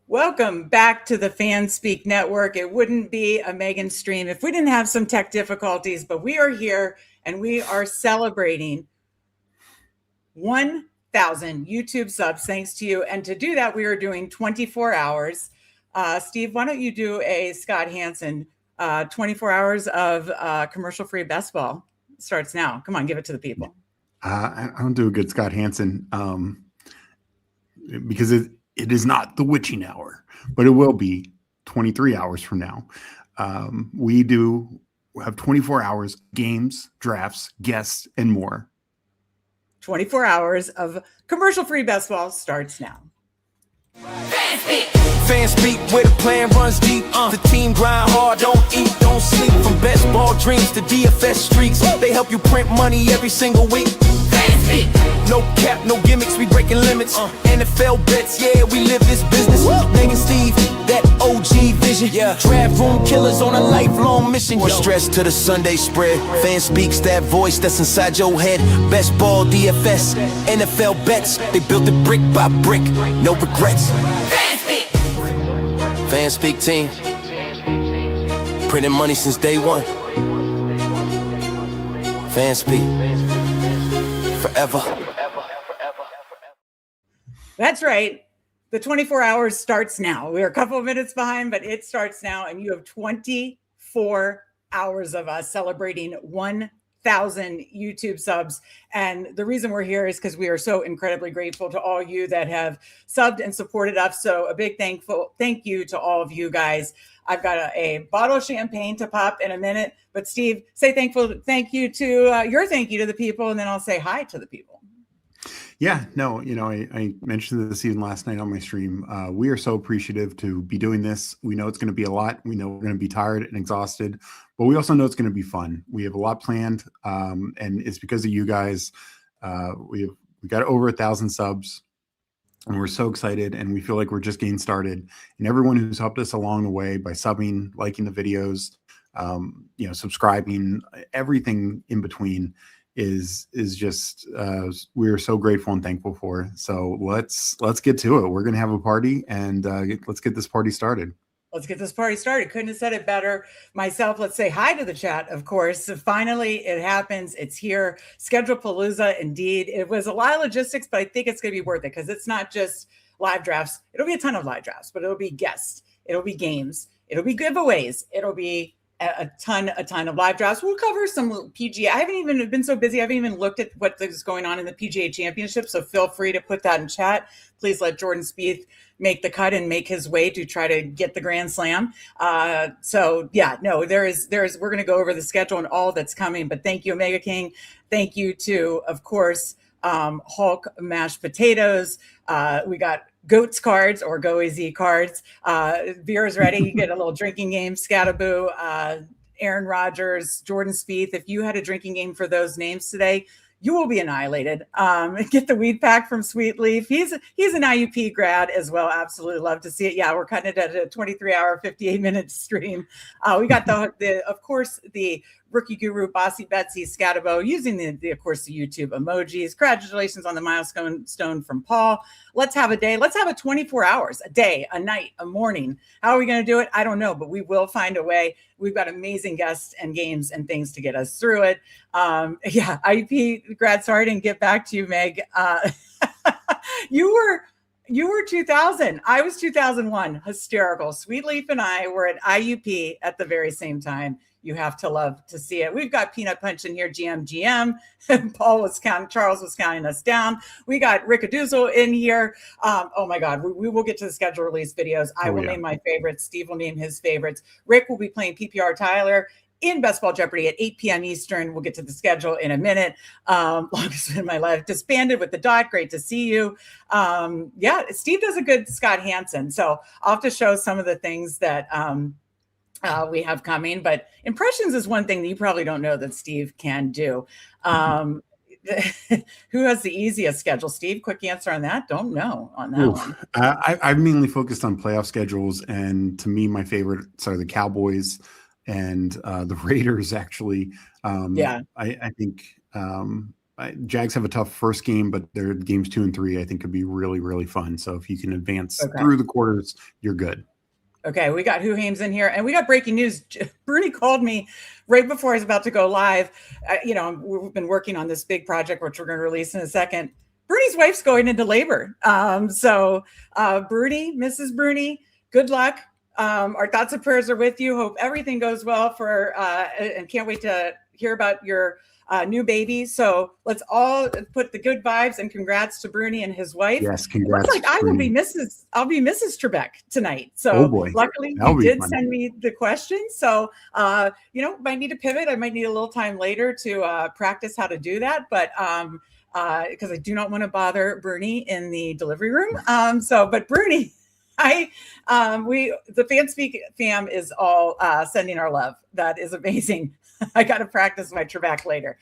Welcome back to the Fanspeak Network. It wouldn't be a Megan stream if we didn't have some tech difficulties, but we are here and we are celebrating 1,000 YouTube subs thanks to you. And to do that, we are doing 24 hours. Steve, why don't you do a Scott Hansen 24 hours of commercial-free best ball? Starts now. Come on, give it to the people. I don't do a good Scott Hansen because it is not the witching hour, but it will be 23 hours from now. We have 24 hours, games, drafts, guests, and more. 24 hours of commercial-free best ball starts now. Fanspeak, where the plan runs deep. The team grind hard, don't eat, don't sleep. From best ball dreams to DFS streaks, they help you print money every single week. Fanspeak. No cap, no gimmicks, we breaking limits. NFL bets, yeah, we live this business. Megan Steve, that OG vision. Draft room killers on a lifelong mission. More stress to the Sunday spread. Fanspeak's that voice that's inside your head. Best ball, DFS, NFL bets. They built it brick by brick, no regrets. Fanspeak team, printing money since day one. Fanspeak, forever. That's right. The 24 hours starts now. We're a couple of minutes behind, but it starts now. And you have 24 hours of us celebrating 1,000 YouTube subs. And the reason we're here is because we are so incredibly grateful to all you that have subbed and supported us. So a big thank you to all of you guys. I've got a bottle of champagne to pop in a minute, but Steve, say thank you to your thank you to the people, and then I'll say hi to the people. Yeah, no, I mentioned this even last night on my stream. We are so appreciative to be doing this. We know it's going to be a lot. We know we're going to be tired and exhausted, but we also know it's going to be fun. We have a lot planned, and it's because of you guys. We got over 1,000 subs, and we're so excited, and we feel like we're just getting started. And everyone who's helped us along the way by subbing, liking the videos, subscribing, everything in between is just we're so grateful and thankful for. So let's get to it. We're gonna have a party, and let's get this party started. Let's get this party started. Couldn't have said it better myself. Let's say hi to the chat, of course. So finally, it happens. It's here. Schedule Palooza, indeed. It was a lot of logistics, but I think it's going to be worth it because it's not just live drafts. It'll be a ton of live drafts, but it'll be guests. It'll be games. It'll be giveaways. It'll be a ton of live drafts. We'll cover some PGA. I haven't even been so busy. I haven't even looked at what is going on in the PGA Championship. So feel free to put that in chat. Please let Jordan Spieth make the cut and make his way to try to get the Grand Slam. We're going to go over the schedule and all that's coming. But thank you, Omega King. Thank you to, of course, Hulk Mashed Potatoes. We got Goats cards or Go AZ cards. Beer is ready. You get a little drinking game. Scataboo, Aaron Rodgers, Jordan Spieth. If you had a drinking game for those names today, you will be annihilated. Get the weed pack from Sweet Leaf. He's an IUP grad as well. Absolutely love to see it. Yeah, we're cutting it at a 23-hour, 58-minute stream. We got the Rookie Guru, Bossy Betsy, Scatabo, using the YouTube emojis. Congratulations on the milestone from Paul. Let's have a day. Let's have a 24 hours, a day, a night, a morning. How are we going to do it? I don't know, but we will find a way. We've got amazing guests and games and things to get us through it. IUP grad, sorry I didn't get back to you, Meg. You were 2000. I was 2001. Hysterical. Sweet Leaf and I were at IUP at the very same time. You have to love to see it. We've got Peanut Punch in here, GM. Charles was counting us down. We got Rickadoozle in here. Oh my God, we will get to the schedule release videos. I will name my favorites. Steve will name his favorites. Rick will be playing PPR Tyler in Best Ball Jeopardy at 8 p.m. Eastern. We'll get to the schedule in a minute. Longest in my life. Disbanded with the Dot. Great to see you. Steve does a good Scott Hansen. So I'll have to show some of the things that we have coming, but impressions is one thing that you probably don't know that Steve can do. Who has the easiest schedule? Steve, quick answer on that. Don't know on that one. I've mainly focused on playoff schedules, and to me, my favorites are the Cowboys and the Raiders. Actually, I think Jags have a tough first game, but their games 2 and 3, I think, could be really, really fun. So if you can advance through the quarters, you're good. Okay, we got Hoohames in here, and we got breaking news. Bruni called me right before I was about to go live. We've been working on this big project, which we're going to release in a second. Bruni's wife's going into labor. Bruni, Mrs. Bruni, good luck. Our thoughts and prayers are with you. Hope everything goes well and can't wait to hear about your new baby. So let's all put the good vibes and congrats to Bruni and his wife. Yes, congrats. Looks like I'll be Mrs. Trebek tonight. So oh boy. Luckily you did send me the questions. So might need to pivot. I might need a little time later to practice how to do that. But because I do not want to bother Bruni in the delivery room. But Bruni, the Fanspeak fam is all sending our love. That is amazing. I got to practice my Trebek later.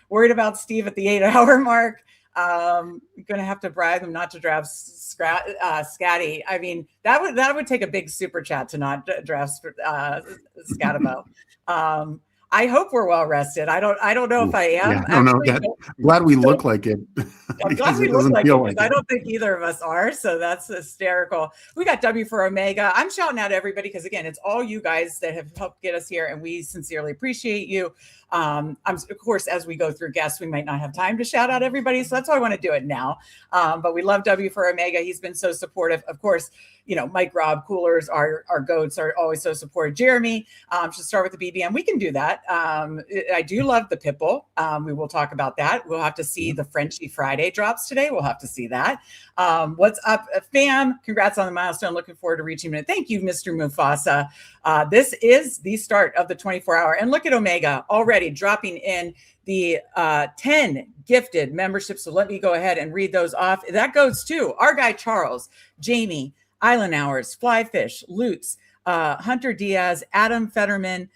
Worried about Steve at the 8-hour mark. Going to have to bribe him not to draft Scatty. I mean, that would take a big super chat to not draft Scatabo. I hope we're well rested. I don't know if I am. Yeah, I don't know that. Glad we look like it. I'm glad we look like it. I don't think either of us are. So that's hysterical. We got W for Omega. I'm shouting out everybody because again, it's all you guys that have helped get us here, and we sincerely appreciate you. Of course, as we go through guests, we might not have time to shout out everybody, so that's why I want to do it now. But we love W for Omega. He's been so supportive. Of course, Mike, Raub, Coolers, our goats are always so supportive. Jeremy, should start with the BBM. We can do that. I do love the Pitbull. We will talk about that. We'll have to see the Frenchie Friday drops today. We'll have to see that. What's up, fam? Congrats on the milestone. Looking forward to reaching it. Thank you, Mr. Mufasa. This is the start of the 24-hour. And look at Omega already dropping in the 10 gifted memberships. So let me go ahead and read those off. That goes to our guy, Charles, Jamie, Island Hours, Flyfish, Lutz, Hunter Diaz, Adam Fetterman,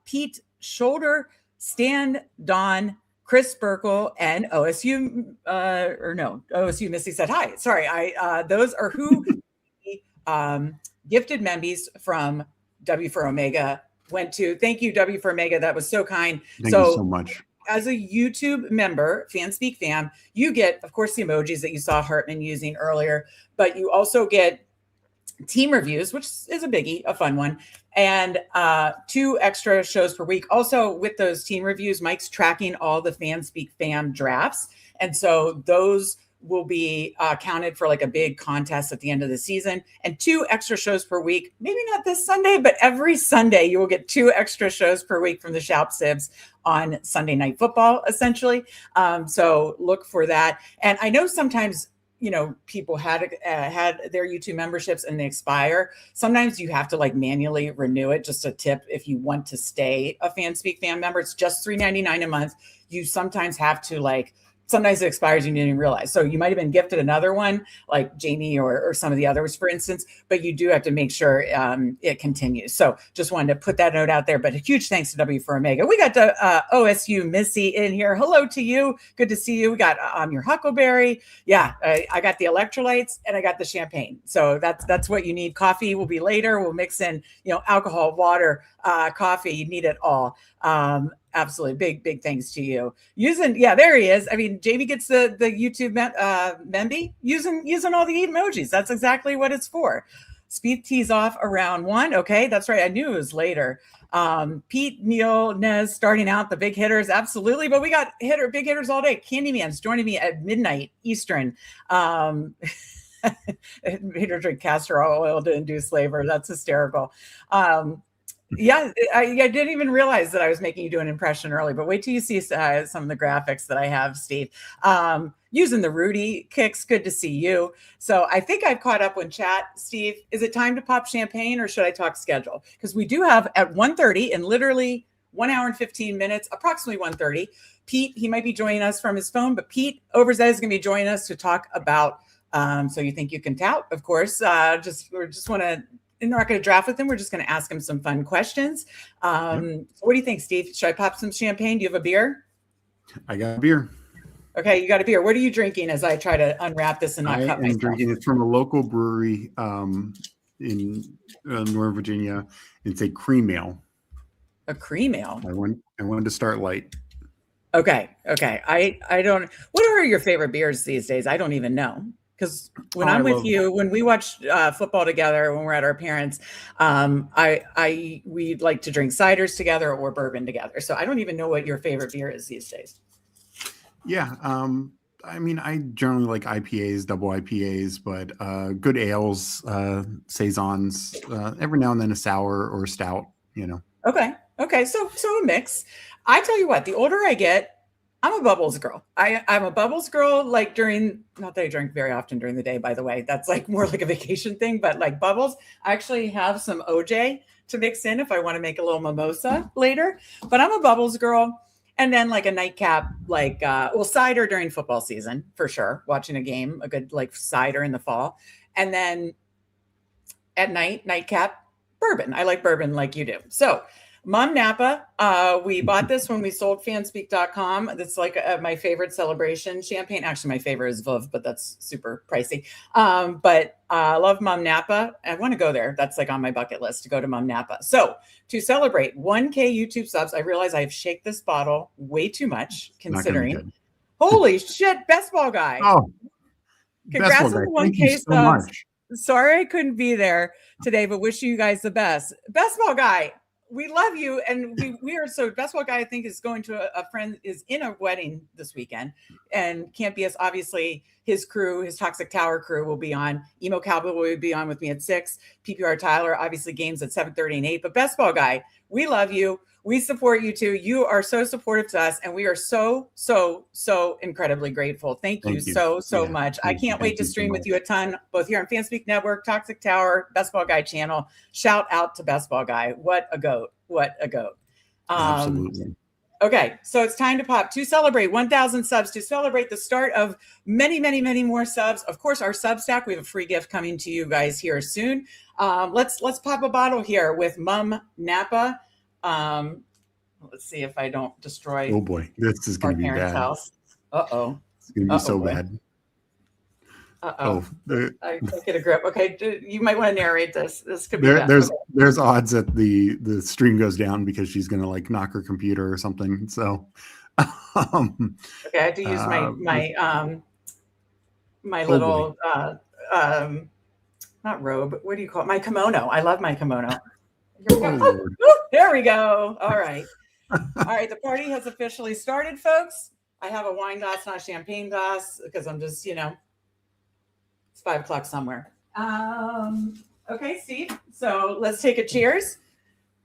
Pete Shoulder, Stan Don, Chris Burkle, and OSU, OSU Missy said hi. Sorry, those are who gifted membies from W for Omega went to. Thank you, W for Omega. That was so kind. Thank you so much. As a YouTube member, Fanspeak fam, you get, of course, the emojis that you saw Hartman using earlier, but you also get team reviews, which is a biggie, a fun one, and 2 extra shows per week. Also, with those team reviews, Mike's tracking all the Fanspeak fam drafts, and so those will be counted for like a big contest at the end of the season. And 2 extra shows per week. Maybe not this Sunday, but every Sunday you will get 2 extra shows per week from the Shoup Sibs on Sunday Night Football, essentially. So look for that. And I know sometimes people had their YouTube memberships and they expire. Sometimes you have to like manually renew it. Just a tip, if you want to stay a Fanspeak fan member, it's just $3.99 a month. You sometimes have to sometimes it expires, you didn't even realize. So you might have been gifted another one, like Jamie or some of the others, for instance, but you do have to make sure it continues. So just wanted to put that note out there, but a huge thanks to W for Omega. We got the OSU Missy in here. Hello to you. Good to see you. We got your Huckleberry. Yeah, I got the electrolytes and I got the champagne. So that's what you need. Coffee will be later. We'll mix in, alcohol, water, coffee. You need it all. Absolutely. Big thanks to you. There he is. I mean, Jamie gets the YouTube memby using all the emojis. That's exactly what it's for. Speed tees off around 1. Okay, that's right. I knew it was later. Pete, Neil, Nez starting out the big hitters. Absolutely. But we got big hitters all day. Candyman's joining me at midnight Eastern. Made her drink castor oil to induce labor. That's hysterical. I didn't even realize that I was making you do an impression early, but wait till you see some of the graphics that I have, Steve. Using the Rudy kicks, good to see you. So I think I've caught up with chat. Steve, is it time to pop champagne or should I talk schedule? Because we do have at 1:30 in literally 1 hour and 15 minutes, approximately 1:30. Pete, he might be joining us from his phone, but Pete Overzet is going to be joining us to talk about So You Think You Can Tout, of course. We just want to. We're not going to draft with him. We're just going to ask him some fun questions. What do you think, Steve? Should I pop some champagne? Do you have a beer? I got a beer. Okay, you got a beer. What are you drinking as I try to unwrap this and not cut myself? I'm drinking it from a local brewery in Northern Virginia. It's a cream ale. A cream ale? I wanted to start light. Okay. I don't. What are your favorite beers these days? I don't even know. Because when I'm with you, when we watch football together, when we're at our parents, we like to drink ciders together or bourbon together. So I don't even know what your favorite beer is these days. Yeah. I mean, I generally like IPAs, double IPAs, but good ales, saisons, every now and then a sour or a stout, you know. Okay. So a mix. I tell you what, the older I get, I'm a bubbles girl. I'm a bubbles girl, like not that I drink very often during the day, by the way. That's like more like a vacation thing, but like bubbles, I actually have some OJ to mix in if I want to make a little mimosa later. But I'm a bubbles girl. And then like a nightcap, like, cider during football season, for sure. Watching a game, a good like cider in the fall. And then at night, nightcap, bourbon. I like bourbon like you do. So Mom Napa, we bought this when we sold fanspeak.com. That's like my favorite celebration. Champagne, actually my favorite is Veuve, but that's super pricey. But I love Mom Napa. I want to go there. That's like on my bucket list to go to Mom Napa. So to celebrate 1K YouTube subs, I realize I've shaken this bottle way too much considering. Holy shit, best ball guy. Oh, congrats on the 1K so subs. Much. Sorry I couldn't be there today, but wish you guys the best. Best ball guy. We love you, and we are so. Best ball guy, I think, is going to a friend, is in a wedding this weekend, and can't be us. Obviously, his crew, his Toxic Tower crew, will be on. Emo Cowboy will be on with me at 6. PPR Tyler, obviously, games at 7:30 and 8. But best ball guy, we love you. We support you too. You are so supportive to us, and we are so incredibly grateful. Thank you so much. I can't wait to stream with you a ton, both here on Fanspeak Network, Toxic Tower, Best Ball Guy channel. Shout out to Best Ball Guy. What a goat. Absolutely. Okay, so it's time to pop to celebrate 1,000 subs, to celebrate the start of many more subs. Of course, our Substack, we have a free gift coming to you guys here soon. Let's pop a bottle here with Mom Napa. Let's see if I don't destroy. Oh boy, this is going to be bad. House. Uh-oh. It's going to be so bad. Uh-oh. I can't get a grip. Okay, you might want to narrate this. This could be there's odds that the stream goes down because she's going to like knock her computer or something. So okay, I have to use my little not robe. What do you call it? My kimono. I love my kimono. There we go. All right. The party has officially started, folks. I have a wine glass, not a champagne glass, because I'm just, it's 5 o'clock somewhere. Okay, Steve. So let's take a cheers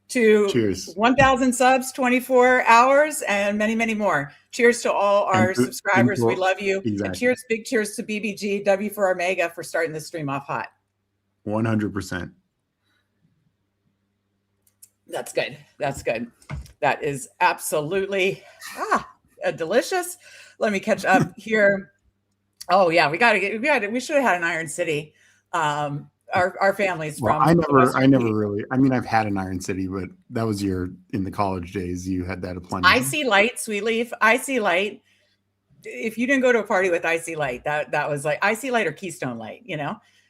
to 1,000 subs, 24 hours, and many more. Cheers to all our subscribers. We love you. Exactly. And cheers, big cheers to BBG, W for Omega, for starting this stream off hot. 100%. That's good. That is absolutely delicious. Let me catch up here. Oh yeah, we should have had an Iron City. Our families from. I never really. I mean, I've had an Iron City, but that was in the college days. You had that aplenty. Icy Light, Sweet Leaf, Icy Light. If you didn't go to a party with Icy Light, that was like Icy Light or Keystone Light.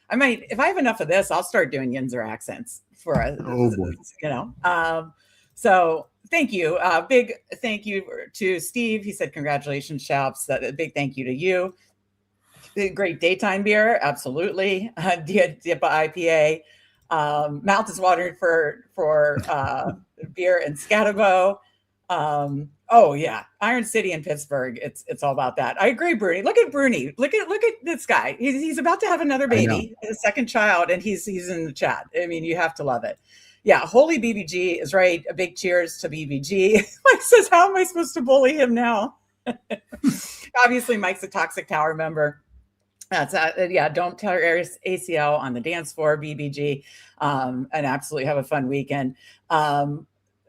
I might, if I have enough of this, I'll start doing Yinzer accents for us. Oh boy. So thank you. Big thank you to Steve. He said, congratulations, Shoups. A big thank you to you. Great daytime beer. Absolutely. Dipa IPA. Mouth is watering for beer and Scatabo. Oh yeah, Iron City in Pittsburgh. It's all about that. I agree, Bruni. Look at Bruni. Look at this guy. He's about to have another baby, a second child, and he's in the chat. I mean, you have to love it. Yeah, holy BBG is right. A big cheers to BBG. Mike says, "How am I supposed to bully him now?" Obviously, Mike's a Toxic Tower member. That's don't tear your ACL on the dance floor, BBG, and absolutely have a fun weekend.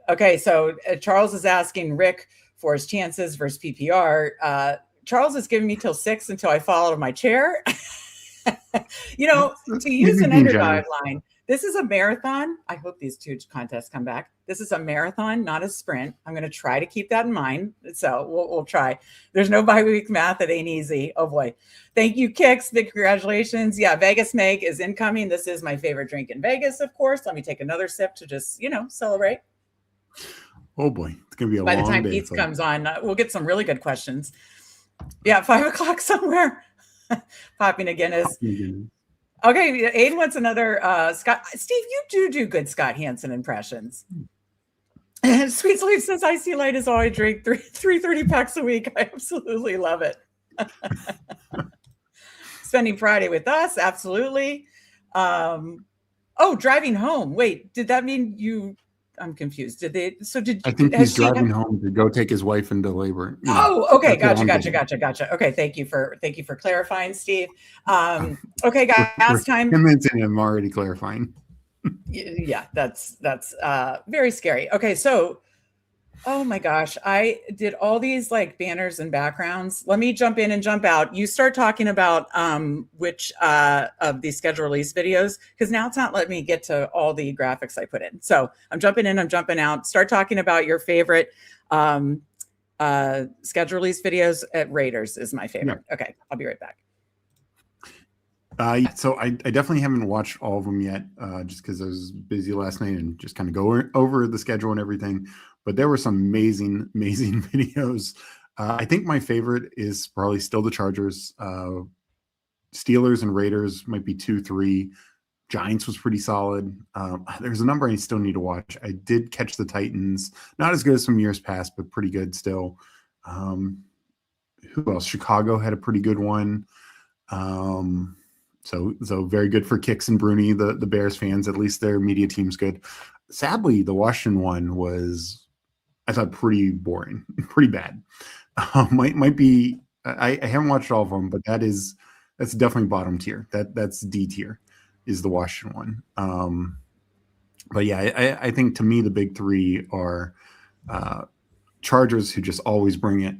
Okay, so Charles is asking Rick for his chances versus PPR. Charles is giving me till 6 until I fall out of my chair. To use an underdog line, this is a marathon. I hope these 2 contests come back. This is a marathon, not a sprint. I'm going to try to keep that in mind. So we'll try. There's no bye-week math. It ain't easy. Oh, boy. Thank you, Kix. Big congratulations. Yeah, Vegas Meg is incoming. This is my favorite drink in Vegas, of course. Let me take another sip to just, celebrate. Oh boy, it's gonna be a By the long time day. Eats comes on, we'll get some really good questions. Yeah, 5 o'clock somewhere. Popping again is okay. Aiden wants another Scott. Steve, you do good Scott Hansen impressions. Sweet Sleep says, "I see light is all I drink. 330 packs a week. I absolutely love it." Spending Friday with us, absolutely. Oh, driving home. Wait, did that mean you? I'm confused. Did they? So did? I think he's driving home to go take his wife into labor. Oh, okay, gotcha. Okay, thank you for clarifying, Steve. Okay, guys, last time. 10 minutes in, I'm already clarifying. Yeah, that's very scary. Okay, so, oh my gosh, I did all these like banners and backgrounds. Let me jump in and jump out. You start talking about which of these schedule release videos, because now it's not letting me get to all the graphics I put in. So I'm jumping in, I'm jumping out. Start talking about your favorite schedule release videos. At Raiders is my favorite. Yeah. Okay, I'll be right back. So I definitely haven't watched all of them yet, just because I was busy last night and just kind of go over the schedule and everything. But there were some amazing videos. I think my favorite is probably still the Chargers. Steelers and Raiders might be 2-3. Giants was pretty solid. There's a number I still need to watch. I did catch the Titans. Not as good as some years past, but pretty good still. Who else? Chicago had a pretty good one. So very good for Kicks and Bruni, the Bears fans. At least their media team's good. Sadly, the Washington one was, I thought, pretty boring, pretty bad. Might be. I haven't watched all of them, but that's definitely bottom tier. That's D tier, is the Washington one. But yeah, I think to me the big three are Chargers, who just always bring it.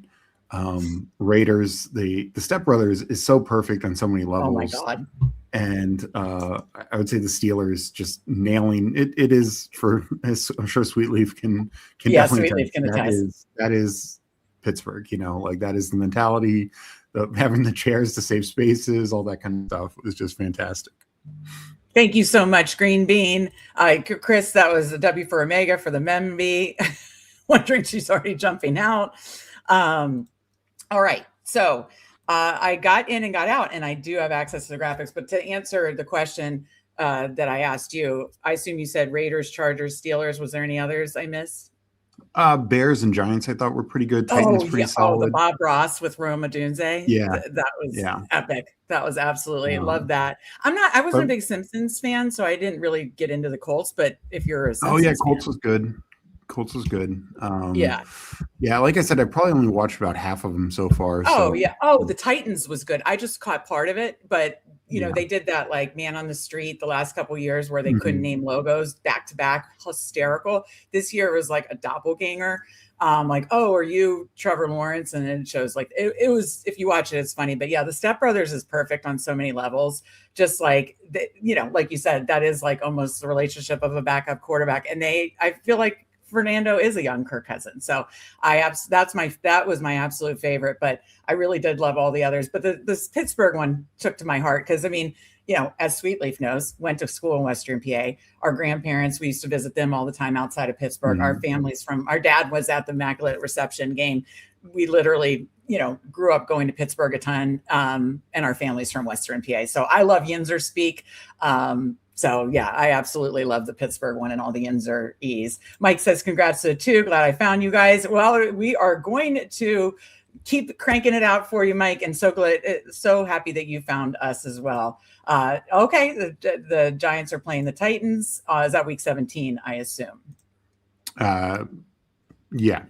Raiders, the Step Brothers is so perfect on so many levels. Oh my God. And I would say the Steelers just nailing it. It is, for, as I'm sure Sweetleaf can definitely attest. That is Pittsburgh, like that is the mentality, having the chairs to save spaces, all that kind of stuff. It was just fantastic. Thank you so much, Green Bean. Chris, that was a W for Omega for the Memby. Wondering she's already jumping out. All right, so I got in and got out, and I do have access to the graphics. But to answer the question that I asked you, I assume you said Raiders, Chargers, Steelers. Was there any others I missed? Bears and Giants I thought were pretty good. Titans pretty solid. Oh, the Bob Ross with Roma Dunze. Yeah, that was epic. That was absolutely love that. I wasn't a big Simpsons fan, so I didn't really get into the Colts. But if you're a Simpsons Colts was good. Colts was good. Yeah. Like I said, I probably only watched about half of them so far. The Titans was good. I just caught part of it, but they did that like Man on the Street the last couple of years where they couldn't name logos back to back. Hysterical. This year it was like a doppelganger. Like, oh, are you Trevor Lawrence? And it shows like it was. If you watch it, it's funny. But yeah, the Step Brothers is perfect on so many levels. Just like like you said, that is like almost the relationship of a backup quarterback, and I feel like Fernando is a young Kirk Cousins. So that was my absolute favorite, but I really did love all the others. But this Pittsburgh one took to my heart because, as Sweetleaf knows, went to school in Western PA. Our grandparents, we used to visit them all the time outside of Pittsburgh. Our dad was at the Immaculate Reception game. We literally, grew up going to Pittsburgh a ton, and our family's from Western PA. So I love Yinzer Speak. So yeah, I absolutely love the Pittsburgh one and all the Yinzer E's. Mike says, congrats to the two. Glad I found you guys. Well, we are going to keep cranking it out for you, Mike. And so happy that you found us as well. Okay. The Giants are playing the Titans. Is that week 17, I assume? Yeah.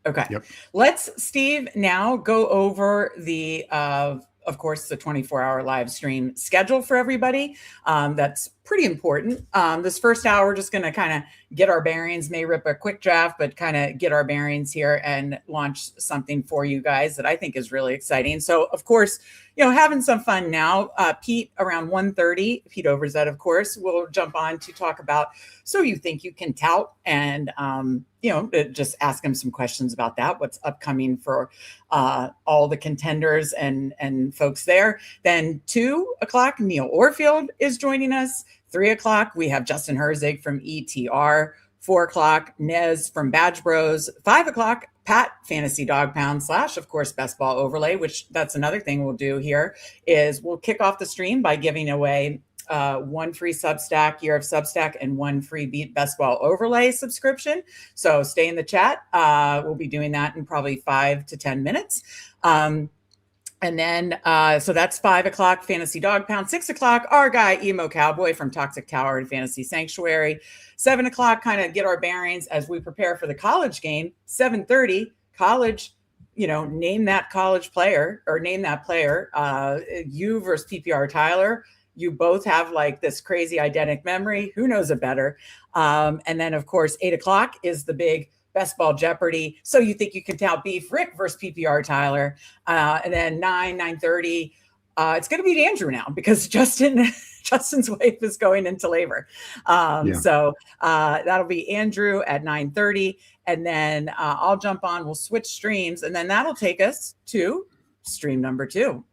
Okay. Yep. Let's, Steve, now go over the, of course, the 24-hour live stream schedule for everybody. That's pretty important. This first hour, we're just going to kind of get our bearings, may rip a quick draft, but kind of get our bearings here and launch something for you guys that I think is really exciting. So, of course, having some fun now. Pete, around 1:30, Pete Overzet, of course, will jump on to talk about So You Think You Can Tout, and just ask him some questions about that, what's upcoming for all the contenders and folks there. Then 2 o'clock, Neil Orfield is joining us. 3 o'clock, we have Justin Herzig from ETR. 4 o'clock, Nez from Badge Bros. 5 o'clock, Pat Fantasy Dog Pound / of course, Best Ball Overlay, which that's another thing we'll do here is we'll kick off the stream by giving away 1 free Substack, Year of Substack, and 1 free Beat Best Ball Overlay subscription. So stay in the chat. We'll be doing that in probably 5 to 10 minutes. And then, so that's 5 o'clock, Fantasy Dog Pound. 6 o'clock, our guy, Emo Cowboy from Toxic Tower and Fantasy Sanctuary. 7 o'clock, kind of get our bearings as we prepare for the college game. 7:30, college, name that college player or name that player. You versus PPR Tyler. You both have like this crazy eidetic memory. Who knows it better? And then, of course, 8 o'clock is the big Best Ball Jeopardy. So you think you can tell beef, Rick versus PPR Tyler. And then 9:30, it's going to be Andrew now because Justin's wife is going into labor. So that'll be Andrew at 9:30. And then I'll jump on, we'll switch streams. And then that'll take us to stream number 2.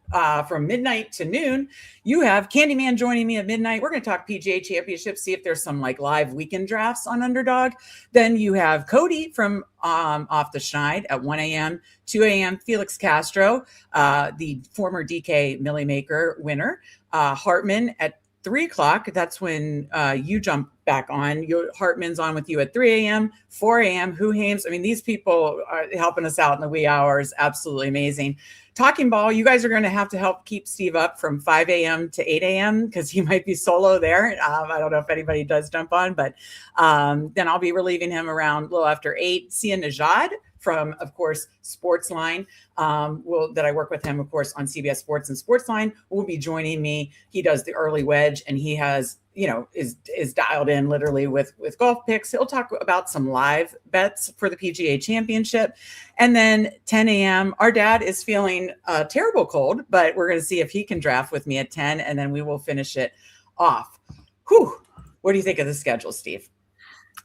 From midnight to noon, you have Candyman joining me at midnight. We're going to talk PGA Championship, see if there's some like live weekend drafts on Underdog. Then you have Cody from Off the Schneid at 1 a.m., 2 a.m., Felix Castro, the former DK Millie Maker winner, Hartman at 3 o'clock. That's when you jump back on. Hartman's on with you at 3 a.m., 4 a.m., Hoohames. I mean, these people are helping us out in the wee hours. Absolutely amazing. Talking Ball, you guys are going to have to help keep Steve up from 5 a.m. to 8 a.m. because he might be solo there. I don't know if anybody does jump on, but then I'll be relieving him around a little after 8. Sia Nejad from, of course, Sportsline, that I work with him, of course, on CBS Sports and Sportsline, will be joining me. He does the early wedge, and he has, is dialed in literally with golf picks. He'll talk about some live bets for the PGA Championship. And then 10 a.m., our dad is feeling terrible cold, but we're going to see if he can draft with me at 10, and then we will finish it off. Whew. What do you think of the schedule, Steve?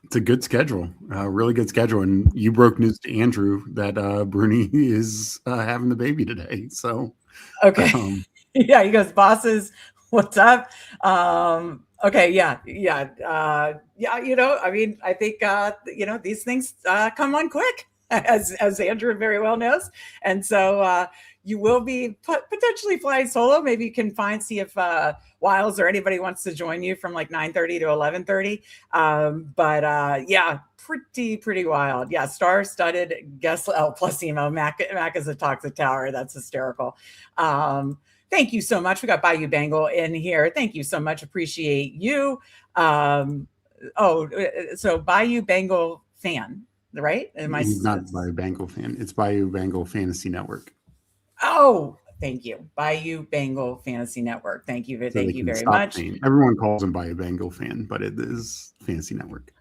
It's a good schedule, really good schedule. And you broke news to Andrew that Bruni is having the baby today. So, okay. Yeah, he goes, bosses, what's up? Okay. Yeah. I mean, I think, these things come on quick, as Andrew very well knows. And so you will be potentially flying solo. Maybe you can see if Wiles or anybody wants to join you from like 9:30 to 11:30. But yeah, pretty wild. Yeah, star-studded guest plus emo. Mac is a Toxic Tower. That's hysterical. Thank you so much. We got Bayou Bengal in here. Thank you so much. Appreciate you. So Bayou Bengal fan, right? He's not Bayou Bengal fan. It's Bayou Bengal Fantasy Network. Oh, thank you. Bayou Bengal Fantasy Network. Thank you very much. Everyone calls him Bayou Bengal fan, but it is Fantasy Network.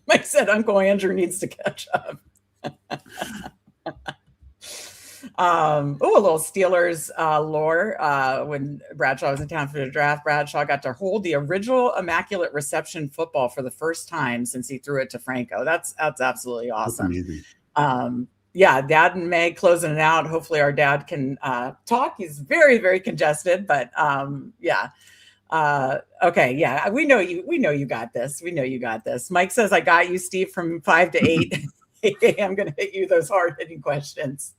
Like I said, Uncle Andrew needs to catch up. A little Steelers lore. When Bradshaw was in town for the draft, Bradshaw got to hold the original Immaculate Reception football for the first time since he threw it to Franco. That's absolutely awesome. That's amazing. Yeah, Dad and Meg closing it out. Hopefully our dad can talk. He's very, very congested, but yeah. Okay, yeah, we know you got this. We know you got this. Mike says, I got you, Steve, from 5 to 8. I'm going to hit you those hard-hitting questions.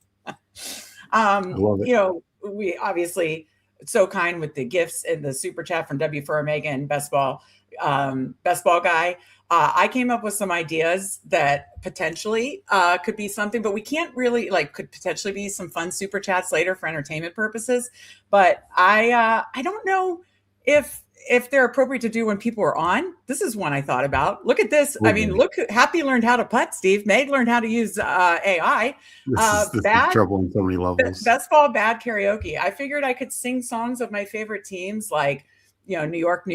We obviously so kind with the gifts and the super chat from W for Omega and Best Ball guy. I came up with some ideas that potentially could be something, but we can't really could potentially be some fun super chats later for entertainment purposes. But I don't know if they're appropriate to do when people are on. This is one I thought about. Look at this. I mean, look, Happy learned how to putt, Steve. Meg learned how to use AI. This is trouble on so many levels. Best Ball Bad Karaoke. I figured I could sing songs of my favorite teams like, New York,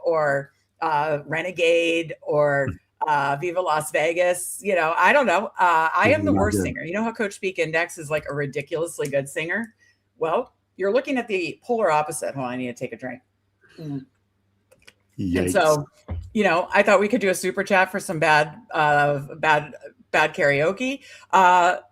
or Renegade, or Viva Las Vegas. I don't know. I am the worst singer. You know how Coach Speak Index is like a ridiculously good singer? Well, you're looking at the polar opposite. Hold on, I need to take a drink. And so, I thought we could do a super chat for some bad bad karaoke.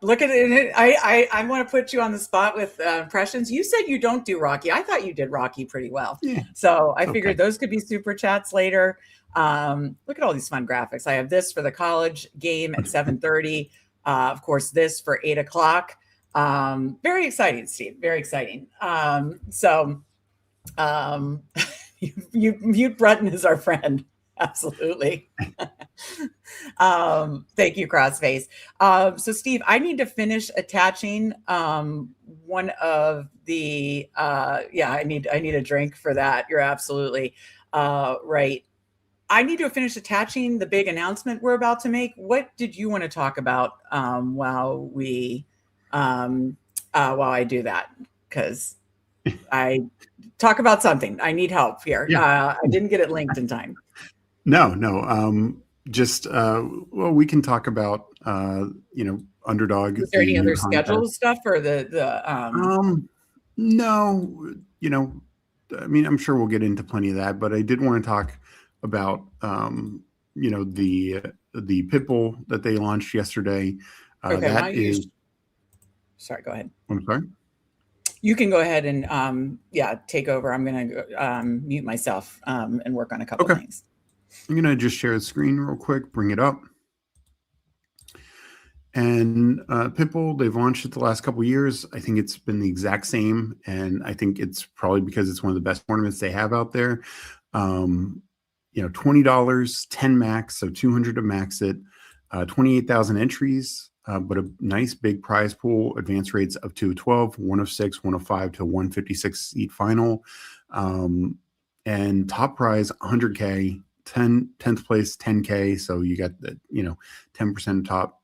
Look at it. I want to put you on the spot with impressions. You said you don't do Rocky. I thought you did Rocky pretty well. Yeah. So I figured those could be super chats later. Look at all these fun graphics. I have this for the college game at 7:30. Of course, this for 8 o'clock. Very exciting, Steve. Very exciting. You mute Breton is our friend. Absolutely. Thank you, Crossface. So Steve, I need to finish attaching one of the I need a drink for that. You're absolutely right. I need to finish attaching the big announcement we're about to make. What did you want to talk about while I do that? Because I talk about something. I need help here. Yeah. I didn't get it linked in time. No. Well, we can talk about underdog. Is there any other schedule stuff or no, I mean, I'm sure we'll get into plenty of that, but I did want to talk about the Pitbull that they launched yesterday. Sorry, go ahead. I'm sorry. You can go ahead and take over. I'm going to mute myself and work on a couple of things. I'm going to just share the screen real quick, bring it up. And Pitbull, they've launched it the last couple of years. I think it's been the exact same. And I think it's probably because it's one of the best tournaments they have out there. $20, 10 max, so 200 to max it, 28,000 entries, but a nice big prize pool, advance rates up to 12, 1 of 6, 1 of 5 to 156 seed final. And top prize, 100K. 10th place 10K, so you got the 10% top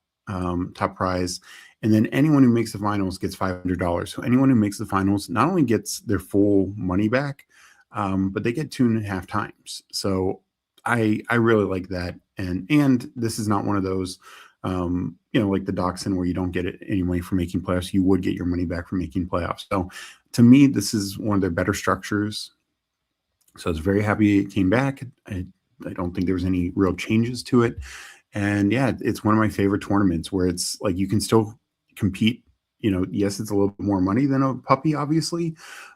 prize, and then anyone who makes the finals gets $500. So anyone who makes the finals not only gets their full money back, but they get 2.5 times. So I really like that, and this is not one of those like the Dachshund where you don't get it anyway for making playoffs. You would get your money back for making playoffs. So to me, this is one of their better structures. So I was very happy it came back. I don't think there was any real changes to it. And yeah, it's one of my favorite tournaments where it's like you can still compete. Yes, it's a little bit more money than a puppy, obviously,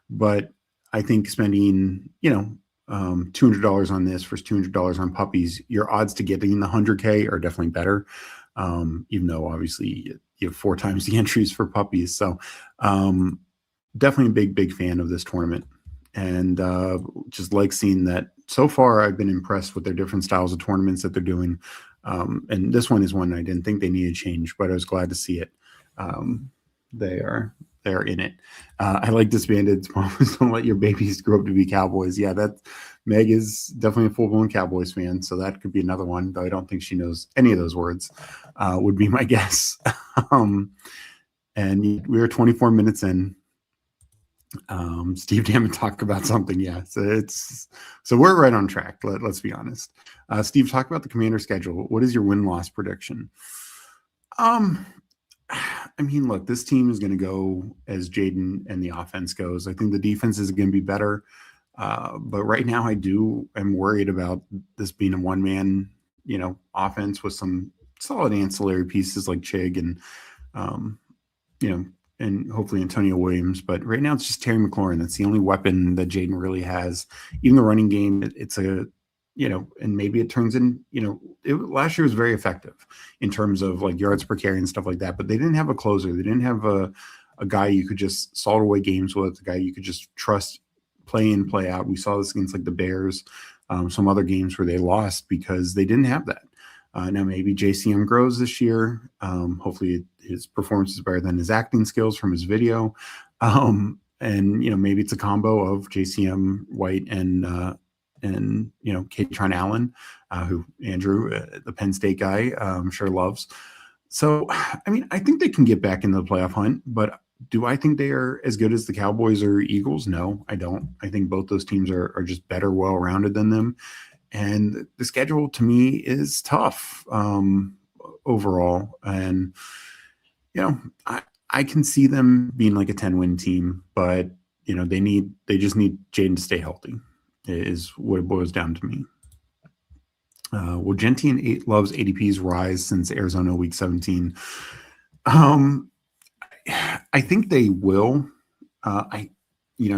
but I think spending, $200 on this versus $200 on puppies, your odds to getting the 100K are definitely better. Even though obviously you have 4 times the entries for puppies. So definitely a big fan of this tournament. And just like seeing that. So far, I've been impressed with their different styles of tournaments that they're doing. And this one is one I didn't think they needed change, but I was glad to see it. They're in it. I like Disbanded. Don't let your babies grow up to be cowboys. Yeah, Meg is definitely a full-blown Cowboys fan, so that could be another one, though I don't think she knows any of those words, would be my guess. And we are 24 minutes in. Steve Damon talk about something. Yeah. So we're right on track. Let's be honest. Steve, talk about the Commander schedule. What is your win-loss prediction? I mean, look, this team is going to go as Jaden and the offense goes. I think the defense is going to be better. But right now I'm worried about this being a one-man, offense with some solid ancillary pieces like Chig and, and hopefully Antonio Williams. But right now it's just Terry McLaurin. That's the only weapon that Jaden really has. Even the running game, it's a, and maybe it turns in, last year was very effective in terms of like yards per carry and stuff like that. But they didn't have a closer. They didn't have a guy you could just salt away games with, a guy you could just trust play in, play out. We saw this against like the Bears, some other games where they lost because they didn't have that. Now maybe JCM grows this year. Hopefully his performance is better than his acting skills from his video. And, maybe it's a combo of JCM, White, and Katron Allen, who Andrew, the Penn State guy, I'm sure loves. So, I mean, I think they can get back into the playoff hunt, but do I think they are as good as the Cowboys or Eagles? No, I don't. I think both those teams are just better, well-rounded than them. And the schedule to me is tough overall. And, I can see them being like a 10-win team, but, they just need Jaden to stay healthy is what it boils down to me. Will Genti and Love's ADPs rise since Arizona week 17? I think they will. I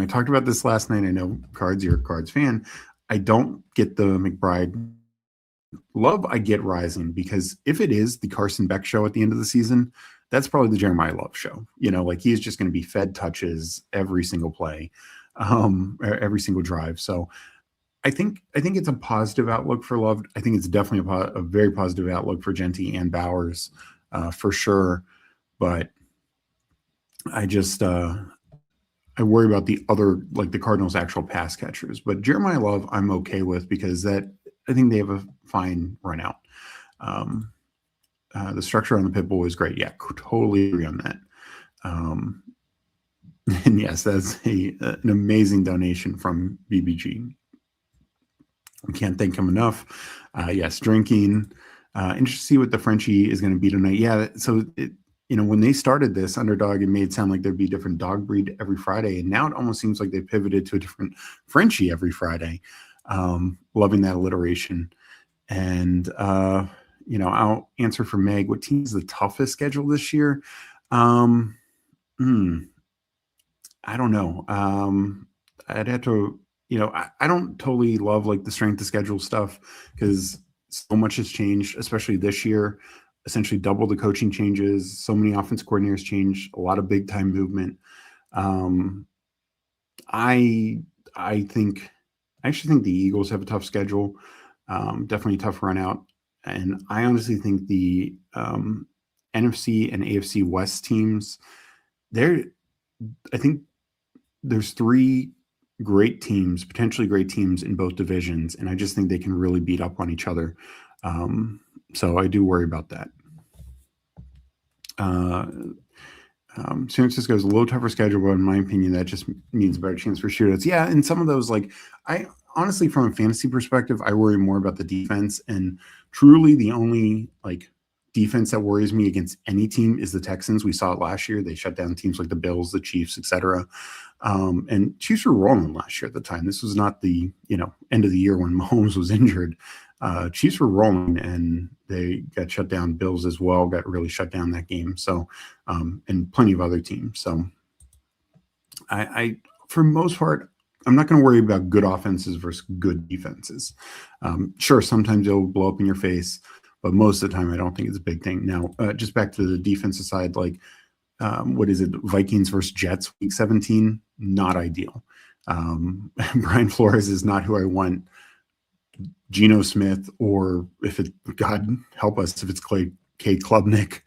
talked about this last night. I know you're a Cards fan. I don't get the McBride. Love, I get rising, because if it is the Carson Beck show at the end of the season, that's probably the Jeremiah Love show. He's just going to be fed touches every single play, every single drive. So I think it's a positive outlook for Love. I think it's definitely a very positive outlook for Genti and Bowers, for sure. But I just I worry about the other, like the Cardinals' actual pass catchers. But Jeremiah Love, I'm okay with, because I think they have a fine run out. The structure on the pit bull is great. Yeah, totally agree on that. And yes, that's an amazing donation from BBG. We can't thank him enough. Yes, drinking. Interesting to see what the Frenchie is going to be tonight. Yeah, so when they started this Underdog, it made it sound like there'd be a different dog breed every Friday, and now it almost seems like they pivoted to a different Frenchie every Friday. Loving that alliteration. And I'll answer for Meg. What team is the toughest schedule this year? I don't know. I'd have to, I don't totally love like the strength of schedule stuff, because so much has changed, especially this year. Essentially double the coaching changes. So many offense coordinators changed. A lot of big time movement. I actually think the Eagles have a tough schedule. Definitely a tough run out. And I honestly think the NFC and AFC West teams, I think there's three great teams, potentially great teams in both divisions. And I just think they can really beat up on each other. So I do worry about that. San Francisco has a little tougher schedule, but in my opinion, that just means a better chance for shootouts. Yeah, and some of those, like, I honestly, from a fantasy perspective, I worry more about the defense. And truly, the only like defense that worries me against any team is the Texans. We saw it last year. They shut down teams like the Bills, the Chiefs, etc. And Chiefs were rolling last year at the time. This was not the end of the year when Mahomes was injured. Chiefs were rolling, and they got shut down. Bills as well got really shut down that game. So, and plenty of other teams. So, I for the most part, I'm not going to worry about good offenses versus good defenses. Sure, sometimes they'll blow up in your face, but most of the time, I don't think it's a big thing. Now, just back to the defensive side, like, what is it? Vikings versus Jets, week 17, not ideal. Brian Flores is not who I want. Geno Smith, or God help us, if it's Cade Klubnik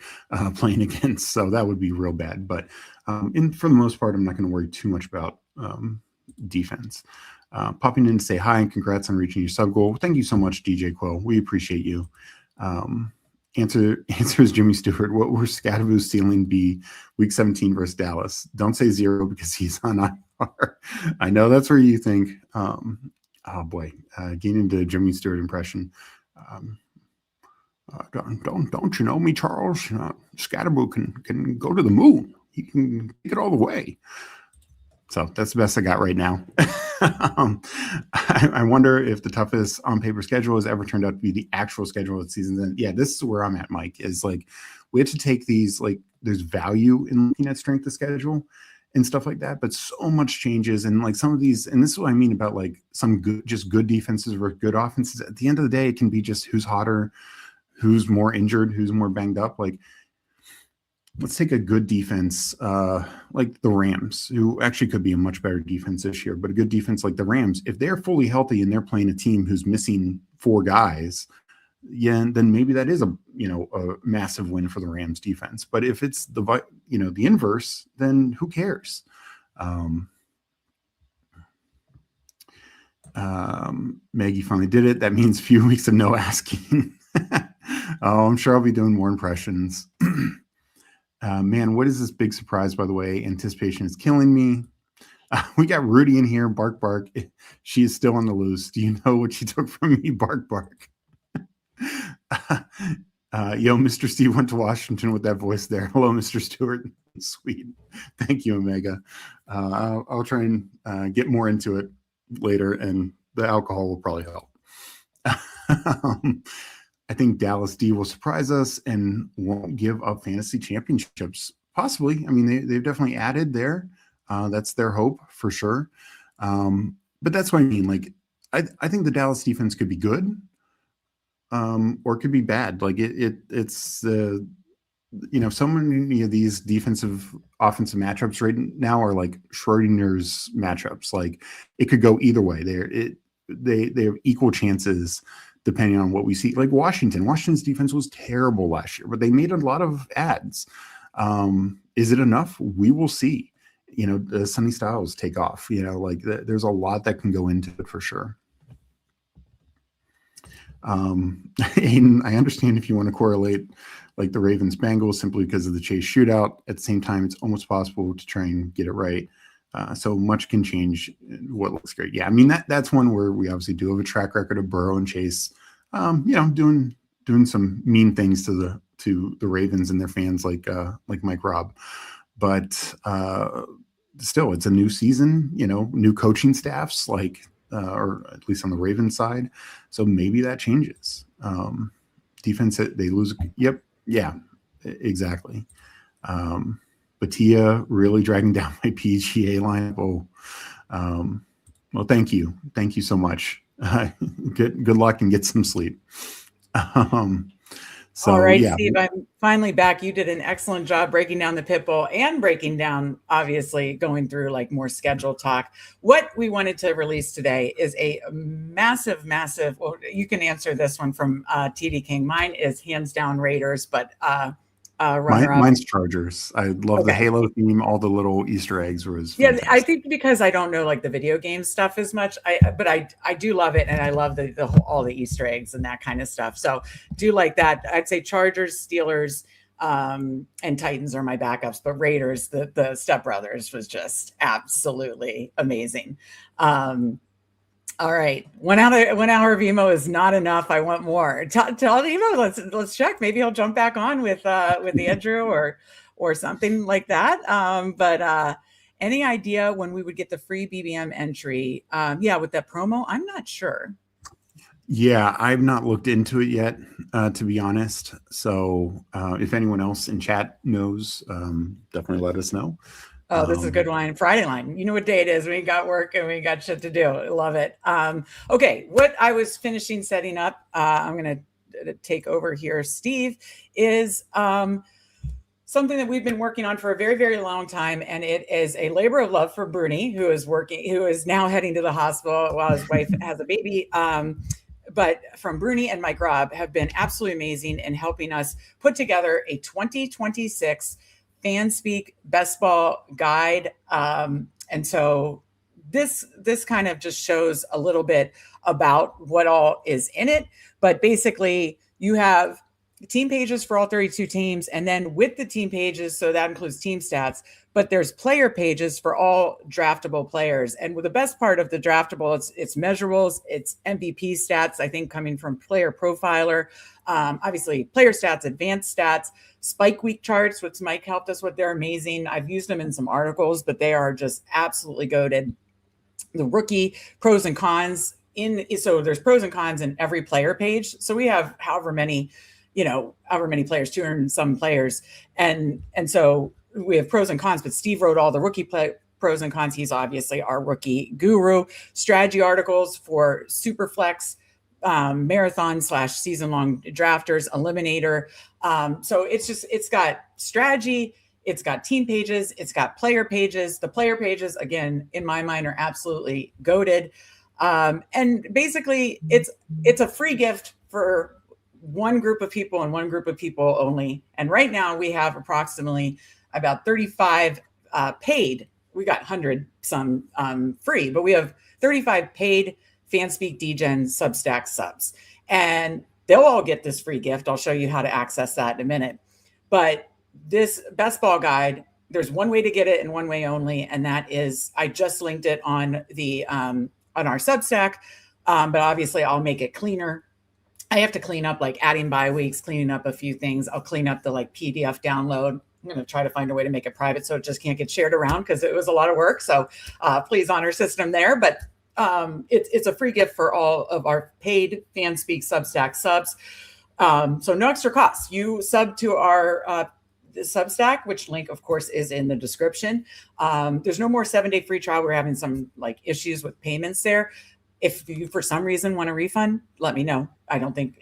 playing against. So that would be real bad. But for the most part, I'm not going to worry too much about defense. Popping in to say hi and congrats on reaching your sub goal. Thank you so much, DJ Quill. We appreciate you. Answer is Jimmy Stewart. What will Scadaboo's ceiling be week 17 versus Dallas? Don't say 0 because he's on IR. I know that's where you think. Oh boy, getting into Jimmy Stewart impression. Don't you know me, Charles? Scadaboo can go to the moon. He can take it all the way. So that's the best I got right now. I wonder if the toughest on paper schedule has ever turned out to be the actual schedule of the season. Then yeah, this is where I'm at, Mike. Is like we have to take these, like, there's value in looking at strength of schedule and stuff like that, but so much changes, and like some of these, and this is what I mean about like some good defenses versus good offenses. At the end of the day, it can be just who's hotter, who's more injured, who's more banged up. Like, let's take a good defense, like the Rams, who actually could be a much better defense this year, but a good defense like the Rams, if they're fully healthy and they're playing a team who's missing 4 guys, yeah, then maybe that is a massive win for the Rams defense. But if it's the inverse, then who cares? Maggie finally did it. That means a few weeks of no asking. Oh, I'm sure I'll be doing more impressions. Man, what is this big surprise, by the way? Anticipation is killing me. We got Rudy in here. Bark, bark. She is still on the loose. Do you know what she took from me? Bark, bark. Mr. Steve went to Washington with that voice there. Hello, Mr. Stewart. Sweet. Thank you, Omega. I'll try and get more into it later, and the alcohol will probably help. I think Dallas D will surprise us and won't give up fantasy championships. Possibly. I mean, they've definitely added there. That's their hope for sure. But that's what I mean. Like, I think the Dallas defense could be good, or it could be bad. Like it's so many of these offensive matchups right now are like Schrodinger's matchups. Like it could go either way. They have equal chances depending on what we see. Like Washington's defense was terrible last year, but they made a lot of ads. Is it enough? We will see. The Sonny Styles take off. There's a lot that can go into it for sure. Aiden, I understand if you want to correlate like the Ravens Bengals simply because of the Chase shootout. At the same time, it's almost possible to try and get it right. So much can change what looks great. Yeah, I mean that's one where we obviously do have a track record of Burrow and Chase, doing some mean things to the Ravens and their fans like Mike Raub. But still, it's a new season, new coaching staffs, or at least on the Ravens side. So maybe that changes. Defense, they lose. Yep. Yeah, exactly. Batia really dragging down my PGA lineup. Well, thank you. Thank you so much. Good luck and get some sleep. So, all right, yeah. Steve, I'm finally back. You did an excellent job breaking down the pit bull and breaking down, obviously, going through like more schedule talk. What we wanted to release today is a massive, well, you can answer this one from TD King. Mine is hands down Raiders, but mine's Chargers. I love the Halo theme. All the little Easter eggs was fantastic. I think because I don't know like the video game stuff as much, but I do love it, and I love all the Easter eggs and that kind of stuff. So do like that. I'd say Chargers, Steelers, and Titans are my backups, but Raiders, the Step Brothers was just absolutely amazing. All right, 1 hour of emo is not enough. I want more. Tell Emo. Let's check. Maybe he'll jump back on with Andrew or something like that. But any idea when we would get the free BBM entry? With that promo, I'm not sure. Yeah, I've not looked into it yet, to be honest. So if anyone else in chat knows, definitely let us know. Oh, this is a good line. Friday line. You know what day it is. We got work and we got shit to do. Love it. Okay. What I was finishing setting up, I'm going to take over here, Steve, is something that we've been working on for a very, very long time. And it is a labor of love for Bruni, who is now heading to the hospital while his wife has a baby. But from Bruni and Mike Raub have been absolutely amazing in helping us put together a 2026 Fanspeak Best Ball Guide. And so this kind of just shows a little bit about what all is in it. But basically, you have team pages for all 32 teams, and then with the team pages, so that includes team stats, but there's player pages for all draftable players. And with the best part of the draftable, it's measurables, it's MVP stats, I think coming from Player Profiler, obviously player stats, advanced stats, Spike Week charts, which Mike helped us with. They're amazing. I've used them in some articles, but they are just absolutely goated. The rookie pros and cons so there's pros and cons in every player page. So we have however many players, 200 and some players. And so we have pros and cons, but Steve wrote all the rookie pros and cons. He's obviously our rookie guru. Strategy articles for Superflex, marathon / season long drafters, eliminator. So it's got strategy, it's got team pages, it's got player pages. The player pages, again, in my mind, are absolutely goated. And basically it's a free gift for one group of people and one group of people only. And right now we have approximately about 35 paid. We got 100 some free, but we have 35 paid Fanspeak DGen Substack subs, and they'll all get this free gift. I'll show you how to access that in a minute. But this best ball guide, there's one way to get it and one way only, and that is I just linked it on the on our Substack, but obviously I'll make it cleaner. I have to clean up, like adding bye weeks, cleaning up a few things. I'll clean up the like PDF download. I'm going to try to find a way to make it private so it just can't get shared around because it was a lot of work. So please honor system there. But it's a free gift for all of our paid Fanspeak Substack subs. So no extra cost. You sub to our Substack, which link, of course, is in the description. There's no more 7-day free trial. We're having some issues with payments there. If you, for some reason, want a refund, let me know. I don't think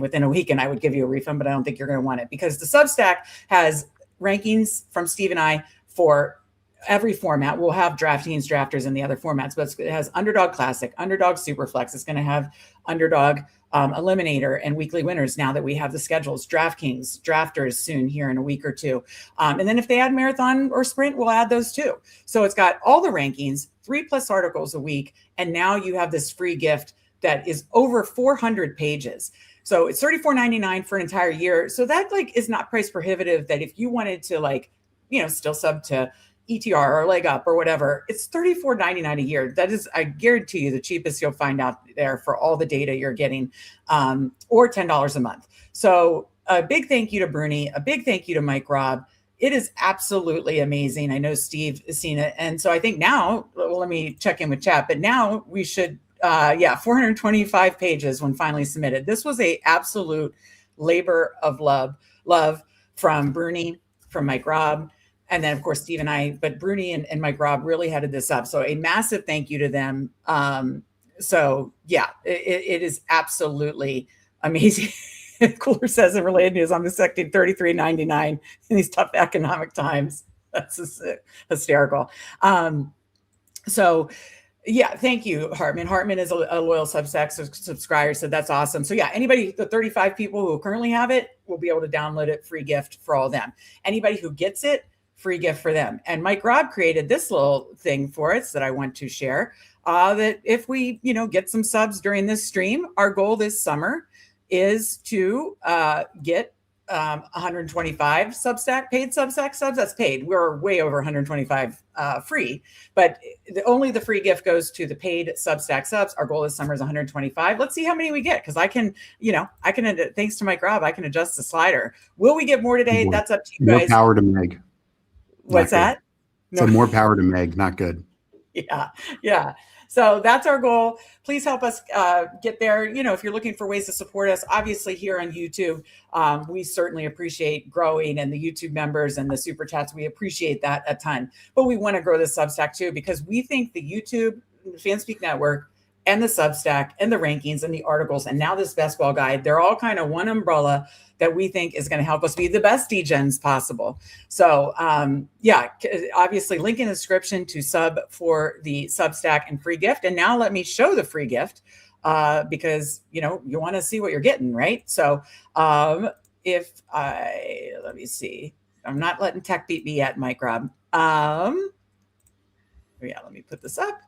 within a weekend I would give you a refund, but I don't think you're going to want it because the Substack has rankings from Steve and I for every format. We'll have draft teams, drafters, and the other formats, but it has Underdog Classic, Underdog Superflex. It's going to have Underdog Eliminator and weekly winners now that we have the schedules, DraftKings, drafters soon here in a week or two. And then if they add marathon or sprint, we'll add those too. So it's got all the rankings, 3+ articles a week. And now you have this free gift that is over 400 pages. So it's $34.99 for an entire year. So that is not price prohibitive, that if you wanted to still sub to ETR or Leg Up or whatever, it's $34.99 a year. That is, I guarantee you, the cheapest you'll find out there for all the data you're getting, or $10 a month. So a big thank you to Bruni, a big thank you to Mike Raub. It is absolutely amazing. I know Steve has seen it. And so I think now, let me check in with chat, but now we should, 425 pages when finally submitted. This was a absolute labor of love from Bruni, from Mike Raub. And then, of course, Steve and I, but Bruni and Mike Raub really headed this up. So a massive thank you to them. It is absolutely amazing. Cooler says in related news, I'm expecting $33.99 in these tough economic times. That's hysterical. Thank you, Hartman. Hartman is a loyal Substack subscriber, so that's awesome. So anybody, the 35 people who currently have it, will be able to download it, free gift for all of them. Anybody who gets it, free gift for them. And Mike Raub created this little thing for us that I want to share, that if we, get some subs during this stream, our goal this summer is to get 125 paid Substack subs. That's paid. We're way over 125 free, but only the free gift goes to the paid Substack subs. Our goal this summer is 125. Let's see how many we get, because I can, thanks to Mike Raub, I can adjust the slider. Will we get more today? That's up to you guys. More power to Meg. What's that? No. So more power to Meg, not good. Yeah. So that's our goal. Please help us get there. If you're looking for ways to support us, obviously here on YouTube, we certainly appreciate growing, and the YouTube members and the super chats, we appreciate that a ton. But we want to grow the Substack too, because we think the YouTube, Fanspeak Network, and the Substack, and the rankings, and the articles, and now this best ball guide, they're all kind of one umbrella that we think is going to help us be the best DGens possible. So obviously link in the description to sub for the Substack and free gift. And now let me show the free gift because, you want to see what you're getting, right? So let me see. I'm not letting tech beat me yet, Mike Raub. Let me put this up.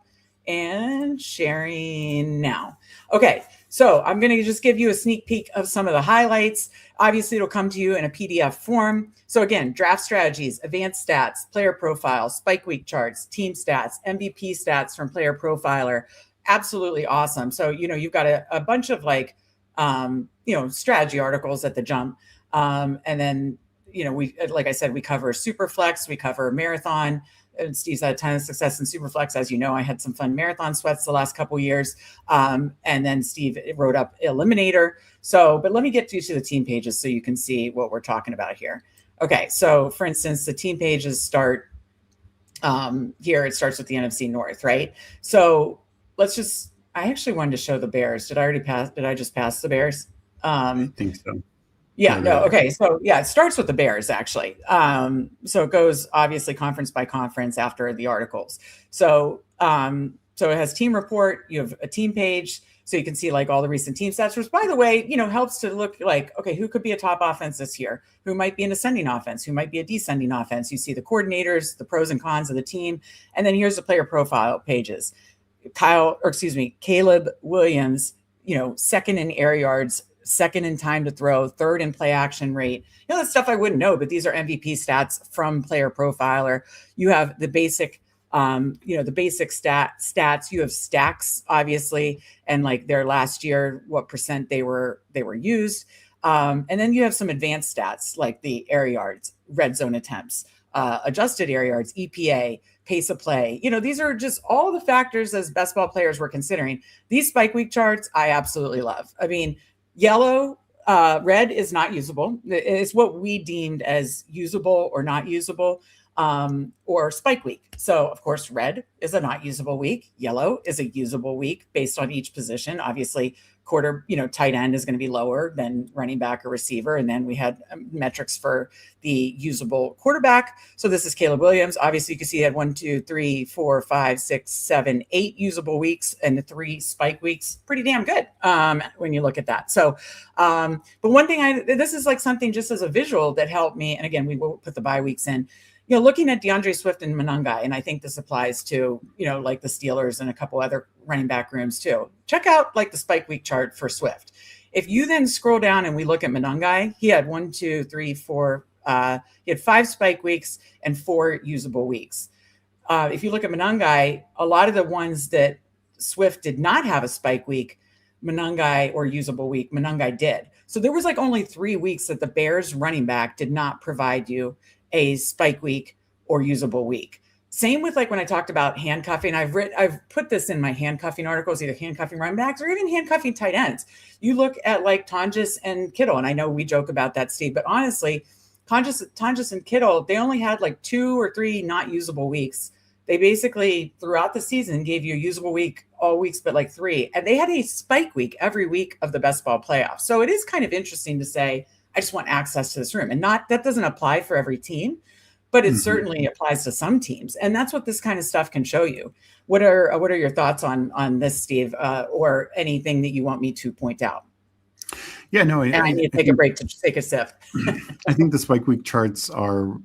And sharing now. Okay, so I'm going to just give you a sneak peek of some of the highlights. Obviously, it'll come to you in a PDF form. So again, draft strategies, advanced stats, player profiles, spike week charts, team stats, MVP stats from Player Profiler. Absolutely awesome. So, you've got a bunch of strategy articles at the jump. And then, we, like I said, we cover Superflex, we cover Marathon. And Steve's had a ton of success in Superflex. As you know, I had some fun marathon sweats the last couple of years. And then Steve wrote up Eliminator. But let me get you to the team pages so you can see what we're talking about here. Okay, so for instance, the team pages start here. It starts with the NFC North, right? So I actually wanted to show the Bears. Did I just pass the Bears? I think so. Okay. So it starts with the Bears actually. So it goes obviously conference by conference after the articles. So it has team report, you have a team page, so you can see all the recent team stats, which by the way, helps to look okay, who could be a top offense this year? Who might be an ascending offense? Who might be a descending offense? You see the coordinators, the pros and cons of the team. And then here's the player profile pages. Caleb Williams, second in air yards, second in time to throw, third in play action rate. That's stuff I wouldn't know, but these are MVP stats from Player Profiler. You have the basic, stats. You have stacks, obviously, and their last year, what percent they were used. And then you have some advanced stats like the air yards, red zone attempts, adjusted air yards, EPA, pace of play. These are just all the factors as best ball players we're considering. These spike week charts, I absolutely love. I mean, red is not usable. It's what we deemed as usable or not usable, or spike week. So of course, red is a not usable week. Yellow is a usable week based on each position. Obviously, tight end is going to be lower than running back or receiver. And then we had metrics for the usable quarterback. So this is Caleb Williams. Obviously, you can see he had 1, 2, 3, 4, 5, 6, 7, 8 usable weeks and the 3 spike weeks. Pretty damn good when you look at that. So, but one thing this is like something just as a visual that helped me. And again, we will put the bye weeks in. Looking at DeAndre Swift and Monangai, and I think this applies to, like the Steelers and a couple other running back rooms too. Check out like the spike week chart for Swift. If you then scroll down and we look at Monangai, he had 1, 2, 3, 4, he had 5 spike weeks and 4 usable weeks. If you look at Monangai, a lot of the ones that Swift did not have a spike week, Monangai or usable week, Monangai did. So there was like only 3 weeks that the Bears running back did not provide you a spike week or usable week. Same with like when I talked about handcuffing, I've put this in my handcuffing articles, either handcuffing running backs or even handcuffing tight ends. You look at like Tonjes and Kittle, and I know we joke about that, Steve, but honestly, Tonjes and Kittle, they only had like 2 or 3 not usable weeks. They basically throughout the season gave you a usable week all weeks, but like 3, and they had a spike week every week of the best ball playoffs. So it is kind of interesting to say, I just want access to this room, and that doesn't apply for every team, but it certainly applies to some teams. And that's what this kind of stuff can show you. What are your thoughts on this, Steve, or anything that you want me to point out? Yeah, no, I need to take a break to take a sip. I think the spike week charts are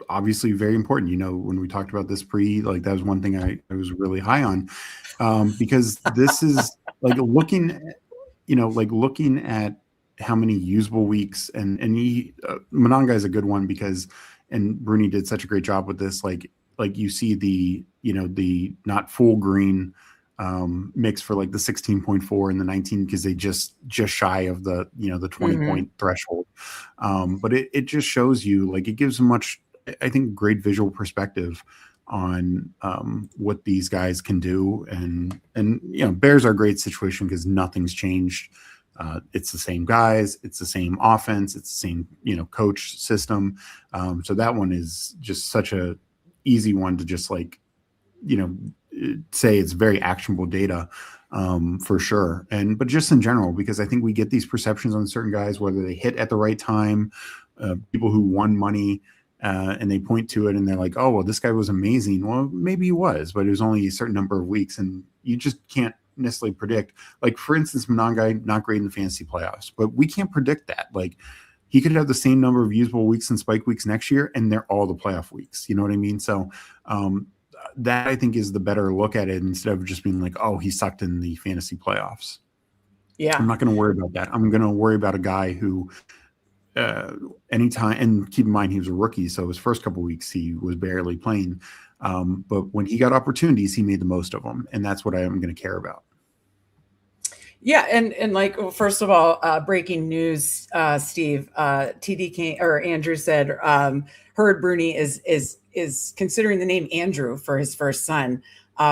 obviously very important. When we talked about this that was one thing I was really high on, because this is like looking at how many usable weeks, and Monangai is a good one because, and Bruni did such a great job with this. Like you see the not full green mix for like the 16.4 and the 19, because they just shy of the the 20 point threshold. But it just shows you, like, it gives a much, I think, great visual perspective on what these guys can do. And Bears are a great situation because nothing's changed. It's the same guys, it's the same offense, it's the same coach system. So that one is just such a easy one to just say it's very actionable data for sure. But just in general, because I think we get these perceptions on certain guys, whether they hit at the right time, people who won money, and they point to it and they're like, oh, well, this guy was amazing. Well, maybe he was, but it was only a certain number of weeks, and you just can't necessarily predict. Like, for instance, Monangai, not great in the fantasy playoffs, but we can't predict that. Like, he could have the same number of usable weeks and spike weeks next year, and they're all the playoff weeks. You know what I mean? So that, I think, is the better look at it, instead of just being like, oh, he sucked in the fantasy playoffs. Yeah. I'm not going to worry about that. I'm going to worry about a guy who anytime, and keep in mind, he was a rookie, so his first couple of weeks he was barely playing. But when he got opportunities, he made the most of them, and that's what I am going to care about. Yeah, and like, well, first of all, breaking news, Steve, TD King or Andrew said, heard Bruni is considering the name Andrew for his first son.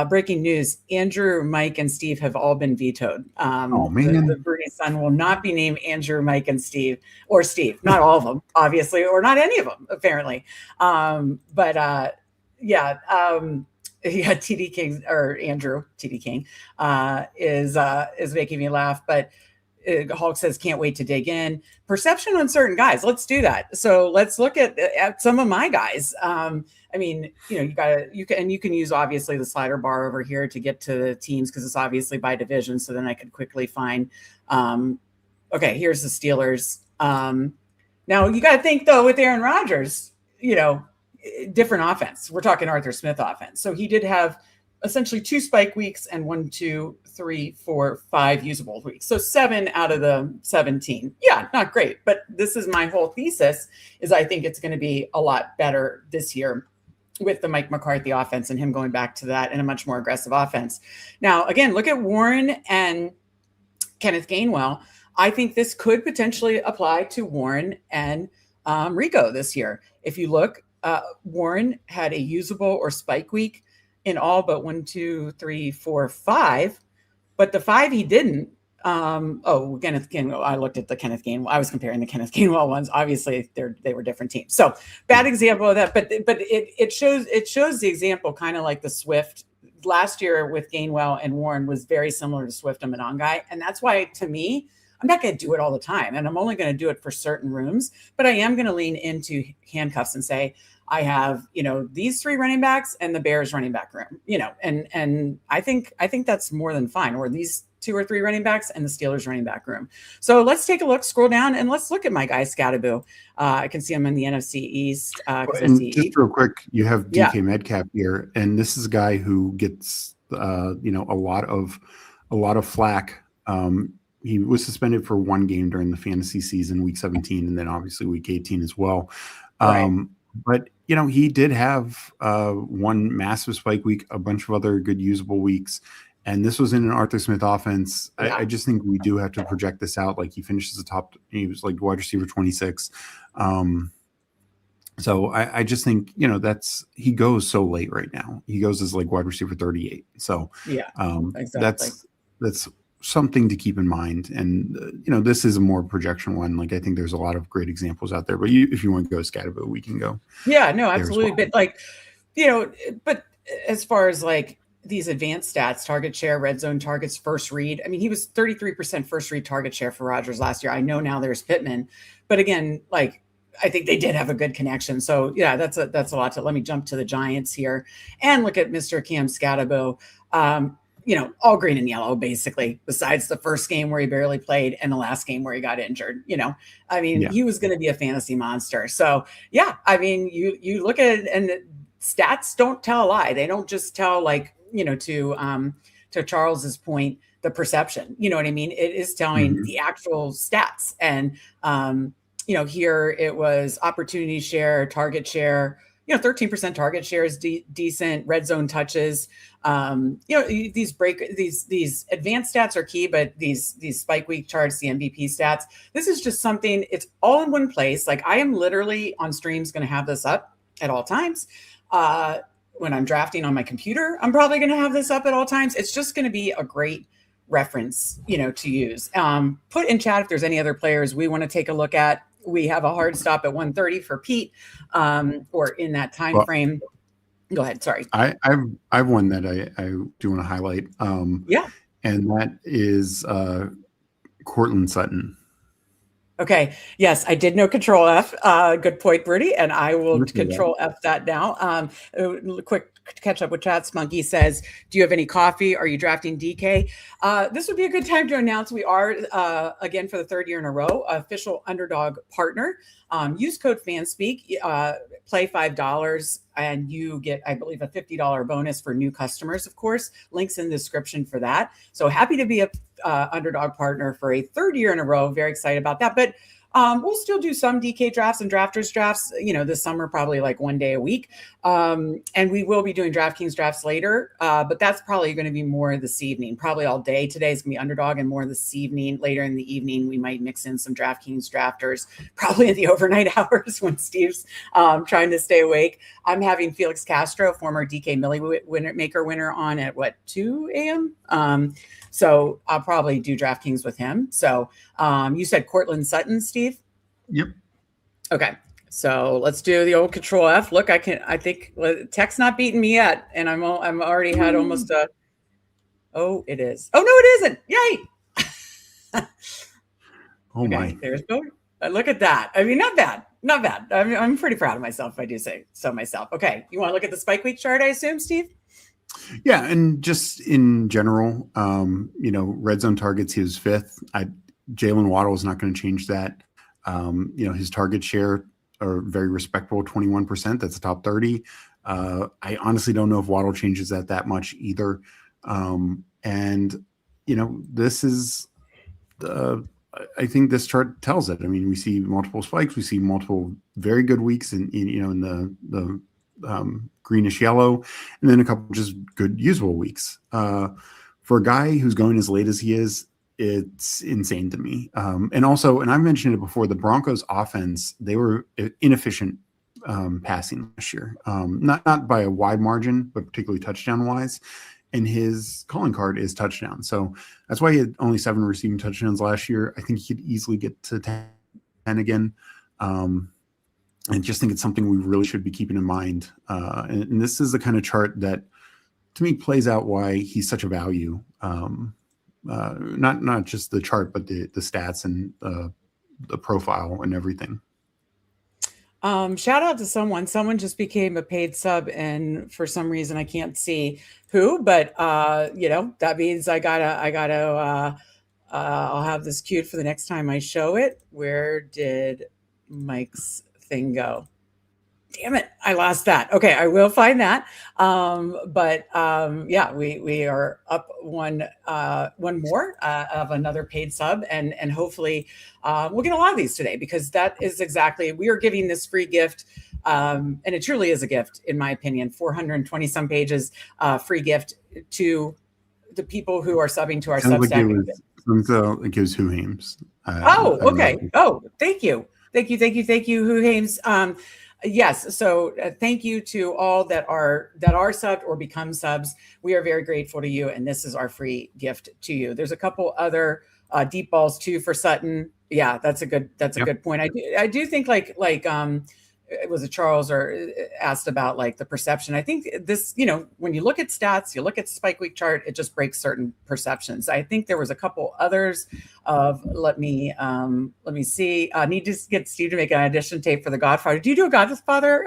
Breaking news: Andrew, Mike, and Steve have all been vetoed. Oh man, the Bruni son will not be named Andrew, Mike, and Steve, or Steve. Not all of them, obviously, or not any of them, apparently. Yeah, TD King or Andrew TD King is making me laugh, but Hulk says can't wait to dig in. Perception on certain guys. Let's do that. So let's look at some of my guys. I mean, you can use obviously the slider bar over here to get to the teams because it's obviously by division. So then I could quickly find. Okay, here's the Steelers. Now you got to think though with Aaron Rodgers, different offense. We're talking Arthur Smith offense. So he did have essentially 2 spike weeks and 1, 2, 3, 4, 5 usable weeks. So 7 out of the 17. Yeah, not great. But this is my whole thesis, is I think it's going to be a lot better this year with the Mike McCarthy offense and him going back to that and a much more aggressive offense. Now, again, look at Warren and Kenneth Gainwell. I think this could potentially apply to Warren and Rico this year. If you look, Warren had a usable or spike week in all but 1, 2, 3, 4, 5. But the 5 he didn't. Kenneth Gainwell. I looked at the Kenneth Gainwell. I was comparing the Kenneth Gainwell ones. Obviously, they were different teams. So bad example of that. But it shows the example, kind of like the Swift last year with Gainwell and Warren was very similar to Swift and Monangai. And that's why, to me, I'm not going to do it all the time, and I'm only going to do it for certain rooms. But I am going to lean into handcuffs and say, I have, these 3 running backs and the Bears running back room, and I think that's more than fine. Or these 2 or 3 running backs and the Steelers running back room. So let's take a look, scroll down, and let's look at my guy Scattaboo. I can see him in the NFC East. And just real quick, you have DK Metcalf here, and this is a guy who gets, a lot of flack. He was suspended for 1 game during the fantasy season, week 17, and then obviously week 18 as well. Right. But, he did have 1 massive spike week, a bunch of other good usable weeks. And this was in an Arthur Smith offense. Yeah. I just think we do have to project this out. Like he finishes he was like wide receiver 26. So I just think, he goes so late right now. He goes as like wide receiver 38. So exactly. That's something to keep in mind. And, this is a more projection one. Like I think there's a lot of great examples out there, but if you want to go Scatterbo, we can go. Yeah, no, absolutely. Well. But like, but as far as like these advanced stats, target share, red zone targets, first read, I mean, he was 33% first read target share for Rodgers last year. I know now there's Pittman, but again, like, I think they did have a good connection. So yeah, that's a lot to, let me jump to the Giants here and look at Mr. Cam Scatterbo. All green and yellow, basically, besides the first game where he barely played and the last game where he got injured. He was going to be a fantasy monster. So, yeah, I mean, you look at it and stats don't tell a lie. They don't just tell, like, to Charles's point, the perception. You know what I mean? It is telling the actual stats. And, here it was opportunity share, target share. 13% target share is decent. Red zone touches. These advanced stats are key, but these spike week charts, the MVP stats, this is just something, it's all in one place. Like I am literally on streams going to have this up at all times. When I'm drafting on my computer, I'm probably going to have this up at all times. It's just going to be a great reference, to use. Put in chat if there's any other players we want to take a look at. We have a hard stop at 1:30 for Pete, or in that time frame. Go ahead. Sorry. I've one that I do want to highlight. And that is Courtland Sutton. Okay. Yes, I did know Control F. Good point, Bruni, and I will Control F that now. Quick catch up with chat. Spunky says, do you have any coffee? Are you drafting DK? This would be a good time to announce we are, again, for the 3rd year in a row, official underdog partner. Use code Fanspeak, play $5, and you get, I believe, a $50 bonus for new customers, of course. Links in the description for that. So happy to be a underdog partner for a 3rd year in a row. Very excited about that. But we'll still do some DK drafts and drafters drafts, this summer, probably like 1 day a week. And we will be doing DraftKings drafts later, but that's probably going to be more this evening, probably all day. Today is going to be underdog, and more this evening. Later in the evening, we might mix in some DraftKings drafters, probably in the overnight hours when Steve's trying to stay awake. I'm having Felix Castro, former DK Millie winner on at 2 a.m. So I'll probably do DraftKings with him. So you said Courtland Sutton, Steve? Yep. Okay. So let's do the old Control F. Look, I think tech's not beating me yet. And I'm already had almost it is. Oh, no, it isn't. Yay. Oh okay, my. There's Cody. Look at that. I mean, not bad. Not bad. I'm pretty proud of myself, if I do say so myself. Okay. You want to look at the spike week chart, I assume, Steve? Yeah, and just in general, red zone targets, he was 5th. Jalen Waddle is not going to change that. His target share are very respectable, 21%. That's the top 30. I honestly don't know if Waddle changes that much either. This is I think this chart tells it. I mean, we see multiple spikes. We see multiple very good weeks in the greenish yellow, and then a couple just good usable weeks. For a guy who's going as late as he is, it's insane to me. And I've mentioned it before, the Broncos offense, they were inefficient passing last year. Not by a wide margin, but particularly touchdown wise. And his calling card is touchdown. So that's why he had only 7 receiving touchdowns last year. I think he could easily get to 10 again. I just think it's something we really should be keeping in mind. And this is the kind of chart that, to me, plays out why he's such a value. Not just the chart, but the stats and the profile and everything. Shout out to someone. Someone just became a paid sub, and for some reason I can't see who, but that means I'll have this queued for the next time I show it. Where did Mike's thing go? Damn it, I lost that. Okay, I will find that. We are up one more of another paid sub, and hopefully we'll get a lot of these today, because that is exactly, we are giving this free gift, and it truly is a gift in my opinion. 420 some pages, free gift to the people who are subbing to our Substack. It gives Hoohames. Okay. Oh, thank you, Hoohames. Yes. So thank you to all that are subbed or become subs. We are very grateful to you, and this is our free gift to you. There's a couple other deep balls too for Sutton. Yeah, that's a good point. I do think like it was a Charles or asked about like the perception. I think this, when you look at stats, you look at the Spike Week chart, it just breaks certain perceptions. I think there was a couple others of, let me see. I need to get Steve to make an audition tape for The Godfather. Do you do a Godfather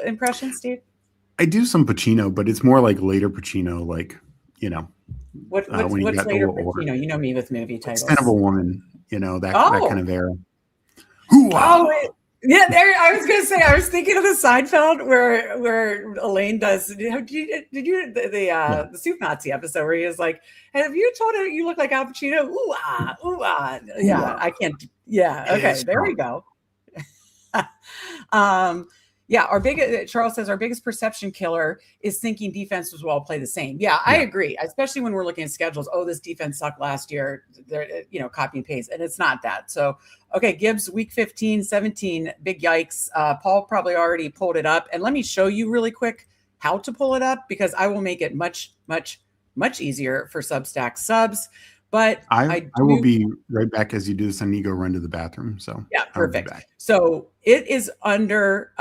impression, Steve? I do some Pacino, but it's more like later Pacino, what's later Pacino? You know me with movie titles. Son of a Woman, that kind of era. Yeah, I was going to say, I was thinking of the Seinfeld where Elaine does. Did you the Soup Nazi episode where he was like, "Have you told her you look like Al Pacino?" Ooh ah, ooh ah. Yeah, I can't. Yeah, okay, there we go. Charles says our biggest perception killer is thinking defenses will all play the same. Yeah, I agree, especially when we're looking at schedules. Oh, this defense sucked last year. They're, copy and paste, and it's not that. So, okay, Gibbs, week 15, 17, big yikes. Paul probably already pulled it up, and let me show you really quick how to pull it up, because I will make it much, much, much easier for Substack subs. But I will be right back as you do this. I need to go run to the bathroom. So yeah, perfect. So it is under,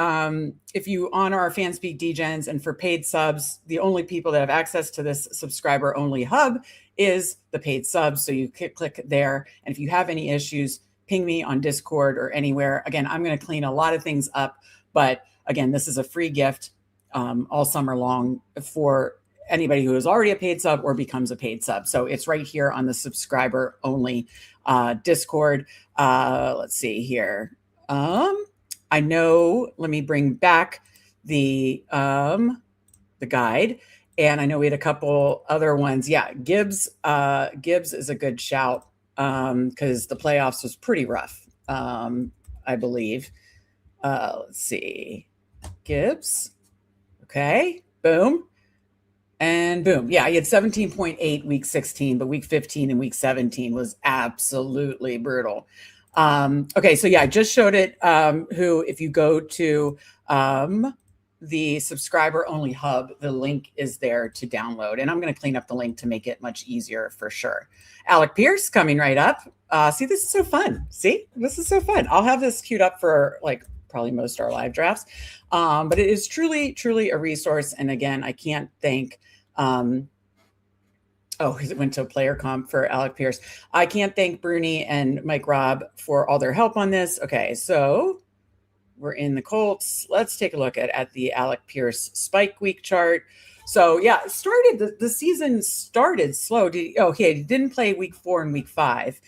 if you honor our Fanspeak Degens, and for paid subs, the only people that have access to this subscriber only hub is the paid subs. So you click there. And if you have any issues, ping me on Discord or anywhere. Again, I'm going to clean a lot of things up. But again, this is a free gift all summer long for anybody who is already a paid sub or becomes a paid sub. So it's right here on the subscriber only Discord. Let's see here. I know, let me bring back the guide. And I know we had a couple other ones. Yeah, Gibbs is a good shout because the playoffs was pretty rough, I believe. Let's see. Gibbs. Okay, boom. And boom. Yeah, he had 17.8 week 16, but week 15 and week 17 was absolutely brutal. Okay, so yeah, I just showed it. If you go to the subscriber only hub, the link is there to download. And I'm going to clean up the link to make it much easier for sure. Alec Pierce coming right up. See, this is so fun. See, this is so fun. I'll have this queued up for probably most of our live drafts. But it is truly, truly a resource. And again, I can't thank, it went to a player comp for Alec Pierce. I can't thank Bruni and Mike Raub for all their help on this. Okay, so we're in the Colts. Let's take a look at the Alec Pierce Spike Week chart. So yeah, the season started slow. He didn't play week 4 and week 5.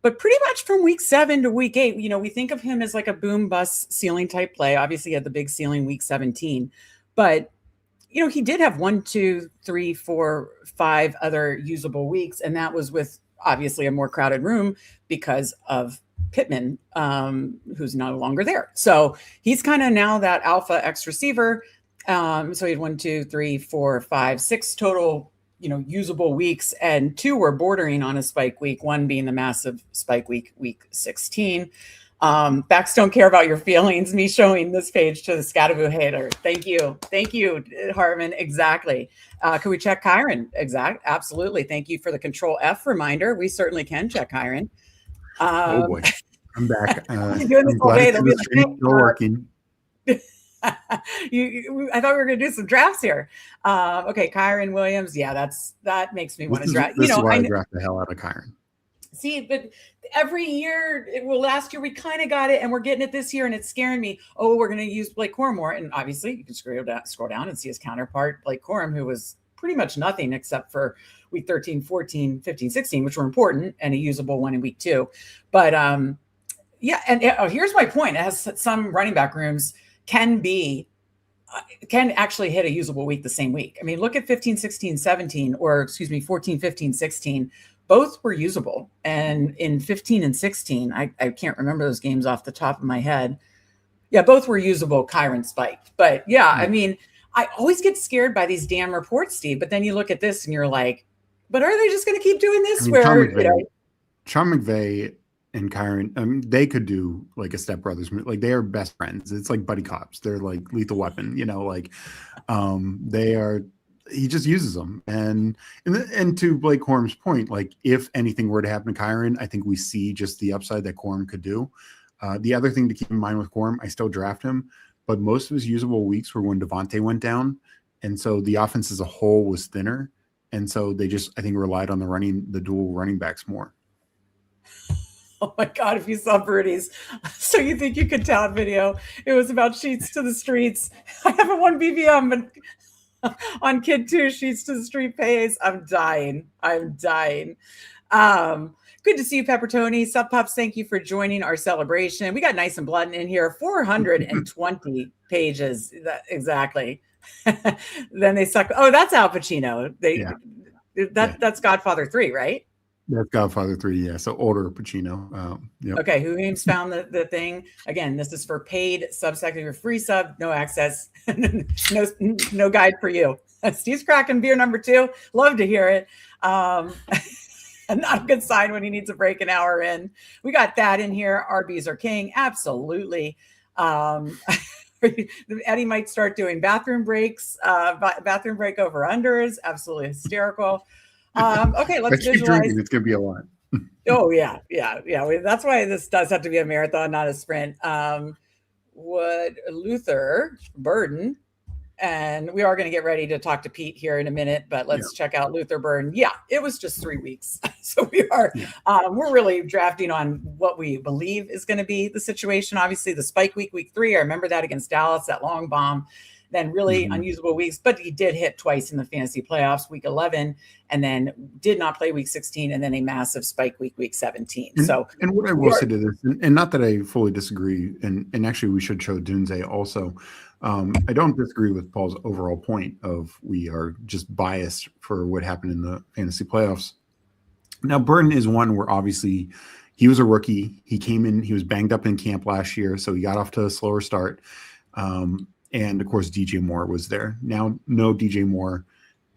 But pretty much from week 7 to week 8, we think of him as like a boom bust ceiling type play. Obviously, he had the big ceiling week 17. But, he did have 1, 2, 3, 4, 5 other usable weeks. And that was with obviously a more crowded room because of Pittman, who's no longer there. So he's kind of now that alpha X receiver. So he had 1, 2, 3, 4, 5, 6 total usable weeks, and 2 were bordering on a spike week, 1 being the massive spike week, week 16. Backs don't care about your feelings. Me showing this page to the Scatavoo hater. Thank you, Hartman. Exactly. Can we check Kyron? Absolutely. Thank you for the Control F reminder. We certainly can check Kyron. Oh boy, I'm back. I'm doing this I'm all glad day. to see the stream still working. I thought we were going to do some drafts here. Okay, Kyron Williams. Yeah, that makes me want to draft. This is why I draft the hell out of Kyron. See, but every year, last year we kind of got it, and we're getting it this year, and it's scaring me. Oh, we're going to use Blake Corum more, and obviously you can scroll down and see his counterpart, Blake Corum, who was pretty much nothing except for week 13, 14, 15, 16, which were important, and a usable one in week 2. But yeah, and here's my point: as some running back rooms can actually hit a usable week the same week. I mean, look at 15, 16, 17, or excuse me, 14, 15, 16. Both were usable. And in 15 and 16, I can't remember those games off the top of my head. Yeah, both were usable, Kyron spiked. But yeah, I mean, I always get scared by these damn reports, Steve. But then you look at this and you're like, but are they just going to keep doing this? Sean McVay and Kyron, they could do like a Step Brothers, like they are best friends. It's like buddy cops. They're like Lethal Weapon, they are. He just uses them, and to Blake Corum's point, like if anything were to happen to Kyron, I think we see just the upside that Corum could do. The other thing to keep in mind with Corum, I still draft him, but most of his usable weeks were when Devontae went down, and so the offense as a whole was thinner, and so they just I think relied on the dual running backs more. Oh my God, if you saw Bruni's So You Think You Could Tout video, it was about sheets to the streets. I haven't won BBM, but on Kid 2, sheets to the street pays. I'm dying. Good to see you, Peppertoni. Sub Pups, thank you for joining our celebration. We got Nice and Blunt in here, 420 pages. Exactly. Then they suck. Oh, that's Al Pacino. That's Godfather 3, right? That's Godfather 3, yeah. So older Pacino. Yep. Okay, Hoohames found the thing. Again, this is for paid subsector, your free sub, no access, no guide for you. Steve's cracking beer number 2. Love to hear it. Not a good sign when he needs a break an hour in. We got that in here. RBs are king. Absolutely. Eddie might start doing bathroom breaks, bathroom break over unders. Absolutely hysterical. Okay, let's visualize. It's gonna be a lot. Oh yeah. That's why this does have to be a marathon, not a sprint. Would Luther Burden, and we are going to get ready to talk to Pete here in a minute, but let's check out Luther Burden. Yeah, it was just 3 weeks, so we're really drafting on what we believe is going to be the situation. Obviously, the spike week 3. I remember that against Dallas, that long bomb. Then really unusable weeks, but he did hit twice in the fantasy playoffs, week 11, and then did not play week 16, and then a massive spike week 17. And what I will say to this, and not that I fully disagree, and actually we should show Dunze also. I don't disagree with Paul's overall point of we are just biased for what happened in the fantasy playoffs. Now, Burden is one where obviously he was a rookie. He came in, he was banged up in camp last year, so he got off to a slower start. And of course, DJ Moore was there. Now, no DJ Moore,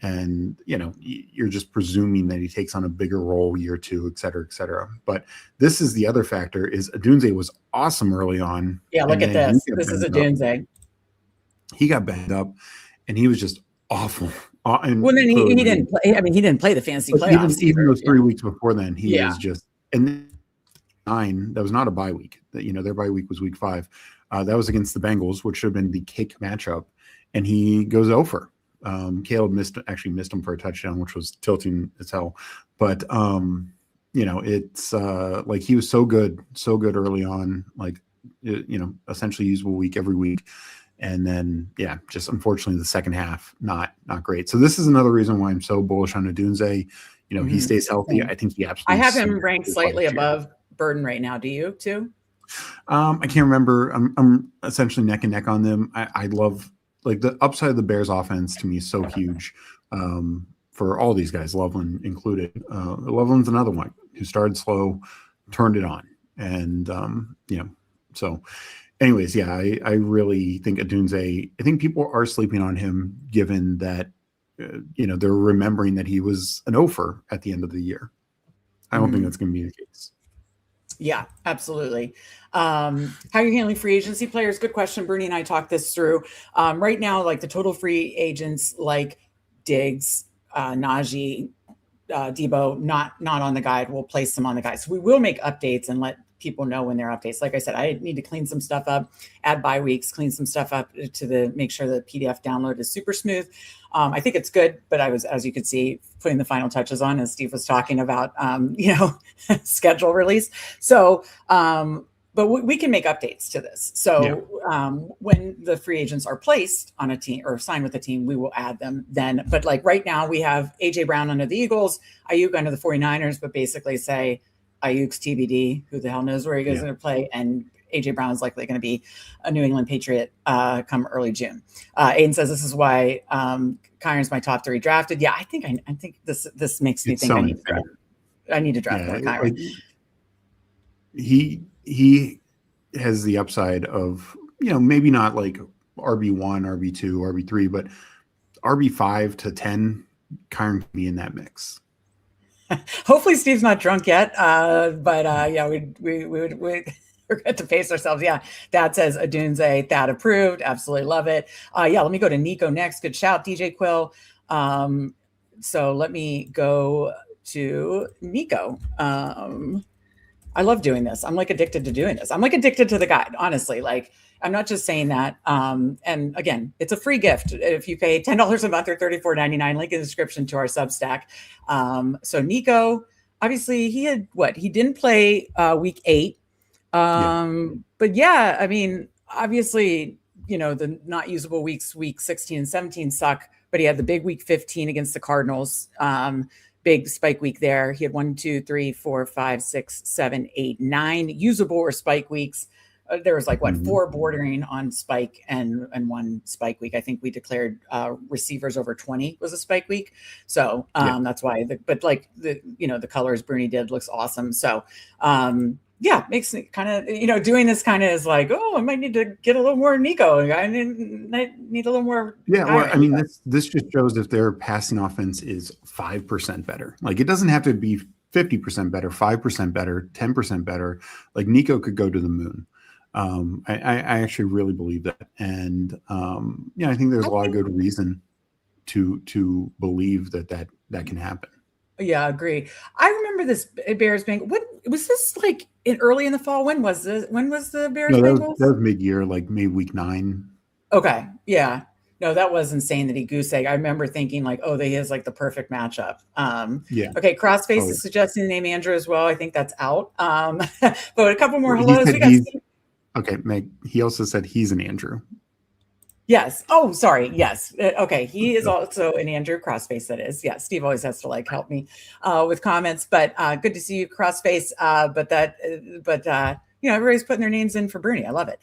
and you're just presuming that he takes on a bigger role year 2, et cetera, et cetera. But this is the other factor: is Adunze was awesome early on. Yeah, look at this. This is Adunze. He got banged up, and he was just awful. And then he didn't play. I mean, he didn't play the fantasy playoffs. Even those 3 weeks before then, he was just. And then 9, that was not a bye week. Their bye week was week 5. That was against the Bengals, which should have been the cake matchup, and he goes over. Caleb missed him for a touchdown, which was tilting as hell. But it's like he was so good early on, like essentially usable week every week, and then just unfortunately the second half not great. So this is another reason why I'm so bullish on Adunze. He stays healthy. I think he absolutely. I have him ranked slightly above Burden right now. Do you too? I can't remember. I'm essentially neck and neck on them. I love like the upside of the Bears offense to me is so huge for all these guys, Loveland included. Loveland's another one who started slow, turned it on. And, so anyways, I really think Adunze, I think people are sleeping on him given that, they're remembering that he was an offer at the end of the year. I don't think that's going to be the case. Yeah, absolutely. How are you handling free agency players? Good question. Bruni and I talked this through. Right now, like the total free agents, like Diggs, Najee, Debo, not on the guide. We'll place them on the guide. So we will make updates and let people know when they're updates. Like I said, I need to clean some stuff up, add bye weeks, clean some stuff up to make sure the PDF download is super smooth. I think it's good, but I was, as you could see, putting the final touches on as Steve was talking about, schedule release. So, but we can make updates to this. So when the free agents are placed on a team or signed with a team, we will add them then. But like right now we have AJ Brown under the Eagles, Ayuk under the 49ers, but basically say Ayuk's TBD, who the hell knows where he goes going to play. And AJ Brown is likely going to be a New England Patriot come early June. Aiden says this is why Kyron's my top 3 drafted. Yeah, I think this makes me think I need to draft more Kyron. He has the upside of, maybe not like RB1, RB2, RB3, but RB5 to 10, Kyron can be in that mix. Hopefully Steve's not drunk yet. We're going to pace ourselves. Yeah. Dad says Adunze, Thad approved. Absolutely love it. Let me go to Nico next. Good shout, DJ Quill. So let me go to Nico. I love doing this. I'm like addicted to doing this. I'm like addicted to the guide, honestly. Like, I'm not just saying that. And again, it's a free gift. If you pay $10 a month or $34.99, link in the description to our Substack. So Nico, obviously he didn't play week 8. But yeah, I mean, obviously, the not usable weeks, week 16 and 17 suck, but he had the big week 15 against the Cardinals. Big spike week there. He had 1, 2, 3, 4, 5, 6, 7, 8, 9 usable or spike weeks. There was 4 bordering on spike and 1 spike week. I think we declared receivers over 20 was a spike week. So that's why the colors Bruni did looks awesome. So makes me kind of, doing this kind of is like, I might need to get a little more Nico. I need a little more. Yeah. Well, I mean, this just shows if their passing offense is 5% better. Like, it doesn't have to be 50% better, 5% better, 10% better. Like, Nico could go to the moon. I actually really believe that. And I think there's a lot of good reason to believe that can happen. Yeah, agree. I remember this Bears Bengals. What was this like early in the fall? When was the Bears Bengals? That was mid-year, like maybe week 9. Okay. Yeah. No, that was insane that he goose egg. I remember thinking like, he is like the perfect matchup. Okay. Crossface is suggesting the name Andrew as well. I think that's out. But a couple more hellos. Okay, Meg. He also said he's an Andrew. Yes. Oh, sorry. Yes. Okay. He is also an Andrew Crossface. That is. Yeah. Steve always has to help me with comments, but good to see you, Crossface. Everybody's putting their names in for Bruni. I love it.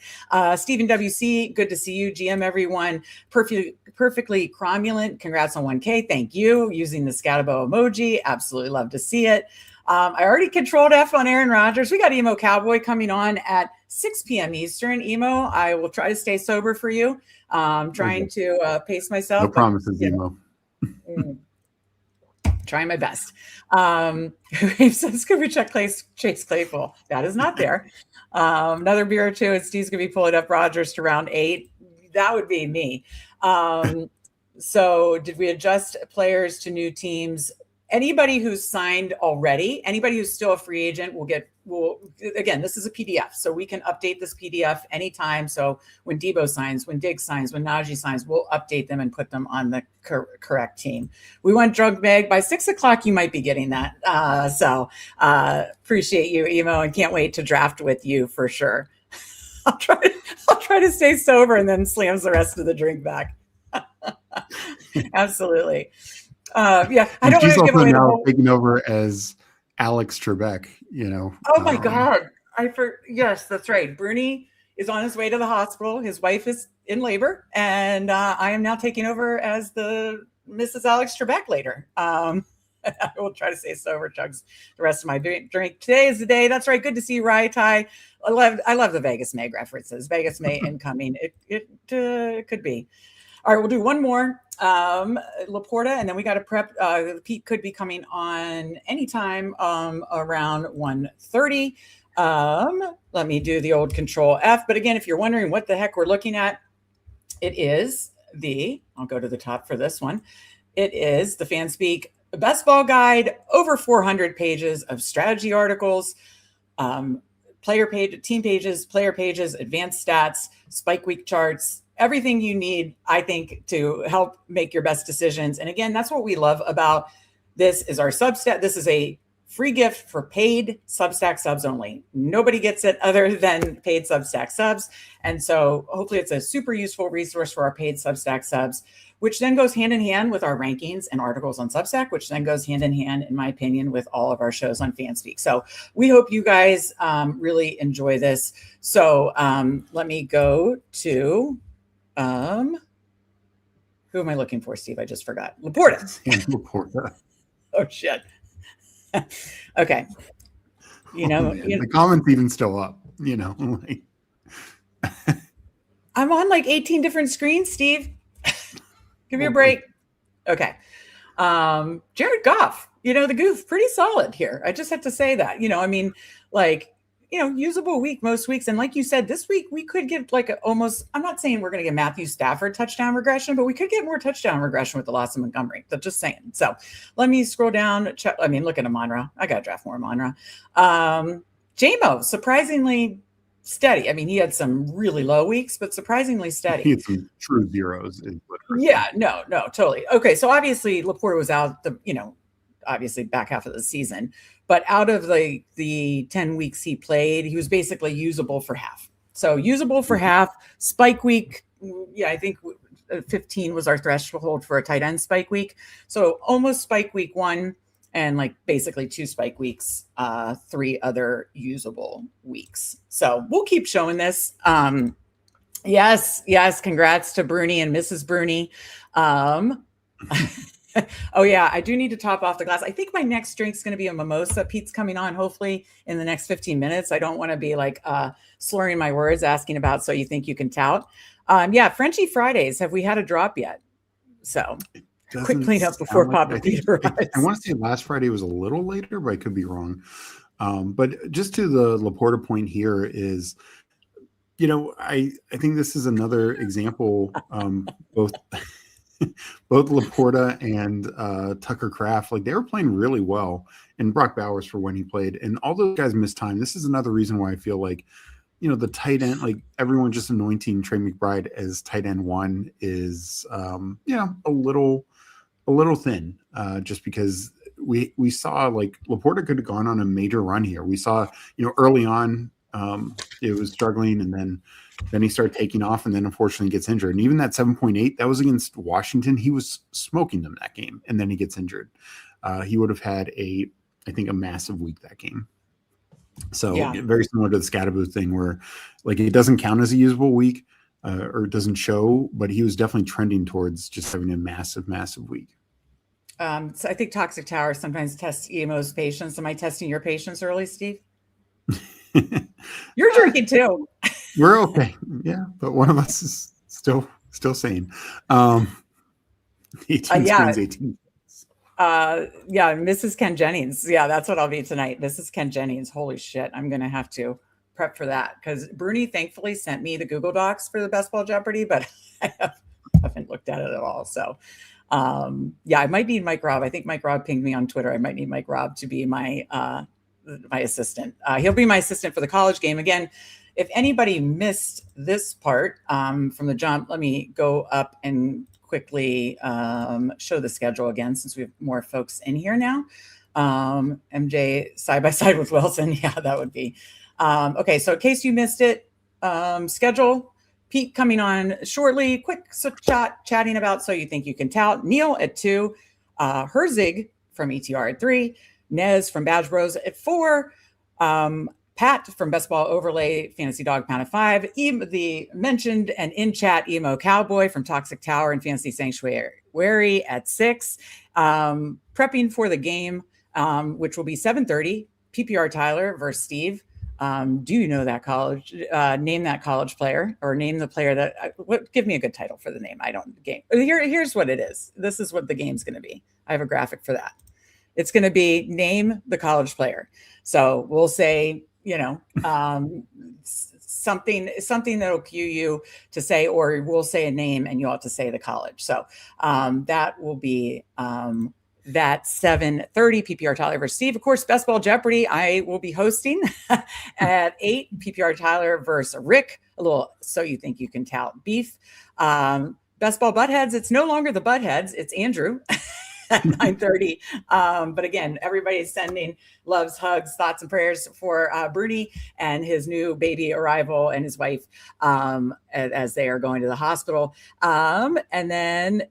Stephen WC, good to see you. GM everyone. Perfectly cromulent. Congrats on 1K. Thank you. Using the Scatabo emoji. Absolutely love to see it. I already controlled F on Aaron Rodgers. We got Emo Cowboy coming on at 6 p.m. Eastern. Emo, I will try to stay sober for you. Trying to pace myself. No promises, Emo. Trying my best. He says, could we check Chase Claypool? That is not there. Another beer or two, and Steve's going to be pulling up Rodgers to round 8. That would be me. So did we adjust players to new teams? Anybody who's signed already, anybody who's still a free agent again, this is a PDF, so we can update this PDF anytime. So when Debo signs, when Diggs signs, when Najee signs, we'll update them and put them on the correct team. We want Drug Meg. By 6 o'clock, you might be getting that. So appreciate you, Emo, and can't wait to draft with you for sure. I'll try to stay sober and then slams the rest of the drink back. Absolutely. I don't want to give away the whole... taking over as Alex Trebek, Oh my God. Yes, that's right. Bruni is on his way to the hospital. His wife is in labor, and I am now taking over as the Mrs. Alex Trebek later. I will try to stay sober, chugs the rest of my drink. Today is the day. That's right. Good to see you, Rye Ty. I love the Vegas May references. Vegas May incoming. It could be. All right, we'll do one more. Laporta, and then we got to prep. Pete could be coming on anytime around 1:30. Let me do the old Control F. But again, if you're wondering what the heck we're looking at, it is I'll go to the top for this one. It is the Fanspeak Best Ball Guide, over 400 pages of strategy articles, player page, team pages, player pages, advanced stats, spike week charts, everything you need, I think, to help make your best decisions. And again, that's what we love about this is our Substack. This is a free gift for paid Substack subs only. Nobody gets it other than paid Substack subs. And so hopefully it's a super useful resource for our paid Substack subs, which then goes hand in hand with our rankings and articles on Substack, which then goes hand in hand, in my opinion, with all of our shows on Fanspeak. So we hope you guys really enjoy this. So let me go to, who am I looking for, Steve? I just forgot. Laporta. Laporta. Oh, shit. Okay. The comments even still up, like. I'm on like 18 different screens, Steve. Give me a break. Okay. Jared Goff, the goof, pretty solid here. I just have to say that, usable week most weeks. And like you said, this week we could get I'm not saying we're going to get Matthew Stafford touchdown regression, but we could get more touchdown regression with the loss of Montgomery. But just saying. So let me scroll down. Look at Amonra. I got to draft more Amonra. JMO, surprisingly steady. I mean, he had some really low weeks, but surprisingly steady. He had some true zeros. Yeah, no, totally. Okay, so obviously Laporta was out obviously back half of the season, but out of the 10 weeks he played, he was basically usable for half. So usable for half. Spike week, I think 15 was our threshold for a tight end spike week. So almost spike week 1 and basically 2 spike weeks, 3 other usable weeks. So we'll keep showing this. Yes. Congrats to Bruni and Mrs. Bruni. Oh yeah, I do need to top off the glass. I think my next drink's going to be a mimosa. Pete's coming on hopefully in the next 15 minutes. I don't want to be slurring my words, asking about so you think you can tout. Frenchie Fridays. Have we had a drop yet? So quick cleanup before Papa Peter arrives. I want to say last Friday was a little later, but I could be wrong. But just to the Laporta point here is, I think this is another example, both Laporta and Tucker Kraft, they were playing really well, and Brock Bowers for when he played, and all those guys missed time. This is another reason why I feel the tight end, everyone just anointing Trey McBride as tight end 1 is, a little thin, just because we saw Laporta could have gone on a major run here. We saw, early on, it was struggling, and then he started taking off, and then unfortunately gets injured. And even that 7.8, that was against Washington. He was smoking them that game, and then he gets injured. He would have had a massive week that game. So very similar to the Scatterboo thing where it doesn't count as a usable week or it doesn't show, but he was definitely trending towards just having a massive, massive week. So I think Toxic Tower sometimes tests EMO's patience. Am I testing your patience early, Steve? You're drinking too. We're okay. Yeah, but one of us is still sane. 18 screens, 18. Mrs. Ken Jennings. Yeah, that's what I'll be tonight. Mrs. Ken Jennings. Holy shit. I'm going to have to prep for that because Bruni thankfully sent me the Google Docs for the Best Ball Jeopardy, but I haven't looked at it at all. So, I might need Mike Raub. I think Mike Raub pinged me on Twitter. I might need Mike Raub to be my assistant. He'll be my assistant for the college game. Again, if anybody missed this part from the jump, let me go up and quickly show the schedule again since we have more folks in here now. MJ side by side with Wilson. Yeah, that would be. Okay, so in case you missed it, schedule. Pete coming on shortly. Quick chatting about So You Think You Can Tout. Neil at 2. Herzig from ETR at 3. Nez from Badge Bros at 4. Pat from Best Ball Overlay Fantasy Dog Pound at 5. The mentioned and in chat Emo Cowboy from Toxic Tower and Fantasy Sanctuary at 6. Prepping for the game, which will be 7:30. PPR Tyler versus Steve. Do you know that college? Name that college player or name the player that. Give me a good title for the name. I don't game. Here's what it is. This is what the game's going to be. I have a graphic for that. It's going to be name the college player. So we'll say something that'll cue you to say, or we'll say a name and you'll have to say the college. So that will be that 7:30 PPR Tyler versus Steve. Of course, Best Ball Jeopardy, I will be hosting at 8 PPR Tyler versus Rick. A little So You Think You Can Tout beef. Best Ball Buttheads, it's no longer the Buttheads, it's Andrew at 9:30. But again, everybody's sending loves, hugs, thoughts, and prayers for Bruni and his new baby arrival and his wife as they are going to the hospital. And then,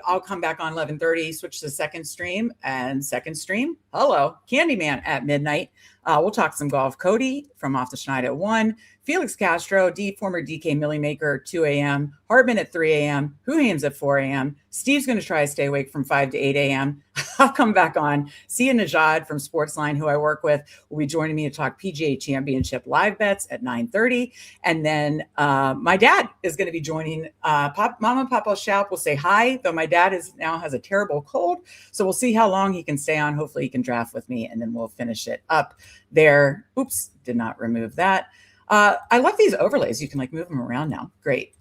I'll come back on 11:30, switch to second stream, hello, Candyman at midnight. We'll talk some golf. Cody from Off the Schneid at 1, Felix Castro, former DK Millie Maker, 2 a.m., Hartman at 3 a.m., Hoohames at 4 a.m. Steve's going to try to stay awake from 5 to 8 a.m. I'll come back on. Sia Nejad from Sportsline, who I work with, will be joining me to talk PGA Championship live bets at 9:30. And then my dad is going to be joining. Mama and Papa Shoup will say hi, though my dad now has a terrible cold. So we'll see how long he can stay on. Hopefully he can draft with me, and then we'll finish it up there. Oops, did not remove that. I love these overlays. You can move them around now. Great.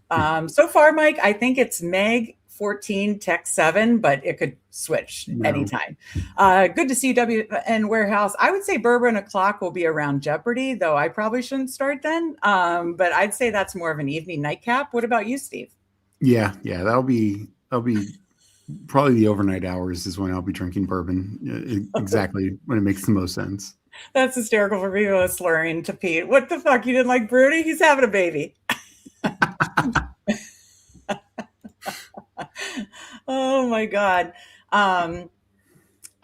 So far, Mike, I think it's Meg 14 Tech 7, but it could switch anytime. Good to see you, WN Warehouse. I would say Bourbon O'Clock will be around Jeopardy, though I probably shouldn't start then. But I'd say that's more of an evening nightcap. What about you, Steve? Yeah. That'll be probably the overnight hours is when I'll be drinking bourbon. Exactly when it makes the most sense. That's hysterical for people slurring to Pete. What the fuck? You didn't like Bruni? He's having a baby. Oh my God. All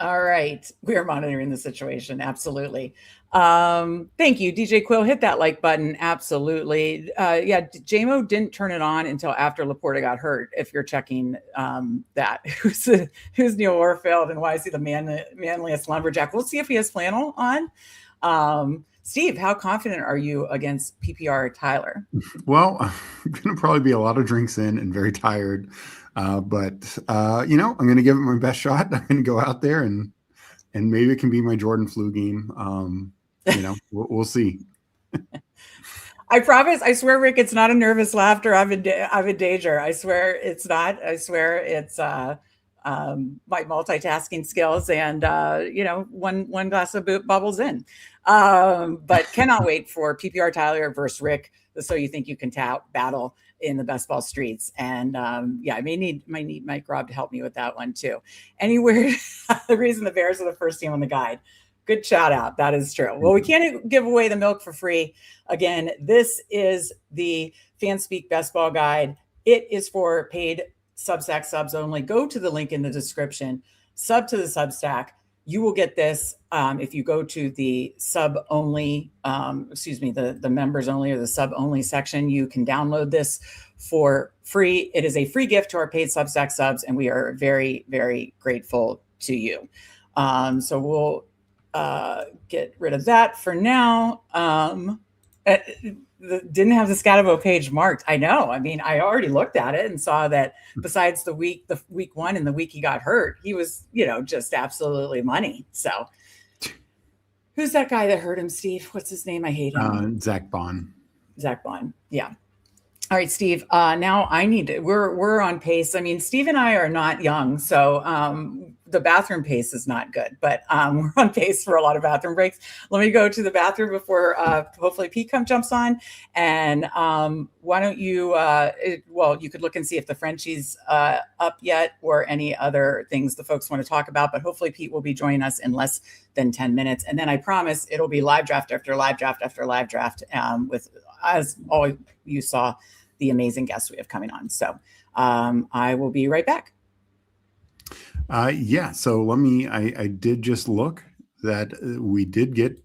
right. We are monitoring the situation. Absolutely. Thank you, DJ Quill. Hit that like button. Absolutely. Yeah, JMO didn't turn it on until after Laporta got hurt. If you're checking that, who's Neil Orfield and why is he the manliest lumberjack? We'll see if he has flannel on. Steve, how confident are you against PPR Tyler? Well, I'm going to probably be a lot of drinks in and very tired. But I'm going to give it my best shot. I'm going to go out there and maybe it can be my Jordan flu game. We'll see. I promise. I swear, Rick, it's not a nervous laughter. I'm in danger. I swear it's not. I swear it's my multitasking skills and one glass of bubbles in. But cannot wait for PPR Tyler versus Rick, the So You Think You Can Tout battle in the best ball streets. And I might need Mike Raub to help me with that one too. Anywhere, the reason the Bears are the first team on the guide. Good shout out. That is true. Well, we can't give away the milk for free. Again, this is the Fanspeak Best Ball Guide. It is for paid Substack subs only. Go to the link in the description, sub to the Substack. You will get this if you go to the sub only, the members only or the sub only section. You can download this for free. It is a free gift to our paid Substack subs, and we are very, very grateful to you. So we'll get rid of that for now. Didn't have the Scatavo page marked. I know. I mean, I already looked at it and saw that besides the week one and the week he got hurt, he was, just absolutely money. So who's that guy that hurt him, Steve? What's his name? I hate him. Zach Bond. Yeah. All right, Steve. Now we're on pace. I mean, Steve and I are not young, so the bathroom pace is not good, but we're on pace for a lot of bathroom breaks. Let me go to the bathroom before hopefully Pete jumps on. And why don't you, you could look and see if the Frenchie's up yet or any other things the folks want to talk about, but hopefully Pete will be joining us in less than 10 minutes. And then I promise it'll be live draft after live draft after live draft with, as always, you saw, the amazing guests we have coming on. So I will be right back. So I did just look that we did get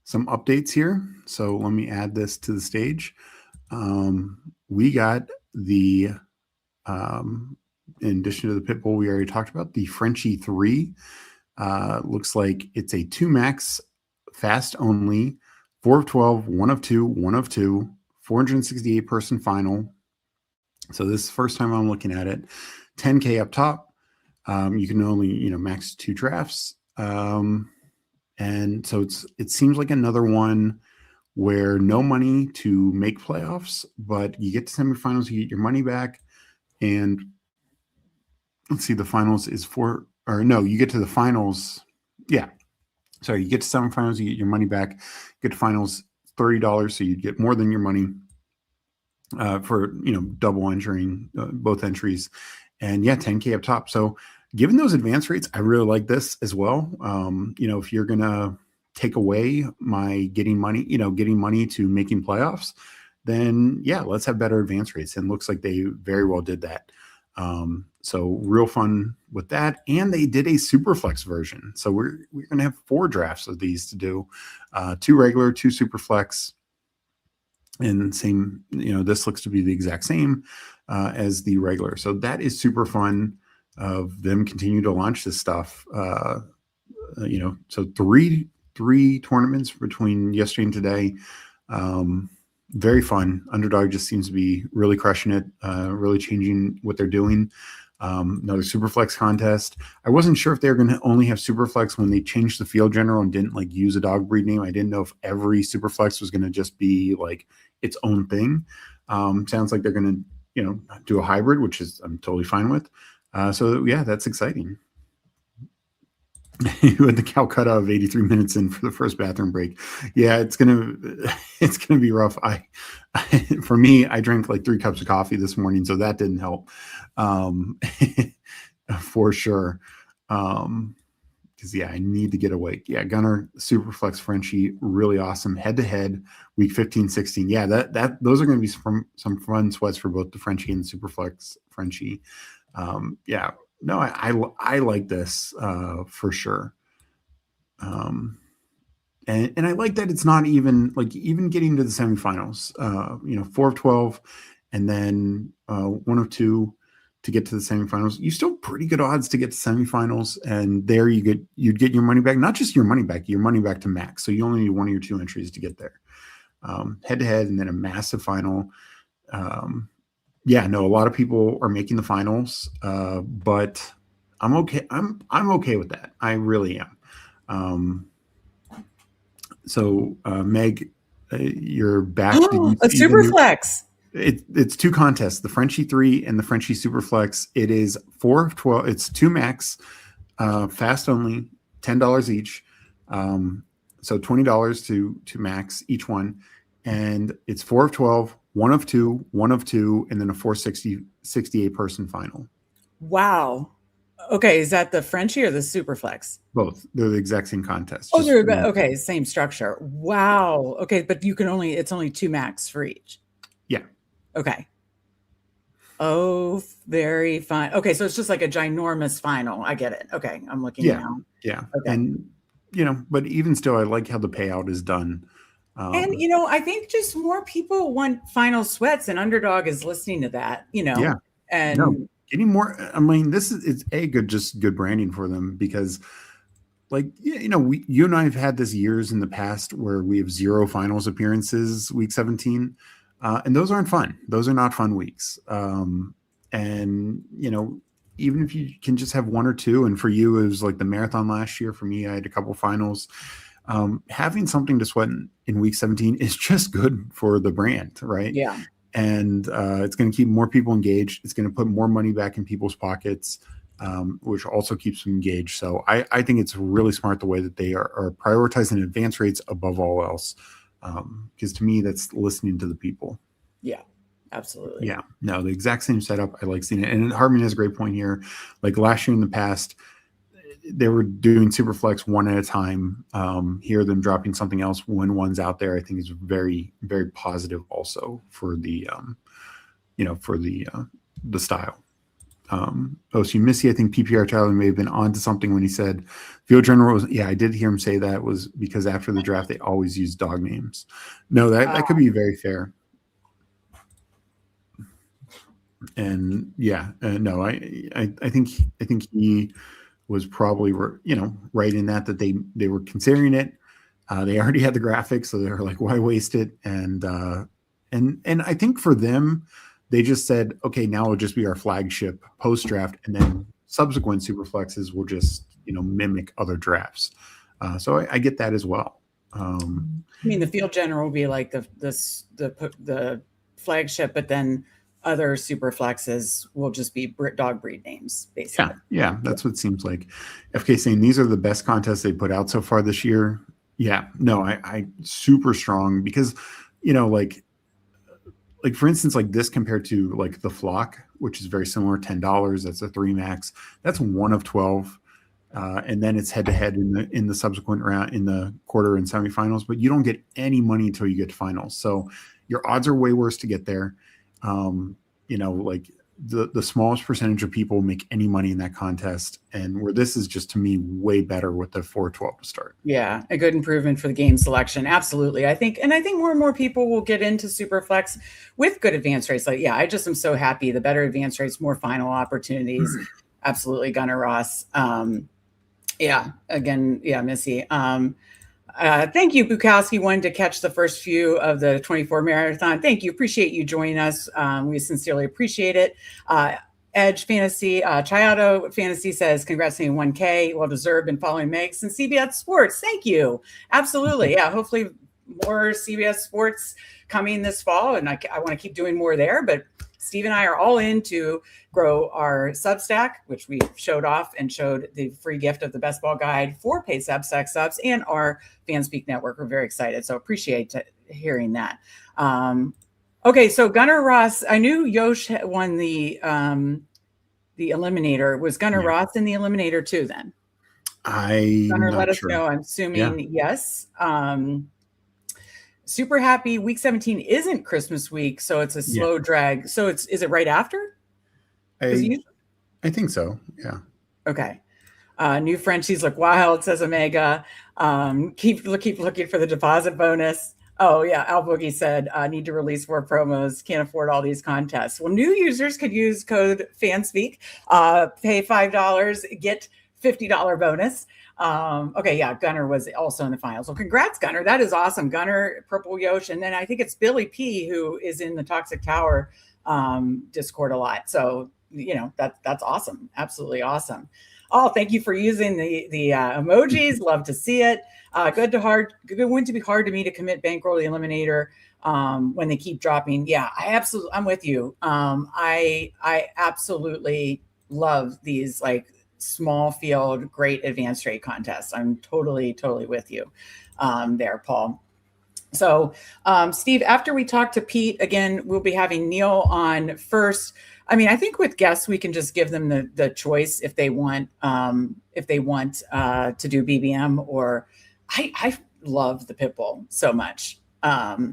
some updates here. So let me add this to the stage. We got the, in addition to the Pitbull we already talked about, the Frenchie 3. Looks like it's a 2 max fast only, 4 of 12, 1 of 2, 1 of 2, 468 person final. So this is the first time I'm looking at it. 10K up top. You can only, max 2 drafts. And And so it seems like another one where no money to make playoffs, but you get to semifinals, you get your money back. And let's see, the finals is you get to the finals. Yeah. Sorry, you get to semifinals, you get your money back. Get to finals, $30, so you get more than your money for double entering both entries, and $10K up top. So given those advance rates, I really like this as well. If you're gonna take away my getting money to making playoffs, then let's have better advance rates. And looks like they very well did that. So real fun with that. And they did a Superflex version. So we're going to have 4 drafts of these to do, 2 regular, 2 Superflex. And same, this looks to be the exact same as the regular. So that is super fun of them continue to launch this stuff. So three tournaments between yesterday and today. Very fun. Underdog just seems to be really crushing it, really changing what they're doing. Another Superflex contest. I wasn't sure if they were going to only have Superflex when they changed the field general and didn't use a dog breed name. I didn't know if every Superflex was going to just be its own thing. Sounds like they're going to do a hybrid, which is I'm totally fine with. So that's exciting. You had the Calcutta of 83 minutes in for the first bathroom break. Yeah, it's gonna be rough. For me, I drank 3 cups of coffee this morning, so that didn't help, for sure. Because I need to get awake. Yeah, Gunner, Superflex Frenchie, really awesome. Head to head, week 15, 16. Yeah, those are going to be some fun sweats for both the Frenchie and the Superflex Frenchie. No, I like this for sure. And I like that it's not even getting to the semifinals, 4 of 12 and then 1 of 2 to get to the semifinals. You still pretty good odds to get to semifinals, and there you'd get your money back, not just your money back to max. So you only need 1 or 2 entries to get there. Head to head and then a massive final. A lot of people are making the finals, but I'm okay. I'm okay with that. I really am. Meg, you're back. A Superflex. It's 2 contests, the Frenchie 3 and the Frenchie Superflex. It is 4 of 12. It's 2 max, fast only, $10 each. So $20 to max each one. And it's 4 of 12. 1 of 2, 1 of 2, and then a 468 person final. Wow. Okay, is that the Frenchie or the Superflex? Both. They're the exact same contest. Oh, okay, same structure. Wow. Okay, but it's only 2 max for each. Yeah. Okay. Oh, very fine. Okay, so it's just like a ginormous final. I get it. Okay, I'm looking now. Yeah. Okay. And but even still, I like how the payout is done. And I think just more people want final sweats, and Underdog is listening to that. And getting more. I mean, it's good branding for them, because, you and I have had this years in the past where we have 0 finals appearances week 17, and those aren't fun. Those are not fun weeks. And even if you can just have 1 or 2, and for you it was like the marathon last year. For me, I had a couple finals. Having something to sweat in week 17 is just good for the brand, right? Yeah. And it's going to keep more people engaged. It's going to put more money back in people's pockets, which also keeps them engaged. So I think it's really smart the way that they are prioritizing advance rates above all else, because to me, that's listening to the people. Yeah, absolutely. Yeah. No, the exact same setup. I like seeing it. And Hartman has a great point here. Like last year in the past, they were doing Superflex 1 at a time. Here, them dropping something else when one's out there, I think is very, very positive also for the, the style. So Missy, I think PPR Tyler may have been onto something when he said field general was, I did hear him say that was because after the draft, they always use dog names. No, that could be very fair. And no, I think he was probably, right in that they were considering it. They already had the graphics, so they were like, why waste it? And I think for them, they just said, okay, now it'll just be our flagship post draft, and then subsequent Superflexes will just, mimic other drafts. So I get that as well. I mean, the field general will be like the flagship, but then other super flexes will just be dog breed names, basically. Yeah, that's what it seems like. FK saying these are the best contests they put out so far this year. Yeah, no, I super strong because, like for instance, like this compared to like the Flock, which is very similar, $10. That's a 3 max. That's 1 of 12. And then it's head to head in the subsequent round, in the quarter and semifinals, but you don't get any money until you get to finals. So your odds are way worse to get there. Like the smallest percentage of people make any money in that contest, and where this is just, to me, way better with the 412 to start. Yeah, a good improvement for the game selection. Absolutely. I think more and more people will get into Superflex with good advance rates. Like, yeah, I just am so happy. The better advance rates, more final opportunities. Absolutely, Gunnar Ross. Missy. Thank you, Bukowski. Wanted to catch the first few of the 24 marathon. Thank you. Appreciate you joining us. We sincerely appreciate it. Edge Fantasy, Chiato Fantasy says, congrats on 1K. Well deserved. Been following Meg since CBS Sports. Thank you. Absolutely. Yeah, hopefully more CBS Sports coming this fall. And I want to keep doing more there. But Steve and I are all in to grow our Substack, which we showed off and showed the free gift of the best ball guide for paid Substack subs, and our Fanspeak Network. We're very excited. So appreciate hearing that. Okay, so Gunnar Ross, I knew Yosh won the Eliminator. Was Gunnar Ross in the Eliminator too then? Gunnar, let us know. I'm assuming yes. Super happy. Week 17 isn't Christmas week, so it's a slow drag. So is it right after? I think so. Yeah. Okay. New Frenchies look wild, says Omega. Keep looking for the deposit bonus. Oh yeah, Al Boogie said need to release more promos. Can't afford all these contests. Well, new users could use code Fanspeak. Pay $5, get $50 bonus. Okay, yeah, Gunnar was also in the finals. Well, congrats, Gunnar. That is awesome. Gunnar, Purple Yosh, and then I think it's Billy P who is in the Toxic Tower Discord a lot. So that's awesome. Absolutely awesome. Oh, thank you for using the emojis. Love to see it. Going to be hard to me to commit bankroll the Eliminator when they keep dropping. Yeah, I'm with you. I absolutely love these like small field, great advanced rate contests. I'm totally with you there, Paul. So, Steve, after we talk to Pete, again, we'll be having Neil on first. I mean, I think with guests, we can just give them the choice if they want to do BBM, or I love the Pitbull so much. Yeah,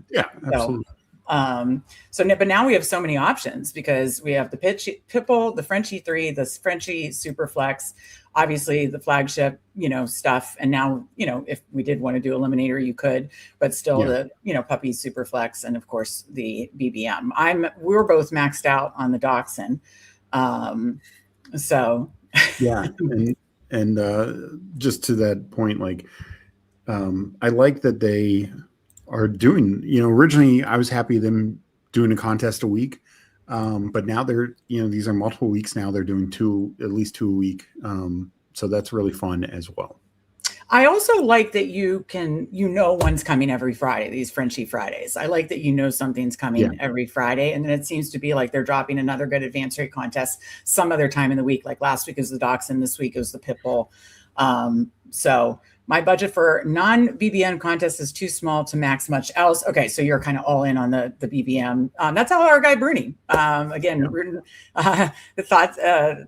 absolutely. But now we have so many options because we have the Pitbull, the Frenchie 3, the Frenchie Superflex, obviously the flagship, stuff. And now, if we did want to do Eliminator, you could, but still the, Puppy Superflex, and of course the BBM. We're both maxed out on the Dachshund. Yeah. And just to that point, like, I like that they are doing, originally I was happy them doing a contest a week. But now they're, these are multiple weeks now. They're doing at least two a week. So that's really fun as well. I also like that you can, one's coming every Friday, these Frenchie Fridays. I like that something's coming every Friday. And then it seems to be like they're dropping another good advance rate contest some other time in the week. Like last week is the Dachshund, this week is the Pitbull. So my budget for non-BBM contests is too small to max much else. Okay, so you're kind of all in on the BBM. That's how our guy Bruni.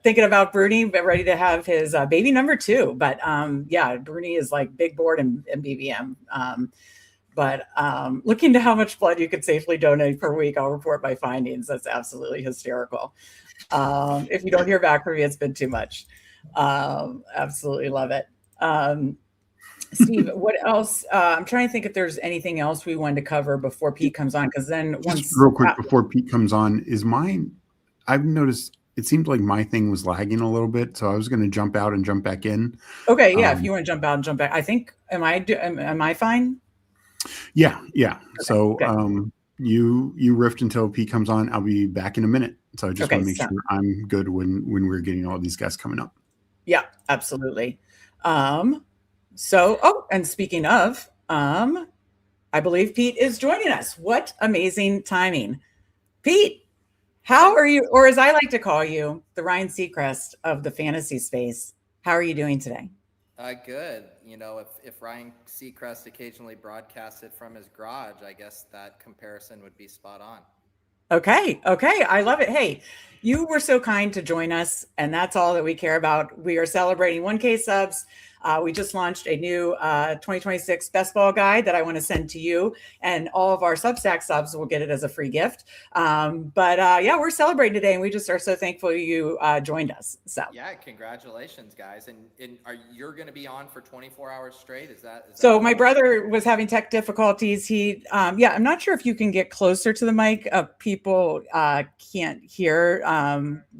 Thinking about Bruni, but ready to have his baby number 2. But Bruni is like big board and BBM. Looking to how much blood you could safely donate per week, I'll report my findings. That's absolutely hysterical. If you don't hear back from me, it's been too much. Absolutely love it. Steve, what else? I'm trying to think if there's anything else we wanted to cover before Pete comes on, because then real quick before Pete comes on, I've noticed it seemed like my thing was lagging a little bit, so I was going to jump out and jump back in. Okay, yeah, if you want to jump out and jump back, I think am I fine? Yeah. Okay, so you riffed until Pete comes on. I'll be back in a minute, so I just want to make sure I'm good when we're getting all these guests coming up. Yeah, absolutely. So, and speaking of, I believe Pete is joining us. What amazing timing. Pete, how are you? Or as I like to call you, the Ryan Seacrest of the fantasy space. How are you doing today? Good. You know, if Ryan Seacrest occasionally broadcasts it from his garage, I guess that comparison would be spot on. Okay. I love it. Hey, you were so kind to join us, and that's all that we care about. We are celebrating 1K subs. We just launched a new 2026 best ball guide that I want to send to you, and all of our Substack subs will get it as a free gift. Yeah, we're celebrating today, and we just are so thankful you joined us. So yeah, congratulations, guys. And you're going to be on for 24 hours straight? Is that so? My brother was having tech difficulties. He, yeah, I'm not sure if you can get closer to the mic. People can't hear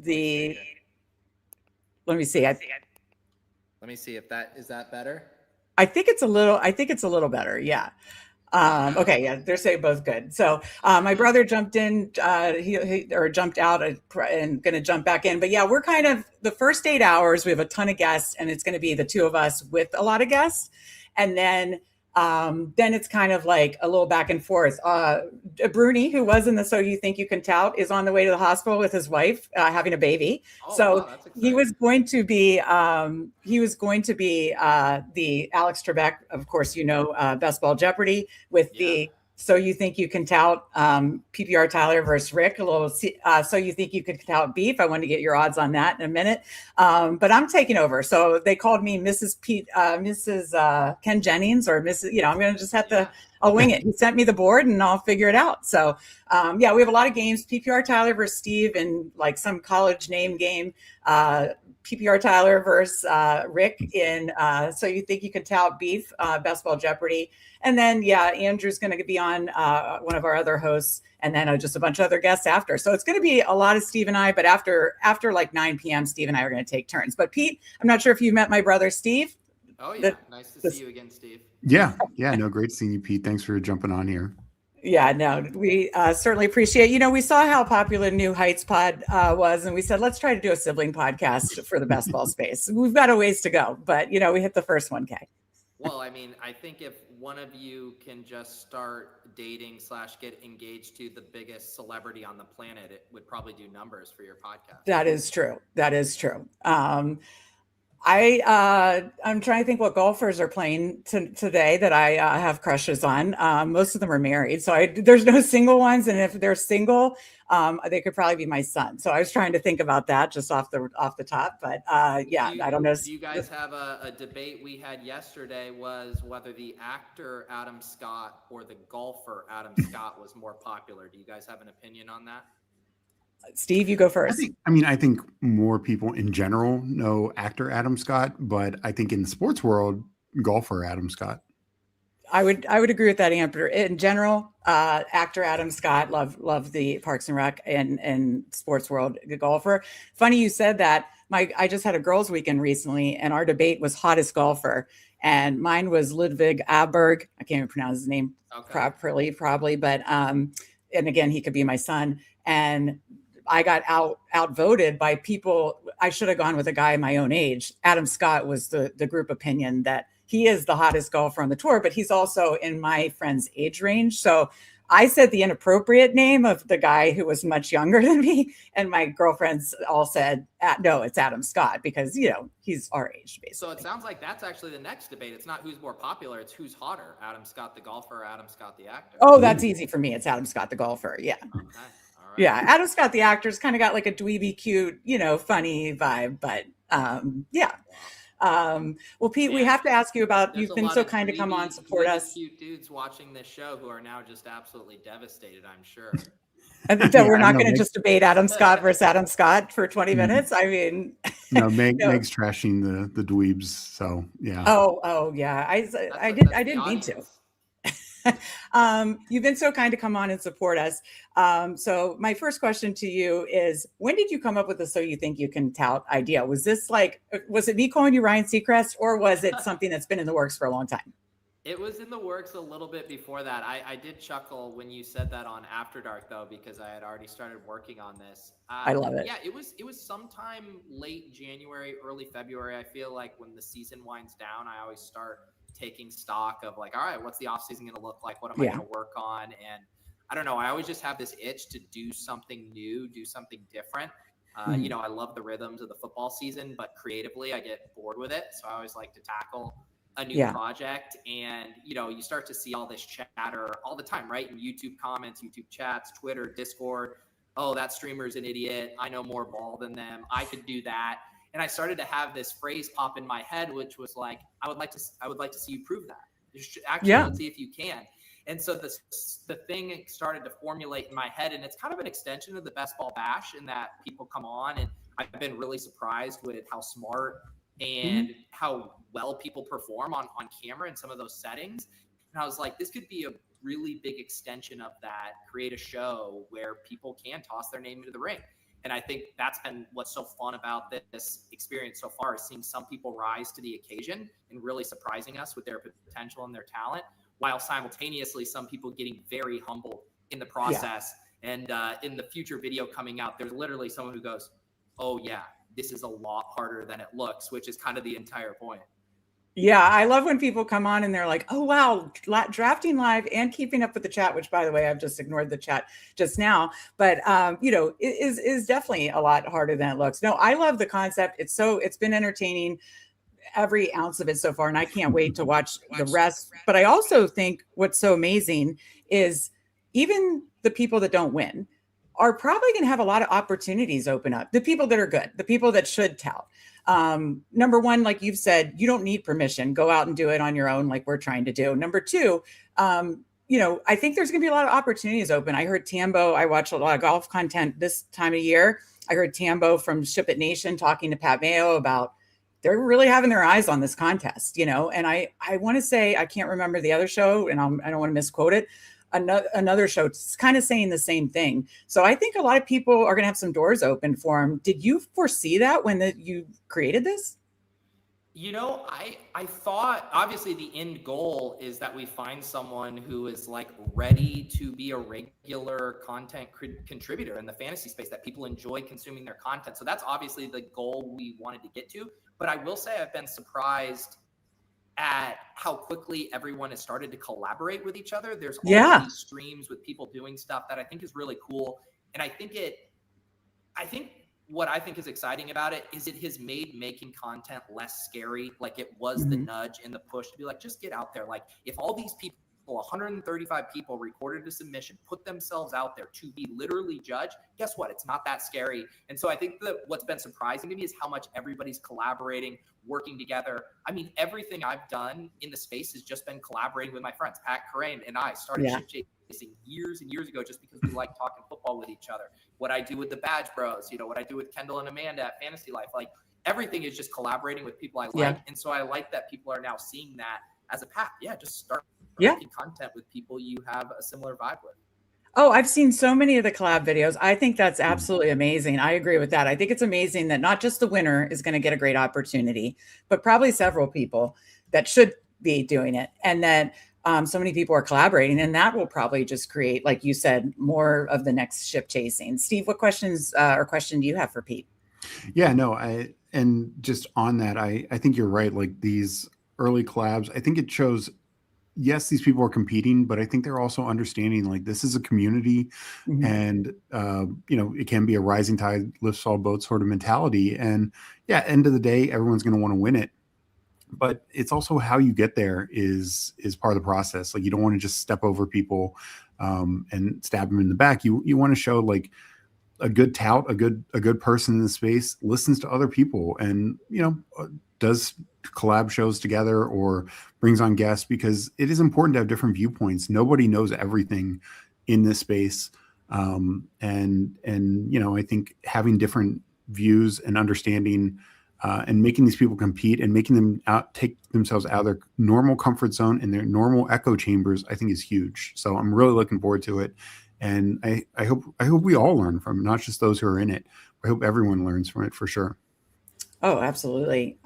the. Let me see. Let me see if that is that better. I think it's a little better. Yeah. Okay. Yeah. They're saying both good. So my brother jumped in, he jumped out and going to jump back in. But yeah, we're kind of the first 8 hours. We have a ton of guests, and it's going to be the two of us with a lot of guests. And then it's kind of like a little back and forth. Bruni, who was in the So You Think You Can Tout, is on the way to the hospital with his wife having a baby. Wow, he was going to be the Alex Trebek, of course, best ball Jeopardy with the So You Think You Can Tout PPR Tyler versus Rick, a little So You Think You Can Tout beef. I want to get your odds on that in a minute. But I'm taking over. So they called me Mrs. Ken Jennings, or Mrs. I'm going to just have to, I'll wing it. He sent me the board and I'll figure it out. So yeah, we have a lot of games. PPR Tyler versus Steve in like some college name game. PPR Tyler versus Rick in So You Think You Can Tout beef, best ball Jeopardy. And then, yeah, Andrew's going to be on one of our other hosts, and then just a bunch of other guests after. So it's going to be a lot of Steve and I, but after like 9 p.m., Steve and I are going to take turns. But Pete, I'm not sure if you met my brother, Steve. Oh, yeah. Nice to see you again, Steve. Yeah. No, great seeing you, Pete. Thanks for jumping on here. Yeah, no, we certainly appreciate, we saw how popular New Heights Pod was, and we said, let's try to do a sibling podcast for the best ball space. We've got a ways to go, but, we hit the first 1K. Well, I mean, I think if one of you can just start dating / get engaged to the biggest celebrity on the planet, it would probably do numbers for your podcast. That is true. I'm trying to think what golfers are playing today that I have crushes on. Most of them are married, so there's no single ones. And if they're single, they could probably be my son. So I was trying to think about that just off the top. But yeah, I don't know. Do you guys have a debate we had yesterday was whether the actor Adam Scott or the golfer Adam Scott was more popular? Do you guys have an opinion on that? Steve, you go first. I think more people in general know actor Adam Scott, but I think in the sports world, golfer Adam Scott. I would agree with that, Amber. In general, actor Adam Scott, love the Parks and Rec and sports world golfer. Funny you said that. I just had a girls' weekend recently, and our debate was hottest golfer, and mine was Ludwig Aberg. I can't even pronounce his name properly, probably, but and again, he could be my son. And I got outvoted by people. I should have gone with a guy my own age. Adam Scott was the group opinion that he is the hottest golfer on the tour, but he's also in my friend's age range. So I said the inappropriate name of the guy who was much younger than me. And my girlfriends all said, no, it's Adam Scott, because, he's our age, basically. So it sounds like that's actually the next debate. It's not who's more popular. It's who's hotter, Adam Scott, the golfer, or Adam Scott, the actor. Oh, that's easy for me. It's Adam Scott, the golfer. Yeah. Okay. Right. Yeah. Adam Scott, the actor's kind of got like a dweeby, cute, funny vibe, but yeah. Well, Pete, we have to ask you about, you've been so kind to come on, support us. Cute dudes watching this show who are now just absolutely devastated, I'm sure. That we're not going to just debate Adam Scott versus Adam Scott for 20 minutes. I mean, no, Meg's trashing the dweebs. So yeah. Oh yeah. I didn't mean to. You've been so kind to come on and support us. So my first question to you is, when did you come up with the So You Think You Can Tout idea? Was it me calling you Ryan Seacrest, or was it something that's been in the works for a long time? It was in the works a little bit before that. I did chuckle when you said that on After Dark, though, because I had already started working on this. I love it. Yeah, it was sometime late January, early February. I feel like when the season winds down, I always start taking stock of like, all right, what's the off season going to look like? What am I going to work on? And I don't know. I always just have this itch to do something new, do something different. You know, I love the rhythms of the football season, but creatively I get bored with it. So I always like to tackle a new project. And, you know, you start to see all this chatter all the time, right? In YouTube comments, YouTube chats, Twitter, Discord. Oh, that streamer's an idiot. I know more ball than them. I could do that. And I started to have this phrase pop in my head, which was like, I would like to see you prove that. Actually, let's see if you can. And so the thing started to formulate in my head, and it's kind of an extension of the Best Ball Bash in that people come on, and I've been really surprised with how smart and how well people perform on camera in some of those settings. And I was like, this could be a really big extension of that, create a show where people can toss their name into the ring. And I think that's been what's so fun about this experience so far, is seeing some people rise to the occasion and really surprising us with their potential and their talent, while simultaneously some people getting very humble in the process. And in the future video coming out, there's literally someone who goes, oh yeah, this is a lot harder than it looks, which is kind of the entire point. Yeah, I love when people come on and they're like, oh, wow, drafting live and keeping up with the chat, which, by the way, I've just ignored the chat just now. But, you know, it is definitely a lot harder than it looks. No, I love the concept. It's been entertaining, every ounce of it so far, and I can't wait to watch the rest. But I also think what's so amazing is even the people that don't win are probably going to have a lot of opportunities open up. The people that are good, the people that should tell. Number one, like you've said, you don't need permission. Go out and do it on your own, like we're trying to do. Number two, you know, I think there's going to be a lot of opportunities open. I heard Tambo, I watch a lot of golf content this time of year. I heard Tambo from Ship It Nation talking to Pat Mayo about they're really having their eyes on this contest, you know. And I want to say, I can't remember the other show, and I don't want to misquote it. Another show kind of saying the same thing. So I think a lot of people are going to have some doors open for them. Did you foresee that when you created this? You know, I thought obviously the end goal is that we find someone who is like ready to be a regular content contributor in the fantasy space, that people enjoy consuming their content. So that's obviously the goal we wanted to get to. But I will say I've been surprised at how quickly everyone has started to collaborate with each other. There's all these streams with people doing stuff that I think is really cool. And I think what I think is exciting about it is it has made making content less scary. Like it was the nudge and the push to be like, just get out there. Like if all these people, 135 people recorded a submission, put themselves out there to be literally judged, guess what? It's not that scary. And so I think that what's been surprising to me is how much everybody's collaborating, working together. I mean, everything I've done in the space has just been collaborating with my friends. Pat Corain and I started ship chasing years and years ago just because we like talking football with each other. What I do with the Badge Bros, you know, what I do with Kendall and Amanda at Fantasy Life, like everything is just collaborating with people I like. And so I like that people are now seeing that as a path. Yeah, just start making content with people you have a similar vibe with. Oh, I've seen so many of the collab videos. I think that's absolutely amazing. I agree with that. I think it's amazing that not just the winner is going to get a great opportunity, but probably several people that should be doing it. And that so many people are collaborating, and that will probably just create, like you said, more of the next ship chasing. Steve, what questions or question do you have for Pete? Yeah, no, and just on that, I think you're right. Like these early collabs, I think it shows, yes, these people are competing, but I think they're also understanding like this is a community and, you know, it can be a rising tide lifts all boats sort of mentality. And yeah, end of the day, everyone's going to want to win it. But it's also how you get there is part of the process. Like you don't want to just step over people and stab them in the back. You want to show like a good tout, a good person in the space listens to other people and, you know, does collab shows together or brings on guests, because it is important to have different viewpoints. Nobody knows everything in this space. And, you know, I think having different views and understanding and making these people compete and making them take themselves out of their normal comfort zone and their normal echo chambers, I think is huge. So I'm really looking forward to it. And I hope we all learn from it, not just those who are in it. I hope everyone learns from it for sure. Oh, absolutely.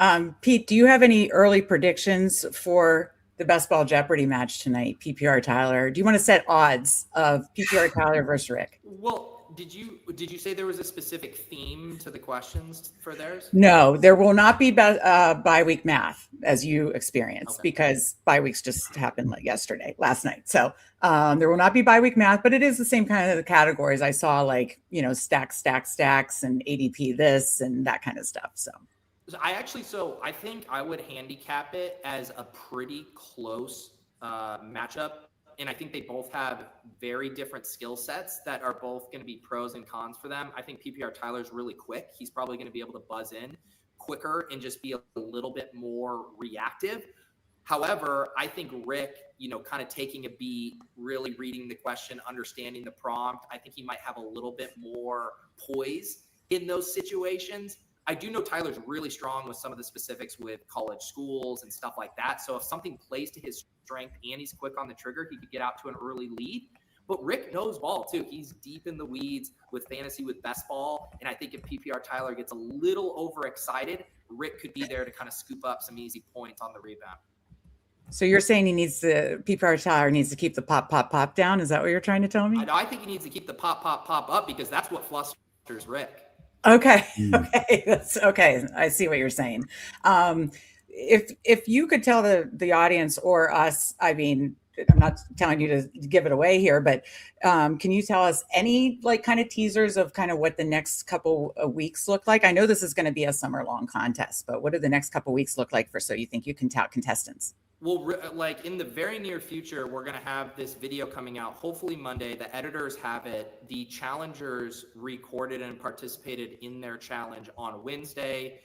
Pete, do you have any early predictions for the best ball Jeopardy match tonight, PPR Tyler. Do you want to set odds of PPR Tyler versus Rick? Well, did you say there was a specific theme to the questions for theirs? No, there will not be bi-week math as you experienced, Okay. because bi-weeks just happened like last night. So there will not be bi-week math, but it is the same kind of the categories. I saw, like, stacks and ADP this and that kind of stuff. So I think I would handicap it as a pretty close matchup. And I think they both have very different skill sets that are both going to be pros and cons for them. I think PPR Tyler's really quick. He's probably going to be able to buzz in quicker and just be a little bit more reactive. However, I think Rick, kind of taking a beat, really reading the question, understanding the prompt, I think he might have a little bit more poise in those situations. I do know Tyler's really strong with some of the specifics with college schools and stuff like that. So if something plays to his strength and he's quick on the trigger, he could get out to an early lead. But Rick knows ball too. He's deep in the weeds with fantasy, with best ball. And I think if PPR Tyler gets a little overexcited, Rick could be there to kind of scoop up some easy points on the rebound. So you're saying PPR Tyler needs to keep the pop down? Is that what you're trying to tell me? I think he needs to keep the pop up, because that's what flusters Rick. Okay. Okay. That's okay. I see what you're saying. If you could tell the audience or us, I mean, I'm not telling you to give it away here, but can you tell us any kind of teasers of kind of what the next couple of weeks look like? I know this is going to be a summer long contest, but what do the next couple of weeks look like so you think you can tout contestants? Well, in the very near future, we're going to have this video coming out, hopefully Monday. The editors have it. The challengers recorded and participated in their challenge on Wednesday.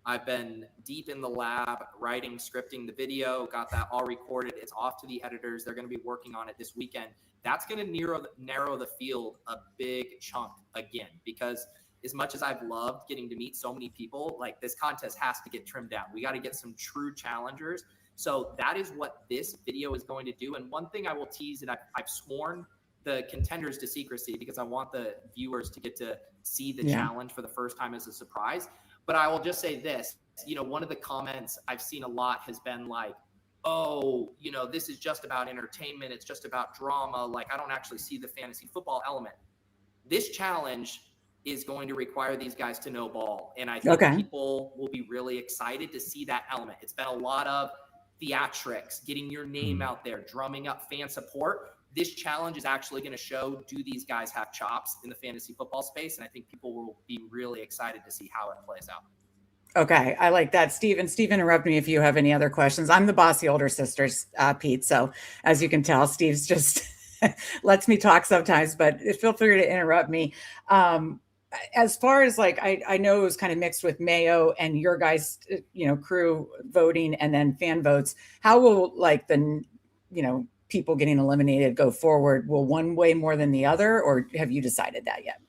I've been deep in the lab, writing, scripting the video, got that all recorded. It's off to the editors. They're going to be working on it this weekend. That's going to narrow the field a big chunk again, because as much as I've loved getting to meet so many people, this contest has to get trimmed down. We got to get some true challengers. So that is what this video is going to do. And one thing I will tease, and I've sworn the contenders to secrecy, because I want the viewers to get to see the challenge for the first time as a surprise. But I will just say this, one of the comments I've seen a lot has been like, oh, this is just about entertainment. It's just about drama. I don't actually see the fantasy football element. This challenge is going to require these guys to know ball. And I think people will be really excited to see that element. It's been a lot of theatrics, getting your name out there, drumming up fan support. This challenge is actually going to show, do these guys have chops in the fantasy football space? And I think people will be really excited to see how it plays out. Okay, I like that. Steve, interrupt me if you have any other questions. I'm the bossy older sisters, Pete. So as you can tell, Steve's just lets me talk sometimes, but feel free to interrupt me. As far as I know it was kind of mixed with Mayo and your guys, crew voting and then fan votes. How will the people getting eliminated go forward? Will one weigh more than the other, or have you decided that yet?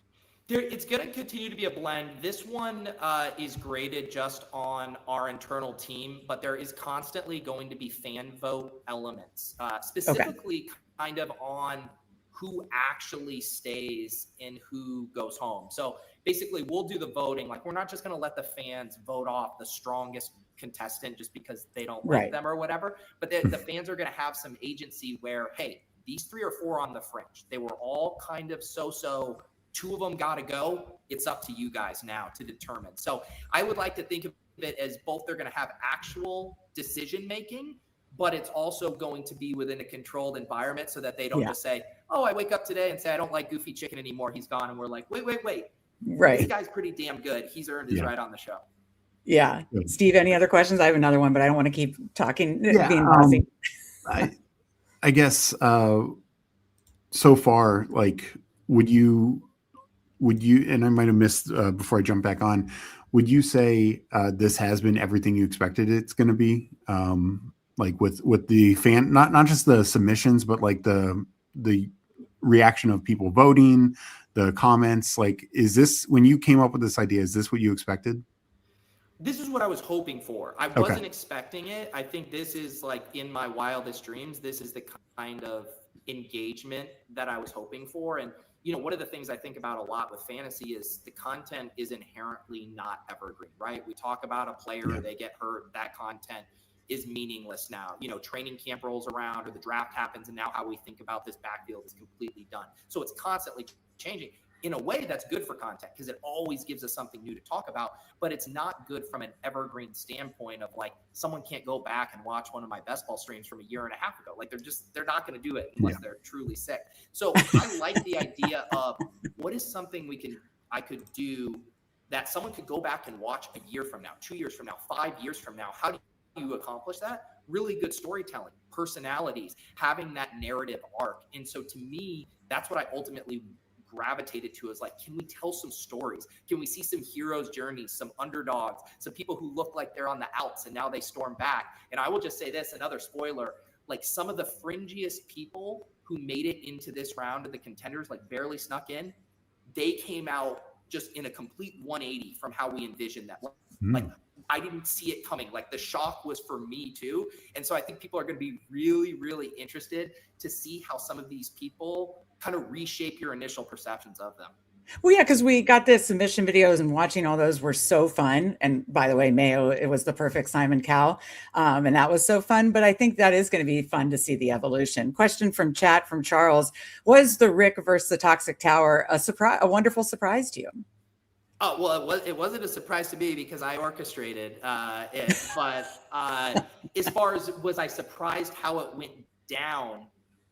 It's going to continue to be a blend. This one is graded just on our internal team, but there is constantly going to be fan vote elements, specifically kind of on who actually stays and who goes home. So basically we'll do the voting. We're not just going to let the fans vote off the strongest contestant just because they don't like them or whatever, but the fans are going to have some agency where, hey, these 3 or 4 on the fringe, they were all kind of so-so, 2 of them got to go. It's up to you guys now to determine. So I would like to think of it as both they're going to have actual decision-making, but it's also going to be within a controlled environment so that they don't just say, oh, I wake up today and say, I don't like Goofy Chicken anymore. He's gone. And we're like, wait. Right. This guy's pretty damn good. He's earned his right on the show. Yeah. Steve, any other questions? I have another one, but I don't want to keep talking, being bossy. I guess so far, would you, and I might have missed before I jump back on, would you say this has been everything you expected it's going to be? With the fan, not just the submissions, but the reaction of people voting, the comments. Is this, when you came up with this idea, is this what you expected? This is what I was hoping for. I wasn't expecting it. I think this is in my wildest dreams. This is the kind of engagement that I was hoping for. And one of the things I think about a lot with fantasy is the content is inherently not evergreen, right? We talk about a player, they get hurt, that content is meaningless now. Training camp rolls around or the draft happens, and now how we think about this backfield is completely done. So it's constantly changing. In a way, that's good for content because it always gives us something new to talk about, but it's not good from an evergreen standpoint of like someone can't go back and watch one of my best ball streams from a year and a half ago. Like they're not going to do it unless they're truly sick. So I like the idea of what is something I could do that someone could go back and watch a year from now, 2 years from now, 5 years from now. How do you accomplish that? Really good storytelling, personalities, having that narrative arc. And so to me, that's what I ultimately gravitated to, is like, can we tell some stories? Can we see some heroes' journeys, some underdogs, some people who look like they're on the outs and now they storm back? And I will just say this, another spoiler, like some of the fringiest people who made it into this round of the contenders, like barely snuck in, they came out just in a complete 180 from how we envisioned that. Like I didn't see it coming. Like the shock was for me too. And so I think people are going to be really, really interested to see how some of these people kind of reshape your initial perceptions of them. Well, yeah, because we got the submission videos and watching all those were so fun. And by the way, Mayo, it was the perfect Simon Cowell. And that was so fun. But I think that is going to be fun to see the evolution. Question from chat from Charles. Was the Rick versus the Toxic Tower a wonderful surprise to you? Oh, well, it wasn't a surprise to me because I orchestrated it. But as far as was I surprised how it went down,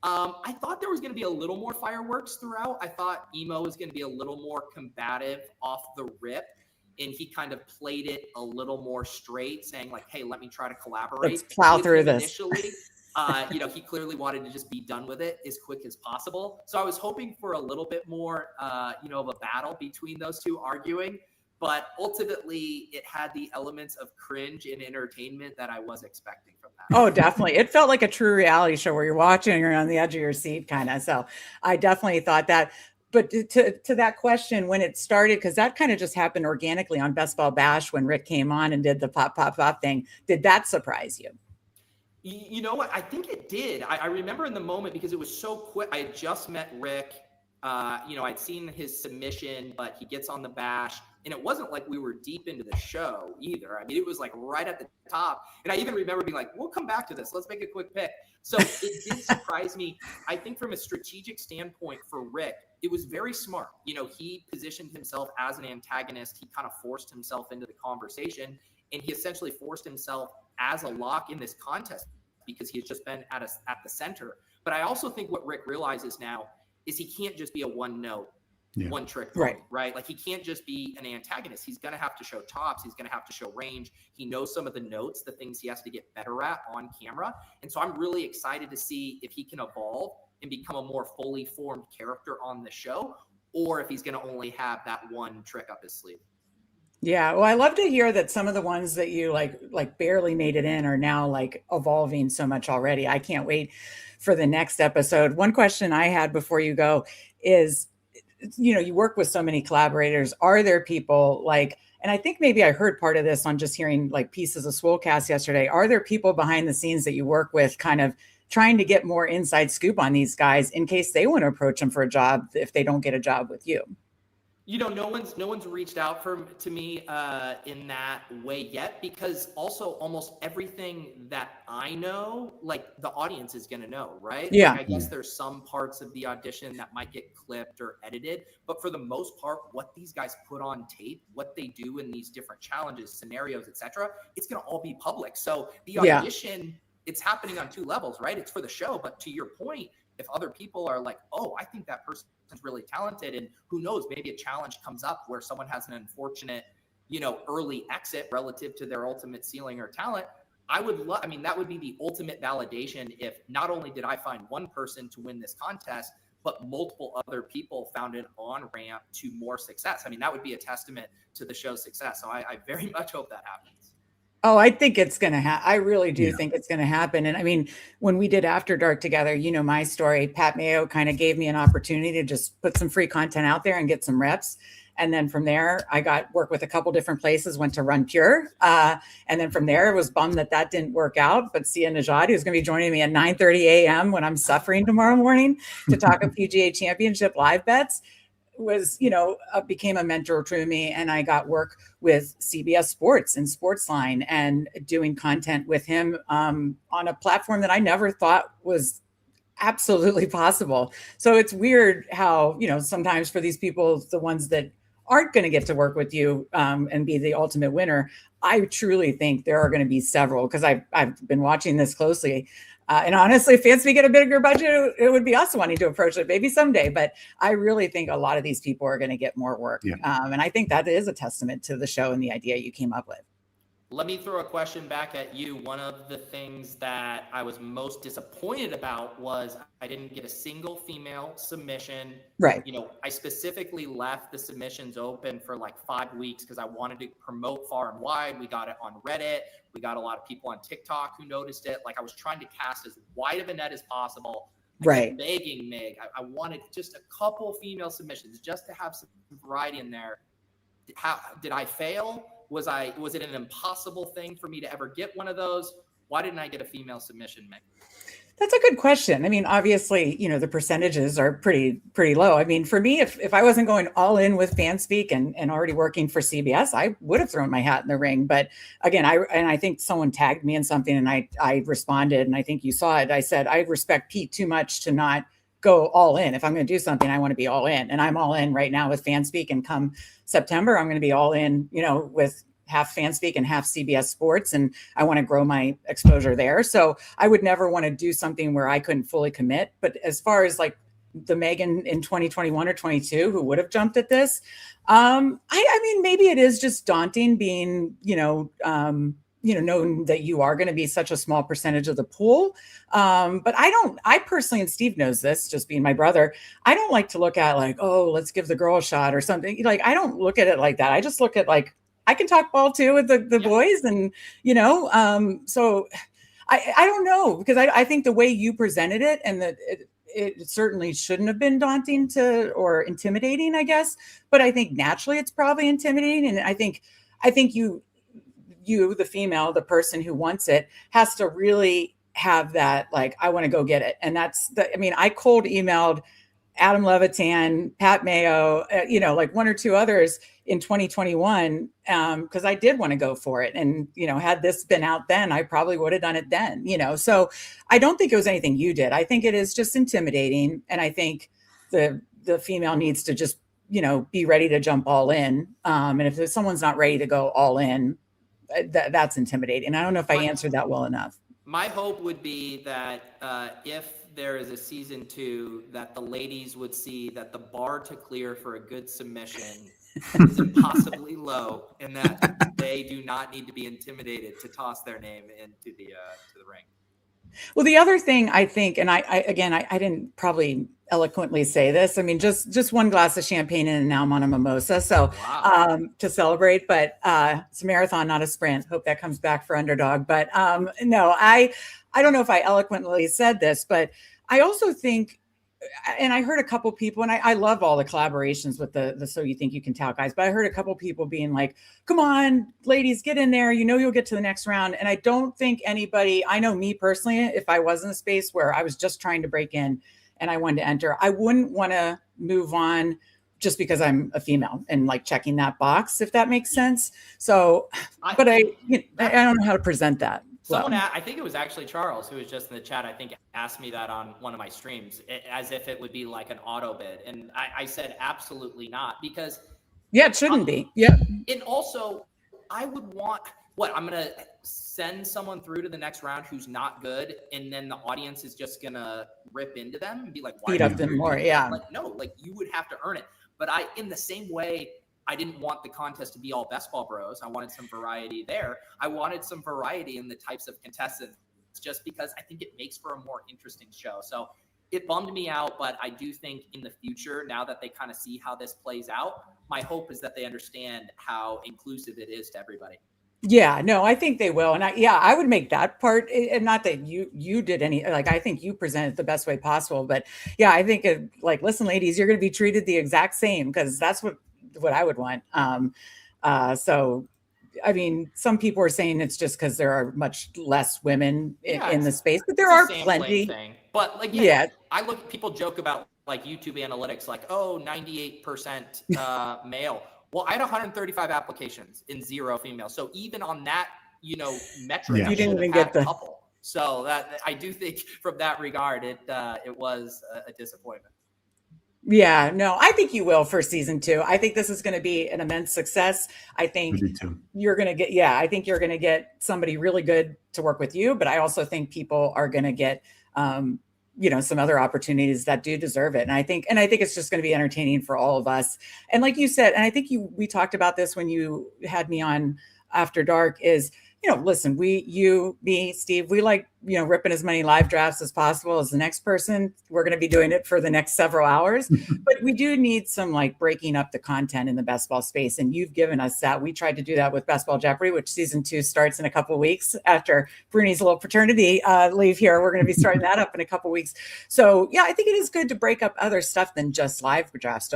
I thought there was going to be a little more fireworks throughout. I thought Emo was going to be a little more combative off the rip. And he kind of played it a little more straight, saying like, hey, let me try to collaborate. Let's plow through this. Initially, he clearly wanted to just be done with it as quick as possible. So I was hoping for a little bit more, of a battle between those two arguing. But ultimately, it had the elements of cringe and entertainment that I was expecting from that. Oh, definitely. It felt like a true reality show where you're watching and you're on the edge of your seat kind of. So I definitely thought that. But to that question, when it started, because that kind of just happened organically on Best Ball Bash when Rick came on and did the pop, pop, pop thing. Did that surprise you? You know what? I think it did. I remember in the moment because it was so quick. I had just met Rick. I'd seen his submission, but he gets on the bash. And it wasn't like we were deep into the show either. I mean, it was like right at the top. And I even remember being like, we'll come back to this. Let's make a quick pick. So it did surprise me. I think from a strategic standpoint for Rick, it was very smart. He positioned himself as an antagonist. He kind of forced himself into the conversation. And he essentially forced himself as a lock in this contest because he has just been at the center. But I also think what Rick realizes now is he can't just be a one-note. One trick pony, right? Like he can't just be an antagonist. He's going to have to show chops. He's going to have to show range. He knows some of the notes, the things he has to get better at on camera. And so I'm really excited to see if he can evolve and become a more fully formed character on the show, or if he's going to only have that one trick up his sleeve. Yeah. Well, I love to hear that some of the ones that you like barely made it in are now like evolving so much already. I can't wait for the next episode. One question I had before you go is, you work with so many collaborators. Are there people like, and I think maybe I heard part of this on just hearing like pieces of Swolecast yesterday. Are there people behind the scenes that you work with kind of trying to get more inside scoop on these guys in case they want to approach them for a job if they don't get a job with you? No one's reached out to me in that way yet, because also almost everything that I know, like the audience is going to know, right? Yeah. Like, I guess there's some parts of the audition that might get clipped or edited, but for the most part, what these guys put on tape, what they do in these different challenges, scenarios, etc., it's going to all be public. So the audition, it's happening on two levels, right? It's for the show, but to your point, if other people are like, oh, I think that person's really talented, and who knows, maybe a challenge comes up where someone has an unfortunate, early exit relative to their ultimate ceiling or talent. That would be the ultimate validation if not only did I find one person to win this contest, but multiple other people found an on-ramp to more success. I mean, that would be a testament to the show's success. So I very much hope that happens. Oh, I think it's going to happen. I really do think it's going to happen. And I mean, when we did After Dark together, my story, Pat Mayo kind of gave me an opportunity to just put some free content out there and get some reps. And then from there, I got work with a couple different places, went to Run Pure. And then from there, I was bummed that didn't work out. But Sia Nejad, who's going to be joining me at 9:30 a.m. when I'm suffering tomorrow morning to talk a PGA Championship live bets. was, became a mentor to me, and I got work with CBS Sports and Sportsline and doing content with him on a platform that I never thought was absolutely possible. So it's weird how, sometimes for these people, the ones that aren't going to get to work with you and be the ultimate winner, I truly think there are going to be several, because I've been watching this closely. And honestly, if Fanspeak get a bigger budget, it would be us wanting to approach it maybe someday. But I really think a lot of these people are going to get more work. Yeah. And I think that is a testament to the show and the idea you came up with. Let me throw a question back at you. One of the things that I was most disappointed about was I didn't get a single female submission. Right. I specifically left the submissions open for like 5 weeks because I wanted to promote far and wide. We got it on Reddit. We got a lot of people on TikTok who noticed it. Like, I was trying to cast as wide of a net as possible. Right. Begging Meg. I wanted just a couple female submissions just to have some variety in there. How did I fail? Was it an impossible thing for me to ever get one of those? Why didn't I get a female submission, Meg? That's a good question. I mean, obviously, the percentages are pretty low. I mean, for me, if I wasn't going all in with Fanspeak and already working for CBS, I would have thrown my hat in the ring. But again, I think someone tagged me in something, and I responded, and I think you saw it. I said, I respect Pete too much to not go all in. If I'm going to do something, I want to be all in, and I'm all in right now with Fanspeak. And come September, I'm going to be all in, with half Fanspeak and half CBS Sports, and I want to grow my exposure there. So I would never want to do something where I couldn't fully commit. But as far as like the Megan in 2021 or 22 who would have jumped at this, I mean, maybe it is just daunting being, knowing that you are going to be such a small percentage of the pool. But I personally, and Steve knows this, just being my brother, I don't like to look at like, oh, let's give the girl a shot or something. Like, I don't look at it like that. I just look at like, I can talk ball too with the boys, and, so I don't know, because I think the way you presented it, and that it certainly shouldn't have been daunting or intimidating, I guess. But I think naturally it's probably intimidating. And I think you, the female, the person who wants it, has to really have that, like, I want to go get it. And I cold emailed Adam Levitan, Pat Mayo, like one or two others in 2021, because I did want to go for it. And, had this been out then, I probably would have done it then, So I don't think it was anything you did. I think it is just intimidating. And I think the female needs to just, be ready to jump all in. And if someone's not ready to go all in, that's intimidating. I don't know if I answered that well enough. My hope would be that if there is a season 2, that the ladies would see that the bar to clear for a good submission is impossibly low, and that they do not need to be intimidated to toss their name into the ring. Well, the other thing I think, and I didn't probably eloquently say this. I mean, just one glass of champagne and now I'm on a mimosa. So to celebrate, but it's a marathon, not a sprint. Hope that comes back for Underdog. But no, I don't know if I eloquently said this, but I also think, and I heard a couple people, and I love all the collaborations with the So You Think You Can Tout guys, but I heard a couple people being like, come on, ladies, get in there. You'll get to the next round. And I don't think anybody, I know me personally, if I was in a space where I was just trying to break in and I wanted to enter, I wouldn't want to move on just because I'm a female and like checking that box, if that makes sense. So, but I don't know how to present that. Someone, I think it was actually Charles, who was just in the chat, I think asked me that on one of my streams, as if it would be like an auto bid. And I said, absolutely not, because it shouldn't be. Yeah. And also I would want, I'm going to send someone through to the next round who's not good. And then the audience is just going to rip into them and be like, why? Beat up them more. Yeah. Like, no, like you would have to earn it. But in the same way, I didn't want the contest to be all best ball bros. I wanted some variety there. I wanted some variety in the types of contestants, just because I think it makes for a more interesting show. So it bummed me out, but I do think in the future, now that they kind of see how this plays out, my hope is that they understand how inclusive it is to everybody. Yeah, no, I think they will. And I would make that part, and not that you did any, like, I think you presented the best way possible, but yeah, I think listen, ladies, you're going to be treated the exact same, because that's what I would want. So, I mean, some people are saying it's just because there are much less women in the space, but there are plenty. But like, people joke about like YouTube analytics, like, oh, 98% male. Well, I had 135 applications and 0 female. So even on that, metric, Yeah. You didn't even had get a couple. So that I do think from that regard, it was a disappointment. Yeah, no, I think you will for season 2. I think this is going to be an immense success. I think you're going to get, I think you're going to get somebody really good to work with you, but I also think people are going to get, some other opportunities that do deserve it. And I think it's just going to be entertaining for all of us. And like you said, and I think we talked about this when you had me on After Dark is, listen, me, Steve, we like, ripping as many live drafts as possible as the next person. We're going to be doing it for the next several hours, but we do need some like breaking up the content in the best ball space. And you've given us that. We tried to do that with Best Ball Jeopardy, which season 2 starts in a couple of weeks after Bruni's little paternity leave here. We're going to be starting that up in a couple of weeks. So yeah, I think it is good to break up other stuff than just live drafts.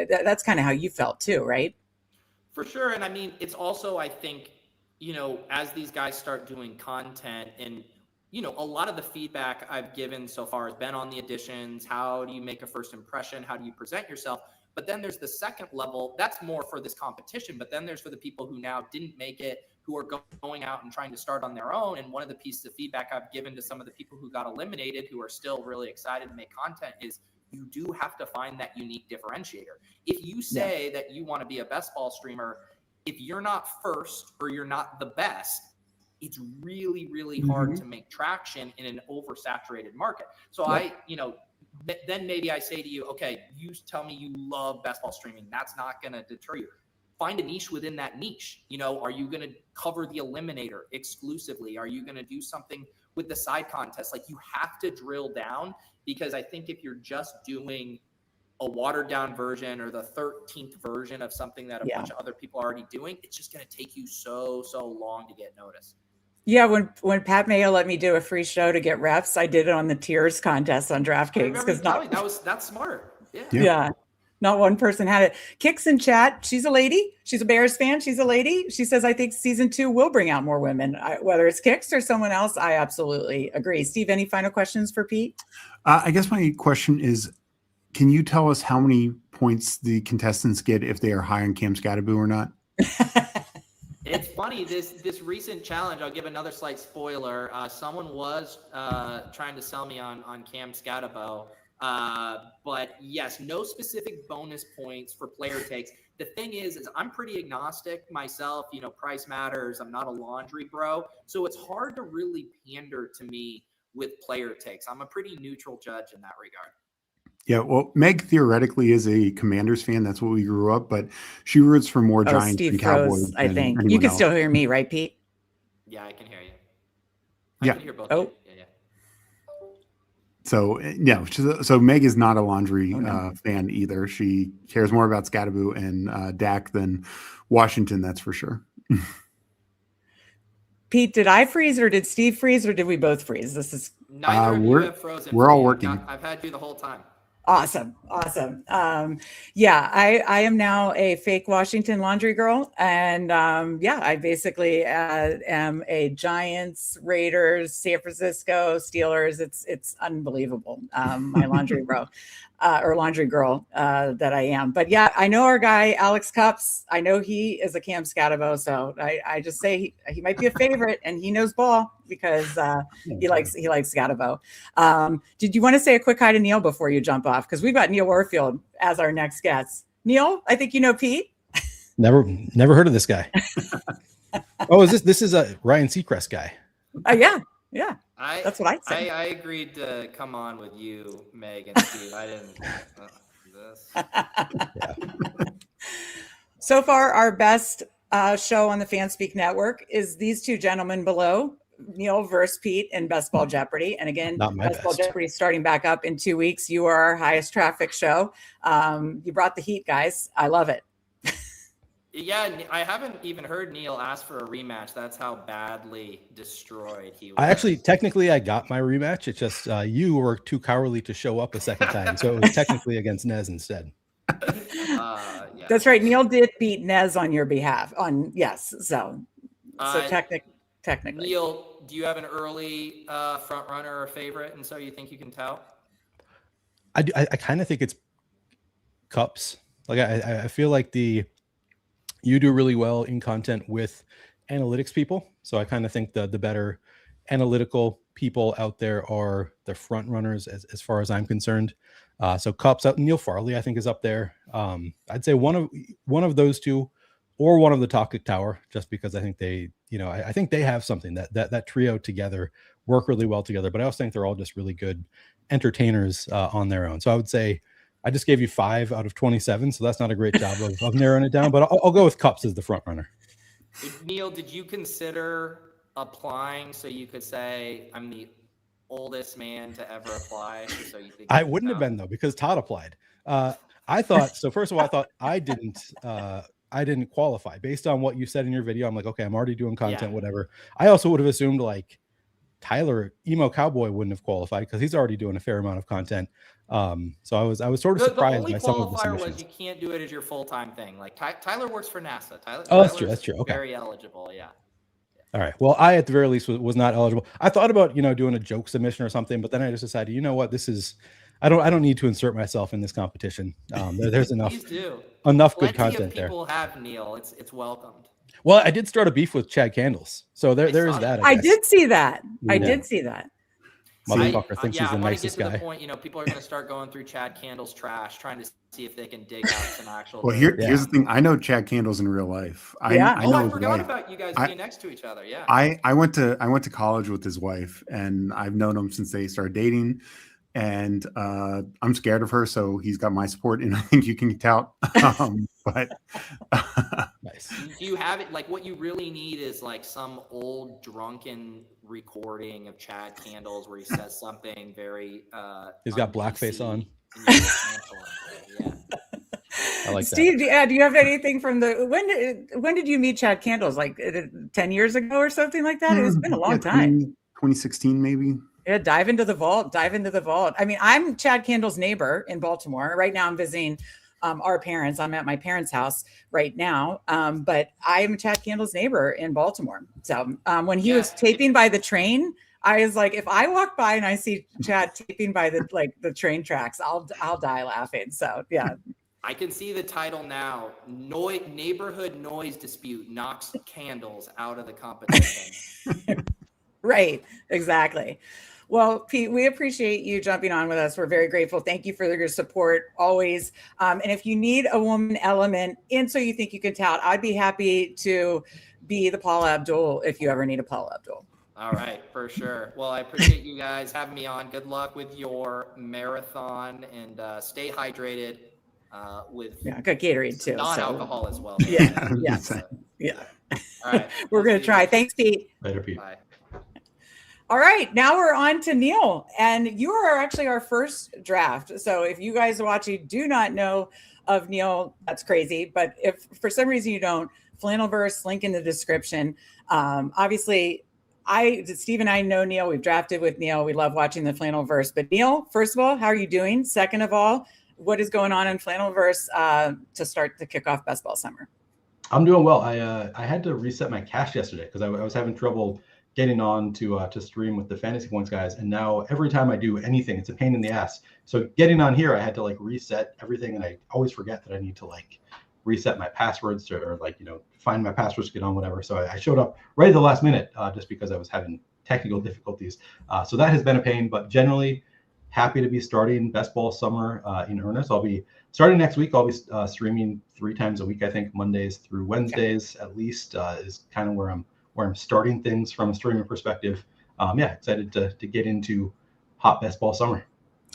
That's kind of how you felt too, right? For sure. And I mean, it's also, I think, as these guys start doing content and, a lot of the feedback I've given so far has been on the auditions. How do you make a first impression? How do you present yourself? But then there's the second level. That's more for this competition. But then there's for the people who now didn't make it, who are going out and trying to start on their own. And one of the pieces of feedback I've given to some of the people who got eliminated, who are still really excited to make content, is you do have to find that unique differentiator. If you say that you want to be a best ball streamer, if you're not first or you're not the best, it's really, really hard to make traction in an oversaturated market. So then maybe I say to you, okay, you tell me you love best ball streaming. That's not going to deter you. Find a niche within that niche. Are you going to cover the eliminator exclusively? Are you going to do something with the side contest? Like, you have to drill down, because I think if you're just doing a watered down version or the 13th version of something that a bunch of other people are already doing, it's just going to take you so long to get noticed. Yeah, when Pat Mayo let me do a free show to get reps, I did it on the tiers contest on DraftKings because that's smart. Yeah. Not one person had it. Kicks in chat. She's a lady. She's a Bears fan. She's a lady. She says, I think season 2 will bring out more women. Whether it's Kicks or someone else, I absolutely agree. Steve, any final questions for Pete? I guess my question is, can you tell us how many points the contestants get if they are high on Cam Scatterbo or not? It's funny, this recent challenge, I'll give another slight spoiler. Someone was trying to sell me on Cam Scatterbo. But yes, no specific bonus points for player takes. The thing is I'm pretty agnostic myself. Price matters. I'm not a laundry bro. So it's hard to really pander to me with player takes. I'm a pretty neutral judge in that regard. Yeah, well, Meg theoretically is a Commanders fan. That's what we grew up, but she roots for more Giants Steve and Cowboys. Froze, I think. You can still hear me, right, Pete? Yeah, I can hear you. I can hear both. Oh. Yeah. So, so Meg is not a laundry fan either. She cares more about Scatterbo and Dak than Washington, that's for sure. Pete, did I freeze or did Steve freeze or did we both freeze? This is neither of you have frozen. We're all working. I've had you the whole time. Awesome. I am now a fake Washington laundry girl. And I basically am a Giants, Raiders, San Francisco, Steelers. It's unbelievable. My laundry bro or laundry girl that I am. But yeah, I know our guy, Alex Cups. I know he is a Cam Scatterbo. So I just say he might be a favorite and he knows ball because he likes Scatterbo. Did you want to say a quick hi to Neil before you jump off? Because we've got Neil Warfield as our next guest. Neil, I think you know Pete. Never heard of this guy. Oh, this is a Ryan Seacrest guy. Yeah. That's what I said. I agreed to come on with you, Meg and Steve. I didn't. This. So far, our best show on the Fanspeak Network is these two gentlemen below, Neil versus Pete in Best Ball Jeopardy. And again, Best Ball Jeopardy is starting back up in 2 weeks. You are our highest traffic show. You brought the heat, guys. I love it. Yeah, I haven't even heard Neil ask for a rematch. That's how badly destroyed he was. I got my rematch. It's just you were too cowardly to show up a second time. So it was technically against Nez instead. Yeah. That's right. Neil did beat Nez on your behalf. So technically. Neil, do you have an early front runner or favorite? And so you think you can tell? I kind of think it's Cups. Like I feel like you do really well in content with analytics people. So I kind of think the better analytical people out there are the front runners as far as I'm concerned. So Cups out, Neil Farley, I think, is up there. I'd say one of those two, or one of the Toxic Tower, just because I think they, I think they have something that trio together work really well together. But I also think they're all just really good entertainers on their own. So I would say I just gave you 5 out of 27, so that's not a great job of narrowing it down. But I'll go with Cups as the front runner. Neil, did you consider applying so you could say I'm the oldest man to ever apply? So you think I wouldn't have been, though, because Todd applied. I thought so. First of all, I thought I didn't qualify based on what you said in your video. I'm like, okay, I'm already doing content, whatever. I also would have assumed like Tyler, Emo Cowboy, wouldn't have qualified because he's already doing a fair amount of content. So I was sort of surprised by some of the submissions. The only qualifier was you can't do it as your full-time thing. Like Tyler works for NASA. That's true. That's true. Okay. Very eligible. Yeah. All right. Well, I at the very least was not eligible. I thought about doing a joke submission or something, but then I just decided, you know what, this is. I don't need to insert myself in this competition. There's enough good content there. People have, Neil. It's welcomed. Well, I did start a beef with Chad Candles, so there is that. I did see that. I did see that. Motherfucker thinks he's the nicest guy. To the point, people are going to start going through Chad Candles' trash, trying to see if they can dig out some actual. Well, here's the thing. I know Chad Candles in real life. I forgot about you guys being next to each other. Yeah. I went to college with his wife, and I've known him since they started dating. And I'm scared of her, so he's got my support, and I think you can tout. But nice. Do you have it? Like, what you really need is like some old drunken recording of Chad Candles where he says something very. He's got blackface on. Yeah. I like Steve, that. do you have anything from when did you meet Chad Candles? Like 10 years ago or something like that? It's been a long time. 2016, maybe. Yeah, dive into the vault. I mean, I'm Chad Candles' neighbor in Baltimore. Right now I'm visiting our parents. I'm at my parents' house right now. But I'm Chad Candles' neighbor in Baltimore. So when he was taping by the train, I was like, if I walk by and I see Chad taping by the train tracks, I'll die laughing. So yeah. I can see the title now. Neighborhood noise dispute knocks Candles out of the competition. Right. Exactly. Well, Pete, we appreciate you jumping on with us. We're very grateful. Thank you for your support always. And if you need a woman element in So You Think You Can Tout, I'd be happy to be the Paula Abdul if you ever need a Paula Abdul. All right, for sure. Well, I appreciate you guys having me on. Good luck with your marathon and stay hydrated with good Gatorade too. Non-alcohol as well. Yeah. All right. We're going to try. Thanks, Pete. Later, Pete. Bye. All right, now we're on to Neil, and you are actually our first draft. So if you guys watching do not know of Neil, that's crazy. But if for some reason you don't, Flannelverse, link in the description. Obviously, Steve and I know Neil. We've drafted with Neil. We love watching the Flannelverse. But Neil, first of all, how are you doing? Second of all, what is going on in Flannelverse to start to kick off best ball summer? I'm doing well. I had to reset my cache yesterday because I was having trouble getting on to stream with the Fantasy Points guys, and now every time I do anything, it's a pain in the ass. So getting on here, I had to reset everything, and I always forget that I need to reset my passwords or find my passwords to get on whatever. So I showed up right at the last minute just because I was having technical difficulties. So that has been a pain, but generally happy to be starting Best Ball Summer in earnest. I'll be starting next week. I'll be streaming 3 times a week, I think, Mondays through Wednesdays at least is kind of where I'm starting things from a streaming perspective. Excited to get into hot Best Ball Summer.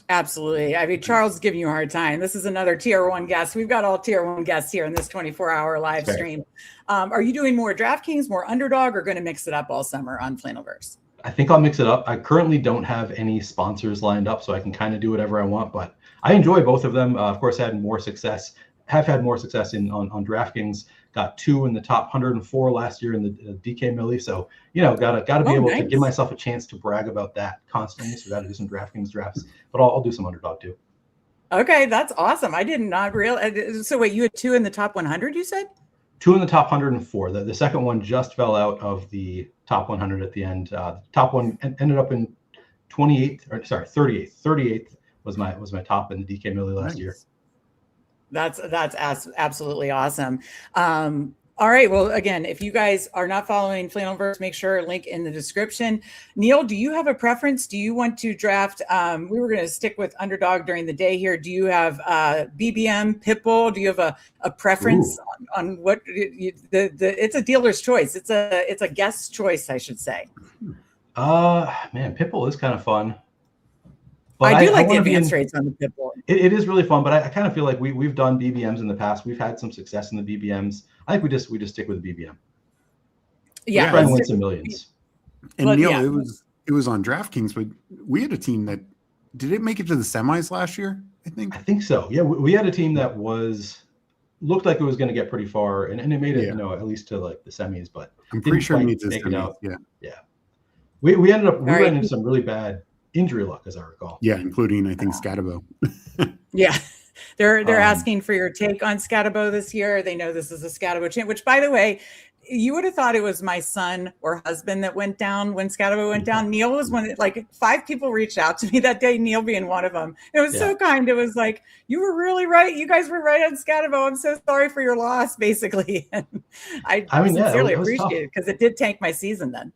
Absolutely. I mean, Charles is giving you a hard time. This is another tier 1 guest. We've got all tier 1 guests here in this 24-hour live stream. Are you doing more DraftKings, more Underdog, or going to mix it up all summer on Flannelverse? I think I'll mix it up. I currently don't have any sponsors lined up, so I can kind of do whatever I want, but I enjoy both of them. Of course, have had more success on DraftKings. Got 2 in the top 104 last year in the DK Millie. So, gotta be able to give myself a chance to brag about that constantly. So gotta do some DraftKings drafts, but I'll do some Underdog too. Okay, that's awesome. I did not realize. So wait, you had 2 in the top 100, you said? 2 in the top 104. The second one just fell out of the top 100 at the end. The top one ended up in 38th. was my top in the DK Millie last year. That's absolutely awesome. All right. Well, again, if you guys are not following Flannelverse, make sure link in the description. Neil, do you have a preference? Do you want to draft? We were going to stick with underdog during the day here. Do you have BBM, Pitbull? Do you have a preference on what it's a dealer's choice? It's a guest's choice, I should say. Man, Pitbull is kind of fun. But I do like the advance rates on the Pitbull. It is really fun, but I kind of feel like we've done BBMs in the past. We've had some success in the BBMs. I think we just stick with the BBM. Yeah, try and win some millions. And Neil, it was on DraftKings, but we had a team that did it make it to the semis last year? I think so. Yeah, we had a team that looked like it was going to get pretty far, and it made it, at least to like the semis. But I'm pretty sure it made the semis. Yeah. We ended up ran into some really bad injury luck, as I recall. Yeah, including I think Scatabo. Yeah. They're asking for your take on Scatabo this year. They know this is a Scatabo champ, which, by the way, you would have thought it was my son or husband that went down when Scatabo went down. Neil was one. Like 5 people reached out to me that day, Neil being one of them. It was so kind. It was like, you were really right. You guys were right on Scatabo. I'm so sorry for your loss, basically. And I sincerely appreciate it because it did tank my season then.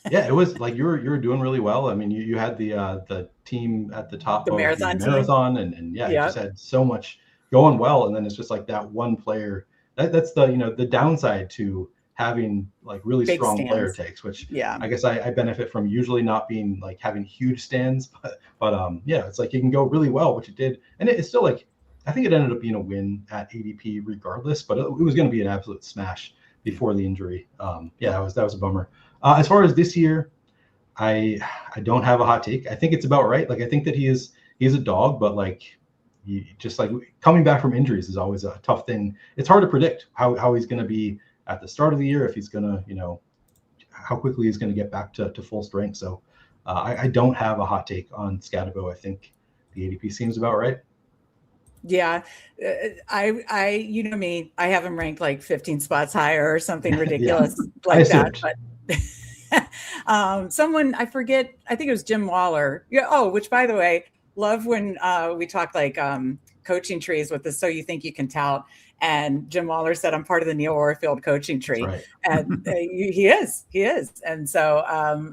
Yeah, it was like you were doing really well. I mean, you had the team at the top of the marathon, and you just had so much going well, and then it's just like that one player. That's the downside to having like really big strong stands. Player takes, which I guess I benefit from usually not being like having huge stands, but it's like you can go really well, which it did, and it's still like I think it ended up being a win at ADP regardless, but it was going to be an absolute smash before the injury. That was a bummer. As far as this year, I don't have a hot take. I think it's about right. Like I think that he's a dog, but like just like coming back from injuries is always a tough thing. It's hard to predict how he's going to be at the start of the year, if he's going to, how quickly he's going to get back to full strength. So I don't have a hot take on Scatabo. I think the ADP seems about right. Yeah, I you know me, I have him ranked like 15 spots higher or something ridiculous like that. But someone, I forget, I think it was Jim Waller. Yeah. Oh, which by the way, love when we talk like coaching trees with the So You Think You Can Tout. And Jim Waller said, I'm part of the Neil Orfield coaching tree. Right. And he is. And so,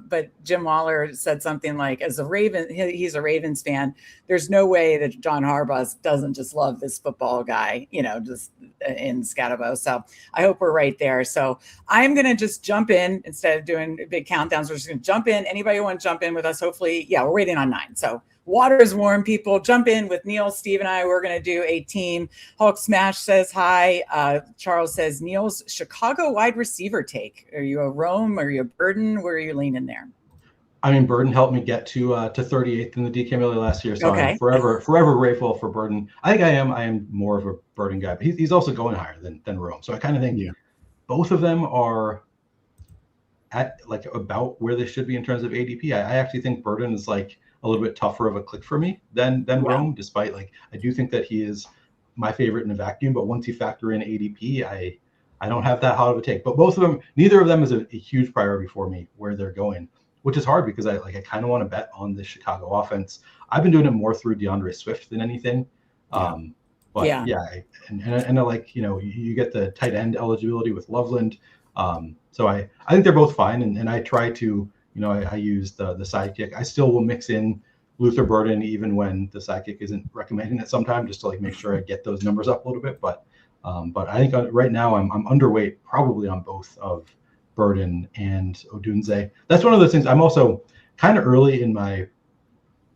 but Jim Waller said something like, as a Raven, he's a Ravens fan. There's no way that John Harbaugh doesn't just love this football guy, just in Scatabo. So I hope we're right there. So I'm going to just jump in instead of doing big countdowns. We're just going to jump in. Anybody want to jump in with us? Hopefully, we're waiting on 9. So water is warm, people. Jump in with Neil, Steve, and I. We're going to do a team. Hulk Smash says hi. Charles says, Neil's Chicago wide receiver take. Are you a Rome? Are you a Burden? Where are you leaning there? I mean, Burden helped me get to 38th in the DK Millie last year, so I'm forever grateful for Burden. I think I am more of a Burden guy, but he's also going higher than Rome. So I kind of think both of them are at like about where they should be in terms of ADP. I actually think Burden is like a little bit tougher of a click for me than Rome, despite like I do think that he is my favorite in a vacuum. But once you factor in ADP, I don't have that hot of a take. But both of them, neither of them is a huge priority for me where they're going, which is hard because I kind of want to bet on the Chicago offense. I've been doing it more through DeAndre Swift than anything. And I like, you get the tight end eligibility with Loveland. So I think they're both fine. And I try to, I use the sidekick. I still will mix in Luther Burden even when the sidekick isn't recommending it sometimes, just to like make sure I get those numbers up a little bit. But I think right now I'm underweight probably on both of Burden and Odunze. That's one of those things. I'm also kind of early in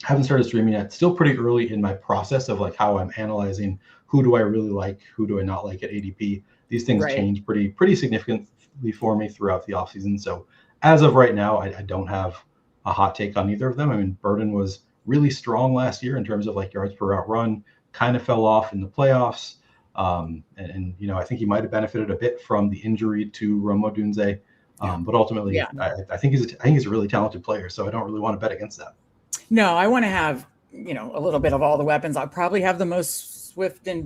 haven't started streaming yet, still pretty early in my process of like how I'm analyzing who do I really like, who do I not like at ADP. These things change pretty significantly for me throughout the offseason. So as of right now, I don't have a hot take on either of them. I mean, Burden was really strong last year in terms of like yards per route run, kind of fell off in the playoffs. And I think he might have benefited a bit from the injury to Rome Odunze. But ultimately, I think he's a really talented player, so I don't really want to bet against that. No, I want to have, a little bit of all the weapons. I'll probably have the most Swift and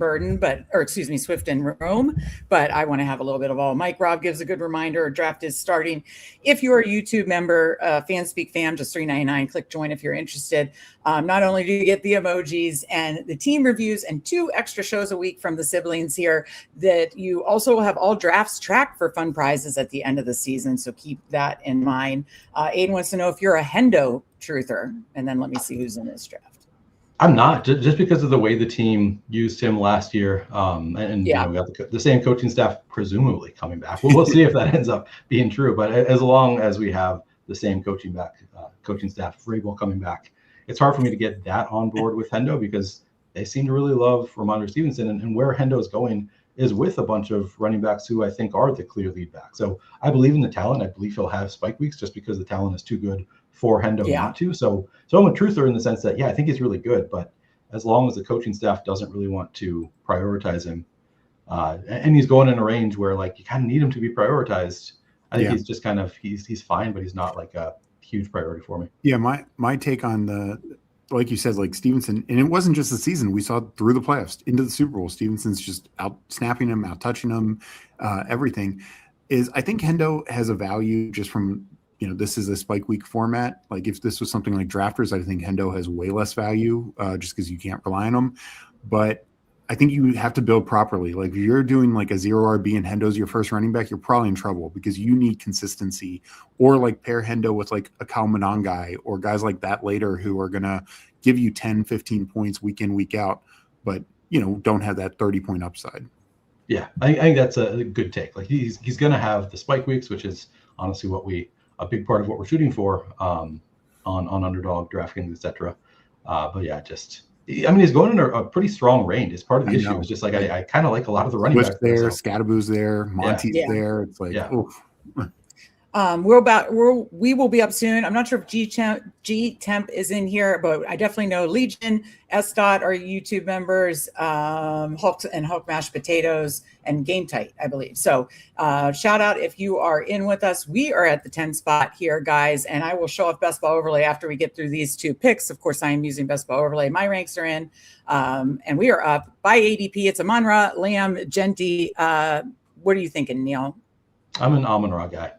Swift and Rome, but I want to have a little bit of all. Mike Rob gives a good reminder. Draft is starting. If you're a YouTube member, Fanspeak fam, just $3.99. Click join if you're interested. Not only do you get the emojis and the team reviews and 2 extra shows a week from the siblings here, that you also will have all drafts tracked for fun prizes at the end of the season. So keep that in mind. Aiden wants to know if you're a Hendo truther, and then let me see who's in this draft. I'm not, just because of the way the team used him last year. And you know, we got the same coaching staff presumably coming back. We'll see if that ends up being true. But as long as we have the same coaching staff, Raub coming back, it's hard for me to get that on board with Hendo, because they seem to really love Ramondre Stevenson, and where Hendo is going is with a bunch of running backs who I think are the clear lead back. So I believe in the talent. I believe he'll have spike weeks just because the talent is too good for Hendo not to. So I'm a truther in the sense that, I think he's really good, but as long as the coaching staff doesn't really want to prioritize him, and he's going in a range where like you kind of need him to be prioritized, I think he's just kind of, he's fine, but he's not like a huge priority for me. Yeah. My take on like you said, like Stevenson, and it wasn't just the season, we saw through the playoffs into the Super Bowl, Stevenson's just out snapping him, out touching him, everything is, I think Hendo has a value just from, this is a spike week format. Like if this was something like drafters, I think Hendo has way less value just because you can't rely on him. But I think you have to build properly. Like if you're doing like a 0 RB and Hendo's your first running back, you're probably in trouble because you need consistency, or like pair Hendo with like a Kyle Manon guy or guys like that later who are going to give you 10, 15 points week in, week out, but don't have that 30-point upside. Yeah, I think that's a good take. Like he's going to have the spike weeks, which is honestly a big part of what we're shooting for on Underdog, DraftKings, etc. But yeah, he's going in a pretty strong range. It's part of the issue. It's just like I kind of like a lot of the running backs there. Scadaboo's there, Monty's there. It's like, we will be up soon. I'm not sure if G Temp is in here, but I definitely know Legion, S. Dot are YouTube members, Hulk Mashed Potatoes, and Game Tight, I believe. So shout out if you are in with us. We are at the 10 spot here, guys, and I will show off Best Ball Overlay after we get through these 2 picks. Of course, I am using Best Ball Overlay. My ranks are in, and we are up by ADP. It's Amon-Ra, Lamb, Genty. What are you thinking, Neil? I'm an Amon-Ra guy.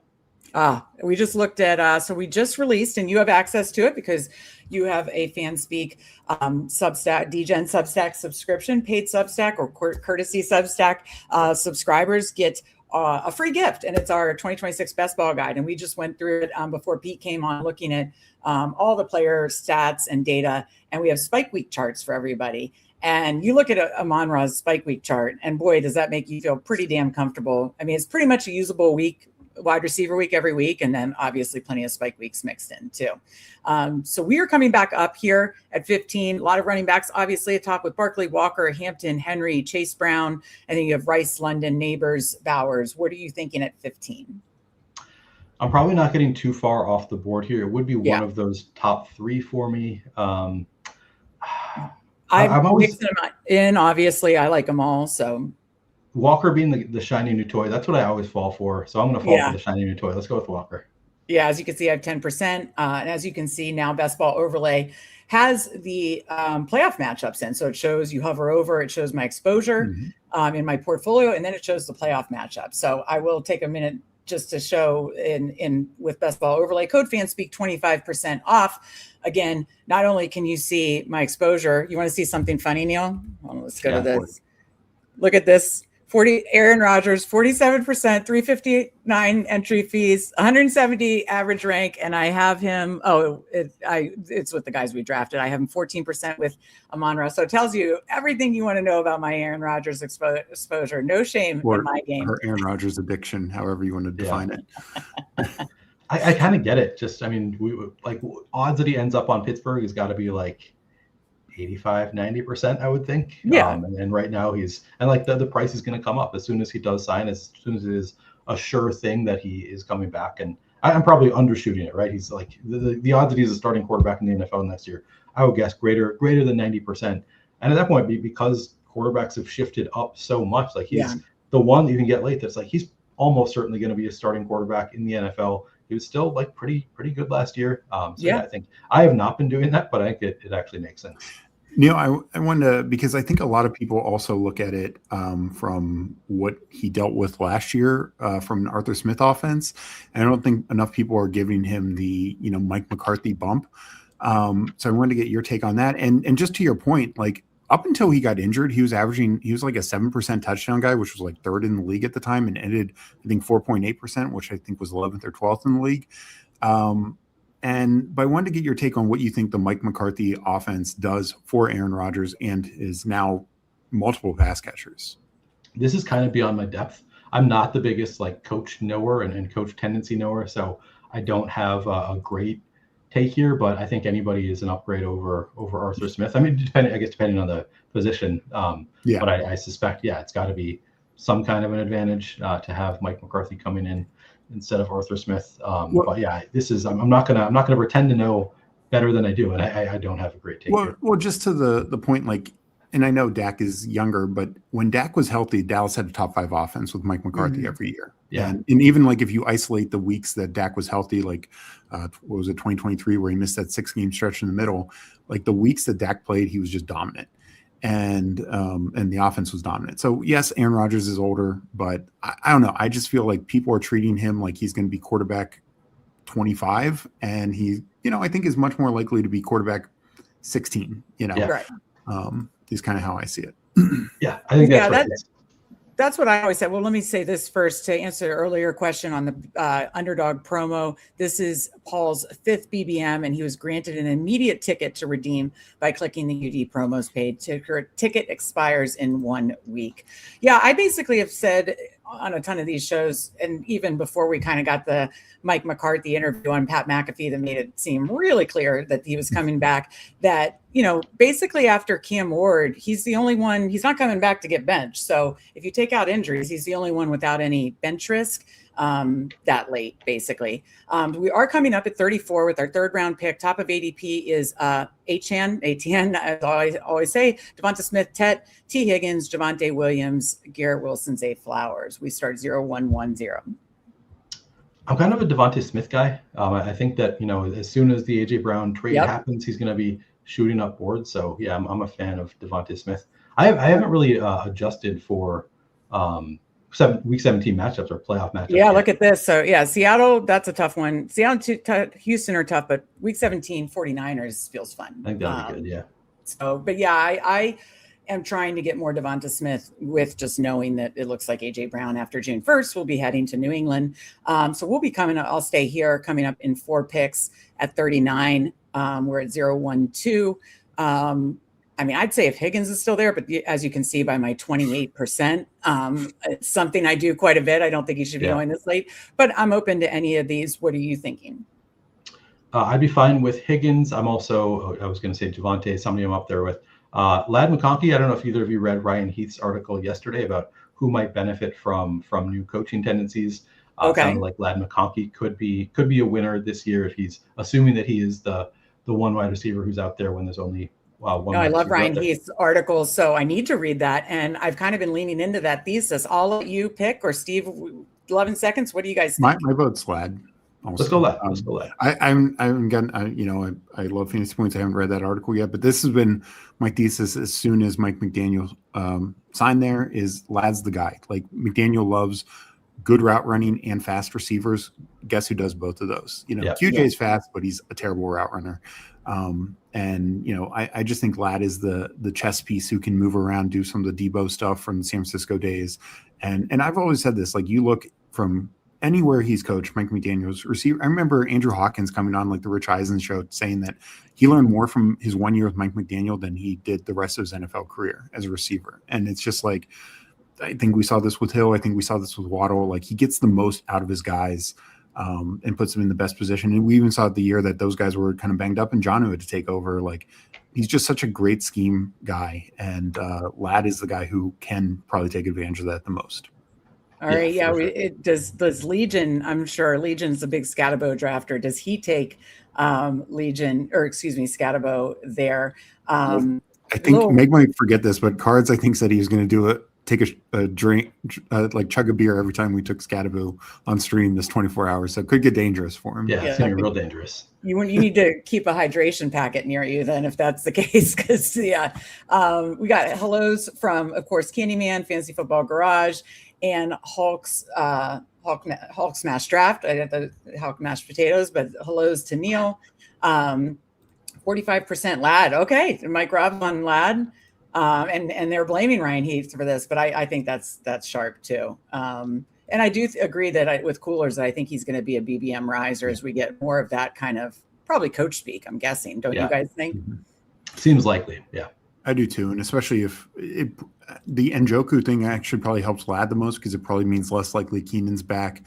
We just looked at, so we just released, and you have access to it because you have a Fanspeak Substack, DGen Substack subscription, paid Substack or courtesy Substack. Subscribers get a free gift, and it's our 2026 Best Ball Guide. And we just went through it before Pete came on, looking at all the player stats and data, and we have spike week charts for everybody. And you look at Amon-Ra's spike week chart, and boy, does that make you feel pretty damn comfortable. I mean, it's pretty much a usable week, wide receiver week every week, and then obviously plenty of spike weeks mixed in too. So we are coming back up here at 15. A lot of running backs, obviously, at top with Barkley, Walker, Hampton, Henry, Chase Brown, and then you have Rice, London, Neighbors, Bowers. What are you thinking at 15? I'm probably not getting too far off the board here. It would be one of those top 3 for me. I'm always mixing them in. Obviously, I like them all. So Walker being the shiny new toy, that's what I always fall for. So I'm going to fall for the shiny new toy. Let's go with Walker. Yeah, as you can see, I have 10%. And as you can see now, Best Ball Overlay has the playoff matchups in. So it shows you hover over, it shows my exposure in my portfolio, and then it shows the playoff matchup. So I will take a minute just to show in with Best Ball Overlay, code Fanspeak 25% off. Again, not only can you see my exposure, you want to see something funny, Neil? Well, let's go to this. Look at this. Aaron Rodgers, 47%, 359 entry fees, 170 average rank, and I have him. It's with the guys we drafted. I have him 14% with Amon-Ra. So it tells you everything you want to know about my Aaron Rodgers exposure. No shame in my game. Her Aaron Rodgers addiction, however you want to define it. I kind of get it. Just, I mean, odds that he ends up on Pittsburgh has got to be like 85-90%, I would think. And right now the price is going to come up as soon as he does sign, as soon as it is a sure thing that he is coming back. And I'm probably undershooting it, right? He's like the odds that he's a starting quarterback in the NFL next year, I would guess greater than 90%. And at that point, because quarterbacks have shifted up so much, like he's the one that you can get late. That's like he's almost certainly going to be a starting quarterback in the NFL. He was still like pretty good last year. I think I have not been doing that, but I think it actually makes sense. I wanted to, because I think a lot of people also look at it from what he dealt with last year from an Arthur Smith offense. And I don't think enough people are giving him the, Mike McCarthy bump. So I wanted to get your take on that. And just to your point, like up until he got injured, he was like a 7% touchdown guy, which was like third in the league at the time, and ended, I think, 4.8%, which I think was 11th or 12th in the league. But I wanted to get your take on what you think the Mike McCarthy offense does for Aaron Rodgers and his now multiple pass catchers. This is kind of beyond my depth. I'm not the biggest like coach knower and coach tendency knower, so I don't have a great take here. But I think anybody is an upgrade over Arthur Smith. I mean, depending on the position. But I suspect, it's got to be some kind of an advantage to have Mike McCarthy coming in instead of Arthur Smith. But yeah, this is, I'm not gonna pretend to know better than I do, and I don't have a great take here. Well, just to the point, like, and I know Dak is younger, but when Dak was healthy, Dallas had a top 5 offense with Mike McCarthy every year. Yeah, and even like if you isolate the weeks that Dak was healthy, like what was it, 2023, where he missed that 6-game stretch in the middle, like the weeks that Dak played, he was just dominant. And the offense was dominant. So yes, Aaron Rodgers is older, but I don't know. I just feel like people are treating him like he's going to be quarterback 25, and he, I think is much more likely to be quarterback 16. Right. Is kind of how I see it. Yeah, I think that's right. That's what I always said. Well, let me say this first to answer the earlier question on the underdog promo. This is Paul's 5th BBM, and he was granted an immediate ticket to redeem by clicking the UD promos page. Ticket expires in 1 week. Yeah, I basically have said on a ton of these shows, and even before we kind of got the Mike McCarthy interview on Pat McAfee that made it seem really clear that he was coming back, that, basically after Cam Ward, he's the only one, he's not coming back to get benched. So if you take out injuries, he's the only one without any bench risk that late, basically. We are coming up at 34 with our 3rd round pick. Top of ADP is ATN, as I always say, Devonta Smith, T. Higgins, Javonte Williams, Garrett Wilson, Zay Flowers. We start 0-1-1-0. I'm kind of a Devonta Smith guy. I think that, as soon as the AJ Brown trade happens, he's going to be shooting up boards. So yeah, I'm a fan of Devonta Smith. I haven't really adjusted for week 17 matchups or playoff matchups. Yeah, look at this. So yeah, Seattle, that's a tough one. Seattle, Houston are tough, but week 17 49ers feels fun. I think that'll be good. Yeah. So, but yeah, I am trying to get more Devonta Smith with just knowing that it looks like AJ Brown after June 1st will be heading to New England. So we'll be I'll stay here, coming up in 4 picks at 39. We're at 0-1-2. I mean, I'd say if Higgins is still there, but as you can see by my 28%, it's something I do quite a bit. I don't think he should be going this late, but I'm open to any of these. What are you thinking? I'd be fine with Higgins. I'm also, I was going to say Javonte, somebody I'm up there with. Lad McConkey, I don't know if either of you read Ryan Heath's article yesterday about who might benefit from new coaching tendencies. Sounded like Lad McConkey could be a winner this year if he's assuming that he is the one wide receiver who's out there when there's only one. No, I love Ryan Heath's article, so I need to read that, and I've kind of been leaning into that thesis. I'll let you pick, or Steve, 11 seconds. What do you guys think? My vote's Lad. Also. Let's go Lad. Let's go Lad. I haven't gotten, I love fantasy points. I haven't read that article yet, but this has been my thesis as soon as Mike McDaniel signed there is Lad's the guy. Like McDaniel loves good route running and fast receivers. Guess who does both of those? QJ is fast, but he's a terrible route runner. I just think Lad is the chess piece who can move around, do some of the Debo stuff from the San Francisco days. And I've always said this, like you look from anywhere he's coached, Mike McDaniel's receiver. I remember Andrew Hawkins coming on like the Rich Eisen show saying that he learned more from his 1 year with Mike McDaniel than he did the rest of his NFL career as a receiver. And it's just like, I think we saw this with Hill. I think we saw this with Waddle. Like he gets the most out of his guys and puts them in the best position. And we even saw the year that those guys were kind of banged up and Jonnu had to take over. Like he's just such a great scheme guy. And Lad is the guy who can probably take advantage of that the most. All right. Yeah. Does Legion, I'm sure Legion's a big Scatabo drafter. Does he take Scatabo there? I think Meg might forget this, but Cards, I think, said he was going to do take a drink, like chug a beer every time we took Scadaboo on stream this 24 hours. So it could get dangerous for him. Yeah, it's going to be real dangerous. You need to keep a hydration packet near you then, if that's the case. Because, we got hellos from, of course, Candyman, Fantasy Football Garage, and Hulk Smash Draft. I got the Hulk mashed potatoes, but hellos to Neil. 45% Lad. Okay, Mike Robb on Lad. And they're blaming Ryan Heath for this, but I think that's Shoup too. And I do agree that with Coolers, that I think he's going to be a BBM riser as we get more of that kind of probably coach speak, I'm guessing. Don't you guys think? Seems likely. Yeah, I do too. And especially if the Njoku thing actually probably helps Lad the most, because it probably means less likely Keenan's back.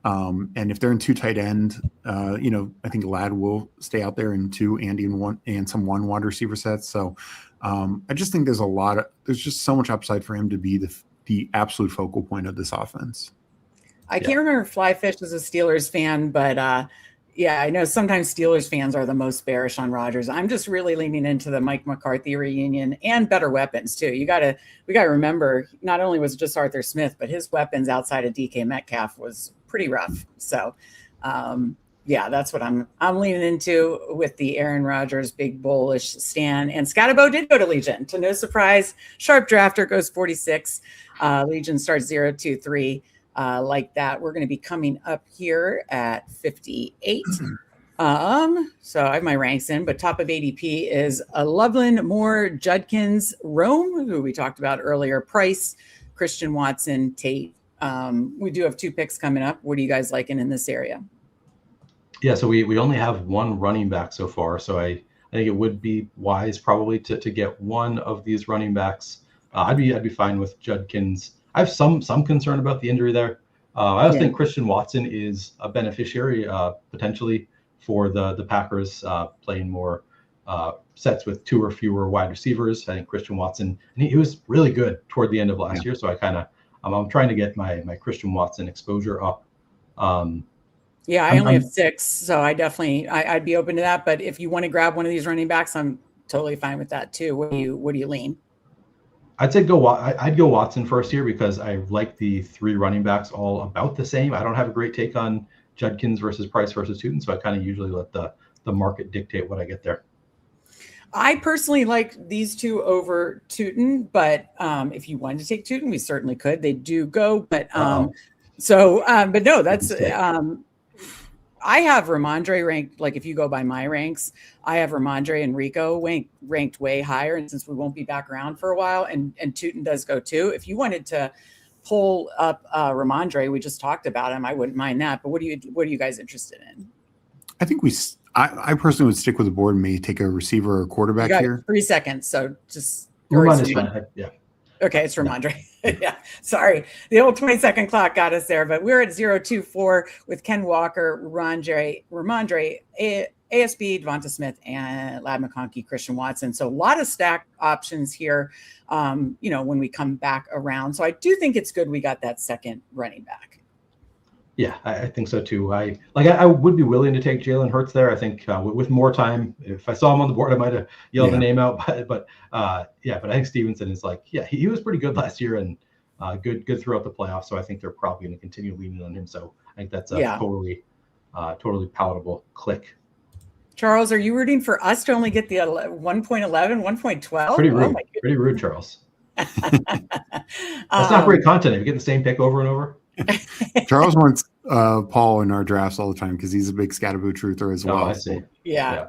And if they're in 2 tight end, I think Lad will stay out there in 2, Andy in 1, and some 1 wide receiver sets. So I just think there's just so much upside for him to be the absolute focal point of this offense. I can't remember if Flyfish is a Steelers fan, but I know sometimes Steelers fans are the most bearish on Rodgers. I'm just really leaning into the Mike McCarthy reunion and better weapons too. We got to remember, not only was it just Arthur Smith, but his weapons outside of DK Metcalf was pretty rough. So that's what I'm leaning into with the Aaron Rodgers big bullish stand. And Scadabo did go to Legion. To no surprise, Sharp Drafter goes 46. Legion starts 0-2-3. Like that. We're going to be coming up here at 58. So I have my ranks in, but top of ADP is Loveland, Moore, Judkins, Rome, who we talked about earlier, Price, Christian Watson, Tate. We do have 2 picks coming up. What are you guys liking in this area? Yeah, so we only have 1 running back so far. So I think it would be wise probably to get one of these running backs. I'd be fine with Judkins. I have some concern about the injury there. I also think Christian Watson is a beneficiary potentially for the Packers playing more sets with 2 or fewer wide receivers. I think Christian Watson, and he was really good toward the end of last year. So I'm trying to get my Christian Watson exposure up. I only have 6, so I'd be open to that. But if you want to grab one of these running backs, I'm totally fine with that too. What do you lean? I'd say I'd go Watson first here, because I like the 3 running backs all about the same. I don't have a great take on Judkins versus Price versus Tootin, so I kind of usually let the market dictate what I get there. I personally like these 2 over Tootin, but if you wanted to take Tootin, we certainly could. They do go, but no, that's I have Ramondre ranked, like if you go by my ranks, I have Ramondre and Rico ranked way higher. And since we won't be back around for a while, and Tootin does go too. If you wanted to pull up Ramondre, we just talked about him, I wouldn't mind that. But what are you guys interested in? I think I personally would stick with the board and maybe take a receiver or quarterback here. 3 seconds. So just Ramondre's fine. Yeah. Okay, it's Ramondre. Yeah, sorry. The old 20-second clock got us there, but we're at 0-2-4 with Ken Walker, Ramondre, ASB, Devonta Smith, and Lad McConkey, Christian Watson. So a lot of stack options here, when we come back around. So I do think it's good we got that second running back. Yeah, I think so too. I would be willing to take Jalen Hurts there. I think with more time, if I saw him on the board, I might have yelled the name out. But I think Stevenson is he was pretty good last year and good throughout the playoffs. So I think they're probably going to continue leaning on him. So I think that's a totally palatable click. Charles, are you rooting for us to only get the 1.11, 1.12? Pretty rude. Pretty rude, Charles. That's not great content. If you get the same pick over and over. Charles wants Paul in our drafts all the time because he's a big Scadaboo truther as well. I see. Yeah.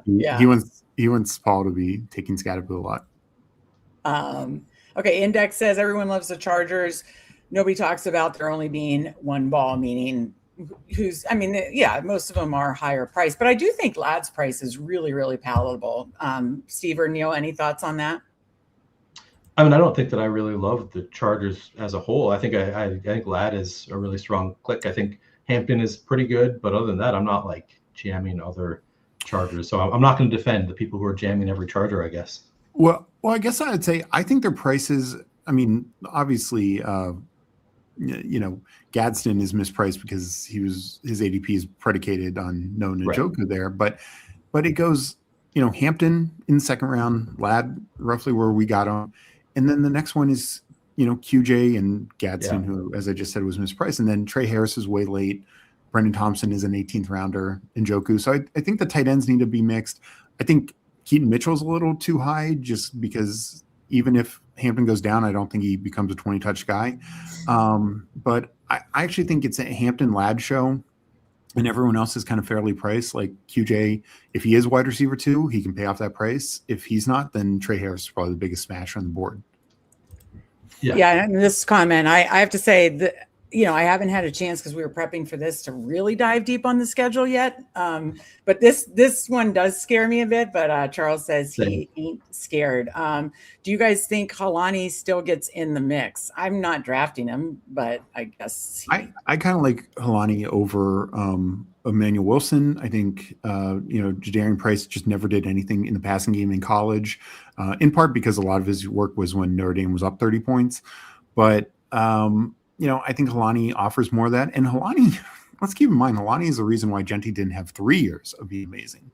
He wants Paul to be taking Scadaboo a lot. Okay, Index says everyone loves the Chargers. Nobody talks about there only being 1 ball, meaning most of them are higher price, but I do think Lad's price is really, really palatable. Steve or Neil, any thoughts on that? I mean, I don't think that I really love the Chargers as a whole. I think I think Lad is a really strong click. I think Hampton is pretty good, but other than that, I'm not jamming other Chargers. So I'm not going to defend the people who are jamming every Charger, I guess. Well, I guess I'd say I think their prices. I mean, obviously, Gadsden is mispriced because his ADP is predicated on no Njoku there, but it goes, Hampton in the second round, Lad roughly where we got him. And then the next one is, QJ and Gadsden, who, as I just said, was mispriced. And then Trey Harris is way late. Brendan Thompson is an 18th rounder. Njoku. So I think the tight ends need to be mixed. I think Keaton Mitchell's a little too high just because even if Hampton goes down, I don't think he becomes a 20-touch guy. But I actually think it's a Hampton Ladd show, and everyone else is kind of fairly priced. Like QJ, if he is wide receiver 2, he can pay off that price. If he's not, then Trey Harris is probably the biggest smasher on the board. Yeah. And this comment, I have to say that, I haven't had a chance because we were prepping for this to really dive deep on the schedule yet. But this one does scare me a bit, but Charles says he ain't scared. Do you guys think Halani still gets in the mix? I'm not drafting him, but I guess I kind of like Halani over Emmanuel Wilson. I think Jadarian Price just never did anything in the passing game in college, in part because a lot of his work was when Notre Dame was up 30 points. But I think Halani offers more of that. And Halani, let's keep in mind, Halani is the reason why Genty didn't have 3 years of being amazing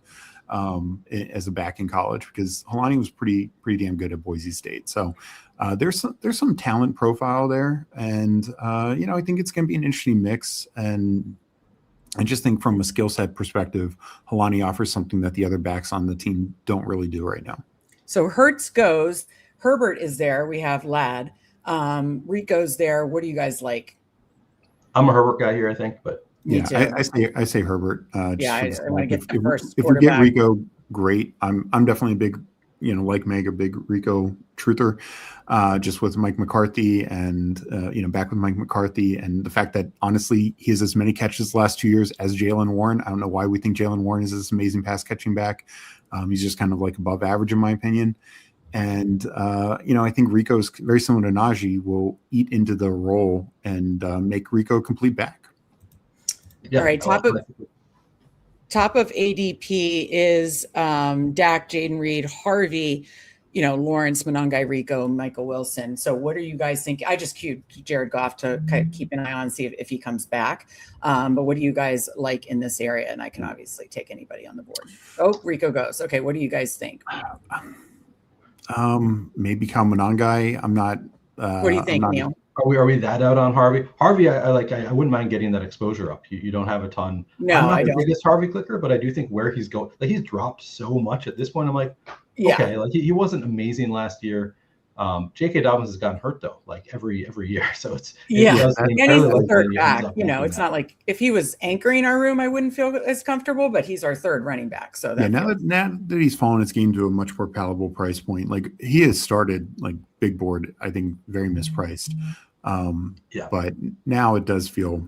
as a back in college, because Halani was pretty damn good at Boise State. So there's some talent profile there. And, I think it's going to be an interesting mix. And I just think from a skill set perspective, Halani offers something that the other backs on the team don't really do right now. So Hurts goes, Herbert is there. We have Ladd. Rico's there. What do you guys like? I'm a Herbert guy here, I think, but I say Herbert. I want to get the first. If we get Rico, great. I'm definitely a big, like Meg, a big Rico truther. Just with Mike McCarthy and back with Mike McCarthy, and the fact that honestly he has as many catches the last 2 years as Jaylen Warren. I don't know why we think Jaylen Warren is this amazing pass catching back. He's just kind of like above average in my opinion. And, I think Rico's very similar to Najee, will eat into the role and make Rico a complete back. Yeah, all right. Top of ADP is Dak, Jaden Reed, Harvey, Lawrence, Monangai, Rico, Michael Wilson. So what are you guys thinking? I just queued Jared Goff to kind of keep an eye on, see if he comes back. But what do you guys like in this area? And I can obviously take anybody on the board. Oh, Rico goes. Okay. What do you guys think? Maybe Kyle Monangai. I'm not. What do you think, Neil? Are we that out on Harvey? Harvey, I wouldn't mind getting that exposure up. You don't have a ton. No, I'm not the the biggest Harvey clicker, but I do think where he's going, he's dropped so much at this point. I'm like, okay, he wasn't amazing last year. J.K. Dobbins has gotten hurt though, every year. So and he's the third back. It's not like if he was anchoring our room, I wouldn't feel as comfortable. But he's our third running back. So now that he's fallen his game to a much more palatable price point, like he has started like big board, I think very mispriced. But now it does feel,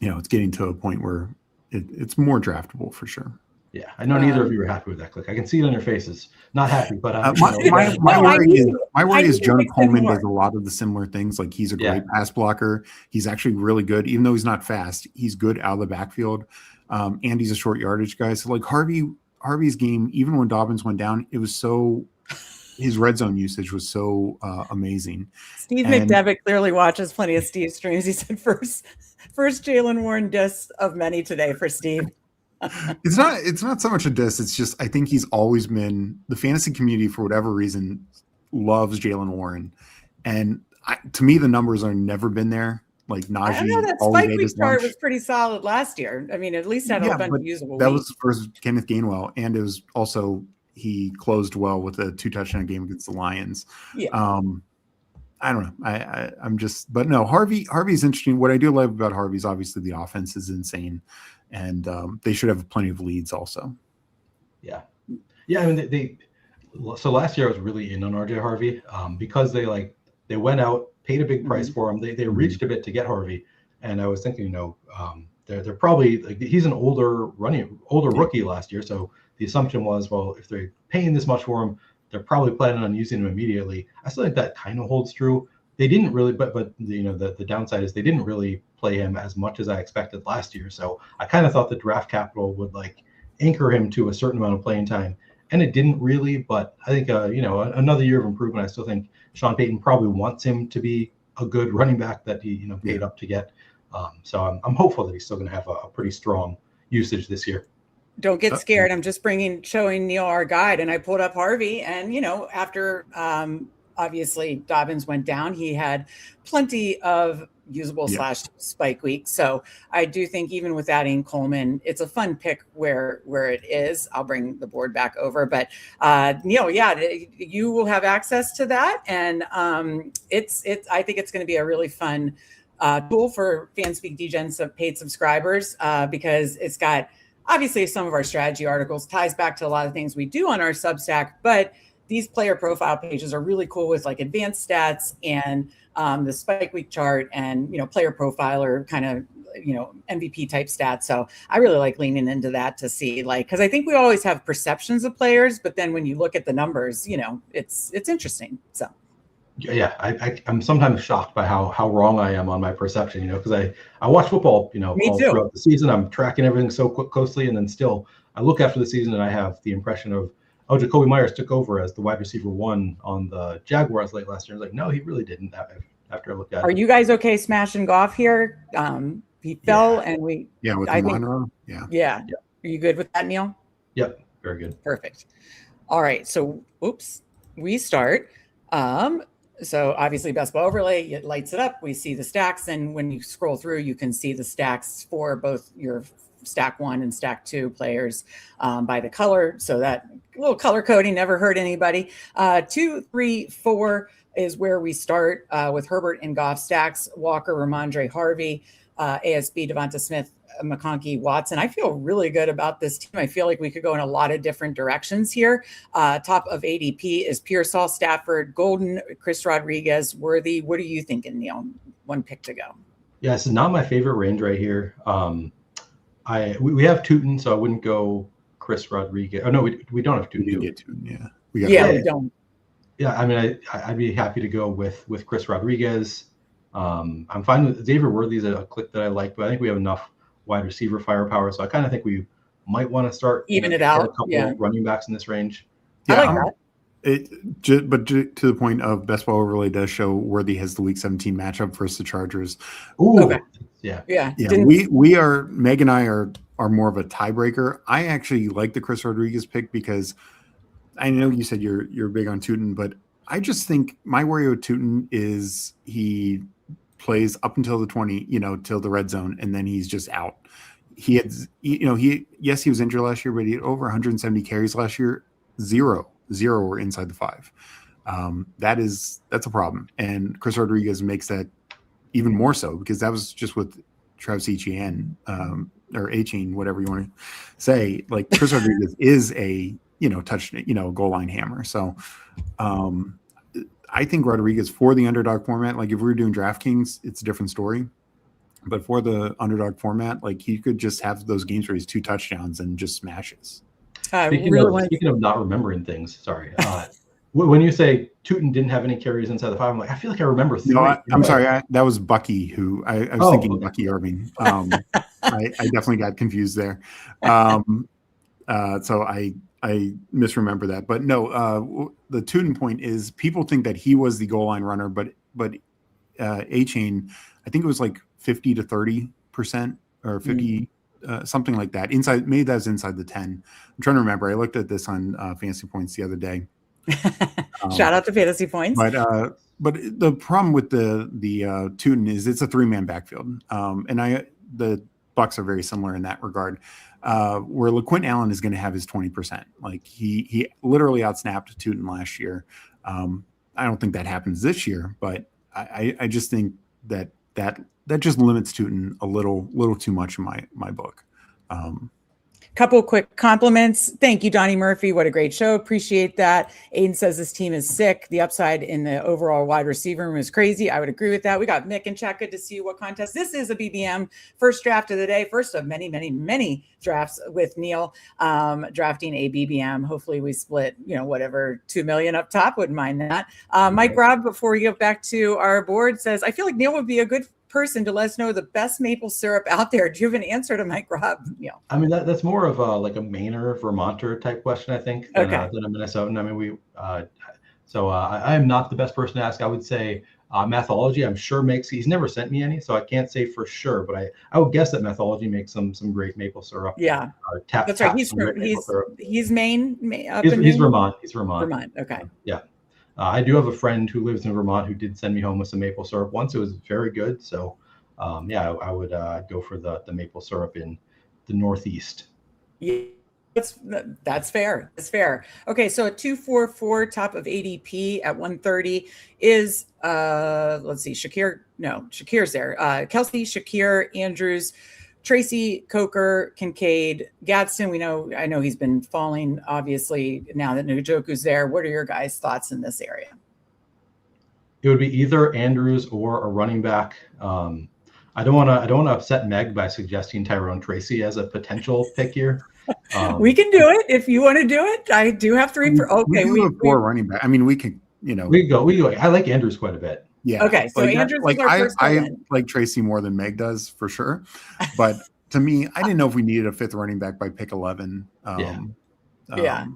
it's getting to a point where it's more draftable for sure. Yeah, I know neither of you are happy with that click. I can see it on your faces. Not happy, but my worry is Jonah Coleman does a lot of the similar things. Like he's a great pass blocker. He's actually really good, even though he's not fast. He's good out of the backfield, and he's a short yardage guy. So like Harvey's game, even when Dobbins went down, it was so. His red zone usage was so amazing. Steve McDevitt clearly watches plenty of Steve streams. He said first Jaylen Warren diss of many today for Steve. It's not so much a diss. It's just I think he's always been the fantasy community for whatever reason loves Jaylen Warren, and to me the numbers are never been there. Like Najee, I know that spike week start was pretty solid last year. I mean, at least had a bunch of usable. That was versus Kenneth Gainwell, and it was also he closed well with a 2-touchdown game against the Lions. Yeah. I don't know. I'm just, but no, Harvey's interesting. What I do love about Harvey is obviously the offense is insane, and they should have plenty of leads also. Yeah. I mean, so last year I was really in on RJ Harvey because they went out, paid a big price for him. They reached a bit to get Harvey, and I was thinking, they're probably he's an older rookie last year, so the assumption was, well, if they're paying this much for him, they're probably planning on using him immediately. I still think that kind of holds true. They didn't really, but the downside is they didn't really play him as much as I expected last year. So I kind of thought the draft capital would anchor him to a certain amount of playing time, and it didn't really. But I think another year of improvement. I still think Sean Payton probably wants him to be a good running back that he paid up to get. So I'm hopeful that he's still going to have a pretty strong usage this year. Don't get scared. I'm just showing Neil our guide, and I pulled up Harvey, and after obviously Dobbins went down. He had plenty of usable / spike week. So I do think even with adding Coleman, it's a fun pick where it is. I'll bring the board back over, but Neil, you will have access to that. And I think it's going to be a really fun tool for Fanspeak DGen paid subscribers because it's got obviously some of our strategy articles, ties back to a lot of things we do on our Substack, but these player profile pages are really cool with like advanced stats and the spike week chart and, player profiler kind of, MVP type stats. So I really like leaning into that to see because I think we always have perceptions of players, but then when you look at the numbers, it's interesting. So. Yeah, I'm sometimes shocked by how wrong I am on my perception, because I watch football, all throughout the season. I'm tracking everything so closely, and then still I look after the season and I have the impression of, Jacoby Myers took over as the wide receiver 1 on the Jaguars late last year. I was like, no, he really didn't. After I looked at it. Are you guys okay smashing Goff here? He fell and we. Yeah, with the Monroe. Yeah. Are you good with that, Neil? Yep, very good. Perfect. All right, so we start. So obviously Best Ball Overlay, it lights it up. We see the stacks. And when you scroll through, you can see the stacks for both your stack 1 and stack 2 players by the color. So that little color coding never hurt anybody. 2, 3, 4 is where we start with Herbert and Goff stacks, Walker, Ramondre, Harvey, ASB, Devonta Smith, McConkey, Watson. I feel really good about this team. I feel like we could go in a lot of different directions here. Top of ADP is Pearsall, Stafford, Golden, Chris Rodriguez, Worthy. What are you thinking, Neil? One pick to go. Yeah, this is not my favorite range right here. We have Tootin, so I wouldn't go Chris Rodriguez. Oh no, we don't have Tootin. We get Tootin, yeah. We don't. Yeah, I mean, I'd be happy to go with Chris Rodriguez. I'm fine with Xavier Worthy is a click that I like, but I think we have enough wide receiver firepower, so I kind of think we might want to start even it out. A couple of running backs in this range. Yeah, I like that. But to the point of Best Ball Overlay does show Worthy has the Week 17 matchup versus the Chargers. Ooh, okay. Yeah. We are Meg and I are more of a tiebreaker. I actually like the Chris Rodriguez pick because I know you said you're big on Tootin, but I just think my worry with Tootin is he plays up until the 20, till the red zone, and then he's just out. He had, he was injured last year, but he had over 170 carries last year. Zero were inside the 5. That's a problem. And Chris Rodriguez makes that even more so because that was just with Travis Etienne, or Etienne, whatever you want to say. Like Chris Rodriguez is a, goal line hammer. So, I think Rodriguez for the underdog format, like if we were doing DraftKings, it's a different story. But for the underdog format, like he could just have those games where he's 2 touchdowns and just smashes. Speaking of not remembering things, sorry. When you say Tootin didn't have any carries inside the 5, I'm like, I feel like I remember 3. No, I'm sorry. That was Bucky who I was thinking Bucky Irving. I definitely got confused there. So I misremember that, but no, the Tootin point is people think that he was the goal line runner, but A-Chain, I think it was like 50 to 30% or 50, something like that. Maybe that was inside the 10. I'm trying to remember. I looked at this on Fantasy Points the other day. Shout out to Fantasy Points. But the problem with the Tootin is it's a 3-man backfield. And the Bucks are very similar in that regard. Where LaQuint Allen is going to have his 20%. Like he literally outsnapped Tootin last year. I don't think that happens this year, but I just think that just limits Tootin a little too much in my book. Couple quick compliments. Thank you, Donnie Murphy. What a great show. Appreciate that. Aiden says this team is sick. The upside in the overall wide receiver room is crazy. I would agree with that. We got Mick and Chuck. Good to see you. What contest? This is a BBM first draft of the day. First of many, many, many drafts with Neil drafting a BBM. Hopefully we split, whatever, 2 million up top. Wouldn't mind that. Mike Robb, before we get back to our board, says, I feel like Neil would be a good person to let us know the best maple syrup out there. Do you have an answer to Mike Robb? Neil? I mean, that's more of like a Mainer, Vermonter type question, I think, than a Minnesotan. I mean, I am not the best person to ask. I would say Mathology, I'm sure he's never sent me any, so I can't say for sure, but I would guess that Mathology makes some great maple syrup. Yeah, that's right. He's Maine. He's Vermont. He's Vermont. Vermont. Okay. Yeah. I do have a friend who lives in Vermont who did send me home with some maple syrup once. It was very good. So yeah, I would go for the maple syrup in the Northeast. Yeah, that's fair. That's fair. Okay, so a 244 top of ADP at 130 is let's see, Shakir's there. Kelsey, Shakir, Andrews, Tracy, Coker, Kincaid, Gadsden. I know he's been falling, obviously, now that Njoku's there. What are your guys' thoughts in this area? It would be either Andrews or a running back. I don't want to upset Meg by suggesting Tyrone Tracy as a potential pick here. We can do it if you want to do it. I do have three for okay. We have four running back. I mean, we can, we go. I like Andrews quite a bit. Yeah. Okay. So Andrews, like I like Tracy more than Meg does for sure. But to me, I didn't know if we needed a fifth running back by pick 11. Yeah.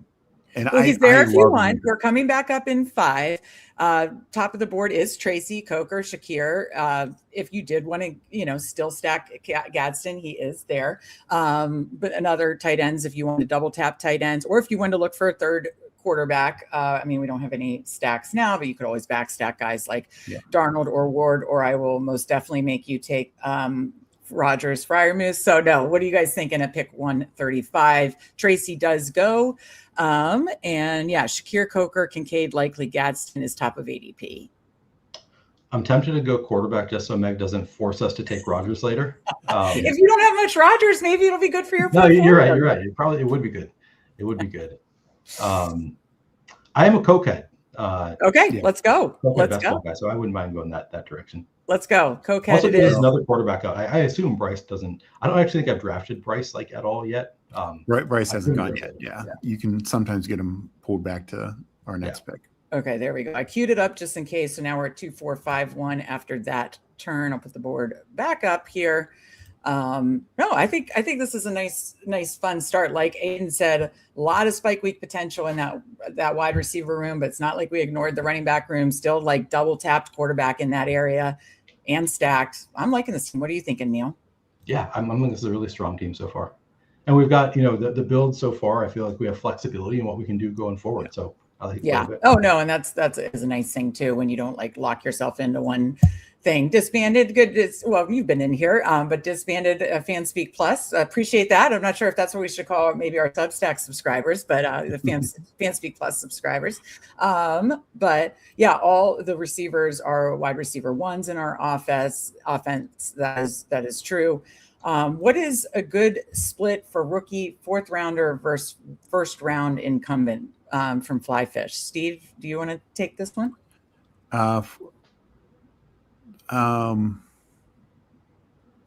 And well, he's there if you want. We're coming back up in 5. Top of the board is Tracy, Coker, Shakir. If you did want to, still stack Gadsden, he is there. But another tight ends, if you want to double tap tight ends, or if you want to look for a third quarterback. I mean, we don't have any stacks now, but you could always back stack guys like Darnold or Ward, or I will most definitely make you take Rogers, Freiermuth. So no, what are you guys thinking at pick 135? Tracy does go. And yeah, Shakir, Coker, Kincaid, likely Gadsden is top of ADP. I'm tempted to go quarterback just so Meg doesn't force us to take Rogers later. If you don't have much Rogers, maybe it'll be good for your No, you're right. You're right. It would be good. It would be good. I am a cokehead. Okay, let's go. Let's go. Guy, so I wouldn't mind going that direction. Let's go. Cokehead. Also, there's another quarterback. I assume Bryce doesn't. I don't actually think I've drafted Bryce at all yet. Bryce hasn't gone yet. Yeah, you can sometimes get him pulled back to our next pick. Okay, there we go. I queued it up just in case. So now we're at 2, 4, 5, 1. After that turn, I'll put the board back up here. No, I think this is a nice fun start. Like Aiden said, a lot of spike week potential in that wide receiver room, but it's not like we ignored the running back room. Still like double tapped quarterback in that area and stacked. I'm liking this team. What are you thinking, Neil? Yeah, I'm thinking this is a really strong team so far. And we've got, the build so far, I feel like we have flexibility in what we can do going forward. Yeah. So I like it. Oh no. And that's is a nice thing too, when you don't like lock yourself into one thing. Disbanded, good. Well, you've been in here, but disbanded Fanspeak Plus. Appreciate that. I'm not sure if that's what we should call maybe our Substack subscribers, but the Fanspeak Plus subscribers. But yeah, all the receivers are wide receiver ones in our offense. That is true. What is a good split for rookie 4th rounder versus first round incumbent from Flyfish? Steve, do you want to take this one? I'm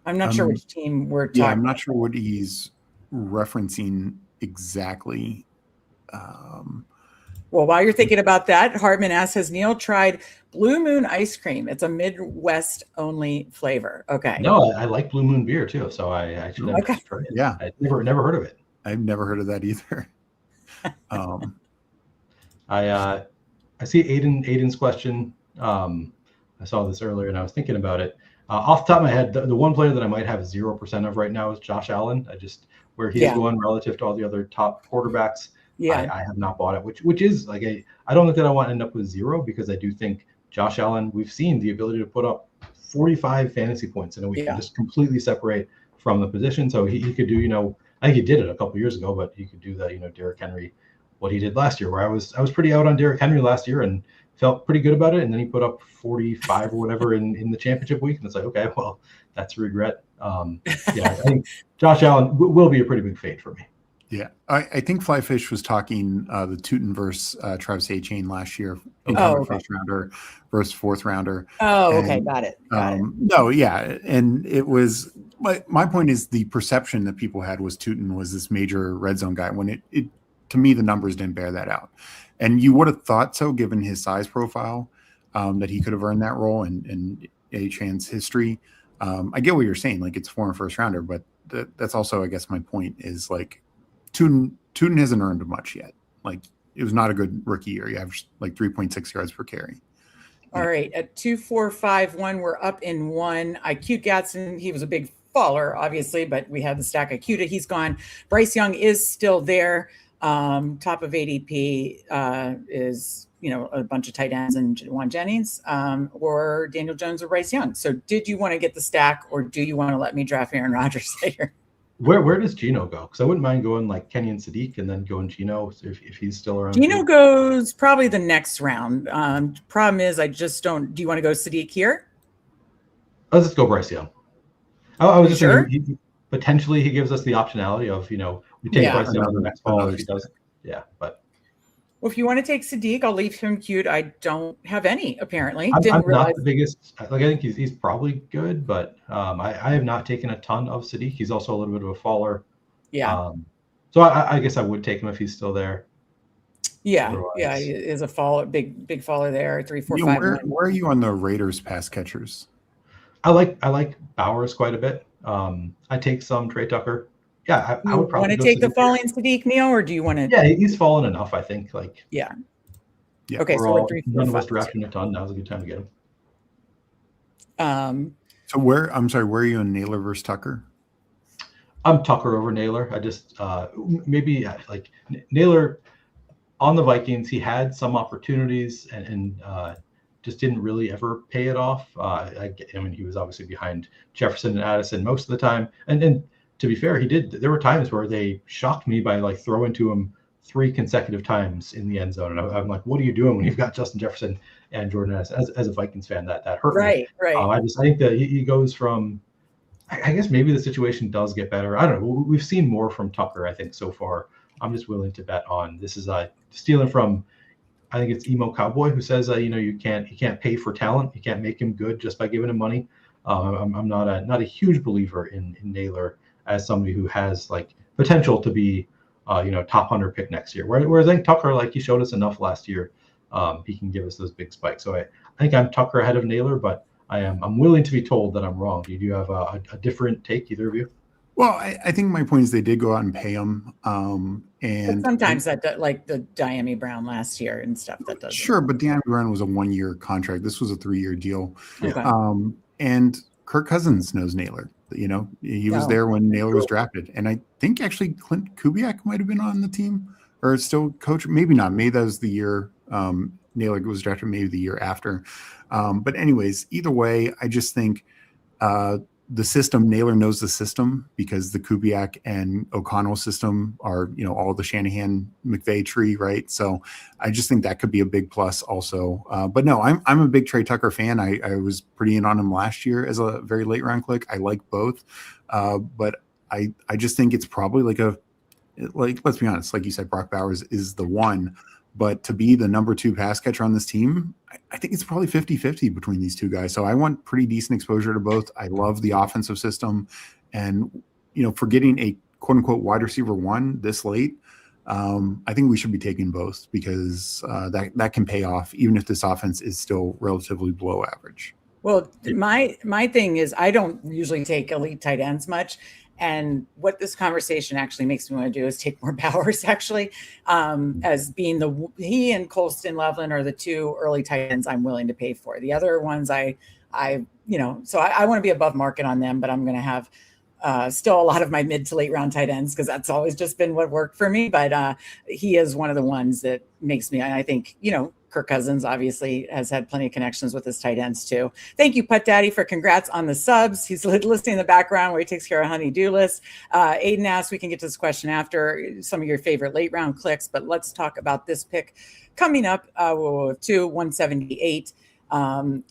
not sure which team we're talking. Yeah, I'm not sure what he's referencing exactly. Well, while you're thinking about that, Hartman asks, has Neil tried Blue Moon ice cream? It's a Midwest only flavor. Okay. No, I like Blue Moon beer too, so I actually never tried it. Yeah, I never heard of it. I've never heard of that either. I see Aiden's question. I saw this earlier and I was thinking about it. Off the top of my head, the one player that I might have 0% of right now is Josh Allen. Where he's going relative to all the other top quarterbacks. Yeah, I have not bought it, which is like I don't think that I want to end up with 0, because I do think Josh Allen, we've seen the ability to put up 45 fantasy points in a week and just completely separate from the position. So he could do, I think he did it a couple years ago, but he could do that, Derrick Henry, what he did last year, where I was pretty out on Derrick Henry last year and felt pretty good about it. And then he put up 45 or whatever in the championship week. And it's like, okay, well, that's a regret. I think Josh Allen will be a pretty big fade for me. Yeah, I think Flyfish was talking the Tootin versus Travis A'Chain last year, first rounder versus 4th rounder. Oh, okay, got it. No, yeah, and it was my point is the perception that people had was Tootin was this major red zone guy when it to me the numbers didn't bear that out, and you would have thought so given his size profile that he could have earned that role and A'Chain's history. I get what you're saying, like it's former first rounder, but that's also I guess my point is like. Tootin hasn't earned much yet. Like it was not a good rookie year. He averaged like 3.6 yards per carry. All right, at 2, 4, 5, 1, we're up in 1. I queued Gadsden. He was a big faller, obviously, but we had the stack. I queued it. He's gone. Bryce Young is still there. Top of ADP is a bunch of tight ends and Juwan Jennings, or Daniel Jones or Bryce Young. So did you want to get the stack, or do you want to let me draft Aaron Rodgers later? Where does Geno go? Because I wouldn't mind going like Kenny and SYTYCT and then going Geno if he's still around. Geno goes probably the next round. Problem is, I just don't. Do you want to go SYTYCT here? Let's just go Bryce Young. I was just sure? thinking potentially he gives us the optionality of, we take Bryce Young the next fall if he doesn't. Yeah, but. Well, if you want to take SYTYCT, I'll leave him queued. I don't have any, apparently. I'm not the biggest. I think he's probably good, but I have not taken a ton of SYTYCT. He's also a little bit of a faller. Yeah. So I guess I would take him if he's still there. Yeah. Otherwise. Yeah. He is a faller, big faller there. 3, 4, 5. Where are you on the Raiders pass catchers? I like Bowers quite a bit. I take some Trey Tucker. Yeah, I would probably want to take the falling SYTYCT, Neo, or do you want to? Yeah, he's fallen enough, I think. Yeah. Okay, so we're 3, 4, none of us drafting a ton. Now's a good time to get him. So where are you on Naylor versus Tucker? I'm Tucker over Naylor. I just maybe like Naylor on the Vikings. He had some opportunities and just didn't really ever pay it off. I mean, he was obviously behind Jefferson and Addison most of the time, and to be fair, he did. There were times where they shocked me by like throwing to him 3 consecutive times in the end zone, and I'm like, "What are you doing when you've got Justin Jefferson and Jordan Addison?" As a Vikings fan, that hurt me. Right. I think that he goes from. I guess maybe the situation does get better. I don't know. We've seen more from Tucker, I think, so far. I'm just willing to bet on this is stealing from. I think it's Emo Cowboy who says, you can't pay for talent. You can't make him good just by giving him money. I'm not a huge believer in Naylor as somebody who has like potential to be, top 100 pick next year. Whereas I think Tucker, like he showed us enough last year, he can give us those big spikes. So I think I'm Tucker ahead of Naylor, but I'm willing to be told that I'm wrong. Do you have a different take, either of you? Well, I think my point is they did go out and pay him. And but sometimes like the Diami Brown last year and stuff that does. Sure, but Diami Brown was a 1-year contract. This was a 3-year deal. Okay. And Kirk Cousins knows Naylor. He was there when Naylor was drafted. And I think actually Clint Kubiak might have been on the team or still coach. Maybe not. Maybe that was the year Naylor was drafted, maybe the year after. But anyways, either way, I just think the system, Naylor knows the system because the Kubiak and O'Connell system are, all the Shanahan McVay tree, right? So I just think that could be a big plus also. But no, I'm a big Trey Tucker fan. I was pretty in on him last year as a very late round click. I like both. But I just think it's probably let's be honest, like you said, Brock Bowers is the one. But to be the number 2 pass catcher on this team, I think it's probably 50-50 between these two guys. So I want pretty decent exposure to both. I love the offensive system. And, for getting a quote-unquote wide receiver 1 this late, I think we should be taking both because that can pay off, even if this offense is still relatively below average. Well, my thing is I don't usually take elite tight ends much. And what this conversation actually makes me want to do is take more Bowers, actually, as being he and Colston Loveland are the 2 early tight ends I'm willing to pay for. The other ones so I want to be above market on them, but I'm going to have still a lot of my mid to late round tight ends because that's always just been what worked for me. But he is one of the ones that makes me, and I think, Kirk Cousins obviously has had plenty of connections with his tight ends too. Thank you, Putt Daddy, for congrats on the subs. He's listening in the background where he takes care of honey-do list. Aiden asks, we can get to this question after some of your favorite late round clicks, but let's talk about this pick coming up. 178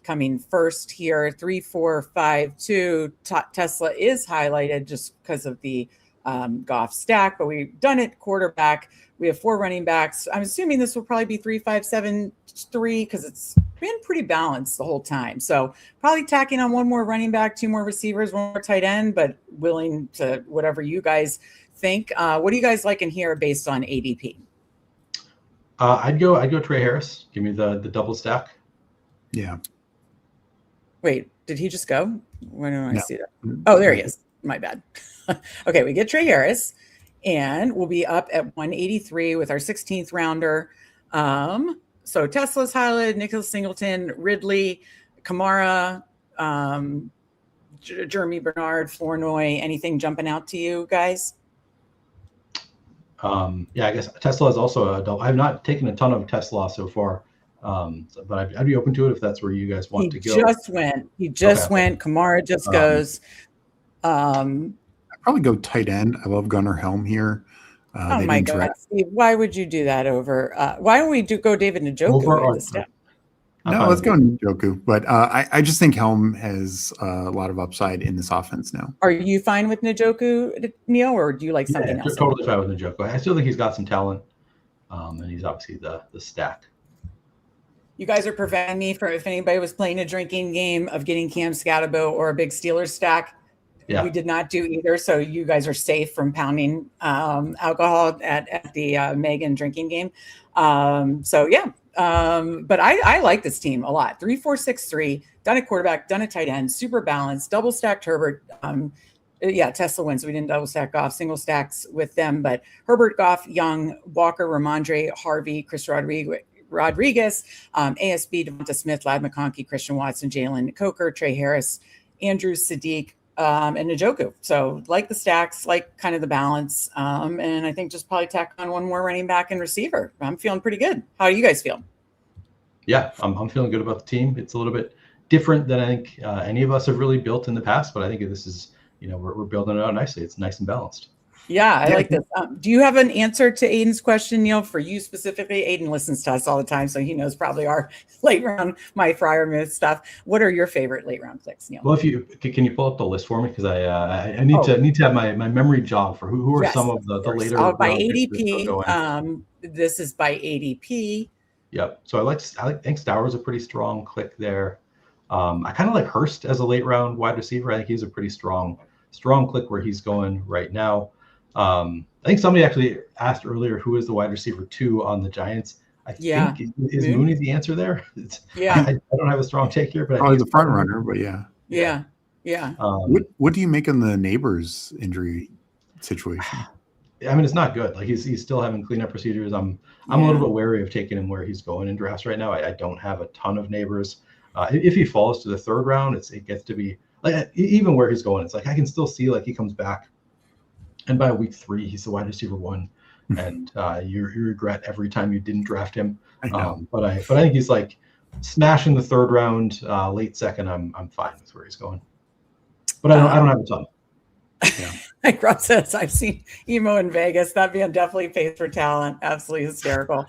coming first here. 3, 4, 5, 2. Tesla is highlighted just because of the Goff stack, but we've done it quarterback. We have 4 running backs. I'm assuming this will probably be 3, 5, 7, 3 because it's been pretty balanced the whole time. So probably tacking on 1 more running back, 2 more receivers, 1 more tight end, but willing to whatever you guys think. What do you guys like in here based on ADP? I'd go Trey Harris. Give me the double stack. Yeah. Wait, did he just go? Where do I see that? Oh, there he is. My bad. Okay, we get Trey Harris. And we'll be up at 183 with our 16th rounder. So Tesla's highlighted, Nicholas Singleton, Ridley, Kamara, Jeremy Bernard, Flournoy. Anything jumping out to you guys? I guess Tesla is also I have not taken a ton of Tesla so far. But I'd be open to it if that's where you guys want to go. He just went. Kamara just goes. I'd probably go tight end. I love Gunnar Helm here. Oh my God, Steve, why would you do that over? Why don't we go David Njoku? No, let's go Njoku. But I just think Helm has a lot of upside in this offense now. Are you fine with Njoku, Neil, or do you like something else? Totally fine with Njoku. I still think he's got some talent, and he's obviously the stack. You guys are preventing me from, if anybody was playing a drinking game, of getting Cam Scatabo or a big Steelers stack. Yeah. We did not do either, so you guys are safe from pounding alcohol at the Megan drinking game. But I like this team a lot. 3-4-6-3, done at quarterback, done at tight end, super balanced, double stacked Herbert. Tesla wins. We didn't double stack Goff, single stacks with them, but Herbert, Goff, Young, Walker, Ramondre, Harvey, Chris Rodriguez, ASB, Devonta Smith, Ladd McConkey, Christian Watson, Jalen Coker, Trey Harris, Andrew Sadiq, and Njoku. So like the stacks, like kind of the balance. And I think just probably tack on one more running back and receiver. I'm feeling pretty good. How do you guys feel? Yeah, I'm feeling good about the team. It's a little bit different than I think any of us have really built in the past, but I think this is, we're building it out nicely. It's nice and balanced. Yeah, I like this. Do you have an answer to Aiden's question, Neil, for you specifically? Aiden listens to us all the time, so he knows probably our late round, my Friar Myth stuff. What are your favorite late round clicks, Neil? Well, can you pull up the list for me? Because I need to have my memory jog for who are some of the later. By ADP. This is by ADP. Yep. So I think Stowers is a pretty strong click there. I kind of like Hurst as a late round wide receiver. I think he's a pretty strong click where he's going right now. I think somebody actually asked earlier who is the wide receiver 2 on the Giants. I think is Mooney the answer there? I don't have a strong take here, but probably the front runner. But yeah. What do you make on the Neighbors injury situation? I mean, it's not good. Like he's still having cleanup procedures. I'm a little bit wary of taking him where he's going in drafts right now. I don't have a ton of Neighbors. If he falls to the 3rd round, it gets to be like even where he's going, it's like I can still see like he comes back. And by week 3, he's the wide receiver 1, and you regret every time you didn't draft him. But I think he's like smashing the 3rd round, late 2nd. I'm fine with where he's going, but I don't have a ton. Yeah. Like Rob says, I've seen Emo in Vegas. That man definitely pays for talent. Absolutely hysterical.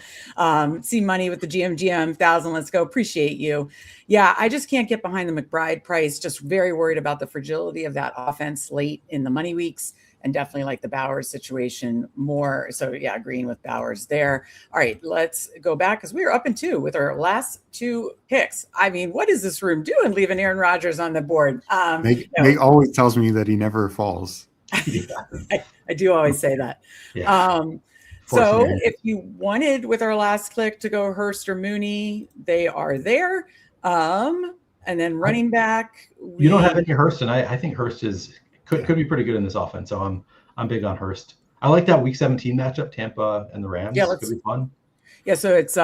See money with the GM 1,000. Let's go. Appreciate you. Yeah, I just can't get behind the McBride price. Just very worried about the fragility of that offense late in the money weeks. And definitely like the Bowers situation more. So yeah, agreeing with Bowers there. All right, let's go back because we are up in 2 with our last 2 picks. I mean, what is this room doing leaving Aaron Rodgers on the board? Meg always tells me that he never falls. I do always say that. Yeah. So if you wanted with our last click to go Hurst or Mooney, they are there. And then running back. You don't have any Hurst, and I think Hurst could be pretty good in this offense. So I'm big on Hurst. I like that week 17 matchup, Tampa and the Rams. Yeah, could be fun. Yeah, so it's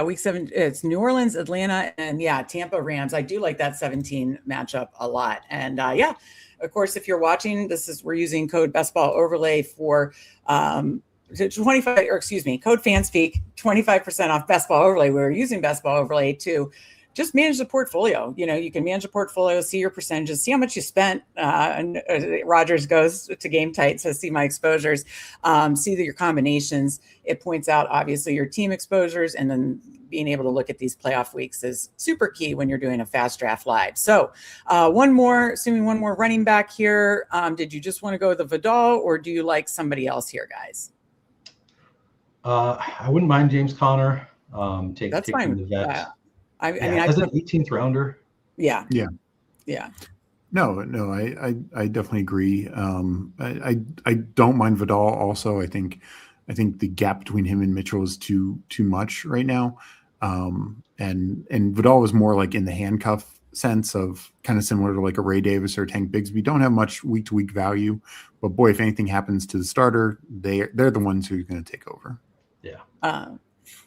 week 7. It's New Orleans, Atlanta, and Tampa Rams. I do like that 17 matchup a lot. And of course, if you're watching, we're using code BestBallOverlay for code Fanspeak, 25% off Best Ball Overlay. We're using Best Ball Overlay to just manage the portfolio. You can manage a portfolio, see your percentages, see how much you spent. And Rogers goes to Game Tight, says, see my exposures, see your combinations. It points out, obviously, your team exposures, and then being able to look at these playoff weeks is super key when you're doing a fast draft live. So one more running back here. Did you just want to go with the Vidal, or do you like somebody else here, guys? I wouldn't mind James Conner. That's fine. The vet. I mean, as an 18th rounder. Yeah. No, I definitely agree. I don't mind Vidal. Also, I think the gap between him and Mitchell is too much right now. And Vidal was more like in the handcuff sense of kind of similar to like a Ray Davis or Tank Bigsby. Don't have much week to week value, but boy, if anything happens to the starter, they're the ones who are going to take over.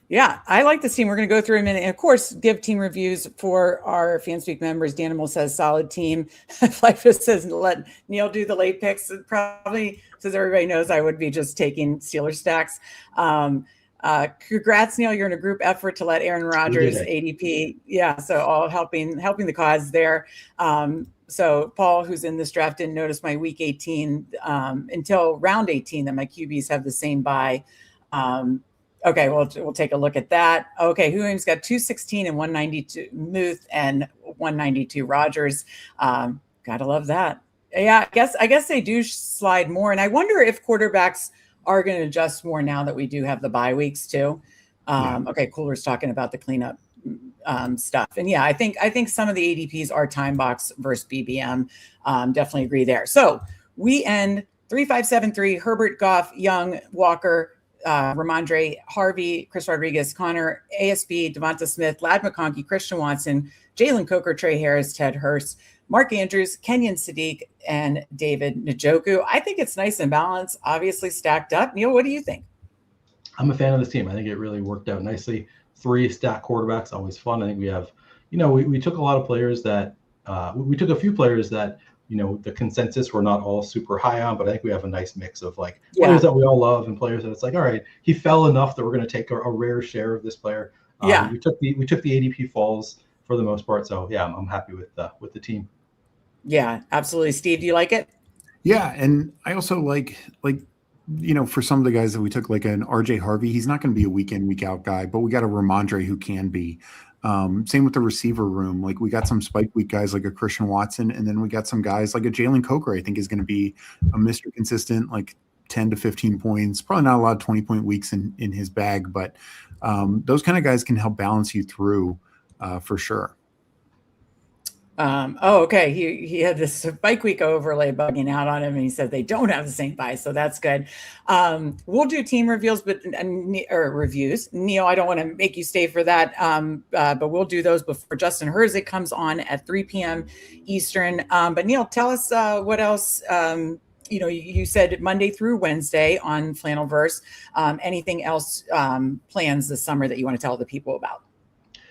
Yeah. I like this team. We're going to go through a minute and, of course, give team reviews for our Fanspeak members. Danimal says solid team. Flyfist says let Neil do the late picks. It probably says everybody knows I would be just taking Steelers stacks. Congrats, Neil. You're in a group effort to let Aaron Rodgers ADP. Yeah, so all helping the cause there. So Paul, who's in this draft, didn't notice my week 18 until round 18 that my QBs have the same bye. Okay, we'll take a look at that. Okay, Hoohames got 216 and 192 Muth and 192 Rodgers. Gotta love that. Yeah, I guess they do slide more, and I wonder if quarterbacks are going to adjust more now that we do have the bye weeks too. Okay, Cooler's talking about the cleanup stuff, and yeah, I think some of the ADPs are time box versus BBM. Definitely agree there. So we end 3573. Herbert, Goff, Young, Walker, Ramondre, Harvey, Chris Rodriguez, Connor, ASB, Devonta Smith, Lad McConkey, Christian Watson, Jalen Coker, Trey Harris, Ted Hurst, Mark Andrews, Kenyon Sadiq, and David Njoku. I think it's nice and balanced, obviously stacked up. Neil, what do you think? I'm a fan of this team. I think it really worked out nicely. 3 stacked quarterbacks, always fun. I think we have, we took a lot of players that, we took a few players that, the consensus we're not all super high on, but I think we have a nice mix of players that we all love and players that it's all right, he fell enough that we're going to take a rare share of this player. We took the ADP falls for the most part. So yeah, I'm happy with the team. Yeah, absolutely. Steve, do you like it? Yeah, and I also like for some of the guys that we took, like an RJ Harvey, he's not going to be a week in, week out guy, but we got a Ramondre who can be. Same with the receiver room. Like we got some spike week guys like a Christian Watson, and then we got some guys like a Jalen Coker, I think is going to be a Mr. Consistent, like 10 to 15 points, probably not a lot of 20-point weeks in his bag, but those kind of guys can help balance you through for sure. Okay. He had this spike week overlay bugging out on him, and he said they don't have the same buy, so that's good. We'll do team reveals, or reviews. Neil, I don't want to make you stay for that, but we'll do those before Justin Herzig comes on at 3 p.m. Eastern. But Neil, tell us what else. You said Monday through Wednesday on Flannelverse. Anything else plans this summer that you want to tell the people about?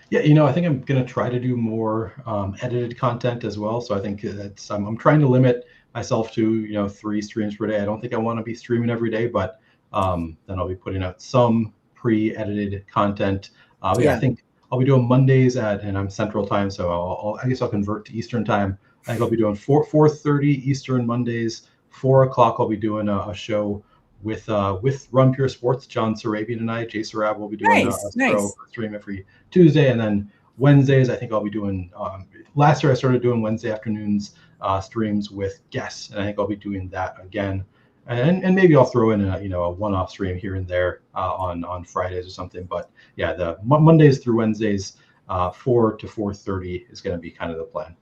Yeah, I think I'm going to try to do more edited content as well. So I think that's I'm trying to limit myself to 3 streams per day. I don't think I want to be streaming every day, but then I'll be putting out some pre-edited content. I think I'll be doing Mondays and I'm Central Time, so I guess I'll convert to Eastern Time. I think I'll be doing 4:30 Eastern Mondays. 4 o'clock I'll be doing a show with Run Pure Sports, John Sarabian and I. Jay Sarab will be doing a stream every Tuesday, and then Wednesdays I think I'll be doing. Last year I started doing Wednesday afternoons streams with guests, and I think I'll be doing that again. And maybe I'll throw in a one-off stream here and there on Fridays or something. But yeah, the Mondays through Wednesdays, 4 to 4:30 is going to be kind of the plan.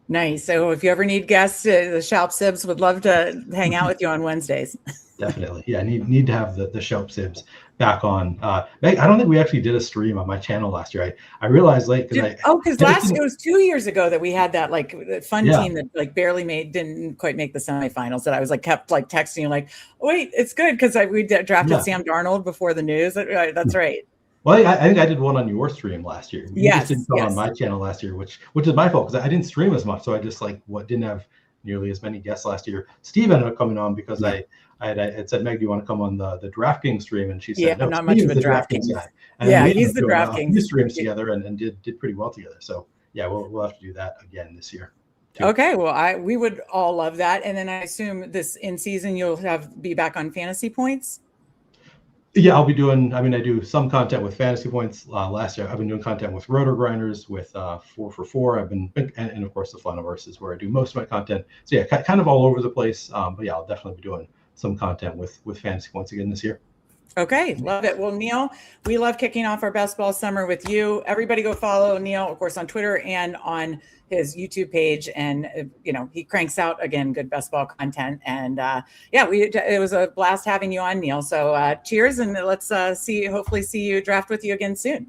Nice. So if you ever need guests, the Shoup Sibs would love to hang out with you on Wednesdays. Definitely. Yeah, need to have the Shoup Sibs back on. I don't think we actually did a stream on my channel last year. I realized late because it was 2 years ago that we had that fun team that barely didn't quite make the semifinals. That I was kept texting you wait, it's good because we drafted Sam Darnold before the news. That's right. Well, I think I did one on your stream last year. You just didn't come on my channel last year, which is my fault because I didn't stream as much, so I just didn't have nearly as many guests last year. Steve ended up coming on because I had said, Meg, do you want to come on the DraftKings stream? And she said, no, not much of a DraftKings guy. And he's the DraftKings. We streams together and did pretty well together. So yeah, we'll have to do that again this year. Too. Okay, well, we would all love that. And then I assume this in season you'll be back on Fantasy Points. Yeah, I'll be doing. I do some content with Fantasy Points. Last year, I've been doing content with Roto Grinders, with 4for4. I've been, and of course the Flannelverse is where I do most of my content. So yeah, kind of all over the place. But yeah, I'll definitely be doing some content with Fantasy Points again this year. Okay, love it. Well, Neil, we love kicking off our best ball summer with you. Everybody go follow Neil, of course, on Twitter and on his YouTube page. And, he cranks out, again, good best ball content. And it was a blast having you on, Neil. So cheers, and let's hopefully see you draft with you again soon.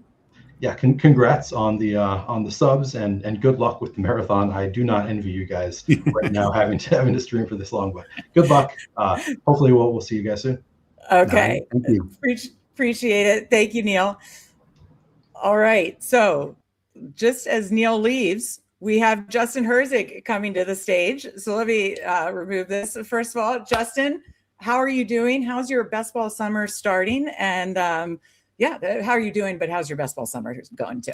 Yeah, congrats on the subs and good luck with the marathon. I do not envy you guys right now having to stream for this long, but good luck. Hopefully we'll see you guys soon. Okay. Thank you. Appreciate it. Thank you, Neil. All right. So just as Neil leaves, we have Justin Herzig coming to the stage. So let me remove this. First of all, Justin, how are you doing? How's your best ball summer starting? And Yeah. How are you doing? But how's your best ball summer going too?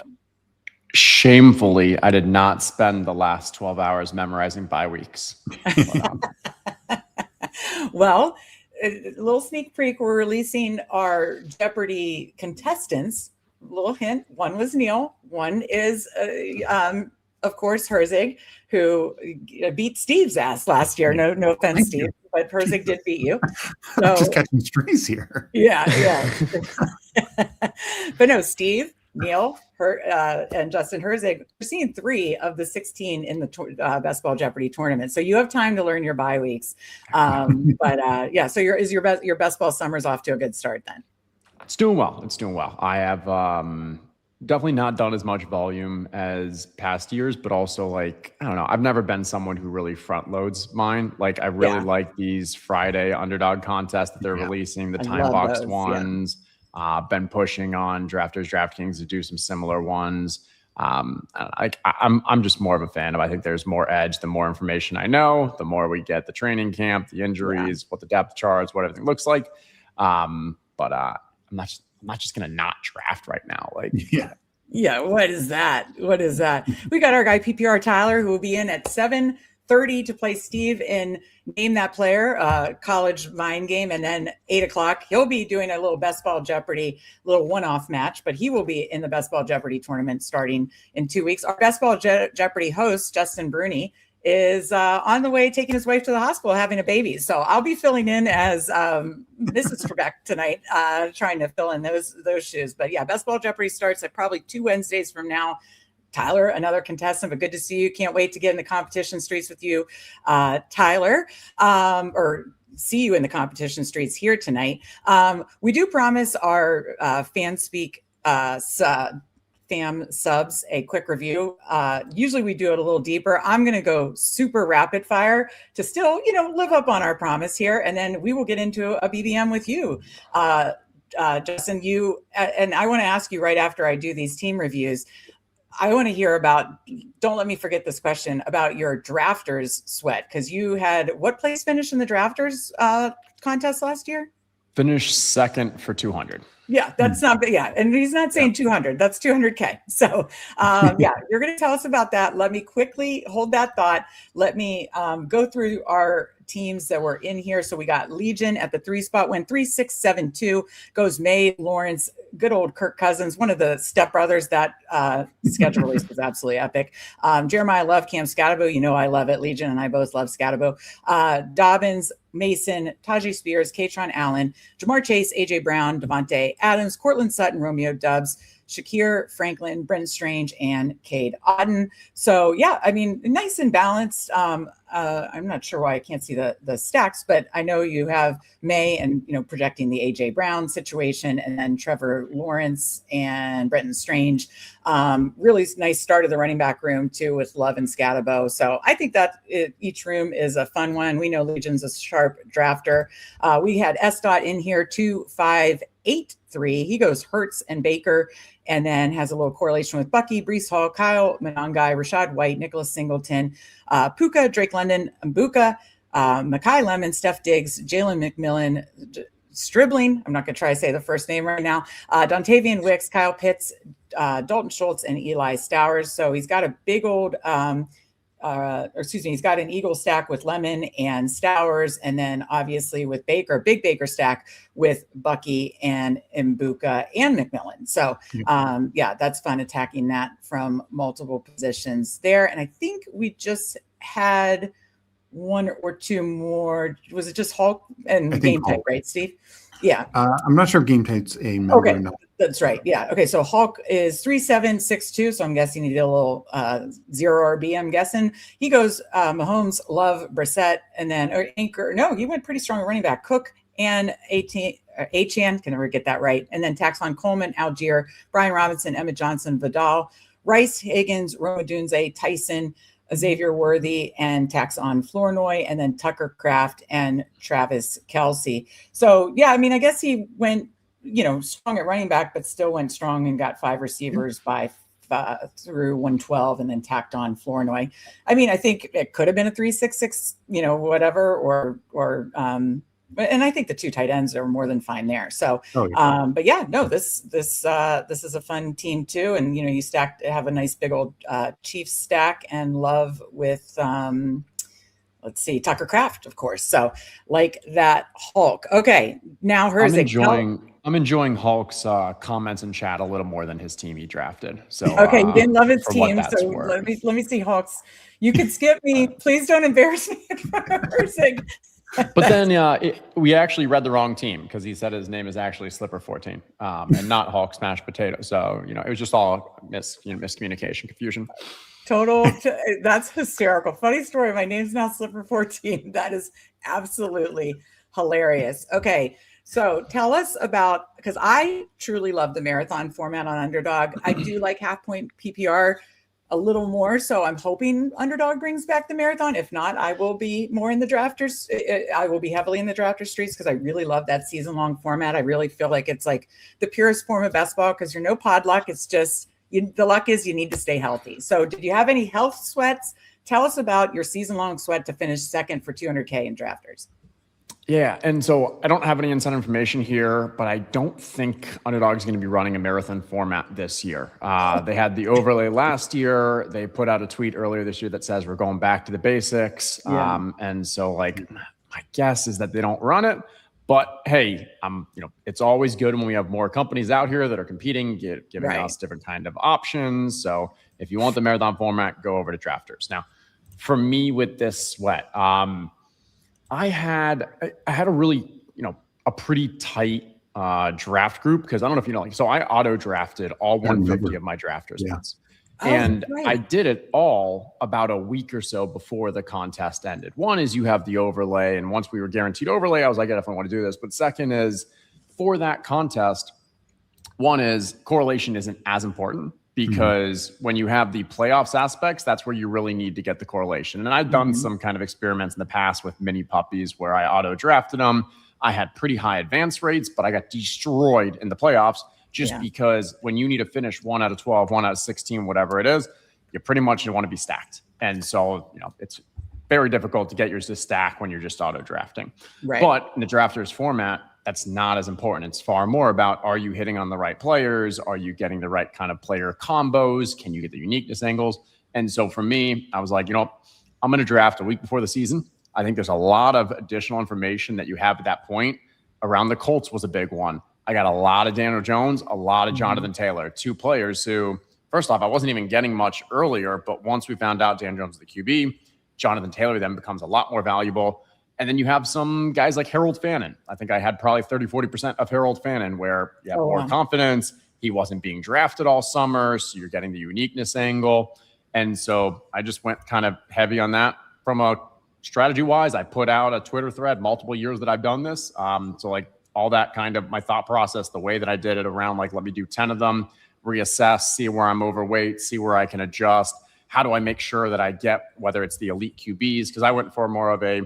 Shamefully, I did not spend the last 12 hours memorizing bye weeks. Well, a little sneak peek, we're releasing our Jeopardy contestants. Little hint, one was Neil, one is, of course, Herzig, who beat Steve's ass last year. No offense, Steve, but Herzig did beat you. So, I'm just catching strays here. Yeah. But no, Steve, Neil, and Justin Herzig, we're seeing 3 of the 16 in the Best Ball Jeopardy tournament. So you have time to learn your bye weeks. But yeah, so your best ball summer's off to a good start then. It's doing well. I have definitely not done as much volume as past years, but also like, I don't know, I've never been someone who really front loads mine. Like I really like these Friday underdog contests that they're releasing, the time boxed ones. Been pushing on Drafters, DraftKings to do some similar ones. I'm just more of a fan of, I think there's more edge. The more information I know, the more we get the training camp, the injuries, what the depth charts, what everything looks like. But I'm not just gonna not draft right now. Like, yeah. What is that? We got our guy PPR Tyler, who will be in at 7:30 to play Steve in Name That Player, college mind game, and then 8:00 he'll be doing a little Best Ball Jeopardy, little one-off match, but he will be in the Best Ball Jeopardy tournament starting in 2 weeks. Our Best Ball Jeopardy host, Justin Bruni, is on the way taking his wife to the hospital having a baby. So I'll be filling in as Mrs. Trebek tonight, trying to fill in those shoes. But yeah, Best Ball Jeopardy starts at probably 2 Wednesdays from now. Tyler, another contestant, but good to see you. Can't wait to get in the competition streets with you, Tyler, or see you in the competition streets here tonight. We do promise our Fanspeak fam subs a quick review. Usually we do it a little deeper. I'm going to go super rapid fire to still, live up on our promise here. And then we will get into a BBM with you. Justin, and I want to ask you right after I do these team reviews, I want to hear about, don't let me forget this question, about your drafters sweat, because you had what place finish in the drafters contest last year? Finished second for 200. Yeah, that's not, and he's not saying 200, that's 200K. So you're going to tell us about that. Let me quickly hold that thought. Let me go through our teams that were in here. So we got Legion at the 3 spot, went 3-6-7-2, goes May, Lawrence, good old Kirk Cousins, one of the stepbrothers. That schedule release was absolutely epic. Jeremiah Love, Cam Scatabo, I love it. Legion and I both love Scatabo. Dobbins, Mason, Tajay Spears, Katron Allen, Jamar Chase, AJ Brown, Devontae Adams, Cortland Sutton, Romeo Dubs, Shakir Franklin, Brenton Strange, and Cade Auden. So nice and balanced. I'm not sure why I can't see the stacks, but I know you have May and projecting the AJ Brown situation, and then Trevor Lawrence and Brenton Strange. Really nice start of the running back room too with Love and Scatabo. So I think that each room is a fun one. We know Legion's a sharp drafter. We had S. in here 2-5-8-3. He goes Hertz and Baker, and then has a little correlation with Bucky, Brees Hall, Kyle Monangai, Rashad White, Nicholas Singleton, Puka, Drake London, Mbuka, Makai Lemon, Steph Diggs, Jalen McMillan, Stribling. I'm not going to try to say the first name right now. Dontavian Wicks, Kyle Pitts, Dalton Schultz, and Eli Stowers. So he's got a big old he's got an Eagle stack with Lemon and Stowers, and then obviously with Baker, big Baker stack with Bucky and Mbuka and McMillan. So that's fun attacking that from multiple positions there. And I think we just had one or two more. Was it just Hulk and Game Type, right, Steve? Yeah. I'm not sure if Game Type's a member. Okay. Or not. That's right. Yeah. Okay. So Hulk is 3-7-6-2. So I'm guessing he did a little 0 RB. I'm guessing he goes Mahomes, Love, Brissett, and then Anchor. No, he went pretty strong at running back. Cook and Achan, can never get that right. And then Taxon Coleman, Algier, Brian Robinson, Emmett Johnson, Vidal, Rice, Higgins, Roma Dunze, Tyson, Xavier Worthy, and Taxon Flournoy, and then Tucker Kraft and Travis Kelce. So I guess he went strong at running back, but still went strong and got 5 receivers by through 112, and then tacked on Flournoy. I think it could have been a 3-6-6, whatever, or and I think the 2 tight ends are more than fine there. So, but yeah, no, this is a fun team too. And, you have a nice big old Chiefs stack and Love with, let's see, Tucker Kraft, of course. So like that Hulk. Okay. Now I'm enjoying Hulk's comments in chat a little more than his team he drafted. So okay, you didn't love his team. So let me see Hulk's. You could skip me. Please don't embarrass me in front of person. But then we actually read the wrong team because he said his name is actually Slipper 14 and not Hulk Smashed Potato. So, it was just all miscommunication, confusion. That's hysterical. Funny story. My name's now Slipper 14. That is absolutely hilarious. Okay. So tell us about, because I truly love the marathon format on Underdog. I do like half point PPR a little more. So I'm hoping Underdog brings back the marathon. If not, I will be more in the drafters. I will be heavily in the drafter streets because I really love that season long format. I really feel like it's like the purest form of best ball because you're no pod luck. It's just, the luck is you need to stay healthy. So did you have any health sweats? Tell us about your season long sweat to finish second for 200K in drafters. Yeah, and so I don't have any inside information here, but I don't think Underdog is going to be running a marathon format this year. They had the overlay last year. They put out a tweet earlier this year that says we're going back to the basics. Yeah. And so, like, my guess is that they don't run it. But hey, it's always good when we have more companies out here that are competing, giving us different kind of options. So if you want the marathon format, go over to drafters. Now, for me with this sweat, I had a really, a pretty tight draft group because I don't know if you know, so I auto drafted all 150 of my drafters once. And I did it all about a week or so before the contest ended. One is you have the overlay, and once we were guaranteed overlay, I was like, I definitely want to do this. But second is for that contest, one is correlation isn't as important. Because when you have the playoffs aspects, that's where you really need to get the correlation. And I've done some kind of experiments in the past with mini puppies where I auto drafted them. I had pretty high advance rates, but I got destroyed in the playoffs just because when you need to finish 1 out of 12, 1 out of 16, whatever it is, you pretty much want to be stacked. And so, it's very difficult to get yours to stack when you're just auto drafting. Right. But in the drafters format, that's not as important. It's far more about, are you hitting on the right players? Are you getting the right kind of player combos? Can you get the uniqueness angles? And so for me, I was like, I'm going to draft a week before the season. I think there's a lot of additional information that you have at that point. Around the Colts was a big one. I got a lot of Daniel Jones, a lot of Jonathan Taylor, 2 players who, first off, I wasn't even getting much earlier, but once we found out Daniel Jones is the QB, Jonathan Taylor then becomes a lot more valuable. And then you have some guys like Harold Fannin. I think I had probably 30-40% of Harold Fannin where you have more confidence. He wasn't being drafted all summer, so you're getting the uniqueness angle. And so I just went kind of heavy on that. From a strategy-wise, I put out a Twitter thread multiple years that I've done this. So like all that kind of my thought process, the way that I did it around like, let me do 10 of them, reassess, see where I'm overweight, see where I can adjust. How do I make sure that I get, whether it's the elite QBs? Because I went for more of a,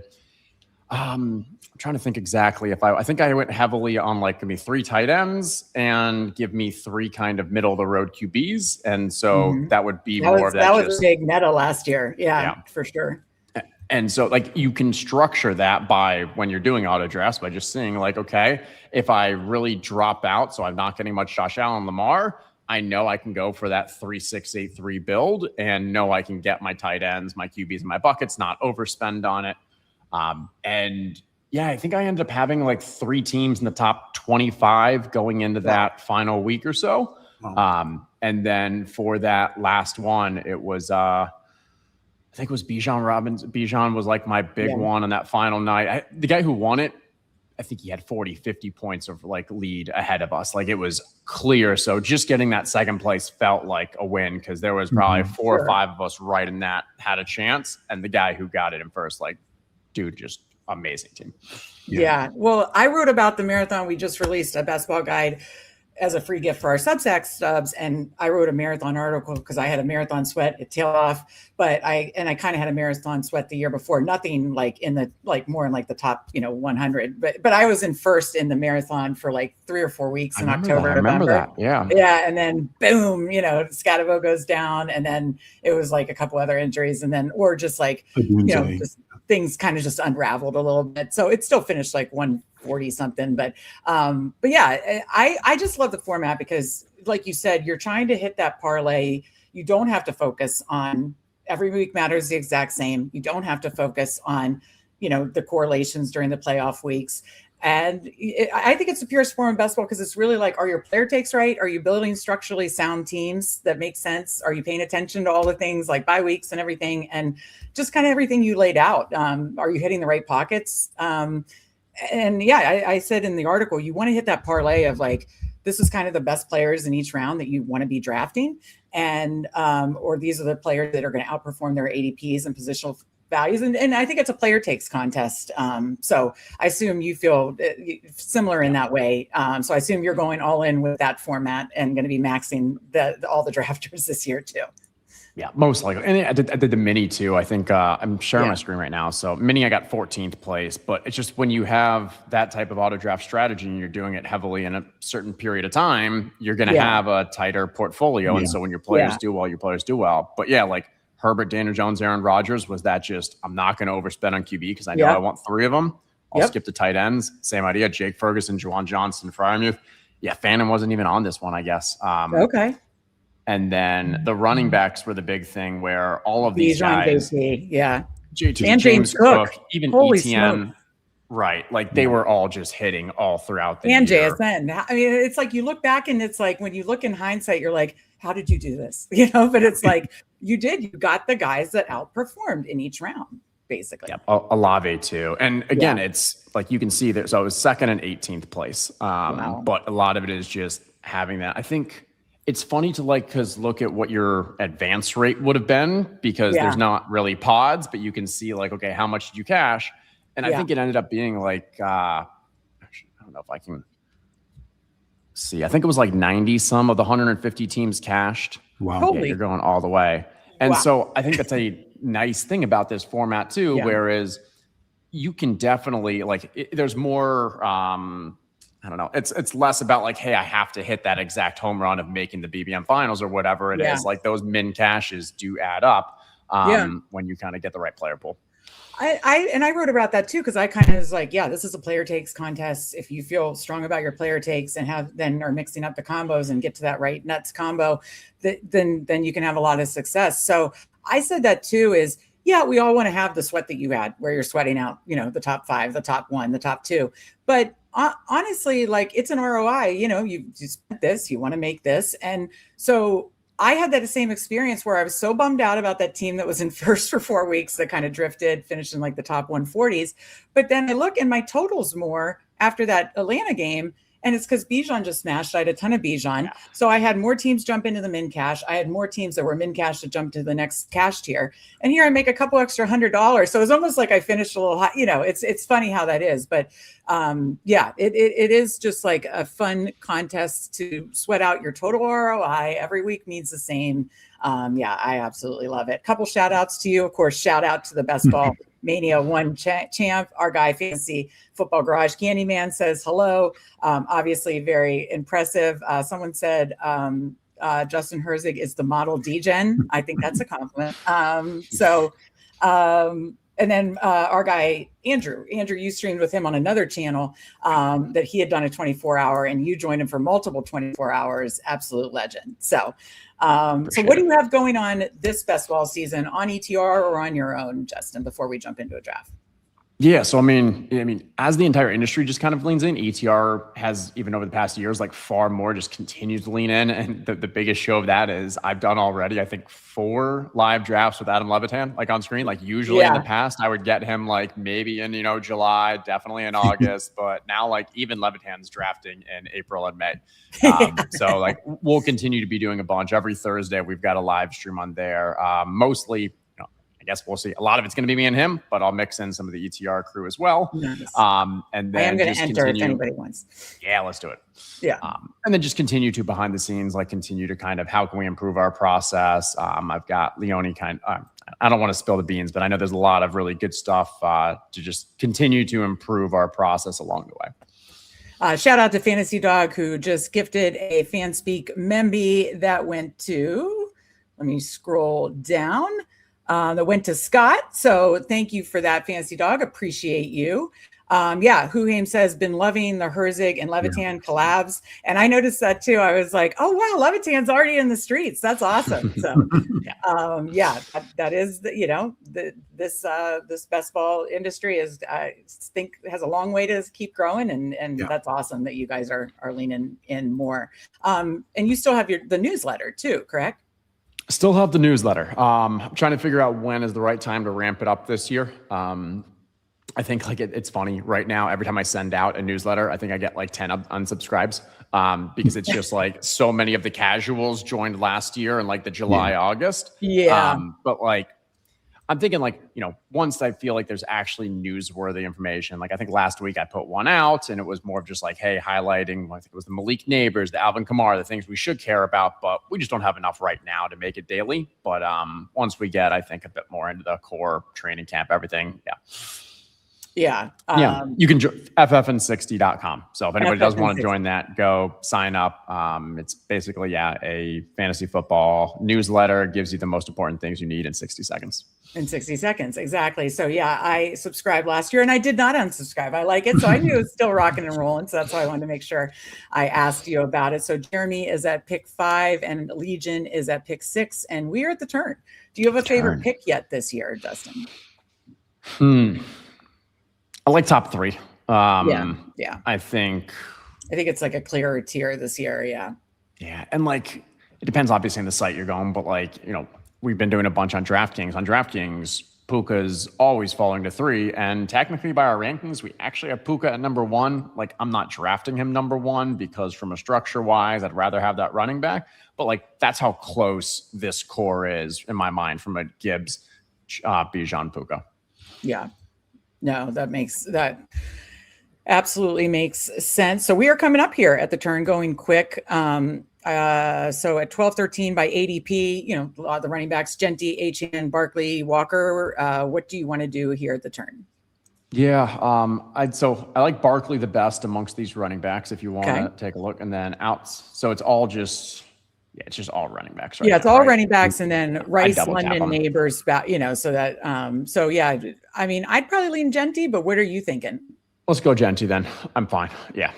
I'm trying to think exactly if I think I went heavily on like, give me 3 tight ends and give me 3 kind of middle of the road QBs. And so that would be more of that. That was a big meta last year. Yeah, for sure. And so like you can structure that by when you're doing auto drafts by just seeing like, okay, if I really drop out, so I'm not getting much Josh Allen, Lamar, I know I can go for that 3-6-8-3 build and know I can get my tight ends, my QBs, and my buckets, not overspend on it. And yeah, I think I ended up having like 3 teams in the top 25 going into that final week or so. And then for that last one, it was, I think it was Bijan Robinson. Bijan was like my big one on that final night. The guy who won it, I think he had 40, 50 points of like lead ahead of us. Like it was clear. So just getting that second place felt like a win because there was probably 4 or 5 of us right in that had a chance. And the guy who got it in first, like, dude, just amazing team. Yeah. Well, I wrote about the marathon. We just released a best ball guide as a free gift for our Substack subs. And I wrote a marathon article because I had a marathon sweat, it tailed off, but I kind of had a marathon sweat the year before, nothing like in the, like more in like the top, 100, but I was in first in the marathon for like 3 or 4 weeks in October. I remember that. Yeah. Yeah. And then boom, Scatavo goes down and then it was like a couple other injuries and then, or just like, just things kind of just unraveled a little bit. So it still finished like 140 something. But yeah, I just love the format because, like you said, you're trying to hit that parlay. You don't have to focus on every week matters the exact same. You don't have to focus on, the correlations during the playoff weeks. And I think it's the purest form of basketball because it's really like, are your player takes right? Are you building structurally sound teams that make sense? Are you paying attention to all the things like bye weeks and everything? And just kind of everything you laid out. Are you hitting the right pockets? And yeah, I said in the article, you want to hit that parlay of like, this is kind of the best players in each round that you want to be drafting. And, or these are the players that are going to outperform their ADPs and positional values. And I think it's a player takes contest. So I assume you feel similar in that way. So I assume you're going all in with that format and going to be maxing all the drafters this year too. Yeah, most likely. And I did the mini too. I think I'm sharing my screen right now. So mini, I got 14th place, but it's just when you have that type of auto draft strategy and you're doing it heavily in a certain period of time, you're going to have a tighter portfolio. And so when your players do well, your players do well. But yeah, like Herbert, Daniel Jones, Aaron Rodgers, was that just, I'm not going to overspend on QB because I know I want 3 of them. I'll skip the tight ends. Same idea. Jake Ferguson, Juwan Johnson, Freiermuth. Yeah, Phantom wasn't even on this one, I guess. Okay. And then the running backs were the big thing where all of these guys. JT, and James Cook, even Holy ETN. smoke. Right. Like they were all just hitting all throughout the and year. JSN. I mean, it's like you look back and it's like when you look in hindsight, you're like, how did you do this? But it's like you got the guys that outperformed in each round, basically. Yep. Olave too. And again, it's like you can see there. So I was second and 18th place. But a lot of it is just having that. I think it's funny to because look at what your advance rate would have been because there's not really pods, but you can see like, okay, how much did you cash? And I think it ended up being like, I don't know if I can see. I think it was like 90 some of the 150 teams cashed. Wow. Yeah, you're going all the way. And so I think that's a nice thing about this format too, whereas you can definitely there's more, I don't know. It's less about like, hey, I have to hit that exact home run of making the BBM finals or whatever it is. Like those min cashes do add up when you kind of get the right player pool. I wrote about that too because I kind of was like, this is a player takes contest. If you feel strong about your player takes and are mixing up the combos and get to that right nuts combo, then you can have a lot of success. So I said that too is, we all want to have the sweat that you had where you're sweating out, the top 5, the top 1, the top 2. But honestly, like it's an ROI, you spent this, you want to make this. And so I had that same experience where I was so bummed out about that team that was in first for 4 weeks that kind of drifted, finished in like the top 140s. But then I look and my totals more after that Atlanta game. And it's because Bijan just smashed. I had a ton of Bijan. Yeah. So I had more teams jump into the min cash. I had more teams that were min cash to jump to the next cash tier. And here I make a couple extra $100. So it's almost like I finished a little high. It's funny how that is. But it is just like a fun contest to sweat out your total ROI. Every week means the same. I absolutely love it. Couple shout outs to you. Of course, shout out to the Best Ball Mania 1 champ, our guy, Fantasy Football Garage. Candyman says hello. Obviously very impressive. Someone said Justin Herzig is the model DGen. I think that's a compliment. And then our guy, Andrew, you streamed with him on another channel that he had done a 24-hour and you joined him for multiple 24 hours. Absolute legend. So what do you have going on this best ball season on ETR or on your own, Justin, before we jump into a draft? Yeah. So, I mean, as the entire industry just kind of leans in, ETR has, even over the past years, like far more just continues to lean in. And the biggest show of that is I've done already, I think 4 live drafts with Adam Levitan, like on screen. Like usually in the past, I would get him like maybe in, July, definitely in August, but now like even Levitan's drafting in April and May. So like we'll continue to be doing a bunch. Every Thursday, we've got a live stream on there. Mostly, I guess we'll see. A lot of it's going to be me and him, but I'll mix in some of the ETR crew as well. Nice. And then I am going to enter continue, if anybody wants. Yeah, let's do it. Yeah. And then just continue to behind the scenes, like continue to kind of how can we improve our process? I've got Leone I don't want to spill the beans, but I know there's a lot of really good stuff to just continue to improve our process along the way. Shout out to Fantasy Dog who just gifted a Fanspeak Memby that went to, let me scroll down. that went to Scott. So thank you for that, Fancy Dog. Appreciate you. Hoohames says, been loving the Herzig and Levitan collabs. And I noticed that too. I was like, oh, wow, Levitan's already in the streets. That's awesome. So, that is, this best ball industry is, I think, has a long way to keep growing. And that's awesome that you guys are leaning in more. And you still have the newsletter too, correct? Still have the newsletter. I'm trying to figure out when is the right time to ramp it up this year. I think like it's funny right now. Every time I send out a newsletter, I think I get like 10 unsubscribes because it's just like so many of the casuals joined last year in like the July, August. But like, I'm thinking like, once I feel like there's actually newsworthy information, like I think last week I put one out and it was more of just like, hey, highlighting, I think it was the Malik Neighbors, the Alvin Kamara, the things we should care about, but we just don't have enough right now to make it daily. But once we get, I think, a bit more into the core training camp, everything. You can join ffn60.com. So if anybody does want to join that, go sign up. It's basically, a fantasy football newsletter. It gives you the most important things you need in 60 seconds. In 60 seconds, exactly. So I subscribed last year and I did not unsubscribe. I like it. So I knew it was still rocking and rolling. So that's why I wanted to make sure I asked you about it. So Jeremy is at pick 5 and Legion is at pick 6. And we are at the turn. Do you have a favorite pick yet this year, Dustin? I like top 3. I think it's like a clearer tier this year. Yeah. And like, it depends obviously on the site you're going, but like, we've been doing a bunch on DraftKings. On DraftKings, Puka's always falling to 3. And technically by our rankings, we actually have Puka at number 1. Like, I'm not drafting him number 1 because from a structure wise, I'd rather have that running back. But like, that's how close this core is in my mind from a Gibbs, Bijan, Puka. Yeah. No, that absolutely makes sense. So we are coming up here at the turn, going quick. So at 12-13 by ADP, a lot of the running backs, Genty, Etienne, Barkley, Walker. What do you want to do here at the turn? I like Barkley the best amongst these running backs if you want to take a look, and then outs. So it's all just it's just all running backs, right? Yeah, it's all running backs, and then Rice, London, Neighbors, so that I mean, I'd probably lean Genty, but what are you thinking? Let's go Genty then. I'm fine. Yeah.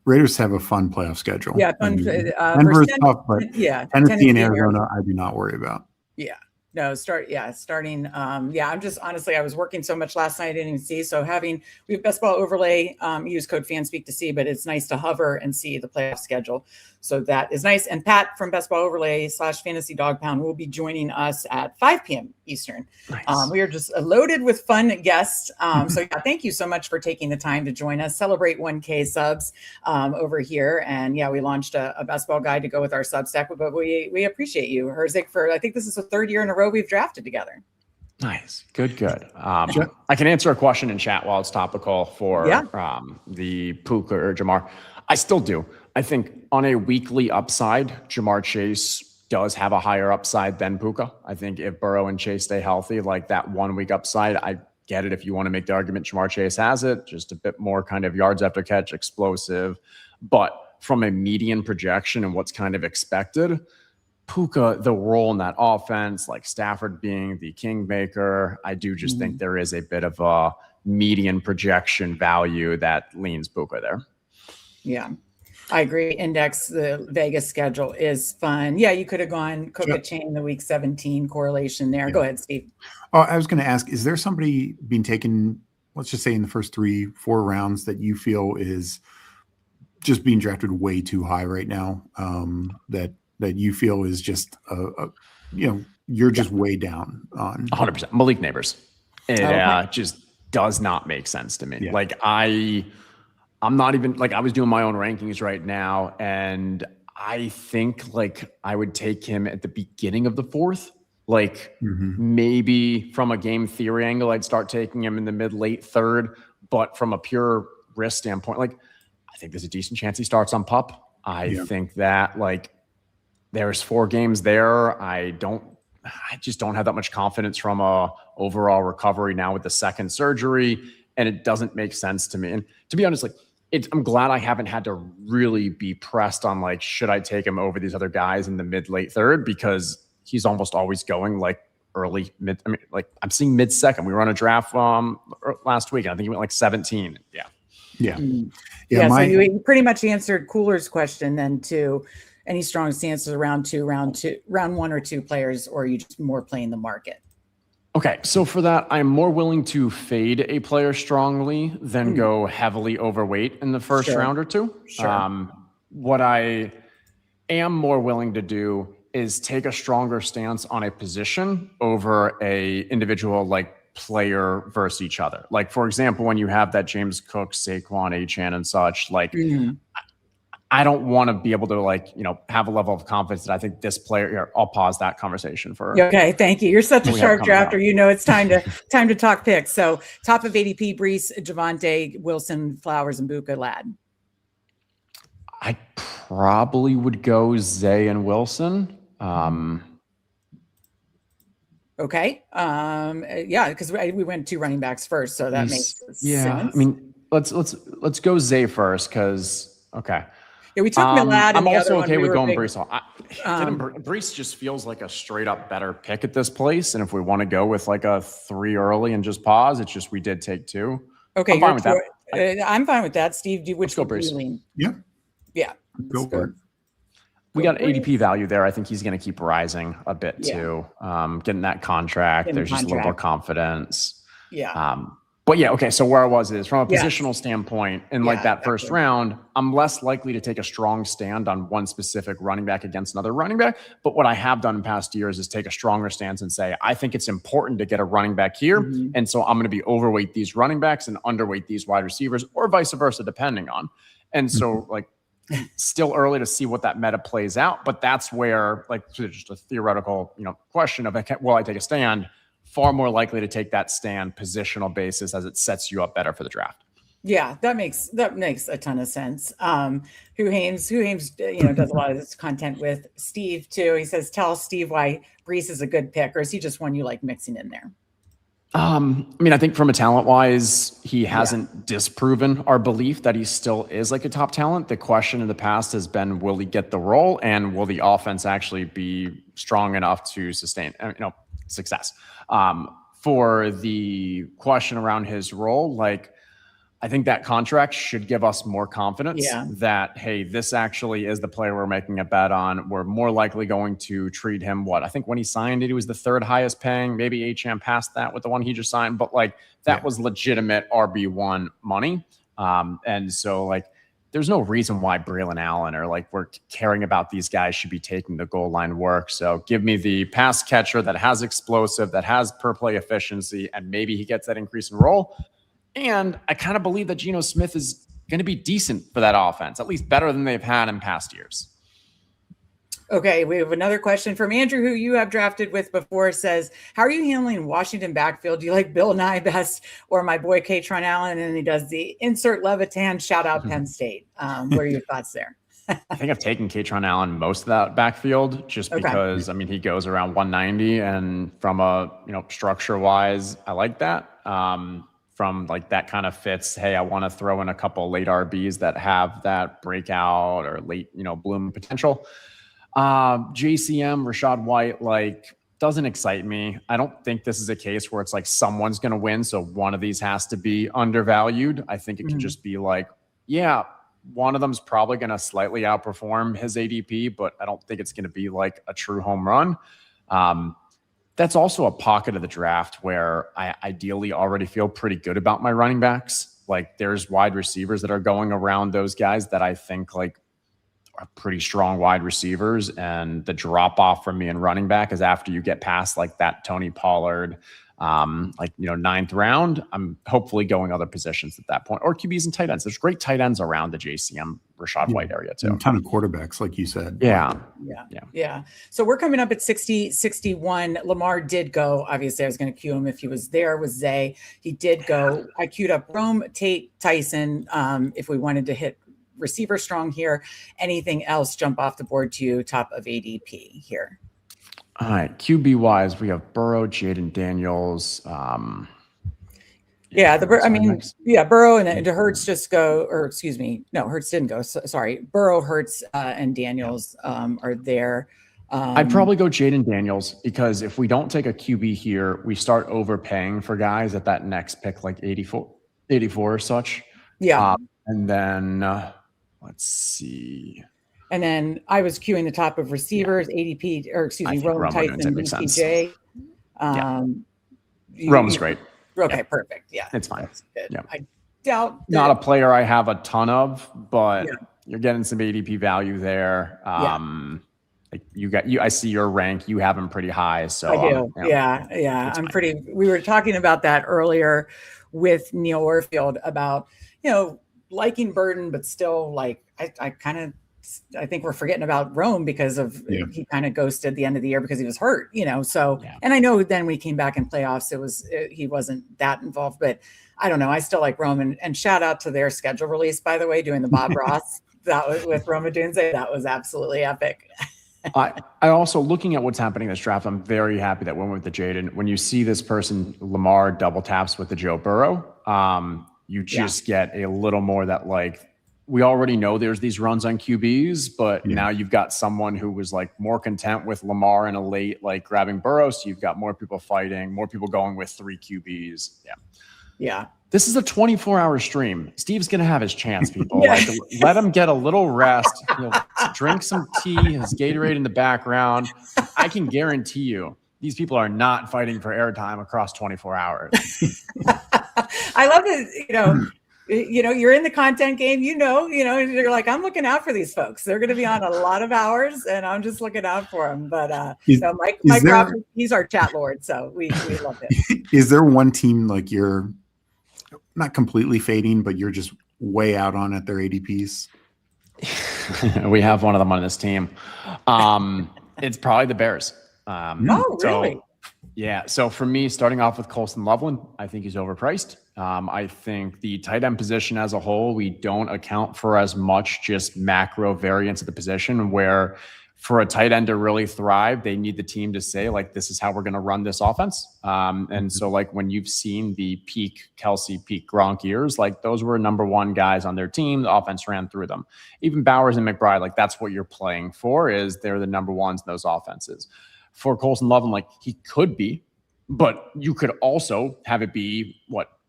Raiders have a fun playoff schedule. Yeah, fun. Denver is tough, but Tennessee and Arizona, I do not worry about. Yeah. No, starting. I'm just honestly, I was working so much last night, I didn't even see. So we have best ball overlay, use code Fanspeak to see, but it's nice to hover and see the playoff schedule. So that is nice. And Pat from Best Ball Overlay /Fantasy Dog Pound will be joining us at 5 p.m. Eastern. Nice. We are just loaded with fun guests. Thank you so much for taking the time to join us. Celebrate 1K subs over here. And we launched a best ball guide to go with our Substack, but we appreciate you, Herzig, for, I think this is the 3rd year in a row we've drafted together. Nice. Good. I can answer a question in chat while it's topical for the Puka or Jamar. I still do. I think on a weekly upside, Jamar Chase does have a higher upside than Puka. I think if Burrow and Chase stay healthy, like that 1 week upside, I get it if you want to make the argument Jamar Chase has it, just a bit more kind of yards after catch, explosive. But from a median projection and what's kind of expected, Puka, the role in that offense, like Stafford being the kingmaker, I do just think there is a bit of a median projection value that leans Puka there. Yeah, I agree. Index, the Vegas schedule is fun. Yeah, you could have gone Coca Chain the week 17 correlation there. Yeah. Go ahead, Steve. Oh, I was going to ask, is there somebody being taken, let's just say in the first 3-4 rounds, that you feel is just being drafted way too high right now? That you feel is just, you're just way down on? 100%. Malik Neighbors. It just does not make sense to me. Yeah. Like I'm not even like, I was doing my own rankings right now, and I think like I would take him at the beginning of the 4th. Like maybe from a game theory angle, I'd start taking him in the mid-late 3rd. But from a pure risk standpoint, like I think there's a decent chance he starts on PUP. I think that like there's 4 games there. I just don't have that much confidence from a overall recovery now with the 2nd surgery, and it doesn't make sense to me. And to be honest, like I'm glad I haven't had to really be pressed on like, should I take him over these other guys in the mid-late 3rd, because he's almost always going like early mid. I mean, like I'm seeing mid-second. We were on a draft last week, and I think he went like 17. Yeah. So you pretty much answered Cooler's question then too. Any strong stances round one or two players, or are you just more playing the market? Okay, so for that, I'm more willing to fade a player strongly than go heavily overweight in the first round or two. Sure. What I am more willing to do is take a stronger stance on a position over a individual like player versus each other. Like, for example, when you have that James Cook, Saquon, Achane and such, like I don't want to be able to like, have a level of confidence that I think this player here. I'll pause that conversation for. Okay, thank you. You're such a sharp drafter. It's time to talk picks. So top of ADP: Brees, Javonte Wilson, Flowers, and Buka Lad. I probably would go Zay and Wilson. Okay. Because we went 2 running backs first, so that makes sense. I mean, let's go Zay first because Yeah, we took Milad. I'm also okay with going Brees. Brees just feels like a straight up better pick at this place. And if we want to go with like a 3 early and just pause, it's just we did take 2. Okay, I'm fine with that. I'm fine with that. Steve, which go Brees? Yeah. Go for it. We got ADP value there. I think he's going to keep rising a bit too. Getting that contract. There's just a little more confidence. But yeah, okay. So where I was is from a positional standpoint in like that first round, I'm less likely to take a strong stand on one specific running back against another running back. But what I have done in past years is take a stronger stance and say, I think it's important to get a running back here. And so I'm going to be overweight these running backs and underweight these wide receivers or vice versa, depending on. And so like still early to see what that meta plays out. But that's where like just a theoretical, question of will I take a stand? Far more likely to take that stand positional basis as it sets you up better for the draft. Yeah, that makes a ton of sense. Hoohames, does a lot of this content with Steve too. He says, tell Steve why Brees is a good pick, or is he just one you like mixing in there? I mean, I think from a talent wise, he hasn't disproven our belief that he still is like a top talent. The question in the past has been, will he get the role and will the offense actually be strong enough to sustain, success? For the question around his role, like, I think that contract should give us more confidence that, hey, this actually is the player we're making a bet on. We're more likely going to treat him I think when he signed it, he was the 3rd highest paying, maybe Achane passed that with the one he just signed, but like that was legitimate RB1 money. And so like, there's no reason why Braylon Allen or like we're caring about these guys should be taking the goal line work. So give me the pass catcher that has explosive, that has per play efficiency, and maybe he gets that increase in role. And I kind of believe that Geno Smith is going to be decent for that offense, at least better than they've had in past years. Okay, we have another question from Andrew, who you have drafted with before, says, how are you handling Washington backfield? Do you like Bill Nye best or my boy Katron Allen? And he does the insert Levitan, shout out Penn State. What are your thoughts there? I think I've taken Katron Allen most of that backfield just because, I mean, he goes around 190 and from a, structure wise, I like that. From like that kind of fits, hey, I want to throw in a couple late RBs that have that breakout or late, bloom potential. JCM, Rashad White, like doesn't excite me. I don't think this is a case where it's like someone's going to win. So one of these has to be undervalued. I think it can just be like, one of them's probably going to slightly outperform his ADP, but I don't think it's going to be like a true home run. That's also a pocket of the draft where I ideally already feel pretty good about my running backs. Like there's wide receivers that are going around those guys that I think like are pretty strong wide receivers. And the drop off from me in running back is after you get past like that Tony Pollard, 9th round, I'm hopefully going other positions at that point, or QBs and tight ends. There's great tight ends around the JCM Rashad White area too. A ton of quarterbacks, like you said. Yeah. So we're coming up at 61. Lamar did go. Obviously, I was going to cue him if he was there. Was Zay? He did go. I queued up Rome, Tate, Tyson. If we wanted to hit receiver strong here, anything else jump off the board to you? Top of ADP here. All right, QB wise, we have Burrow, Jaden Daniels. Burrow and Hurts just go, or excuse me, no, Hurts didn't go. Sorry, Burrow, Hurts, and Daniels are there. I'd probably go Jaden Daniels, because if we don't take a QB here, we start overpaying for guys at that next pick, like 84 or such. Yeah. And then let's see. And then I was queuing the top of receivers, ADP, or excuse me, Roman Tyson, BTJ. Rome's great. Okay, perfect. Yeah. It's fine. Good. Yeah. I doubt that, not a player I have a ton of, but you're getting some ADP value there. Like I see your rank, you have him pretty high. So I do. I'm pretty, we were talking about that earlier with Neil Orfield about, liking Burden, but still like, I think we're forgetting about Rome because of he kind of ghosted the end of the year because he was hurt, and I know then we came back in playoffs, he wasn't that involved, but I don't know. I still like Rome, and shout out to their schedule release, by the way, doing the Bob Ross that was with Roma Dunze. That was absolutely epic. I also, looking at what's happening in this draft, I'm very happy that went with the Jaden. When you see this person, Lamar, double taps with the Joe Burrow, you just get a little more that, like, we already know there's these runs on QBs, but now you've got someone who was like more content with Lamar in a late, like grabbing Burrow. So you've got more people fighting, more people going with 3 QBs. Yeah. This is a 24-hour stream. Steve's going to have his chance, people. Like, let him get a little rest. Drink some tea, his Gatorade in the background. I can guarantee you these people are not fighting for airtime across 24 hours. I love it. You're in the content game, you're like, I'm looking out for these folks. They're going to be on a lot of hours and I'm just looking out for them. But Mike Rob, he's our chat lord. So we love it. Is there one team like you're not completely fading, but you're just way out on at their ADPs? We have one of them on this team. It's probably the Bears. Really? So for me, starting off with Colson Loveland, I think he's overpriced. I think the tight end position as a whole, we don't account for as much just macro variance of the position, where for a tight end to really thrive, they need the team to say, like, this is how we're going to run this offense. And so, like, when you've seen the peak Kelsey, peak Gronk years, like, those were number 1 guys on their team. The offense ran through them. Even Bowers and McBride, like, that's what you're playing for, is they're the number 1s in those offenses. For Colson Loveland, like, he could be, but you could also have it be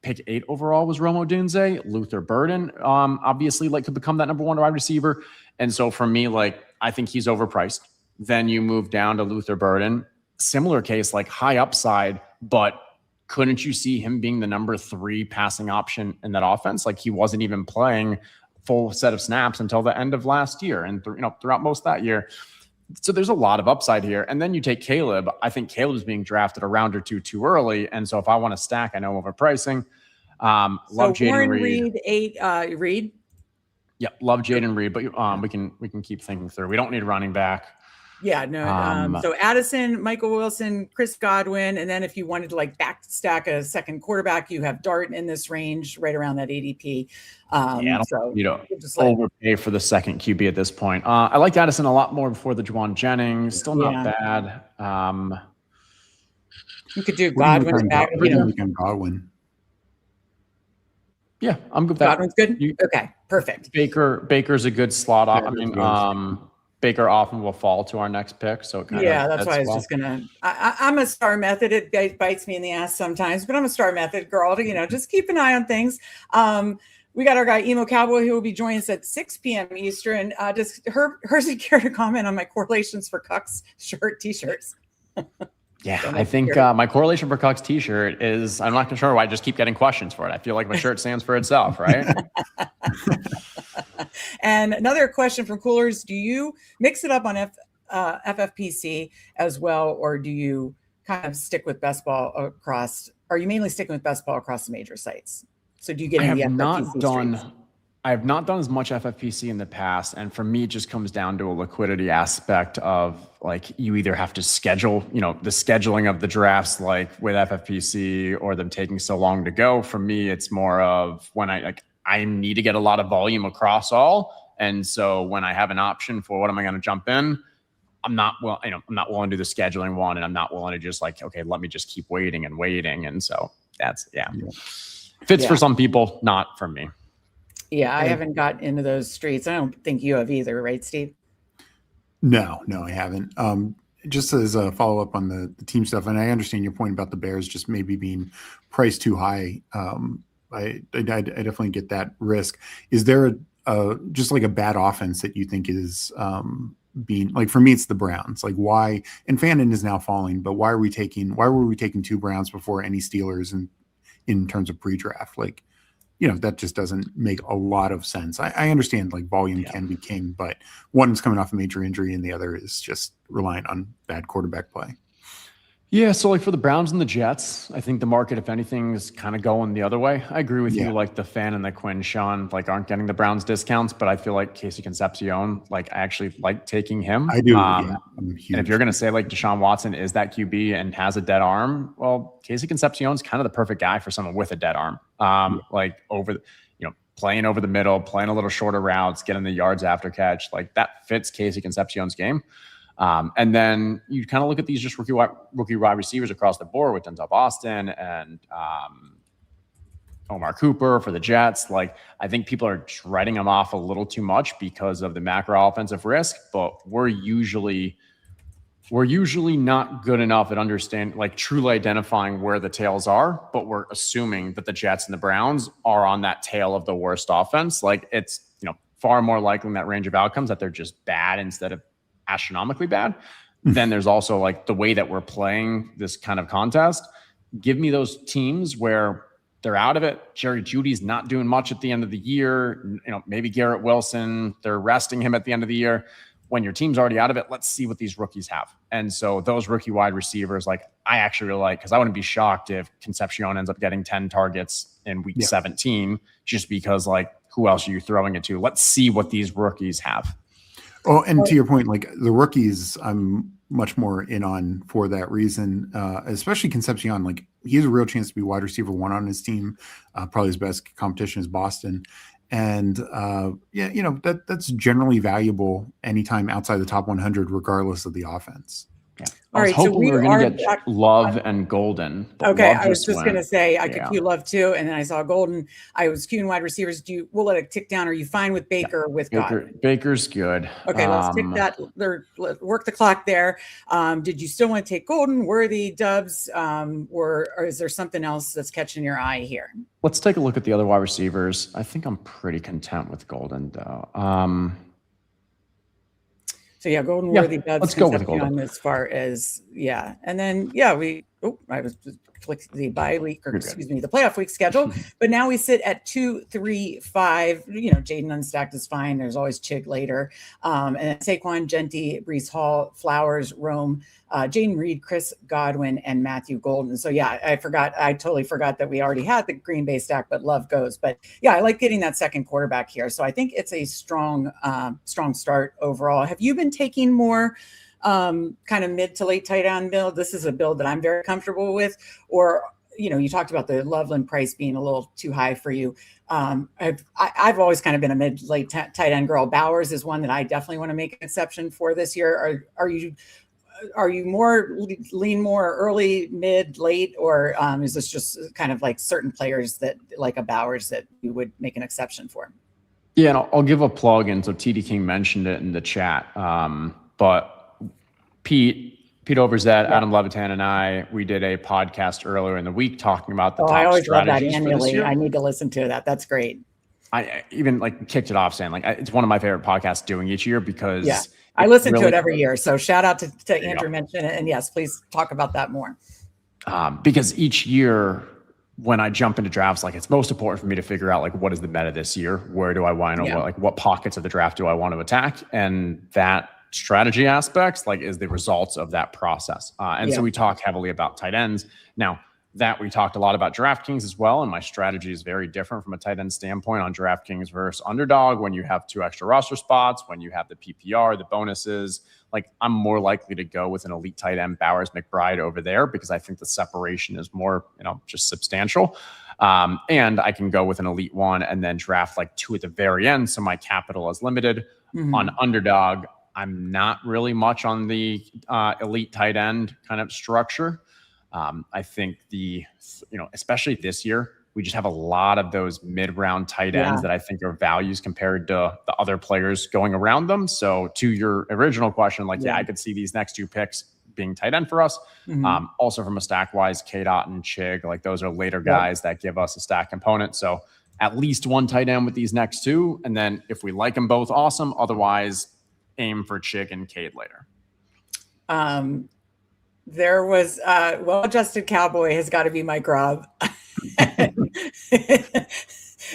pick 8 overall was Romo Dunze. Luther Burden, obviously, like, could become that number 1 wide receiver. And so for me, like, I think he's overpriced. Then you move down to Luther Burden. Similar case, like, high upside, but couldn't you see him being the number 3 passing option in that offense? Like, he wasn't even playing full set of snaps until the end of last year and throughout most of that year. So there's a lot of upside here. And then you take Caleb. I think Caleb's being drafted a round or two too early. And so if I want to stack, I know overpricing. Love Jaden Reed. 8 Reed. Yep, love Jaden Reed, but we can keep thinking through. We don't need running back. Yeah, no. So Addison, Michael Wilson, Chris Godwin, and then if you wanted to like back stack a second quarterback, you have Dart in this range, right around that ADP. So just overpay for the second QB at this point. I liked Addison a lot more before the Juwan Jennings. Still not bad. You could do Godwin and back. Godwin. Yeah, I'm good with that. Godwin's good. Okay, perfect. Baker's a good slot. I mean, Baker often will fall to our next pick, so that's why I was just gonna. I'm a star method. It bites me in the ass sometimes, but I'm a star method girl. To just keep an eye on things. We got our guy Emo Cowboy who will be joining us at 6 p.m. Eastern. Does Hersey care to comment on my correlations for Cucks shirt t-shirts? Yeah, I think my correlation for Cucks t-shirt is, I'm not sure why I just keep getting questions for it. I feel like my shirt stands for itself, right? And another question from Coolers, do you mix it up on FFPC as well, or do you kind of stick with best ball across, are you mainly sticking with best ball across the major sites? So do you get in the FFPC streams? I have not done as much FFPC in the past. And for me, it just comes down to a liquidity aspect of like, you either have to schedule, the scheduling of the drafts, like with FFPC, or them taking so long to go. For me, it's more of when I need to get a lot of volume across all. And so when I have an option for what am I going to jump in, I'm not willing to do the scheduling one, and I'm not willing to just like, okay, let me just keep waiting. And so that's, fits for some people, not for me. Yeah, I haven't got into those streets. I don't think you have either, right, Steve? No, I haven't. Just as a follow up on the team stuff, and I understand your point about the Bears just maybe being priced too high. I definitely get that risk. Is there just like a bad offense that you think is being, like, for me it's the Browns? Like, why? And Fannin is now falling, but why were we taking 2 Browns before any Steelers in terms of pre-draft? Like, that just doesn't make a lot of sense. I understand like volume can be king, but one's coming off a major injury and the other is just reliant on bad quarterback play. Yeah, so like for the Browns and the Jets, I think the market, if anything, is kind of going the other way. I agree with you. Like the Fan and the Quinn Sean aren't getting the Browns discounts, but I feel like Casey Concepcion, I actually like taking him. I do. And if you're going to say like Deshaun Watson is that QB and has a dead arm, well, Casey Concepcion's kind of the perfect guy for someone with a dead arm. Playing over the middle, playing a little shorter routes, getting the yards after catch, like that fits Casey Concepcion's game. And then you kind of look at these just rookie wide receivers across the board with Denzel Boston and Omar Cooper for the Jets. Like, I think people are writing them off a little too much because of the macro offensive risk, but we're usually not good enough at truly identifying where the tails are, but we're assuming that the Jets and the Browns are on that tail of the worst offense. Like, it's, far more likely in that range of outcomes that they're just bad instead of astronomically bad. Then there's also like the way that we're playing this kind of contest. Give me those teams where they're out of it. Jerry Jeudy's not doing much at the end of the year. Maybe Garrett Wilson, they're resting him at the end of the year. When your team's already out of it, let's see what these rookies have. And so those rookie wide receivers, I actually really like, because I wouldn't be shocked if Concepcion ends up getting 10 targets in week 17, just because who else are you throwing it to? Let's see what these rookies have. Oh, and to your point, the rookies, I'm much more in on for that reason, especially Concepcion. He has a real chance to be wide receiver 1 on his team. Probably his best competition is Boston. And that's generally valuable anytime outside the top 100, regardless of the offense. Yeah. I was hoping we were going to get Love and Golden. Okay, I was just going to say I could queue Love too, and then I saw Golden. I was queuing wide receivers. We'll let it tick down. Are you fine with Baker or with God? Baker's good. Okay, let's tick that. Work the clock there. Did you still want to take Golden, Worthy, Dubs, or is there something else that's catching your eye here? Let's take a look at the other wide receivers. I think I'm pretty content with Golden though. So Golden, Worthy, Dubs. Let's go with Golden as far as and then I was clicked the bye week or the playoff week schedule, but now we sit at 2, 3, 5. Jaden unstacked is fine. There's always Chig later, and then Saquon, Genty, Breece Hall, Flowers, Rome, Jaden Reed, Chris Godwin, and Matthew Golden. So I totally forgot that we already had the Green Bay stack, but Love goes. But I like getting that second quarterback here. So I think it's a strong start overall. Have you been taking more kind of mid to late tight end build? This is a build that I'm very comfortable with. Or, you talked about the Loveland price being a little too high for you. I've always kind of been a mid late tight end girl. Bowers is one that I definitely want to make an exception for this year. Are you more lean more early, mid, late, or is this just kind of like certain players that like a Bowers that you would make an exception for? Yeah, and I'll give a plug. And so TD King mentioned it in the chat, but Pete Overzet, Adam Levitan, and I, we did a podcast earlier in the week talking about the top I always love that strategies for this annually. year. I need to listen to that. That's great. I even kicked it off saying it's one of my favorite podcasts doing each year because I listen to it every year. So shout out to Andrew mention it. And yes, please talk about that more. Because each year when I jump into drafts, it's most important for me to figure out what is the meta this year? Where do I want to, what pockets of the draft do I want to attack? And that strategy aspects is the results of that process. So we talk heavily about tight ends. Now that we talked a lot about DraftKings as well, and my strategy is very different from a tight end standpoint on DraftKings versus Underdog. When you have 2 extra roster spots, when you have the PPR, the bonuses, I'm more likely to go with an elite tight end, Bowers McBride over there, because I think the separation is more, just substantial. And I can go with an elite 1 and then draft 2 at the very end. So my capital is limited. On Underdog, I'm not really much on the elite tight end kind of structure. I think especially this year, We just have a lot of those mid-round tight ends that I think are values compared to the other players going around them. So to your original question, like, I could see these next 2 picks being tight end for us. Also from a stack wise, K-Dot and Chig, like those are later guys that give us a stack component. So at least 1 tight end with these next 2. And then if we like them both, awesome. Otherwise, aim for Chig and Cade later. There was well-adjusted cowboy has got to be Mike Raub.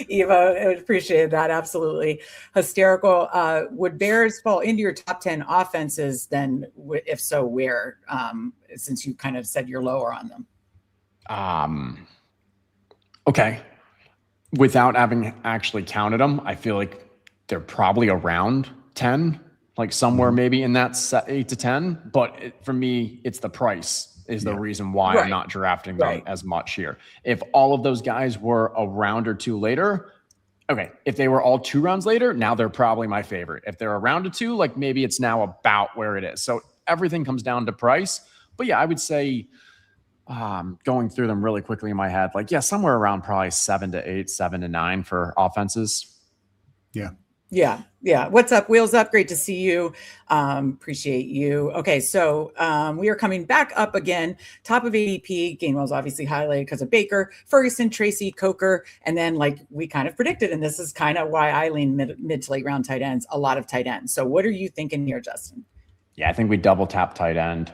Eva, I would appreciate that. Absolutely. Hysterical. Would Bears fall into your top 10 offenses then? If so, where? Since you kind of said you're lower on them. Okay. Without having actually counted them, I feel like they're probably around 10, like somewhere maybe in that 8 to 10. But for me, it's the price is the reason why I'm not drafting them as much here. If all of those guys were a round or 2 later, okay. If they were all 2 rounds later, now they're probably my favorite. If they're a round or 2, like maybe it's now about where it is. So everything comes down to price. But yeah, I would say going through them really quickly in my head, like, somewhere around probably 7 to 8, 7 to 9 for offenses. Yeah. What's up? Wheels up. Great to see you. Appreciate you. Okay. So we are coming back up again. Top of ADP. Gainwell's obviously highlighted because of Baker, Ferguson, Tracy, Coker. And then like we kind of predicted, and this is kind of why I lean mid to late round tight ends, a lot of tight ends. So what are you thinking here, Justin? Yeah, I think we double tap tight end.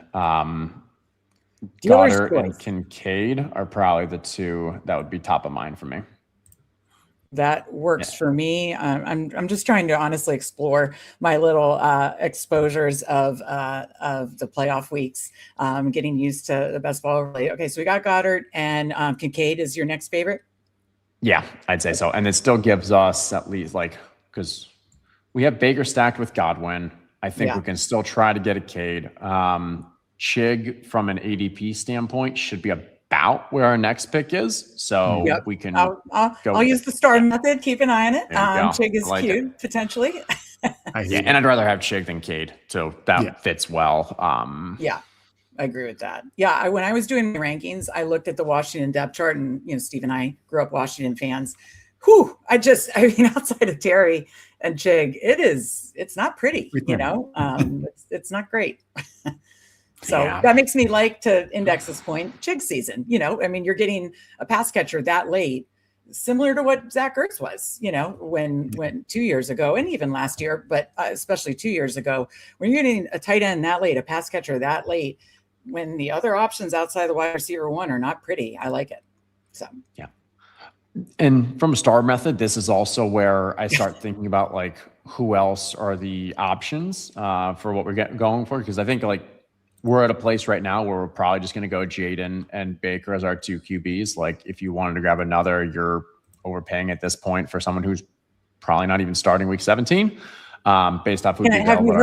Goddard and Kincaid are probably the 2 that would be top of mind for me. That works for me. I'm just trying to honestly explore my little exposures of the playoff weeks, getting used to the best ball overlay. Okay, so we got Goddard and Kincaid is your next favorite? Yeah, I'd say so. And it still gives us at least because we have Baker stacked with Godwin. I think we can still try to get a Cade. Chig from an ADP standpoint should be about where our next pick is. So we can I'll use the star method. Keep an eye on it. Chig is cute, potentially. And I'd rather have Chig than Cade. So that fits well. I agree with that. Yeah. When I was doing my rankings, I looked at the Washington depth chart, and, Steve and I grew up Washington fans. Outside of Terry and Chig, it's not pretty, it's not great. So that makes me like to index this point, Chig season. You're getting a pass catcher that late, similar to what Zach Ertz was, when 2 years ago, and even last year, but especially 2 years ago, when you're getting a tight end that late, a pass catcher that late, when the other options outside the wide receiver 1 are not pretty. I like it. So And from a star method, this is also where I start thinking about like who else are the options for what we're going for, because I think we're at a place right now where we're probably just going to go Jaden and Baker as our 2 QBs. Like if you wanted to grab another, you're overpaying at this point for someone who's probably not even starting week 17. Based off have you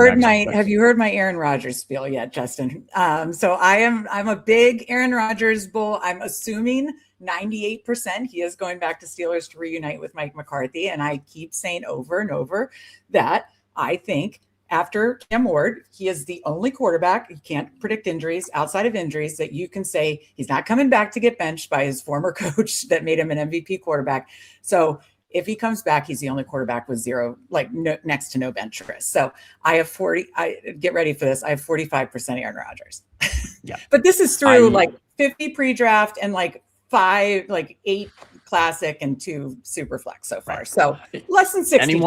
heard my Aaron Rodgers spiel yet, Justin? So I'm a big Aaron Rodgers bull. I'm assuming 98% he is going back to Steelers to reunite with Mike McCarthy. And I keep saying over and over that I think after Cam Ward, he is the only quarterback, you can't predict injuries, outside of injuries, that you can say he's not coming back to get benched by his former coach that made him an MVP quarterback. So if he comes back, he's the only quarterback with next to no bench risk. So I have get ready for this. I have 45% Aaron Rodgers. But this is through 50 pre-draft and 8 classic and 2 super flex so far. So less than 60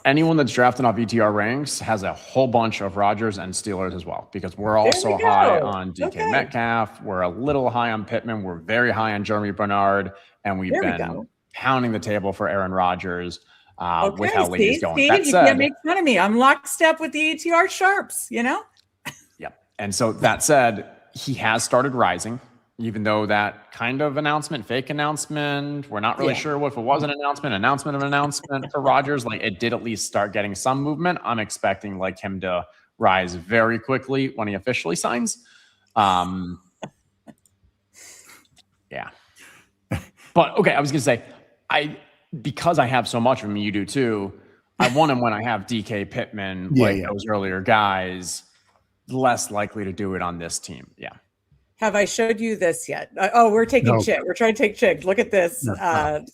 Anyone that's drafting off ETR ranks has a whole bunch of Rodgers and Steelers as well, because we're also high on DK Metcalf. We're a little high on Pittman. We're very high on Jeremy Bernard. And we've been pounding the table for Aaron Rodgers with how late he's going. Steve, you can't make fun of me. I'm lockstep with the ETR sharps, And so that said, he has started rising. Even though that kind of fake announcement, we're not really sure if it was an announcement of an announcement for Rodgers. It did at least start getting some movement. I'm expecting him to rise very quickly when he officially signs. But okay, I was gonna say, because I have so much of him, you do too. I want him when I have DK Pittman, those earlier guys, less likely to do it on this team. Have I showed you this yet? Oh, we're taking No. Chig. We're trying to take Chig. Look at this. No,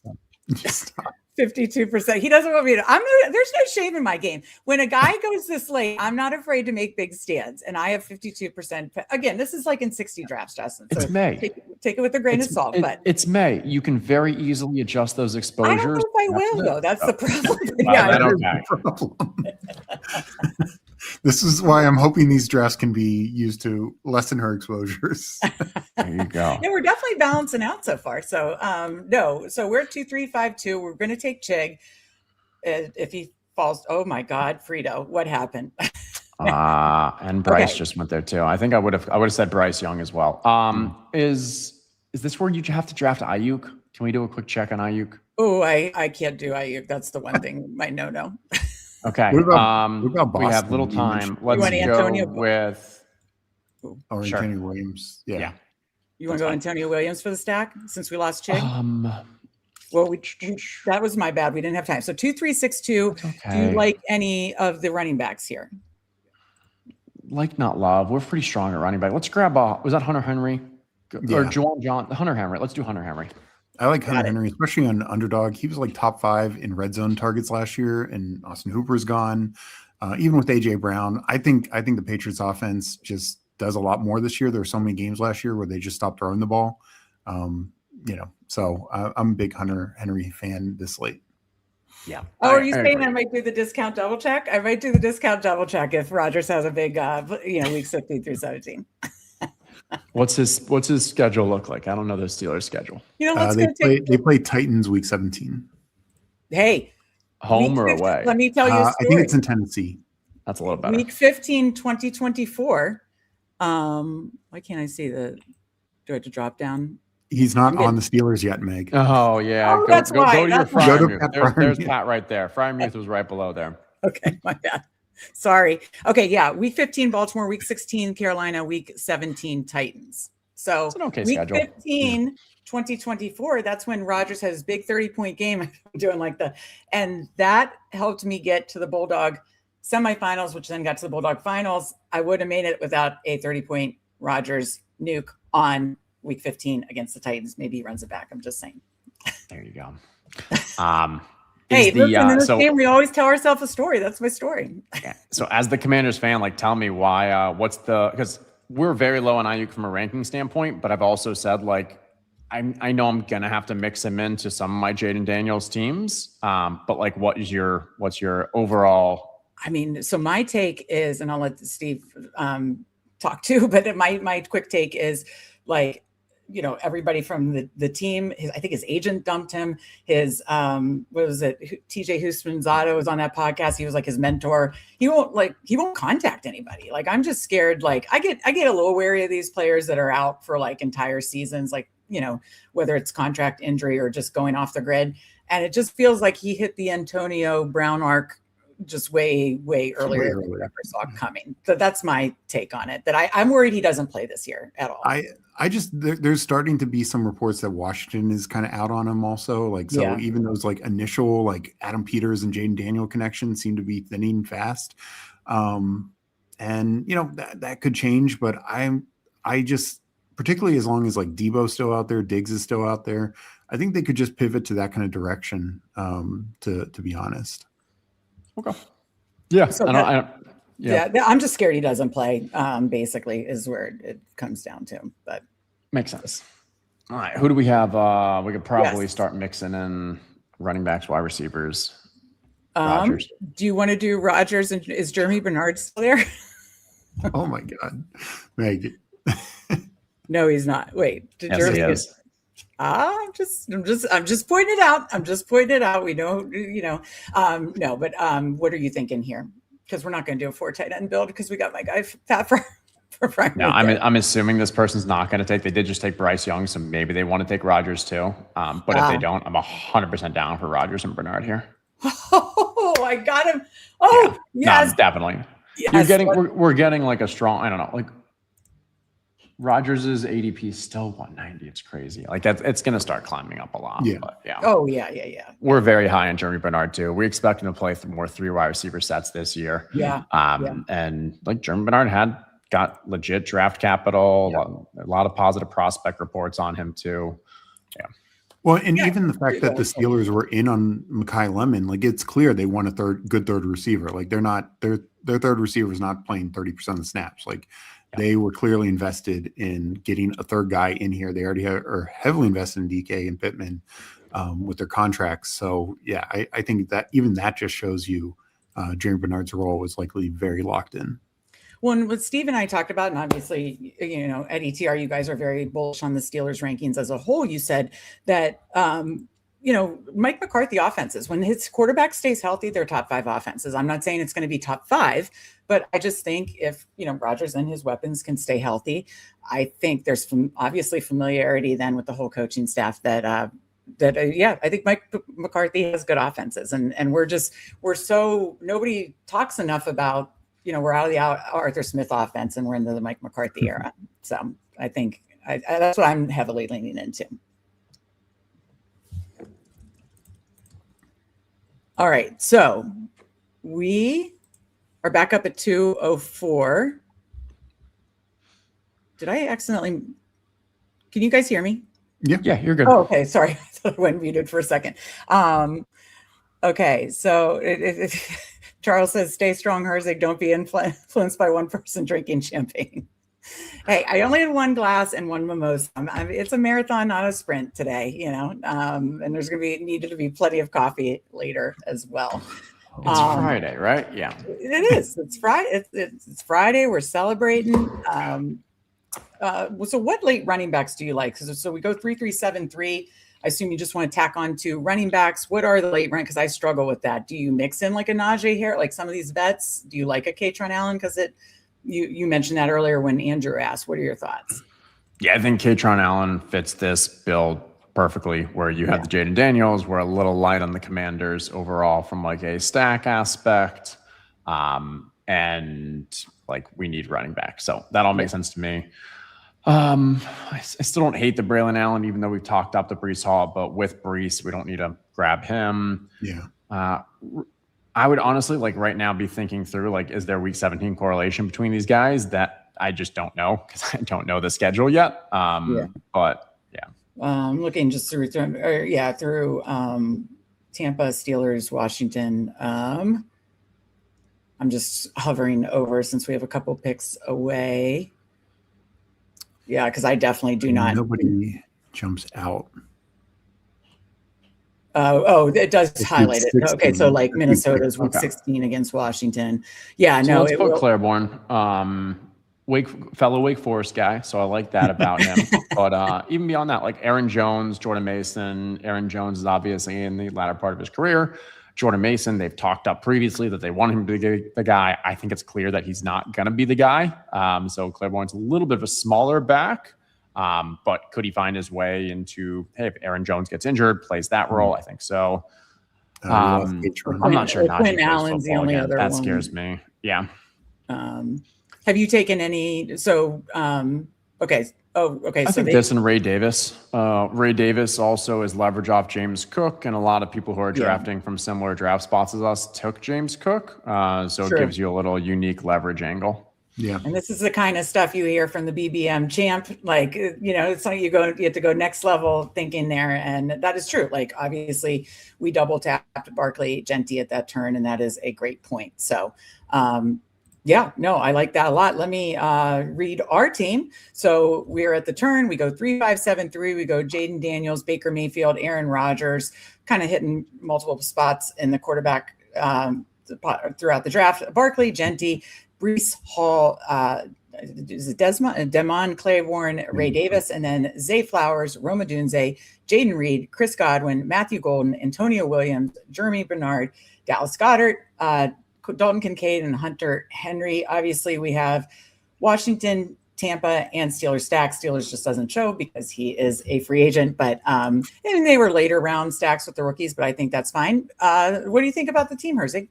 stop. 52%. He doesn't want me to. There's no shame in my game. When a guy goes this late, I'm not afraid to make big stands. And I have 52%. Again, this is like in 60 drafts, Justin. So It's May. Take it with a grain of salt. But it's May. You can very easily adjust those exposures. I don't know if I will, though. That's the problem. This is why I'm hoping these drafts can be used to lessen her exposures. There you go. Yeah, we're definitely balancing out so far. So no, so we're at 2-3-5-2. We're going to take Chig. If he falls, oh my God, Frito, what happened? And Bryce just went there too. I think I would have said Bryce Young as well. Is this where you have to draft Ayuk? Can we do a quick check on Ayuk? Oh, I can't do Ayuk. That's the one thing, my no. Okay. What about we have Boston? little You time. mentioned- Let's want go Antonio? with. Or Sure. Antonio Williams. Yeah. You want to go Antonio Williams for the stack since we lost Chig? Well, that was my bad. We didn't have time. So 2-3-6-2. Okay. Do you like any of the running backs here? Like, not love. We're pretty strong at running back. Let's grab. Was that Hunter Henry or Yeah. Juwan John? Hunter Henry. Let's do Hunter Henry. I like Hunter Henry, especially on underdog. He was like top 5 in red zone targets last year, and Austin Hooper's gone. Even with AJ Brown, I think the Patriots offense just does a lot more this year. There were so many games last year where they just stopped throwing the ball. So I'm a big Hunter Henry fan this late. Yeah. Oh, are you saying I might do the discount double check? I might do the discount double check if Rodgers has a big, weeks 15 through 17. What's his schedule look like? I don't know the Steelers' schedule. They play Titans week 17. Hey, home or away? Let me tell you a story. I think it's in Tennessee. That's a little better. Week 15, 2024. Why can't I see do I have to drop down? He's not on the Steelers yet, Meg. Oh yeah. Oh, that's why. Go to your That's Fryermuth. why. There's Pat right there. Fryermuth was right below there. Okay, my bad. Sorry. Okay, yeah. Week 15, Baltimore. Week 16, Carolina. Week 17, Titans. So It's an okay week schedule. 15, 2024, that's when Rodgers had his big 30-point game. I'm doing and that helped me get to the Bulldog semifinals, which then got to the Bulldog finals. I would have made it without a 30-point Rodgers nuke on week 15 against the Titans. Maybe he runs it back. I'm just saying. There you go. Hey, listen, in this game, we always tell ourselves a story. That's my story. Yeah. So as the Commanders fan, tell me why, because we're very low on Ayuk from a ranking standpoint, but I've also said, I know I'm going to have to mix him into some of my Jaden Daniels teams. But what's your overall? I mean, so my take is, and I'll let Steve talk too, but my quick take is everybody from the team, I think his agent dumped him. His, what was it? TJ Husmanzado was on that podcast. He was his mentor. He won't contact anybody. I'm just scared. I get a little wary of these players that are out for entire seasons, whether it's contract injury or just going off the grid. And it just feels like he hit the Antonio Brown arc just way earlier than we ever saw coming. So that's my take on it, that I'm worried he doesn't play this year at all. There's starting to be some reports that Washington is kind of out on him also. Even those initial Adam Peters and Jaden Daniel connections seem to be thinning fast. And that could change, but I just, particularly as long as Debo's still out there, Diggs is still out there, I think they could just pivot to that kind of direction, to be honest. Okay. Yeah. So I'm just scared he doesn't play, basically, is where it comes down to. But makes sense. All right. Who do we have? We could probably start mixing in running backs, wide receivers. Rodgers. Do you want to do Rodgers, and is Jeremy Bernard still there? Oh my God. Meg. No, he's not. Wait. Yes, he is. I'm just pointing it out. I'm just pointing it out. We don't, no, but what are you thinking here? Because we're not going to do a 4 tight end build because we got my guy Pat for Frank. No, I'm assuming this person's not going to take. They did just take Bryce Young, so maybe they want to take Rodgers too. But if they don't, I'm 100% down for Rodgers and Bernard here. Oh, I got him. Oh, yeah. yes, No, definitely. Yes, we're getting a strong. I don't know, Rodgers's ADP is still 190. It's crazy. It's going to start climbing up a lot. Yeah. But yeah. Oh, yeah. We're very high on Jeremy Bernard too. We expect him to play more 3 wide receiver sets this year. Yeah. And Jeremy Bernard had got legit draft capital. A lot of positive prospect reports on him too. Yeah. Well, and even the fact that the Steelers were in on Mekhi Lemon, like it's clear they want a good third receiver. Like their third receiver is not playing 30% of the snaps. Like they were clearly invested in getting a third guy in here. They already are heavily invested in DK and Pittman with their contracts. So yeah, I think that even that just shows you Jerry Bernard's role was likely very locked in. Well, and what Steve and I talked about, and obviously, you know, at ETR, you guys are very bullish on the Steelers rankings as a whole. You said that, you know, Mike McCarthy offenses, when his quarterback stays healthy, they're top 5 offenses. I'm not saying it's going to be top 5, but I just think if, you know, Rodgers and his weapons can stay healthy, I think there's obviously familiarity then with the whole coaching staff that, I think Mike McCarthy has good offenses, and we're so nobody talks enough about, you know, we're out of the Arthur Smith offense and we're into the Mike McCarthy era. So I think that's what I'm heavily leaning into. All right. So we are back up at 2:04. Did I accidentally? Can you guys hear me? Yeah, you're good. Oh, okay. Sorry. I thought I went muted for a second. Okay. So Charles says, stay strong, Herzig. Don't be influenced by one person drinking champagne. Hey, I only had one glass and one mimosa. It's a marathon, not a sprint today, you know, and there's going to needed to be plenty of coffee later as well. It's Friday, right? Yeah. It is. It's Friday. It's Friday. We're celebrating. So what late running backs do you like? So we go 3-3-7-3. I assume you just want to tack on to running backs. What are the late run? Because I struggle with that. Do you mix in like a Najee Harris, like some of these vets? Do you like a Katron Allen? Because you mentioned that earlier when Andrew asked. What are your thoughts? Yeah, I think Katron Allen fits this build perfectly, where you have the Jaden Daniels. We're a little light on the Commanders overall from like a stack aspect, and like we need running back. So that all makes sense to me. I still don't hate the Braylon Allen, even though we've talked up the Breece Hall, but with Breece, we don't need to grab him. Yeah. I would honestly, like right now, be thinking through, like, is there week 17 correlation between these guys? That I just don't know, because I don't know the schedule yet. But yeah. I'm looking just through Tampa, Steelers, Washington. I'm just hovering over since we have a couple picks away. Yeah, because I definitely do not. Nobody jumps out. It does highlight it. Okay, so like Minnesota's week 16 against Washington. Yeah, so let's put Claiborne, fellow Wake Forest guy. So I like that about him. But even beyond that, like Aaron Jones, Jordan Mason. Aaron Jones is obviously in the latter part of his career. Jordan Mason, they've talked up previously that they want him to be the guy. I think it's clear that he's not going to be the guy. So Claiborne's a little bit of a smaller back, but could he find his way into, hey, if Aaron Jones gets injured, plays that role? I think so. I'm not sure. Quinn Allen's the only other that one. Scares me. Yeah. Have you taken any? So, okay. Oh, okay. I think this and Ray Davis. Ray Davis also is leverage off James Cook, and a lot of people who are drafting from similar draft spots as us took James Cook. So it gives you a little unique leverage angle. Yeah. And this is the kind of stuff you hear from the BBM champ. Like, you know, it's like you have to go next level thinking there. And that is true. Like, obviously we double tapped Barkley Genty at that turn, and that is a great point. So, yeah, no, I like that a lot. Let me read our team. So we're at the turn. We go 3-5-7-3. We go Jaden Daniels, Baker Mayfield, Aaron Rodgers, kind of hitting multiple spots in the quarterback throughout the draft. Barkley, Genty, Breece Hall, Demond Claiborne, Ray Davis, and then Zay Flowers, Roma Dunze, Jaden Reed, Chris Godwin, Matthew Golden, Antonio Williams, Jeremy Bernard, Dallas Goedert, Dalton Kincaid, and Hunter Henry. Obviously, we have Washington, Tampa, and Steelers stacks. Steelers just doesn't show because he is a free agent, but and they were later round stacks with the rookies, but I think that's fine. What do you think about the team, Herzig?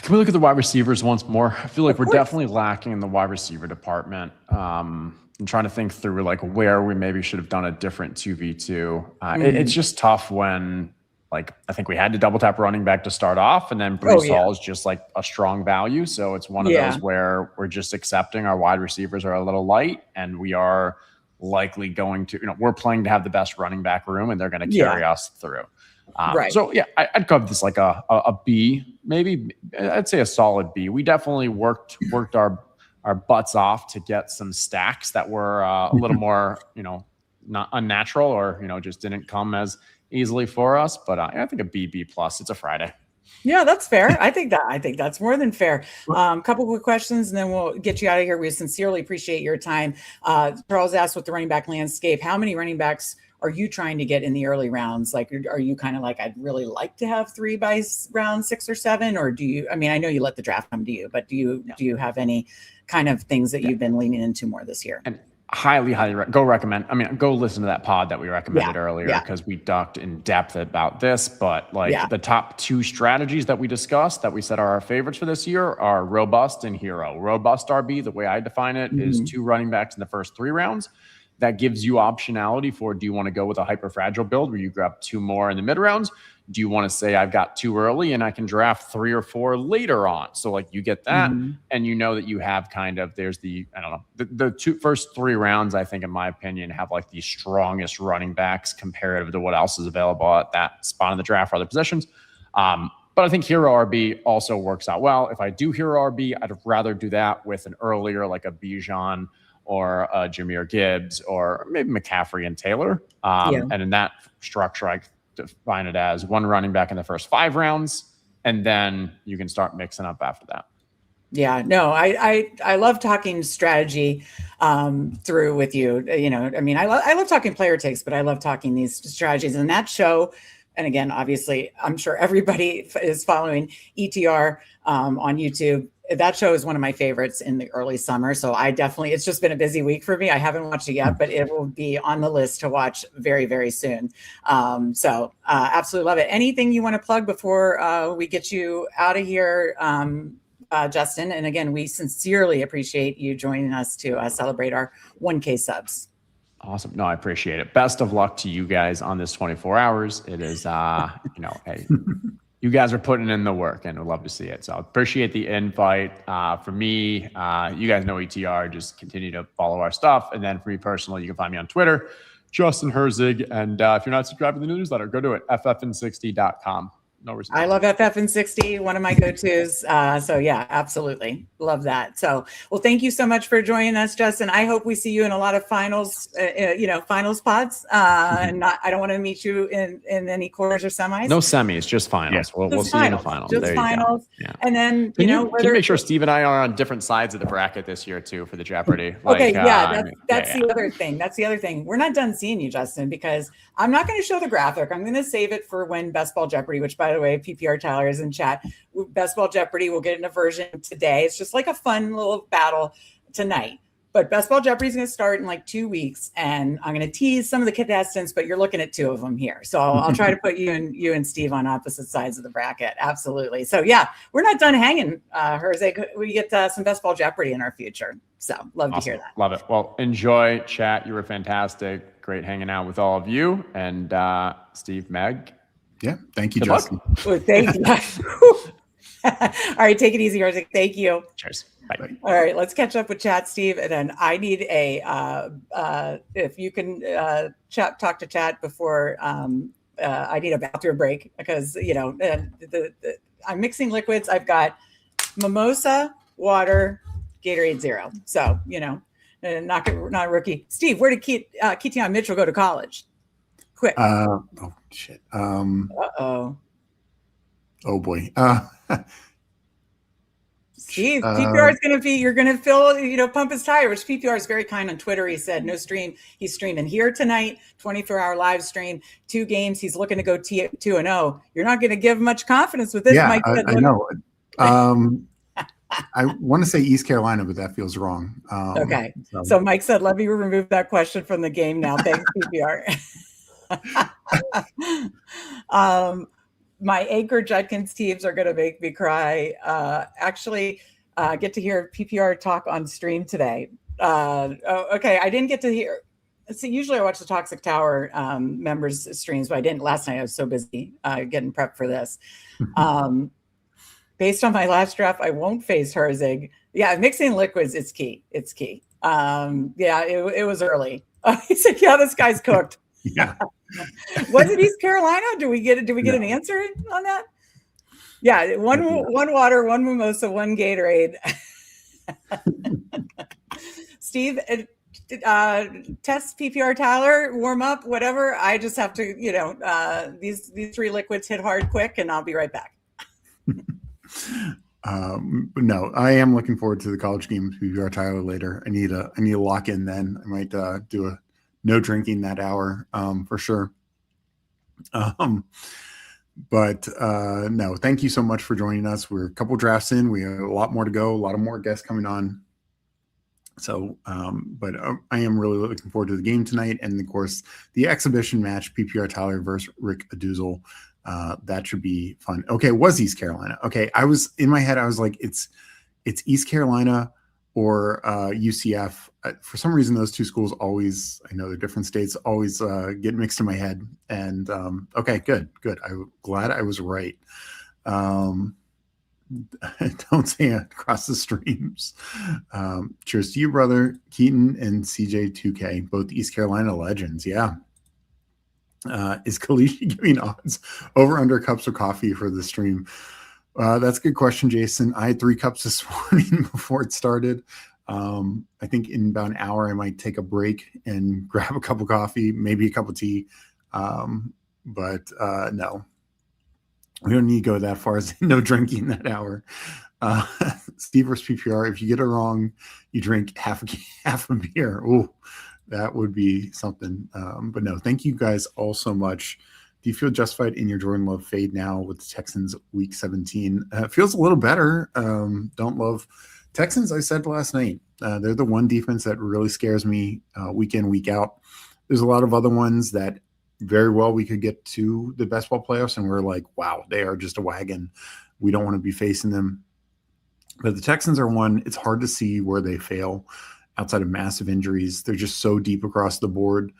Can we look at the wide receivers once more? I feel like we're definitely lacking in the wide receiver department. I'm trying to think through like where we maybe should have done a different 2v2. It's just tough when like I think we had to double tap running back to start off, and then Bruce Hall is just like a strong value. So it's one of those where we're just accepting our wide receivers are a little light, and we are likely going to, we're playing to have the best running back room, and they're going to carry us through. So yeah, I'd cover this like a B, maybe. I'd say a solid B. We definitely worked our butts off to get some stacks that were a little more, not unnatural or, just didn't come as easily for us. But I think a B plus. It's a Friday. Yeah, that's fair. I think that's more than fair. Couple quick questions, and then we'll get you out of here. We sincerely appreciate your time. Charles asked with the running back landscape, how many running backs are you trying to get in the early rounds? Like, are you kind of like, I'd really like to have 3 by round 6 or 7, or do you? I mean, I know you let the draft come to you, but do you have any kind of things that you've been leaning into more this year? And highly go listen to that pod that we recommended earlier, because we talked in depth about this. But the top 2 strategies that we discussed that we said are our favorites for this year are robust and hero. Robust RB, the way I define it, is 2 running backs in the first 3 rounds. That gives you optionality for, do you want to go with a hyper fragile build where you grab 2 more in the mid rounds? Do you want to say, I've got 2 early and I can draft 3 or 4 later on? So like you get that, and that you have there's the first 2 rounds, I think, in my opinion, have like the strongest running backs comparative to what else is available at that spot in the draft for other positions. But I think hero RB also works out well. If I do hero RB, I'd rather do that with an earlier, like a Bijan or Jahmyr Gibbs, or maybe McCaffrey and Taylor. And in that structure, I define it as 1 running back in the first 5 rounds, and then you can start mixing up after that. Yeah, no, I love talking strategy through with you. I love talking player takes, but I love talking these strategies. And that show, and again, obviously, I'm sure everybody is following ETR on YouTube. That show is one of my favorites in the early summer. So it's just been a busy week for me. I haven't watched it yet, but it will be on the list to watch very, very soon. Absolutely love it. Anything you want to plug before we get you out of here, Justin? And again, we sincerely appreciate you joining us to celebrate our 1K subs. Awesome. No, I appreciate it. Best of luck to you guys on this 24 hours. It is, hey, you guys are putting in the work, and we'd love to see it. So I appreciate the invite. For me, you guys know ETR, just continue to follow our stuff. And then for me personally, you can find me on Twitter, Justin Herzig. And if you're not subscribed to the newsletter, go to it, ffn60.com. No response. I love FFN60, one of my go-tos. So yeah, absolutely. Love that. So, well, thank you so much for joining us, Justin. I hope we see you in a lot of finals, finals pods. And I don't want to meet you in any quarters or semis. No semis, just finals. Yeah. We'll see you in the finals. Just finals. Yeah. And then, can you make sure Steve and I are on different sides of the bracket this year too for the Jeopardy? That's the other thing. That's the other thing. We're not done seeing you, Justin, because I'm not going to show the graphic. I'm going to save it for when Best Ball Jeopardy, which by the way, PPR Tyler is in chat. Best Ball Jeopardy, we'll get in a version today. It's just like a fun little battle tonight. But Best Ball Jeopardy is going to start in like 2 weeks, and I'm going to tease some of the contestants, but you're looking at 2 of them here. So I'll try to put you and Steve on opposite sides of the bracket. Absolutely. So yeah, we're not done hanging, Herzig. We get some Best Ball Jeopardy in our future. So love to hear that. Love it. Well, enjoy, chat. You were fantastic. Great hanging out with all of you. And Steve, Meg. Yeah. Thank you, Good Justin. Well, thank you. All right. Take it easy, Herzig. Thank you. Cheers. Bye. All right, let's catch up with chat, Steve, and then I need if you can talk to chat before I need a bathroom break, because I'm mixing liquids. I've got mimosa, water, Gatorade Zero. So not a rookie. Steve, where did Keaton Mitchell go to college? Quick. Oh shit. Oh boy. Steve, PPR is going to be, you're going to fill, pump his tire, which PPR is very kind on Twitter. He said, no stream. He's streaming here tonight, 24-hour live stream, 2 games. He's looking to go 2-0. You're not going to give much confidence with this. Yeah, Mike. I know. I want to say East Carolina, but that feels wrong. Okay. So Mike said, let me remove that question from the game now. Thanks, PPR. My Anchor Judkins teams are going to make me cry. Get to hear PPR talk on stream today. Okay, I didn't get to hear. See, usually I watch the Toxic Tower members streams, but I didn't last night. I was so busy getting prepped for this. Based on my last draft, I won't face Herzig. Yeah, mixing liquids is key. It's key. Yeah, it was early. He said, "Yeah, this guy's cooked." Yeah. Was it East Carolina? Did we get an answer on that? Yeah, one water, one mimosa, one Gatorade. Steve, test PPR Tyler, warm up, whatever. I just have to, these three liquids hit hard quick, and I'll be right back. No, I am looking forward to the college game with PPR Tyler later. I need to lock in then. I might do a no drinking that hour for sure. But no, thank you so much for joining us. We're a couple drafts in. We have a lot more to go, a lot of more guests coming on. So, but I am really looking forward to the game tonight. And of course, the exhibition match, PPR Tyler versus Rick Aduzel. That should be fun. Okay, it was East Carolina. Okay, I was in my head, I was like, it's East Carolina or UCF. For some reason, those two schools always, I know they're different states, always get mixed in my head. And okay, good. I'm glad I was right. Don't say it across the streams. Cheers to you, brother. Keaton and CJ2K, both East Carolina legends. Yeah. Is Kalishi giving odds over under cups of coffee for the stream? That's a good question, Jason. I had 3 cups this morning before it started. I think in about an hour, I might take a break and grab a cup of coffee, maybe a cup of tea. But no, we don't need to go that far as no drinking that hour. Steve versus PPR. If you get it wrong, you drink half a beer. Ooh, that would be something. But no, thank you guys all so much. Do you feel justified in your Jordan Love fade now with the Texans week 17? Feels a little better. Don't love Texans. I said last night, they're the one defense that really scares me week in, week out. There's a lot of other ones that very well we could get to the best ball playoffs, and we're like, wow, they are just a wagon. We don't want to be facing them. But the Texans are one, it's hard to see where they fail outside of massive injuries. They're just so deep across the board.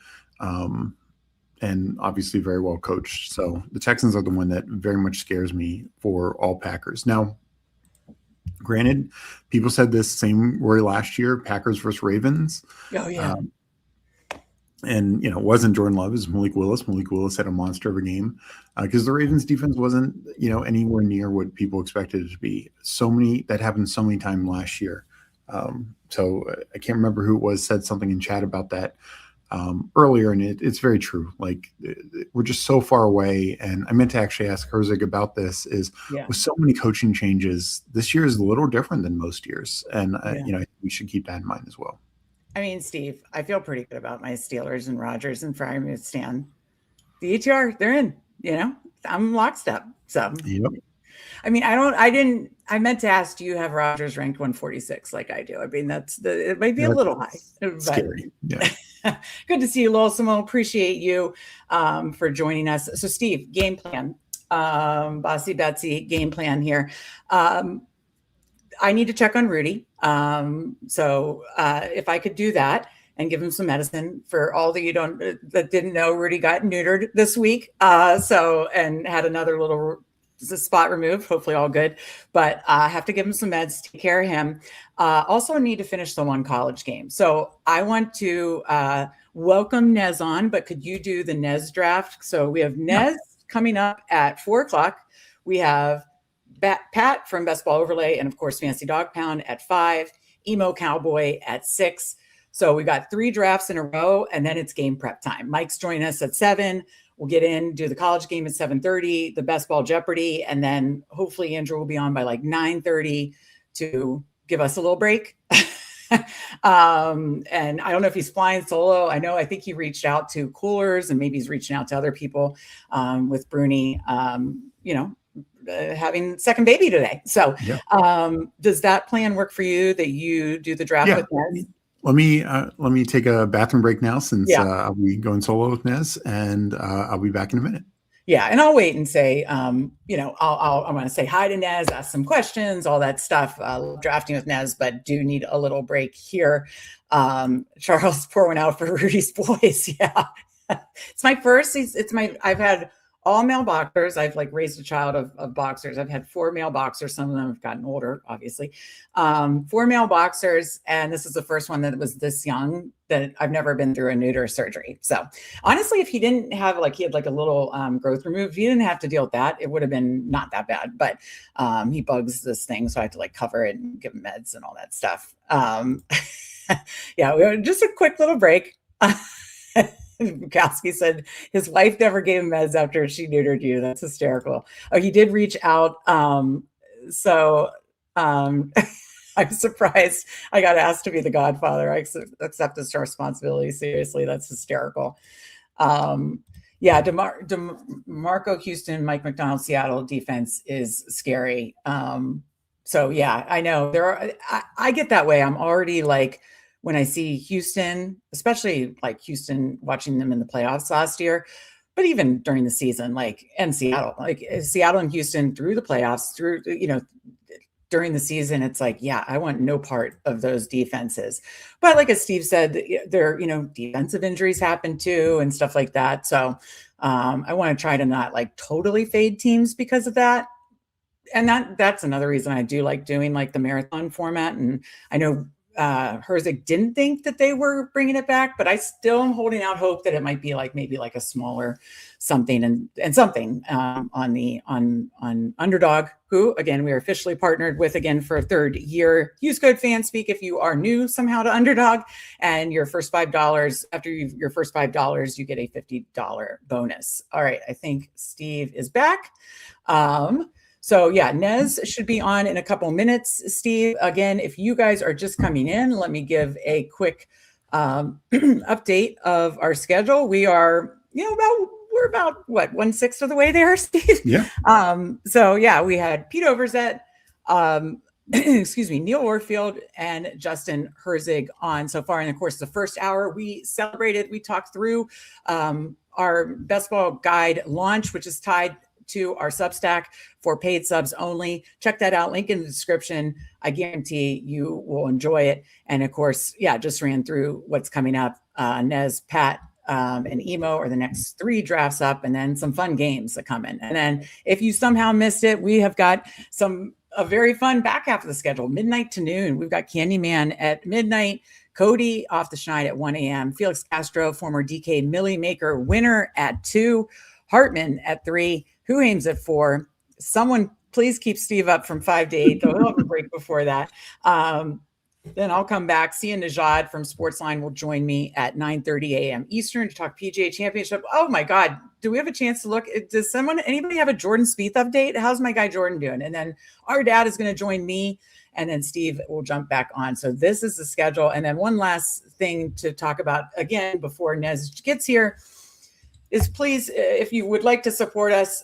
And obviously very well coached. So the Texans are the one that very much scares me for all Packers. Now, granted, people said this same worry last year, Packers versus Ravens. Oh, yeah. And, it wasn't Jordan Love, it was Malik Willis. Malik Willis had a monster of a game because the Ravens defense wasn't, anywhere near what people expected it to be. That happened so many times last year. So I can't remember who it was said something in chat about that earlier, and it's very true. Like, we're just so far away. And I meant to actually ask Herzig about this with so many coaching changes, this year is a little different than most years. And, we should keep that in mind as well. I mean, Steve, I feel pretty good about my Steelers and Rodgers and Fryman Stan. The ETR, they're in, I'm lockstep. So, yep. I mean, I meant to ask, do you have Rodgers ranked 146 like I do? I mean, it might be a little high. But scary. Yeah. Good to see you, Lowell Simone. Appreciate you for joining us. So, Steve, game plan. Bossy Betsy, game plan here. I need to check on Rudy. So if I could do that and give him some medicine for all that didn't know, Rudy got neutered this week. And had another little spot removed, hopefully all good, but I have to give him some meds, take care of him. Also need to finish the one college game. So I want to welcome Nez on, but could you do the Nez draft? So we have Nez coming up at 4:00. We have Pat from Best Ball Overlay, and of course, Fancy Dog Pound at 5, Emo Cowboy at 6. So we got 3 drafts in a row, and then it's game prep time. Mike's joining us at 7. We'll get in, do the college game at 7:30, the Best Ball Jeopardy, and then hopefully Andrew will be on by like 9:30 to give us a little break. And I don't know if he's flying solo. I think he reached out to Coolers, and maybe he's reaching out to other people with Bruni, having second baby today. So does that plan work for you, that you do the draft with Nez? Let me take a bathroom break now, since I'll be going solo with Nez, and I'll be back in a minute. Yeah, and I'll wait and say, I'm going to say hi to Nez, ask some questions, all that stuff. Drafting with Nez, but do need a little break here. Charles, pour one out for Rudy's boys. Yeah, it's my first. I've had all male boxers. I've raised a child of boxers. I've had 4 male boxers. Some of them have gotten older, obviously. 4 male boxers. And this is the first one that was this young that I've never been through a neuter surgery. So honestly, if he didn't have he had a little growth removed, if he didn't have to deal with that, it would have been not that bad. But he bugs this thing. So I have to cover it and give him meds and all that stuff. Yeah, just a quick little break. Bukowski said his wife never gave him meds after she neutered you. That's hysterical. Oh, he did reach out. I'm surprised I got asked to be the godfather. I accept this responsibility seriously. That's hysterical. Yeah, DeMarco Houston, Mike McDonald, Seattle defense is scary. So yeah, I know I get that way. I'm already when I see Houston, especially Houston, watching them in the playoffs last year, but even during the season, and Seattle, Seattle and Houston through the playoffs, during the season, it's yeah, I want no part of those defenses. But as Steve said, there, defensive injuries happen too and stuff like that. So I want to try to not totally fade teams because of that. And that's another reason I do like doing the marathon format. And I know Herzig didn't think that they were bringing it back, but I still am holding out hope that it might be maybe a smaller something and something on Underdog, who again we are officially partnered with again for a 3rd year. Use code Fanspeak if you are new somehow to Underdog, and your first $5 after your first $5 you get a $50 bonus. All right, I think Steve is back. So yeah, Nez should be on in a couple minutes. Steve, again, if you guys are just coming in, let me give a quick update of our schedule. We are, we're about 1/6 of the way there, Steve. Yeah. So yeah, we had Pete Overzet, Neil Orfield and Justin Herzig on so far. And of course, the first hour we talked through our best ball guide launch, which is tied to our Substack for paid subs only. Check that out. Link in the description. I guarantee you will enjoy it. And of course, yeah, just ran through what's coming up. Nez, Pat, and Emo are the next 3 drafts up, and then some fun games that come in. And then if you somehow missed it, we have got a very fun back half of the schedule, midnight to noon. We've got Candyman at midnight, Cody Off the Schneid at 1 a.m., Felix Castro, former DK Millie Maker winner at 2, Hartman at 3, Hoohames at 4. Someone please keep Steve up from 5 to 8, though he'll have a break before that. Then I'll come back. Sia Nejad from Sportsline will join me at 9:30 a.m. Eastern to talk PGA Championship. Oh my God. Do we have a chance to look? Does anybody have a Jordan Spieth update? How's my guy Jordan doing? And then our dad is going to join me, and then Steve will jump back on. So this is the schedule. And then one last thing to talk about again before Nez gets here is please, if you would like to support us,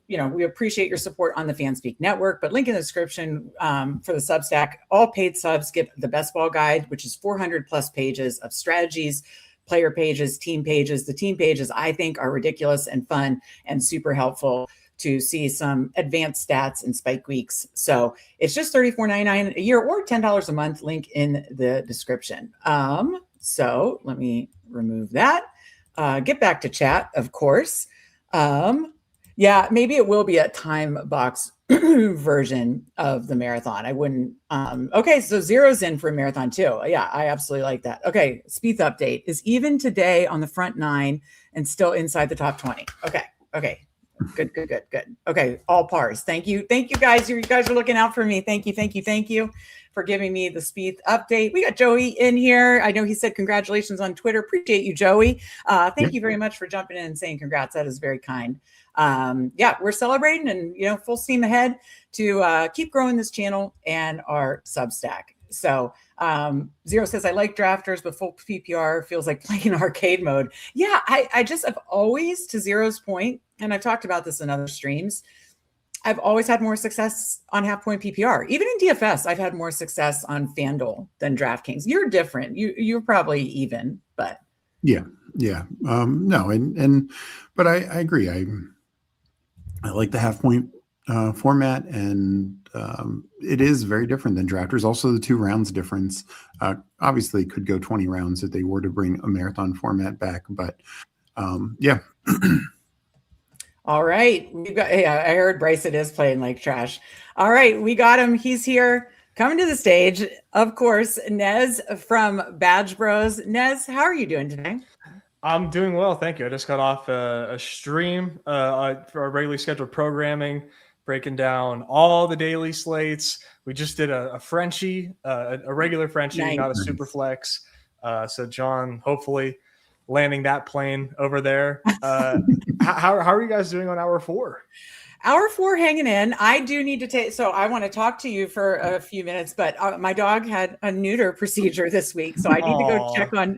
we appreciate your support on the Fanspeak Network, but link in the description for the Substack. All paid subs get the best ball guide, which is 400 plus pages of strategies, player pages, team pages. The team pages, I think, are ridiculous and fun and super helpful to see some advanced stats and spike weeks. So it's just $34.99 a year or $10 a month, link in the description. So let me remove that. Get back to chat, of course. Yeah, maybe it will be a time box version of the marathon. I wouldn't. Okay, so Zero's in for a marathon too. Yeah, I absolutely like that. Okay, Spieth update is even today on the front 9 and still inside the top 20. Okay. Good. Okay, all pars. Thank you guys. You guys are looking out for me. Thank you for giving me the Spieth update. We got Joey in here. I know he said congratulations on Twitter. Appreciate you, Joey. Thank you very much for jumping in and saying congrats. That is very kind. Yeah, we're celebrating and full steam ahead to keep growing this channel and our Substack. So Zero says, I like drafters, but full PPR feels like playing arcade mode. Yeah, I just have always, to Zero's point, and I've talked about this in other streams, I've always had more success on half point PPR. Even in DFS, I've had more success on FanDuel than DraftKings. You're different. You're probably even, but no, but I agree. I like the half point format, and it is very different than drafters. Also, the 2 rounds difference. Obviously, could go 20 rounds if they were to bring a marathon format back, but yeah. All right. Yeah, I heard Bryce, it is playing like trash. All right. We got him. He's here coming to the stage. Of course, Nez from Badge Bros. Nez, how are you doing today? I'm doing well. Thank you. I just got off a stream for our regularly scheduled programming, breaking down all the daily slates. We just did a Frenchie, a regular Frenchie, Nice. not a super flex. So John, hopefully landing that plane over there. How are you guys doing on hour 4? Hour 4 hanging in. I do need to take, so I want to talk to you for a few minutes, but my dog had a neuter procedure this week. So I need to go check on,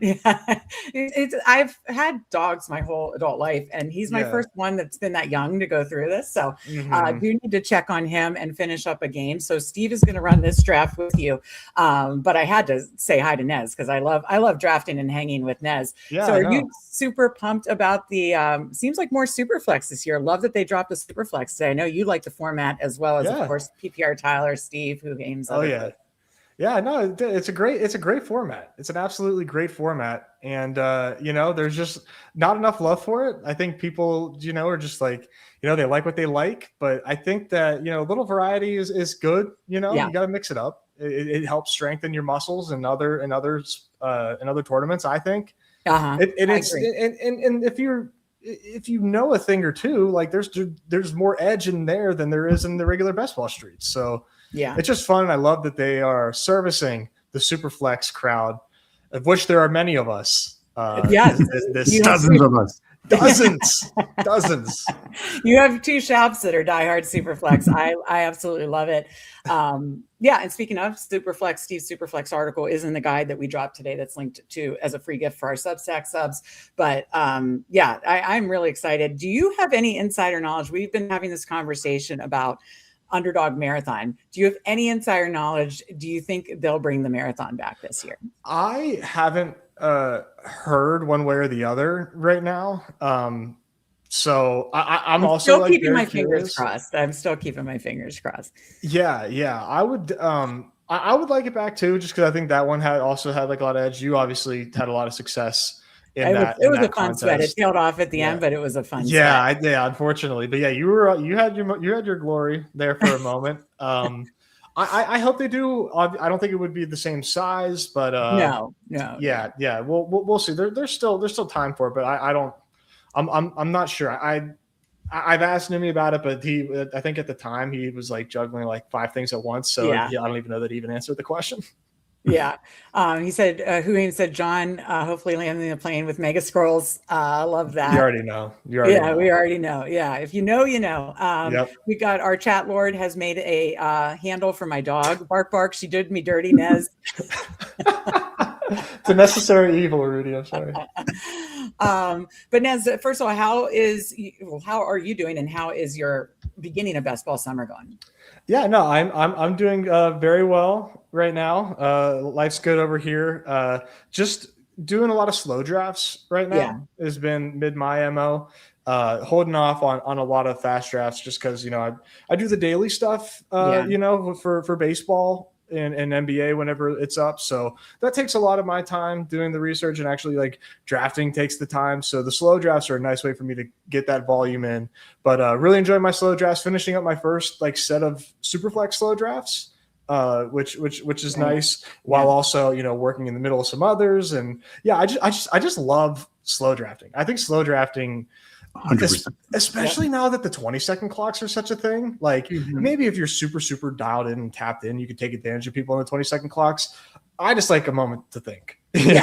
I've had dogs my whole adult life, and he's my first one that's been that young to go through this. So I do need to check on him and finish up a game. So Steve is going to run this draft with you. But I had to say hi to Nez because I love drafting and hanging with Nez. Yeah, so are you super pumped about the, seems like more super flex this year. Love that they dropped the super flex today. I know you like the format as well as, of course, PPR Tyler, Steve, Hoohames. Oh yeah. Yeah, no, it's a great format. It's an absolutely great format. And, there's just not enough love for it. I think people, are just like, they like what they like, but I think that, a little variety is good. You got to mix it up. It helps strengthen your muscles and other tournaments, I think. Uh-huh. And if you know a thing or two, like there's more edge in there than there is in the regular best ball streets. So it's just fun. And I love that they are servicing the Superflex crowd, of which there are many of us. Dozens of us. Dozens. You have 2 Shoups that are diehard Superflex. I absolutely love it. And speaking of Superflex, Steve's Superflex article is in the guide that we dropped today. That's linked to as a free gift for our Substack subs. But I'm really excited. Do you have any insider knowledge? We've been having this conversation about Underdog Marathon. Do you have any insider knowledge? Do you think they'll bring the marathon back this year? I haven't heard one way or the other right now. So I'm also still keeping my fingers crossed. I'm still keeping my fingers crossed. Yeah. I would like it back too, just because I think that one had like a lot of edge. You obviously had a lot of success in that. It was a fun sweat. It tailed off at the end, but it was a fun sweat. Yeah, unfortunately. But yeah, you had your glory there for a moment. I hope they do. I don't think it would be the same size, but no. Yeah. We'll see. There's still time for it, but I'm not sure. I've asked Nimi about it, but I think at the time he was like juggling like 5 things at once. So I don't even know that he even answered the question. Yeah. He said, Hoohames said, John, hopefully landing the plane with Mega Scrolls. I love that. You already know. We already know. Yeah. If you know, you know. We got our chat lord has made a handle for my dog. Bark, bark. She did me dirty, Nez. It's a necessary evil, Rudy. I'm sorry. But Nez, first of all, how are you doing, and how is your beginning of best ball summer going? Yeah, no, I'm doing very well right now. Life's good over here. Just doing a lot of slow drafts right now has been my MO. Holding off on a lot of fast drafts just because I do the daily stuff for baseball and NBA whenever it's up. So that takes a lot of my time doing the research, and actually like drafting takes the time. So the slow drafts are a nice way for me to get that volume in, but really enjoying my slow drafts, finishing up my first like set of Superflex slow drafts, which is nice, while also, working in the middle of some others. And I just love slow drafting. I think slow drafting, 100%. Especially now that the 20-second clocks are such a thing. Like maybe if you're super, super dialed in and tapped in, you could take advantage of people in the 20-second clocks. I just like a moment to think. It's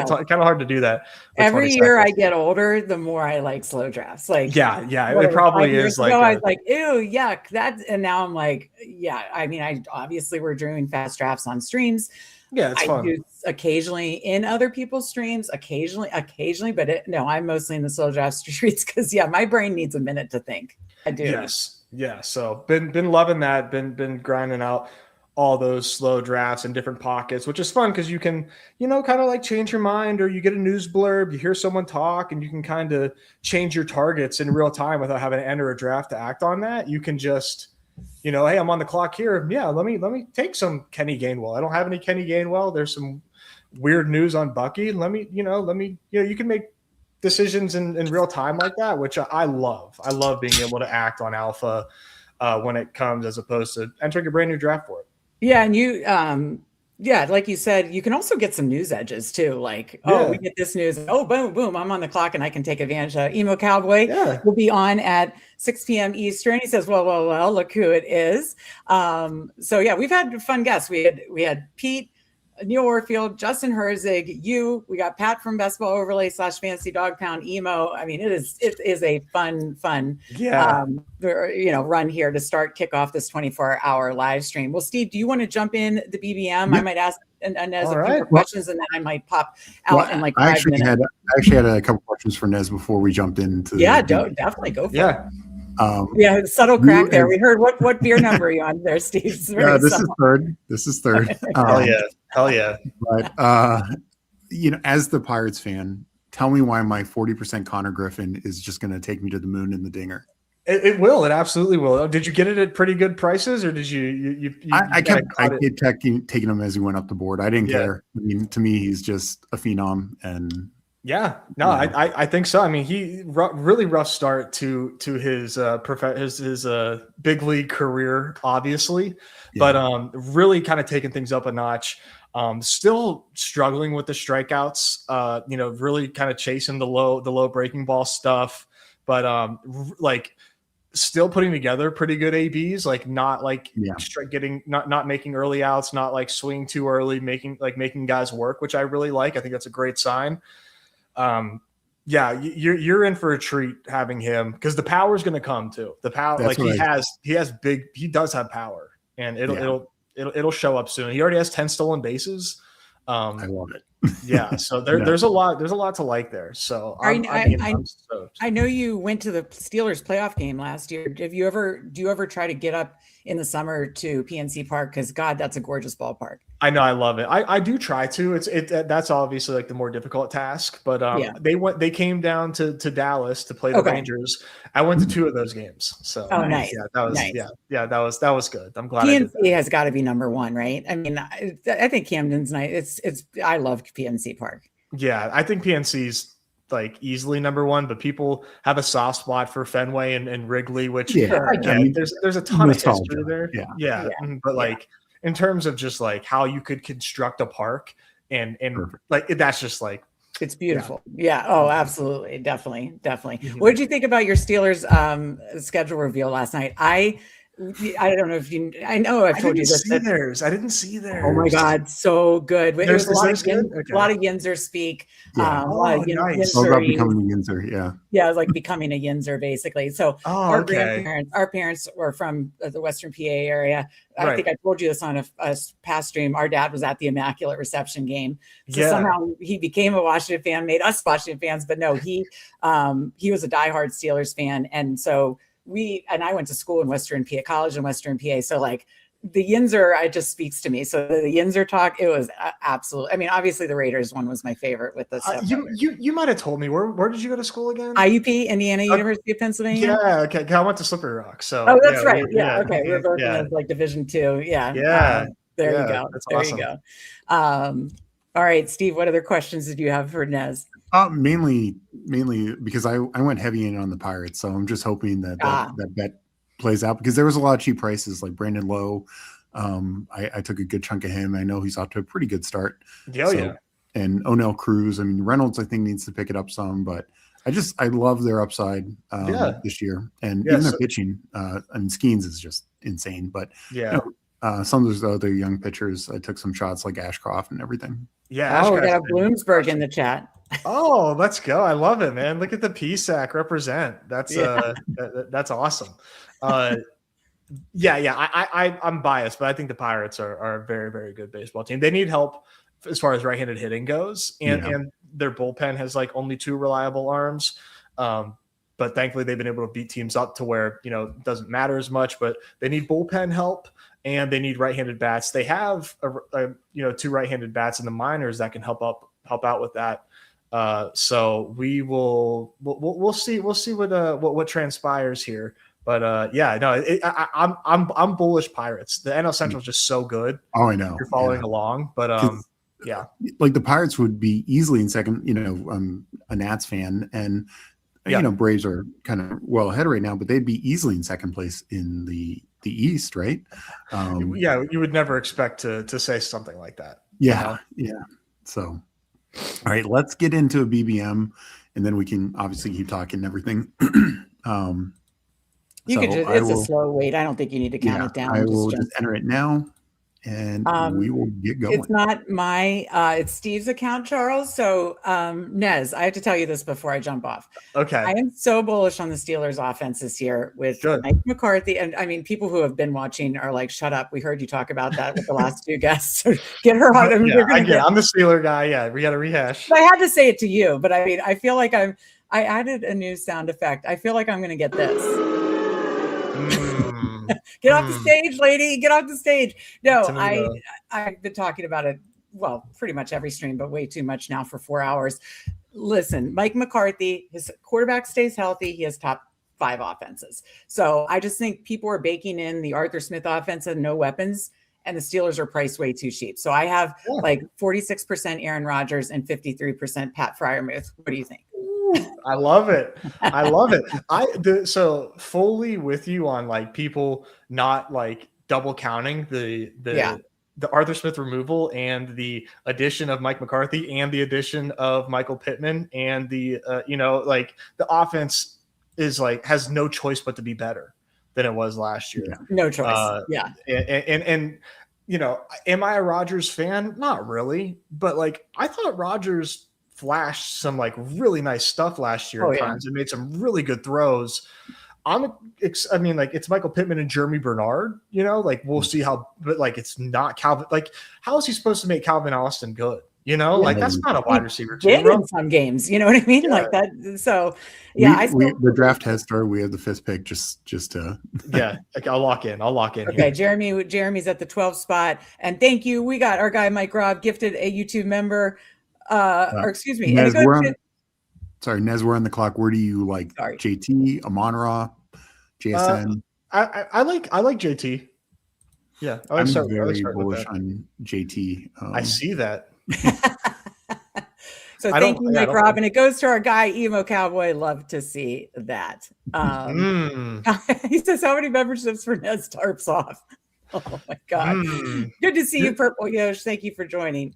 kind of hard to do that. Every year I get older, the more I like slow drafts. Like it probably is like I was like, ew, yuck. And now I'm like, I obviously we're doing fast drafts on streams. Yeah, it's fun. Do occasionally in other people's streams, occasionally, but I'm mostly in the slow draft streets because my brain needs a minute to think. I do. Yes. Yeah. So been loving that. Been grinding out all those slow drafts in different pockets, which is fun because you can, kind of like change your mind, or you get a news blurb, you hear someone talk, and you can kind of change your targets in real time without having to enter a draft to act on that. You can just, hey, I'm on the clock here. Yeah, let me take some Kenny Gainwell. I don't have any Kenny Gainwell. There's some weird news on Bucky. You can make decisions in real time like that, which I love. I love being able to act on alpha when it comes, as opposed to entering a brand new draft board. Yeah, and you, like you said, you can also get some news edges too. Like, we get this news. Oh, boom, boom! I'm on the clock and I can take advantage. Emo Cowboy will be on at 6 p.m. Eastern. He says, "Well, look who it is." So yeah, we've had fun guests. We had Pete, Neil Orfield, Justin Herzig, we got Pat from Basketball Overlay / Fantasy Dog Pound Emo. I mean, it is a fun, run here to kick off this 24-hour live stream. Well, Steve, do you want to jump in the BBM? Yeah. I might ask Nez a few more questions, and then I might pop out in like 5 minutes. I actually had a couple questions for Nez before we jumped into. Definitely go for it. Subtle crack there. We heard what beer number are you on there, Steve? This is third. Hell yeah. But as the Pirates fan, tell me why my 40% Connor Griffin is just going to take me to the moon in the dinger. It will. It absolutely will. Did you get it at pretty good prices, or did you I kept taking him as he went up the board. I didn't care. I mean, to me, he's just a phenom. And I think so. I mean, he really rough start to his his big league career, obviously, but really kind of taking things up a notch. Still struggling with the strikeouts. Really kind of chasing the low breaking ball stuff, but still putting together pretty good ABs. Like not making early outs, not like swinging too early, making guys work, which I really like. I think that's a great sign. You're in for a treat having him, because the power is going to come too. The power, he does have power, and it'll show up soon. He already has 10 stolen bases. I love it. So there's a lot to like there. So I know you went to the Steelers playoff game last year. Do you ever try to get up in the summer to PNC Park? Because God, that's a gorgeous ballpark. I know, I love it. I do try to. That's obviously like the more difficult task. But they came down to Dallas to play the Rangers. I went to 2 of those games. So nice. That was good. I'm glad. PNC has got to be number one, right? I mean, I think Camden's nice. I love PNC Park. Yeah, I think PNC's like easily number one, but people have a soft spot for Fenway and Wrigley, which there's a ton of history there. But in terms of just like how you could construct a park and like that's just like it's beautiful. Yeah. Oh, absolutely. Definitely. Mm-hmm. What did you think about your Steelers schedule reveal last night? I don't know if I know I've told you this. I didn't see theirs. Oh my God, so good. There's a lot of Yinzer speak. Nice. Yinzer, about becoming a Yinzer, it was like becoming a Yinzer basically. So our parents were from the Western PA area. I think I told you this on a past stream. Our dad was at the Immaculate Reception game. So somehow he became a Washington fan, made us Washington fans. But no, he was a diehard Steelers fan, and so. I went to school in Western PA, college in Western PA. So like the Yinzer, it just speaks to me. So the Yinzer talk, it was absolutely. I mean, obviously the Raiders one was my favorite with the stuff. You might have told me where did you go to school again? IUP, Indiana University of Pennsylvania. Yeah, okay. I went to Slippery Rock. So that's right. Okay, we're both in like Division II. Yeah. There you go. That's there awesome. You go. All right, Steve. What other questions did you have for Nez? Mainly because I went heavy in on the Pirates, so I'm just hoping that bet plays out, because there was a lot of cheap prices like Brandon Lowe. I took a good chunk of him. I know he's off to a pretty good start. And O'Neill Cruz. I mean, Reynolds I think needs to pick it up some, but I love their upside this year, and even their pitching. And Skeens is just insane, but some of those other young pitchers, I took some shots like Ashcroft and everything. Yeah. We got a Bloomsburg in the chat. Oh, let's go. I love it, man. Look at the PSAC represent. That's that's awesome. I'm biased, but I think the Pirates are a very, very good baseball team. They need help as far as right-handed hitting goes, and their bullpen has like only 2 reliable arms. But thankfully they've been able to beat teams up to where, it doesn't matter as much, but they need bullpen help. and they need right-handed bats. They have two right-handed bats in the minors that can help out with that. So we'll see what transpires here. But I'm bullish Pirates. The NL Central is just so good. Oh, I know. You're following along, but yeah, like the Pirates would be easily in second. I'm a Nats fan, and Braves are kind of well ahead right now, but they'd be easily in second place in the East, right? You would never expect to say something like that. Yeah. So, all right, let's get into a BBM, and then we can obviously keep talking and everything. It's a slow wait. I don't think you need to count it down. I will just enter it now, and we will get going. It's not it's Steve's account, Charles. So, Nez, I have to tell you this before I jump off. Okay. I am so bullish on the Steelers offense this year with Mike McCarthy. And I mean, people who have been watching are like, shut up. We heard you talk about that with the last two guests. Get her out. I'm the Steeler guy. Yeah, we got to rehash. I had to say it to you, but I mean, I feel like I added a new sound effect. I feel like I'm going to get this. Get off the stage, lady. Get off the stage. No, I've been talking about it, well, pretty much every stream, but way too much now for 4 hours. Listen, Mike McCarthy, his quarterback stays healthy. He has top 5 offenses. So I just think people are baking in the Arthur Smith offense and no weapons, and the Steelers are priced way too cheap. So I have like 46% Aaron Rodgers and 53% Pat Freiermuth. What do you think? I love it. So fully with you on like people not like double counting the Arthur Smith removal and the addition of Mike McCarthy and the addition of Michael Pittman and the the offense is like has no choice but to be better than it was last year. No choice. And am I a Rodgers fan? Not really, but like I thought Rodgers flashed some like really nice stuff last year at times and made some really good throws. It's Michael Pittman and Jeremy Bernard, we'll see how, but like, it's not Calvin. Like, how is he supposed to make Calvin Austin good? That's not a wide receiver team. In some games, you know what I mean? Like that. So the draft has started. We have the 5th pick just to I'll lock in. Okay. Here. Jeremy's at the 12th spot. And thank you. We got our guy, Mike Raub, gifted a YouTube member. Nez, we're on the clock. Where do you like JT, Amon-Ra, JSN? I like JT. Yeah, I'm very bullish on JT. I see that. So thank you, Mike Raub, and it goes to our guy Emo Cowboy. Love to see that. He says, "How many memberships for Nez tarps off?" Oh my God! Good to see you, Purple Yosh. Thank you for joining.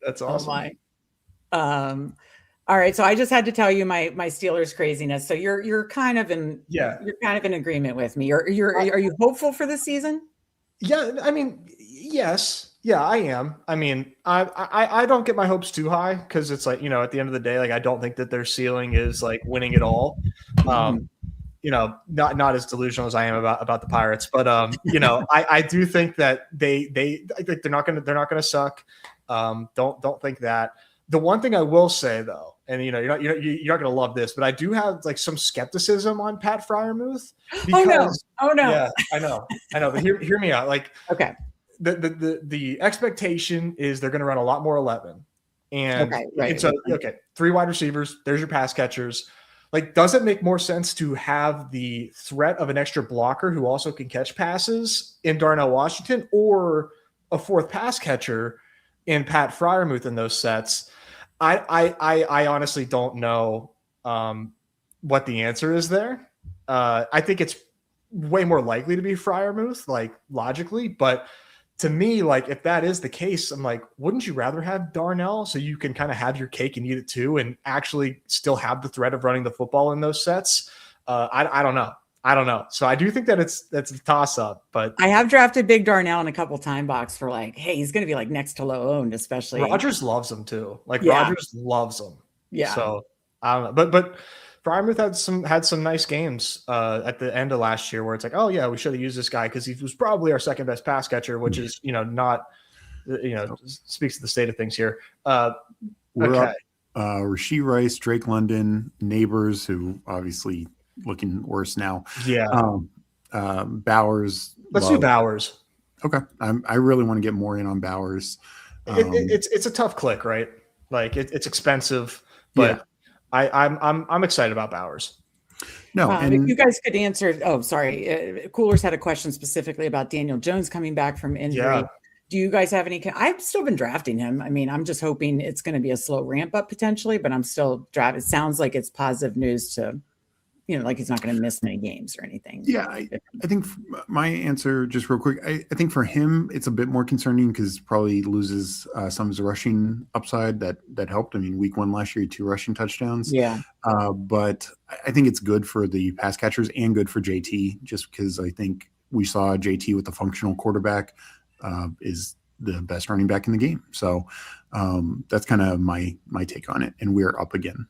That's awesome. All right, so I just had to tell you my Steelers craziness. So you're kind of in agreement with me. Are you hopeful for this season? Yeah, I mean, yes, I am. I mean, I don't get my hopes too high because it's like at the end of the day, like I don't think that their ceiling is like winning it all. Not as delusional as I am about the Pirates, but I do think that they're not gonna suck. Don't think that. The one thing I will say though, and you're not gonna love this, but I do have like some skepticism on Pat Freiermuth. Because, oh no! Yeah, I know. But hear me out. Like, okay, the expectation is they're gonna run a lot more 11, and so 3 wide receivers. There's your pass catchers. Like, does it make more sense to have the threat of an extra blocker who also can catch passes in Darnell Washington, or a 4th pass catcher in Pat Freiermuth in those sets? I honestly don't know what the answer is there. I think it's way more likely to be Freiermuth, like logically, but to me, like if that is the case, I'm like, wouldn't you rather have Darnell so you can kind of have your cake and eat it too, and actually still have the threat of running the football in those sets? I don't know. So I do think that that's a toss up, but I have drafted Big Darnell in a couple time box for like, hey, he's going to be like next to low owned, especially. Rodgers loves him too. Rodgers loves him. Yeah. So I don't know, but Freiermuth had some nice games at the end of last year where it's like, oh yeah, we should have used this guy because he was probably our 2nd best pass catcher, which is not speaks to the state of things here. We're up. Rashee Rice, Drake London, Neighbors, who obviously looking worse now. Yeah. Bowers. Let's do Bowers. Okay. I really want to get more in on Bowers. It's a tough click, right? Like it's expensive, but I'm excited about Bowers. No, and if you guys could answer. Oh, sorry. Coolers had a question specifically about Daniel Jones coming back from injury. Yeah. Do you guys have any? I've still been drafting him. I mean, I'm just hoping it's going to be a slow ramp up potentially, but I'm still drafting. It sounds like it's positive news to, like he's not going to miss many games or anything. Yeah, I think my answer, just real quick, I think for him it's a bit more concerning because probably loses some of his rushing upside that helped. I mean, week 1 last year, 2 rushing touchdowns. Yeah. But I think it's good for the pass catchers and good for JT, just because I think we saw JT with the functional quarterback is the best running back in the game. So that's kind of my take on it. And we're up again.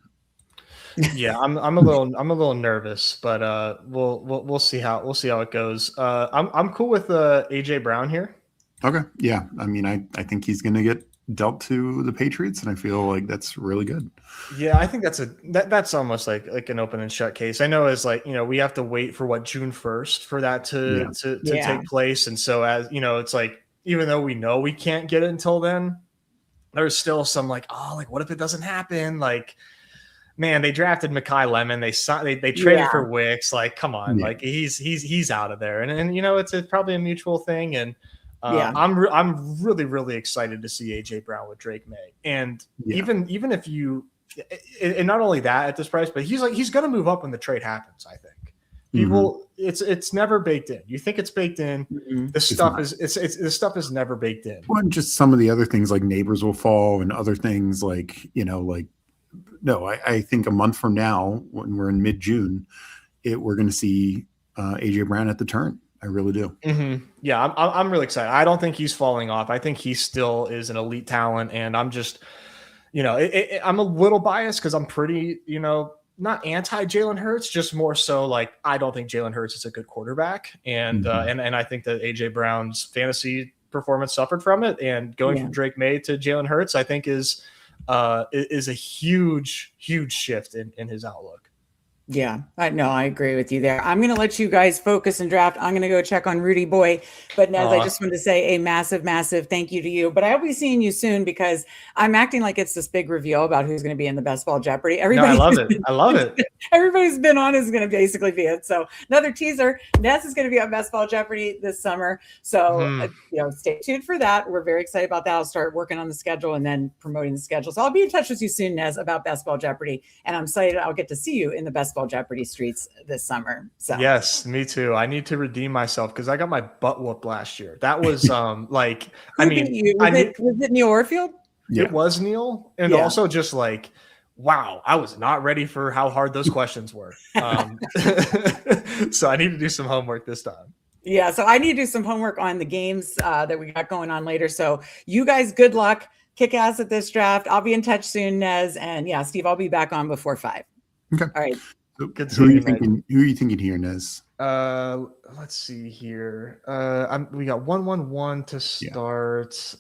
Yeah, I'm a little nervous, but we'll see how it goes. I'm cool with AJ Brown here. Okay. Yeah, I mean, I think he's going to get dealt to the Patriots, and I feel like that's really good. Yeah, I think that's almost like an open and shut case. I know it's like, we have to wait for June 1st for that to take place, and so as it's like, even though we know we can't get it until then, there's still some like, what if it doesn't happen? Like, man, they drafted Mekhi Lemon. They traded for Wicks. Like, come on, like he's out of there. And it's probably a mutual thing. And I'm really, really excited to see AJ Brown with Drake May. And even if you, and not only that at this price, but he's going to move up when the trade happens. I think people, it's never baked in. You think it's baked in. The stuff is never baked in. Well, and just some of the other things like Neighbors Will Fall and other things like, no, I think a month from now, when we're in mid-June, we're going to see AJ Brown at the turn. I really do. Mm-hmm. Yeah, I'm really excited. I don't think he's falling off. I think he still is an elite talent, and I'm just, I'm a little biased because I'm pretty, not anti Jalen Hurts, just more so like I don't think Jalen Hurts is a good quarterback, and and I think that AJ Brown's fantasy performance suffered from it, and going from Drake May to Jalen Hurts, I think is a huge shift in his outlook. Yeah, I agree with you there. I'm going to let you guys focus and draft. I'm going to go check on Rudy Boy. But Nez, I just wanted to say a massive, massive thank you to you. But I'll be seeing you soon because I'm acting like it's this big reveal about who's going to be in the Best Ball Jeopardy. I love it. Everybody's been on is going to basically be it. So another teaser, Nez is going to be on Best Ball Jeopardy this summer. So, stay tuned for that. We're very excited about that. I'll start working on the schedule and then promoting the schedule. So I'll be in touch with you soon, Nez, about Best Ball Jeopardy. And I'm excited I'll get to see you in the Best Ball Jeopardy streets this summer. So yes, me too. I need to redeem myself because I got my butt whooped last year. That was was it Neil Orfield? Yeah. It was Neil, and also just like, wow, I was not ready for how hard those questions were. So I need to do some homework this time. Yeah, so I need to do some homework on the games that we got going on later. So you guys, good luck. Kick ass at this draft. I'll be in touch soon, Nez. And Steve, I'll be back on before 5. Okay. All right. Good. Who are you thinking here, Nez? Let's see here. We got 1-1-1 to start.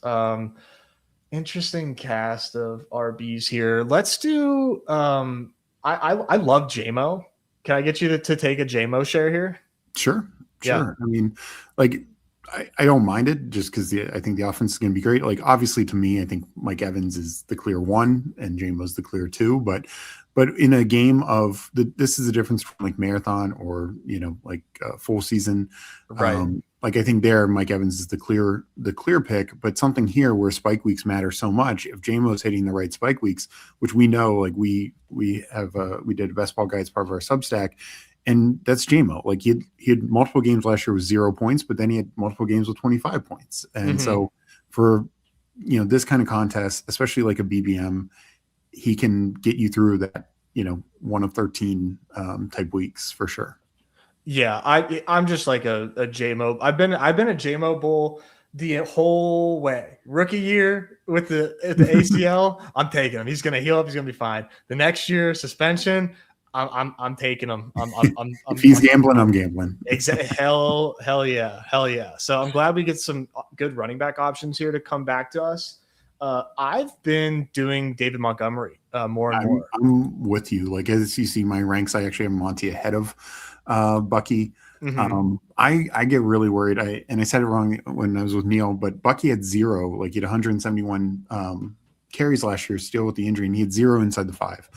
Interesting cast of RBs here. Let's do. I love JMO. Can I get you to take a JMO share here? Sure. I mean, like, I don't mind it just because I think the offense is going to be great. Like, obviously, to me, I think Mike Evans is the clear 1 and JMO's the clear 2. But in a game of this is the difference from like marathon or like full season, right? Like I think there Mike Evans is the clear pick. But something here where spike weeks matter so much. If JMO's hitting the right spike weeks, which we know, like we did a best ball guide as part of our Substack. And that's JMO. Like he had multiple games last year with 0 points, but then he had multiple games with 25 points. And so for, this kind of contest, especially like a BBM, he can get you through that, 1 of 13 type weeks for sure. Yeah. I'm just like a JMO. I've been a JMO bull the whole way. Rookie year with the ACL, I'm taking him. He's going to heal up. He's going to be fine. The next year suspension, I'm taking him. If he's gambling, I'm gambling. Exactly. Hell yeah. So I'm glad we get some good running back options here to come back to us. I've been doing David Montgomery more and more. I'm with you. Like as you see my ranks, I actually have Monty ahead of Bucky. I get really worried. I said it wrong when I was with Neil, but Bucky had 0, like he had 171 carries last year, still with the injury, and he had 0 inside the 5.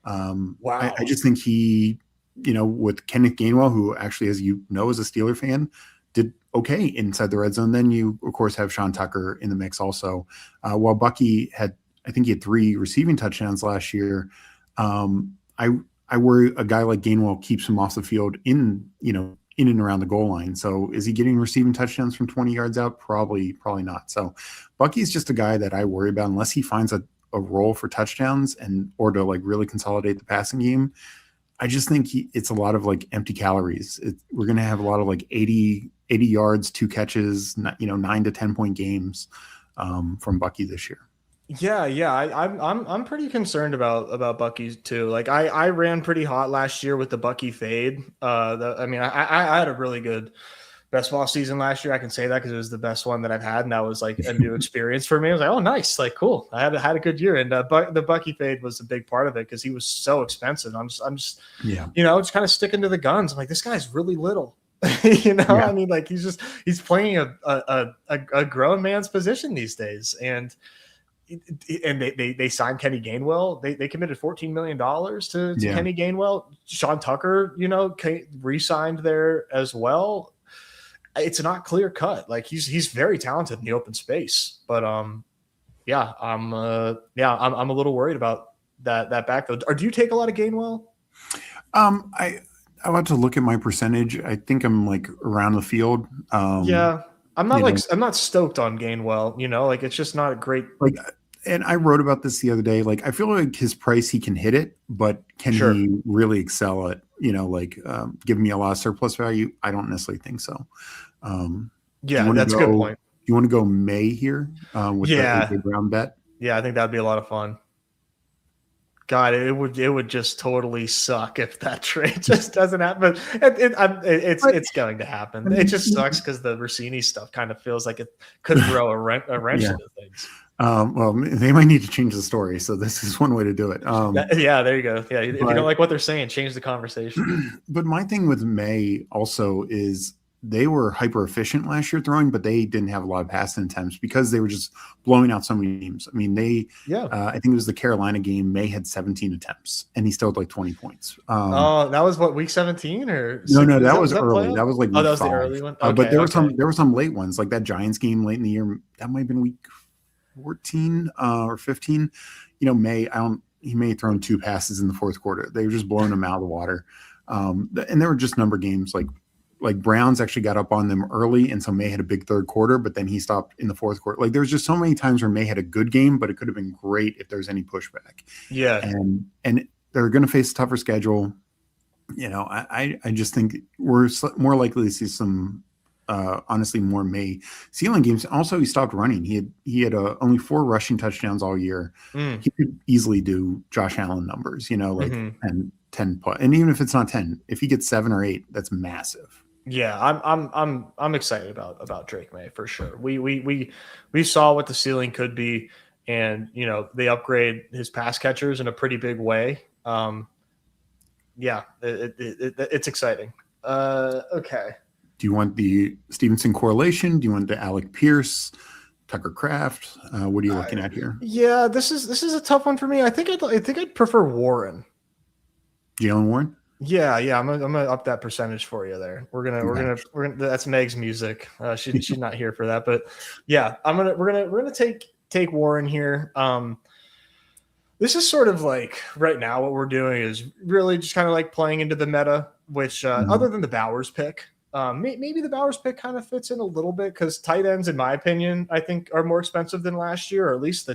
Wow. I just think he, with Kenneth Gainwell, who actually, as you know, is a Steeler fan, did okay inside the red zone. Then you, of course, have Sean Tucker in the mix also. While Bucky had, I think he had 3 receiving touchdowns last year. I worry a guy like Gainwell keeps him off the field in and around the goal line. So is he getting receiving touchdowns from 20 yards out? Probably not. So Bucky's just a guy that I worry about unless he finds a role for touchdowns or to like really consolidate the passing game. I just think it's a lot of like empty calories. We're going to have a lot of like 80 yards, 2 catches, 9 to 10 point games from Bucky this year. Yeah. I'm pretty concerned about Bucky too. Like I ran pretty hot last year with the Bucky fade. I had a really good best ball season last year. I can say that because it was the best one that I've had, and that was like a new experience for me. I was like, oh, nice, like cool. I had a good year, and the Bucky fade was a big part of it because he was so expensive. I'm just just kind of sticking to the guns. I'm like, this guy's really little. I mean, like he's playing a grown man's position these days, and they signed Kenny Gainwell. They committed $14 million to Kenny Gainwell. Sean Tucker, re-signed there as well. It's not clear cut. Like he's very talented in the open space, but I'm a little worried about that backfield. Or do you take a lot of Gainwell? I want to look at my percentage. I think I'm like around the field. I'm not I'm not stoked on Gainwell. Like it's just not a great like. And I wrote about this the other day. Like, I feel like his price, he can hit it, but can he really excel at, give me a lot of surplus value? I don't necessarily think so. That's a good point. You want to go May here with the Brown bet? Yeah, I think that'd be a lot of fun. God, it would just totally suck if that trade just doesn't happen. It's going to happen. It just sucks because the Rossini stuff kind of feels like it could throw a wrench into things. Well, they might need to change the story. So this is one way to do it. There you go. Yeah. If you don't like what they're saying, change the conversation. But my thing with May also is they were hyper efficient last year throwing, but they didn't have a lot of passing attempts because they were just blowing out so many games. I mean, I think it was the Carolina game. May had 17 attempts and he still had like 20 points. That was what, week 17 or no, that was early. That was like that was the early one. Okay, but there were some late ones, like that Giants game late in the year. That might have been week 14 or 15. May he may have thrown 2 passes in the fourth quarter. They were just blowing them out of the water. And there were just number games like Browns actually got up on them early, and so May had a big third quarter, but then he stopped in the fourth quarter. Like there's just so many times where May had a good game, but it could have been great if there's any pushback. Yeah, and they're going to face a tougher schedule. I just think we're more likely to see some. Honestly, more May ceiling games. Also, he stopped running. He had only 4 rushing touchdowns all year. He could easily do Josh Allen numbers, and 10 plus. And even if it's not 10, if he gets 7 or 8, that's massive. Yeah, I'm excited about Drake May for sure. We saw what the ceiling could be, and they upgrade his pass catchers in a pretty big way. It's exciting. Okay. Do you want the Stevenson correlation? Do you want the Alec Pierce, Tucker Kraft? What are you looking at here? Yeah, this is a tough one for me. I think I'd prefer Warren. Jalen Warren? Yeah. I'm gonna up that percentage for you there. We're gonna that's Meg's music. She's not here for that, but yeah, we're gonna take Warren here. This is sort of like right now what we're doing is really just kind of like playing into the meta, which other than the Bowers pick. Maybe the Bowers pick kind of fits in a little bit because tight ends, in my opinion, I think are more expensive than last year, or at least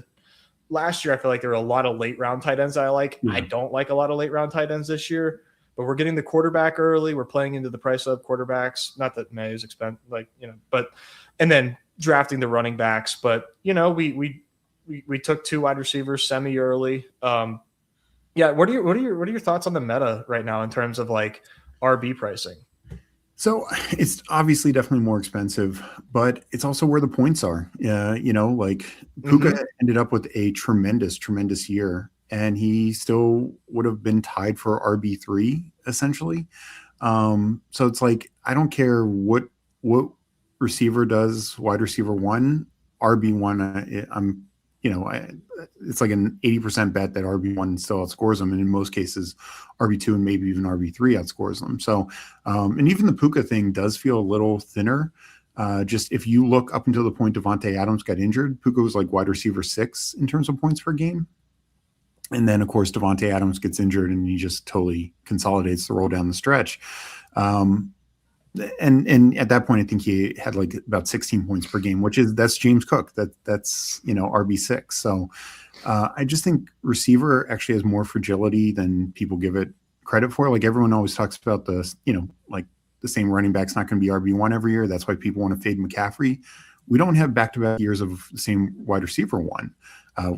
last year. I feel like there were a lot of late round tight ends I like. I don't like a lot of late round tight ends this year, but we're getting the quarterback early. We're playing into the price of quarterbacks. Not that May is expensive, and then drafting the running backs. But we took 2 wide receivers semi early. What are your thoughts on the meta right now in terms of like RB pricing? So it's obviously definitely more expensive, but it's also where the points are. Puka ended up with a tremendous year, and he still would have been tied for RB3 essentially. So it's like, I don't care what receiver does wide receiver 1, RB1. I'm, it's like an 80% bet that RB1 still outscores them. And in most cases, RB2 and maybe even RB3 outscores them. So, and even the Puka thing does feel a little thinner. Just if you look up until the point Davante Adams got injured, Puka was like wide receiver 6 in terms of points per game. And then, of course, Davante Adams gets injured and he just totally consolidates the roll down the stretch. And at that point, I think he had like about 16 points per game, that's James Cook. That's RB6. So I just think receiver actually has more fragility than people give it credit for. Like everyone always talks about like the same running back's not going to be RB1 every year. That's why people want to fade McCaffrey. We don't have back-to-back years of the same wide receiver 1.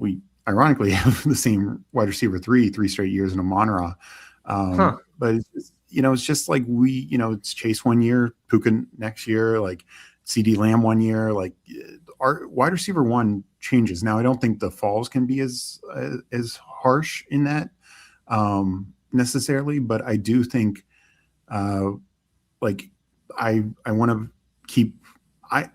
We ironically have the same wide receiver 3 straight years in a Monra. But it's just, it's just like it's Chase one year, Puka next year, like CD Lamb one year, like our wide receiver 1 changes. Now, I don't think the falls can be as harsh in that necessarily, but I do think like I want to keep.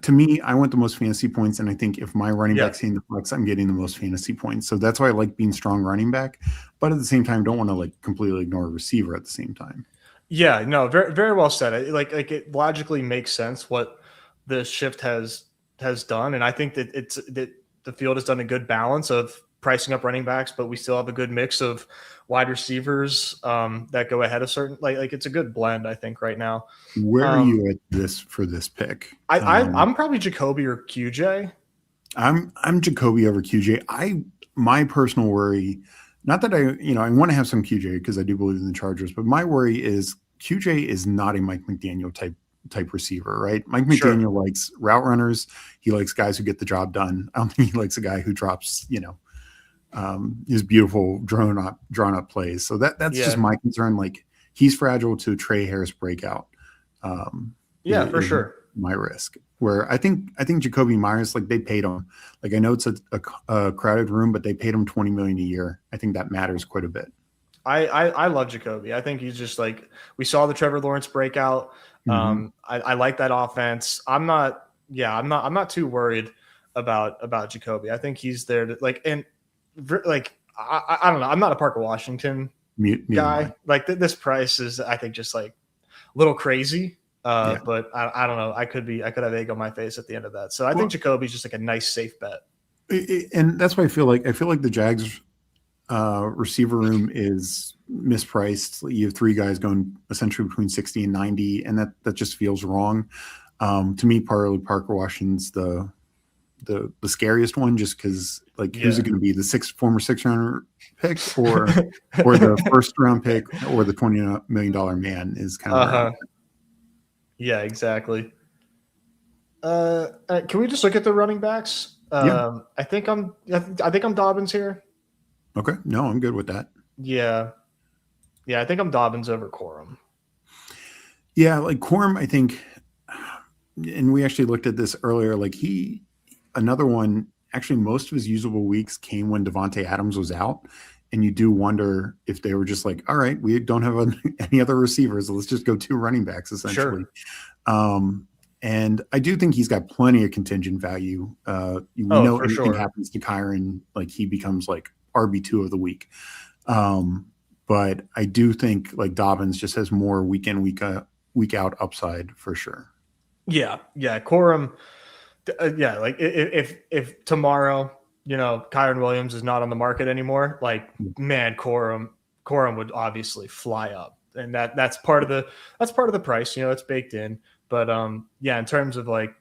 To me, I want the most fantasy points, and I think if my running back's hitting the flex, I'm getting the most fantasy points. So that's why I like being strong running back, but at the same time, don't want to like completely ignore a receiver at the same time. Yeah, no, very very well said. Like it logically makes sense what the shift has done, and I think that that the field has done a good balance of pricing up running backs, but we still have a good mix of wide receivers that go ahead of certain like it's a good blend, I think, right now. Where are you at for this pick? I'm probably Jacoby or QJ. I'm Jacoby over QJ. My personal worry, not that I want to have some QJ because I do believe in the Chargers, but my worry is QJ is not a Mike McDaniel type receiver, right? Mike McDaniel likes route runners. He likes guys who get the job done. I don't think he likes a guy who drops, his beautiful drawn up plays. So that's just my concern. Like he's fragile to Trey Harris breakout. For sure. My risk. Where I think Jacoby Myers, like they paid him. Like I know it's a crowded room, but they paid him $20 million a year. I think that matters quite a bit. I love Jacoby. I think he's just like, we saw the Trevor Lawrence breakout. I like that offense. I'm not too worried about Jacoby. I think he's there to I don't know. I'm not a Parker Washington guy. Like this price is, I think, just like a little crazy. But I don't know. I could have egg on my face at the end of that. So I think Jacoby's just like a nice safe bet. And that's why I feel like the Jags receiver room is mispriced. You have 3 guys going essentially between 60 and 90, and that just feels wrong. To me, partly Parker Washington's the scariest one, just because who's it going to be, the former 6th-round pick or the first-round pick or the $20 million man is kind of yeah, exactly. Can we just look at the running backs? I think I'm Dobbins here. Okay, no, I'm good with that. Yeah, I think I'm Dobbins over Corum. Yeah, like Corum, I think, and we actually looked at this earlier. Like another one, actually most of his usable weeks came when Davante Adams was out. And you do wonder if they were just like, all right, we don't have any other receivers. Let's just go 2 running backs, essentially. Sure. And I do think he's got plenty of contingent value. We know anything happens to Kyron, like he becomes like RB2 of the week. But I do think like Dobbins just has more week in, week out upside for sure. Yeah. Corum. Like if tomorrow, Kyron Williams is not on the market anymore, like, man, Corum would obviously fly up, and that's part of the price, it's baked in. But in terms of like,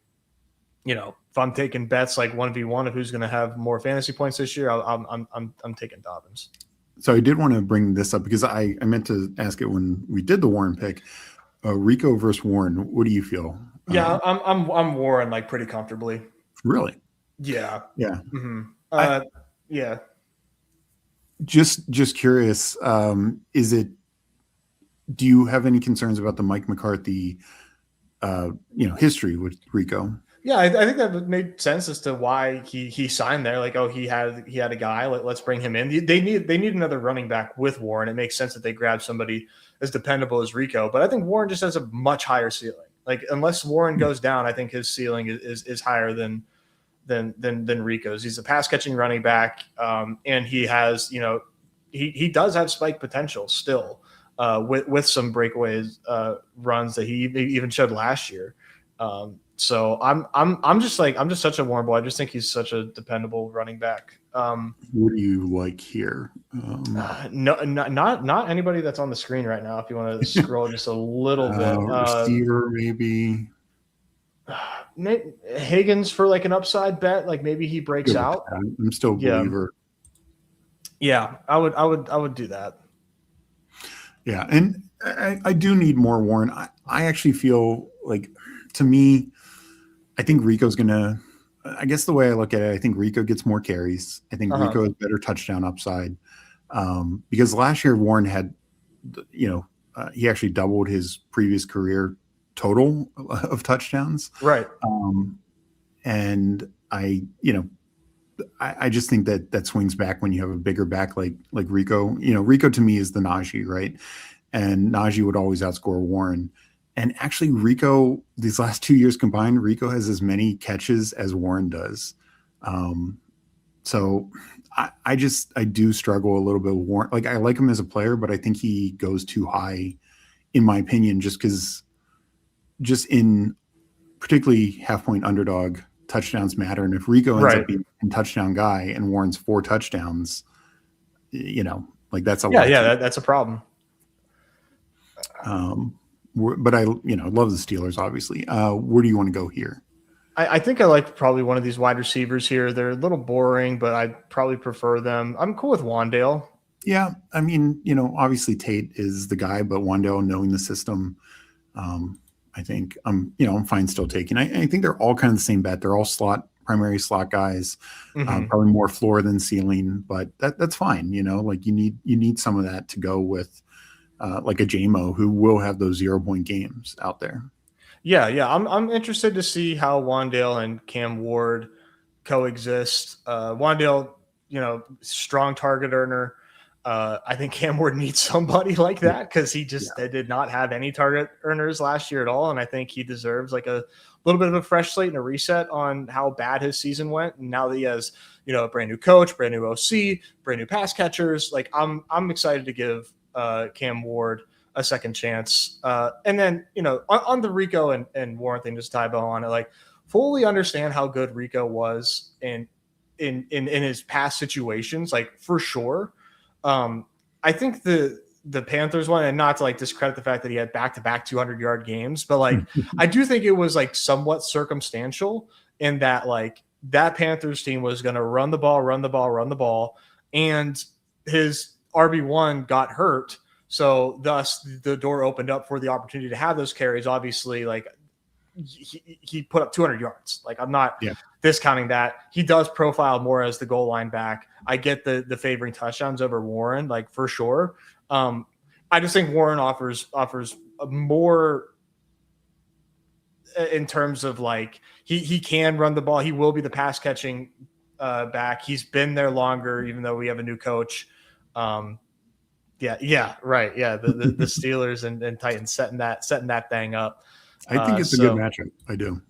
if I'm taking bets like 1v1 of who's going to have more fantasy points this year, I'm taking Dobbins. So I did want to bring this up because I meant to ask it when we did the Warren pick. Rico versus Warren, what do you feel? Yeah, I'm Warren like pretty comfortably. Really? Yeah. Mm-hmm. Yeah. Just curious. Do you have any concerns about the Mike McCarthy, history with Rico? Yeah, I think that made sense as to why he signed there. Like, oh, he had a guy. Let's bring him in. They need another running back with Warren. It makes sense that they grab somebody as dependable as Rico. But I think Warren just has a much higher ceiling. Like, unless Warren goes down, I think his ceiling is higher than Rico's. He's a pass catching running back, and he has he does have spike potential still with some breakaways runs that he even showed last year. So I'm just such a Warren boy. I just think he's such a dependable running back. What do you like here? No, not anybody that's on the screen right now. If you want to scroll just a little bit, receiver maybe. Higgins for like an upside bet. Like maybe he breaks out. I'm still a believer. Yeah, I would do that. Yeah, and I do need more Warren. I actually feel like, to me, I think Rico's gonna. I guess the way I look at it, I think Rico gets more carries. I think Rico has better touchdown upside, because last year Warren had, he actually doubled his previous career total of touchdowns. Right. And I just think that swings back when you have a bigger back like Rico. Rico to me is the Najee, right? And Najee would always outscore Warren. And actually, Rico, these last 2 years combined, Rico has as many catches as Warren does. So I do struggle a little bit with Warren. Like, I like him as a player, but I think he goes too high, in my opinion, just in particularly half-point underdog, touchdowns matter. And if Rico ends up being a touchdown guy and Warren's 4 touchdowns, that's a lot. Yeah, that's a problem. But I love the Steelers, obviously. Where do you want to go here? I think I like probably one of these wide receivers here. They're a little boring, but I probably prefer them. I'm cool with Wandale. Yeah, I mean, obviously Tate is the guy, but Wandale, knowing the system, I think I'm fine still taking. I think they're all kind of the same bet. They're all primary slot guys, probably more floor than ceiling, but that's fine. Like you need some of that to go with like a JMO who will have those 0-point games out there. Yeah. I'm interested to see how Wandale and Cam Ward coexist. Wandale, strong target earner. I think Cam Ward needs somebody like that because he just did not have any target earners last year at all. And I think he deserves like a little bit of a fresh slate and a reset on how bad his season went. And now that he has, a brand new coach, brand new OC, brand new pass catchers, like I'm excited to give Cam Ward a second chance. And then, on the Rico and Warren thing, just dive on it, like fully understand how good Rico was in his past situations, like for sure. I think the Panthers one, and not to like discredit the fact that he had back-to-back 200-yard games, but like I do think it was like somewhat circumstantial in that like that Panthers team was going to run the ball, and his RB1 got hurt. So thus the door opened up for the opportunity to have those carries. Obviously, like he put up 200 yards. Like I'm not discounting that. He does profile more as the goal line back. I get the favoring touchdowns over Warren, like for sure. I just think Warren offers more in terms of like he can run the ball. He will be the pass catching back. He's been there longer, even though we have a new coach. Right. Yeah. The Steelers and Titans setting that thing up. I think it's a good matchup. I do.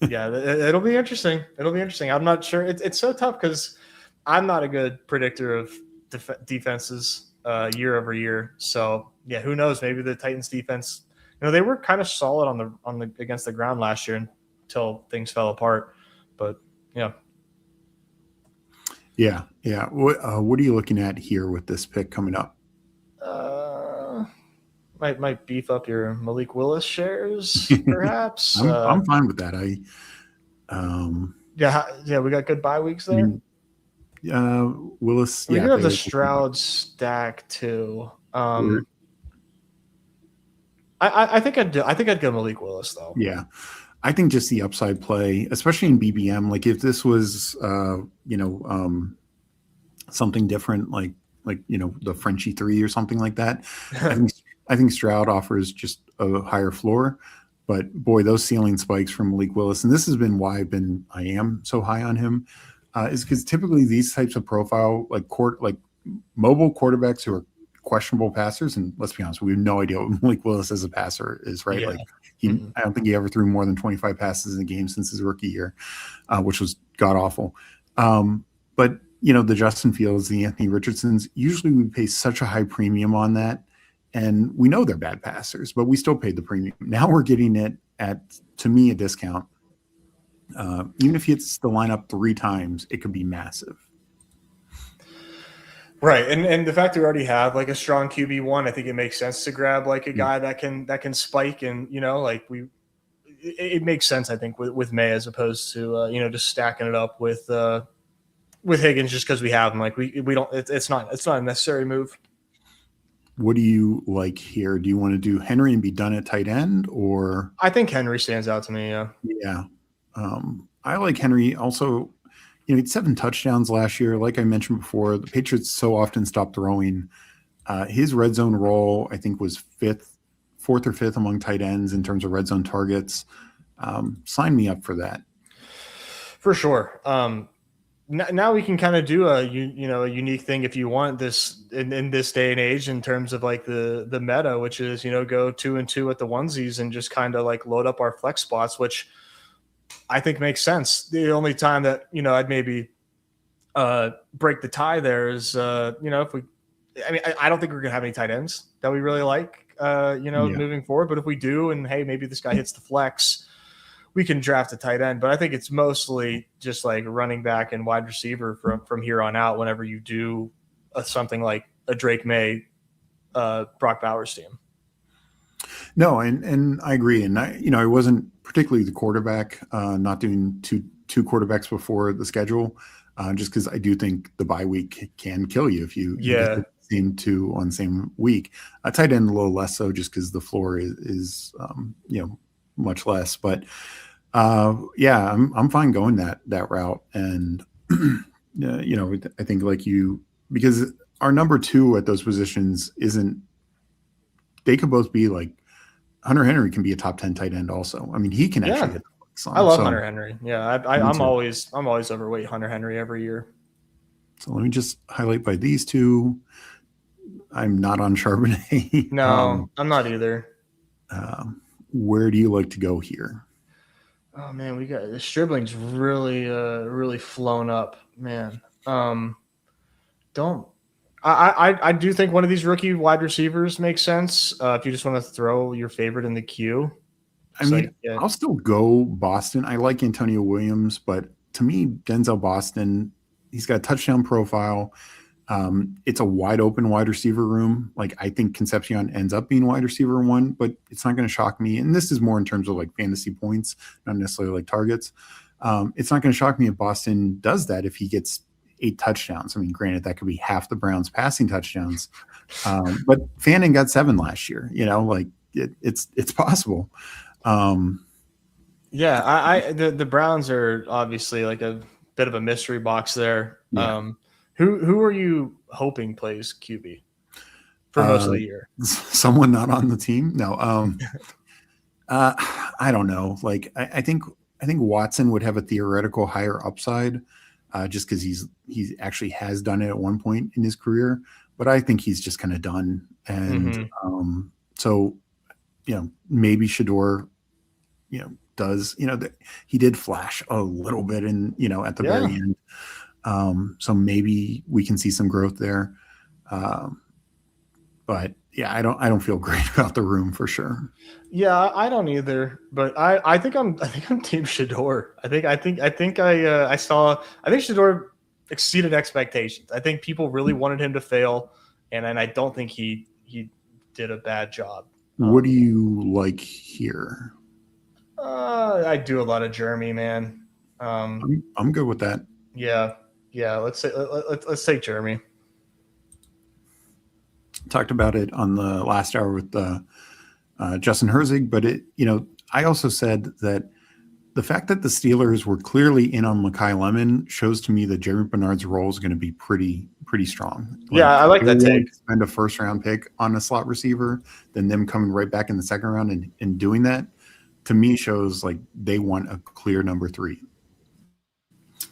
Yeah, it'll be interesting. I'm not sure. It's so tough because I'm not a good predictor of defenses year over year. So yeah, who knows? Maybe the Titans defense. They were kind of solid on the against the ground last year until things fell apart. But yeah. What are you looking at here with this pick coming up? Might beef up your Malik Willis shares, perhaps. I'm fine with that. We got good bye weeks there. Willis. We do have the Stroud stack too. I think I'd go Malik Willis though. Yeah, I think just the upside play, especially in BBM. Like if this was, something different, like the Frenchie 3 or something like that. I think Stroud offers just a higher floor, but boy, those ceiling spikes from Malik Willis, and this has been why I am so high on him, is because typically these types of profile, like mobile quarterbacks who are questionable passers, and let's be honest, we have no idea what Malik Willis as a passer is, right? Yeah. Like I don't think he ever threw more than 25 passes in a game since his rookie year, which was god awful. But the Justin Fields, the Anthony Richardsons, usually we pay such a high premium on that, and we know they're bad passers, but we still paid the premium. Now we're getting it at, to me, a discount. Even if he hits the lineup 3 times, it could be massive. Right, and the fact that we already have like a strong QB1, I think it makes sense to grab like a guy that can spike, and it makes sense, I think, with May as opposed to just stacking it up with Higgins just because we have him. Like we don't. It's not a necessary move. What do you like here? Do you want to do Henry and be done at tight end, or? I think Henry stands out to me. Yeah. Yeah, I like Henry also. He had 7 touchdowns last year. Like I mentioned before, the Patriots so often stop throwing. His red zone role, I think, was 4th or 5th among tight ends in terms of red zone targets. Sign me up for that. For sure. Now we can kind of do a unique thing if you want this in this day and age in terms of like the meta, which is go 2 and 2 at the onesies and just kind of like load up our flex spots, which I think makes sense. The only time that I'd maybe break the tie there is if we. I don't think we're gonna have any tight ends that we really like moving forward. But if we do, and hey, maybe this guy hits the flex, we can draft a tight end. But I think it's mostly just like running back and wide receiver from here on out. Whenever you do something like a Drake May, Brock Bowers team. No, and I agree. And I wasn't particularly the quarterback, not doing two quarterbacks before the schedule, just because I do think the bye week can kill you if you get the same 2 on the same week. A tight end a little less so, just because the floor is much less. But I'm fine going that route. And I think like because our number 2 at those positions isn't. They could both be like Hunter Henry can be a top 10 tight end also. I mean, he can actually hit the flex on. I love Hunter Henry. Yeah, I'm always overweight Hunter Henry every year. So let me just highlight by these 2. I'm not on Charbonnet. No, I'm not either. Where do you like to go here? Oh man, we got the Stribling's really flown up, man. I do think one of these rookie wide receivers makes sense. If you just want to throw your favorite in the queue. I'll still go Boston. I like Antonio Williams, but to me, Denzel Boston, he's got a touchdown profile. It's a wide open wide receiver room. Like I think Concepcion ends up being wide receiver 1, but it's not going to shock me. And this is more in terms of like fantasy points, not necessarily like targets. It's not going to shock me if Boston does that if he gets 8 touchdowns. I mean, granted, that could be half the Browns passing touchdowns, but Fanning got 7 last year. It's possible. The Browns are obviously like a bit of a mystery box there. Yeah. Who are you hoping plays QB for most of the year? Someone not on the team? No. I don't know. Like I think Watson would have a theoretical higher upside. Just because he actually has done it at one point in his career, but I think he's just kind of done. And so, maybe Shador, does, he did flash a little bit at the very end. So maybe we can see some growth there. But yeah, I don't feel great about the room for sure. Yeah, I don't either. But I think I'm Team Shador. I think Shador exceeded expectations. I think people really wanted him to fail, and I don't think he did a bad job. What do you like here? I do a lot of Jeremy, man. I'm good with that. Yeah. Let's take Jeremy. Talked about it on the last hour with Justin Herzig, but I also said that the fact that the Steelers were clearly in on Mekhi Lemon shows to me that Jeremy Bernard's role is going to be pretty strong. I like that take. Spend a first round pick on a slot receiver, then them coming right back in the second round and doing that. to me shows like they want a clear number 3.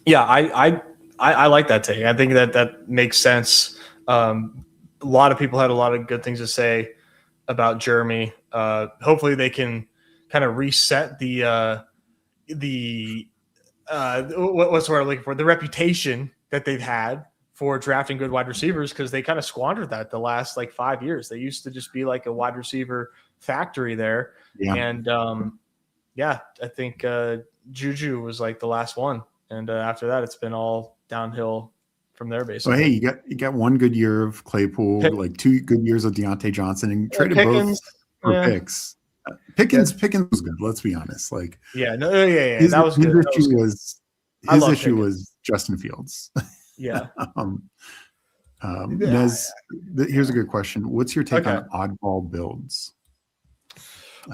Yeah, I like that take. I think that makes sense. A lot of people had a lot of good things to say about Jeremy. Hopefully they can kind of reset the what's the word I'm looking for? The reputation that they've had for drafting good wide receivers, because they kind of squandered that the last like 5 years. They used to just be like a wide receiver factory there. Yeah. And I think Juju was like the last one. And after that, it's been all downhill from there, basically. So hey, you got one good year of Claypool, like 2 good years of Deontay Johnson, and traded Pickens, both for picks. Pickens was good. Let's be honest. Like, that was good. His issue was Justin Fields. Yeah. Nez, here's a good question. What's your take on oddball builds?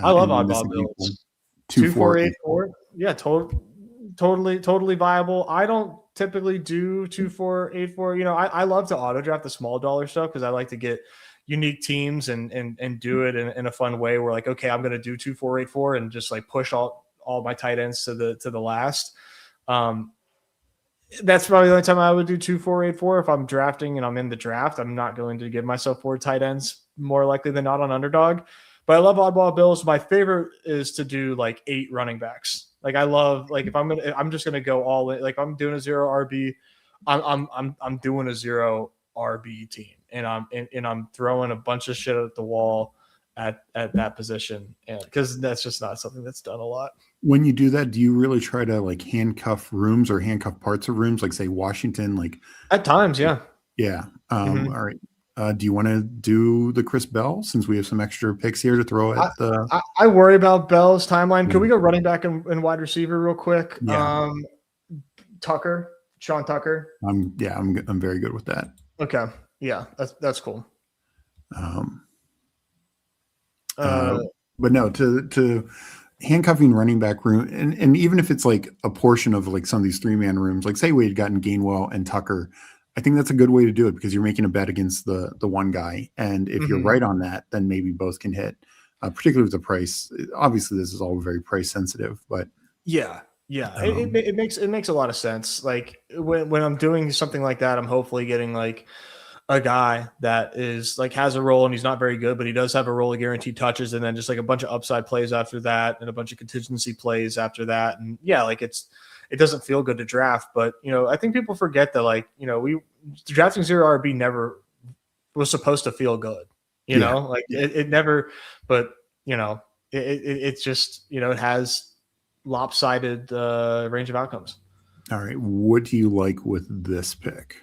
I love oddball builds. 2, 4, 8, 4. Yeah, totally viable. I don't typically do 2, 4, 8, 4. You know, I love to auto draft the small dollar stuff because I like to get unique teams and do it in a fun way where like, okay, I'm going to do 2, 4, 8, 4 and just like push all my tight ends to the last. That's probably the only time I would do 2, 4, 8, 4. If I'm drafting and I'm in the draft, I'm not going to give myself 4 tight ends more likely than not on underdog. But I love oddball builds. My favorite is to do like 8 running backs. Like I love, like if I'm just gonna go all in. Like I'm doing a 0 RB, I'm doing a 0 RB team, and I'm throwing a bunch of shit at the wall at that position, and because that's just not something that's done a lot. When you do that, do you really try to like handcuff rooms or handcuff parts of rooms, like say Washington? Like at times, yeah. All right. Do you want to do the Chris Bell, since we have some extra picks here to throw at the? I worry about Bell's timeline. Could we go running back and wide receiver real quick? Yeah. Sean Tucker. I'm very good with that. Okay, yeah, that's cool. But no, to handcuffing running back room, and even if it's like a portion of like some of these 3-man rooms, like say we had gotten Gainwell and Tucker, I think that's a good way to do it because you're making a bet against the one guy. And if you're right on that, then maybe both can hit, particularly with the price. Obviously, this is all very price sensitive, but it makes a lot of sense. Like when I'm doing something like that, I'm hopefully getting like a guy that is like has a role and he's not very good, but he does have a role of guaranteed touches, and then just like a bunch of upside plays after that and a bunch of contingency plays after that. And like it doesn't feel good to draft, but I think people forget that like, we drafting 0 RB never was supposed to feel good, you know, like it never, but it's just, it has lopsided range of outcomes. All right. What do you like with this pick?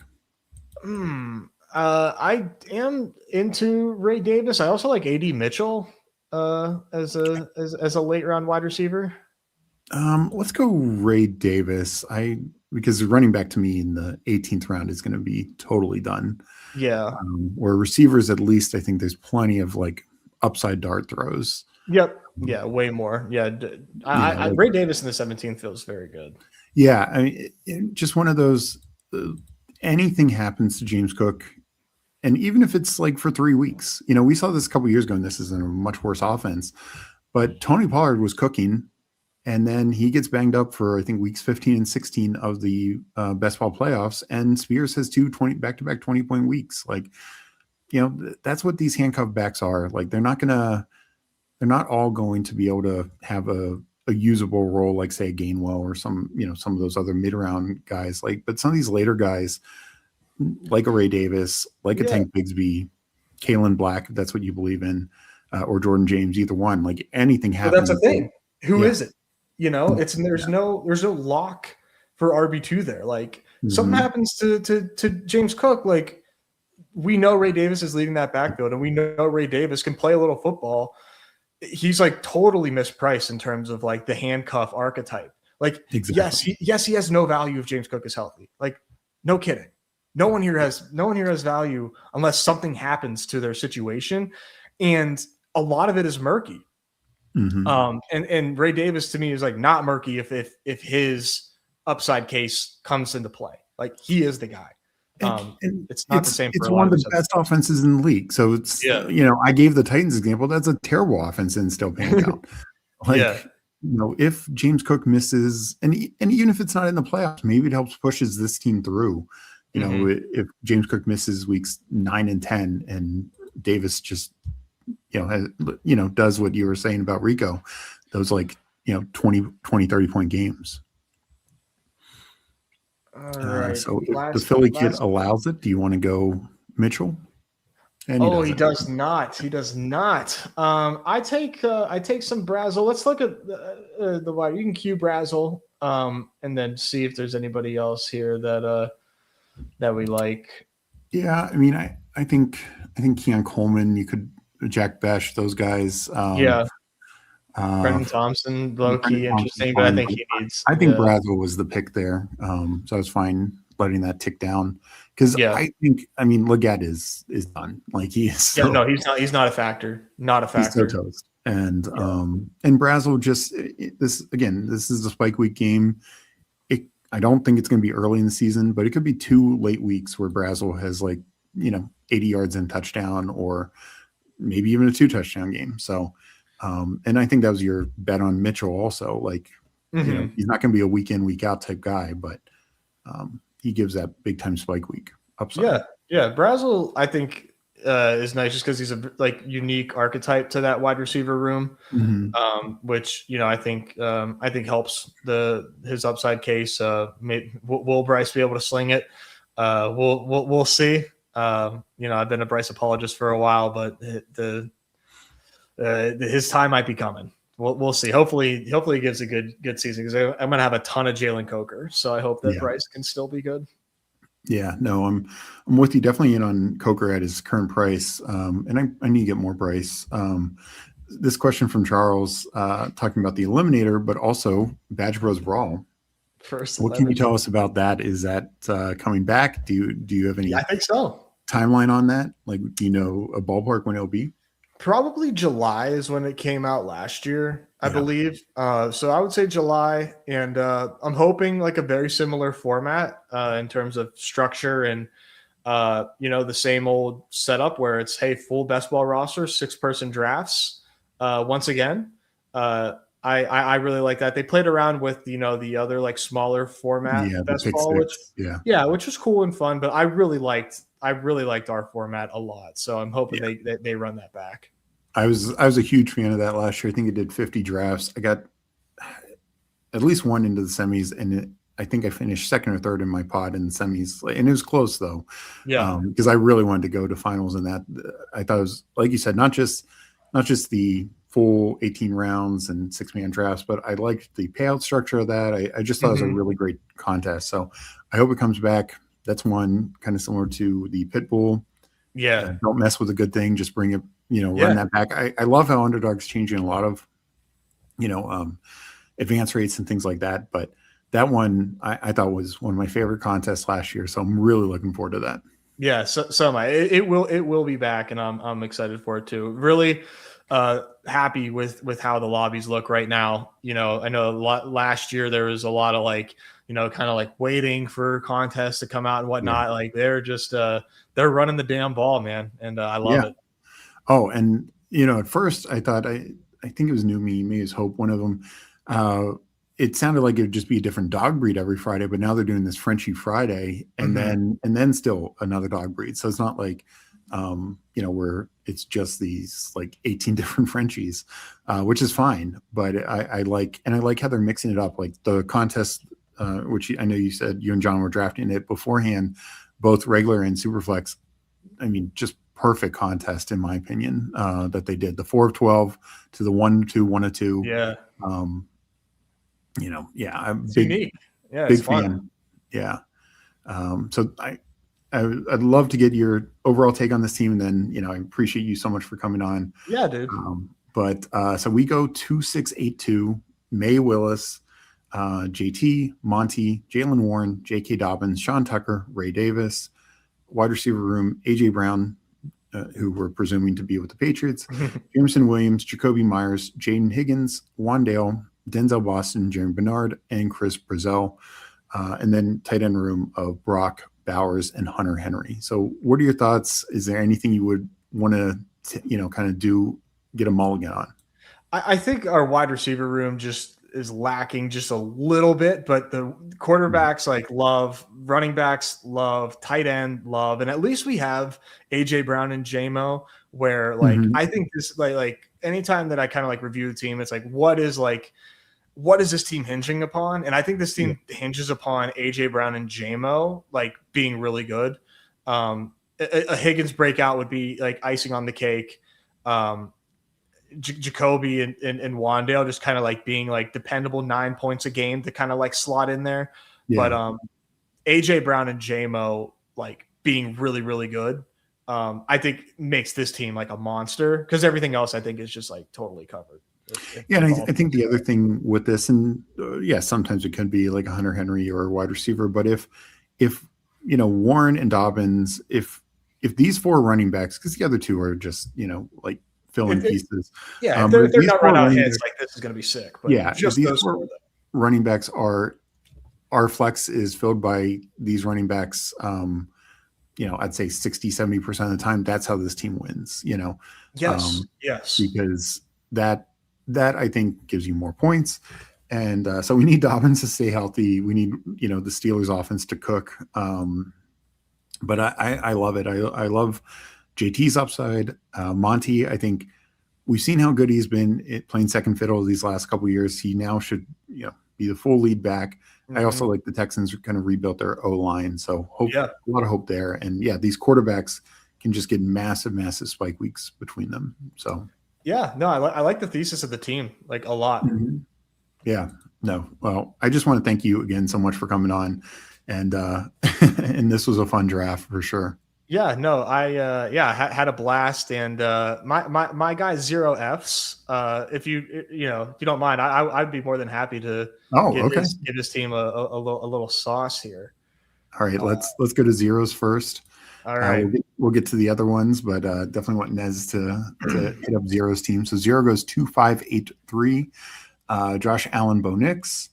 I am into Ray Davis. I also like AD Mitchell as a late round wide receiver. Let's go Ray Davis. Because running back to me in the 18th round is going to be totally done. Yeah. Where receivers, at least, I think there's plenty of like upside dart throws. Yep. Yeah. Way more. Yeah. Ray Davis in the 17th feels very good. Yeah. I mean, just one of those, anything happens to James Cook. And even if it's like for 3 weeks, we saw this a couple years ago, and this is a much worse offense, but Tony Pollard was cooking. And then he gets banged up for, I think, weeks 15 and 16 of the best ball playoffs. And Spears has 2 back-to-back 20-point weeks. Like, that's what these handcuff backs are. Like, they're not all going to be able to have a usable role, like say Gainwell or some of those other mid-round guys. Like, but some of these later guys, like a Ray Davis, like a Tank Bigsby, Kalen Black, if that's what you believe in, or Jordan James, either one. Like anything happens. Well, that's the thing. Who is it? There's no lock for RB2 there. Like something happens to James Cook. Like we know Ray Davis is leading that backfield, and we know Ray Davis can play a little football. He's like totally mispriced in terms of like the handcuff archetype. Like exactly. Yes, he has no value if James Cook is healthy. Like no kidding. No one here has value unless something happens to their situation, and a lot of it is murky. And Ray Davis to me is like not murky if his upside case comes into play. Like he is the guy. It's not the same. It's one of the best offenses in the league. So it's I gave the Titans example. That's a terrible offense and still paying out. if James Cook misses, and even if it's not in the playoffs, maybe it helps pushes this team through. If James Cook misses weeks 9 and 10, and Davis just does what you were saying about Rico, those 20, 30 point games. All right. So if the Philly kid allows it, do you want to go Mitchell? And he does not. He does not. I take some Brazel. Let's look at the wide. You can cue Brazel, and then see if there's anybody else here that we like. Yeah, I mean, I think Keon Coleman. You could Jack Besh, those guys. Brendan Thompson, low key interesting, but I think he needs. I think Brazel was the pick there, so I was fine letting that tick down because I mean, Legette is done. Like he is. He's not a factor. Not a factor. He's so toast. And Brazel just this is a spike week game. I don't think it's going to be early in the season, but it could be 2 late weeks where Brazel has 80 yards and touchdown, or maybe even a 2 touchdown game. So, and I think that was your bet on Mitchell also. He's not going to be a week in, week out type guy, but he gives that big time spike week upside. Yeah. Brazel, I think, is nice just because he's a unique archetype to that wide receiver room, which I think helps his upside case. Will Bryce be able to sling it? We'll see. I've been a Bryce apologist for a while, but his time might be coming. We'll see. Hopefully he gives a good season because I'm going to have a ton of Jalen Coker, so I hope that Bryce can still be good. Yeah, no, I'm with you. Definitely in on Coker at his current price, and I need to get more Bryce. This question from Charles, talking about the Eliminator, but also Badge Bros Brawl. What can you tell us about that? Is that coming back? Do you have any? I think so. Timeline on that? Do you know a ballpark when it'll be? Probably July is when it came out last year, I believe. So I would say July, and I'm hoping a very similar format in terms of structure and the same old setup where it's full best ball roster, 6-person drafts. Once again, I really like that. They played around with the other smaller format best ball, which was cool and fun. But I really liked our format a lot, so I'm hoping they run that back. I was a huge fan of that last year. I think it did 50 drafts. I got at least one into the semis, and I think I finished second or third in my pod in the semis, and it was close though. Yeah, because I really wanted to go to finals in that. I thought it was, like you said, not just the full 18 rounds and 6-man drafts, but I liked the payout structure of that. I just thought it was a really great contest. So I hope it comes back. That's one kind of similar to the Pitbull. Yeah. Don't mess with a good thing. Just bring it, run that back. I love how Underdog's changing a lot of, advance rates and things like that. But that one I thought was one of my favorite contests last year. So I'm really looking forward to that. Yeah. So am I. It will be back, and I'm excited for it too. Really happy with how the lobbies look right now. I know last year there was a lot of kind of waiting for contests to come out and whatnot. Yeah. They're just they're running the damn ball, man, and I love it. Oh, and at first I thought I think it was maybe it was Hope, one of them. It sounded like it would just be a different dog breed every Friday, but now they're doing this Frenchie Friday, and then still another dog breed. So it's not where it's just these 18 different Frenchies, which is fine. But I like how they're mixing it up. The contest, which I know you said you and John were drafting it beforehand, both regular and Superflex. I mean, just perfect contest in my opinion that they did. The 4 of 12 to the 1-2, 1-2. Yeah. I'm it's unique. Yeah, big fan. Fun. Yeah. So I'd love to get your overall take on this team, and then I appreciate you so much for coming on. Yeah, dude. So we go 2-6-8-2. May Willis, JT, Monty, Jalen Warren, J.K. Dobbins, Sean Tucker, Ray Davis, wide receiver room, A.J. Brown, who we're presuming to be with the Patriots, Jameson Williams, Jacoby Myers, Jaden Higgins, Wandale, Denzel Boston, Jeremy Bernard, and Chris Brazel, and then tight end room of Brock Bowers and Hunter Henry. So what are your thoughts? Is there anything you would want to, kind of get a mulligan on? I think our wide receiver room just is lacking just a little bit, but the quarterbacks like love, running backs love, tight end love, and at least we have AJ Brown and JMO. Where like I think this like anytime that I kind of like review the team, it's like what is this team hinging upon? And I think this team hinges upon AJ Brown and JMO like being really good. A Higgins breakout would be like icing on the cake. Jacoby and Wandale just kind of like being like dependable 9 points a game to kind of like slot in there. Yeah. But AJ Brown and JMO like being really, really good, I think makes this team like a monster because everything else I think is just like totally covered. And I think the other thing with this, and sometimes it could be like a Hunter Henry or a wide receiver, but if Warren and Dobbins, if these 4 running backs, because the other 2 are just like fill-in pieces. Yeah, if they're not run out hits, like this is going to be sick. But just these 4 running backs are our flex is filled by these running backs. I'd say 60-70% of the time, that's how this team wins. Yes, because that I think gives you more points. And so we need Dobbins to stay healthy. We need, the Steelers offense to cook. But I love it. I love JT's upside. Monty, I think we've seen how good he's been at playing second fiddle these last couple of years. He now should, be the full lead back. I also like the Texans kind of rebuilt their O-line. So a lot of hope there. And these quarterbacks can just get massive spike weeks between them. So I like the thesis of the team like a lot. Well, I just want to thank you again so much for coming on, and and this was a fun draft for sure. I had a blast, and my guy 0 Fs. If you don't mind, I'd be more than happy to give this team a little sauce here. All right, let's go to zeros first. All right, we'll get to the other ones, but definitely want Nez to hit up Zero's team. So 0 goes 2-5-8-3. Josh Allen, Bo Nix,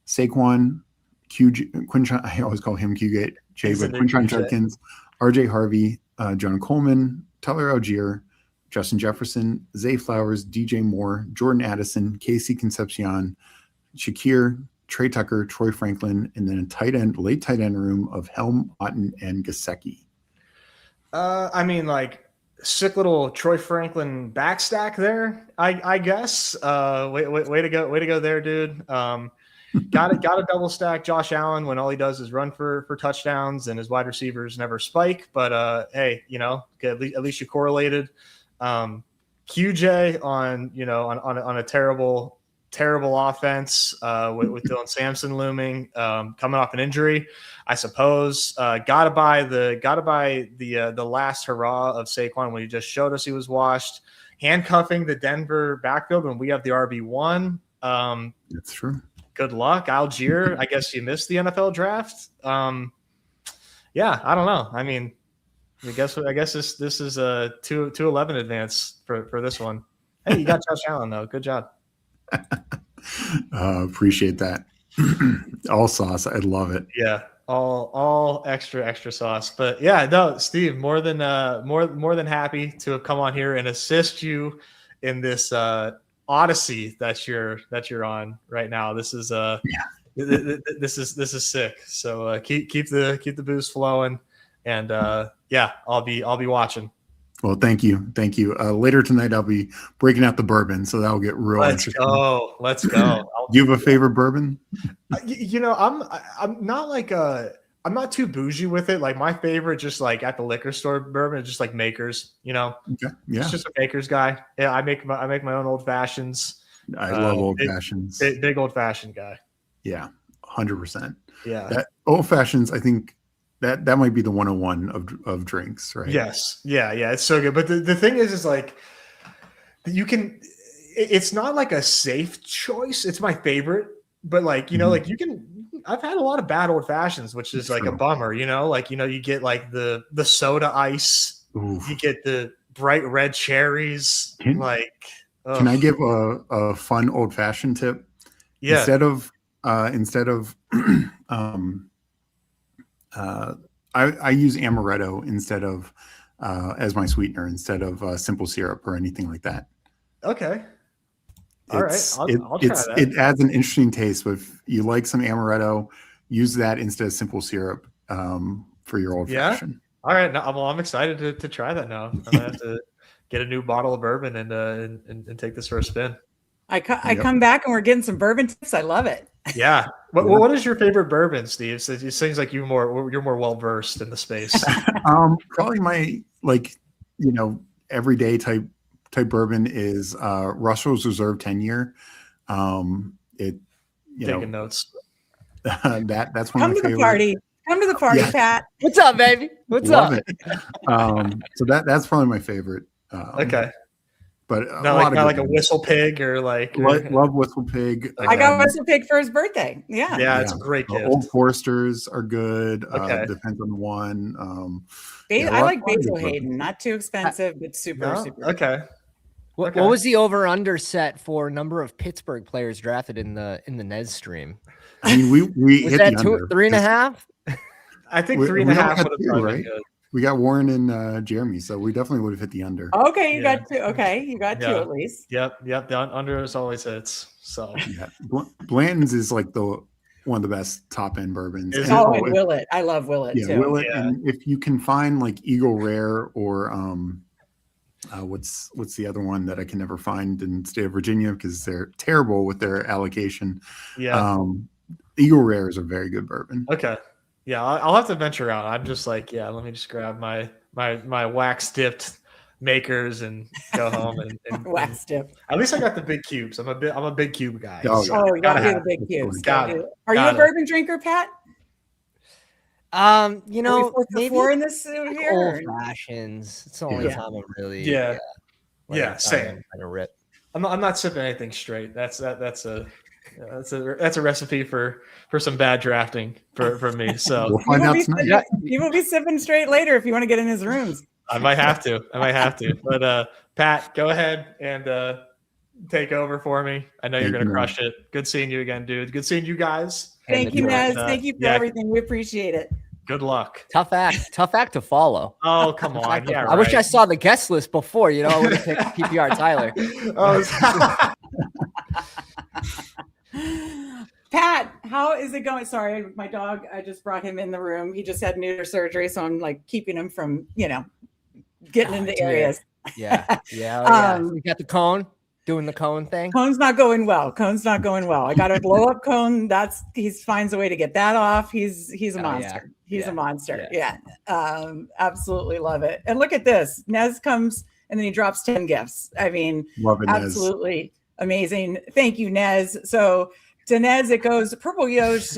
Saquon, Quinshon. I always call him Qgate Jay, but Quinshon Judkins, RJ Harvey, John Coleman, Tyler Algier, Justin Jefferson, Zay Flowers, DJ Moore, Jordan Addison, Casey Concepcion, Shakir, Trey Tucker, Troy Franklin, and then a late tight end room of Helm, Otten, and Gesicki. Sick little Troy Franklin backstack there, I guess. Way to go there, dude. Got a double stack Josh Allen when all he does is run for touchdowns and his wide receivers never spike. But hey, at least you correlated. QJ on a terrible offense with Dylan Sampson looming, coming off an injury, I suppose. Gotta buy the last hurrah of Saquon when he just showed us he was washed. Handcuffing the Denver backfield when we have the RB1. That's true. Good luck, Algier. I guess you missed the NFL draft. I don't know. I guess this is a 2-11 advance for this one. Hey, you got Josh Allen though. Good job. Appreciate that. All sauce. I love it. Yeah, all extra sauce. But yeah, no, Steve, more than happy to have come on here and assist you in this odyssey that you're on right now. This is this is sick. So keep the booze flowing, and I'll be watching. Well, thank you. Later tonight I'll be breaking out the bourbon, so that'll get real interesting. Let's go. Do you have a favorite bourbon? I'm not like I'm not too bougie with it. Like my favorite, just like at the liquor store bourbon, is just like Makers. Okay. Yeah, it's just a Makers guy. Yeah, I make my own old fashions. I love old fashions. Big old fashioned guy. Yeah, 100%. Yeah, that old fashions. I think that might be the 101 of drinks, right? Yes. Yeah. It's so good. But the thing is like you can. It's not like a safe choice. It's my favorite, but like like you can. I've had a lot of bad old fashions, which is like a bummer, you get like the soda ice, Oof. You get the bright red cherries. Can I give a fun old fashioned tip? Yeah. Instead of I use amaretto instead of as my sweetener instead of simple syrup or anything like that. Okay. All right, I'll try that. It adds an interesting taste. But if you like some amaretto, use that instead of simple syrup for your old fashioned. All right, well, I'm excited to try that now. I'm gonna have to get a new bottle of bourbon and take this for a spin. I come back and we're getting some bourbon tips. I love it. Yeah. What is your favorite bourbon, Steve? So it seems like you're more well versed in the space. Probably my everyday type bourbon is Russell's Reserve 10-year. Taking notes. That's one of my favorites. Come to the party, Pat. What's up, baby? What's Love up? It. So that's probably my favorite. Okay. But not like a Whistle Pig or like love Whistle Pig. I got Whistle Pig for his birthday. Yeah, it's a great gift. Old Foresters are good. Depends on the one. I like Basil Hayden. Not too expensive, but super. Okay. What was the over/under set for number of Pittsburgh players drafted in the Nez stream? I mean, we was hit that the under. 3.5? I think 3.5 would have been right. We got Warren and Jeremy, so we definitely would have hit the under. Okay, you got two. Okay, you got two at least. Yep. The under is always hits. So Blanton's is like one of the best top end bourbons. And Willet. I love Willet too. Willet. Yeah. And if you can find like Eagle Rare or what's the other one that I can never find in the state of Virginia because they're terrible with their allocation. Yeah. Eagle Rare is a very good bourbon. Okay. Yeah, I'll have to venture out. I'm just like, let me just grab my wax dipped makers and go home and wax dipped. At least I got the big cubes. I'm a big cube guy. You gotta do the big cubes. Are you a bourbon drinker, Pat? Maybe four in this here. Old fashions. It's the only time I'm really same. I'm not sipping anything straight. That's a recipe for some bad drafting for me. So we'll find out tonight. You will be sipping straight later if you want to get in his rooms. I might have to. But Pat, go ahead and take over for me. I know you're going to crush it. Good seeing you again, dude. Good seeing you guys. Thank you, Nez. Thank you for everything. We appreciate it. Good luck. Tough act to follow. Oh, come on. Yeah, I wish I saw the guest list before. I would have picked PPR Tyler. Pat, how is it going? Sorry, my dog, I just brought him in the room. He just had neuter surgery, so I'm like keeping him from, getting into areas. Yeah. We got the cone, doing the cone thing. Cone's not going well. I got a blow up cone. He finds a way to get that off. He's a monster. He's a monster. Yeah. Absolutely love it. And look at this. Nez comes and then he drops 10 gifts. I mean, love it, absolutely Nez. Amazing. Thank you, Nez. So to Nez, it goes Purple Yosh,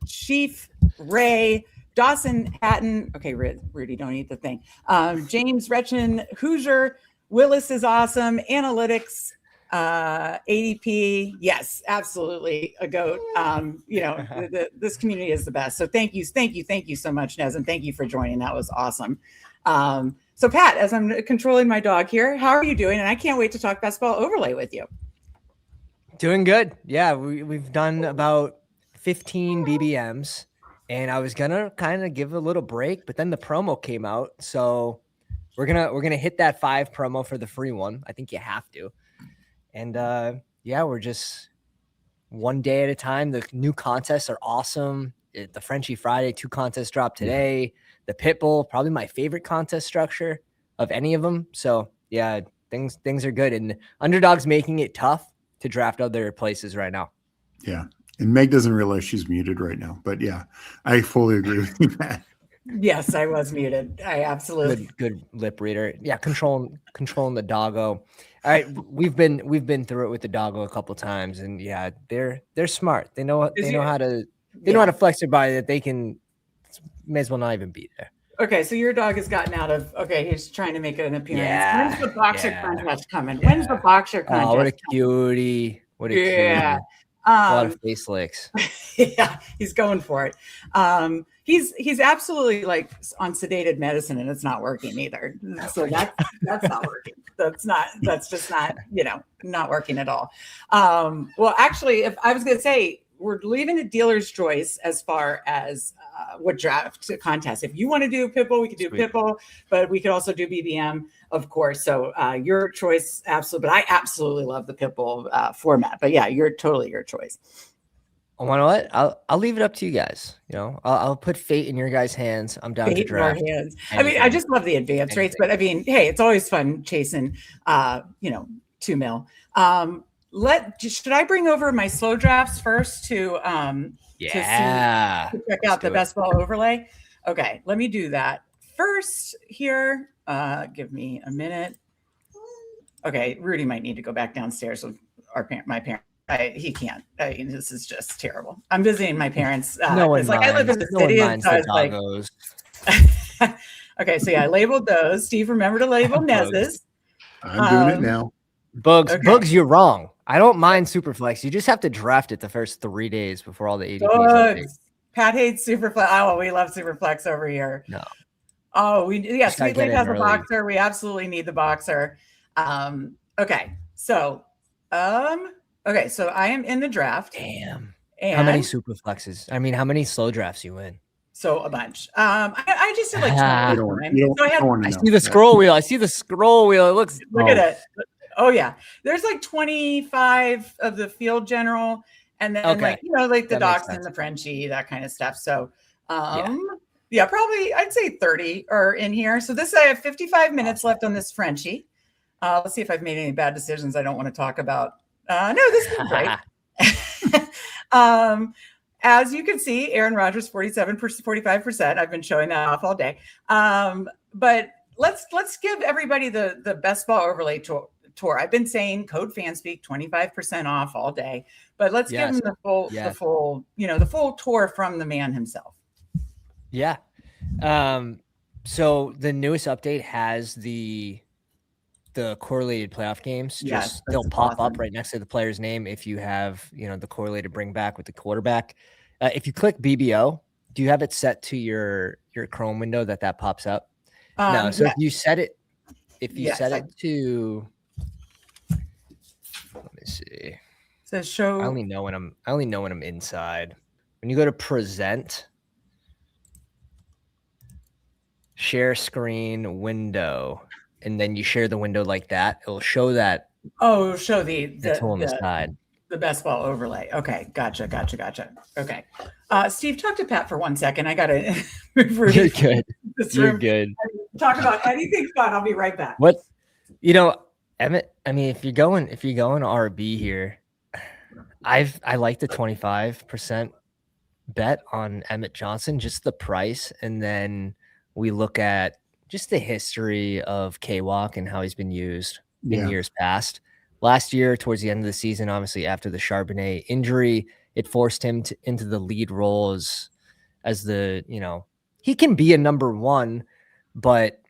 Chief, Ray, Dawson Hatton. Okay, Rudy, don't eat the thing. James Retchen, Hoosier, Willis is awesome. Analytics, ADP. Yes, absolutely a goat. This community is the best. So thank you so much, Nez, and thank you for joining. That was awesome. So Pat, as I'm controlling my dog here, how are you doing? And I can't wait to talk basketball overlay with you. Doing good. Yeah, we've done about 15 BBMs, and I was gonna kind of give a little break, but then the promo came out, so we're gonna hit that 5 promo for the free one. I think you have to, and we're just one day at a time. The new contests are awesome. The Frenchie Friday 2 contests dropped today. The Pitbull, probably my favorite contest structure of any of them. So yeah, things are good, and Underdog's making it tough to draft other places right now. Yeah. And Meg doesn't realize she's muted right now, but yeah, I fully agree with you, Matt. Yes, I was muted. I absolutely good lip reader. Yeah. Controlling the doggo. All right. We've been through it with the doggo a couple times, and yeah, they're smart. They know how to flex their body that they can, may as well not even be there. Okay, so your dog has gotten out of. Okay, he's trying to make an appearance. Yeah, when's the boxer contest coming? Yeah. When's the boxer contest? Oh, what a cutie! What a cutie! A lot of face licks. Yeah, he's going for it. He's absolutely like on sedated medicine, and it's not working either. So that's not working. That's just not not working at all. Well, actually, if I was going to say, we're leaving it dealer's choice as far as what draft contest. If you want to do Pitbull, we could do Pitbull, but we could also do BBM, of course. So your choice, absolutely. But I absolutely love the Pitbull format. But yeah, you're totally your choice. You know what? I'll leave it up to you guys. You know, I'll put fate in your guys' hands. I'm down to draft. In our hands. I mean, I just love the advance rates, but I mean, hey, it's always fun chasing, 2 mil. Should I bring over my slow drafts first to check out the best ball overlay? Okay, let me do that first here. Give me a minute. Okay, Rudy might need to go back downstairs with my parents. He can't. This is just terrible. I'm visiting my parents. No one minds. I live in the city. So okay, so yeah, I labeled those. Steve, remember to label Nez's. I'm doing it now. Bugs, you're wrong. I don't mind Superflex. You just have to draft it the first 3 days before all the ADPs. Pat hates Superflex. Oh, we love Superflex over here. No. Oh, Sweet Leaf has a boxer. We absolutely need the boxer. Okay, so I am in the draft. Damn. And how many Superflexes? I mean, how many slow drafts you win? So a bunch. I just did like 20. I see the scroll wheel. It looks. Look at it. Oh yeah, there's like 25 of the field general, and then the docs and the Frenchie, that kind of stuff. So, probably I'd say 30 are in here. So I have 55 minutes left on this Frenchie. Let's see if I've made any bad decisions I don't want to talk about. No, this is great. As you can see, Aaron Rodgers 45%. I've been showing that off all day. But let's give everybody the best ball overlay tour. I've been saying code Fanspeak 25% off all day, but let's give them the full tour from the man himself. Yeah. So the newest update has the correlated playoff games. They'll pop up right next to the player's name if you have the correlated bring back with the quarterback. If you click BBO, do you have it set to your Chrome window that pops up? No. So if you set it to, let me see. So show. I only know when I'm inside. When you go to present, share screen window, and then you share the window like that, it'll show that. Oh, it'll show the tool on the side. The best ball overlay. Okay, gotcha. Okay, Steve, talk to Pat for 1 second. I gotta move. You're good. You're good. Talk about anything fun. I'll be right back. What? Emmett. I mean, if you're going RB here, I like the 25% bet on Emmett Johnson, just the price, and then we look at just the history of K-Walk and how he's been used in years past. Last year, towards the end of the season, obviously after the Charbonnet injury, it forced him into the lead role as he can be a number one, but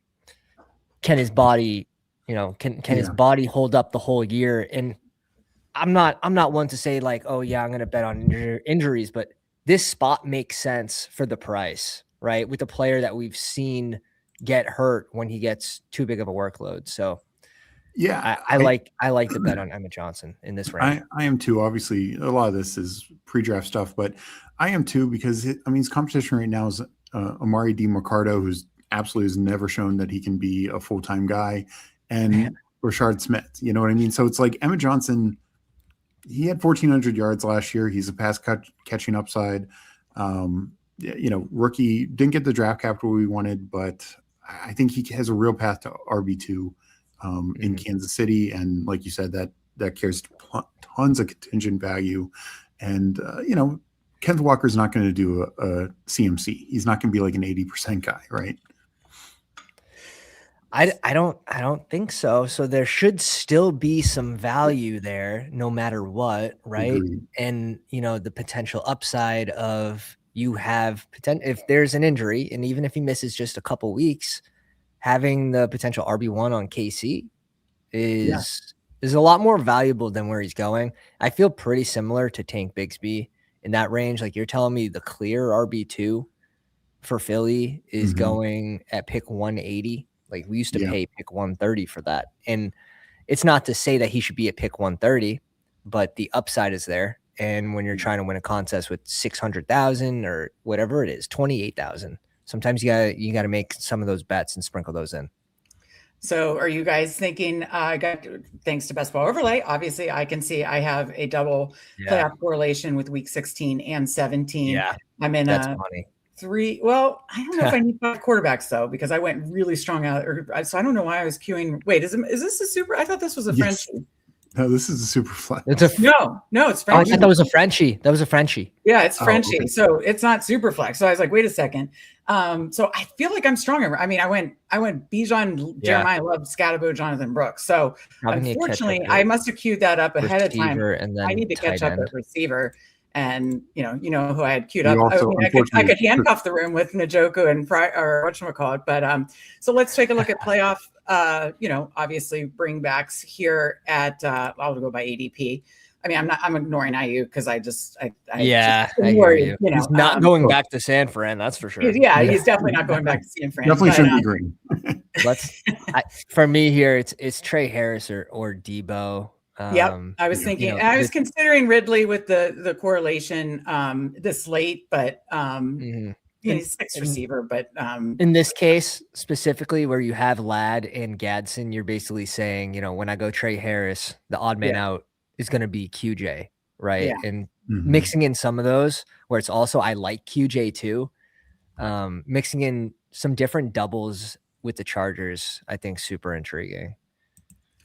can his body, his body hold up the whole year? And I'm not one to say like, oh yeah, I'm going to bet on injuries, but this spot makes sense for the price, right? With a player that we've seen get hurt when he gets too big of a workload. So yeah, I like the bet on Emmett Johnson in this range. I am too. Obviously, a lot of this is pre-draft stuff, but I am too because his competition right now is Amari DiMercado, who's absolutely has never shown that he can be a full-time guy, and Rashard Smith. You know what I mean? So it's like Emmett Johnson. He had 1,400 yards last year. He's a pass catching upside. Rookie didn't get the draft capital we wanted, but I think he has a real path to RB2. In Kansas City, and like you said, that carries tons of contingent value, and Kenneth Walker's not going to do a CMC. He's not going to be like an 80% guy, right? I don't think so. So there should still be some value there, no matter what, right? Agreed. And the potential upside of you have if there's an injury, and even if he misses just a couple weeks, having the potential RB1 on KC is a lot more valuable than where he's going. I feel pretty similar to Tank Bigsby in that range. Like you're telling me the clear RB2 for Philly is going at pick 180. Like we used to pay pick 130 for that. And it's not to say that he should be at pick 130, but the upside is there. And when you're trying to win a contest with 600,000 or whatever it is, 28,000, sometimes you gotta make some of those bets and sprinkle those in. So are you guys thinking, thanks to Best Ball Overlay, obviously I can see I have a double playoff correlation with week 16 and 17. Yeah, I'm in that's funny. 3. Well, I don't know if I need 5 quarterbacks though, because I went really strong out. So I don't know why I was queuing. Wait, is this a super? I thought this was a Frenchie. No, this is a super flex. No, it's Frenchie. I thought that was a Frenchie. That was a Frenchie. Yeah, it's Frenchie. Okay. So it's not super flex. So I was like, wait a second. So I feel like I'm stronger. I mean, I went Bijan, Jeremiah Love, Scatabo, Jonathan Brooks. So unfortunately, I must have queued that up ahead of time. And then I need to catch up at receiver. And you know who I had queued You up. also, I could handcuff the room with Njoku and whatchamacallit. But so let's take a look at playoff. Obviously bringbacks here at I'll go by ADP. I mean, I'm ignoring IU because I worried. He's not going back to San Fran, that's for sure. Yeah, he's definitely not going back to San Fran. Definitely shouldn't be green. For me here, it's Trey Harris or Debo. I was thinking, I was considering Ridley with the correlation this late, but he's 6th receiver. But in this case specifically, where you have Ladd and Gadsden, you're basically saying, when I go Trey Harris, the odd man out is going to be QJ, right? Yeah. And mixing in some of those where it's also I like QJ too. Mixing in some different doubles with the Chargers, I think super intriguing.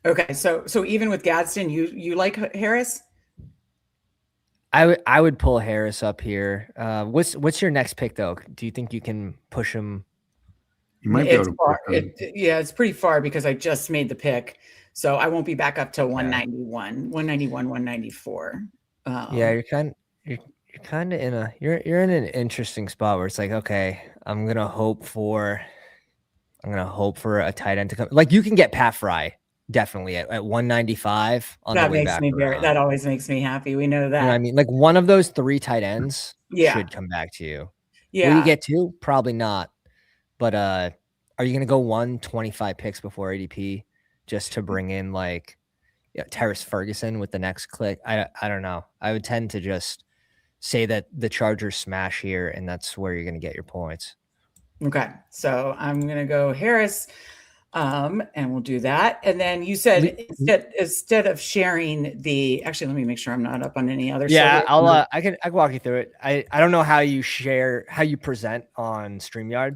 Okay, so even with Gadsden, you like Harris? I would pull Harris up here. What's your next pick though? Do you think you can push him? You might be able to. It's pretty far because I just made the pick, so I won't be back up to 191, 194. Yeah, you're kind of in an interesting spot where it's like, okay, I'm gonna hope for a tight end to come. Like you can get Pat Fry. Definitely at 195 on the way back. That always makes me happy. We know that. You know what I mean, like one of those 3 tight ends should come back to you. Yeah. Will you get 2? Probably not. But are you going to go 125 picks before ADP just to bring in like Terrace Ferguson with the next click? I don't know. I would tend to just say that the Chargers smash here, and that's where you're going to get your points. Okay, so I'm going to go Harris. And we'll do that. And then you said instead of sharing actually, let me make sure I'm not up on any other. Yeah, I can walk you through it. I don't know how you present on StreamYard.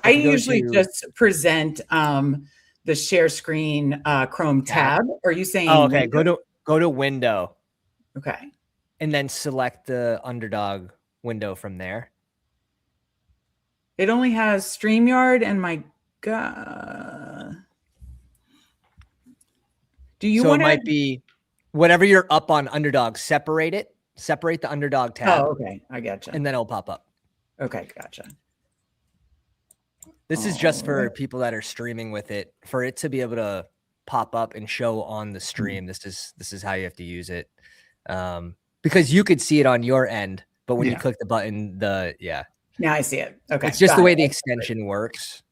I usually just present the share screen Chrome tab. Are you saying? Oh, okay. Window? Go to window. Okay. And then select the underdog window from there. It only has StreamYard and my God. Do you want to? It might be whatever you're up on underdog. Separate the underdog tab. Oh, okay. I gotcha. And then it'll pop up. Okay, gotcha. This is just for people that are streaming with it. For it to be able to pop up and show on the stream, this is how you have to use it. Because you could see it on your end, but when you click the button, Now I see it. Okay. It's just the way the extension works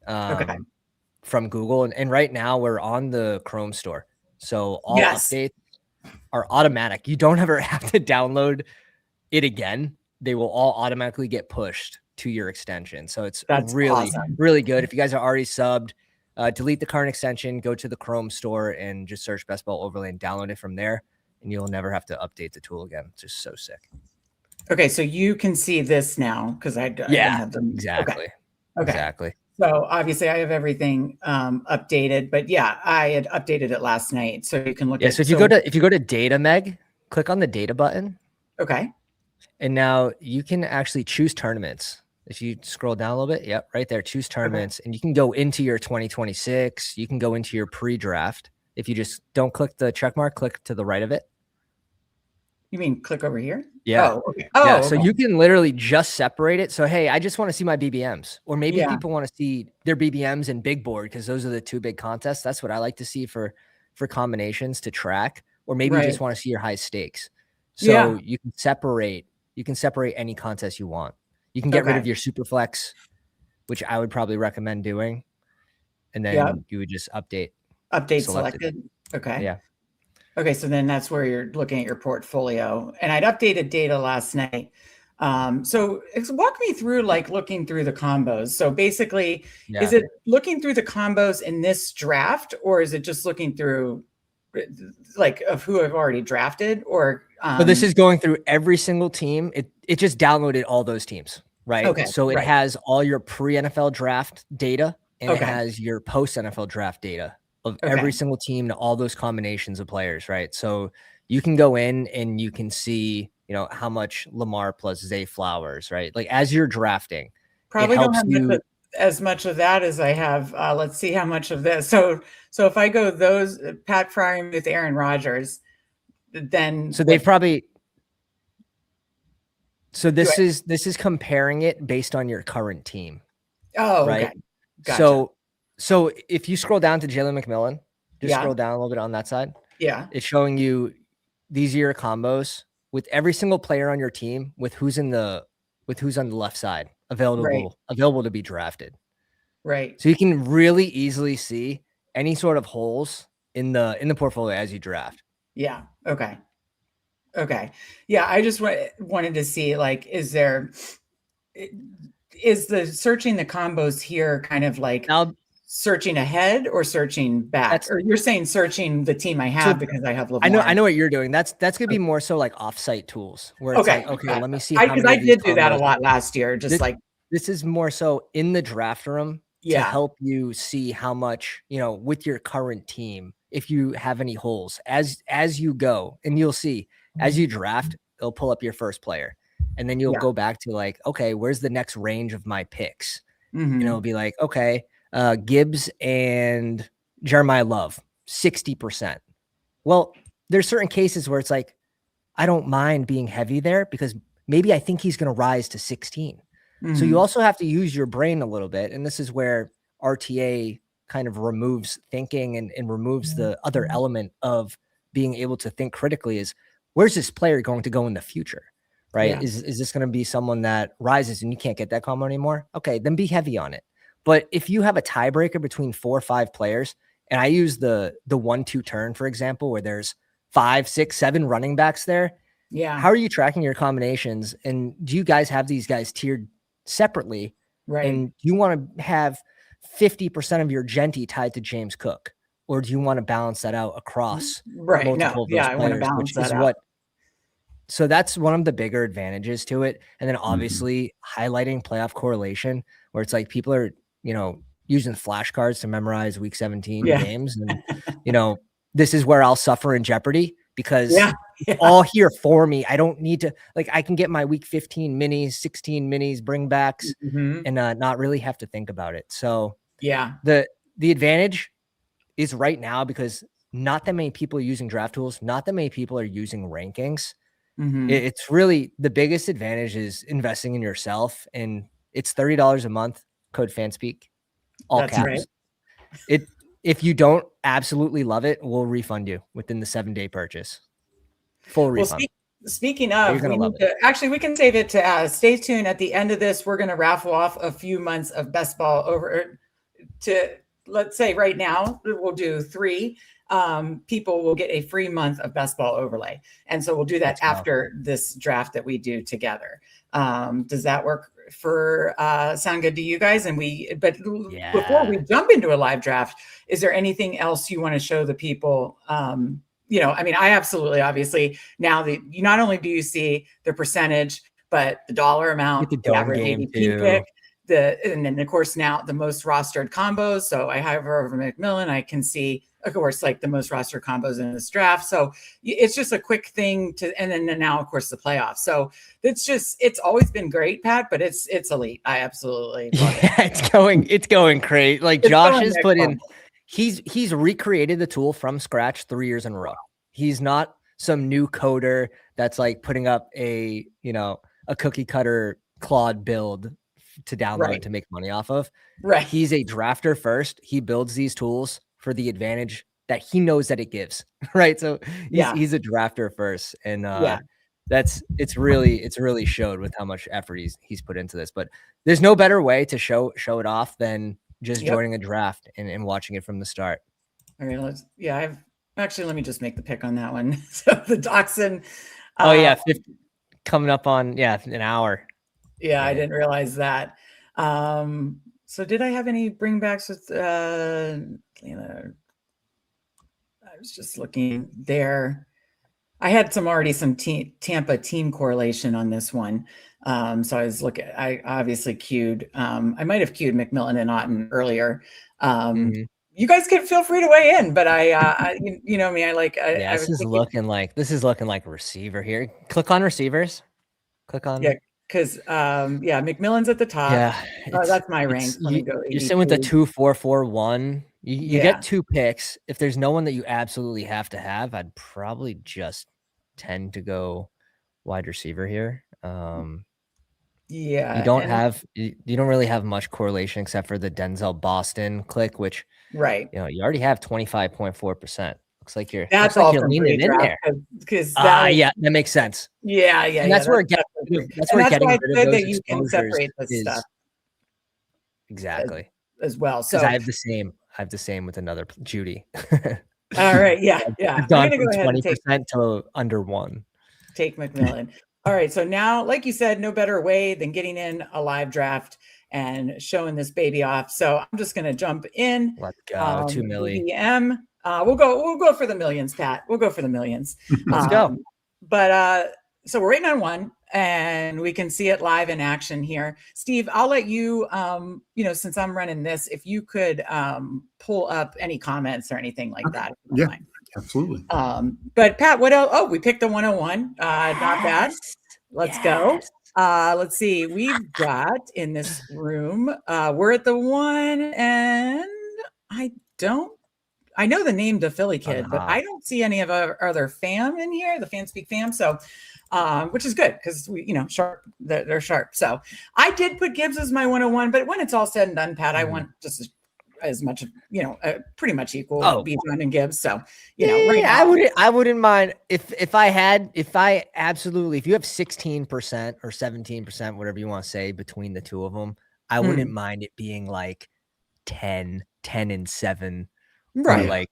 from Google. And right now we're on the Chrome store. So all updates are automatic. You don't ever have to download it again. They will all automatically get pushed to your extension. So that's really, really good. If you guys are already subbed, delete the current extension, go to the Chrome store and just search Best Ball Overlay and download it from there. And you'll never have to update the tool again. It's just so sick. Okay, so you can see this now because I didn't have them. Exactly. Okay. Exactly. So obviously I have everything updated, but I had updated it last night, so you can look at. So if you go to Data Meg, click on the Data button. Okay. And now you can actually choose tournaments. If you scroll down a little bit, right there, choose tournaments, and you can go into your 2026. You can go into your pre-draft. If you just don't click the check mark, click to the right of it. You mean click over here? Yeah. Oh, okay. Yeah. So you can literally just separate it. So, hey, I just want to see my BBMs, or maybe people want to see their BBMs and big board because those are the 2 big contests. That's what I like to see for combinations to track, or maybe you just want to see your high stakes. So you can separate any contest you want. You can get rid of your super flex, which I would probably recommend doing. And then you would just update selected. Okay. Yeah. Okay, so then that's where you're looking at your portfolio. And I'd updated data last night. So walk me through like looking through the combos. So basically, is it looking through the combos in this draft, or is it just looking through like of who I've already drafted? Or so this is going through every single team. It just downloaded all those teams, right? Okay, so it has all your pre-NFL draft data, and it Okay. has your post-NFL draft data of every single team to all those combinations of players, right? So you can go in and you can see, you know, how much Lamar plus Zay Flowers, right? Like as you're drafting, probably it don't helps have you. as much of that as I have. Let's see how much of this. So if I go those Pat Fryermuth, Aaron Rodgers, then So they probably. So this is comparing it based on your current team. Oh, right. Okay. Gotcha. So if you scroll down to Jalen McMillan, just scroll down a little bit on that side. Yeah. It's showing you these are your combos with every single player on your team with who's on the left side available to be drafted. Right. So you can really easily see any sort of holes in the portfolio as you draft. Yeah. Okay. Yeah. I just wanted to see, like, is the searching the combos here kind of like Now, searching ahead or searching back? Or you're saying searching the team I have because I have Lamar. I know what you're doing. That's gonna be more so like offsite tools where it's like, okay, let me see. Because I did do that a lot last year. This is more so in the draft room to help you see how much, you know, with your current team, if you have any holes as you go, and you'll see as you draft, it'll pull up your first player. And then you'll go back to like, okay, where's the next range of my picks? Mm-hmm. You know, it'll be like, okay, Gibbs and Jeremiah Love, 60%. Well, there's certain cases where it's like, I don't mind being heavy there because maybe I think he's going to rise to 16. Mm-hmm. So you also have to use your brain a little bit. And this is where RTA kind of removes thinking and removes the other element of being able to think critically is, where's this player going to go in the future? Right? Yeah. Is this going to be someone that rises and you can't get that combo anymore? Okay, then be heavy on it. But if you have a tiebreaker between 4 or 5 players, and I use the 1-2 turn, for example, where there's 5, 6, 7 running backs there. Yeah. How are you tracking your combinations? And do you guys have these guys tiered separately? Right. And do you want to have 50% of your Genty tied to James Cook? Or do you want to balance that out across multiple of those players? I want to balance that out. So that's one of the bigger advantages to it. And then obviously highlighting playoff correlation, where it's like people are, you know, using flashcards to memorize week 17 games. And, you know, this is where I'll suffer in Jeopardy because all here for me. I don't need to, like, I can get my week 15 minis, 16 minis, bring backs and not really have to think about it. So the advantage is right now because not that many people are using draft tools, not that many people are using rankings. It's really the biggest advantage is investing in yourself, and it's $30 a month. Code Fanspeak, all That's caps. Right. If you don't absolutely love it, we'll refund you within the 7-day purchase. Full refund. Speaking of, we can save it to stay tuned. At the end of this, we're going to raffle off a few months of best ball over to, let's say right now, we'll do 3. People will get a free month of best ball overlay. And so we'll do that after this draft that we do together. Does that work for sound good to you guys? And before we jump into a live draft, is there anything else you want to show the people? You know, I mean, I absolutely, obviously now you not only do you see the percentage, but the dollar amount, the average ADP pick, and then of course now the most rostered combos. So I hover over McMillan, I can see, of course, like the most rostered combos in this draft. So it's just a quick thing and then now, of course, the playoffs. So it's always been great, Pat, but it's elite. I absolutely love it. It's going great. Like Josh has put in, he's recreated the tool from scratch 3 years in a row. He's not some new coder that's like putting up a cookie cutter Claude build to download to make money off of. Right. He's a drafter first. He builds these tools for the advantage that he knows that it gives. Right. So he's a drafter first. And it's really showed with how much effort he's put into this. But there's no better way to show it off than just joining a draft and watching it from the start. Okay, Actually, let me just make the pick on that one. So the Dachshund. Oh yeah, 50, coming up on an hour. Yeah, I didn't realize that. So did I have any bringbacks with I was just looking there. I had some Tampa team correlation on this one. So I was looking, I obviously queued, I might have queued McMillan and Otten earlier. You guys can feel free to weigh in, but you know me, this is looking like a receiver here. Click on receivers. Click on. Yeah. Because McMillan's at the top. Yeah, that's my rank. You're sitting with the 2-4-4-1. You get 2 picks. If there's no one that you absolutely have to have, I'd probably just tend to go wide receiver here. Yeah, you don't really have much correlation except for the Denzel Boston click, which you already have 25.4%. Looks like you're leaning in there. Because that makes sense. Yeah, and that's where getting rid of those you can separate this stuff exactly as well. So I have the same with another Judy. All right, yeah. I've gone from 20% to under 1. Take McMillan. All right, so now, like you said, no better way than getting in a live draft and showing this baby off. So I'm just going to jump in. Let's go. 2 million. We'll go for the millions, Pat. We'll go for the millions. Let's go. But so we're waiting on one, and we can see it live in action here. Steve, I'll let you, since I'm running this, if you could pull up any comments or anything like that. Yeah, absolutely. But Pat, what else? Oh, we picked the 101. Not bad. Let's go. Let's see. We've got in this room, we're at the 1, and I know the name the Philly kid, but I don't see any of our other fam in here, the Fanspeak fam. So, which is good because we, sharp, they're sharp. So I did put Gibbs as my 101, but when it's all said and done, Pat, I want just as much, pretty much equal Bijan and Gibbs. So, right now, I wouldn't mind if you have 16% or 17%, whatever you want to say between the two of them, I wouldn't mind it being like 10 and 7. Right. Or like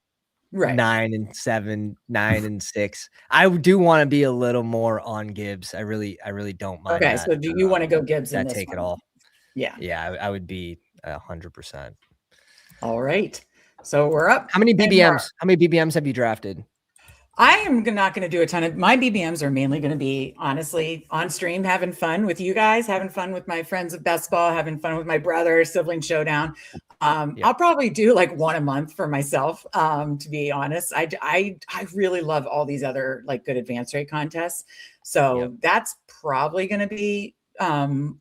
9 and 7, 9 and 6. I do want to be a little more on Gibbs. I really don't mind. Okay, so do you want to go Gibbs in this take one? It all? Yeah. I would be 100%. All right. So we're up. How many BBMs have you drafted? I am not going to do a ton of my BBMs are mainly going to be honestly on stream, having fun with you guys, having fun with my friends of best ball, having fun with my brother, sibling showdown. I'll probably do like 1 a month for myself. To be honest, I really love all these other like good advance rate contests. So that's probably going to be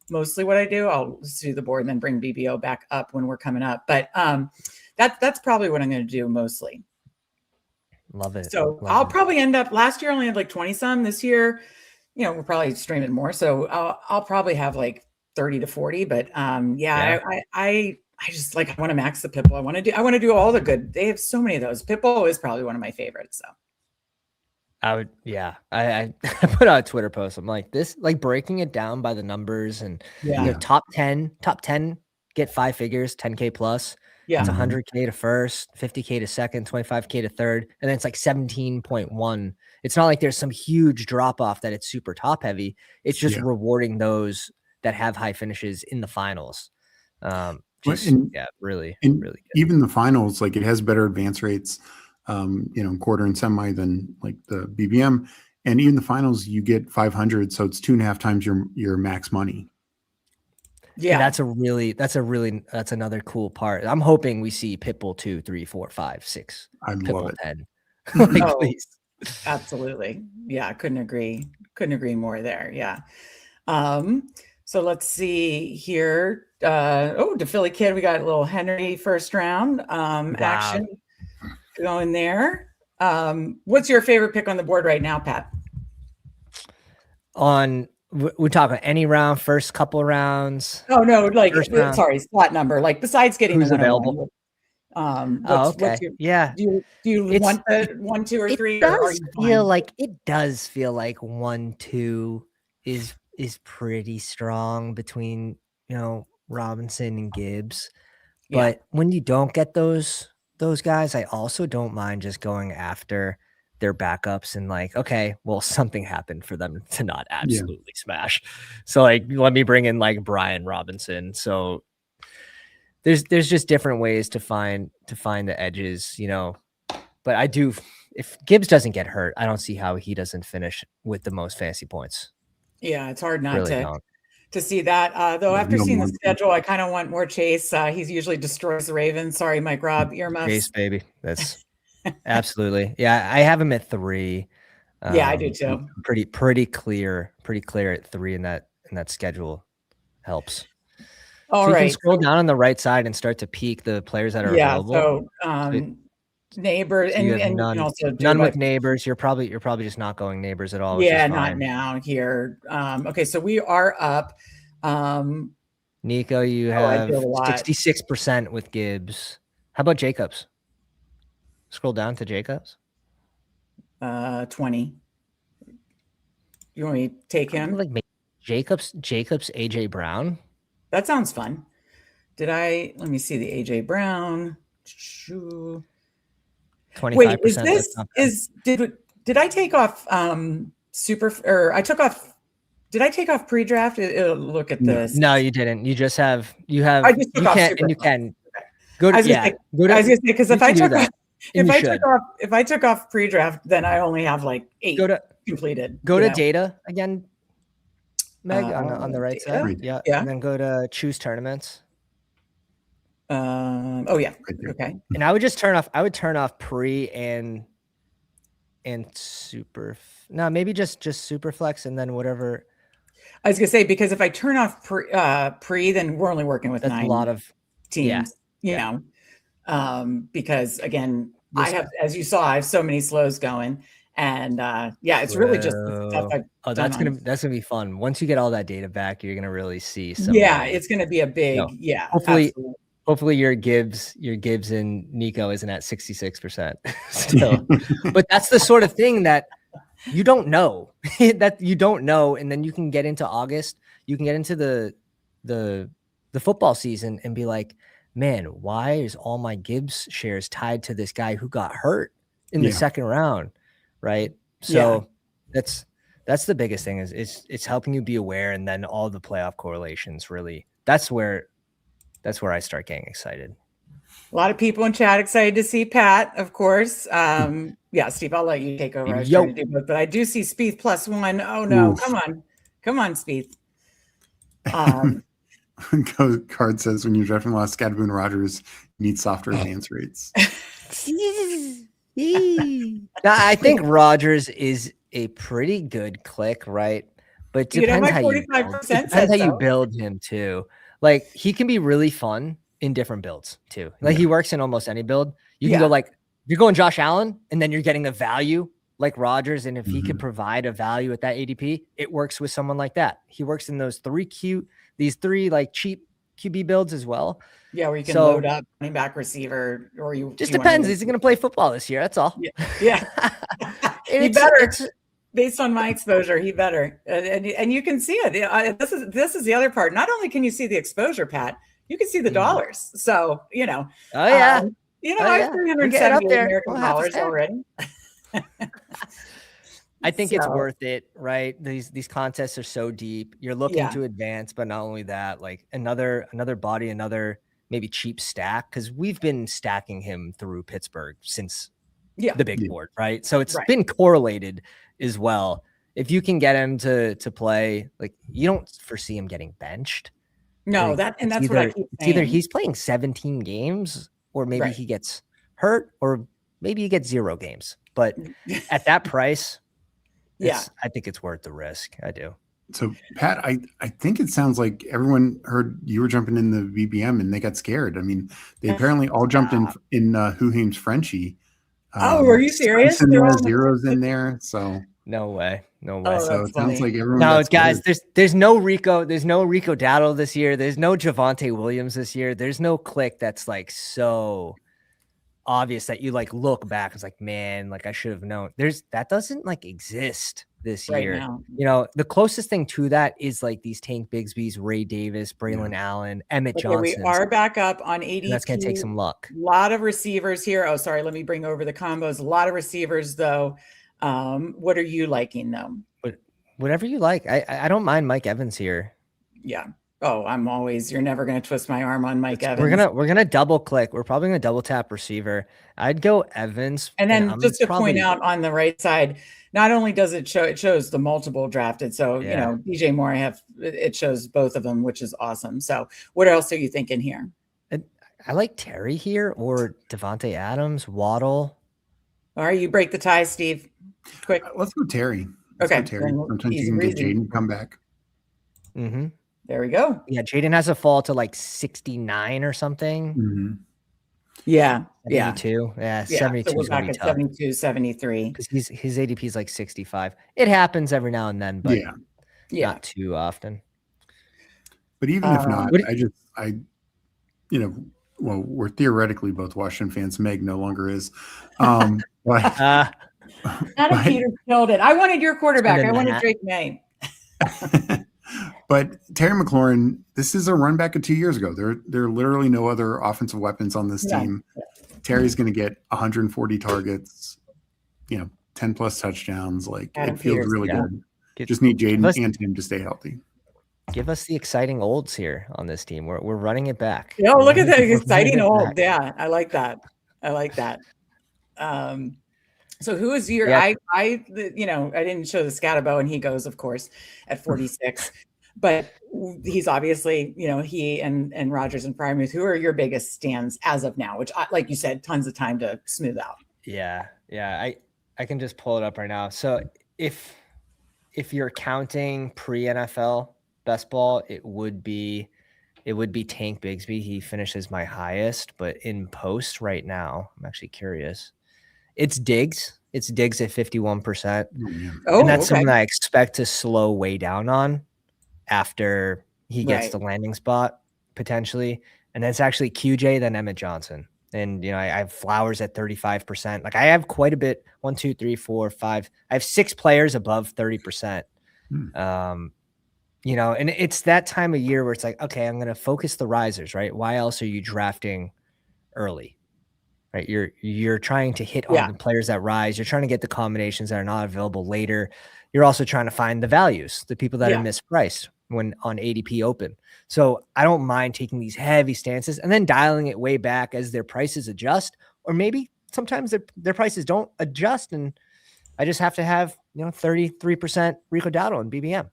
mostly what I do. I'll do the board and then bring BBO back up when we're coming up. But that's probably what I'm going to do mostly. Love it. So I'll probably end up, last year I only had like 20 some. This year, we're probably streaming more. So I'll probably have like 30 to 40, but I just like, I want to max the Pitbull. I want to do all the good. They have so many of those. Pitbull is probably one of my favorites. So I put out a Twitter post. I'm like this, like breaking it down by the numbers and top 10 get 5 figures, 10K plus. Yeah, it's 100K to first, 50K to second, 25K to third, and then it's like 17.1. It's not like there's some huge drop off that it's super top heavy. It's just rewarding those that have high finishes in the finals. Really good. Even the finals, like it has better advance rates, quarter and semi than like the BBM, and even the finals you get 500, so it's 2.5 times your max money. Yeah, and that's another cool part. I'm hoping we see Pitbull 2, 3, 4, 5, 6. I'd Pitbull love it. 10. Please. Absolutely. Yeah, I couldn't agree more there. Yeah. So let's see here. The Philly kid, we got a little Henry first round action going there. What's your favorite pick on the board right now, Pat? We're talking any round, first couple rounds. Oh no, like slot number. Like besides getting who's available. Okay. Do you want the 1, 2, or 3? It does feel like 1, 2 is pretty strong between Robinson and Gibbs. But when you don't get those those guys, I also don't mind just going after their backups and like, okay, well, something happened for them to not absolutely smash. So like, let me bring in like Brian Robinson. So there's just different ways to find the edges, you know. But I do, if Gibbs doesn't get hurt, I don't see how he doesn't finish with the most fantasy points. Yeah, it's hard not Really to see that. Though after No seeing the more. schedule, I kind of want more Chase. He's usually destroys the Ravens. Sorry, Mike Robb, earmuffs. Chase, baby. That's absolutely. Yeah, I have him at 3. Yeah, I do too. Pretty clear at 3 in that schedule helps. All so you right. can scroll down on the right side and start to peek the players that are available. So Neighbors so you and have you can also do none like, with Neighbors. You're probably just not going Neighbors at all. Which yeah, is not fine. now here. Okay, so we are up. Nico, you have 66% with Gibbs. How about Jacobs? Scroll down to Jacobs. 20. You want me to take him? Like Jacobs, AJ Brown. That sounds fun. Let me see the AJ Brown. 25%. Wait, did I take off did I take off pre-draft? Look at this. No, you didn't. You just have I just took off you can go to I was gonna say because if I took off pre-draft, then I only have like 8 completed. Go to data again, Meg, on the right data? side. Yeah. And then go to choose tournaments. Oh yeah. Okay. And I would just turn off pre and super. No, maybe just super flex and then whatever. I was gonna say, because if I turn off pre, then we're only working with 9 a lot of teams. You know, because again, I have, as you saw, I have so many slows going, and it's really just the stuff that's gonna be fun. Once you get all that data back, you're gonna really see some. Yeah, it's gonna be a big Hopefully your Gibbs and Nico isn't at 66% still. But that's the sort of thing that you don't know. And then you can get into August, you can get into the football season and be like, man, why is all my Gibbs shares tied to this guy who got hurt in the second round? Right. So that's the biggest thing is it's helping you be aware. And then all the playoff correlations really, that's where I start getting excited. A lot of people in chat excited to see Pat, of course. Steve, I'll let you take over. I was trying to do both, but I do see Spieth +1. Oh no, Oof. come on, Spieth. Card says when you're drafting a lot of Scadboon Rogers, you need softer advance rates. I think Rogers is a pretty good click, right? But it depends how you build him too. Like he can be really fun in different builds too. Like he works in almost any build. You can go like you're going Josh Allen, and then you're getting a value like Rogers. And if he could provide a value at that ADP, it works with someone like that. He works in those these three like cheap QB builds as well. Yeah, where you can load up running back receiver, or you just depends. Is he going to play football this year? That's all. Yeah. He better. Based on my exposure, he better, and you can see it. This is the other part. Not only can you see the exposure, Pat, you can see the dollars. So you know. Oh yeah. I have $370 American dollars already. I think it's worth it, right? These contests are so deep. You're looking to advance, but not only that, like another body, another maybe cheap stack, because we've been stacking him through Pittsburgh since the big board, right? So it's been correlated as well. If you can get him to play, like you don't foresee him getting benched. No, like, that's what I keep saying. It's either he's playing 17 games, or maybe he gets hurt, or maybe he gets 0 games. But at that price, I think it's worth the risk. I do. So Pat, I think it sounds like everyone heard you were jumping in the VBM and they got scared. I mean, they apparently all jumped in Hoohames Frenchie. Were you serious? There are zeros in there. So no way. So it sounds like everyone. No, guys, there's no Rico Dowdle this year. There's no Javonte Williams this year. There's no click that's like so obvious that you like look back. It's like, man, like I should have known. That doesn't like exist this right year. now. You know, the closest thing to that is like these Tank Bigsby's, Ray Davis, Braylon Allen, Emmett Okay, Johnson. we are back up on ADP. That's going to take some luck. A lot of receivers here. Oh, sorry. Let me bring over the combos. A lot of receivers, though. What are you liking, though? Whatever you like. I don't mind Mike Evans here. Yeah. Oh, you're never going to twist my arm on Mike Evans. We're going to double click. We're probably going to double tap receiver. I'd go Evans. And then just to point out on the right side, not only does it shows the multiple drafted. So, you know, DJ Moore, it shows both of them, which is awesome. So what else are you thinking here? I like Terry here or Devontae Adams, Waddle. All right. You break the tie, Steve. Quick. Let's go Terry. Okay. Terry. Sometimes you can get Jaden come back. Mm-hmm. There we go. Yeah, Jaden has a fall to like 69 or something. Mm-hmm. Yeah. 72. Yeah, 72 so we're is going back to be at 72, 73. because his ADP is like 65. It happens every now and then, but not too often. But even if not, well, we're theoretically both Washington fans. Meg no longer is. Adam Peters killed it. I wanted your quarterback. I wanted Drake May. But Terry McLaurin, this is a run back of 2 years ago. There are literally no other offensive weapons on this team. Terry's going to get 140 targets, 10 plus touchdowns. Like Adam it feels Peters, really good. Just need Jaden and Tim to stay healthy. Give us the exciting olds here on this team. We're running it back. Oh, look at that exciting old. Yeah, I like that. So who is your? I didn't show the Scatabo, and he goes, of course, at 46. But he's obviously, he and Rodgers and Primus. Who are your biggest stands as of now? Which, like you said, tons of time to smooth out. Yeah. I can just pull it up right now. So if you're counting pre-NFL best ball, it would be Tank Bigsby. He finishes my highest, but in post right now, I'm actually curious. It's Diggs. It's Diggs at 51%. And that's something I expect to slow way down on after he gets the landing spot potentially. And then it's actually QJ, then Emmett Johnson. And, I have Flowers at 35%. Like I have quite a bit. 1, 2, 3, 4, 5. I have 6 players above 30%. And it's that time of year where it's like, okay, I'm going to focus the risers, right? Why else are you drafting early? Right, you're trying to hit on the players that rise. You're trying to get the combinations that are not available later. You're also trying to find the values, the people that are mispriced when on ADP open. So I don't mind taking these heavy stances and then dialing it way back as their prices adjust, or maybe sometimes their prices don't adjust, and I just have to have 33% Rico Dowdle and BBM.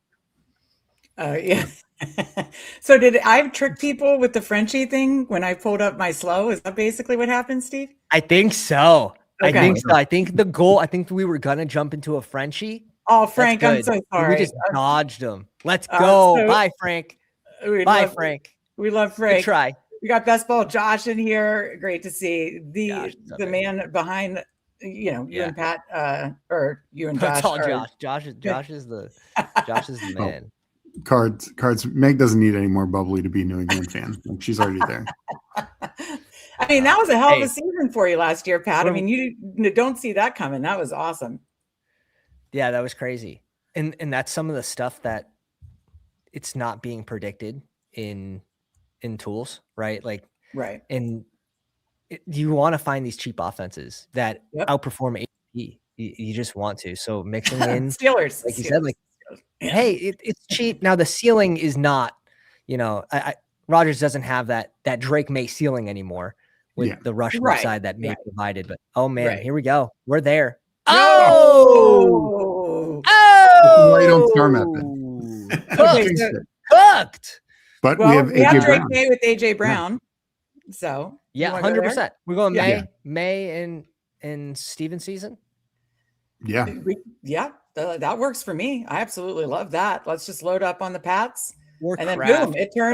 So did I trick people with the Frenchie thing when I pulled up my slow? Is that basically what happened, Steve? I think so. Okay. I think the goal, I think we were going to jump into a Frenchie. Oh, Frank, I'm so sorry. We just dodged him. Let's go. Bye, Frank. Frank. We love Frank. Good try. We got Best Ball Josh in here. Great to see the man behind, you and Pat, or you and Josh. It's all Josh. Josh is the man. Cards. Meg doesn't need any more bubbly to be a New England fan. Like she's already there. I mean, that was a hell of a season for you last year, Pat. I mean, you don't see that coming. That was awesome. Yeah, that was crazy. And that's some of the stuff that it's not being predicted in tools, right? Like, right. And you want to find these cheap offenses that outperform AP. You just want to. So mixing in Steelers, like you said, like, hey, it's cheap. Now the ceiling is not, Rodgers doesn't have that Drake May ceiling anymore with the rushing side that May provided. But here we go. We're there. Oh, right on star method. Cooked. But we have Drake May with AJ Brown. So 100%. We're going May and Steven season. Yeah. That works for me. I absolutely love that. Let's just load up on the Pats, and then boom, there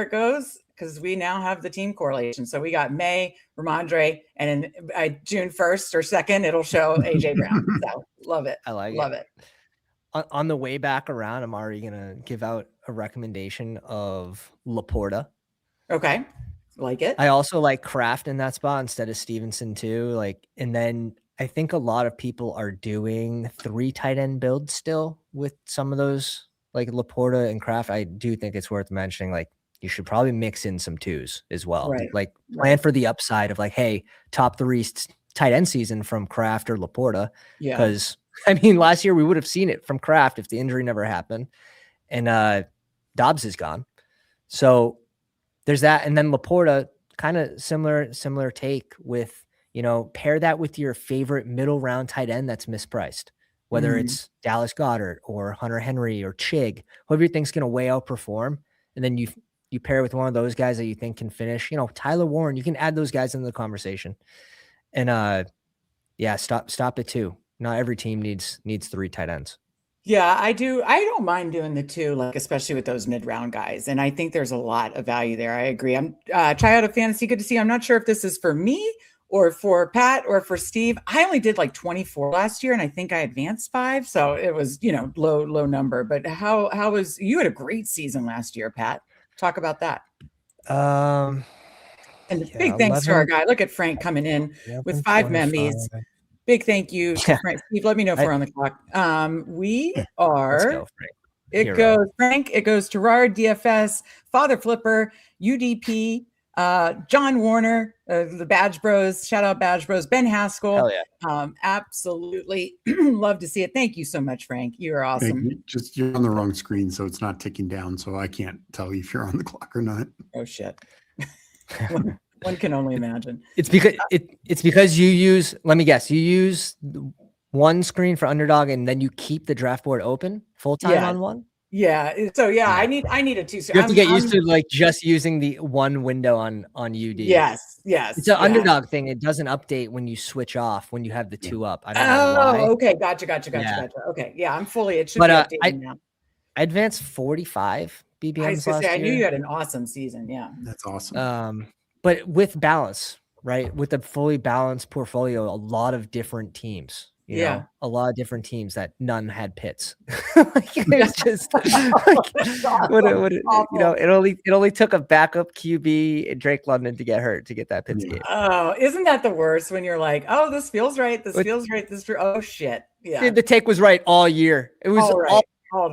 it goes, because we now have the team correlation. So we got May, Ramondre, and then by June 1st or 2nd, it'll show AJ Brown. So love it. I love it. On the way back around, I'm already gonna give out a recommendation of Laporta. Okay, like it. I also like Kraft in that spot instead of Stevenson too. Like, and then I think a lot of people are doing 3 tight end builds still with some of those like Laporta and Kraft. I do think it's worth mentioning, like, you should probably mix in some 2s as well. Right. Like plan for the upside of like, hey, top 3 tight end season from Kraft or Laporta. Yeah. Because I mean, last year we would have seen it from Kraft if the injury never happened. And Dobbs is gone. So there's that. And then Laporta, kind of similar take with, you know, pair that with your favorite middle round tight end that's mispriced, whether it's Dallas Goedert or Hunter Henry or Chig, whoever you think's going to way outperform. And then you pair with one of those guys that you think can finish, you know, Tyler Warren, you can add those guys into the conversation. And yeah, stop at 2. Not every team needs 3 tight ends. Yeah, I do. I don't mind doing the 2, like especially with those mid-round guys. And I think there's a lot of value there. I agree. I'm try out a fantasy. Good to see. I'm not sure if this is for me or for Pat or for Steve. I only did like 24 last year, and I think I advanced 5. So it was, you know, low number. But how was you had a great season last year, Pat? Talk about that. And big thanks to our guy. Look at Frank coming in with 5 membies. Big thank you to Frank. Steve, let me know if we're on the clock. We are. It goes Frank. It goes Gerard, DFS, Father Flipper, UDP, John Warner, the Badge Bros. Shout out Badge Bros. Ben Haskell. Hell yeah. Absolutely love to see it. Thank you so much, Frank. You are awesome. You're on the wrong screen, so it's not ticking down. So I can't tell you if you're on the clock or not. Oh shit. One can only imagine. It's because you use, let me guess, you use one screen for Underdog and then you keep the draft board open full time on one. Yeah. So yeah, I need a 2. You have to get used to like just using the one window on UD. Yes. It's an Underdog thing. It doesn't update when you switch off when you have the 2 up. I don't know why. Okay. Gotcha. Okay. Yeah, I'm fully. It should be updated now. I advanced 45 BBMs I was gonna last say, year. I knew you had an awesome season. Yeah. That's awesome. But with balance, right? With a fully balanced portfolio, a lot of different teams. You know, a lot of different teams that none had Pitts. Like, it's just like, you know, it only took a backup QB and Drake London to get hurt to get that Pitts game. Oh, isn't that the worst when you're like, oh, this feels right. Oh shit. Yeah. The take was right all year. It was all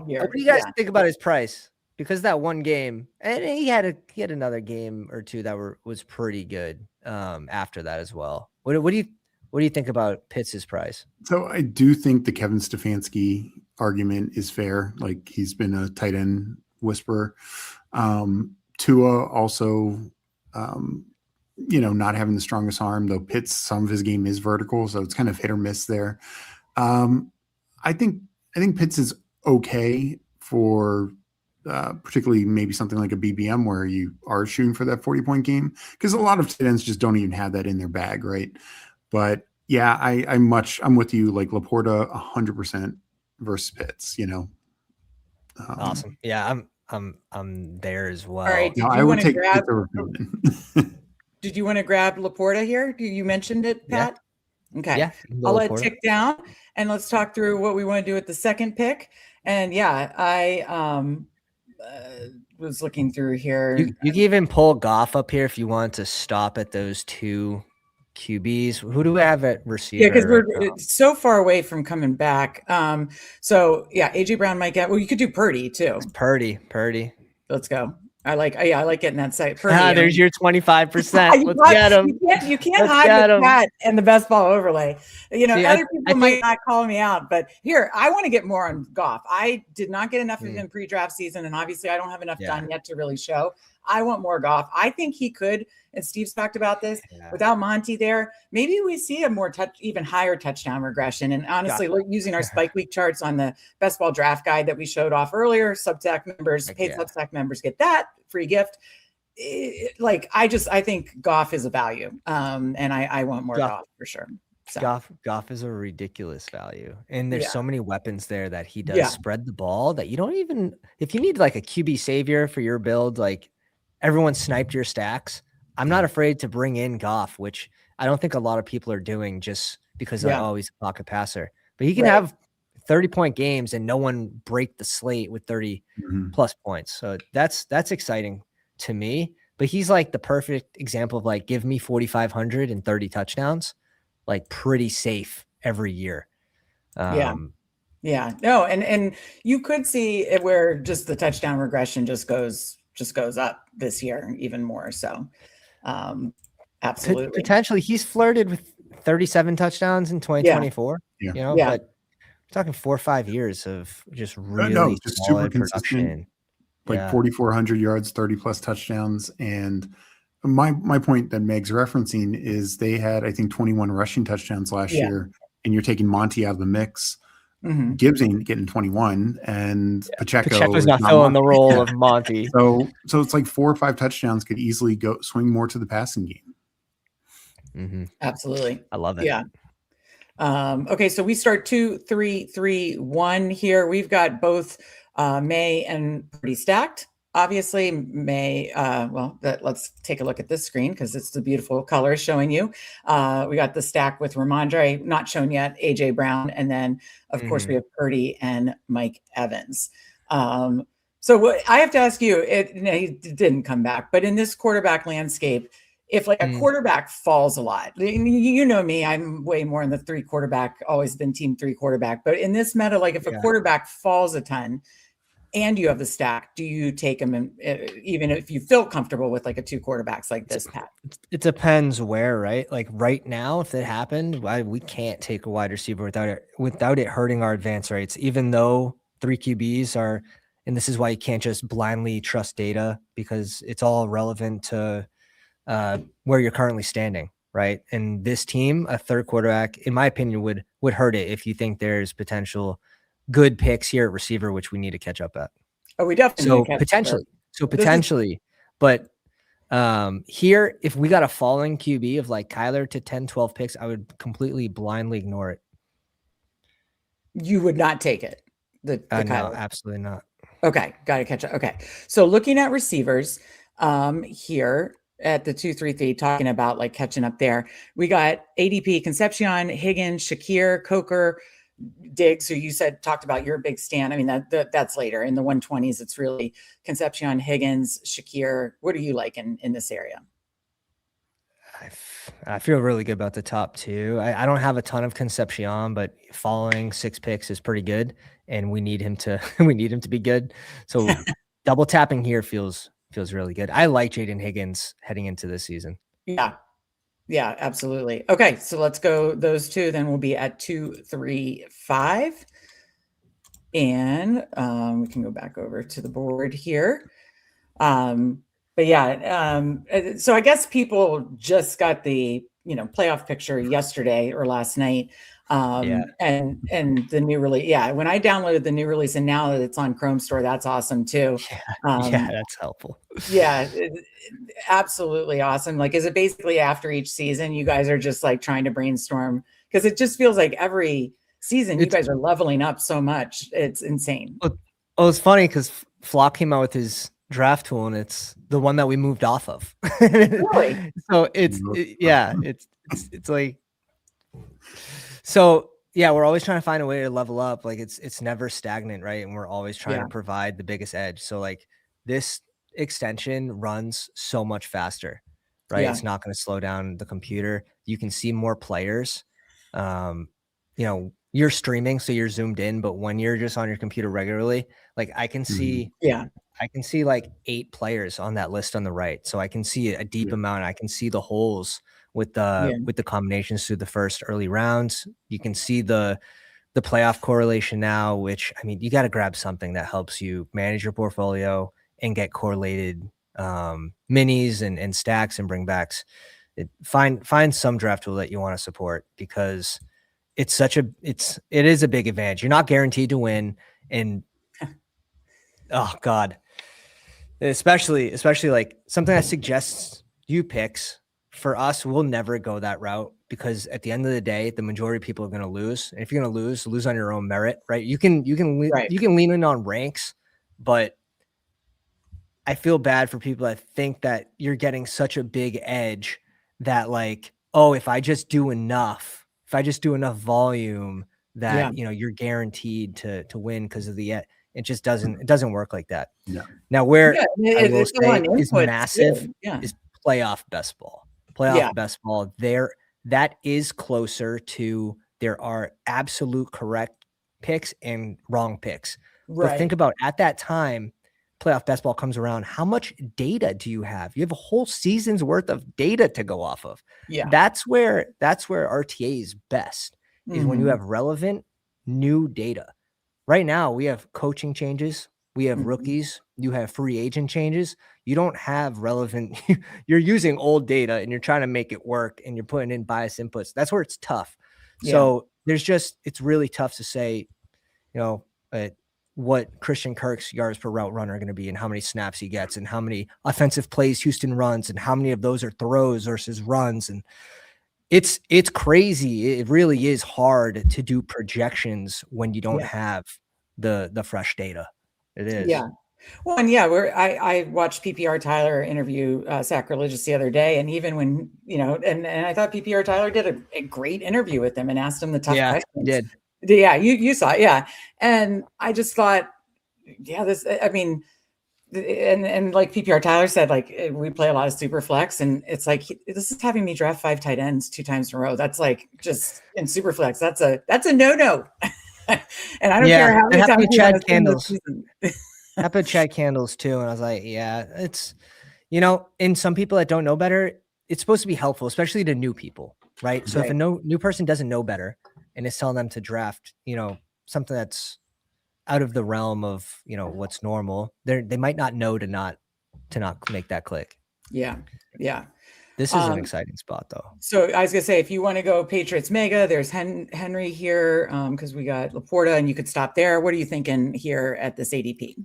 year. What do you guys think about his price? Because that one game, and he had another game or 2 that was pretty good after that as well. What do you think about Pitts' price? So I do think the Kevin Stefanski argument is fair. Like, he's been a tight end whisperer. Tua also, you know, not having the strongest arm, though Pitts, some of his game is vertical, so it's kind of hit or miss there. I think Pitts is okay for particularly maybe something like a BBM where you are shooting for that 40-point game, because a lot of tight ends just don't even have that in their bag, right? But yeah, I'm with you. Like Laporta, 100% versus Pitts. You know, awesome. Yeah, I'm there as well. All right. No, I would take. Did you want to grab Laporta here? You mentioned it, Pat. Yeah. Okay. Yeah. I'll let it tick down and let's talk through what we want to do with the second pick. And yeah, I was looking through here. You can even pull Goff up here if you want to stop at those 2 QBs. Who do we have at receiver? Yeah, because we're so far away from coming back. So yeah, AJ Brown might get. Well, you could do Purdy too. Purdy. Let's go. I like getting that site. Purdy, there's your 25%. Let's get him. You can't hide with that and the best ball overlay. You know, other people might not call me out, but here, I want to get more on Goff. I did not get enough of him pre-draft season, and obviously I don't have enough done yet to really show. I want more Goff. I think he could, and Steve's talked about this, without Monty there, maybe we see a more even higher touchdown regression. And honestly, using our Spike Week charts on the best ball draft guide that we showed off earlier, Substack members, paid Substack members get that free gift. I think Goff is a value. And I want more Goff for sure. So. Goff is a ridiculous value. And there's so many weapons there that he does spread the ball that you don't even, if you need like a QB savior for your build, like everyone sniped your stacks. I'm not afraid to bring in Goff, which I don't think a lot of people are doing just because he's a pocket passer. But he can have 30-point games and no one break the slate with 30 plus points. So that's exciting to me. But he's like the perfect example of like, give me 4,500 and 30 touchdowns. like pretty safe every year. Yeah, no, and you could see it where just the touchdown regression just goes up this year even more. So, absolutely, potentially he's flirted with 37 toucouldowns in 2024. Yeah. You know, but we're talking 4 or 5 years of just really just solid super production. consistent, like 4,400 yards, 30 plus touchdowns. And my point that Meg's referencing is they had, I think, 21 rushing touchdowns last year, and you're taking Monty out of the mix. Gibbs ain't getting 21, and Pacheco's not filling the role of Monty. So it's like 4 or 5 touchdowns could easily swing more to the passing game. Absolutely, I love it. Yeah. Okay, so we start 2, 3, 3, 1 here. We've got both May and Pretty stacked. Obviously, May, let's take a look at this screen because it's the beautiful colors showing you. We got the stack with Ramondre, not shown yet, AJ Brown, and then, of course, we have Purdy and Mike Evans. So what I have to ask you, he didn't come back, but in this quarterback landscape, if like a quarterback falls a lot, you know me, I'm way more in the 3 quarterback, always been team 3 quarterback. But in this meta, like if a quarterback falls a ton, and you have the stack, do you take them even if you feel comfortable with like a 2 quarterbacks like this, Pat? It depends where, right? Like right now, if that happened, we can't take a wide receiver without it hurting our advance rates, even though 3 QBs are, and this is why you can't just blindly trust data because it's all relevant to where you're currently standing, right? And this team, a 3rd quarterback, in my opinion, would hurt it if you think there's potential good picks here at receiver, which we need to catch up at. Oh, we definitely potentially. But here, if we got a falling QB of like Kyler to 10, 12 picks, I would completely blindly ignore it. You would not take it. The no, absolutely not. Okay, got to catch up. Okay, so looking at receivers here at the 2-3-3, talking about like catching up there, we got ADP, Concepcion, Higgins, Shakir, Coker, Diggs, who you said talked about your big stand. I mean, that's later in the 120s. It's really Concepcion, Higgins, Shakir. What are you like in this area? I feel really good about the top 2. I don't have a ton of Concepcion, but following 6 picks is pretty good, and we need him to be good. So double tapping here feels really good. I like Jaden Higgins heading into this season. Yeah, absolutely. Okay, so let's go those 2. Then we'll be at 2, 3, 5. And we can go back over to the board here. But yeah, so I guess people just got the, playoff picture yesterday or last night. And the new release. Yeah, when I downloaded the new release and now that it's on Chrome Store, that's awesome too. Yeah, that's helpful. Yeah, absolutely awesome. Like, is it basically after each season you guys are just like trying to brainstorm? Because it just feels like every season you guys are leveling up so much. It's insane. Oh, it's funny because Flock came out with his draft tool and it's the one that we moved off of. Really? So it's like, so yeah, we're always trying to find a way to level up. Like it's never stagnant, right? And we're always trying to provide the biggest edge. So like this extension runs so much faster, right? It's not going to slow down the computer. You can see more players. You're streaming, so you're zoomed in, but when you're just on your computer regularly, like I can see, I can see like 8 players on that list on the right. So I can see a deep amount. I can see the holes with the combinations through the first early rounds. You can see the playoff correlation now, which, I mean, you got to grab something that helps you manage your portfolio and get correlated minis and stacks and bringbacks. Find some draft tool that you want to support because it is a big advantage. You're not guaranteed to win. And oh God, especially like something that suggests you picks. For us, we'll never go that route because at the end of the day, the majority of people are going to lose. And if you're going to lose on your own merit, right? You can lean in on ranks, but I feel bad for people that think that you're getting such a big edge that like, oh, if I just do enough volume that, you're guaranteed to win because of it just doesn't work like that. Yeah. Now where I will say is massive is playoff best ball. Best ball. that is closer to there are absolute correct picks and wrong picks. Right. But think about at that time, playoff best ball comes around. How much data do you have? You have a whole season's worth of data to go off of. Yeah. That's where RTA is best, is when you have relevant new data. Right now, we have coaching changes. We have rookies. You have free agent changes. You don't have relevant. You're using old data and you're trying to make it work and you're putting in bias inputs. That's where it's tough. Yeah. So it's really tough to say, what Christian Kirk's yards per route run are going to be and how many snaps he gets and how many offensive plays Houston runs and how many of those are throws versus runs. And it's crazy. It really is hard to do projections when you don't have the fresh data. It is. Yeah. Well, and I watched PPR Tyler interview Sacrilegious the other day, and even when and I thought PPR Tyler did a great interview with him and asked him the tough questions. He did. Yeah, you saw it, and I just thought, and like PPR Tyler said, like we play a lot of super flex, and it's like this is having me draft 5 tight ends 2 times in a row. That's like just in super flex. That's a no. And I don't care how many times Chad Candles. Happened Chad Candles too, and I was like, it's and some people that don't know better, it's supposed to be helpful, especially to new people, right? So if a new person doesn't know better and is telling them to draft, something that's out of the realm of what's normal, they might not know to not make that click. Yeah. This is an exciting spot, though. So I was gonna say, if you want to go Patriots Mega, there's Henry here because we got Laporta, and you could stop there. What are you thinking here at this ADP?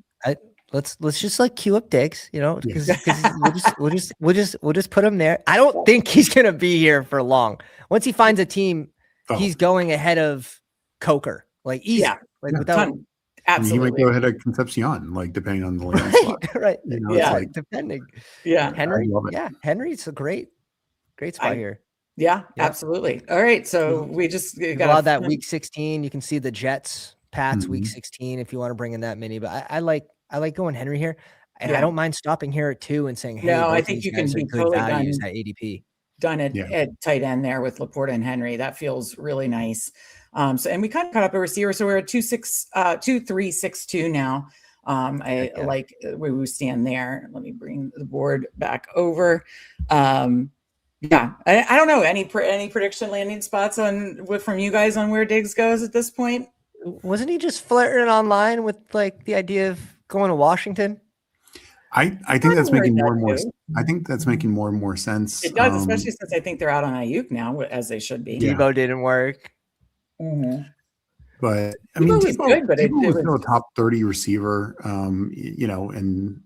Let's just like queue up Diggs, because we'll just put him there. I don't think he's gonna be here for long. Once he finds a team, he's going ahead of Coker, like easy, without. Absolutely. He might go ahead of Concepcion, like depending on the landing spot. Right. Depending. Yeah. Henry. Yeah. Henry's a great spot here. Yeah, absolutely. All right. So we just got a lot of that week 16. You can see the Jets, Pats week 16 if you want to bring in that many. But I like going Henry here. And I don't mind stopping here at 2 and saying, hey, no, I think you can be totally values at ADP. Done at tight end there with Laporta and Henry. That feels really nice. And we kind of caught up a receiver, so we're at 2-3-6-2 now. I like where we stand there. Let me bring the board back over. I don't know any prediction landing spots from you guys on where Diggs goes at this point. Wasn't he just flirting online with like the idea of going to Washington? I think that's making more and more. I think that's making more and more sense. It does, especially since I think they're out on Ayuk now, as they should be. Debo didn't work. Mm-hmm. But I mean, Debo was good, but it was still a top 30 receiver. And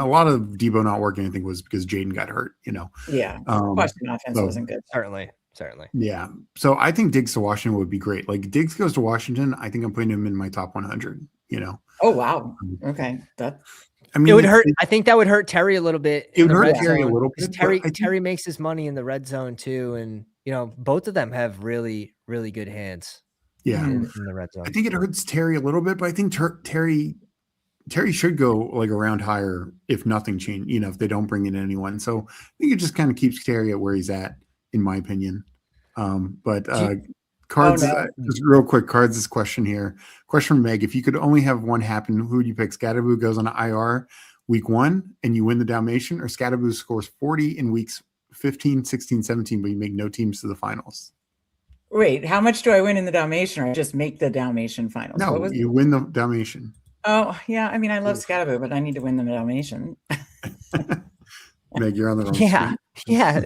a lot of Debo not working, I think, was because Jaden got hurt. Washington offense wasn't good. Certainly. Yeah. So I think Diggs to Washington would be great. Like Diggs goes to Washington, I think I'm putting him in my top 100. Oh wow. Okay. It would hurt. I think that would hurt Terry a little bit. It would hurt Terry a little bit. Terry makes his money in the red zone too, and both of them have really, really good hands. Yeah, in the red zone. I think it hurts Terry a little bit, but I think Terry should go like around higher if nothing changed. If they don't bring in anyone, so I think it just kind of keeps Terry at where he's at, in my opinion. Cards, just real quick, Cards, this question here. Question from Meg. If you could only have one happen, who would you pick? Scatterboo goes on IR week 1 and you win the Dalmatian, or Scatterboo scores 40 in weeks 15, 16, 17, but you make no teams to the finals? Wait, how much do I win in the Dalmatian, or I just make the Dalmatian finals? No, you win the Dalmatian. Oh, yeah. I mean, I love Scatterboo, but I need to win the Dalmatian. Meg, you're on the wrong street. Yeah.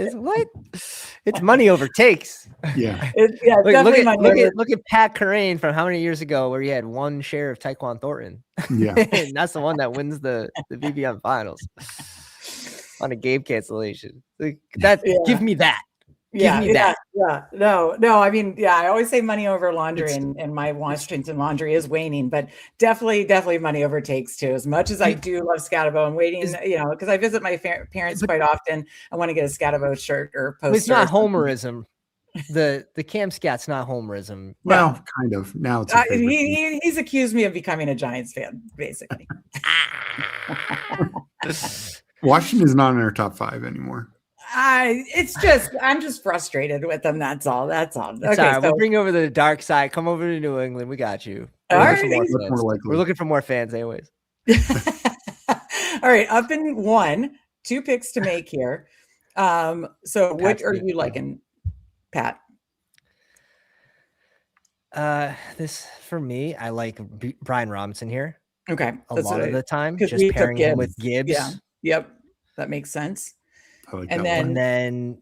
It's money over takes. Yeah. Look at Pat Corain from how many years ago where he had one share of Tyquan Thornton. Yeah. And that's the one that wins the BBM finals on a game cancellation. Give me that. Yeah. No. I mean, I always say money over laundry, and my Washington laundry is waning, but definitely money over takes too. As much as I do love Scatterbo, I'm waiting, because I visit my parents quite often. I want to get a Scatterbo shirt or poster. It's not homerism. The Cam Scat's not homerism. Well, kind of. Now it's he's accused me of becoming a Giants fan, basically. Washington is not in our top 5 anymore. I'm just frustrated with them. That's all. It's all right. We'll bring you over to the dark side. Come over to New England. We got you. We're looking for more fans anyways. All right. Up in 1, 2 picks to make here. So what are you liking, Pat? This for me, I like Brian Robinson here. Okay. A lot of the time, just we pairing him with Gibbs. Yeah. Yep. That makes sense. I like and that then, one. then,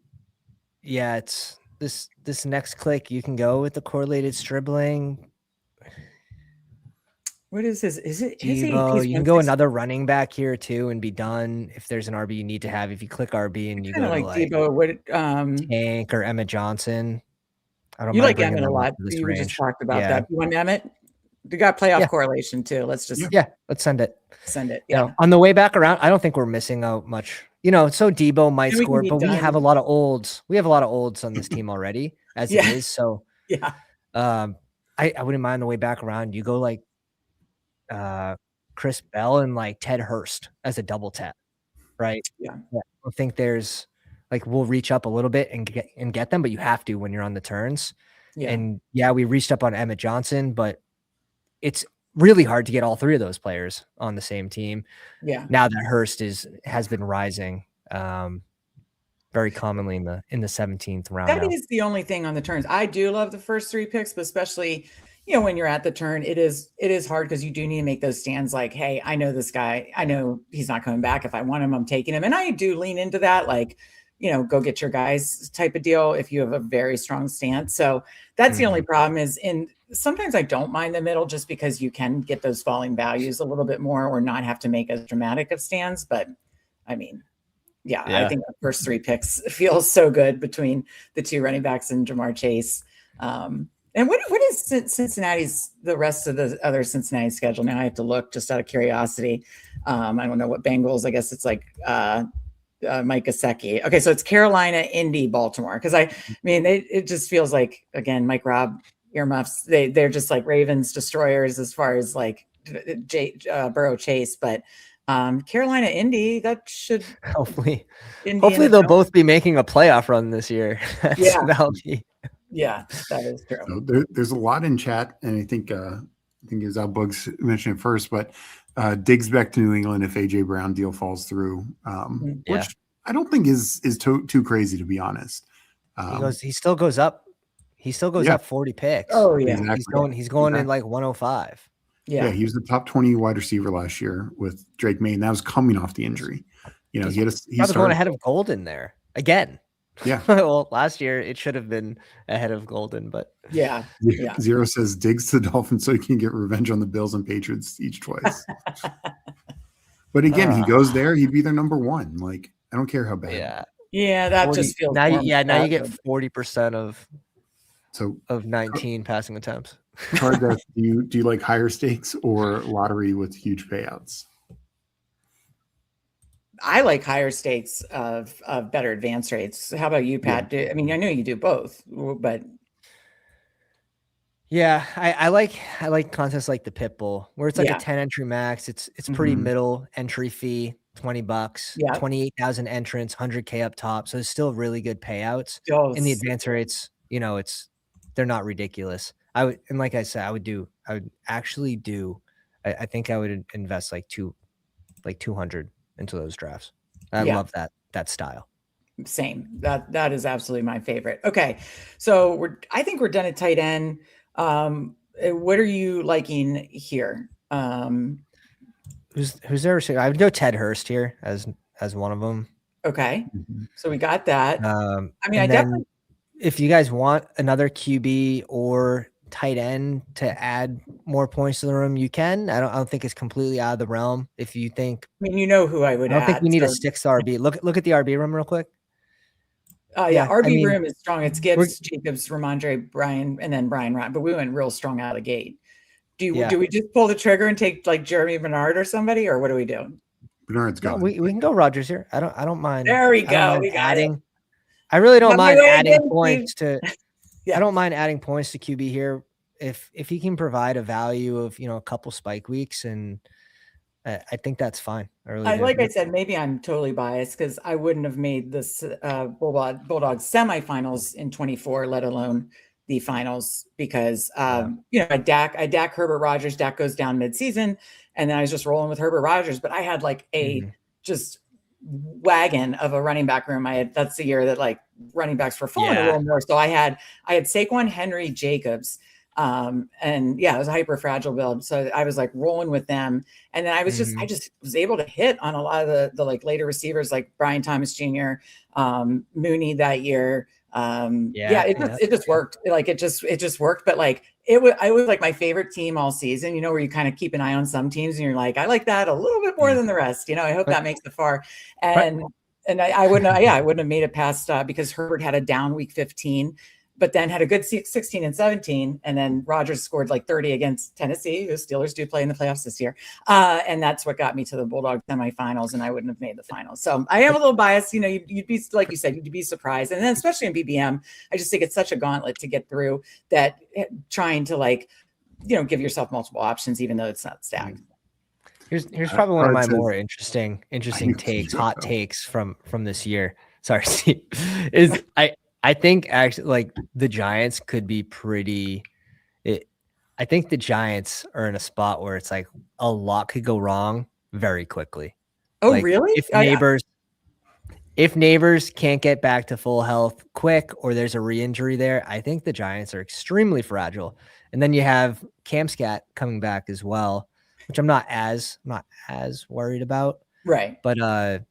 yeah, it's this next click. You can go with the correlated dribbling. What is this? Is it Debo? You can go another running back here too and be done. If there's an RB you need to have, if you click RB and you go like to like Debo, Tank or Emmett Johnson. I don't you mind like Emmett a lot. You just talked about that. You want Emmett? You got playoff correlation too. Let's just let's send it. Send it. Yeah. On the way back around, I don't think we're missing out much. So Debo might score, but we have a lot of olds. We have a lot of olds on this team already, as it is. So I wouldn't mind the way back around. You go like Chris Bell and like Ted Hurst as a double tap, right? Yeah. I don't think there's like we'll reach up a little bit and get them, but you have to when you're on the turns. Yeah. And we reached up on Emmett Johnson, but it's really hard to get all 3 of those players on the same team. Yeah. Now that Hurst has been rising very commonly in the 17th round. That is the only thing on the turns. I do love the first 3 picks, but especially when you're at the turn, it is hard because you do need to make those stands like, hey, I know this guy. I know he's not coming back. If I want him, I'm taking him. And I do lean into that, like, go get your guys type of deal if you have a very strong stance. So that's the only problem is sometimes I don't mind the middle just because you can get those falling values a little bit more or not have to make as dramatic of stands. But I mean, I think the first 3 picks feels so good between the 2 running backs and Jamar Chase. And what is the rest of the other Cincinnati schedule? Now I have to look just out of curiosity. I don't know what Bengals. I guess it's like Mike Gesicki. Okay, so it's Carolina, Indy, Baltimore. Because it just feels like, again, Mike Raub earmuffs. They're just like Ravens destroyers as far as like Burrow Chase, but Carolina, Indy, that should hopefully they'll both be making a playoff run this year. That'll be. Yeah, that is true. So there's a lot in chat, and I think it was Bugs mentioned it first, but Diggs back to New England if AJ Brown deal falls through, which I don't think is too crazy, to be honest. He still goes up. He still goes up 40 picks. Oh yeah, exactly. He's going in like 105. Yeah, he was the top 20 wide receiver last year with Drake May, and that was coming off the injury. He's going ahead of Golden there again. Yeah. Well, last year it should have been ahead of Golden, but Zero says Diggs to the Dolphins so he can get revenge on the Bills and Patriots each twice. But again, he goes there, he'd be their number 1. Like, I don't care how bad. Yeah, that 40, just feels now. Now you get 40% of 19 passing attempts. Charles, do you like higher stakes or lottery with huge payouts? I like higher stakes of better advance rates. How about you, Pat? I know you do both, but I like contests like the Pitbull where it's like a 10 entry max. It's pretty middle entry fee, $20, 28,000 entrants, 100K up top. So it's still really good payouts. In the advance rates, they're not ridiculous. I would invest like 200 into those drafts. I love that style. Same. That is absolutely my favorite. Okay. So I think we're done at tight end. What are you liking here? Who's there? I would go Ted Hurst here as one of them. Okay. So we got that. I definitely, if you guys want another QB or tight end to add more points to the room, you can. I don't think it's completely out of the realm. If you think, who I would. I don't think we need a 6th RB. Look at the RB room real quick. RB room is strong. It's Gibbs, Jacobs, Ramondre, Brian, and then Brian Ryan. But we went real strong out of the gate. Do we just pull the trigger and take like Jeremy Bernard or somebody, or what do we do? Bernard's gone. We can go Rodgers here. I don't mind. There we go. We got it. I really don't mind adding points to. I don't mind adding points to QB here if he can provide a value of a couple spike weeks and I think that's fine. I really I, do. like I said, maybe I'm totally biased because I wouldn't have made this Bulldogs semifinals in 24, let alone the finals, because you know, I Dak Herbert Rogers. Dak goes down midseason, and then I was just rolling with Herbert Rogers. But I had like a just wagon of a running back room. That's the year that like running backs were falling a little more. So I had Saquon, Henry, Jacobs. And yeah, it was a hyper fragile build. So I was like rolling with them. And then I was I just was able to hit on a lot of the like later receivers, like Brian Thomas Jr., Mooney that year. It just worked. Like it just worked. But like it was like my favorite team all season, you know, where you kind of keep an eye on some teams and you're like, I like that a little bit more than the rest. You know, I hope that makes it far. And I wouldn't have made it past because Herbert had a down week 15. But then had a good 16 and 17. And then Rodgers scored like 30 against Tennessee. The Steelers do play in the playoffs this year. And that's what got me to the Bulldog semifinals, and I wouldn't have made the finals. So I am a little biased. You know, you'd be, like you said, you'd be surprised. And then especially in BBM, I just think it's such a gauntlet to get through that trying to like, you know, give yourself multiple options, even though it's not stacked. Here's probably one of my more interesting hot takes from this year. Sorry, Steve, is I think actually like the Giants could be I think the Giants are in a spot where it's like a lot could go wrong very quickly. Oh, like, really? If Neighbors can't get back to full health quick, or there's a re-injury there, I think the Giants are extremely fragile. And then you have Cam Scat coming back as well, which I'm not as worried about. Right. But and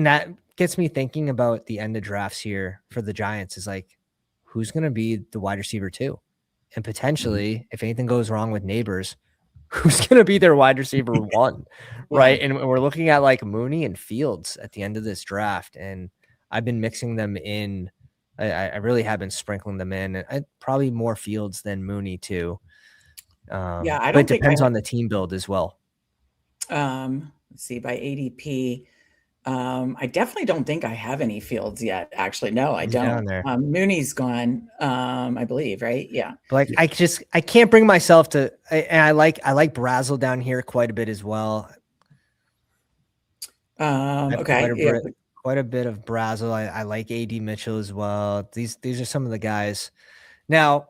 that gets me thinking about the end of drafts here for the Giants is like, who's going to be the wide receiver 2? And potentially, if anything goes wrong with Neighbors, who's going to be their wide receiver 1, right? And we're looking at like Mooney and Fields at the end of this draft. And I've been mixing them in. I really have been sprinkling them in. And probably more Fields than Mooney too. I don't but it depends on the team build as well. Let's see, by ADP. I definitely don't think I have any Fields yet. Actually, no, I don't. Mooney's gone, I believe, right? Yeah. But like I can't bring myself to, and I like Brazel down here quite a bit as well. Okay. Quite a bit of Brazel. I like AD Mitchell as well. These are some of the guys. Now,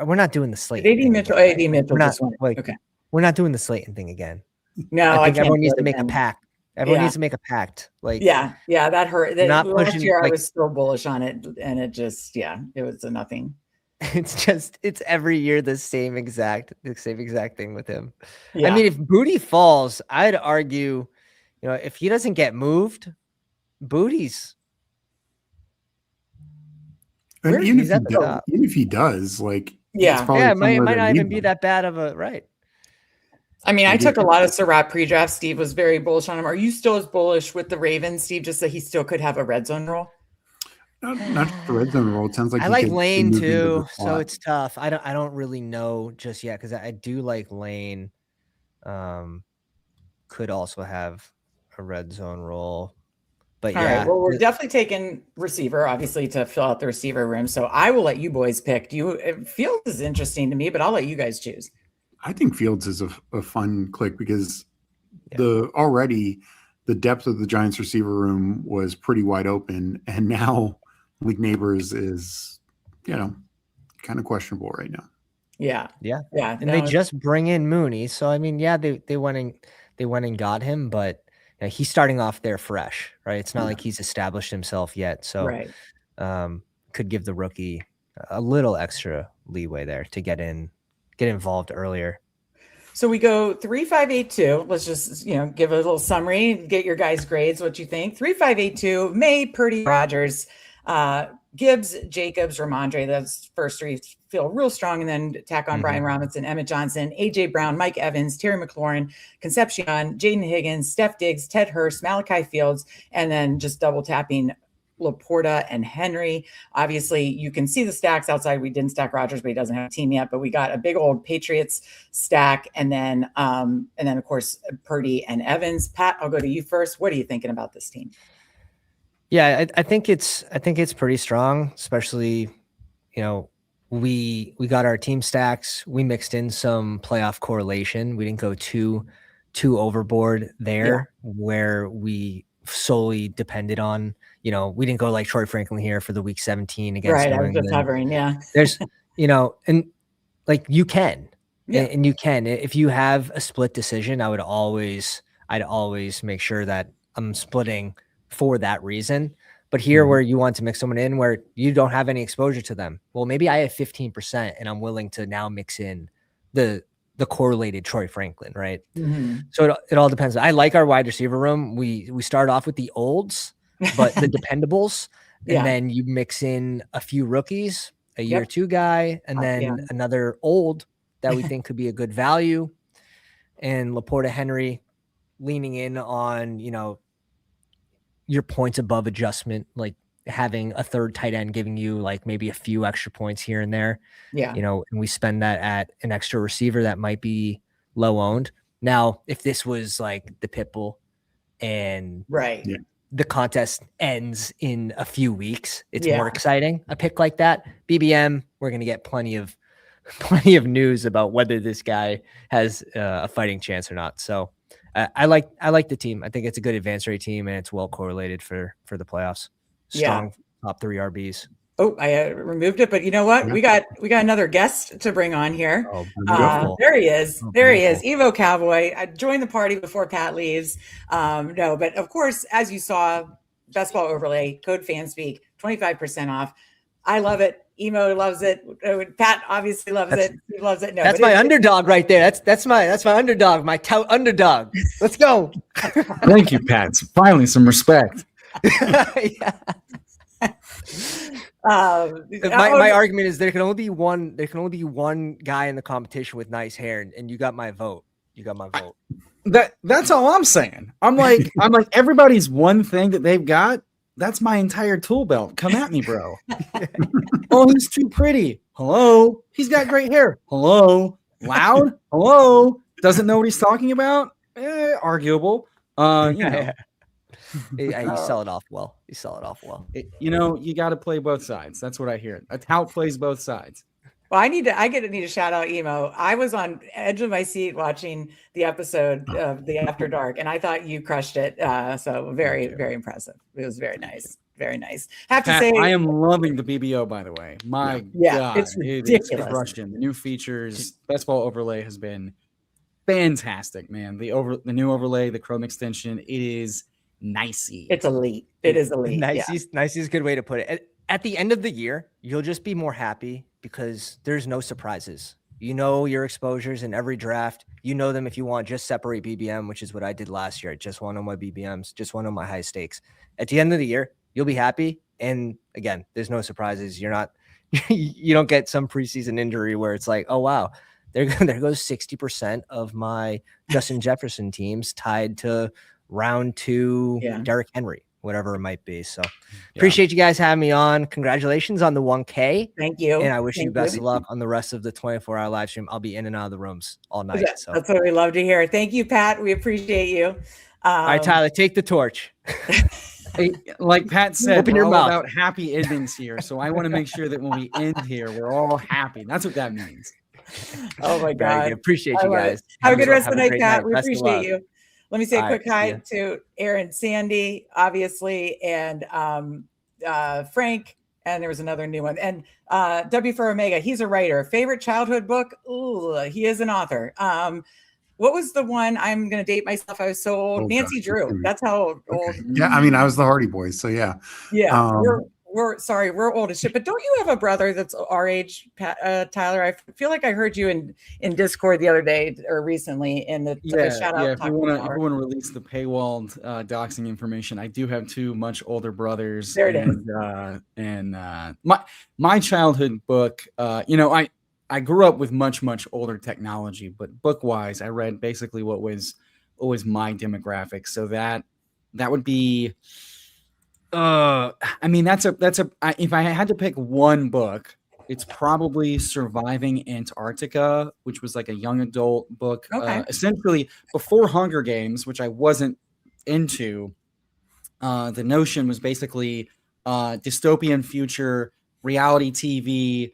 we're not doing the Slayton. AD Mitchell. Okay. We're not doing the Slayton thing again. No, I think everyone needs to make a pact. Everyone needs to make a pact. Like, yeah, that hurt. Last year I was still bullish on it, and it just, it was a nothing. It's every year the same exact thing with him. Yeah. I mean, if Booty falls, I'd argue, you know, if he doesn't get moved, Booty's. And even if he does, like, it might not even be that bad of a right. I mean, I took a lot of Surratt pre-draft. Steve was very bullish on him. Are you still as bullish with the Ravens, Steve, just that he still could have a red zone role? Not the red zone role. It sounds like I like Lane too, so it's tough. I don't really know just yet because I do like Lane. Could also have a red zone role. But all right, well, we're definitely taking receiver, obviously, to fill out the receiver room. So I will let you boys pick. Fields is interesting to me, but I'll let you guys choose. I think Fields is a fun click because already the depth of the Giants receiver room was pretty wide open, and now Malik Neighbors is, you know, kind of questionable right now. Yeah. And they just bring in Mooney, so I mean, they went and got him, but you know, he's starting off there fresh, right? It's not like he's established himself yet, so could give the rookie a little extra leeway there to get involved earlier. So we go 3-5-8-2. Let's just, you know, give a little summary, get your guys' grades, what you think. 3-5-8-2, May, Purdy, Rogers, Gibbs, Jacobs, Ramondre. Those first three feel real strong. And then tack on Brian Robinson, Emmett Johnson, AJ Brown, Mike Evans, Terry McLaurin, Concepcion, Jaden Higgins, Steph Diggs, Ted Hurst, Malachi Fields, and then just double tapping Laporta and Henry. Obviously, you can see the stacks outside. We didn't stack Rodgers, but he doesn't have a team yet. But we got a big old Patriots stack, and then of course Purdy and Evans. Pat, I'll go to you first. What are you thinking about this team? Yeah, I think it's pretty strong, especially, you know, we got our team stacks. We mixed in some playoff correlation. We didn't go too overboard there, where we solely depended on, we didn't go like Troy Franklin here for the week 17 against New I was England. just hovering. Yeah. There's, and like you can, and you can, if you have a split decision, I'd always make sure that I'm splitting for that reason. But here, where you want to mix someone in where you don't have any exposure to them, well, maybe I have 15% and I'm willing to now mix in the correlated Troy Franklin, right? So it all depends. I like our wide receiver room. We start off with the olds, but the dependables, and then you mix in a few rookies, a year two guy, and then another old that we think could be a good value, and Laporta Henry leaning in on, your points above adjustment, like having a third tight end giving you like maybe a few extra points here and there. And we spend that at an extra receiver that might be low owned. Now, if this was like the Pitbull and the contest ends in a few weeks, it's more exciting. A pick like that, BBM, we're going to get plenty of news about whether this guy has a fighting chance or not. So I like the team. I think it's a good advanced rate team, and it's well correlated for the playoffs. Strong top 3 RBs. Oh, I removed it, but you know what? We got another guest to bring on here. There he is. There he is. Evo Cowboy. I joined the party before Pat leaves. No, but of course, as you saw, Best Ball Overlay, code Fanspeak, 25% off. I love it. Emo loves it. Pat obviously loves it. He loves it. No, that's my underdog right there. That's my underdog. My tout underdog. Let's go. Thank you, Pat. Finally, some respect. My argument is there can only be one guy in the competition with nice hair, and you got my vote. That's all I'm saying. I'm like everybody's one thing that they've got. That's my entire tool belt. Come at me, bro. Oh, he's too pretty. Hello. He's got great hair. Hello. Loud. Hello. Doesn't know what he's talking about. Arguable. You sell it off well. You got to play both sides. That's what I hear. A tout plays both sides. Well, I need to shout out Emo. I was on edge of my seat watching the episode of the After Dark, and I thought you crushed it. So very, very impressive. It was very nice. Very nice. Have to say, I am loving the BBO, by the way. My God, it's ridiculous. It's Russian. The new features, Best Ball Overlay has been fantastic, man. The new overlay, the Chrome extension, it is nicey. It's elite. It is elite. Nicey is a good way to put it. At the end of the year, you'll just be more happy because there's no surprises. You know your exposures in every draft. You know them if you want. Just separate BBM, which is what I did last year. I just want on my BBMs, just one on my high stakes. At the end of the year, you'll be happy. And again, there's no surprises. You don't get some preseason injury where it's like, oh, wow, there goes 60% of my Justin Jefferson teams tied to round 2 Derrick Henry, whatever it might be. So appreciate you guys having me on. Congratulations on the 1K. Thank you. And I wish you best of luck on the rest of the 24-hour live stream. I'll be in and out of the rooms all night. So that's what we love to hear. Thank you, Pat. We appreciate you. All right, Tyler, take the torch. Like Pat said, open your mouth. About happy endings here. So I want to make sure that when we end here, we're all happy. That's what that means. Oh my God. Appreciate you guys. Have a good rest of the night, Pat. We appreciate you. Let me say a quick hi to Aaron Sandy, obviously, and Frank, and there was another new one. And W for Omega, he's a writer. Favorite childhood book? Ooh, he is an author. What was the one? I'm going to date myself. I was so old. Nancy Drew. That's how old. Yeah, I mean, I was the Hardy Boys, so yeah. Yeah, we're old as shit. But don't you have a brother that's our age, Tyler? I feel like I heard you in Discord the other day or recently in the shout out. Yeah, if you want to release the paywalled doxing information, I do have 2 much older brothers. There it is. And my childhood book, I grew up with much older technology, but book wise, I read basically what was my demographic. So that would be. I mean, if I had to pick one book, it's probably Surviving Antarctica, which was like a young adult book, essentially before Hunger Games, which I wasn't into. The notion was basically dystopian future, reality TV,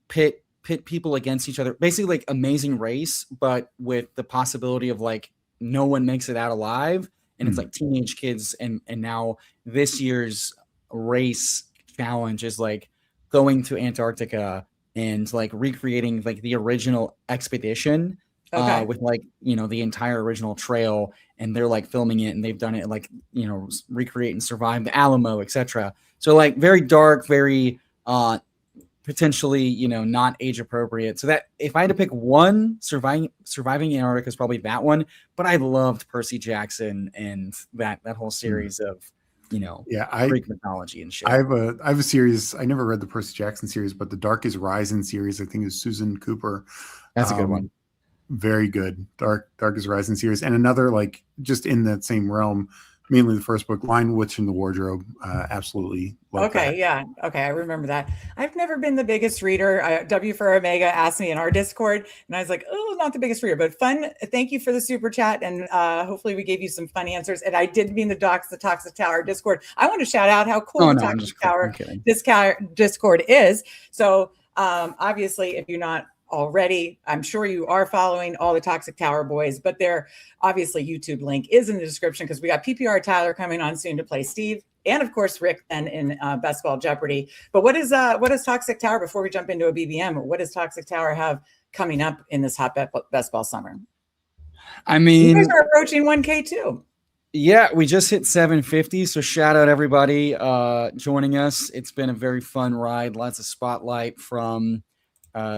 pit people against each other, basically like Amazing Race, but with the possibility of like no one makes it out alive, and it's like teenage kids, and now this year's race challenge is like going to Antarctica and like recreating like the original expedition with like, you know, the entire original trail, and they're like filming it, and they've done it like, you know, recreate and survive the Alamo, etc. So like very dark, very potentially, you know, not age appropriate. So that if I had to pick one, surviving Antarctica is probably that one. But I loved Percy Jackson and that whole series of, you know, Greek mythology and shit. I have a series. I never read the Percy Jackson series, but the Dark is Rising series, I think, is Susan Cooper. That's a good one. Very good. Dark is Rising series. And another, like, just in that same realm, mainly the first book, Lion Witch in the Wardrobe. Absolutely love that. Yeah. Okay, I remember that. I've never been the biggest reader. W for Omega asked me in our Discord, and I was like, oh, not the biggest reader, but fun. Thank you for the super chat, and hopefully we gave you some fun answers. And I did mean the Toxic Tower Discord. I want to shout out how cool the Toxic Tower Discord is. So obviously, if you're not already, I'm sure you are following all the Toxic Tower boys, but their obviously YouTube link is in the description, because we got PPR Tyler coming on soon to play Steve, and of course Rick then in Best Ball Jeopardy. But what is Toxic Tower, before we jump into a BBM, what does Toxic Tower have coming up in this hot Best Ball summer? I mean, you guys are approaching 1K too. Yeah, we just hit 750. So shout out everybody joining us. It's been a very fun ride. Lots of spotlight from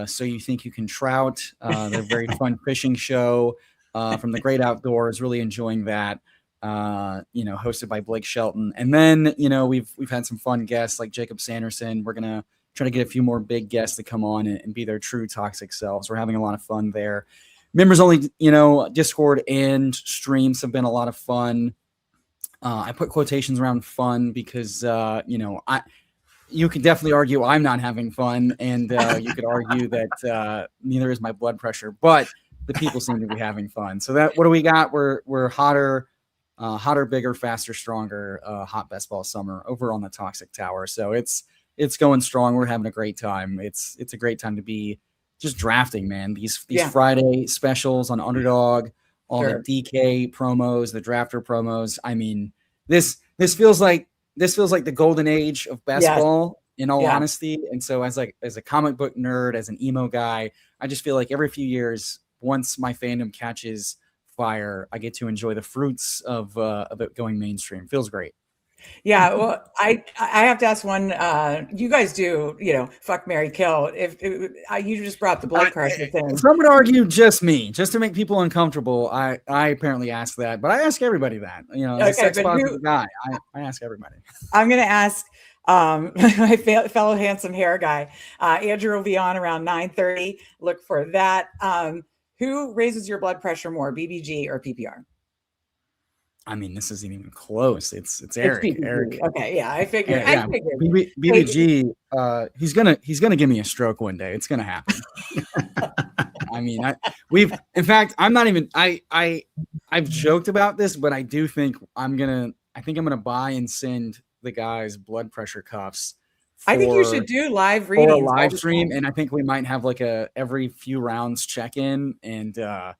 So You Think You Can Trout. They're a very fun fishing show from the Great Outdoors. Really enjoying that. You know, hosted by Blake Shelton. And then, you know, we've had some fun guests like Jacob Sanderson. We're gonna try to get a few more big guests to come on and be their true toxic selves. We're having a lot of fun there. Members only, you know, Discord and streams have been a lot of fun. I put quotations around fun because you know, you could definitely argue I'm not having fun, and you could argue that neither is my blood pressure, but the people seem to be having fun. So that, what do we got? We're hotter, bigger, faster, stronger, hot Best Ball summer over on the Toxic Tower. So it's going strong. We're having a great time. It's a great time to be just drafting, man. These Friday specials on Underdog, all the DK promos, the drafter promos. I mean, this feels like the golden age of best ball, in all honesty. And so as a comic book nerd, as an emo guy, I just feel like every few years, once my fandom catches fire, I get to enjoy the fruits of it going mainstream. Feels great. Yeah, well, I have to ask one. You guys do, you know, fuck, marry, kill. If you just brought the blood pressure thing, some would argue just me, just to make people uncomfortable. I apparently ask that, but I ask everybody that. You know, as a sex positive guy, I ask everybody. I'm going to ask my fellow handsome hair guy, Andrew will be on around 9:30. Look for that. Who raises your blood pressure more, BBG or PPR? I mean, this isn't even close. It's Eric. Eric. Okay, yeah, I figured. Yeah. BBG, he's gonna give me a stroke one day. It's gonna happen. I mean, in fact, I'm not even. I've joked about this, but I do think I'm gonna buy and send the guys blood pressure cuffs. I think you should do live readings, or a live stream, and I think we might have like a every few rounds check in. And the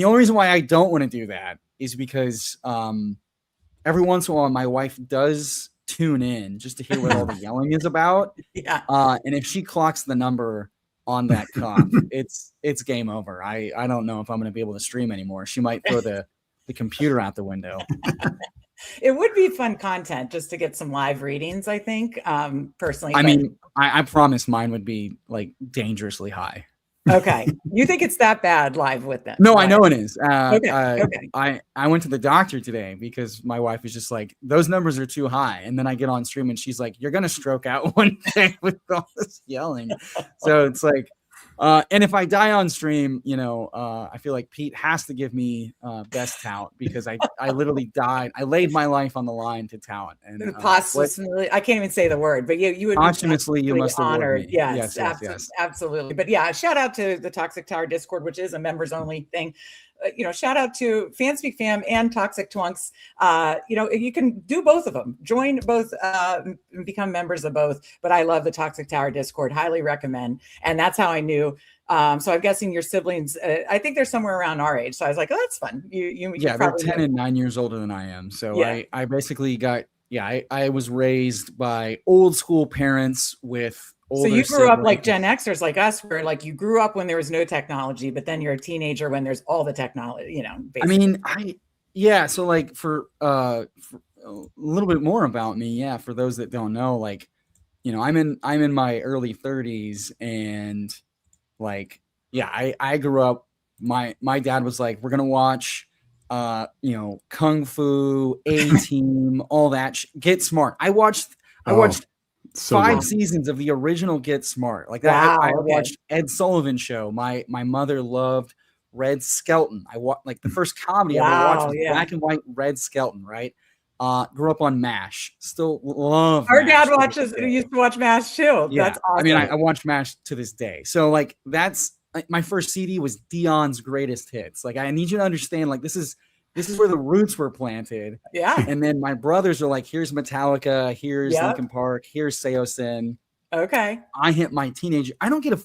only reason why I don't want to do that is because every once in a while my wife does tune in just to hear what all the yelling is about. Yeah. And if she clocks the number on that cuff, it's game over. I don't know if I'm going to be able to stream anymore. She might throw the computer out the window. It would be fun content just to get some live readings, I think, personally. I mean, I promise mine would be like dangerously high. Okay. You think it's that bad live with them? No, I know it is. Okay. I went to the doctor today because my wife is just like, those numbers are too high. And then I get on stream and she's like, you're going to stroke out one day with all this yelling. So it's like, and if I die on stream, you know, I feel like Pete has to give me best tout because I literally died. I laid my life on the line to tout. And posthumously, I can't even say the word, but you would posthumously, you must honored. Yes, Absolutely. But yeah, shout out to the Toxic Tower Discord, which is a members only thing. shout out to Fanspeak Fam and Toxic Twunks. You can do both of them. Join both, become members of both. But I love the Toxic Tower Discord. Highly recommend. And that's how I knew. So I'm guessing your siblings, I think they're somewhere around our age. So I was like, oh, that's fun. They're 10 and 9 years older than I am. So I basically got, I was raised by old school parents with older So you grew up siblings. like Gen Xers like us, where like you grew up when there was no technology, but then you're a teenager when there's all the technology, basically. So like for a little bit more about me, for those that don't know, like, I'm in my early 30s, and like, I grew up, my dad was like, we're gonna watch Kung Fu, A-Team, all that Get Smart. I watched so 5 good. seasons of the original Get Smart. Like that. Wow, I okay. watched Ed Sullivan Show. My mother loved Red Skelton. I watched like the first comedy I ever watched was black and white Red Skelton, right? Grew up on MASH. Still love our MASH dad used to watch MASH too. Yeah. That's awesome. I mean, I watch MASH to this day. So like that's like, my first CD was Dion's Greatest Hits. Like I need you to understand, like this is where the roots were planted. Yeah. And then my brothers are like, here's Metallica, here's Linkin Park, here's Seosin. Okay. I hit my teenage. I don't get a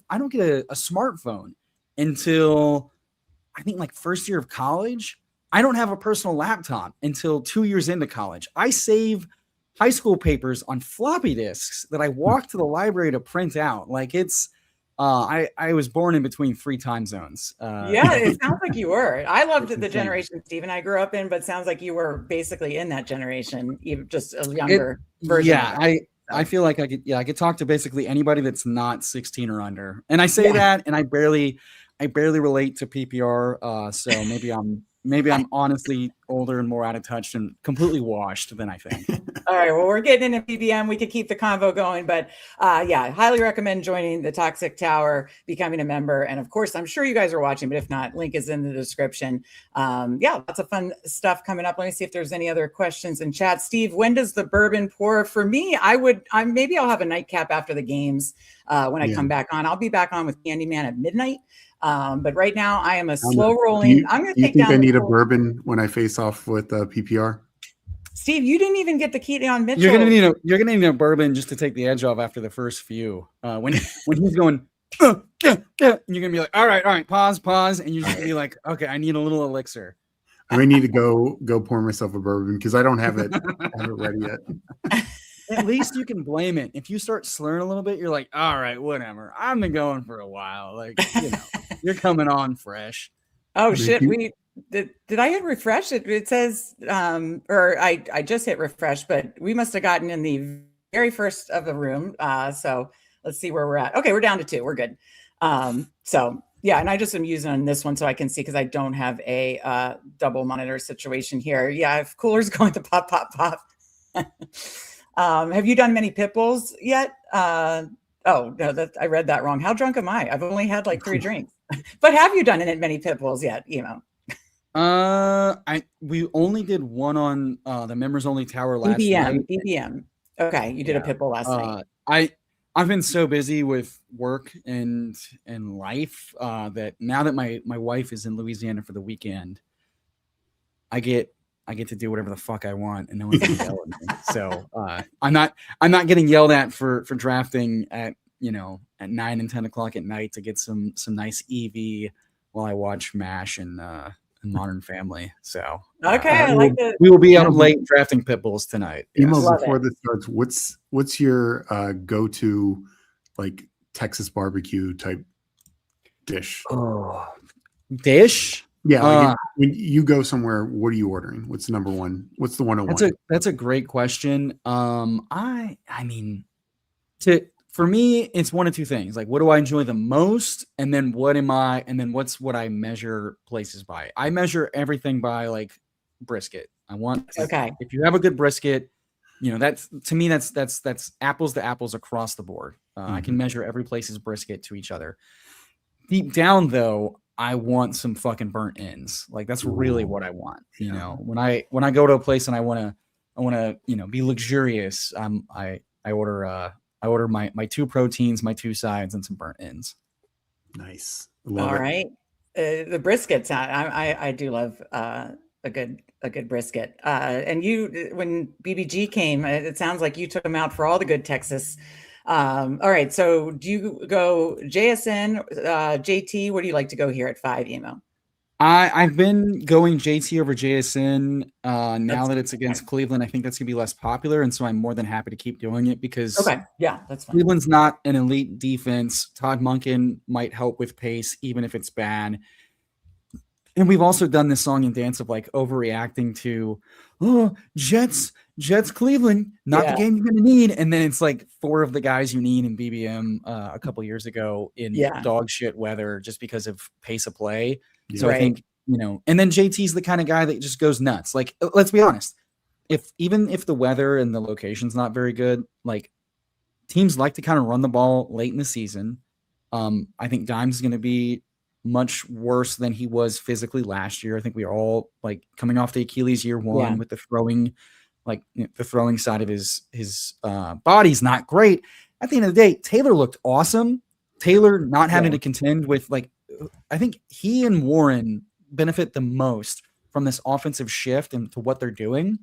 smartphone until I think like first year of college. I don't have a personal laptop until 2 years into college. I save high school papers on floppy disks that I walk to the library to print out. Like it's, I was born in between 3 time zones. It sounds like you were. I loved the generation Steven I grew up in, but it sounds like you were basically in that generation, even just a younger version. Yeah, I feel like I could talk to basically anybody that's not 16 or under. And I say that, and I barely relate to PPR. So maybe I'm honestly older and more out of touch and completely washed than I think. All right. Well, we're getting into PBM. We could keep the convo going, but highly recommend joining the Toxic Tower, becoming a member. And of course, I'm sure you guys are watching, but if not, link is in the description. Lots of fun stuff coming up. Let me see if there's any other questions in chat. Steve, when does the bourbon pour? For me, maybe I'll have a nightcap after the games when I come back on. I'll be back on with Candyman at midnight. But right now I am a slow rolling. I'm going to take down. I need a bourbon when I face off with PPR? Steve, you didn't even get the Keaton Mitchell. You're gonna need a bourbon just to take the edge off after the first few. When he's going, you're gonna be like, all right, pause, and you're just gonna be like, okay, I need a little elixir. I may need to go pour myself a bourbon because I don't have it ready yet. At least you can blame it. If you start slurring a little bit, you're like, all right, whatever. I've been going for a while. Like, you're coming on fresh. Oh shit! Did I hit refresh? It says, or I just hit refresh, but we must have gotten in the very first of the room. So let's see where we're at. Okay, we're down to 2. We're good. And I just am using this one so I can see because I don't have a double monitor situation here. Yeah, if cooler's going to pop. Have you done many pit bulls yet? Oh no, I read that wrong. How drunk am I? I've only had like 3 drinks. But have you done many pit bulls yet? We only did one on the members only tower last night. BBM. Okay, you did a pit bull last night. I've been so busy with work and life that now that my wife is in Louisiana for the weekend, I get to do whatever the fuck I want and no one can yell at me. So I'm not getting yelled at for drafting at 9 and 10 o'clock at night to get some nice EV while I watch MASH and Modern Family. So we will be out late drafting pit bulls tonight. Before this starts, what's your go-to like Texas barbecue type dish? Dish? Yeah, when you go somewhere, what are you ordering? What's the number one? What's the 101? That's a great question. For me, it's one of 2 things. Like, what do I enjoy the most? And then what's what I measure places by? I measure everything by like brisket. If you have a good brisket, that's to me, that's apples to apples across the board. I can measure every place's brisket to each other. Deep down though, I want some fucking burnt ends. Like that's really what I want. When I go to a place and I want to, be luxurious, I order my 2 proteins, my 2 sides, and some burnt ends. Nice. All right. The briskets. I do love a good brisket. And you, when BBG came, it sounds like you took him out for all the good Texas. All right. So do you go JSN, JT? What do you like to go here at 5 emo? I've been going JT over JSN. Now that it's against Cleveland, I think that's gonna be less popular, and so I'm more than happy to keep doing it because that's fine. Cleveland's not an elite defense. Todd Monken might help with pace, even if it's bad. And we've also done this song and dance of like overreacting to, Jets, Cleveland, not the game you're going to need. And then it's like 4 of the guys you need in BBM a couple years ago in dog shit weather just because of pace of play. So I think, and then JT's the kind of guy that just goes nuts. Like, let's be honest. Even if the weather and the location's not very good, like teams like to kind of run the ball late in the season. I think Dimes is going to be much worse than he was physically last year. I think we are all like coming off the Achilles year 1 with the throwing, like the throwing side of his body's not great. At the end of the day, Taylor looked awesome. Taylor not having to contend with I think he and Warren benefit the most from this offensive shift into what they're doing.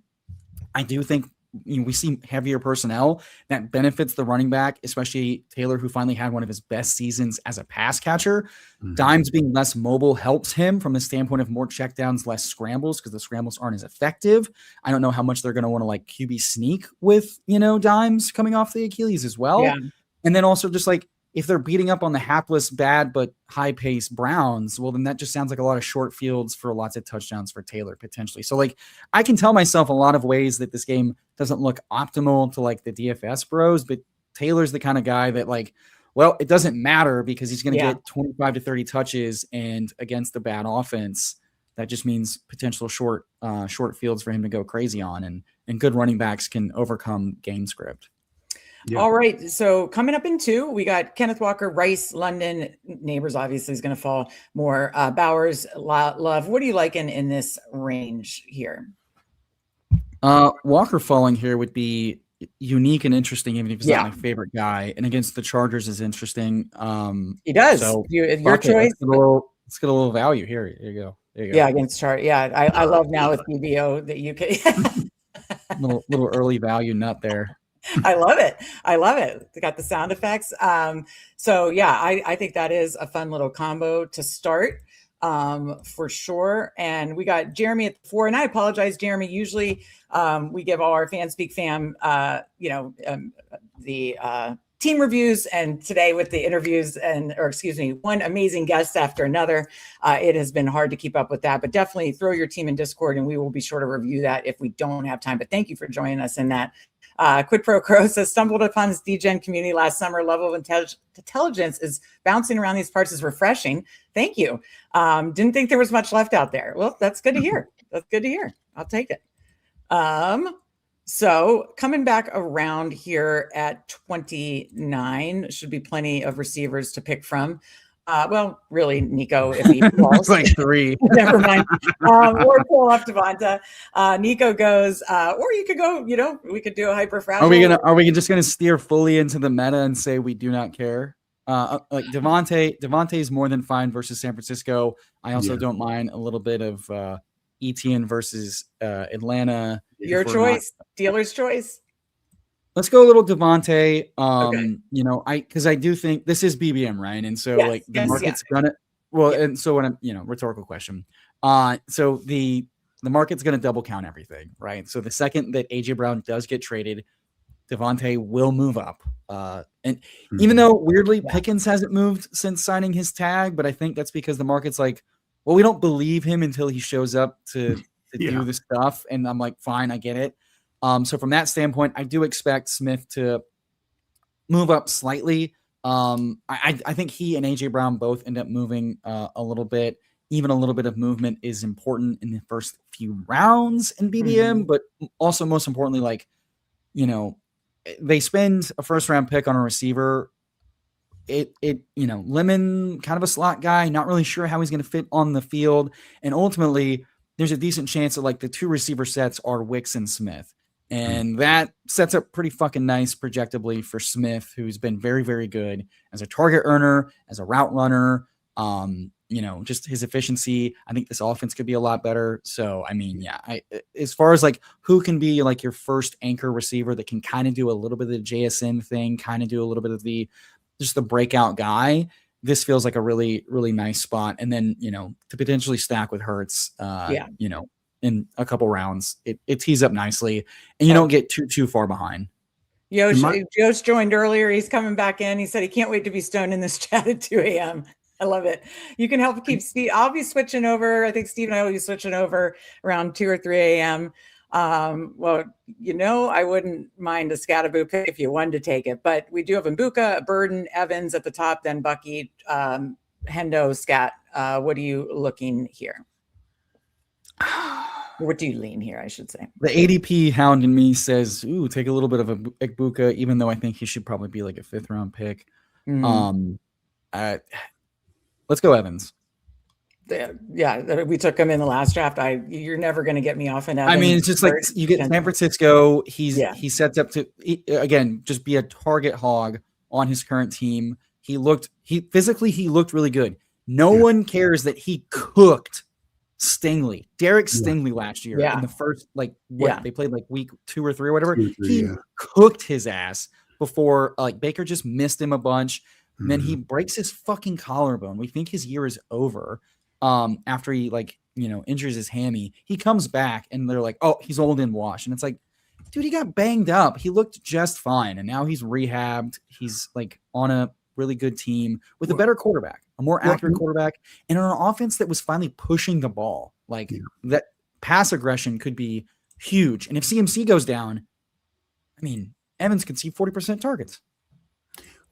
I do think we see heavier personnel that benefits the running back, especially Taylor, who finally had one of his best seasons as a pass catcher. Mm-hmm. Dimes being less mobile helps him from the standpoint of more checkdowns, less scrambles, because the scrambles aren't as effective. I don't know how much they're going to want to like QB sneak with, Dimes coming off the Achilles as well. Yeah. And then also just like, if they're beating up on the hapless, bad, but high-paced Browns, well, then that just sounds like a lot of short fields for lots of touchdowns for Taylor, potentially. So, like, I can tell myself a lot of ways that this game doesn't look optimal to, like, the DFS bros, but Taylor's the kind of guy that, like, well, it doesn't matter because he's going to get 25 to 30 touches, and against the bad offense, that just means potential short fields for him to go crazy on, and good running backs can overcome game script. Yeah. All right. So coming up in 2, we got Kenneth Walker, Rice, London. Neighbors obviously is going to fall more. Bowers, Love. What are you liking in this range here? Walker falling here would be unique and interesting, even if he's not my favorite guy. And against the Chargers is interesting. He does. So your choice. Let's get a little value here. There you go. Yeah, against Chargers. Yeah, I love now with BBO that you can. little early value nut there. I love it. They got the sound effects. So yeah, I think that is a fun little combo to start for sure. And we got Jeremy at 4, and I apologize, Jeremy. Usually we give all our Fanspeak fam, the team reviews, and today with the interviews one amazing guest after another. It has been hard to keep up with that, but definitely throw your team in Discord and we will be sure to review that if we don't have time. But thank you for joining us in that. Quid Pro Crow says, stumbled upon this DGen community last summer. Level of intelligence is bouncing around these parts is refreshing. Thank you. Didn't think there was much left out there. Well, that's good to hear. I'll take it. So coming back around here at 29, should be plenty of receivers to pick from. Well, really, Nico, if he falls. It's like 3. Never mind. Or pull up Devonta. Nico goes, or you could go, we could do a hyper fragile. Are we just gonna steer fully into the meta and say we do not care? Like Devontae is more than fine versus San Francisco. I also don't mind a little bit of Etienne versus Atlanta. Your choice, dealer's choice. Let's go a little Devontae. Because I do think this is BBM, right? And so the market's gonna and so when I'm rhetorical question. So the market's gonna double count everything, right? So the second that AJ Brown does get traded, Devontae will move up. And even though weirdly Pickens hasn't moved since signing his tag, but I think that's because the market's like, well, we don't believe him until he shows up to do the stuff. And I'm like, fine, I get it. So from that standpoint, I do expect Smith to move up slightly. I think he and AJ Brown both end up moving a little bit. Even a little bit of movement is important in the first few rounds in BBM, but also most importantly, they spend a first round pick on a receiver. Lemon, kind of a slot guy, not really sure how he's going to fit on the field. And ultimately, there's a decent chance that the 2 receiver sets are Wicks and Smith. And that sets up pretty fucking nice projectably for Smith, who's been very, very good as a target earner, as a route runner. just his efficiency. I think this offense could be a lot better. So, I mean, yeah, as far as like who can be like your first anchor receiver that can kind of do a little bit of the JSN thing, kind of do a little bit of the breakout guy, this feels like a really, really nice spot. And then, to potentially stack with Hurts, in a couple rounds, it tees up nicely and you don't get too far behind. Yosh joined earlier. He's coming back in. He said he can't wait to be stoned in this chat at 2 a.m. I love it. You can help keep Steve. I'll be switching over. I think Steve and I will be switching over around 2 or 3 a.m. Well, I wouldn't mind a Scattaboo pick if you wanted to take it, but we do have Mbuka, Burden, Evans at the top, then Bucky, Hendo, Scat. What are you looking here? What do you lean here, I should say? The ADP hound in me says, ooh, take a little bit of a Mbuka, even though I think he should probably be like a 5th round pick. Let's go Evans. Yeah, we took him in the last draft. You're never going to get me off an Evans. I mean, it's just like you get San Francisco. He sets up to again just be a target hog on his current team. He looked really good. No one cares that he cooked Stingley, Derek Stingley last year in the first they played like week 2 or 3 or whatever. He cooked his ass before Baker just missed him a bunch. And then he breaks his fucking collarbone. We think his year is over. After he injures his hammy, he comes back and they're like, oh, he's old and washed. And it's like, dude, he got banged up. He looked just fine. And now he's rehabbed. He's on a really good team with a better quarterback, a more accurate quarterback, and on an offense that was finally pushing the ball. That pass aggression could be huge. And if CMC goes down, I mean, Evans could see 40% targets.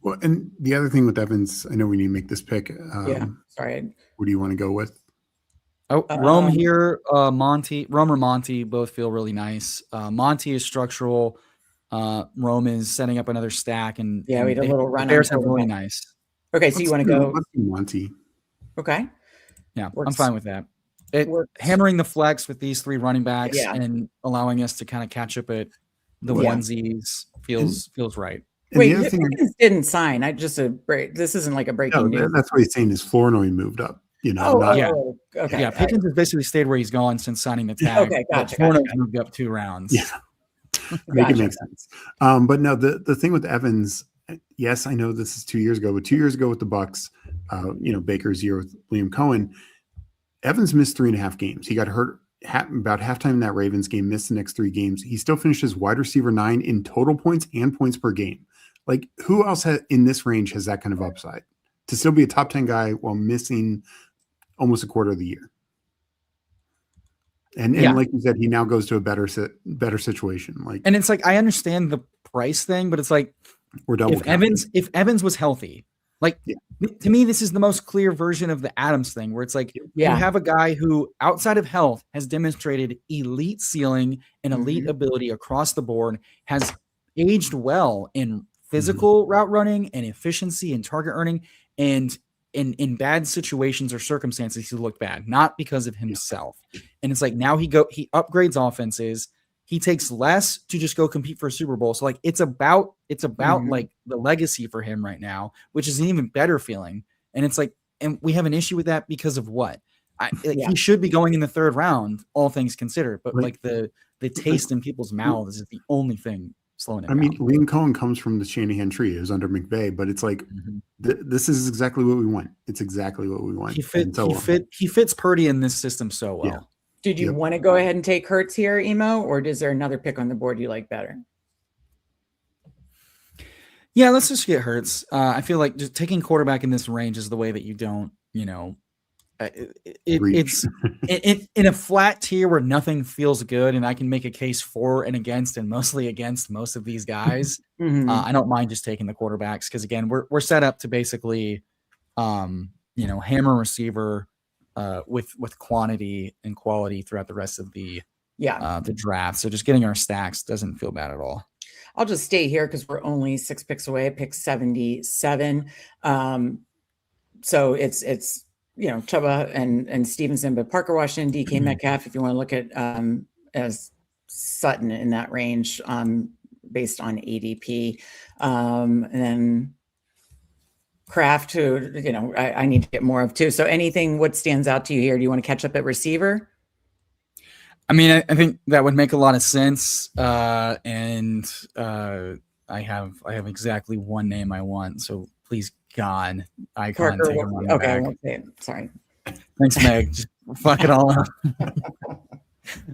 Well, and the other thing with Evans, I know we need to make this pick. Sorry. What do you want to go with? Rome here, Rome or Monty both feel really nice. Monty is structural. Rome is setting up another stack, and we had a little run. Bears have really nice. Okay, so you want to go Monty? Okay, yeah, I'm fine with that. Hammering the flex with these 3 running backs and allowing us to kind of catch up at the onesies feels right. Wait, Pickens didn't sign. This isn't like a breaking news. That's what he's saying is Flournoy moved up. Okay. Yeah, Pickens has basically stayed where he's gone since signing the tag. Okay, gotcha. Flournoy's moved up 2 rounds. Yeah, make it make sense. But no, the thing with Evans, yes, I know this is 2 years ago, but 2 years ago with the Bucks, Baker's year with Liam Cohen, Evans missed 3.5 games. He got hurt about halftime in that Ravens game, missed the next 3 games. He still finished as wide receiver 9 in total points and points per game. Who else in this range has that kind of upside to still be a top 10 guy while missing almost a quarter of the year? And like you said, he now goes to a better situation. And it's I understand the price thing, but it's we're double. If Evans was healthy, to me, this is the most clear version of the Adams thing, where it's you have a guy who, outside of health, has demonstrated elite ceiling and elite ability across the board, has aged well in physical route running and efficiency and target earning, and in bad situations or circumstances, he looked bad, not because of himself. And it's now he upgrades offenses. He takes less to just go compete for a Super Bowl. So it's about the legacy for him right now, which is an even better feeling. And it's and we have an issue with that because of what? He should be going in the 3rd round, all things considered, but the taste in people's mouths is the only thing slowing it down. Liam Cohen comes from the Shanahan tree. It was under McVay, but it's this is exactly what we want. It's exactly what we want. He fits Purdy in this system so well. Yeah. Did you want to go ahead and take Hurts here, Emo, or is there another pick on the board you like better? Yeah, let's just get Hurts. I feel like just taking quarterback in this range is the way that you don't, it's in a flat tier where nothing feels good, and I can make a case for and against, and mostly against most of these guys. I don't mind just taking the quarterbacks because again, we're set up to basically, hammer receiver with quantity and quality throughout the rest of the draft. So just getting our stacks doesn't feel bad at all. I'll just stay here because we're only 6 picks away, pick 77. So it's Chuba and Stevenson, but Parker Washington, DK Metcalf, if you want to look at as Sutton in that range based on ADP. And then craft who, you know, I need to get more of too. So anything, what stands out to you here? Do you want to catch up at receiver? I mean, I think that would make a lot of sense. I have exactly one name I want. So please, God, Icon, Parker, take him okay, back. I won't say it. Sorry. Thanks, Meg. Just fuck it all up.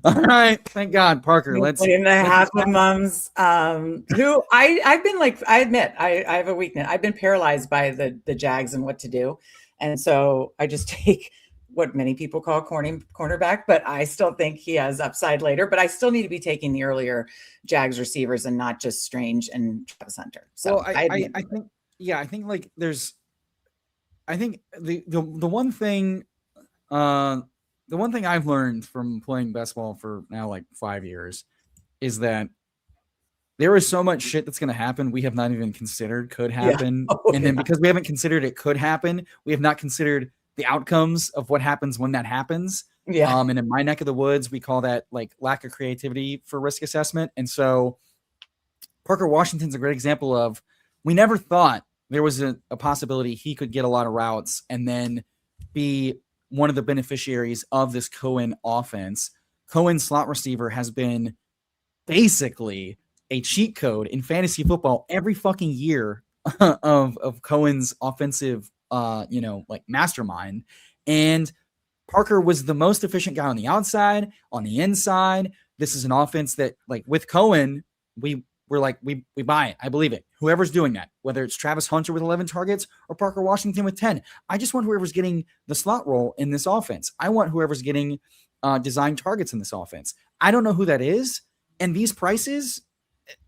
All right, thank God, Parker. Let's. And a half of mums. Who I've been like, I admit, I have a weakness. I've been paralyzed by the Jags and what to do, and so I just take what many people call cornerback, but I still think he has upside later. But I still need to be taking the earlier Jags receivers and not just Strange and Travis Hunter. So well, I think, yeah, I think like I think the one thing, the one thing I've learned from playing best ball for now like 5 years is that there is so much shit that's going to happen we have not even considered could happen, then because we haven't considered it could happen, we have not considered the outcomes of what happens when that happens. Yeah. And in my neck of the woods, we call that like lack of creativity for risk assessment. And so Parker Washington's a great example of, we never thought there was a possibility he could get a lot of routes and then be one of the beneficiaries of this Cohen offense. Cohen slot receiver has been basically a cheat code in fantasy football every fucking year of Cohen's offensive like mastermind. And Parker was the most efficient guy on the outside, on the inside. This is an offense that, like, with Cohen, we're like, we buy it. I believe it. Whoever's doing that, whether it's Travis Hunter with 11 targets or Parker Washington with 10, I just want whoever's getting the slot role in this offense. I want whoever's getting designed targets in this offense. I don't know who that is. And these prices,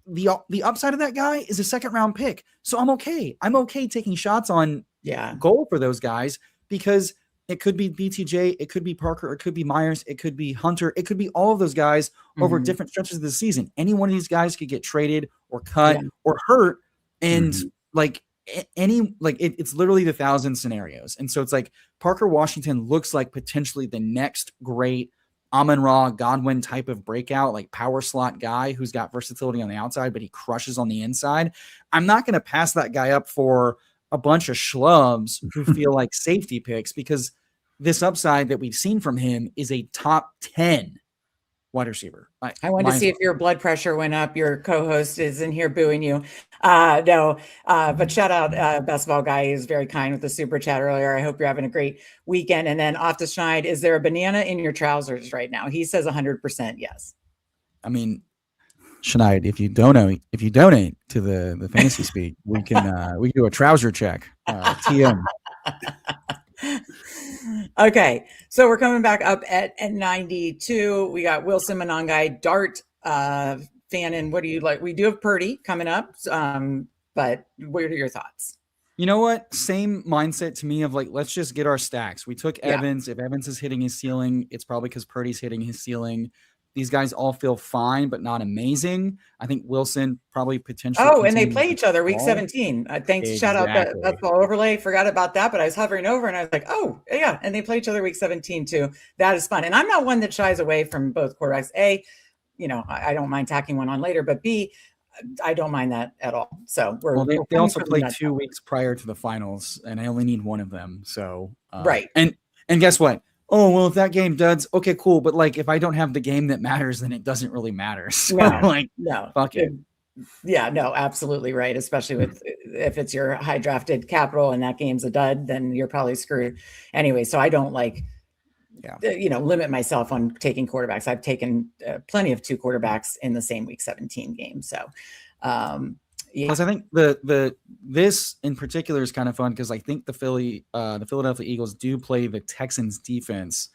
the upside of that guy is a second round pick. So I'm okay. I'm okay taking shots on goal for those guys, because it could be BTJ, it could be Parker, it could be Myers, it could be Hunter, it could be all of those guys over different stretches of the season. Any one of these guys could get traded or cut or hurt, and it's literally the 1,000 scenarios. And so it's like Parker Washington looks like potentially the next great Amon-Ra Godwin type of breakout, like power slot guy who's got versatility on the outside, but he crushes on the inside. I'm not going to pass that guy up for a bunch of schlubs who feel like safety picks, because this upside that we've seen from him is a top 10 wide receiver. I wanted to see if your blood pressure went up. Your co-host is in here booing you. But shout out Best Ball Guy. He was very kind with the super chat earlier. I hope you're having a great weekend. And then Off the Schneid, is there a banana in your trousers right now? He says 100% yes. I mean, Schneid, if you donate to the Fantasy Speak, we can do a trouser check. TM. Okay, so we're coming back up at 92. We got Wilson Monangai, Dart, Fannin. What do you like? We do have Purdy coming up, but what are your thoughts? You know what? Same mindset to me of like, let's just get our stacks. We took Evans. If Evans is hitting his ceiling, it's probably because Purdy's hitting his ceiling. These guys all feel fine, but not amazing. I think Wilson probably potentially. Oh, and they play each other week 17. Thanks. Exactly. Shout out that ball overlay. Forgot about that, but I was hovering over and I was like, oh, yeah. And they play each other week 17 too. That is fun. And I'm not one that shies away from both quarterbacks. A, I don't mind tacking one on later, but B, I don't mind that at all. So they also play 2 weeks prior to the finals, and I only need one of them. So right. And guess what? Oh, well, if that game does, okay, cool. But like, if I don't have the game that matters, then it doesn't really matter. So no, fuck it. Yeah, no, absolutely right. Especially if it's your high drafted capital and that game's a dud, then you're probably screwed anyway. So I don't limit myself on taking quarterbacks. I've taken plenty of 2 quarterbacks in the same week 17 game. So, Plus, I think this in particular is kind of fun because I think the Philadelphia Eagles do play the Texans defense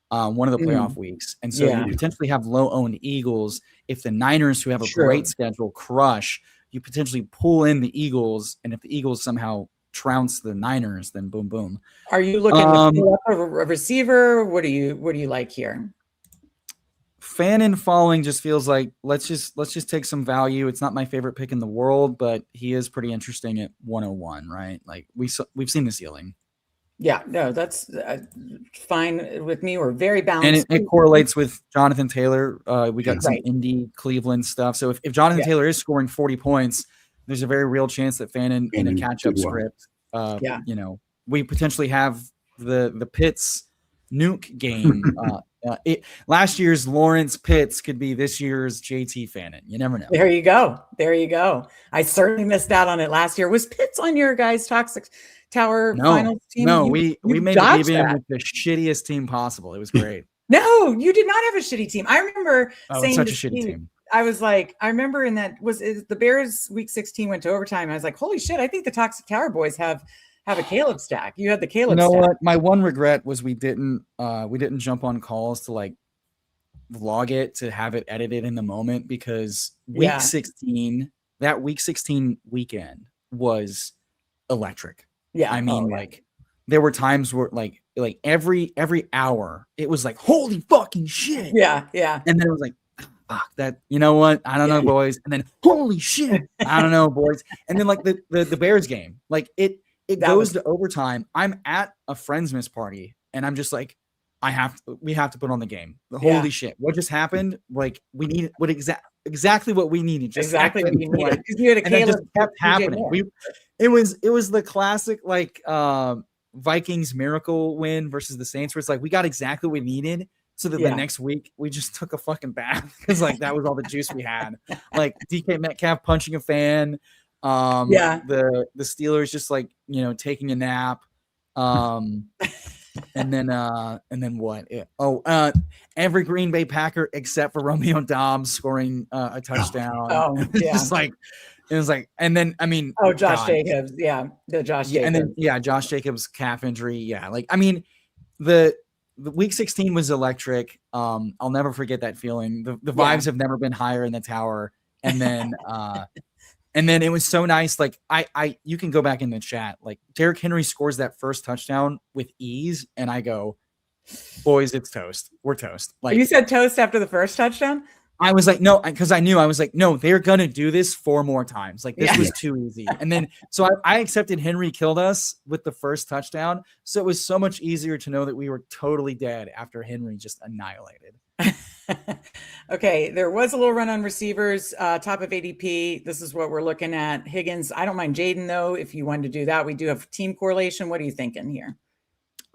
one of the playoff weeks, and so you potentially have low-owned Eagles. If the Niners, who have a great schedule, crush, you potentially pull in the Eagles, and if the Eagles somehow trounce the Niners, then boom, boom. Are you looking to pull up a receiver? What do you like here? Fannin falling just feels like let's just take some value. It's not my favorite pick in the world, but he is pretty interesting at 101, right? Like we've seen the ceiling. Yeah, no, that's fine with me. We're very balanced, and it correlates with Jonathan Taylor. We got some Indy Cleveland stuff. So if Jonathan Taylor is scoring 40 points, there's a very real chance that Fannin in a catch-up script you know, we potentially have the Pitts nuke game. Last year's Lawrence Pitts could be this year's JT Fannin. You never know. There you go. There you go. I certainly missed out on it last year. Was Pitts on your guys' Toxic Tower finals team? No, we made the BBM with the shittiest team possible. It was great. No, you did not have a shitty team. I remember saying such a shitty team. I was like, I remember in that the Bears week 16 went to overtime. I was like, holy shit, I think the Toxic Tower boys have a Caleb stack. You had the Caleb stack. You know what? My one regret was we didn't jump on calls to like vlog it, to have it edited in the moment, because week 16, that week 16 weekend was electric. Yeah. I mean, like there were times where like every hour it was like, holy fucking shit. Yeah. Yeah. And then it was like, fuck that, you know what? I don't know, boys. And then holy shit, I don't know, boys. And then like the Bears game, like it goes to overtime. I'm at a friendsmas party and I'm just like, we have to put on the game. Holy shit. What just happened? Like we need exactly what we needed. Just exactly what we needed. Because you had a Caleb, just kept happening. It was the classic like Vikings miracle win versus the Saints, where it's like we got exactly what we needed. So that the next week we just took a fucking bath because like that was all the juice we had. Like DK Metcalf punching a fan. The Steelers just like, you know, taking a nap. And then what? Every Green Bay Packer except for Romeo Dobbs scoring a touchdown. It was like, and then I mean, Josh Jacobs, Jacobs, and then Josh Jacobs calf injury, like I mean, the week 16 was electric. I'll never forget that feeling. The vibes have never been higher in the tower, and then it was so nice. Like you can go back in the chat. Like Derrick Henry scores that first touchdown with ease, and I go, boys, it's toast. We're toast. Like you said toast after the first touchdown. I was like, no, because I knew, I was like, no, they're gonna do this 4 more times. Like this was too easy. And then so I accepted Henry killed us with the first touchdown. So it was so much easier to know that we were totally dead after Henry just annihilated. Okay, there was a little run on receivers, top of ADP. This is what we're looking at. Higgins, I don't mind Jaden though. If you wanted to do that, we do have team correlation. What are you thinking here?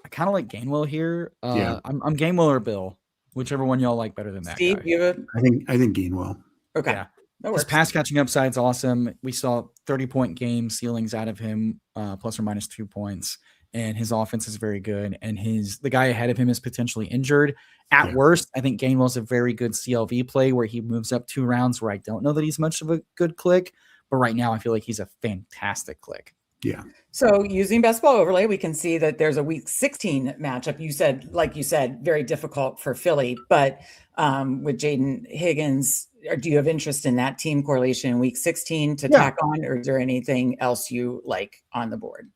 I kind of like Gainwell here. I'm Gainwell or Bill, whichever one y'all like better than that. Steve, you have I think Gainwell. Okay. Yeah. His pass catching upside's awesome. We saw 30-point game ceilings out of him, plus or minus 2 points. And his offense is very good. And the guy ahead of him is potentially injured. At worst, I think Gainwell's a very good CLV play where he moves up 2 rounds, where I don't know that he's much of a good click. But right now, I feel like he's a fantastic click. Yeah. So using best ball overlay, we can see that there's a week 16 matchup. Like you said, very difficult for Philly, but with Jaden Higgins, do you have interest in that team correlation in week 16 to tack on, or is there anything else you like on the board?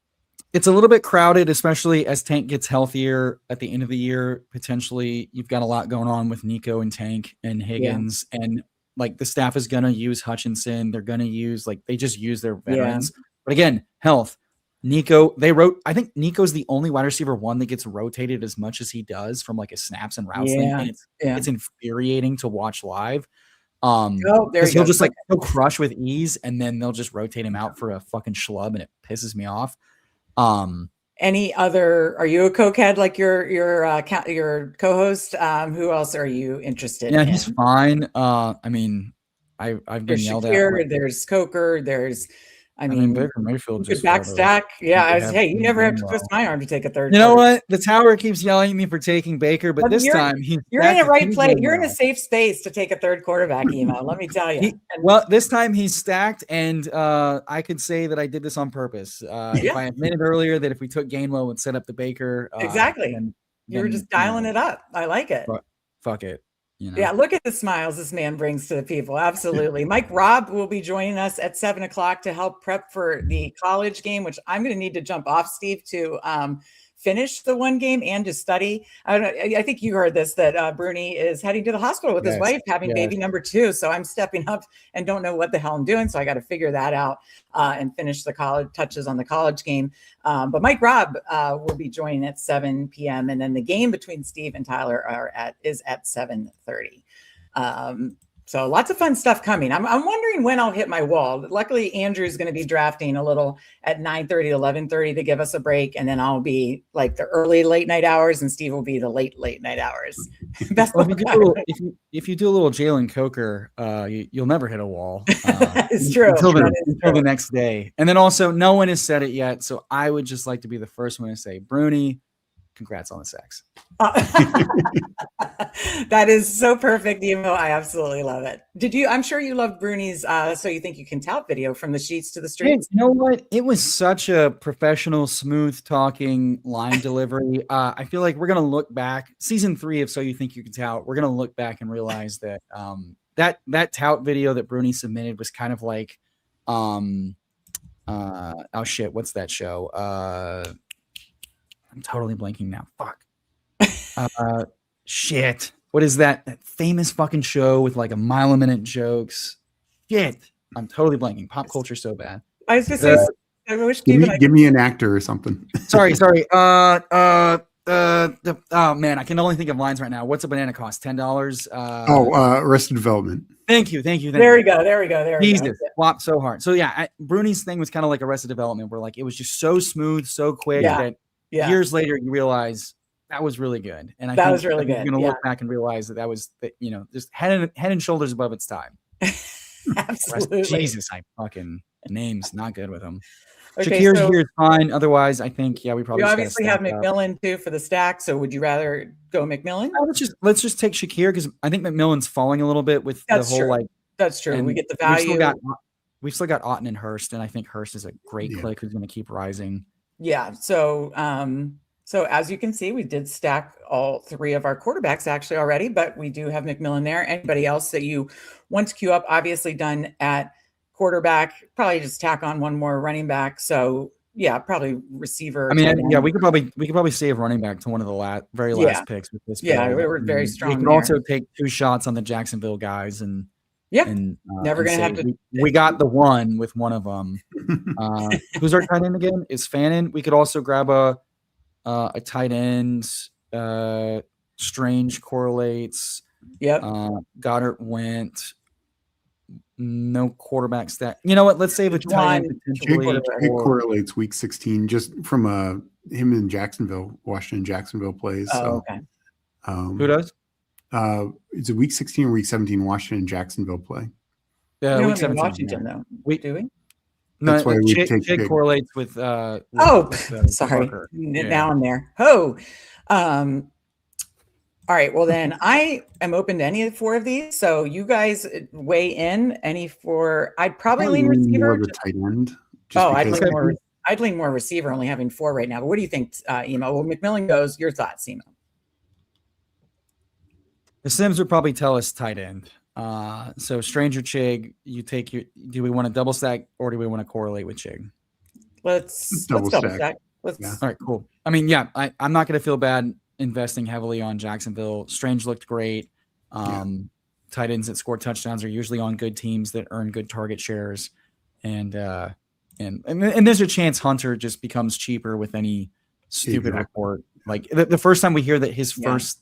It's a little bit crowded, especially as Tank gets healthier at the end of the year. Potentially, you've got a lot going on with Nico and Tank and Higgins, and like the staff is going to use Hutchinson. They're going to use they just use their veterans. But again, health. Nico, I think Nico's the only wide receiver one that gets rotated as much as he does from like his snaps and routes. And it's infuriating to watch live. Because he'll just he'll crush with ease, and then they'll just rotate him out for a fucking schlub, and it pisses me off. Any other? Are you a cokehead like your co-host? Who else are you interested in? He's fine. I mean, I've been yelled at. There's Coker. There's. I mean, Baker Mayfield just back stack. Hey, you never have to twist my arm to take a third. You know what? The tower keeps yelling at me for taking Baker, but this time you're in the right place. You're in a safe space to take a third quarterback, Emo. Let me tell you. This time he's stacked, and I could say that I did this on purpose. If I admitted earlier that if we took Gainwell and set up the Baker, exactly, you were just dialing it up. I like it. Fuck it. You know? Yeah, look at the smiles this man brings to the people. Absolutely. Mike Raub will be joining us at 7:00 to help prep for the college game, which I'm going to need to jump off, Steve, to finish the one game and to study. I think you heard this, that Bruni is heading to the hospital with his wife, having baby number 2. So I'm stepping up and don't know what the hell I'm doing. So I got to figure that out and finish the college touches on the college game. But Mike Raub will be joining at 7 p.m. And then the game between Steve and Tyler is at 7:30. So lots of fun stuff coming. I'm wondering when I'll hit my wall. Luckily, Andrew's going to be drafting a little at 9:30, 11:30 to give us a break. And then I'll be like the early late night hours and Steve will be the late night hours. Best Well, if you do a little Jalen Coker, you'll never hit a wall. It's true. Until the next day. And then also, no one has said it yet. So I would just like to be the first one to say, Bruni, congrats on the sex. That is so perfect, Emo. I absolutely love it. I'm sure you loved Bruni's So You Think You Can Tout video from the sheets to the streets. You know what? It was such a professional, smooth talking line delivery. I feel like we're going to look back season 3 of So You Think You Can Tout. We're going to look back and realize that that tout video that Bruni submitted was kind of like, oh shit, what's that show? I'm totally blanking now. Fuck. Shit. What is that famous fucking show with like a mile a minute jokes? Shit. I'm totally blanking. Pop culture so bad. I was just saying, I wish give me an actor or something. Sorry. Oh man, I can only think of lines right now. What's a banana cost? $10. Arrested Development. Thank you. There we go. Jesus, flopped so hard. So yeah, Bruni's thing was kind of like Arrested Development, where like it was just so smooth, so quick that years later you realize that was really good. And I think was really good. You're gonna look back and realize that was just head and shoulders above its time. Absolutely. Jesus, I fucking names not good with them. Okay, Shakir's here is fine. Otherwise, I think we probably. You obviously have McMillan too for the stack. So would you rather go McMillan? Let's just take Shakir because I think McMillan's falling a little bit with the whole like. That's true. We get the value. We've still got Otten and Hurst, and I think Hurst is a great click who's going to keep rising. Yeah. So as you can see, we did stack all 3 of our quarterbacks actually already, but we do have McMillan there. Anybody else that you want to queue up? Obviously done at quarterback. Probably just tack on one more running back. So yeah, probably receiver. I mean, we could probably save running back to one of the very last picks with this. Yeah, we were very strong. We can also take 2 shots on the Jacksonville guys and. Yeah, never gonna have to. We got the one with one of them. Who's our tight end again? Is Fannin? We could also grab a tight end. Strange correlates. Yep. Goddard went. No quarterback stack. You know what? Let's save a tight end potentially. It correlates week 16 just from him in Washington Jacksonville plays. Oh, okay. Who does? It's a week 16 or week 17 Washington Jacksonville play. Yeah, week 17. Washington though. Do we? No, that's why we take Jake correlates with. Sorry. Parker. Now I'm there. All right. Well, then I am open to any of the 4 of these. So you guys weigh in. Any 4? I'd probably lean receiver. The tight end. I'd lean more receiver, only having 4 right now. But what do you think, Emo? Well, McMillan goes. Your thoughts, Emo? The Sims would probably tell us tight end. So Stranger Chig, do we want to double stack or do we want to correlate with Chig? Let's double stack. All right, cool. I mean, I'm not going to feel bad investing heavily on Jacksonville. Strange looked great. Tight ends that score touchdowns are usually on good teams that earn good target shares. And there's a chance Hunter just becomes cheaper with any stupid report. Like the first time we hear that his first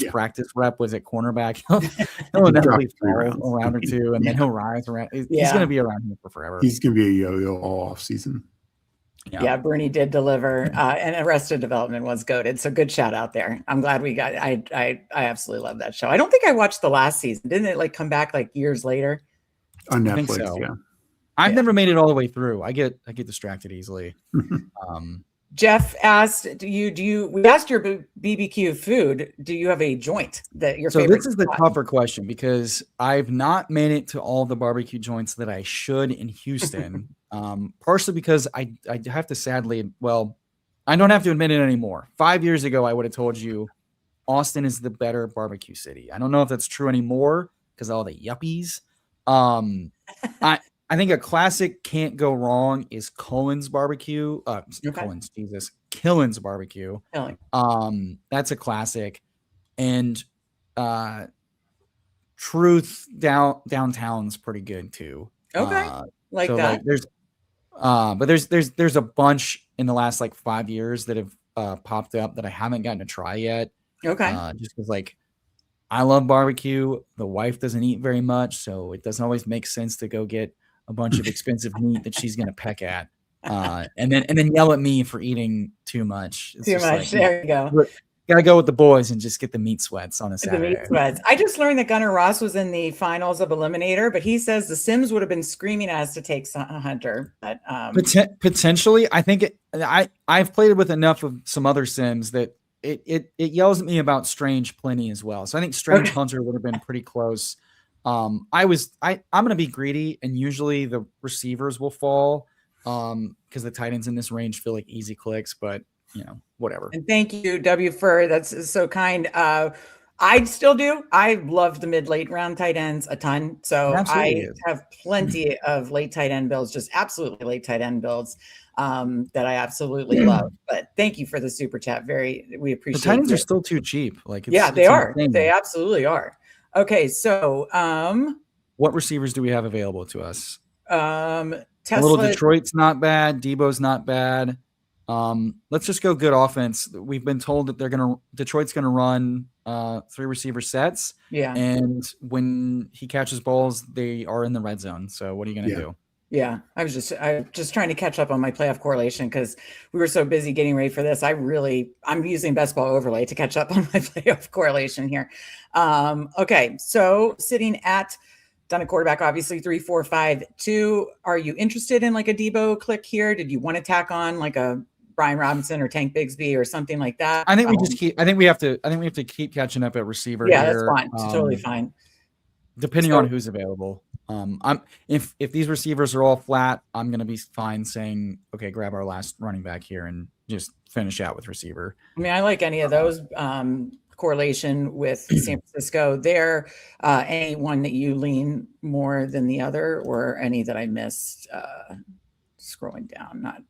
practice rep was at cornerback. He'll inevitably fall around or 2, and then he'll rise around. He's going to be around here for forever. He's going to be a yo-yo all off season. Yeah, Bruni did deliver, and Arrested Development was goated. So good shout out there. I'm glad we got. I absolutely love that show. I don't think I watched the last season. Didn't it come back years later? On Netflix, so. Yeah. I've never made it all the way through. I get distracted easily. Jeff asked, we asked your BBQ food. Do you have a joint that your favorite? So this is the tougher question because I've not made it to all the barbecue joints that I should in Houston. Partially because I have to sadly, I don't have to admit it anymore. 5 years ago, I would have told you Austin is the better barbecue city. I don't know if that's true anymore because of all the yuppies. I think a classic can't go wrong is Cullen's barbecue. Killen's barbecue. That's a classic. And Truth downtown's pretty good too. Okay. There's a bunch in the last 5 years that have popped up that I haven't gotten to try yet. Okay. Just because I love barbecue. The wife doesn't eat very much, so it doesn't always make sense to go get a bunch of expensive meat that she's gonna peck at, and then yell at me for eating too much. It's Too just much. like, There you go. look, gotta go with the boys and just get the meat sweats on a The Saturday. meat sweats. I just learned that Gunnar Ross was in the finals of Eliminator, but he says the Sims would have been screaming at us to take Hunter. But Potentially, I think I've played it with enough of some other Sims that it yells at me about Strange plenty as well. So I think Strange Hunter would have been pretty close. I'm gonna be greedy, and usually the receivers will fall because the tight ends in this range feel like easy clicks, but whatever. And thank you, W Fur. That's so kind. I still do. I love the mid-late round tight ends a ton. So I have plenty of late tight end builds, just absolutely late tight end builds that I absolutely love. But thank you for the super chat. We appreciate it. The tight ends are still too cheap. They are. They absolutely are. Okay, so what receivers do we have available to us? Tesla. A little Detroit's not bad. Debo's not bad. Let's just go good offense. We've been told that Detroit's gonna run 3 receiver sets. Yeah. And when he catches balls, they are in the red zone. So what are you gonna do? Yeah, I'm just trying to catch up on my playoff correlation because we were so busy getting ready for this. I'm using Best Ball Overlay to catch up on my playoff correlation here. Okay, so sitting at done a quarterback, obviously 3, 4, 5, 2. Are you interested in like a Debo click here? Did you want to tack on like a Brian Robinson or Tank Bigsby or something like that? I think we have to keep catching up at receiver. Yeah, here. that's fine. It's totally fine. Depending on who's available. If these receivers are all flat, I'm gonna be fine saying, okay, grab our last running back here and just finish out with receiver. I mean, I like any of those. Correlation with San Francisco. There, any one that you lean more than the other, or any that I missed? Scrolling down, not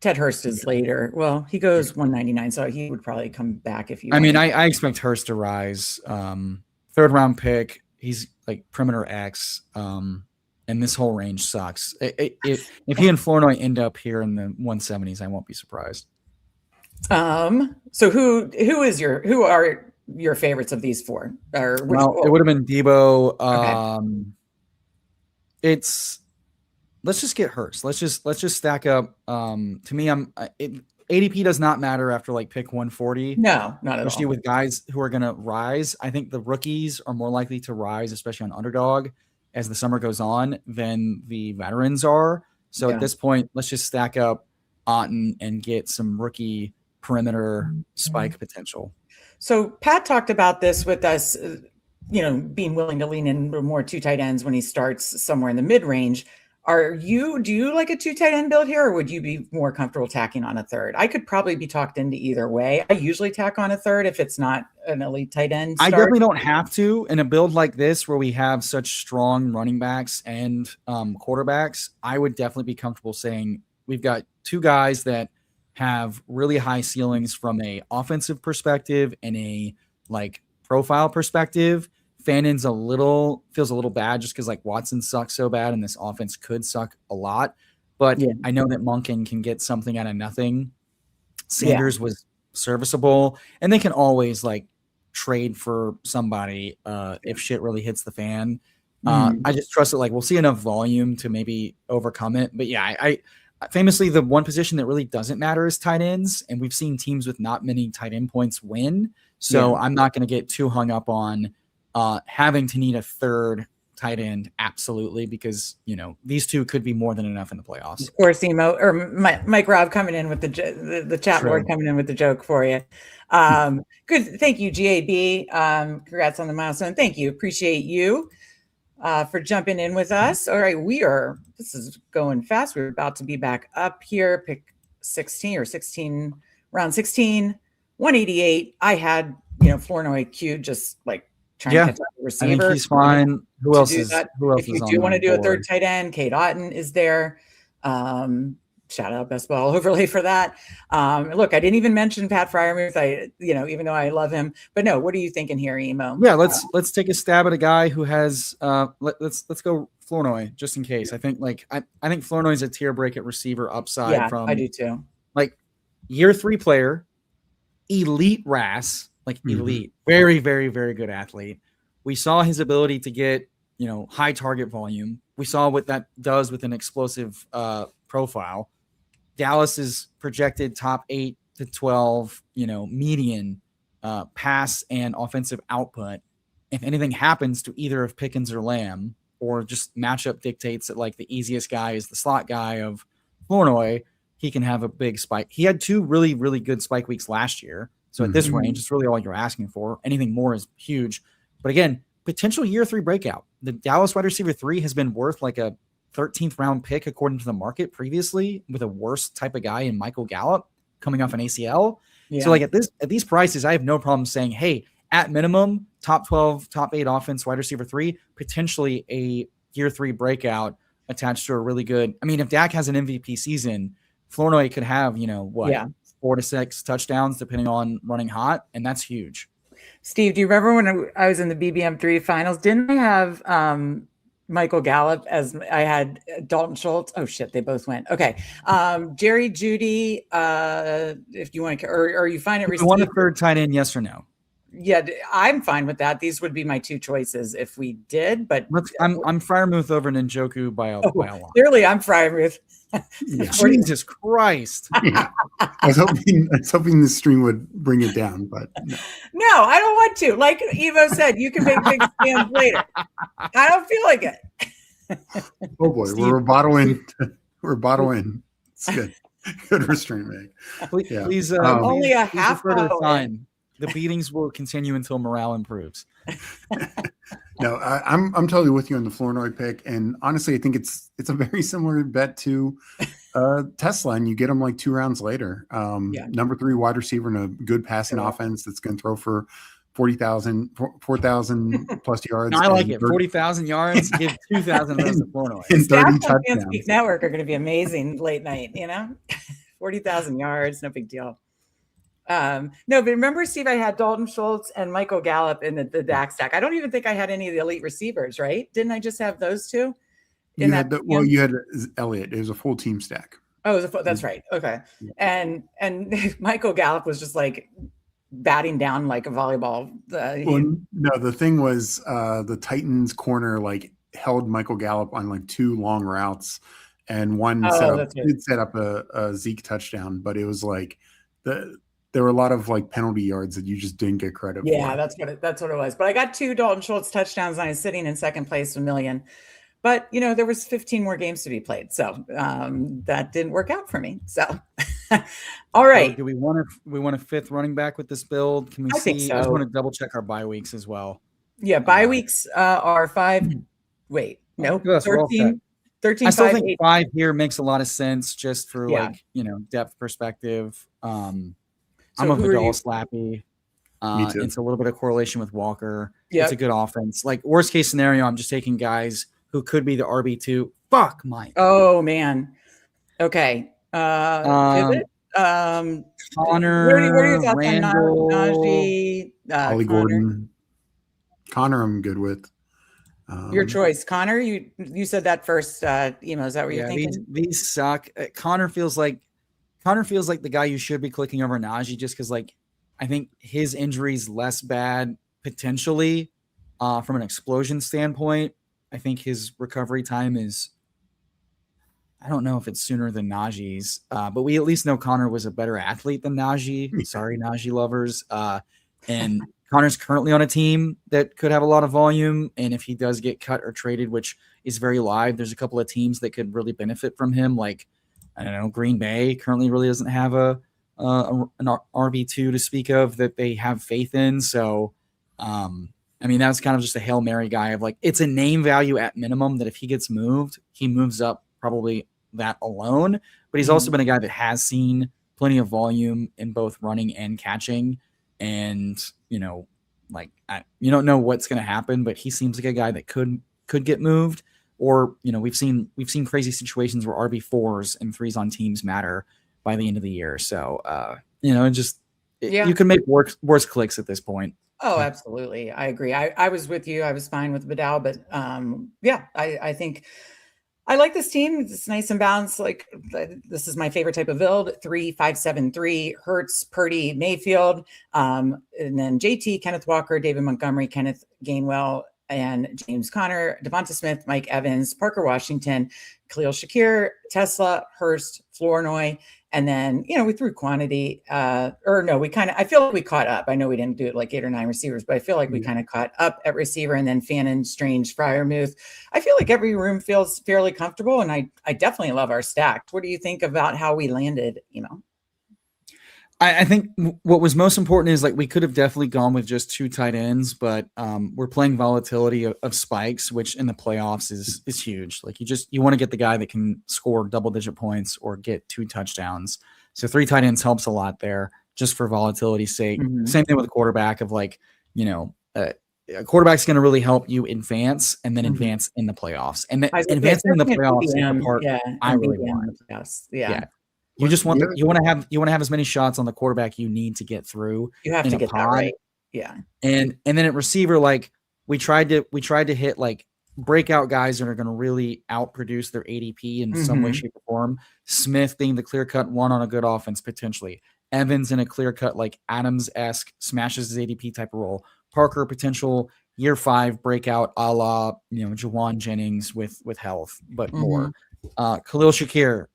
Ted Hurst is later. Well, he goes 199, so he would probably come back if you. I expect Hurst to rise. 3rd round pick. He's like perimeter X, and this whole range sucks. If he and Flournoy end up here in the 170s, I won't be surprised. So who are your favorites of these 4? Or it would have been Debo. Okay. Let's just get Hurst. Let's just stack up. To me, ADP does not matter after like pick 140. No, not at all. Especially with guys who are going to rise. I think the rookies are more likely to rise, especially on underdog as the summer goes on, than the veterans are. So at this point, let's just stack up Otten and get some rookie perimeter spike potential. So Pat talked about this with us, being willing to lean in more 2 tight ends when he starts somewhere in the mid range. Do you like a 2 tight end build here, or would you be more comfortable tacking on a 3rd? I could probably be talked into either way. I usually tack on a 3rd if it's not an elite tight end start. I definitely don't have to in a build like this where we have such strong running backs and quarterbacks. I would definitely be comfortable saying we've got 2 guys that have really high ceilings from a offensive perspective and a like profile perspective. Fannon's feels a little bad just because like Watson sucks so bad and this offense could suck a lot. But I know that Monken can get something out of nothing. Sanders was serviceable, and they can always like trade for somebody if shit really hits the fan. I just trust that like we'll see enough volume to maybe overcome it. But yeah, I famously the one position that really doesn't matter is tight ends, and we've seen teams with not many tight end points win. So I'm not going to get too hung up on having to need a 3rd tight end, absolutely, because these 2 could be more than enough in the playoffs. Of course, Emo or Mike Rob coming in with the chat board coming in with the joke for you. Good, thank you, GAB. Congrats on the milestone. Thank you, appreciate you for jumping in with us. All right, this is going fast. We're about to be back up here. Pick 16, round 16, 188. I had Flournoy queued just like. Trying to catch up the receiver. I think he's fine. Who else is if you do want to do a 3rd tight end, Cade Otten is there. Shout out Best Ball Overlay for that. Look, I didn't even mention Pat Freiermuth. Even though I love him, but no. What are you thinking here, Emo? Yeah, let's take a stab at a guy who has. Let's go Flournoy just in case. I think I think Flournoy's a tier break at receiver upside. Yeah, I do too. Like year 3 player, elite RAS. like elite, very, very, very good athlete. We saw his ability to get, high target volume. We saw what that does with an explosive profile. Dallas is projected top 8 to 12, median pass and offensive output. If anything happens to either of Pickens or Lamb, or just matchup dictates that like the easiest guy is the slot guy of Flournoy, he can have a big spike. He had 2 really, really good spike weeks last year. So at this range, it's really all you're asking for. Anything more is huge. But again, potential year 3 breakout. The Dallas wide receiver 3 has been worth like a 13th round pick according to the market previously, with a worse type of guy in Michael Gallup coming off an ACL. Yeah. So like at these prices, I have no problem saying, hey, at minimum, top 12, top 8 offense, wide receiver 3, potentially a year 3 breakout attached to a really good. I mean, if Dak has an MVP season, Flournoy could have, 4 to 6 touchdowns depending on running hot, and that's huge. Steve, do you remember when I was in the BBM3 finals? Didn't I have Michael Gallup as I had Dalton Schultz? Oh shit, they both went. Okay, Jerry Jeudy. If you want to, or you find it. You want a third tight end? Yes or no? Yeah, I'm fine with that. These would be my 2 choices if we did. But I'm Freiermuth over Njoku by a lot. Clearly, I'm Freiermuth. Yeah. Jesus Christ! Yeah. I was hoping this stream would bring it down, but no, I don't want to. Like Evo said, you can make big stands later. I don't feel like it. Oh boy, Steve, we're bottling. It's good. Good restraint, Meg. Please, only a half time. The beatings will continue until morale improves. No, I'm totally with you on the Flournoy pick, and honestly, I think it's a very similar bet to Tesla, and you get them like 2 rounds later. Number 3 wide receiver in a good passing offense that's going to throw for 4,000 plus yards. No, I like it. 40,000 yards, give 2,000 of those to Flournoy. And 30 touchdowns. Fanspeak Network are going to be amazing late night. 40,000 yards, no big deal. No, but remember, Steve, I had Dalton Schultz and Michael Gallup in the Dak stack. I don't even think I had any of the elite receivers, right? Didn't I just have those 2? You had Elliott. It was a full team stack. Oh, that's right. Okay. Yeah. And Michael Gallup was just like batting down like a volleyball. No, the thing was the Titans corner like held Michael Gallup on like 2 long routes, and one set up a Zeke touchdown, but it was like there were a lot of like penalty yards that you just didn't get credit for. Yeah, that's what it was. But I got 2 Dalton Schultz touchdowns, and I was sitting in second place with $1 million. But there was 15 more games to be played, so that didn't work out for me. So, all right. So do we want a 5th running back with this build? Can we see? Think so. I just want to double check our bye weeks as well. Yeah, bye weeks are 5. Wait, no, 13. 13. I still think 5 here makes a lot of sense, just for depth perspective. I'm a Vidal slappy. It's a little bit of correlation with Walker. Yep. It's a good offense. Like worst case scenario, I'm just taking guys who could be the RB2. Fuck Mike. Oh man. Okay. Connor, where are you Randall, Najee, Ollie Gordon. Connor, I'm good with. Your choice, Connor. You said that first. Emo, is that what you're thinking? These suck. Connor feels like the guy you should be clicking over Najee, just because I think his injury's less bad potentially from an explosion standpoint. I think his recovery time is, I don't know if it's sooner than Najee's, but we at least know Connor was a better athlete than Najee. Sorry, Najee lovers. And Connor's currently on a team that could have a lot of volume. And if he does get cut or traded, which is very live, there's a couple of teams that could really benefit from him. Like, I don't know, Green Bay currently really doesn't have an RB2 to speak of that they have faith in. So, that's kind of just a Hail Mary guy of like, it's a name value at minimum that if he gets moved, he moves up probably that alone. But he's also been a guy that has seen plenty of volume in both running and catching. And, you don't know what's going to happen, but he seems like a guy that could get moved. Or, we've seen crazy situations where RB4s and 3s on teams matter by the end of the year. So, you can make worse clicks at this point. Oh, absolutely. I agree. I was with you. I was fine with Vidal, but I think I like this team. It's nice and balanced. Like, this is my favorite type of build: 3-5-7-3. Hurts, Purdy, Mayfield, and then JT, Kenneth Walker, David Montgomery, Kenneth Gainwell, and James Conner, Devonta Smith, Mike Evans, Parker Washington, Khalil Shakir, Tesla, Hurst, Flournoy. And then, we threw quantity, I feel like we caught up. I know we didn't do it like 8 or 9 receivers, but I feel like we kind of caught up at receiver, and then Fannin, Strange, Freiermuth. I feel like every room feels fairly comfortable, and I definitely love our stacks. What do you think about how we landed, I think what was most important is like we could have definitely gone with just 2 tight ends, but we're playing volatility of spikes, which in the playoffs is huge. Like you want to get the guy that can score double-digit points or get 2 touchdowns. So 3 tight ends helps a lot there, just for volatility's sake. Mm-hmm. Same thing with a quarterback of like, a quarterback's going to really help you advance and then advance in the playoffs. And advancing in the playoffs is the part I really want. Yeah. You just want you want to have as many shots on the quarterback you need to get through. You have to get that right. Yeah. And then at receiver, like we tried to hit like breakout guys that are going to really outproduce their ADP in some way, shape, or form. Smith being the clear-cut one on a good offense potentially. Evans in a clear-cut like Adams-esque smashes his ADP type of role. Parker potential year 5 breakout a la Jawan Jennings with health, but more. Khalil Shakir.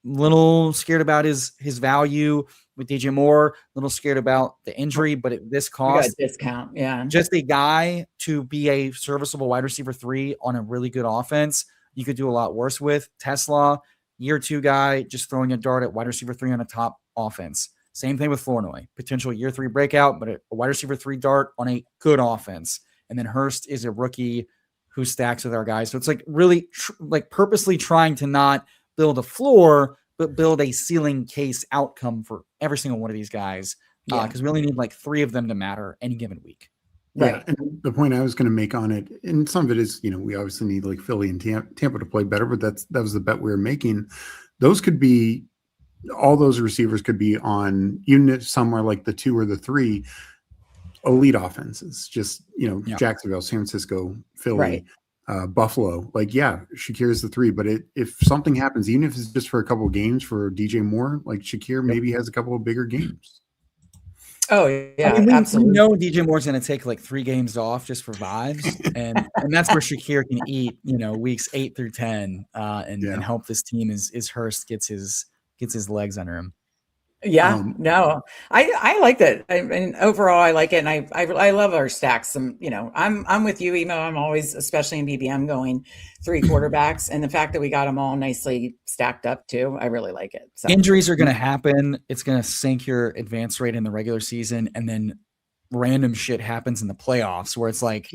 Little scared about his value with DJ Moore, little scared about the injury, but at this cost, discount, just a guy to be a serviceable wide receiver 3 on a really good offense, you could do a lot worse with. Tesla, year 2 guy, just throwing a dart at wide receiver 3 on a top offense. Same thing with Flournoy, potential year 3 breakout, but a wide receiver 3 dart on a good offense. And then Hurst is a rookie who stacks with our guys. So it's like really purposely trying to not build a floor, but build a ceiling case outcome for every single one of these guys. Because we only need like 3 of them to matter any given week. Right. Yeah, and the point I was going to make on it, and some of it is, we obviously need like Philly and Tampa to play better, but that was the bet we were making. Those could be, all those receivers could be on unit somewhere like the 2 or the 3 elite offenses. Just, Jacksonville, San Francisco, Philly. Right. Buffalo, Shakir is the 3, but if something happens, even if it's just for a couple of games for DJ Moore, like Shakir maybe has a couple of bigger games. Oh yeah, absolutely. We know DJ Moore's going to take like 3 games off just for vibes, and that's where Shakir can eat, weeks 8 through 10, and help this team as Hurst gets his legs under him. Yeah, no, I like that. I mean, overall, I like it, and I love our stacks. I'm with you, Emo. I'm always, especially in BBM, going 3 quarterbacks, and the fact that we got them all nicely stacked up too, I really like it. So. Injuries are going to happen. It's going to sink your advance rate in the regular season, and then random shit happens in the playoffs where it's like,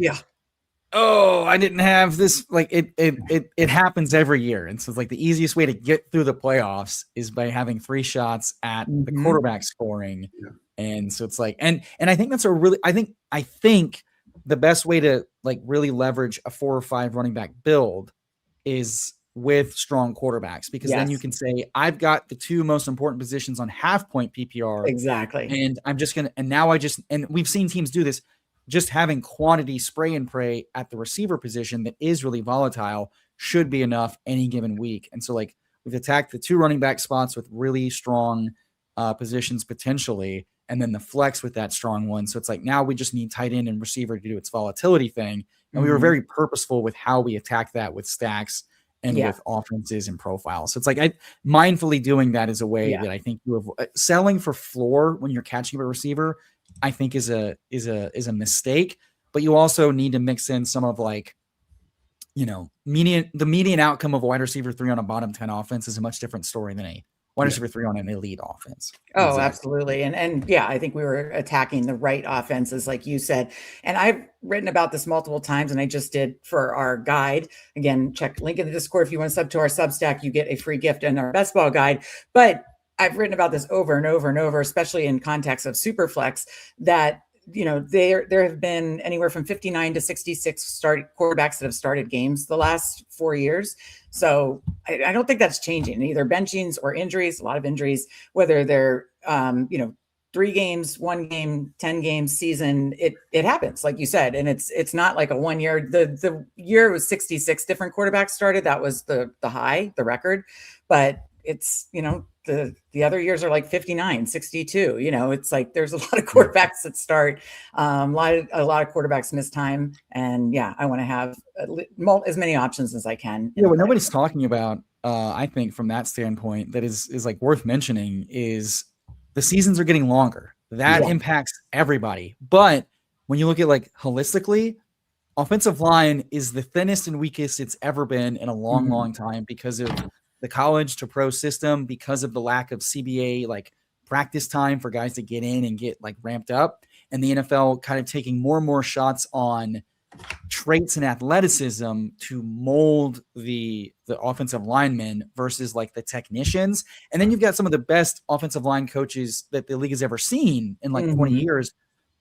oh, I didn't have this. Like it happens every year. And so it's like the easiest way to get through the playoffs is by having 3 shots at the quarterback scoring. Yeah. And so it's like, and I think that's I think the best way to like really leverage a 4 or 5 running back build is with strong quarterbacks, because then you can say, I've got the 2 most important positions on half point PPR. Exactly. And I'm just going to, and we've seen teams do this. Just having quantity spray and pray at the receiver position that is really volatile should be enough any given week. And so like we've attacked the 2 running back spots with really strong positions potentially, and then the flex with that strong one. So it's like now we just need tight end and receiver to do its volatility thing. And we were very purposeful with how we attack that with stacks and with offenses and profiles. So it's like mindfully doing that is a way that I think you avoid selling for floor when you're catching a receiver. I think is a mistake, but you also need to mix in some of like, the median outcome of a wide receiver 3 on a bottom 10 offense is a much different story than a wide receiver 3 on an elite offense. Oh, exactly. Absolutely. And I think we were attacking the right offenses, like you said, and I've written about this multiple times, and I just did for our guide. Again, check link in the Discord. If you want to sub to our Substack, you get a free gift in our best ball guide, but I've written about this over and over and over, especially in context of Superflex, that, there have been anywhere from 59 to 66 quarterbacks that have started games the last 4 years. So I don't think that's changing, either benchings or injuries, a lot of injuries, whether they're, 3 games, 1 game, 10 games season, it happens, like you said. And it's not like a 1 year. The year was 66 different quarterbacks started. That was the high, the record. But it's, the other years are like 59, 62. It's like there's a lot of quarterbacks that start. A lot of quarterbacks miss time. And yeah, I want to have as many options as I can. Yeah, what nobody's talking about, I think, from that standpoint, that is like worth mentioning is the seasons are getting longer. That impacts everybody. But when you look at like holistically, offensive line is the thinnest and weakest it's ever been in a long, long time because of the college to pro system, because of the lack of CBA like practice time for guys to get in and get like ramped up, and the NFL kind of taking more and more shots on traits and athleticism to mold the offensive linemen versus like the technicians. And then you've got some of the best offensive line coaches that the league has ever seen in like 20 years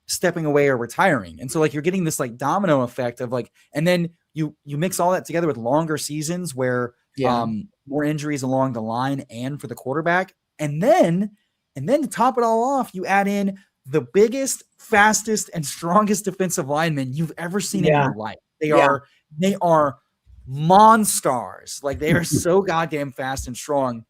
stepping away or retiring. And so like you're getting this like domino effect of like, and then you mix all that together with longer seasons where more injuries along the line and for the quarterback. And then to top it all off, you add in the biggest, fastest, and strongest defensive linemen you've ever seen in your life. They are monsters. Like they are so goddamn fast and strong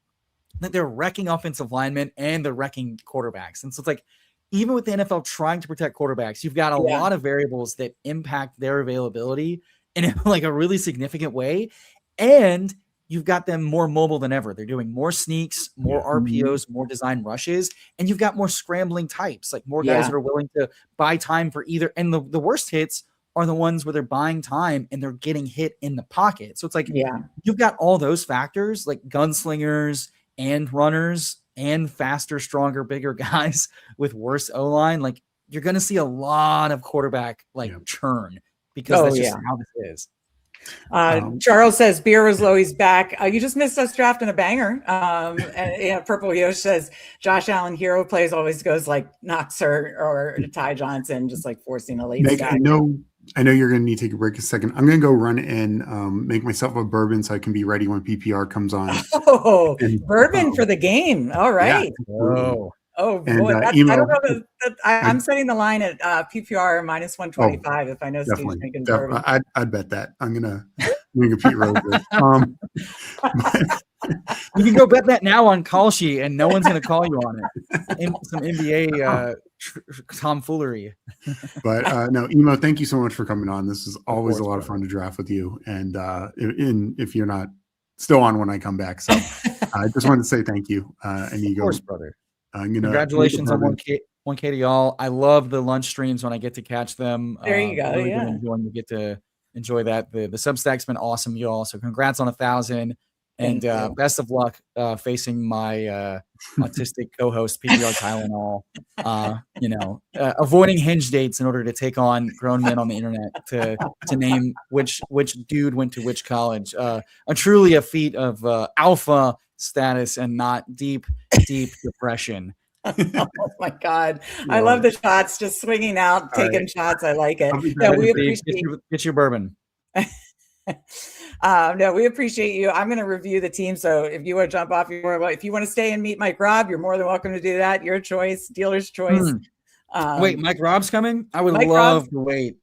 that they're wrecking offensive linemen and they're wrecking quarterbacks. And so it's like, even with the NFL trying to protect quarterbacks, you've got a lot of variables that impact their availability in like a really significant way. And you've got them more mobile than ever. They're doing more sneaks, more RPOs, more design rushes, and you've got more scrambling types, like more guys that are willing to buy time for either. And the worst hits are the ones where they're buying time and they're getting hit in the pocket. So it's like, you've got all those factors, like gunslingers and runners and faster, stronger, bigger guys with worse O-line. Like you're going to see a lot of quarterback churn because that's just how this is. Charles says beer was low. He's back. You just missed us drafting a banger. And Purple Yosh says Josh Allen hero plays always goes like Knox or Ty Johnson, just like forcing a late Meg, stack. I know you're going to need to take a break a second. I'm going to go run and make myself a bourbon so I can be ready when PPR comes on. Oh, bourbon for the game. All right. Yeah. Oh And, boy, I don't know. I'm setting the line at PPR minus 125 if I know Steve's drinking bourbon. I'd bet that. I'm gonna Pete Rose. You can go bet that now on Kalshi, and no one's gonna call you on it. Some NBA tomfoolery. But no, Emo, thank you so much for coming on. This is always a lot of fun to draft with you. And if you're not still on when I come back, so I just wanted to say thank you. And you of course, brother. Congratulations on 1K to y'all. I love the lunch streams when I get to catch them. There you go. Really enjoying to get to enjoy that. The Substack's been awesome, y'all. So congrats on 1,000, and best of luck facing my autistic co-host PPR Tyler. Avoiding hinge dates in order to take on grown men on the internet to name which dude went to which college. Truly a feat of alpha status and not deep depression. Oh my God. I love the shots, just swinging out, taking shots. I like it. We appreciate get your bourbon. No, we appreciate you. I'm going to review the team. So if you want to jump off, if you want to stay and meet Mike Raub, you're more than welcome to do that. Your choice, dealer's choice. Wait, Mike Raub's coming? I would love to wait.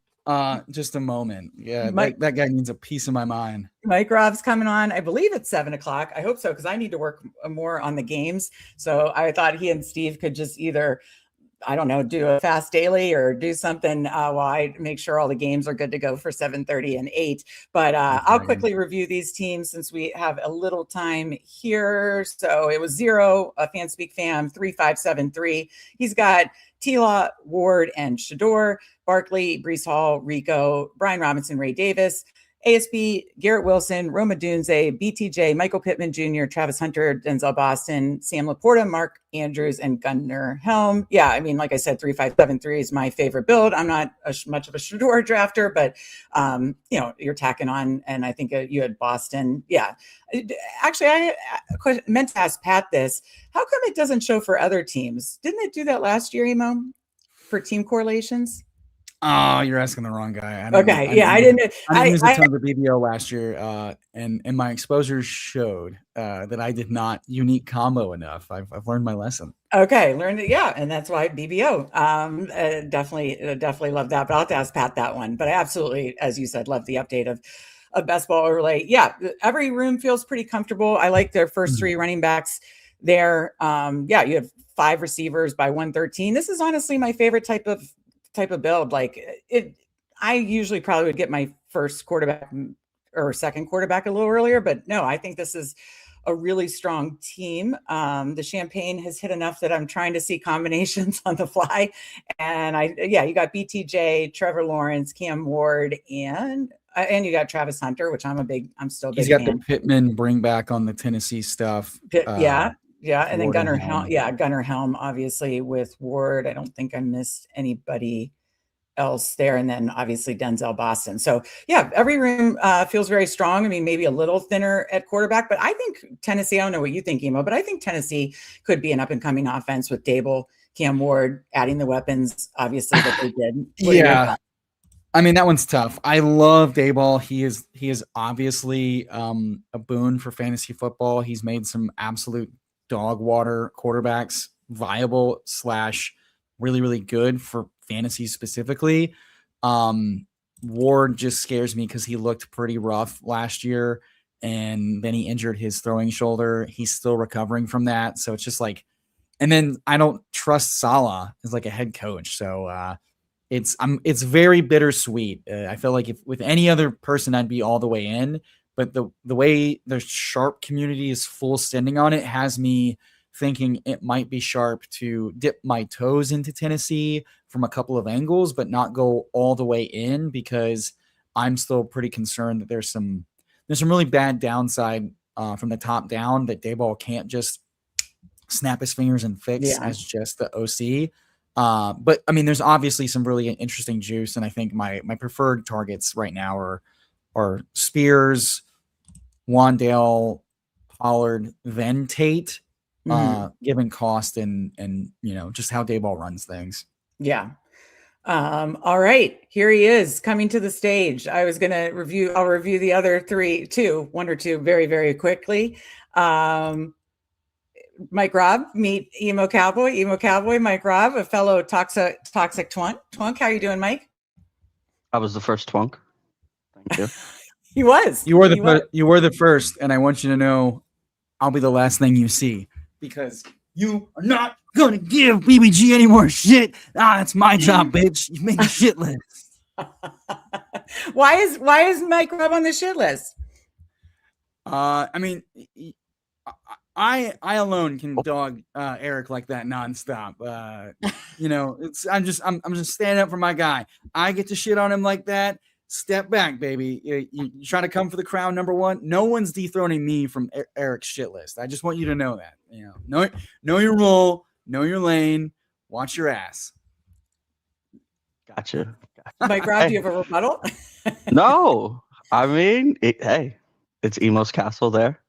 Just a moment. Yeah, that guy needs a piece of my mind. Mike Raub's coming on, I believe it's 7:00. I hope so, because I need to work more on the games. So I thought he and Steve could just either, I don't know, do a fast daily or do something while I make sure all the games are good to go for 7:30 and 8. But I'll quickly review these teams since we have a little time here. So it was 0, Fanspeak fam 3573. He's got Tila, Ward, and Shador, Barkley, Brees Hall, Rico, Brian Robinson, Ray Davis, ASB, Garrett Wilson, Roma Dunze, BTJ, Michael Pittman Jr., Travis Hunter, Denzel Boston, Sam Laporta, Mark Andrews, and Gunnar Helm. Yeah, I mean, like I said, 3573 is my favorite build. I'm not much of a Shador drafter, but, you're tacking on, and I think you had Boston. Yeah. Actually, I meant to ask Pat this. How come it doesn't show for other teams? Didn't it do that last year, Emo, for team correlations? Oh, you're asking the wrong guy. Okay, I didn't use a ton of BBO last year, and my exposure showed that I did not unique combo enough. I've learned my lesson. Okay, learned it. Yeah, and that's why BBO. Definitely love that. But I'll have to ask Pat that one. But I absolutely, as you said, love the update of best ball overlay. Yeah, every room feels pretty comfortable. I like their first three running backs there. Yeah, you have 5 receivers by 113. This is honestly my favorite type of build. Like I usually probably would get my first quarterback or second quarterback a little earlier, but no, I think this is a really strong team. The champagne has hit enough that I'm trying to see combinations on the fly. And you got BTJ, Trevor Lawrence, Cam Ward, and you got Travis Hunter, which I'm still a big He's got fan. the Pittman bring back on the Tennessee stuff. Yeah. And then Ward Gunnar and Helm. Helm. Yeah, Gunnar Helm, obviously, with Ward. I don't think I missed anybody else there. And then obviously Denzel Boston. So yeah, every room feels very strong. I mean, maybe a little thinner at quarterback, but I think Tennessee, I don't know what you think, Emo, but I think Tennessee could be an up and coming offense with Dable, Cam Ward, adding the weapons, obviously, that they did. Yeah. I mean, that one's tough. I love Dayball. He is obviously a boon for fantasy football. He's made some absolute dog water quarterbacks viable / really, really good for fantasy specifically. Ward just scares me because he looked pretty rough last year, and then he injured his throwing shoulder. He's still recovering from that. So it's just like, and then I don't trust Salah as like a head coach. So it's very bittersweet. I feel like if with any other person, I'd be all the way in, but the way the Shoup community is full sending on it has me thinking it might be Shoup to dip my toes into Tennessee from a couple of angles, but not go all the way in, because I'm still pretty concerned that there's some really bad downside from the top down that Dayball can't just snap his fingers and fix as just the OC. But I mean, there's obviously some really interesting juice, and I think my preferred targets right now are Spears, Wandale, Pollard, then Tate, given cost and just how Dayball runs things. Yeah. All right, here he is coming to the stage. I'll review the other one or two very, very quickly. Mike Raub, meet Emo Cowboy, Mike Raub, a fellow toxic twunk. Twunk, how are you doing, Mike? I was the first twunk. Thank you. He was. You were the first, and I want you to know I'll be the last thing you see, because you are not gonna give BBG any more shit. That's my job, bitch. You make a shit list. Why is Mike Raub on the shit list? I mean, I alone can dog Eric like that nonstop. I'm just standing up for my guy. I get to shit on him like that. Step back, baby. You try to come for the crown, number one. No one's dethroning me from Eric's shit list. I just want you to know that. Know your role, know your lane, watch your ass. Gotcha. Mike Raub, do you have a rebuttal? No, I mean, it's Emo's castle there.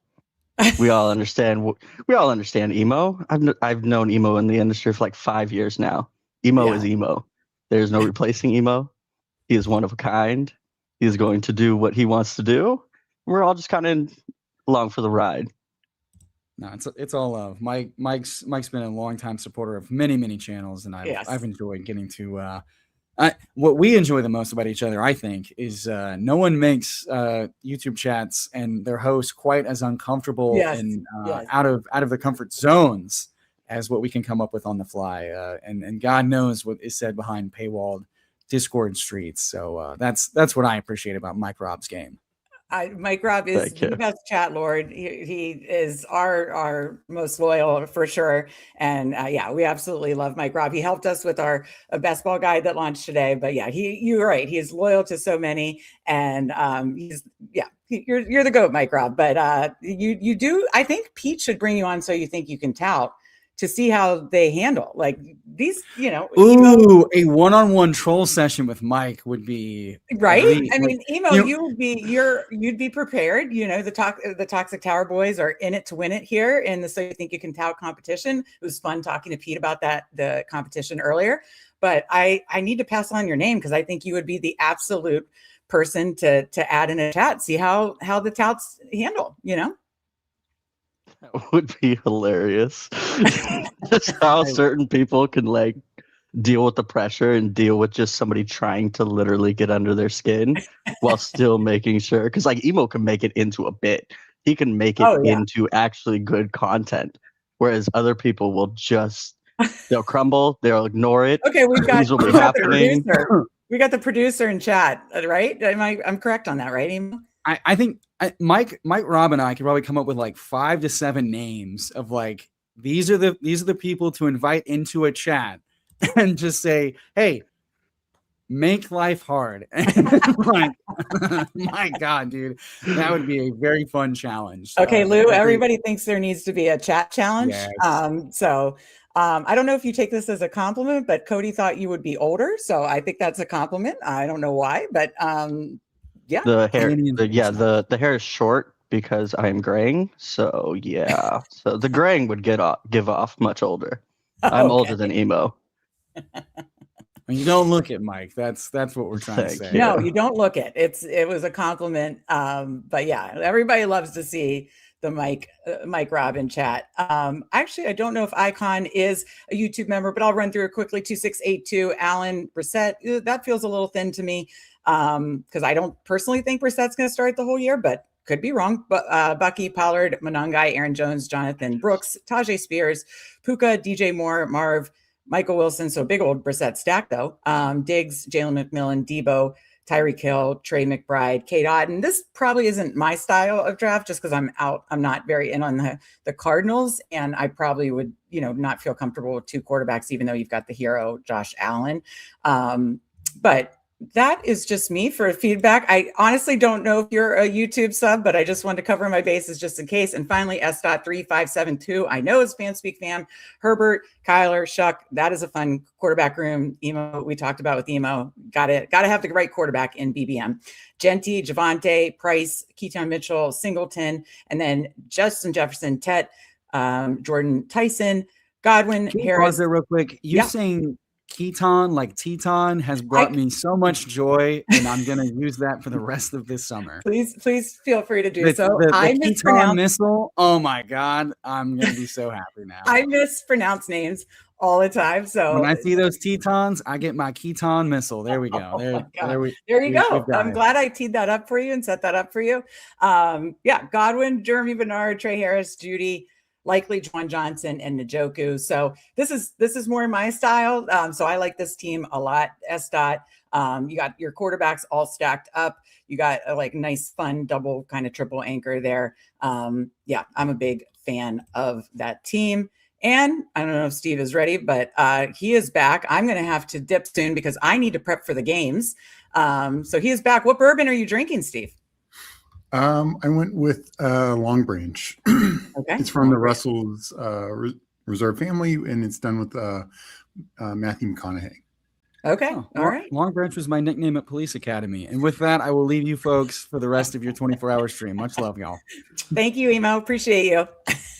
We all understand. We all understand Emo. I've known Emo in the industry for like 5 years now. Emo is Emo. There's no replacing Emo. He is one of a kind. He is going to do what he wants to do. We're all just kind of along for the ride. No, it's all love. Mike's been a longtime supporter of many channels, and I've enjoyed getting to. What we enjoy the most about each other, I think, is no one makes YouTube chats and their hosts quite as uncomfortable and out of their comfort zones as what we can come up with on the fly. And God knows what is said behind paywalled Discord streets. So that's what I appreciate about Mike Raub's game. Mike Raub is the best chat lord. He is our most loyal for sure. And we absolutely love Mike Raub. He helped us with our best ball guide that launched today. But you're right. He is loyal to so many, and you're the GOAT, Mike Raub. But you do. I think Pete should bring you on so you think you can tout to see how they handle like these, Ooh, a one-on-one troll session with Mike would be right. elite. I mean, Emo, you'd be prepared. The Toxic Tower boys are in it to win it here in the So You Think You Can Tout competition. It was fun talking to Pete about the competition earlier. but I need to pass on your name because I think you would be the absolute person to add in a chat, see how the touts handle, That would be hilarious. Just how certain people can like deal with the pressure and deal with just somebody trying to literally get under their skin while still making sure, because like Emo can make it into a bit. He can make it into actually good content, whereas other people will they'll crumble, they'll ignore it. Okay, we got happening. We got the producer in chat, right? I'm correct on that, right, Emo? I think Mike, Rob, and I could probably come up with like 5 to 7 names of like these are the people to invite into a chat and just say, hey, make life hard. Like, my God, dude, that would be a very fun challenge. Okay, Lou, everybody thinks there needs to be a chat challenge. Yes. I don't know if you take this as a compliment, but Cody thought you would be older, so I think that's a compliment. I don't know why, but yeah. The hair is short because I'm graying, so yeah. So the graying would give off much older. I'm older than Emo. You don't look it, Mike. That's what we're trying to say. No, you don't look it. It was a compliment. But yeah, everybody loves to see the Mike Rob in chat. Actually, I don't know if Icon is a YouTube member, but I'll run through it quickly. 2682 Alan Brissett. That feels a little thin to me because I don't personally think Brissett's going to start the whole year, but could be wrong. But Bucky, Pollard, Monangai, Aaron Jones, Jonathan Brooks, Tajay Spears, Puka, DJ Moore, Marv, Michael Wilson. So big old Brissett stack though. Diggs, Jalen McMillan, Debo, Tyreek Hill, Trey McBride, Kate Otten. This probably isn't my style of draft just because I'm not very in on the Cardinals. And I probably would, not feel comfortable with 2 quarterbacks, even though you've got the hero, Josh Allen. But that is just me for feedback. I honestly don't know if you're a YouTube sub, but I just wanted to cover my bases just in case. And finally, S.3572. I know it's Fanspeak fam. Herbert, Kyler, Shuck. That is a fun quarterback room. Emo, we talked about with Emo. Gotta have the right quarterback in BBM. Genty, Javante, Price, Keaton Mitchell, Singleton, and then Justin Jefferson, Tet, Jordan Tyson, Godwin, Harris. Pause there real quick. You saying Keaton, like Teton, has brought me so much joy, and I'm going to use that for the rest of this summer. Please feel free to do so. The Keaton missile. Oh my God, I'm going to be so happy now. I mispronounce names all the time. So when I see those Tetons, I get my Keaton missile. There we go. There you go. I'm glad I teed that up for you and set that up for you. Godwin, Jeremy Bernard, Trey Harris, Judy, likely Juwan Johnson and Njoku. So this is more my style. So I like this team a lot. You got your quarterbacks all stacked up. You got a nice, fun double kind of triple anchor there. I'm a big fan of that team. And I don't know if Steve is ready, but he is back. I'm going to have to dip soon because I need to prep for the games. So he is back. What bourbon are you drinking, Steve? I went with Long Branch. Okay. It's from the Russell's Reserve family, and it's done with Matthew McConaughey. Okay. All right. Long Branch was my nickname at Police Academy. And with that, I will leave you folks for the rest of your 24-hour stream. Much love, y'all. Thank you, Emo. Appreciate you.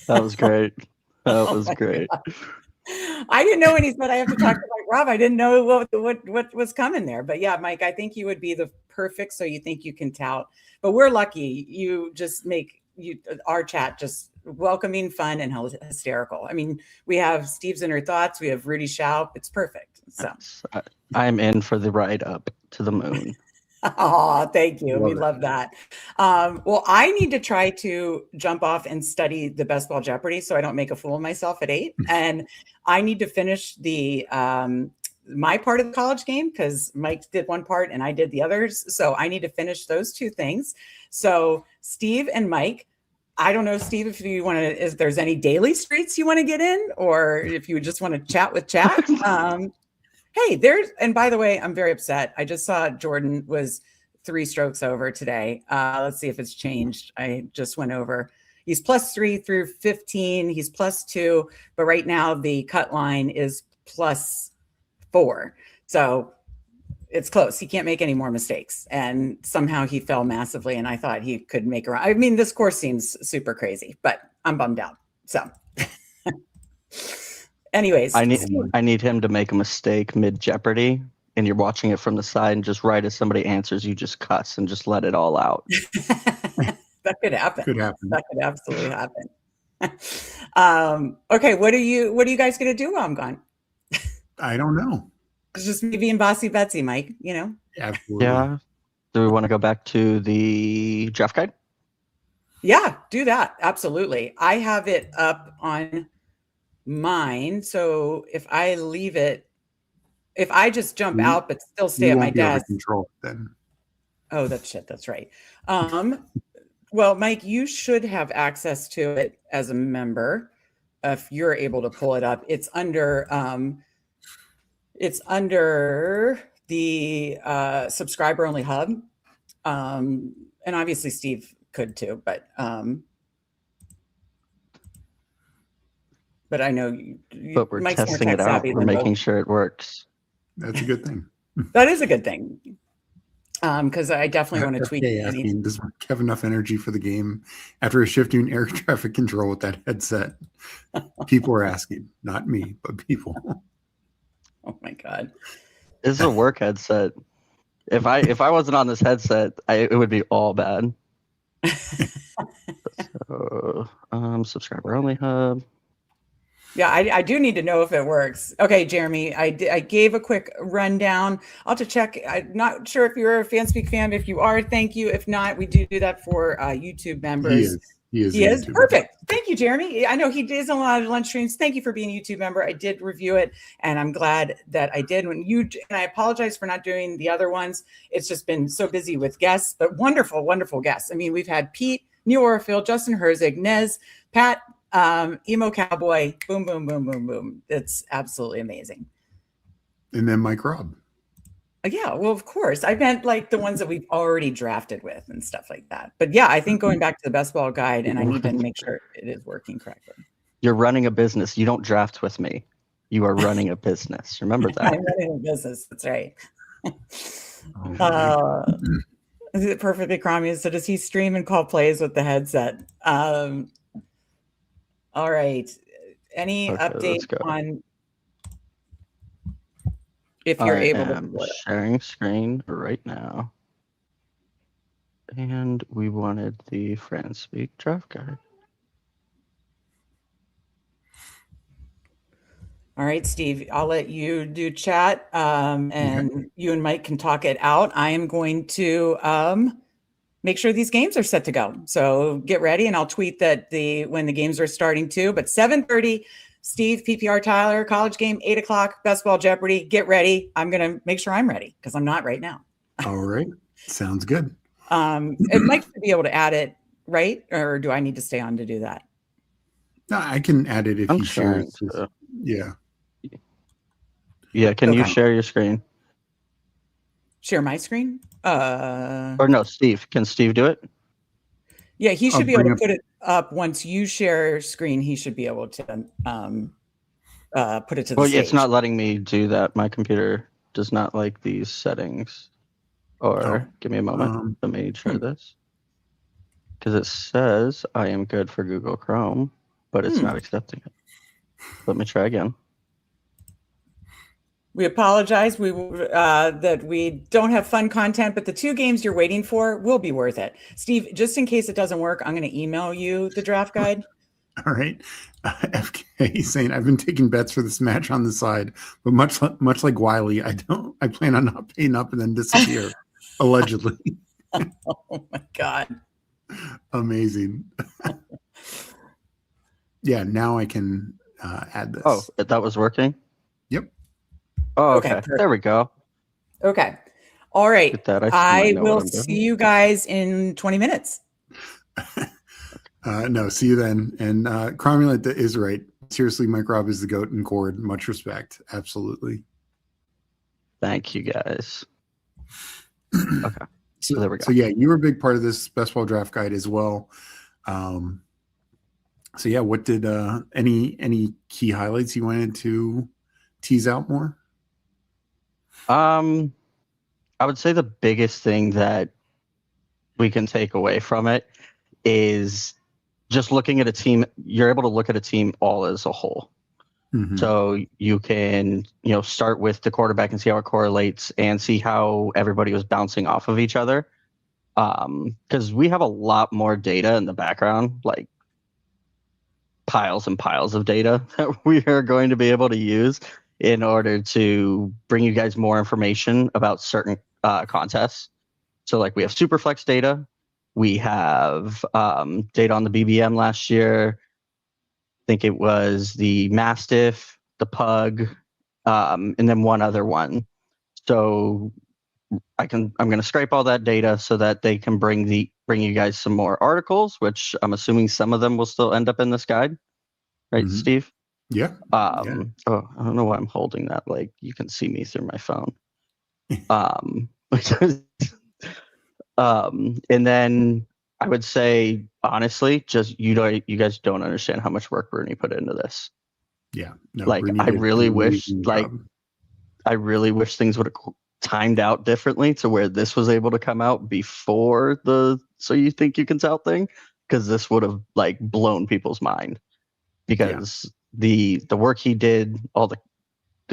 That was great. That was great. God. I didn't know when he said I have to talk to Mike Rob. I didn't know what was coming there. But yeah, Mike, I think you would be the perfect. So you think you can tout. But we're lucky. You just make our chat just welcoming, fun, and hysterical. I mean, we have Steve's Inner Thoughts. We have Rudy Shoup. It's perfect. So I'm in for the ride up to the moon. Oh, thank you. We love that. Well, I need to try to jump off and study the best ball Jeopardy so I don't make a fool of myself at 8. And I need to finish the my part of the college game because Mike did one part and I did the others. So I need to finish those 2 things. So Steve and Mike, I don't know, Steve, if you want to, if there's any daily streets you want to get in, or if you just want to chat with chat. Hey, and by the way, I'm very upset. I just saw Jordan was 3 strokes over today. Let's see if it's changed. I just went over. He's +3 through 15. He's +2, but right now the cut line is +4. So it's close. He can't make any more mistakes. And somehow he fell massively. And I thought he could make around. I mean, this course seems super crazy, but I'm bummed out. So Anyways, I need him to make a mistake mid Jeopardy, and you're watching it from the side, and just right as somebody answers, you just cuss and just let it all out. That could happen. Could happen. That could absolutely happen. Okay, what are you guys gonna do while I'm gone? I don't know. It's just me being bossy Betsy, Mike. You know. Absolutely. Yeah. Do we want to go back to the draft guide? Yeah, do that. Absolutely. I have it up on mine. So if I leave it, if I just jump out but still stay You at my won't be able to desk. control it then. Oh, that's right. Well, Mike, you should have access to it as a member if you're able to pull it up. It's under the subscriber only hub. And obviously Steve could too, but I know But we're Mike's more testing it tech out. savvy We're than making both. sure it works. That's a good thing. That is a good thing. Because I definitely want to tweak FK asking, does Mike have enough energy for the game after a shift in air traffic control with that headset? People are asking, not me, but people. Oh my God. This is a work headset. If I wasn't on this headset, it would be all bad. So, subscriber only hub. Yeah, I do need to know if it works. Okay, Jeremy, I gave a quick rundown. I'll have to check. I'm not sure if you're a Fanspeak fan. If you are, thank you. If not, we do that for YouTube members. He is. He is perfect. Thank you, Jeremy. I know he does a lot of lunch streams. Thank you for being a YouTube member. I did review it, and I'm glad that I did. And I apologize for not doing the other ones. It's just been so busy with guests, but wonderful, wonderful guests. I mean, we've had Pete, Neil Orfield, Justin Herzig, Nez, Pat, Emo Cowboy, boom, boom, boom, boom, boom. It's absolutely amazing. And then Mike Raub. Yeah, well, of course. I meant like the ones that we've already drafted with and stuff like that. But yeah, I think going back to the best ball guide, and I need to make sure it is working correctly. You're running a business. You don't draft with me. You are running a business. Remember that. I'm running a business. That's right. Is it perfectly crummy? So does he stream and call plays with the headset? All right. Any update on if you're able to sharing screen right now. And we wanted the Fanspeak draft guide. All right, Steve, I'll let you do chat, and you and Mike can talk it out. I am going to make sure these games are set to go. So get ready, and I'll tweet that when the games are starting too. But 7:30, Steve, PPR Tyler, college game, 8 o'clock, best ball Jeopardy. Get ready. I'm going to make sure I'm ready because I'm not right now. All right. Sounds good. And Mike should be able to add it, right? Or do I need to stay on to do that? No, I can add it if he shares. Yeah. Yeah, can you share your screen? Share my screen? Or no, Steve. Can Steve do it? Yeah, he should be able to put it up once you share screen. He should be able to put it to the stage. It's not letting me do that. My computer does not like these settings. Or give me a moment. Let me try this. Because it says I am good for Google Chrome, but it's not accepting it. Let me try again. We apologize. That we don't have fun content, but the 2 games you're waiting for will be worth it. Steve, just in case it doesn't work, I'm going to email you the draft guide. All right. FK saying I've been taking bets for this match on the side, but much like Wiley, I plan on not paying up and then disappear. Allegedly. Oh my God. Amazing. Yeah, now I can add this. Oh, that was working? Yep. Oh, okay. There we go. Okay. All right. I will see you guys in 20 minutes. No, see you then. And Cromulent is right. Seriously, Mike Raub is the GOAT in Cord. Much respect. Absolutely. Thank you, guys. Okay. So there we go. So yeah, you were a big part of this best ball draft guide as well. So yeah, what did any key highlights you wanted to tease out more? I would say the biggest thing that we can take away from it is just looking at a team. You're able to look at a team all as a whole. So you can, start with the quarterback and see how it correlates and see how everybody was bouncing off of each other. Because we have a lot more data in the background, like piles and piles of data that we are going to be able to use in order to bring you guys more information about certain contests. So like we have Superflex data, we have data on the BBM last year. I think it was the Mastiff, the Pug, and then one other one. So I'm going to scrape all that data so that they can bring you guys some more articles, which I'm assuming some of them will still end up in this guide, right, Steve? Yeah. Oh, I don't know why I'm holding that. Like you can see me through my phone. And then I would say honestly, just you guys don't understand how much work Bruni put into this. Yeah. No, like Bruni I did really an wish, amazing like job. I really wish things would have timed out differently to where this was able to come out before the So You Think You Can Tell thing, because this would have like blown people's mind. Because the work he did, all the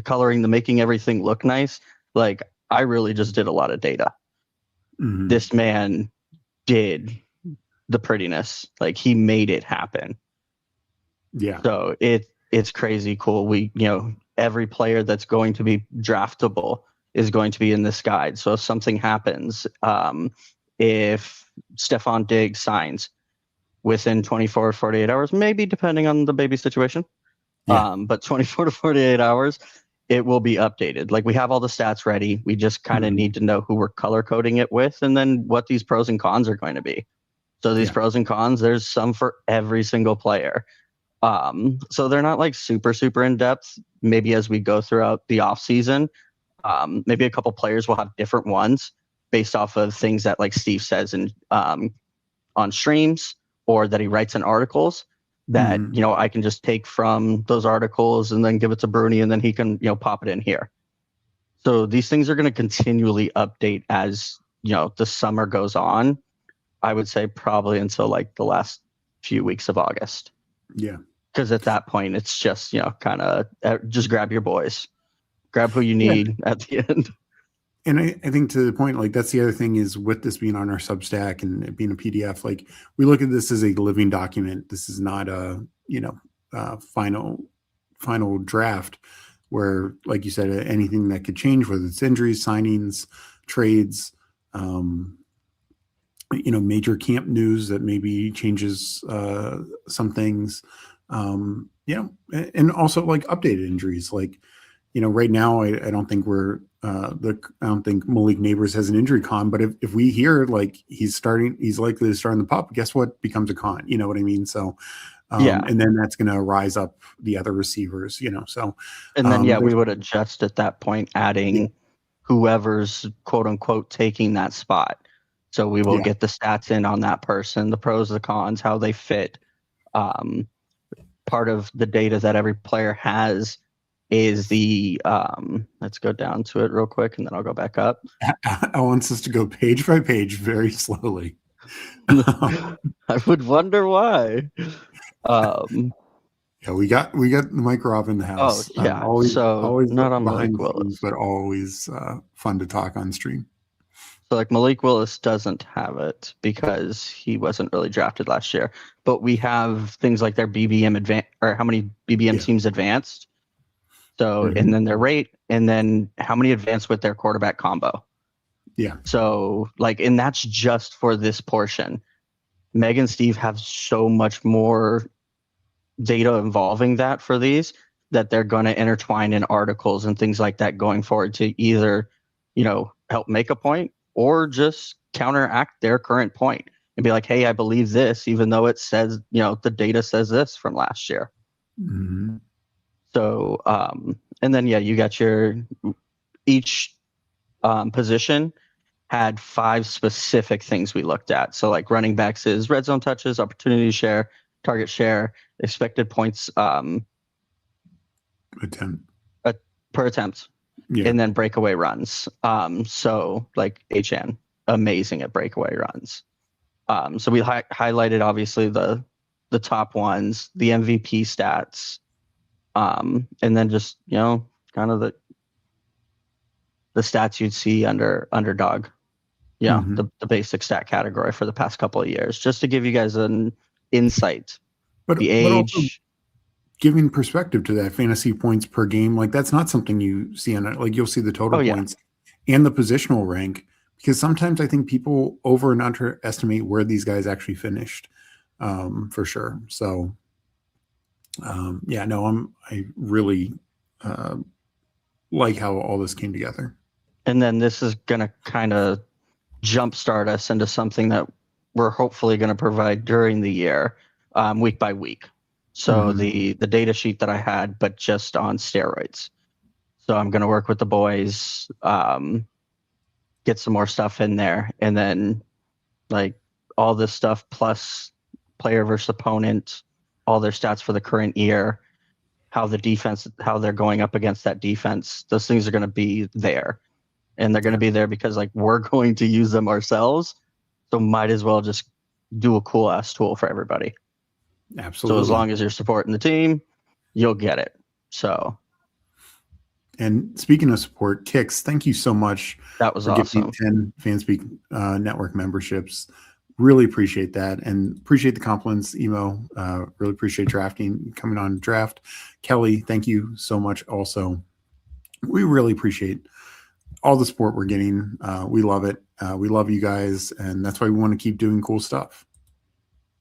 coloring, the making everything look nice, like I really just did a lot of data. This man did the prettiness, like he made it happen. Yeah. So it's crazy cool. We, every player that's going to be draftable is going to be in this guide. So if something happens, if Stefan Diggs signs within 24 or 48 hours, maybe depending on the baby situation, but 24 to 48 hours, it will be updated. Like we have all the stats ready. We just kind of need to know who we're color coding it with and then what these pros and cons are going to be. So these pros and cons, there's some for every single player. So they're not like super in depth. Maybe as we go throughout the off season, maybe a couple players will have different ones based off of things that like Steve says in on streams or that he writes in articles that I can just take from those articles and then give it to Bruni and then he can pop it in here. So these things are going to continually update as the summer goes on. I would say probably until like the last few weeks of August. Yeah. Because at that point, it's just, kind of just grab your boys, grab who you need at the end. And I think to the point, like that's the other thing is with this being on our Substack and it being a PDF, like we look at this as a living document. This is not a, final draft where, like you said, anything that could change, whether it's injuries, signings, trades, major camp news that maybe changes some things, and also like updated injuries. Like, right now, I don't think I don't think Malik Neighbors has an injury con, but if we hear like he's likely to start in the pup, guess what becomes a con? You know what I mean? So, and then that's going to rise up the other receivers, so. And then, we would adjust at that point, adding whoever's quote unquote taking that spot. So we will get the stats in on that person, the pros, the cons, how they fit. Part of the data that every player has is the let's go down to it real quick and then I'll go back up. I want us to go page by page very slowly. I would wonder why. We got the Mike Rob in the house. Always not on behind Malik the scenes, Willis, but always fun to talk on stream. So like Malik Willis doesn't have it because he wasn't really drafted last year. But we have things like their BBM advance or how many BBM teams advanced. So and then their rate and then how many advanced with their quarterback combo. Yeah. So like, and that's just for this portion. Meg and Steve have so much more data involving that for these that they're going to intertwine in articles and things like that going forward to either, help make a point or just counteract their current point and be like, hey, I believe this, even though it says, the data says this from last year. So, and then, you got each position had 5 specific things we looked at. So like running backs is red zone touches, opportunity share, target share, expected points per attempt. And then breakaway runs. So like HN, amazing at breakaway runs. So we highlighted obviously the top ones, the MVP stats, And then just, kind of the stats you'd see under underdog. Yeah, Mhm. the basic stat category for the past couple of years, just to give you guys an insight. But The also age. giving perspective to that fantasy points per game, like that's not something you see on it. Like you'll see the total points and the positional rank, because sometimes I think people over and underestimate where these guys actually finished, for sure. So, yeah, no, I really like how all this came together. And then this is going to kind of jumpstart us into something that we're hopefully going to provide during the year, week by week. So the data sheet that I had, but just on steroids. So I'm going to work with the boys, get some more stuff in there, and then like all this stuff plus player versus opponent, all their stats for the current year, how they're going up against that defense. Those things are going to be there, and they're going to be there because like we're going to use them ourselves. So might as well just do a cool ass tool for everybody. Absolutely. So as long as you're supporting the team, you'll get it. So. And speaking of support, Kix, thank you so much. That was for awesome. Giving 10 Fanspeak Network memberships. Really appreciate that, and appreciate the compliments, Emo. Really appreciate drafting, coming on draft. Kelly, thank you so much. Also, we really appreciate all the support we're getting. We love it. We love you guys, and that's why we want to keep doing cool stuff.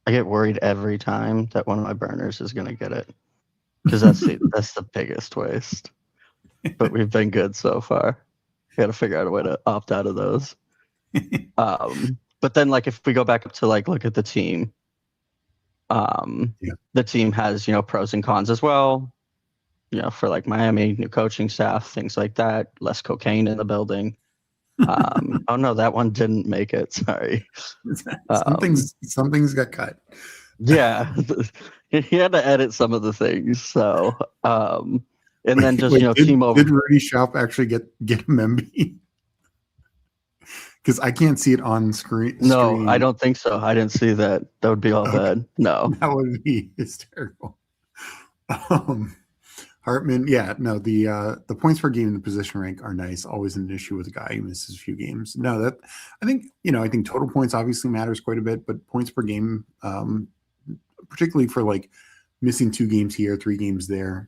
I get worried every time that one of my burners is going to get it, because that's the biggest waste. But we've been good so far. Got to figure out a way to opt out of those. But then, like, if we go back up to like look at the team, the team has pros and cons as well. For like Miami, new coaching staff, things like that. Less cocaine in the building. Oh no, that one didn't make it. Sorry. Some things got cut. Yeah, he had to edit some of the things. So, and then just team over. Did Rudy Shoup actually get a MB? Because I can't see it on screen. No, I don't think so. I didn't see that. That would be all bad. No, that would be hysterical. Hartman, the points per game in the position rank are nice. Always an issue with a guy who misses a few games. No, that I think total points obviously matters quite a bit, but points per game, particularly for like missing 2 games here, 3 games there,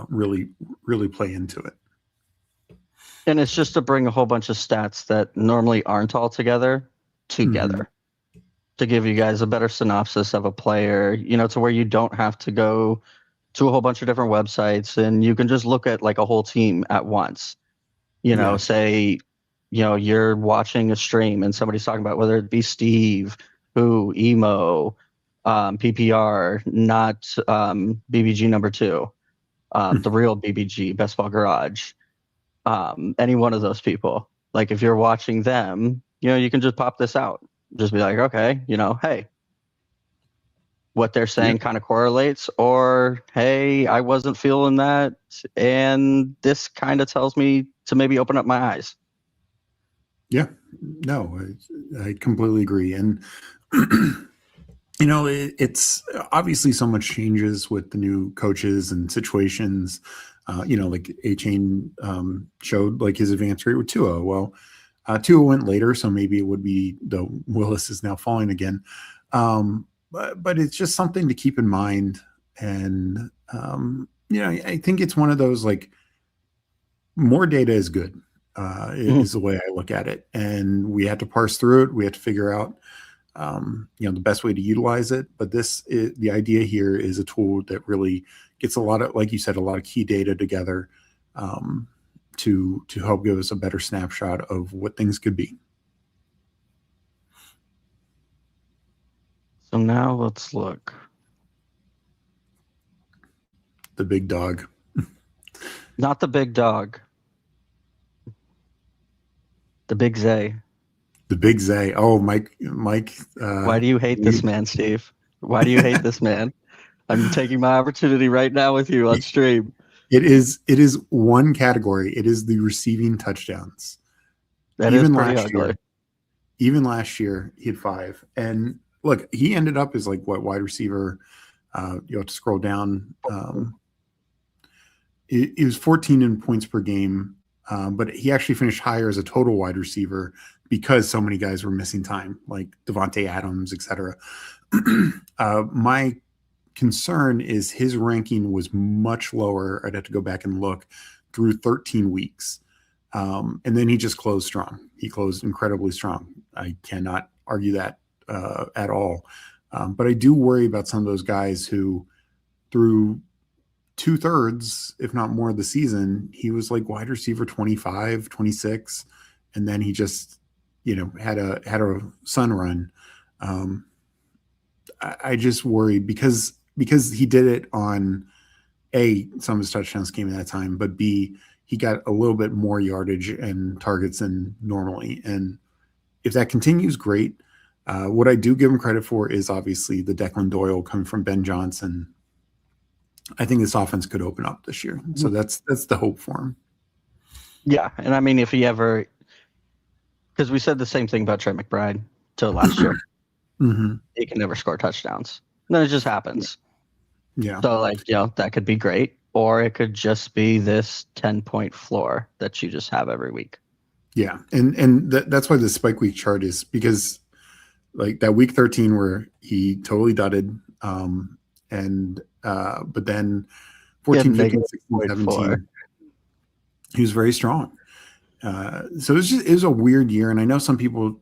really play into it. And it's just to bring a whole bunch of stats that normally aren't all together to give you guys a better synopsis of a player, to where you don't have to go to a whole bunch of different websites, and you can just look at like a whole team at once. Say, you're watching a stream and somebody's talking about whether it be Steve, Emo, PPR, not BBG number 2, the real BBG, Best Ball Garage. Any one of those people, like if you're watching them, you can just pop this out, just be like, okay, hey, what they're saying kind of correlates, or hey, I wasn't feeling that, and this kind of tells me to maybe open up my eyes. Yeah, no, I completely agree. And it's obviously so much changes with the new coaches and situations. Like A-Chain showed like his advance rate with 2-0. Well, 2-0 went later, so maybe it would be, though Willis is now falling again. But it's just something to keep in mind. And, I think it's one of those, like, more data is good, is the way I look at it. And we have to parse through it. We have to figure out, the best way to utilize it. But the idea here is a tool that really gets a lot of, like you said, a lot of key data together to help give us a better snapshot of what things could be. So now let's look. The big dog. Not the big dog. The big Zay. The big Zay. Oh, Mike. Why do you hate this man, Steve? Why do you hate this man? I'm taking my opportunity right now with you on stream. It is one category. It is the receiving touchdowns. That is pretty ugly. Even last year, he had 5. And look, he ended up as like wide receiver. You have to scroll down. He was 14 in points per game, but he actually finished higher as a total wide receiver because so many guys were missing time, like Devontae Adams, etc. My concern is his ranking was much lower. I'd have to go back and look through 13 weeks. And then he just closed strong. He closed incredibly strong. I cannot argue that at all. But I do worry about some of those guys who, through 2/3, if not more of the season, he was like wide receiver 25, 26. And then he just, had a sun run. I just worry because he did it on A, some of his touchdowns came at that time, but B, he got a little bit more yardage and targets than normally. And if that continues, great. What I do give him credit for is obviously the Declan Doyle coming from Ben Johnson. I think this offense could open up this year. So that's the hope for him. Yeah. And I mean, if he ever, because we said the same thing about Trey McBride till last year. He can never score touchdowns. And then it just happens. Yeah. So that could be great. Or it could just be this 10-point floor that you just have every week. Yeah. And that's why the spike week chart is, because like that week 13 where he totally dudded. But then 14, 15, 16, 17, he was very strong. So it was a weird year. And I know some people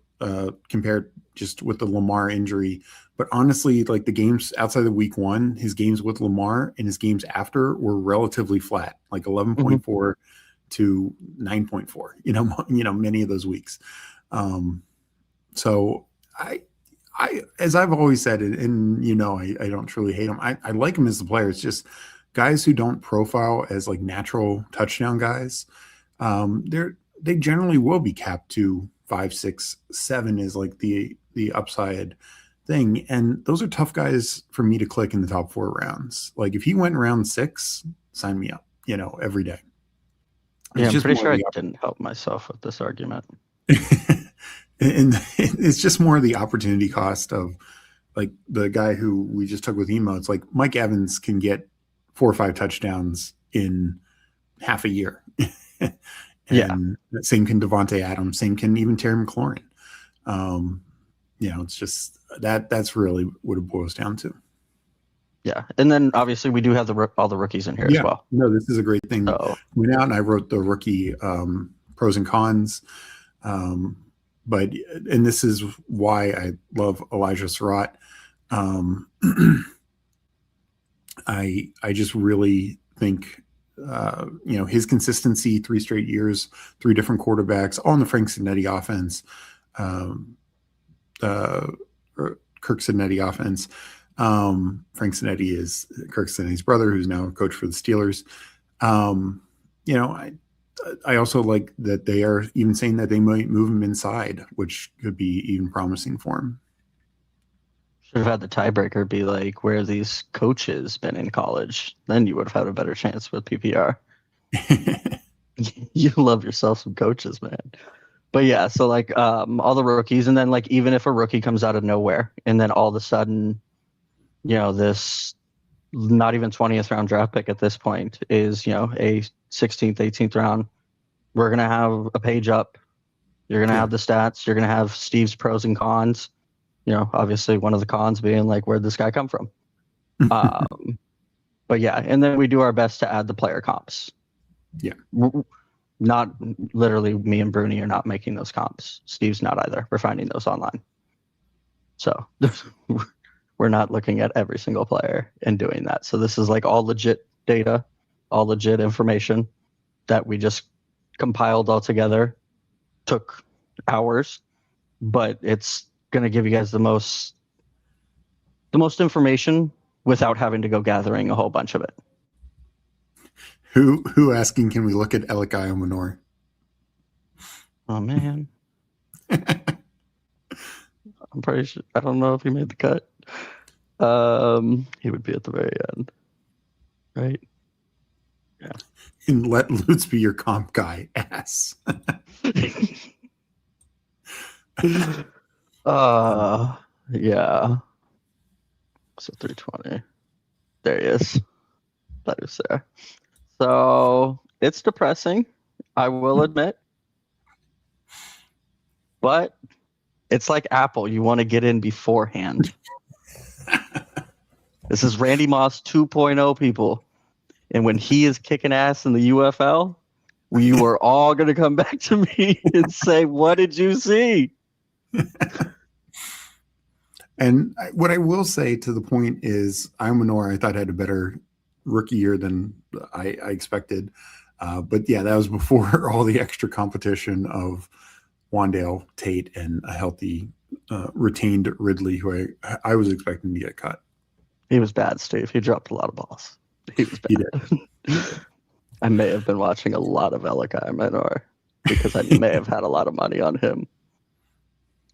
compare it just with the Lamar injury, but honestly, like the games outside of week 1, his games with Lamar and his games after were relatively flat, like 11.4 to 9.4, many of those weeks. So I, as I've always said, and I don't truly hate him. I like him as the player. It's just guys who don't profile as like natural touchdown guys. They generally will be capped to 5, 6, 7 is like the upside thing. And those are tough guys for me to click in the top 4 rounds. Like if he went round 6, sign me up, every day. Yeah, I'm pretty sure I didn't help myself with this argument. And it's just more of the opportunity cost of like the guy who we just took with Emo. It's like Mike Evans can get 4 or 5 touchdowns in half a year. And same can Devontae Adams, same can even Terry McLaurin. It's just that's really what it boils down to. Yeah. And then obviously we do have all the rookies in here as well. No, this is a great thing. Went out and I wrote the rookie pros and cons. And this is why I love Elijah Surratt. I just really think his consistency, 3 straight years, 3 different quarterbacks, all in the Frank Cinetti offense, Kirk Cinetti offense. Frank Cinetti is Kirk Cinetti's brother, who's now a coach for the Steelers. I also like that they are even saying that they might move him inside, which could be even promising for him. Should have had the tiebreaker be like where these coaches been in college. Then you would have had a better chance with PPR. You love yourself some coaches, man. But yeah, so like all the rookies, and then like even if a rookie comes out of nowhere and then all of a sudden, this not even 20th round draft pick at this point is, a 16th, 18th round, we're going to have a page up. You're going to have the stats. You're going to have Steve's pros and cons. Obviously one of the cons being like, where'd this guy come from? But yeah, and then we do our best to add the player comps. Yeah. Not literally me and Bruni are not making those comps. Steve's not either. We're finding those online. So we're not looking at every single player and doing that. So this is like all legit data, all legit information that we just compiled all together. Took hours, but it's going to give you guys the most information without having to go gathering a whole bunch of it. Who asking, can we look at Elikai Omanor? Oh man. I'm pretty sure, I don't know if he made the cut. He would be at the very end. Right? Yeah. And let Lutz be your comp guy, ass. Yeah. So 320. There he is. That is there. So it's depressing, I will admit. But it's like Apple. You want to get in beforehand. This is Randy Moss 2.0, people. And when he is kicking ass in the UFL, you are all going to come back to me and say, what did you see? And what I will say to the point is, Imanor, I thought had a better rookie year than I expected. But yeah, that was before all the extra competition of Wandale, Tate, and a healthy retained Ridley, who I was expecting to get cut. He was bad, Steve. He dropped a lot of balls. He was bad. He did. I may have been watching a lot of Elikai Menor because I may have had a lot of money on him.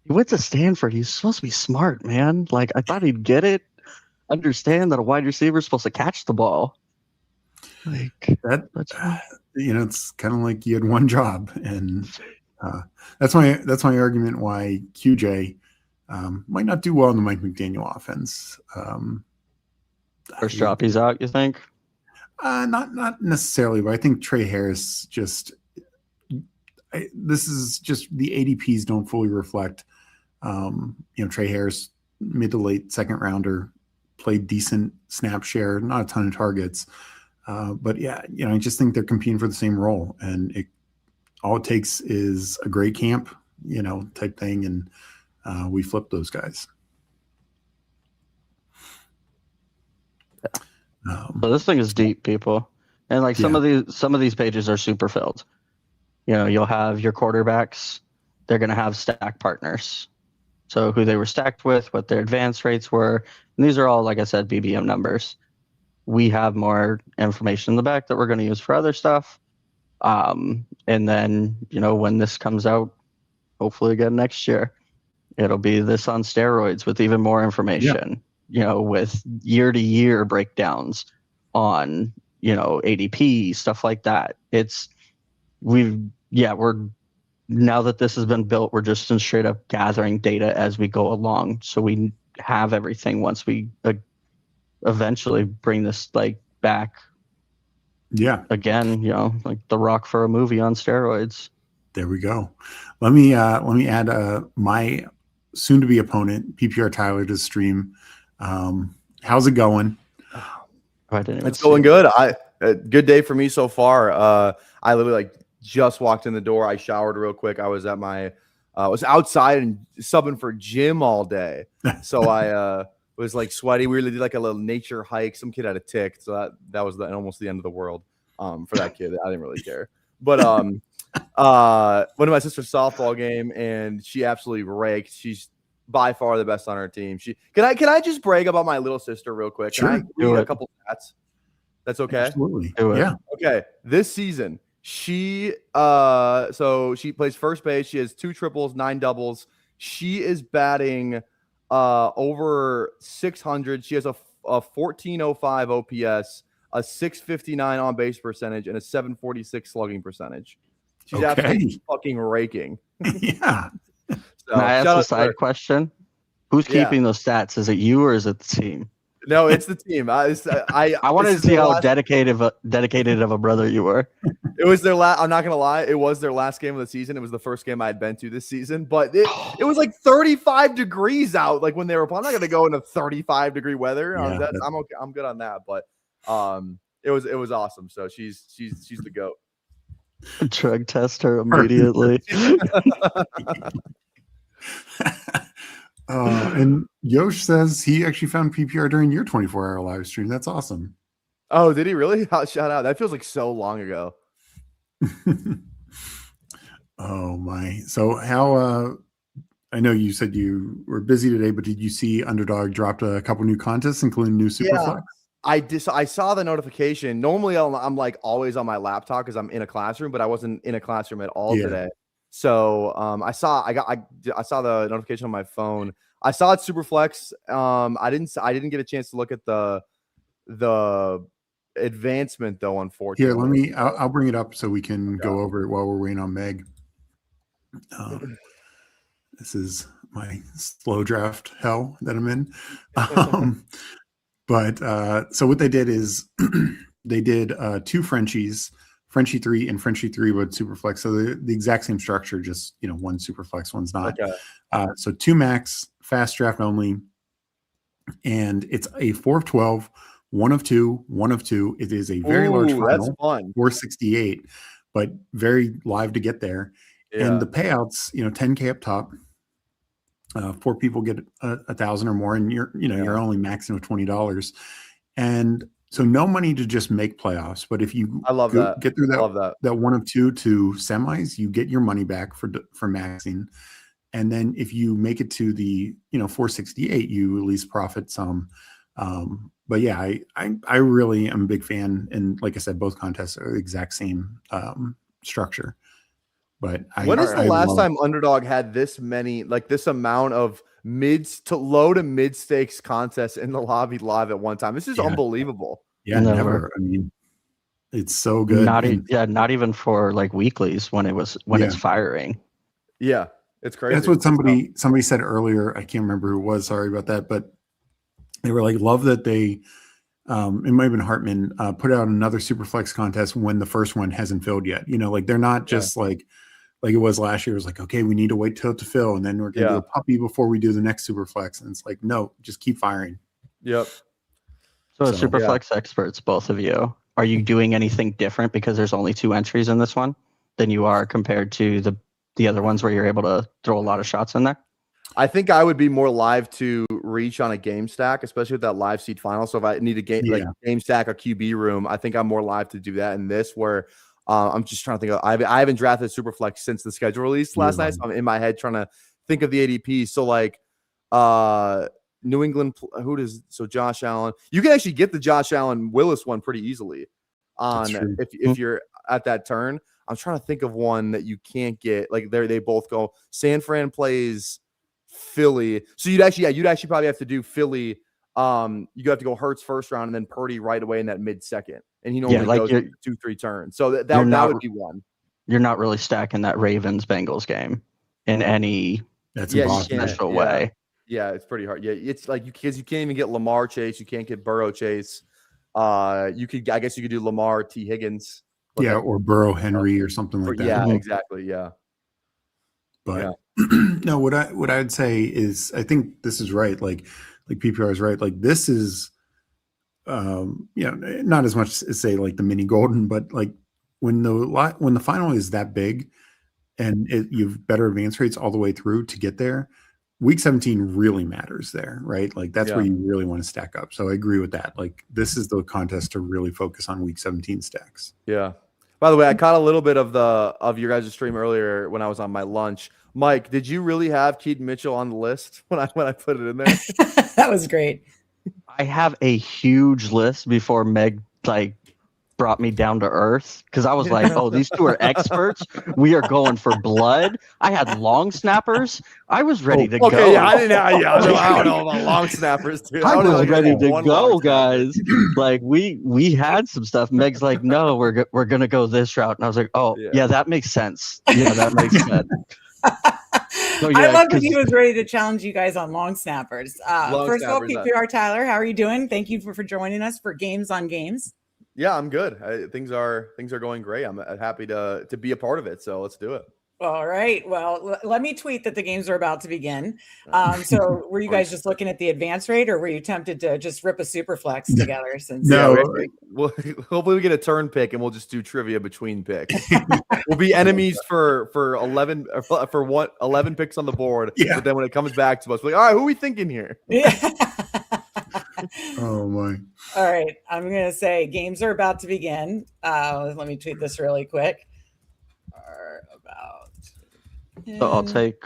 He went to Stanford. He's supposed to be smart, man. Like, I thought he'd get it, understand that a wide receiver is supposed to catch the ball. Like that, it's kind of like you had one job, and that's my argument why QJ might not do well in the Mike McDaniel offense. First drop, he's out, you think? Not necessarily, but I think Trey Harris this is just the ADPs don't fully reflect. Trey Harris, mid to late second rounder, played decent snap share, not a ton of targets. But yeah, I just think they're competing for the same role, and all it takes is a great camp, type thing, and we flip those guys. But this thing is deep, people, and like some of these pages are super filled. You'll have your quarterbacks; they're going to have stack partners, so who they were stacked with, what their advance rates were, and these are all, like I said, BBM numbers. We have more information in the back that we're going to use for other stuff. And then, when this comes out, hopefully again next year, it'll be this on steroids with even more information, with year-to-year breakdowns on, ADP, stuff like that. We're now that this has been built, we're just in straight up gathering data as we go along. So we have everything once we eventually bring this back. Yeah. Again, like The Rock for a movie on steroids. There we go. Let me add my soon-to-be opponent, PPR Tyler, to the stream. How's it going? It's going good. Good day for me so far. I literally just walked in the door. I showered real quick. I was at was outside and subbing for Jim all day. So I was sweaty. We really did a little nature hike. Some kid had a tick, so that was almost the end of the world for that kid. I didn't really care. But went to my sister's softball game, and she absolutely raked. She's by far the best on her team. Can I just brag about my little sister real quick? Sure. Can I read a couple stats? That's okay. Absolutely. Yeah. Okay. This season, she plays first base. She has 2 triples, 9 doubles. She is batting over 600. She has a 1405 OPS, a 659 on base percentage, and a 746 slugging percentage. She's absolutely fucking raking. Yeah. Can I ask a side question? Who's keeping those stats? Is it you or is it the team? No, it's the team. I wanted to see how dedicated of a brother you were. It was their last. I'm not gonna lie. It was their last game of the season. It was the first game I had been to this season. But it was 35 degrees out. When they were playing, I'm not gonna go into 35-degree weather. Yeah, I'm okay. I'm good on that. But it was awesome. So she's the GOAT. Drug test her immediately. And Yosh says he actually found PPR during your 24-hour live stream. That's awesome. Oh, did he really? Shout out. That feels so long ago. Oh my. So how I know you said you were busy today, but did you see Underdog dropped a couple new contests, including new Superflex? I saw the notification. Normally I'm always on my laptop because I'm in a classroom, but I wasn't in a classroom at all today. So I saw the notification on my phone. I saw it Superflex. I didn't get a chance to look at the advancement though, unfortunately. Here, I'll bring it up so we can go over it while we're waiting on Meg. This is my slow draft hell that I'm in. But so what they did is they did 2 Frenchies, Frenchie 3 and Frenchie 3 with Superflex. So the exact same structure, just one Superflex, one's not. Okay. So 2 max, fast draft only, and it's a 4 of 12, 1 of 2, 1 of 2. It is a very large final. That's fun. 468, but very live to get there. Yeah. And the payouts, 10K up top. 4 people get 1,000 or more, and you're only maxing with $20. And so no money to just make playoffs, but if you get through that 1 of 2 to semis, you get your money back for maxing. And then if you make it to the 468, you at least profit some. But yeah, I really am a big fan, and like I said, both contests are the exact same structure. But when is the last time Underdog had this many, like this amount of low to mid stakes contests in the lobby live at one time? This is unbelievable. Yeah, never. I mean, it's so good. Not even for like weeklies when it's firing. Yeah, it's crazy. That's what somebody said earlier. I can't remember who it was. Sorry about that, but they were like, love that they. It might have been Hartman put out another Superflex contest when the first one hasn't filled yet. Like they're not just like it was last year. It was like, okay, we need to wait till it to fill, and then we're gonna do a puppy before we do the next Superflex. And it's like, no, just keep firing. Yep. So Superflex experts, both of you, are you doing anything different because there's only 2 entries in this one than you are compared to the other ones where you're able to throw a lot of shots in there? I think I would be more live to reach on a game stack, especially with that live seed final. So if I need a game stack, a QB room, I think I'm more live to do that in this where I'm just trying to think of, I haven't drafted Superflex since the schedule released last night. So I'm in my head trying to think of the ADP. So like New England, Josh Allen, you can actually get the Josh Allen Willis one pretty easily on if you're at that turn. I'm trying to think of one that you can't get. Like they both go. San Fran plays Philly, so you'd actually probably have to do Philly. You have to go Hurts first round and then Purdy right away in that mid second, and he normally goes 2-3 turns. So that would be one. You're not really stacking that Ravens Bengals game in any special way. Yeah, it's pretty hard. Yeah, it's like because you can't even get Lamar Chase, you can't get Burrow Chase. I guess you could do Lamar T Higgins. Or Burrow Henry or something like that. Yeah, exactly. Yeah. But no, what I'd say is I think this is right. Like PPR is right. Like this is not as much as say like the mini golden, but like when the final is that big and you've better advance rates all the way through to get there, week 17 really matters there, right? Like that's where you really want to stack up. So I agree with that. Like this is the contest to really focus on week 17 stacks. Yeah. By the way, I caught a little bit of your guys' stream earlier when I was on my lunch. Mike, did you really have Keaton Mitchell on the list when I put it in there? That was great. I have a huge list before Meg brought me down to earth because I was like, oh, these 2 are experts. We are going for blood. I had long snappers. I was ready to go. Yeah, I don't know about long snappers, dude. I was ready to go, guys. Like we had some stuff. Meg's like, no, we're gonna go this route, and I was like, oh yeah, that makes sense. Yeah, that makes sense. So, I love that he was ready to challenge you guys on long snappers. First of all, PPR Tyler, how are you doing? Thank you for joining us for Games on Games. Yeah, I'm good. Things are going great. I'm happy to be a part of it. So let's do it. All right. Well, let me tweet that the games are about to begin. So were you guys just looking at the advance rate, or were you tempted to just rip a Superflex together? Well, hopefully we get a turn pick and we'll just do trivia between picks. We'll be enemies for 11 picks on the board. Yeah. But then when it comes back to us, we're like, all right, who are we thinking here? Yeah. Oh my. All right. I'm going to say games are about to begin. Let me tweet this really quick. So I'll take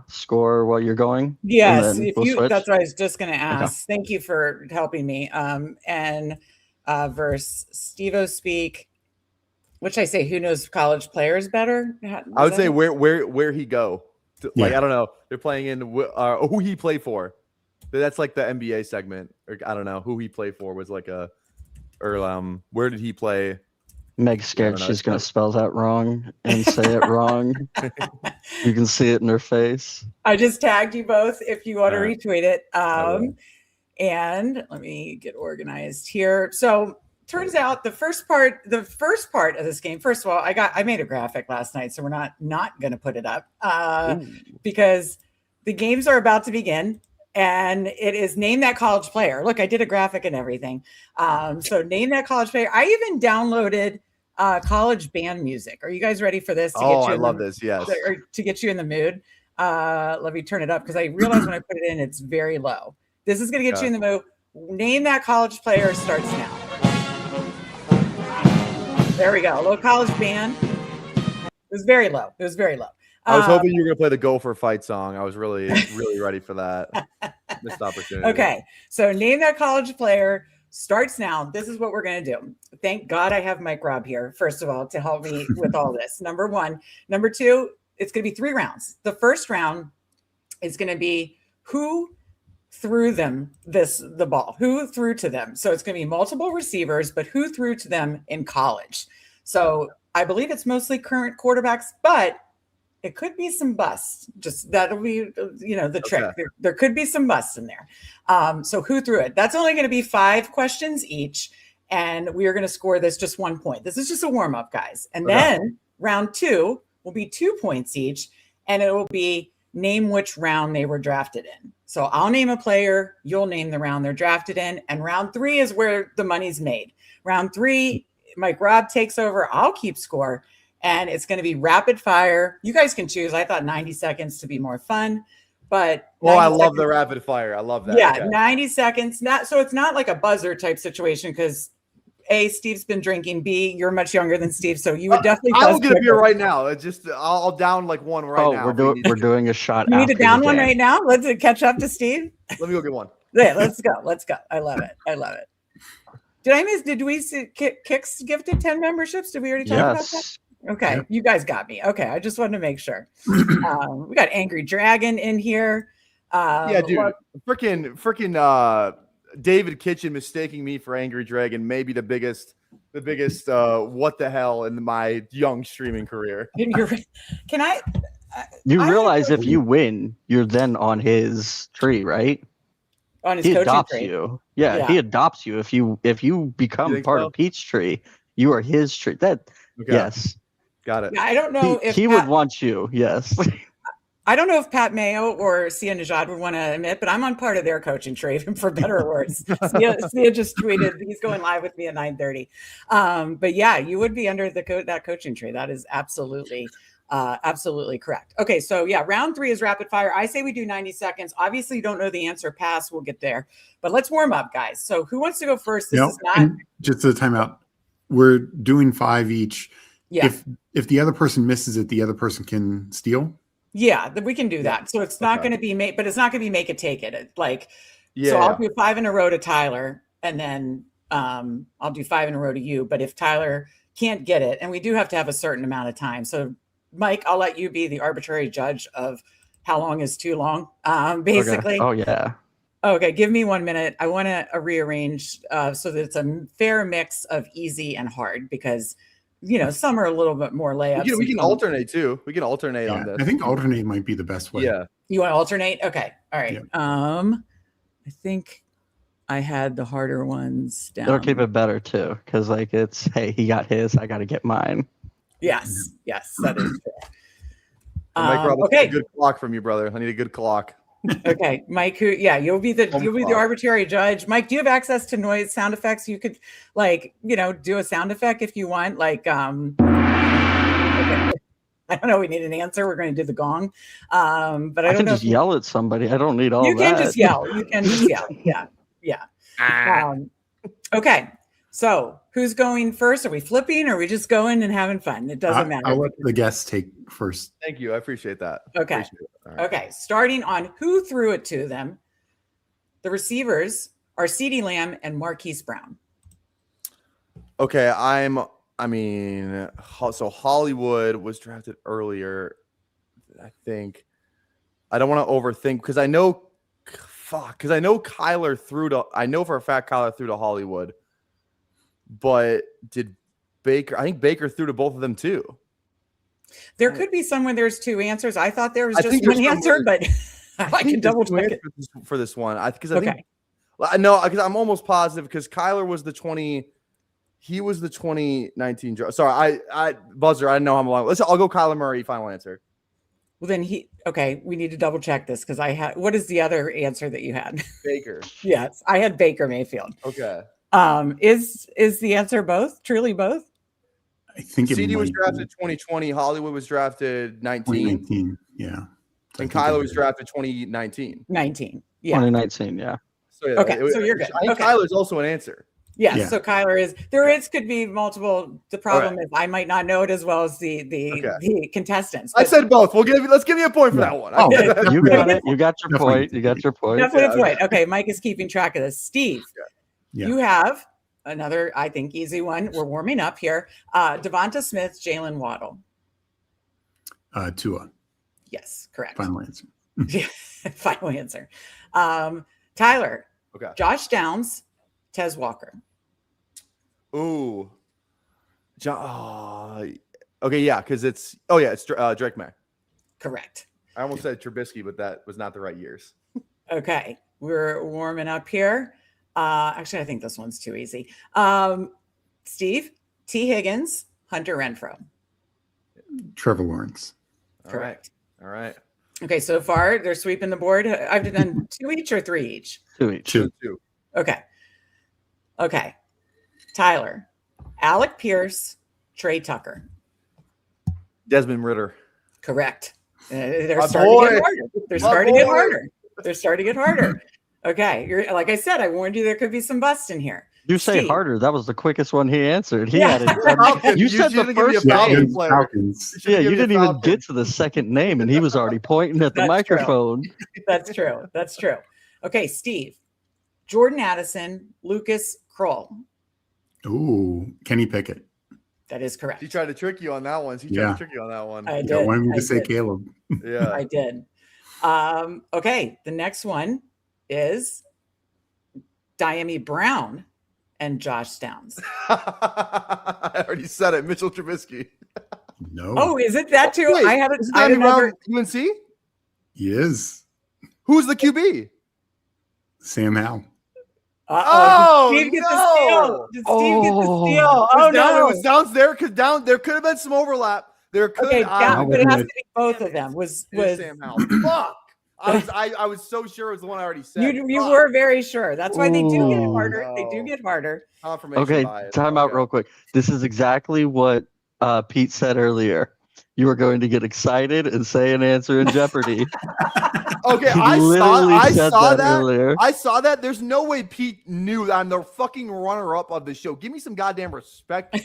score while you're going. Yes, that's what I was just going to ask. Okay. Thank you for helping me. And versus Steve-O Speak, which I say, who knows college players better? I would say where he go. Like I don't know. They're playing in who he play for. That's like the NBA segment. Or I don't know who he played for was like where did he play? Meg's scared she's going to spell that wrong and say it wrong. You can see it in her face. I just tagged you both if you want to retweet it. And let me get organized here. So turns out the first part of this game, first of all, I made a graphic last night, so we're not going to put it up because the games are about to begin, and it is name that college player. Look, I did a graphic and everything. So name that college player. I even downloaded college band music. Are you guys ready for this? I love this. Yes. Or to get you in the mood. Let me turn it up because I realized when I put it in, it's very low. This is going to get you in the mood. Name that college player starts now. There we go. Low college band. It was very low. I was hoping you were going to play the Gopher fight song. I was really, really ready for that. Missed opportunity. Okay. So name that college player starts now. This is what we're going to do. Thank God I have Mike Raub here, first of all, to help me with all this. Number one. Number two, it's going to be 3 rounds. The first round is going to be who threw them the ball, who threw to them. So it's going to be multiple receivers, but who threw to them in college. So I believe it's mostly current quarterbacks, but it could be some busts. Just that'll be, the trick. Okay. There could be some busts in there. So who threw it? That's only going to be 5 questions each. And we are going to score this just 1 point. This is just a warm up, guys. And then round 2 will be 2 points each. And it will be name which round they were drafted in. So I'll name a player, you'll name the round they're drafted in, and round 3 is where the money's made. Round 3, Mike Raub takes over, I'll keep score, and it's going to be rapid fire. You guys can choose. I thought 90 seconds to be more fun, but I love the rapid fire. I love that. Yeah, okay. 90 seconds. So it's not like a buzzer type situation because A, Steve's been drinking. B, you're much younger than Steve, so you would definitely. I'll get a beer right now. It's just I'll down like one right now. We're doing a shot. You need to down one right now. Let's catch up to Steve. Let me go get one. Yeah, let's go. I love it. Did I miss? Did we see Kicks gifted 10 memberships? Did we already talk about that? Okay, you guys got me. Okay, I just wanted to make sure. We got Angry Dragon in here. Yeah, dude. Freaking David Kitchen mistaking me for Angry Dragon, maybe the biggest what the hell in my young streaming career. Can I? You realize if you win, you're then on his tree, right? On his he coaching adopts tree. you. Yeah, he adopts you. If you become part of Peachtree, you are his tree. Yes. Got it. Yeah, I don't know if he would want you. Yes. I don't know if Pat Mayo or Sia Nejad would want to admit, but I'm on part of their coaching tree, for better or worse. Sia just tweeted he's going live with me at 9:30. But yeah, you would be under that coaching tree. That is absolutely correct. Okay, so yeah, round 3 is rapid fire. I say we do 90 seconds. Obviously, you don't know the answer. Pass. We'll get there. But let's warm up, guys. So who wants to go first? This is not just a timeout. We're doing 5 each. Yeah. If the other person misses it, the other person can steal. Yeah, we can do that. So it's not going to be but it's not going to be make it take it. So I'll do 5 in a row to Tyler, and then I'll do 5 in a row to you. But if Tyler can't get it, and we do have to have a certain amount of time. So Mike, I'll let you be the arbitrary judge of how long is too long. Basically. Okay. Oh yeah. Okay, give me 1 minute. I want to rearrange so that it's a fair mix of easy and hard because. Some are a little bit more layups. We can alternate too. We can alternate on this. I think alternate might be the best way. Yeah. You want to alternate? Okay. All right. Yeah. I think I had the harder ones down. It'll keep it better too, because it's he got his, I got to get mine. Yes, that is true. Mike, okay. A good clock from you, brother. I need a good clock. Okay, Mike. You'll be the arbitrary judge. Mike, do you have access to noise sound effects? You could do a sound effect if you want. Okay. I don't know. We need an answer. We're going to do the gong. But I don't can know just yell at somebody. I don't need all that. You can just yell. Yeah. Okay. So who's going first? Are we flipping? Or are we just going and having fun? It doesn't matter. I'll let the guests take first. Thank you. I appreciate that. Okay. Right. Okay. Starting on who threw it to them. The receivers are CeeDee Lamb and Marquise Brown. Okay. So Hollywood was drafted earlier. I think. I don't want to overthink because I know Kyler threw to. I know for a fact Kyler threw to Hollywood. But did Baker? I think Baker threw to both of them too. There could be some when there's 2 answers. I thought there was just one answer, but I can double check it for this one. I think I'm almost positive because Kyler was the 20. He was the 2019. Sorry, I buzzer. I didn't know how long. I'll go Kyler Murray. Final answer. Well, then okay. We need to double check this because I had. What is the other answer that you had? Baker. Yes, I had Baker Mayfield. Okay. Is the answer both? Truly both? I think CD was drafted 2020. Hollywood was drafted 19. Yeah. And Kyler was drafted 2019. 19. Yeah. 2019. Yeah. So yeah, okay. So you're good. I think Kyler's also an answer. Yes. Yeah. So Kyler is. Could be multiple. The problem is I might not know it as well as the contestants. I said both. Let's give you a point for that one. Oh, you got it. You got your point. You got your point. Definitely a point. Okay. Mike is keeping track of this. Steve, Yeah. you have another, I think, easy one. We're warming up here. Devonta Smith, Jalen Waddle. Tua. Yes, correct. Final answer. Final answer. Tyler. Okay. Josh Downs, Tez Walker. Ooh. Okay, yeah, because it's Drake May. Correct. I almost said Trubisky, but that was not the right years. Okay, we're warming up here. Actually, I think this one's too easy. Steve, T. Higgins, Hunter Renfrow. Trevor Lawrence. Correct. All right. Okay, so far they're sweeping the board. I've done 2 each or 3 each. 2 each. Two. Okay. Tyler, Alec Pierce, Trey Tucker. Desmond Ritter. Correct. They're starting to get harder. They're starting to get harder. Okay. You're like I said, I warned you there could be some bust in here. You say Steve. harder. That was the quickest one he answered. He had it. Falcons. You said the first name. Falcons. Yeah, you didn't even get to the second name, and he was already pointing at the That's microphone. That's true. Okay, Steve, Jordan Addison, Lucas Kroll. Ooh, Kenny Pickett. That is correct. He tried to trick you on that one. I You did. wanted me I to say did. Caleb. Yeah. I did. Okay, the next one is Diami Brown and Josh Downs. I already said it. Mitchell Trubisky. No. Oh, is it that too? Wait, I had it. isn't I that had another. around UNC? He is. Who's the QB? Sam Howell. Oh, Did Steve get no. the steal? Did Steve get the steal? Oh, It no. was Downs there because there could have been some overlap. There could. Okay, but it has to it. be both of them. Was Sam Howell? Fuck. I was so sure it was the one I already said. you were very sure. That's why they do get Ooh. harder. They do get harder. Confirmation Okay, bias. time out Okay. real quick. This is exactly what Pete said earlier. You were going to get excited and say an answer in Jeopardy. Okay, He I literally said saw that. earlier. I saw that. There's no way Pete knew that I'm the fucking runner-up of the show. Give me some goddamn respect. Pete.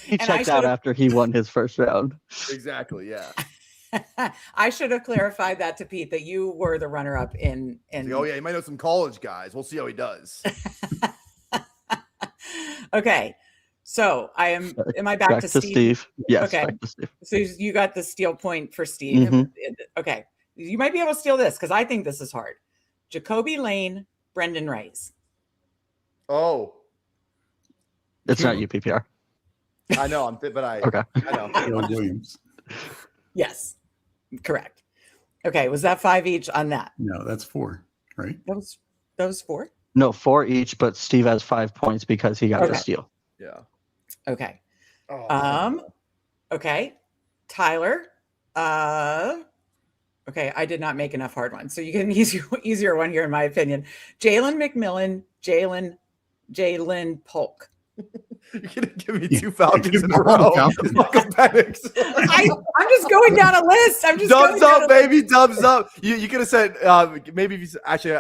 He And I checked out should've- after he won his first round. Exactly. Yeah. I should have clarified that to Pete that you were the runner-up in. Like, oh yeah, he might know some college guys. We'll see how he does. Okay, so am I back to Steve? Yes. Okay. Back to Steve. So you got the steal point for Steve. Mhm. Okay, you might be able to steal this because I think this is hard. Jacoby Lane, Brendan Rice. Oh, It's not you, PPR. I know. Okay. I know. Caleb Williams. Yes, correct. Okay, was that 5 each on that? No, that's 4, right? That was 4. No, 4 each, but Steve has 5 points because he got the Okay. steal. Yeah. Okay. Oh, Okay. Tyler. Okay, I did not make enough hard ones. So you get an easier one here, in my opinion. Jalen McMillan, Jalen Polk. You're gonna give me 2 Falcons in a row. Falcons. Michael Penix. I'm just going down a list. I'm just Dubs going down up, baby. Dubs up. You could have said maybe if you actually.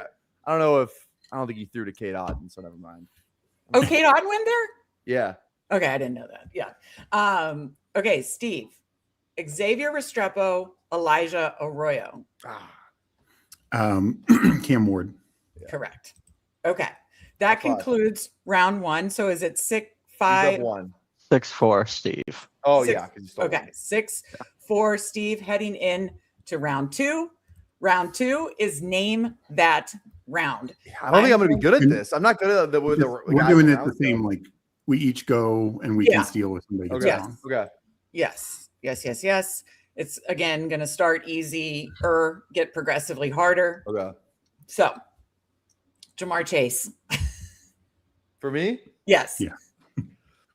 I don't think you threw to Kate Otten, so never mind. Oh, Kate Otten went there? Yeah. Okay, I didn't know that. Yeah. Okay, Steve. Xavier Restrepo, Elijah Arroyo. Cam Ward. Correct. Okay. That 5. concludes round 1. So is it 6-5? He's up 1. 6-4, Steve. Oh Six- yeah, because you stole Okay, one. 6-4, Steve, heading in to round 2. Round 2 is name that round. I don't think I'm gonna be good at this. I'm not good at the. We're guys doing it around, the same, so. like we each go and we Yeah. can steal if somebody gets Okay. wrong. Okay. Yes. It's again going to start easy or get progressively harder. Okay. So, Jamar Chase. For me? Yes. Yeah.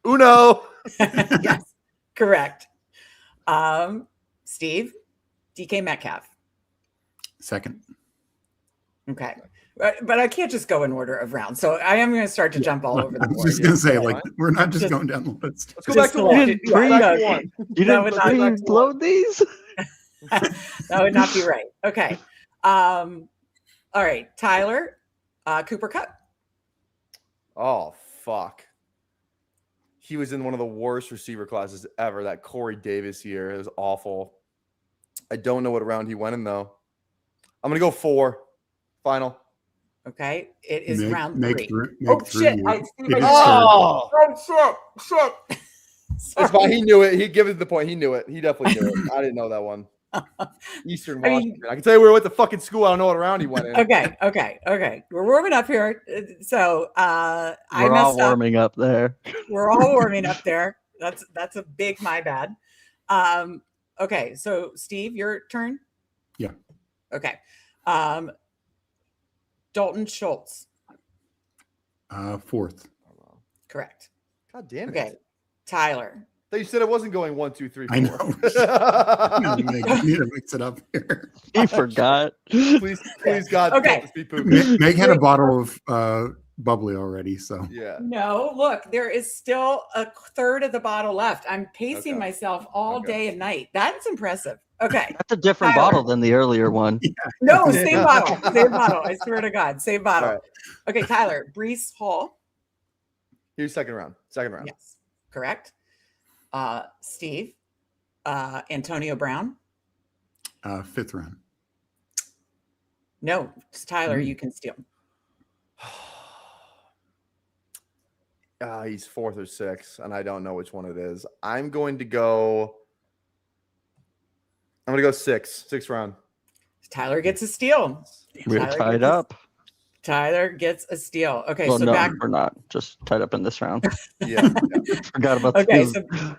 Uno. Yes. Correct. Steve, DK Metcalf. Second. Okay. But I can't just go in order of rounds. So I am going to start to jump all over the I was board. just going to say, Yeah. like, we're not just going down the list. Let's go back to one. You Go back to Yeah. one. You That would didn't not- pre-load these? That would not be right. Okay. All right. Tyler, Cooper Cup. Oh, fuck. He was in one of the worst receiver classes ever, that Corey Davis year. It was awful. I don't know what round he went in, though. I'm going to go 4. Final. Okay. It is round Make 3. make three. Shit. Oh, Shit. it's fine. He knew it. He give it the point. He knew it. He definitely knew it. I didn't know that one. Eastern I mean- Washington. I can tell you where we went to fucking school. I don't know what round he went in. Okay. We're warming up here. So I We're all messed up. warming up there. We're all warming up there. That's a big my bad. Okay, so Steve, your turn. Yeah. Okay. Dalton Schultz. Fourth. Correct. God damn it. Okay. Tyler. Thought you said it wasn't going 1, 2, 3, 4. I know. You need to mix it up here. He forgot. please, God, Okay. don't just be pooping. Meg had a bottle of bubbly already, so Yeah. No, look, there is still a third of the bottle left. I'm pacing Okay. myself all Okay. day and night. That's impressive. Okay. That's a different Tyler. bottle than the earlier one. No, same bottle. Same bottle. I swear to God. Same bottle. All right. Okay, Tyler. Brees Hall. Here's second round. Yes. Correct. Steve. Antonio Brown. fifth round. No, it's Tyler. You can steal. He's 4th or 6th, and I don't know which one it is. I'm going to go 6. 6th round. Tyler gets a steal. We're Tyler tied gets a- up. Tyler gets a steal. Okay, Well, so no, back. we're not. Just tied up in this round. Yeah. Forgot about the Okay, steals. so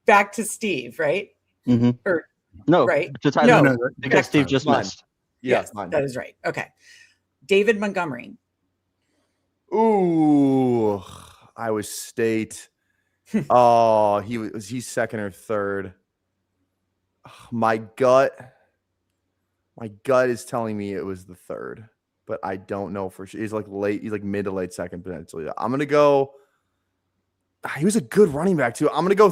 back to Steve, right? Mhm. Or No, right? to Tyler. No, Because Steve just Mine. missed. yes, mine. that is right. Okay, David Montgomery. Ooh, Iowa State. Oh, he's 2nd or 3rd. My gut is telling me it was the 3rd, but I don't know for sure. He's like mid to late 2nd potentially. I'm gonna go. He was a good running back too. I'm gonna go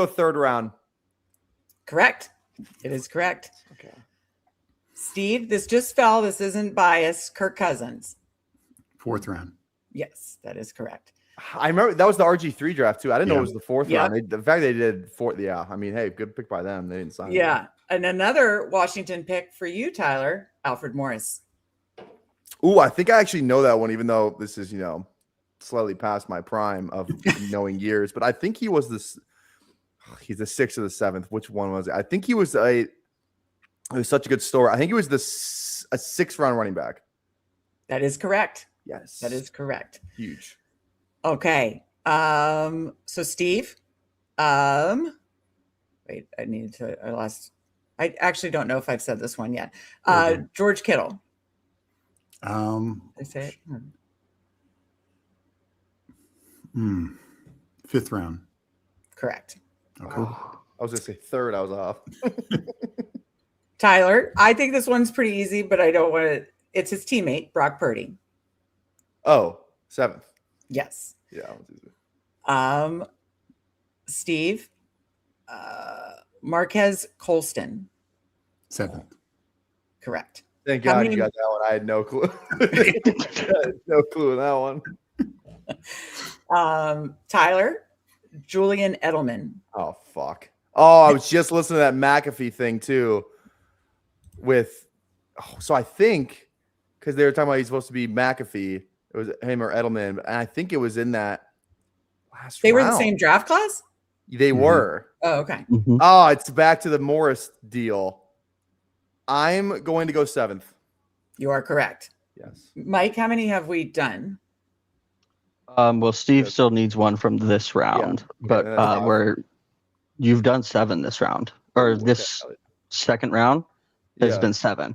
3rd round. Correct. It is correct. Okay. Steve, this just fell. This isn't biased. Kirk Cousins. 4th round. Yes, that is correct. I remember that was the RG3 draft too. I didn't know it was the 4th Yep. round. The fact they did 4th, yeah. I mean, hey, good pick by them. They didn't sign. Yeah, and another Washington pick for you, Tyler. Alfred Morris. Ooh, I think I actually know that one, even though this is, slightly past my prime of knowing years. But I think he was he's the 6th or the 7th. Which one was it? I think he was it was such a good story. I think he was a 6th round running back. That is correct. Yes. That is correct. Huge. Okay. So Steve, wait, I actually don't know if I've said this one yet. George Kittle. Did I say it? 5th round. Correct. Okay. I was gonna say 3rd. I was off. Tyler, I think this one's pretty easy, but I don't want to. It's his teammate, Brock Purdy. Oh, 7th. Yes. Yeah. That was easy. Steve, Marquez Colston. 7th. Correct. Thank How God many- you got that one. I had no clue. No clue in that one. Tyler, Julian Edelman. Oh, fuck. Oh, I was just listening to that McAfee thing too. So I think because they were talking about he's supposed to be McAfee, it was him or Edelman, and I think it was in that last They were round. the same draft class? They were. Oh, okay. Oh, it's back to the Morris deal. I'm going to go 7th. You are correct. Yes. Mike, how many have we done? Well, Steve still needs one from this round, but you've done 7 this round, or this second round has been 7.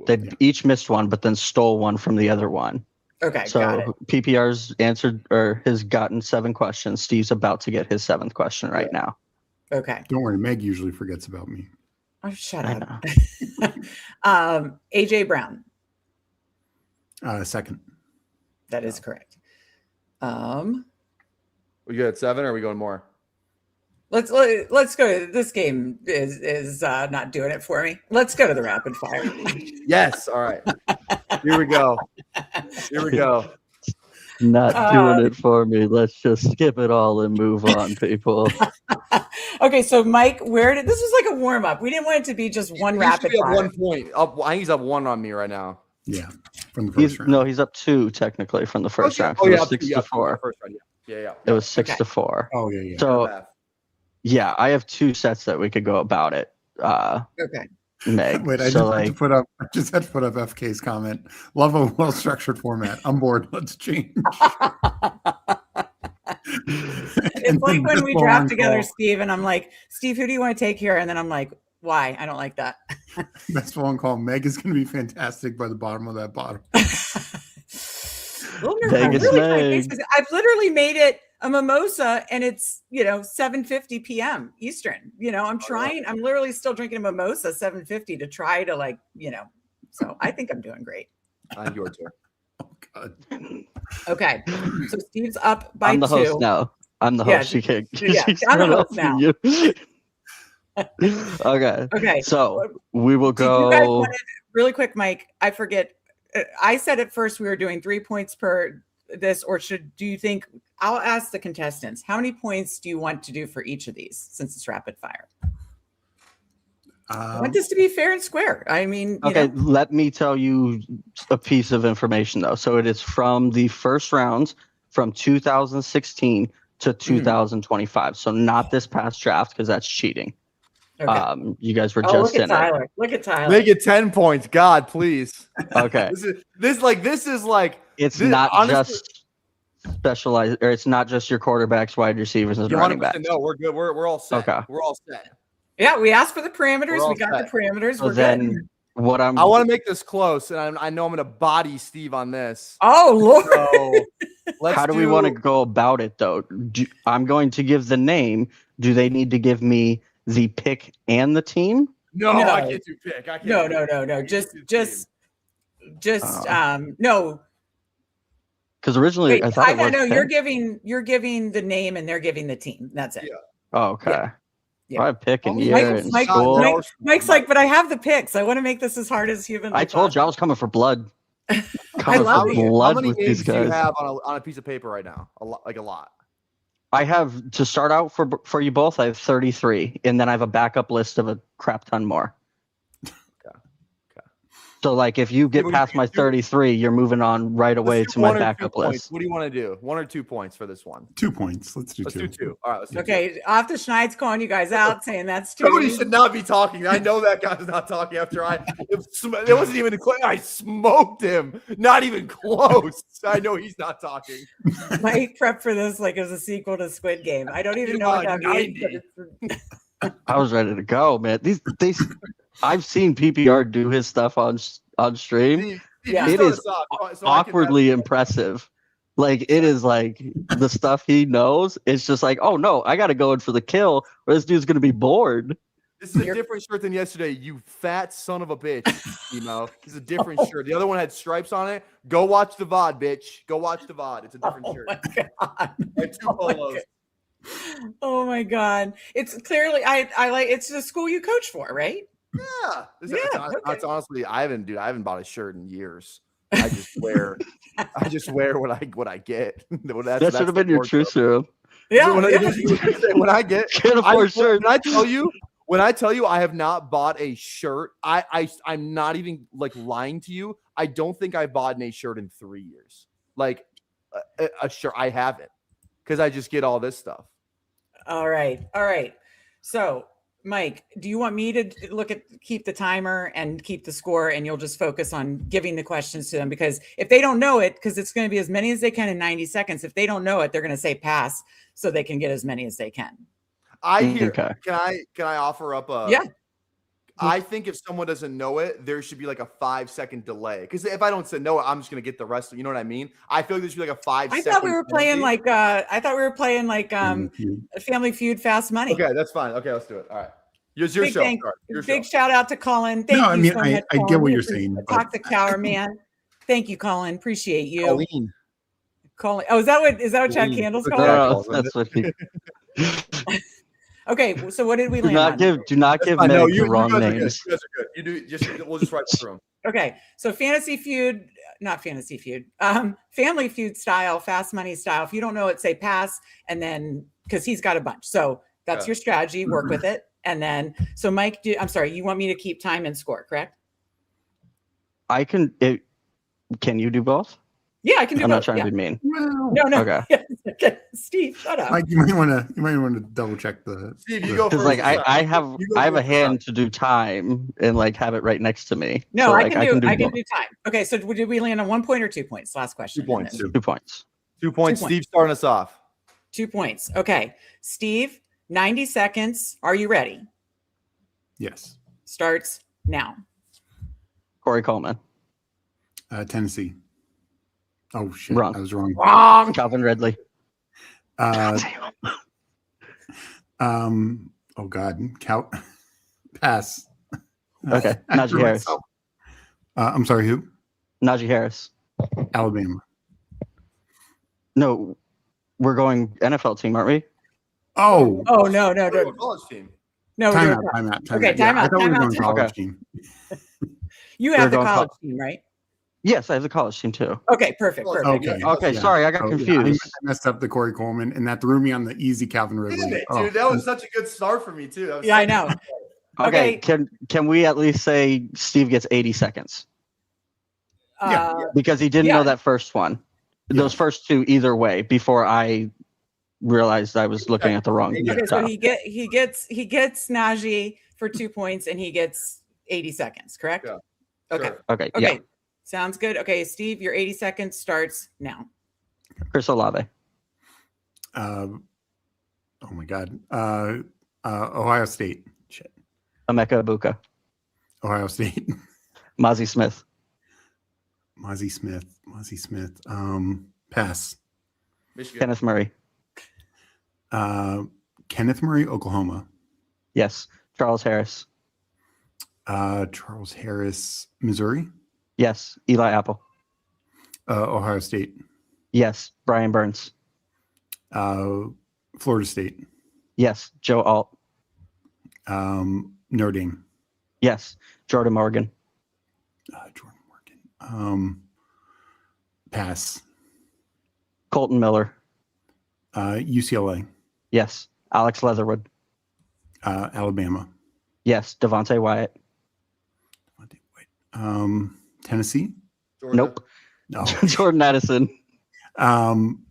They've each missed one, but then stole one from the other one. Okay, got So it. PPR's answered or has gotten 7 questions. Steve's about to get his 7th question right now. Okay. Don't worry, Meg usually forgets about me. Oh, shut I up. AJ Brown. Second. That is correct. We good at 7 or are we going more? Let's go. This game is not doing it for me. Let's go to the rapid fire. Yes. All right. Here we go. Here we go. Not doing it for me. Let's just skip it all and move on, people. Okay, so Mike, this was like a warm up. We didn't want it to be just one rapid fire. 1 point. I think he's up 1 on me right now. Yeah, from the first round. No, he's up 2 technically from the first round. Oh, It yeah, was 6 to 4. First round, yeah. It was 6 to 4. Oh, yeah. So, yeah, I have 2 sets that we could go about it. Okay. Meg. Wait, I just had to put up FK's comment. Love a well-structured format. I'm bored. Let's change. It's like when we draft together, Steve, and I'm like, Steve, who do you want to take here? And then I'm like, why? I don't like that. Best phone call. Meg is going to be fantastic by the bottom of that bottom. I've literally made it a mimosa, and it's 7:50 p.m. Eastern. I'm trying. I'm literally still drinking a mimosa 7:50 to try to So I think I'm doing great. Your turn. Oh God. Okay, so Steve's up by 2. I'm the host now. I'm the host. Yeah, You can't. I'm the host now. Okay. Okay. So we will go. You guys wanted, really quick, Mike. I forget. I said at first we were doing 3 points per this, or do you think? I'll ask the contestants. How many points do you want to do for each of these since it's rapid fire? I want this to be fair and square. I mean, okay, let me tell you a piece of information though. So it is from the first rounds from 2016 to 2025. So not this past draft because that's cheating. Okay. You guys were just in Tyler. Look at Tyler. Make it 10 points. God, please. Okay. This is like it's not honestly, just specialized, or it's not just your quarterbacks, wide receivers, and running backs. No, we're good. We're all set. Okay. We're all set. Yeah, we asked for the parameters. We got the parameters. So we're then good. I want to make this close, and I know I'm going to body Steve on this. Oh Lord! So how do we want to go about it, though? I'm going to give the name. Do they need to give me the pick and the team? No, I can't do pick. I can't. No. Just no. Because originally I thought you're giving the name and they're giving the team. That's it. Yeah. Oh, okay. Yeah. I pick and year in school. Mike's like, but I have the picks. I want to make this as hard as humanly I told you I was coming for blood. I love How many with names these guys. do you have on a piece of paper right now? A lot. I have, to start out for you both, I have 33, and then I have a backup list of a crap ton more. So, like, if you get past my 33, you're moving on right away to my backup list. What do you want to do? 1 or 2 points for this one? 2 points. Let's do 2. All right, let's do 2. Okay, Off the Schneid's calling you guys out, saying that's too. Cody should not be talking. I know that guy's not talking after it wasn't even close. I smoked him. Not even close. I know he's not talking. Mike prep for this like as a sequel to Squid Game. I don't even know what that means. I was ready to go, man. I've seen PPR do his stuff on stream. Yeah. It is awkwardly impressive. Like, it is like the stuff he knows. It's just like, oh no, I got to go in for the kill, or this dude's gonna be bored. This is a different shirt than yesterday. You fat son of a bitch. This is a different shirt. The other one had stripes on it. Go watch the VOD, bitch. Go watch the VOD. It's a different shirt. My God. Like 2 polos. Oh my God. It's clearly I like it's the school you coach for, right? Yeah. That's honestly, I haven't bought a shirt in years. I just wear what I get. That should have been your true serum. Yeah. When I get can't afford shirts. When I tell you I have not bought a shirt, I'm not even like lying to you. I don't think I've bought a shirt in 3 years. Like a shirt, I haven't, because I just get all this stuff. All right. So, Mike, do you want me to keep the timer and keep the score, and you'll just focus on giving the questions to them? Because if they don't know it, because it's going to be as many as they can in 90 seconds. If they don't know it, they're going to say pass so they can get as many as they can. I hear. Okay. Can I offer up a? Yeah. I think if someone doesn't know it, there should be like a 5-second delay. Because if I don't say know it, I'm just gonna get the rest of. You know what I mean? I feel like there should be like a 5-second. I thought we were playing like. I thought we were playing like Family Feud, Fast Money. Okay, that's fine. Okay, let's do it. All right. Your show. Sorry, your big show. shout out to Colin. Thank you so much. I get what you're saying. Talk to Cower, man. Thank you, Colin. Appreciate you. Colleen. Oh, is that what Chad Candles called? No, that's what he. Okay, so what did we Do land on? not give Meg the wrong names. You guys are good. You do. We'll just write through them. Okay, so Fantasy Feud, not Fantasy Feud, Family Feud style, Fast Money style. If you don't know it, say pass, and then because he's got a bunch. So that's your strategy. Work with it, and then so Mike, I'm sorry, you want me to keep time and score, correct? I can. Can you do both? Yeah, I can do I'm both. not trying to be mean. No. Okay. Steve, shut up. Mike, you might want to double check the. Steve, you go Because first. like I have a hand to do time and like have it right next to me. No, so, I like, can do both. time. Okay, so did we land on 1 point or 2 points? Last question. 2 points. 2 points. 2 points. Steve starting us off. 2 points. Okay, Steve, 90 seconds. Are you ready? Yes. Starts now. Corey Coleman. Tennessee. Oh shit! Wrong. I was wrong. Wrong. Calvin Ridley. Oh God. Pass. Okay. Najee Harris. I'm sorry. Who? Najee Harris. Alabama. No, we're going NFL team, aren't we? Oh. Oh no. College team. No. Time out. Okay, time out. I thought we were going Time college out. team. You have the going college team, right? Yes, I have the college team too. Okay, perfect. Okay. Okay, Yeah. sorry, I got confused. I messed up the Corey Coleman, and that threw me on the easy Calvin Ridley. Damn it, dude. That was such a good start for me too. Yeah, I know. Okay, can we at least say Steve gets 80 seconds? Because he didn't know that first one. Those first two either way before I realized I was looking at the wrong. Okay, so he gets Najee for 2 points, and he gets 80 seconds. Correct? Yeah. Okay. Sure. Okay. Okay. Yeah. Sounds good. Okay, Steve, your 80 seconds starts now. Chris Olave. Oh my God. Ohio State. Shit. Emeka Ibuka. Ohio State. Mozzie Smith. Mozzie Smith. Pass. Michigan. Kenneth Murray. Kenneth Murray, Oklahoma. Yes. Charles Harris. Charles Harris, Missouri. Yes. Eli Apple. Ohio State. Yes. Brian Burns. Florida State. Yes. Joe Alt. Notre Dame. Yes. Jordan Morgan. Jordan Morgan. Pass. Colton Miller. UCLA. Yes. Alex Leatherwood. Alabama. Yes. Devontae Wyatt. Tennessee. Georgia. Nope. No. Jordan Addison. From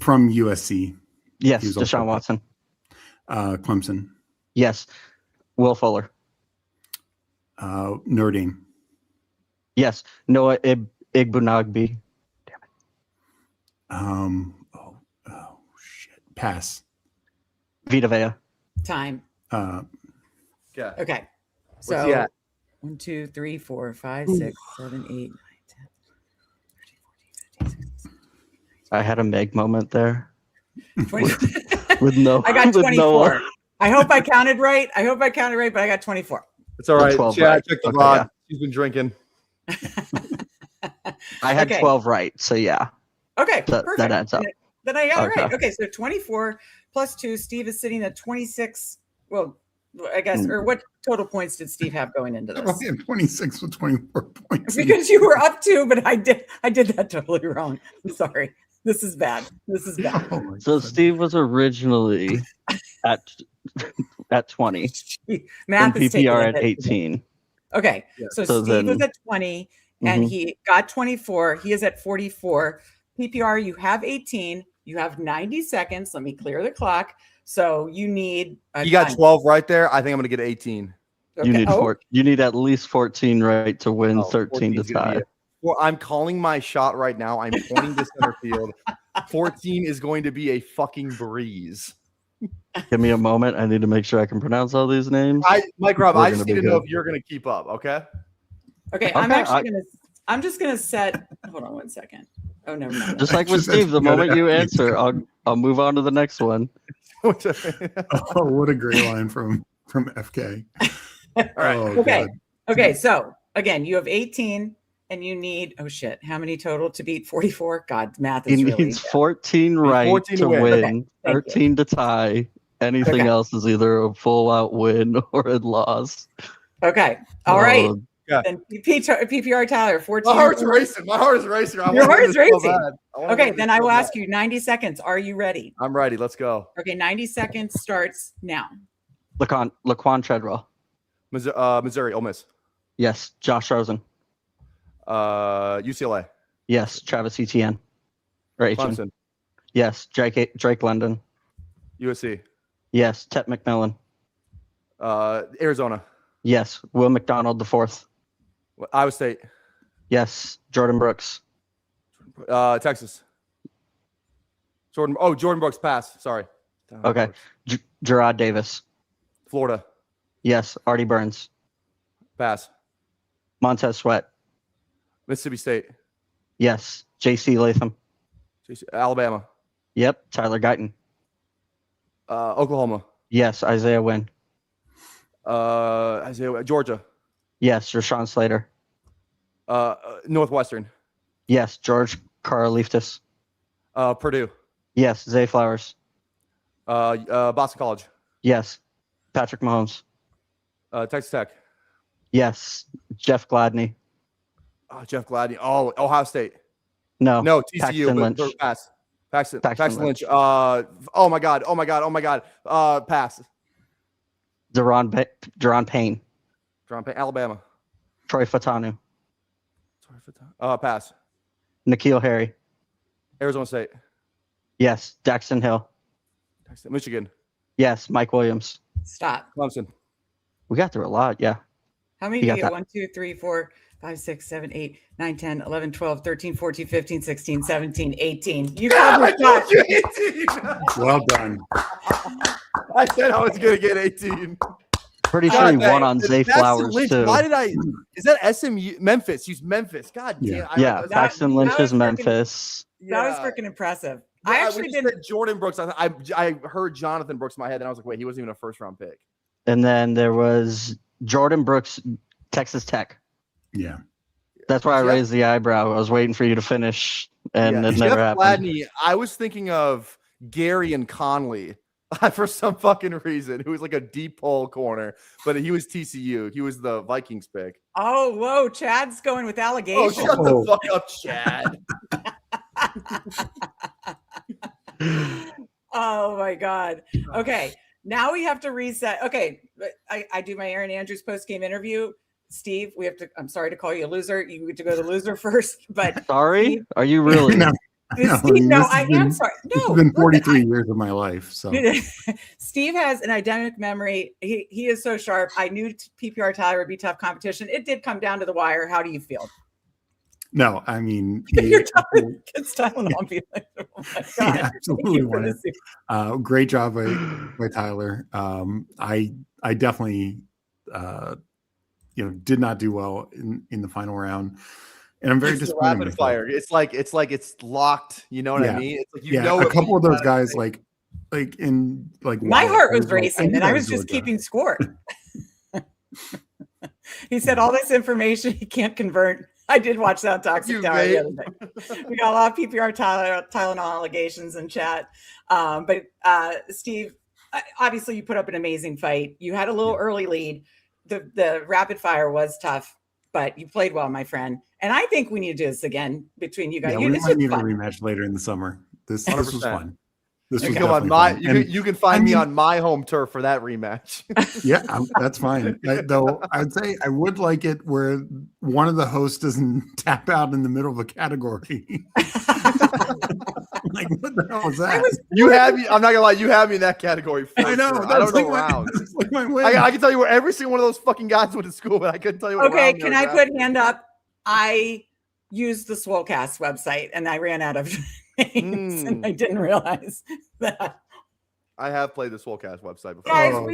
USC. Yes. He was also- Deshaun Watson. Clemson. Yes. Will Fuller. Notre Dame. Yes. Noah Igbenogbe. Oh shit. Pass. Vita Vea. Time. Yeah. Okay. What's So he at? 1, 2, 3, 4, 5, 6, 7, 8, 9, 10, 13, 14, 15, 16. I had a Meg moment there. 20. With no, I got with 24. Noah. I hope I counted right. But I got 24. It's all right. 12 Chad, right. check the Okay, VOD. yeah. She's been drinking. I had Okay. 12 right. So yeah. Okay, That perfect. adds up. Then I got it Okay. right. Okay, so 24 plus 2. Steve is sitting at 26. Well, I guess, or what total points did Steve have going into I this? only had 26 with 24 points. Because you were up 2, but I did that totally wrong. I'm sorry. This is bad. Oh my So God. Steve was originally at 20. Math and is taking PPR a at hit. 18. Okay, so So Steve was then- at 20 and Mhm. he got 24. He is at 44. PPR, you have 18. You have 90 seconds. Let me clear the clock. So you need. You got 12 right there. I think I'm going to get 18. You need Oh, you need at least 14 right to win, Oh, 13 to 14's gonna be tie. it. Well, I'm calling my shot right now. I'm pointing to center field. 14 is going to be a fucking breeze. Give me a moment. I need to make sure I can pronounce all these names. Mike Rob, We're I just gonna need be to know good. if you're going to keep up. Okay. Okay, I'm just gonna set. Hold on 1 second. Oh, never mind. Just like with Steve, the moment you answer, I'll move on to the next one. Oh, what a great line from FK. All right. Oh, Okay. God. Okay. So again, you have 18 and you need, oh shit, how many total to beat 44? God, math is He really. needs 14 right 14 to win. win, Okay, thank 13 to tie. Anything Okay. else is either a full out win or a loss. Okay. All right. Oh, Yeah. Then PPR Tyler, 14. My heart's racing. My heart is racing. I Your wanna heart win is this so racing. bad. I wanna Okay, win this then I so will bad. ask you 90 seconds. Are you ready? I'm ready. Let's go. Okay, 90 seconds starts now. Laquan Treadwell. Missouri, Ole Miss. Yes. Josh Rosen. UCLA. Yes. Travis Etienne. Or Etienne. Clemson. Yes. Drake London. USC. Yes. Tet McMillan. Arizona. Yes. Will McDonald IV. Iowa State. Yes. Jordan Brooks. Texas. Jordan Brooks, pass. Sorry. Okay. Gerard Davis. Florida. Yes. Artie Burns. Pass. Montez Sweat. Mississippi State. Yes. JC Latham. Alabama. Yep. Tyler Guyton. Oklahoma. Yes. Isaiah Wynn. Georgia. Yes. Rashawn Slater. Northwestern. Yes. George Karlaftis. Purdue. Yes. Zay Flowers. Boston College. Yes. Patrick Mahomes. Texas Tech. Yes. Jeff Gladney. Jeff Gladney. Oh, Ohio State. No. No, TCU. Paxton Lynch. Pass. Paxton Lynch. Lynch. Oh my God. Pass. Deron Payne. Alabama. Troy Fatanu. Pass. N'Keal Harry. Arizona State. Yes. Daxton Hill. Michigan. Yes. Mike Williams. Stop. Clemson. We got through a lot. Yeah. How many You do got you that. get? 1, 2, 3, 4, 5, 6, 7, 8, 9, 10, 11, 12, 13, 14, 15, 16, 17, 18. You called I your told shot. you 18. Well done. I said I was gonna get 18. Pretty sure he won on Zay Paxton Flowers Lynch, too. Why did I? Is that SMU? Memphis. He's Memphis. God damn. Yeah. Yeah. Paxton Lynch that was is Memphis. That was freaking impressive. Yeah, I actually when you didn't. said Jordan Brooks. I heard Jonathan Brooks in my head, and I was like, wait, he wasn't even a first round pick. And then there was Jordan Brooks, Texas Tech. Yeah. That's why I Jeff- raised the eyebrow. I was waiting for you to finish, and Yeah. it never Jeff happened. Gladney, I was thinking of Gary and Conley for some fucking reason, who was like a deep hole corner, but he was TCU. He was the Vikings pick. Oh, whoa. Chad's going with Oh, allegations. shut the fuck up, Chad. Oh my God. Okay. Now we have to reset. Okay. I do my Aaron Andrews post game interview. Steve, I'm sorry to call you a loser. You get to go to the loser first, but Sorry? Steve, Are you really? No, Steve, no, this has I been- am sorry. This No, has been listen, 43 years of my life. So Steve has an eidetic memory. He is so sharp. I knew PPR Tyler would be tough competition. It did come down to the wire. How do you feel? no, I mean, You're telling kids Tylenol. Be like, oh my God. Yeah, Thank absolutely you for won it. this. Great job by Tyler. I definitely did not do well in the final round, and I'm very It's the disappointed. in rapid myself. fire. It's like it's locked. You know what I Yeah. mean? It's like A it, couple of but those you guys, gotta My Wyatt, heart I was like, I racing, knew and I that was just Georgia. keeping score. He said all this information he can't convert. I did watch that Toxic You Tower the mate. other day. We got a lot of PPR Tylenol allegations in chat. But Steve, obviously you put up an amazing fight. You had a little early lead. The rapid fire was tough, but you played well, my friend. And I think we need to do this again between you guys. Yeah, You- we it's might just need a fun. rematch later in the summer. This was 100%. fun. This You was can come on definitely fun. And you can find me mean- on my home turf for that rematch. yeah, that's fine. Though I'd say I would like it where one of the hosts doesn't tap out in the middle of a category. Like, what the hell was that? You have me. I'm not gonna lie. You have me in that category. For I know. sure. That's I don't like know my- rounds. that's like my win. I can tell you where every single one of those fucking guys went to school, but I couldn't tell you what. Okay, round they can were I drafted. put hand up? I used the Swolecast website and I ran out of names and I didn't realize that. I have played the Swolecast website before. Guys, Oh,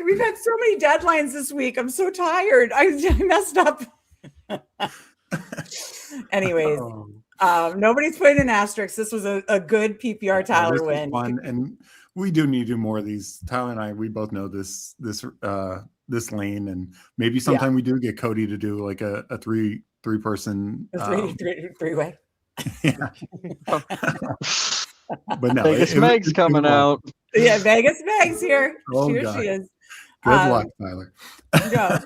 we've had so many deadlines this week. I'm so tired. I messed up. Anyways, nobody's putting an asterisk. This was a good PPR Tyler win. Fun, and we do need to do more of these. Tyler and I, we both know this lane, and maybe sometime we do get Cody to do like a three person three way. Yeah. But no, Vegas Meg's coming out. Yeah, Vegas Meg's here. Here God. she is. Good luck, Tyler.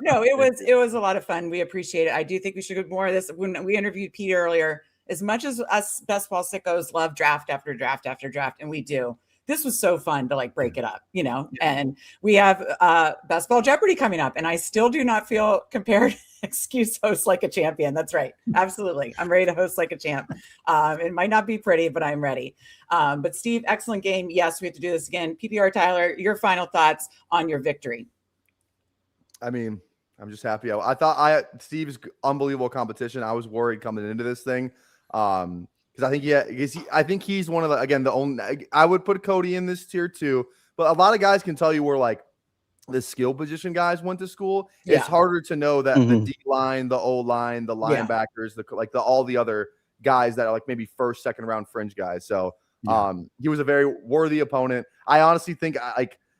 No, it was a lot of fun. We appreciate it. I do think we should do more of this. When we interviewed Pete earlier, as much as us best ball sickos love draft after draft after draft, and we do, this was so fun to like break it up, and we have best ball Jeopardy coming up, and I still do not feel compared. Excuse host like a champion. That's right. Absolutely. I'm ready to host like a champ. It might not be pretty, but I'm ready. But Steve, excellent game. Yes, we have to do this again. PPR Tyler, your final thoughts on your victory. I mean, I'm just happy. I thought Steve's unbelievable competition. I was worried coming into this thing. Because I think he's one of the only. I would put Cody in this tier too, but a lot of guys can tell you where like the skill position guys went to school. Yeah. It's harder to know that the D line, the O line, the linebackers, all the other guys that are like maybe first, second round fringe guys. So he was a very worthy opponent. I honestly think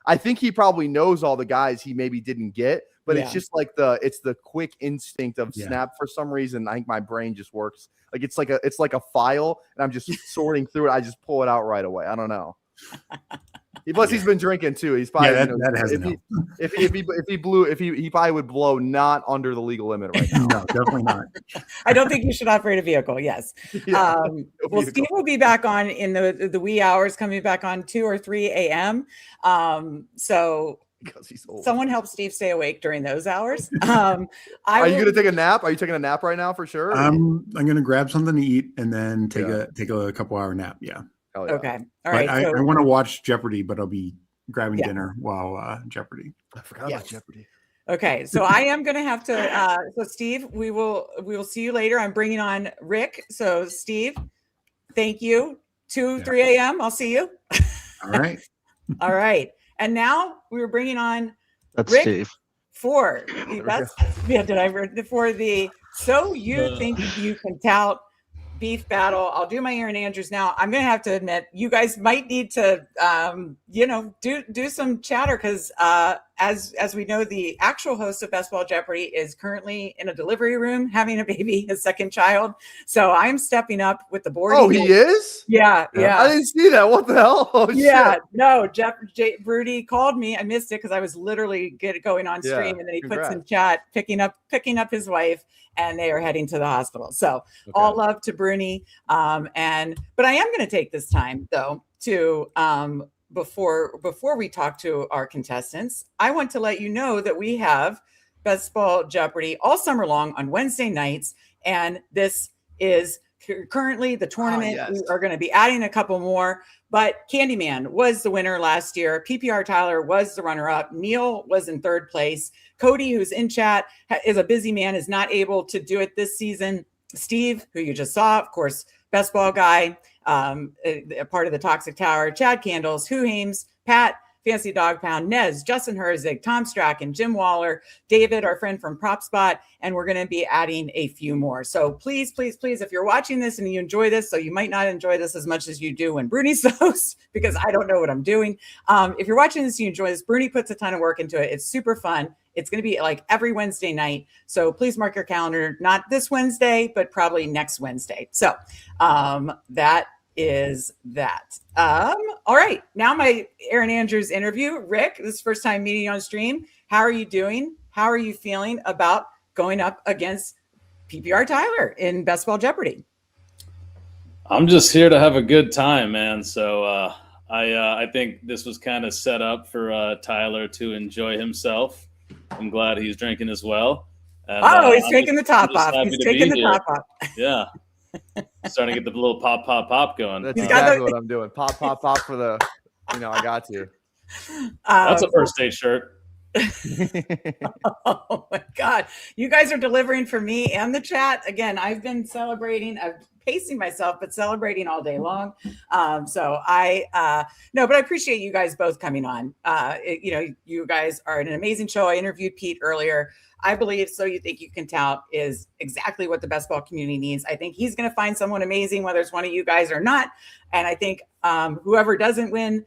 I think he probably knows all the guys he maybe didn't get, but it's just like the quick instinct of snap for some reason. I think my brain just works. Like it's like a file and I'm just sorting through it. I just pull it out right away. I don't know. Plus he's been drinking too. He's probably that hasn't helped. If he probably would blow not under the legal limit right now. No, definitely not. I don't think you should operate a vehicle. Yes. Well, Steve will be back on in the wee hours, coming back on 2 or 3 a.m. So because he's old. Someone help Steve stay awake during those hours. Are you going to take a nap? Are you taking a nap right now for sure? I'm going to grab something to eat and then take a couple hour nap. Yeah. Oh, yeah. Okay. All right. I want to watch Jeopardy, but I'll be grabbing dinner while Jeopardy. I forgot about Jeopardy. Okay, so I am going to have to. So Steve, we will see you later. I'm bringing on Rick. So Steve, thank you. 2-3 a.m. I'll see you. All right. All right. And now we were bringing on That's Rick Steve. for the So You Think You Can Tout beef battle. I'll do my Aaron Andrews now. I'm going to have to admit, you guys might need to, do some chatter because as we know, the actual host of Best Ball Jeopardy is currently in a delivery room having a baby, his second child. So I'm stepping up with the board. Oh, he is? Yeah. I didn't see that. What the hell? Oh, shit. No, Bruni called me. I missed it because I was literally going on stream, and then he puts in chat picking up his wife, and they are heading to the hospital. So all love to Bruni. But I am going to take this time though to before we talk to our contestants, I want to let you know that we have Best Ball Jeopardy all summer long on Wednesday nights, and this is currently the tournament. We are going to be adding a couple more, but Candyman was the winner last year. PPR Tyler was the runner-up. Neil was in third place. Cody, who's in chat, is a busy man, is not able to do it this season. Steve, who you just saw, of course, best ball guy, a part of the Toxic Tower, Chad Candles, Hoohames, Pat, Fancy Dog Pound, Nez, Justin Herzig, Tom Strachan, Jim Waller, David, our friend from Prop Spot, and we're going to be adding a few more. So please, please, please, if you're watching this and you enjoy this, so you might not enjoy this as much as you do when Bruni's the host, because I don't know what I'm doing. If you're watching this and you enjoy this, Bruni puts a ton of work into it. It's super fun. It's going to be like every Wednesday night. So please mark your calendar, not this Wednesday, but probably next Wednesday. So that is that. All right. Now my Aaron Andrews interview. Rick, this is the first time meeting you on stream. How are you doing? How are you feeling about going up against PPR Tyler in Best Ball Jeopardy? I'm just here to have a good time, man. So I think this was kind of set up for Tyler to enjoy himself. I'm glad he's drinking as well. And, he's taking the top off. He's taking the top off. Yeah. Starting to get the little pop going. That's exactly what I'm doing. Pop for the, I got to. That's a first date shirt. Oh my God. You guys are delivering for me and the chat. Again, I've been celebrating. I've pacing myself, but celebrating all day long. So I no, but I appreciate you guys both coming on. You guys are an amazing show. I interviewed Pete earlier. I believe So You Think You Can Tout is exactly what the best ball community needs. I think he's going to find someone amazing, whether it's one of you guys or not. And I think whoever doesn't win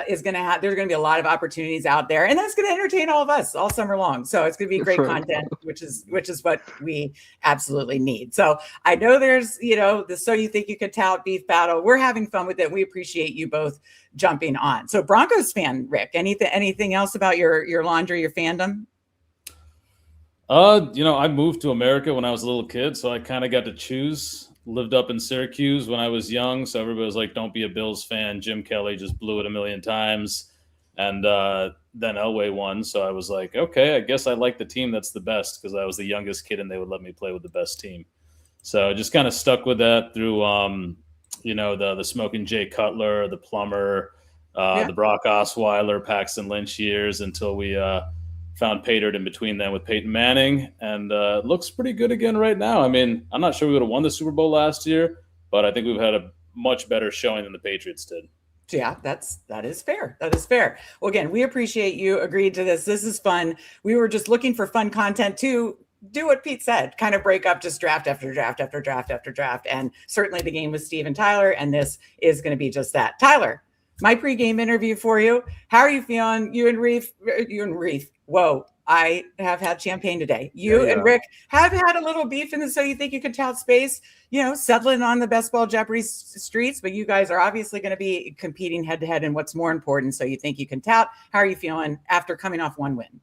is going to have, there's going to be a lot of opportunities out there, and that's going to entertain all of us all summer long. So it's going to be great content, which is what we absolutely need. So I know there's, the So You Think You Can Tout beef battle. We're having fun with it. We appreciate you both jumping on. So Broncos fan, Rick, anything else about your laundry, your fandom? I moved to America when I was a little kid, so I kind of got to choose. Lived up in Syracuse when I was young, so everybody was like, don't be a Bills fan. Jim Kelly just blew it a million times. And then Elway won, so I was like, okay, I guess I like the team that's the best because I was the youngest kid and they would let me play with the best team. So I just kind of stuck with that through, the Smoking Jay Cutler, the Plumber, the Brock Osweiler, Paxton Lynch years until we found Paydirt in between them with Peyton Manning, and it looks pretty good again right now. I mean, I'm not sure we would have won the Super Bowl last year, but I think we've had a much better showing than the Patriots did. Yeah, that is fair. That is fair. Well, again, we appreciate you agreed to this. This is fun. We were just looking for fun content to do what Pete said, kind of break up just draft after draft after draft after draft. And certainly the game with Steve and Tyler, and this is going to be just that. Tyler, my pregame interview for you. How are you feeling? You and Reef. Whoa, I have had champagne today. You and Rick have had a little beef in the So You Think You Can Tout space, settling on the best ball Jeopardy streets, but you guys are obviously going to be competing head to head in what's more important. So You Think You Can Tout. How are you feeling after coming off one win?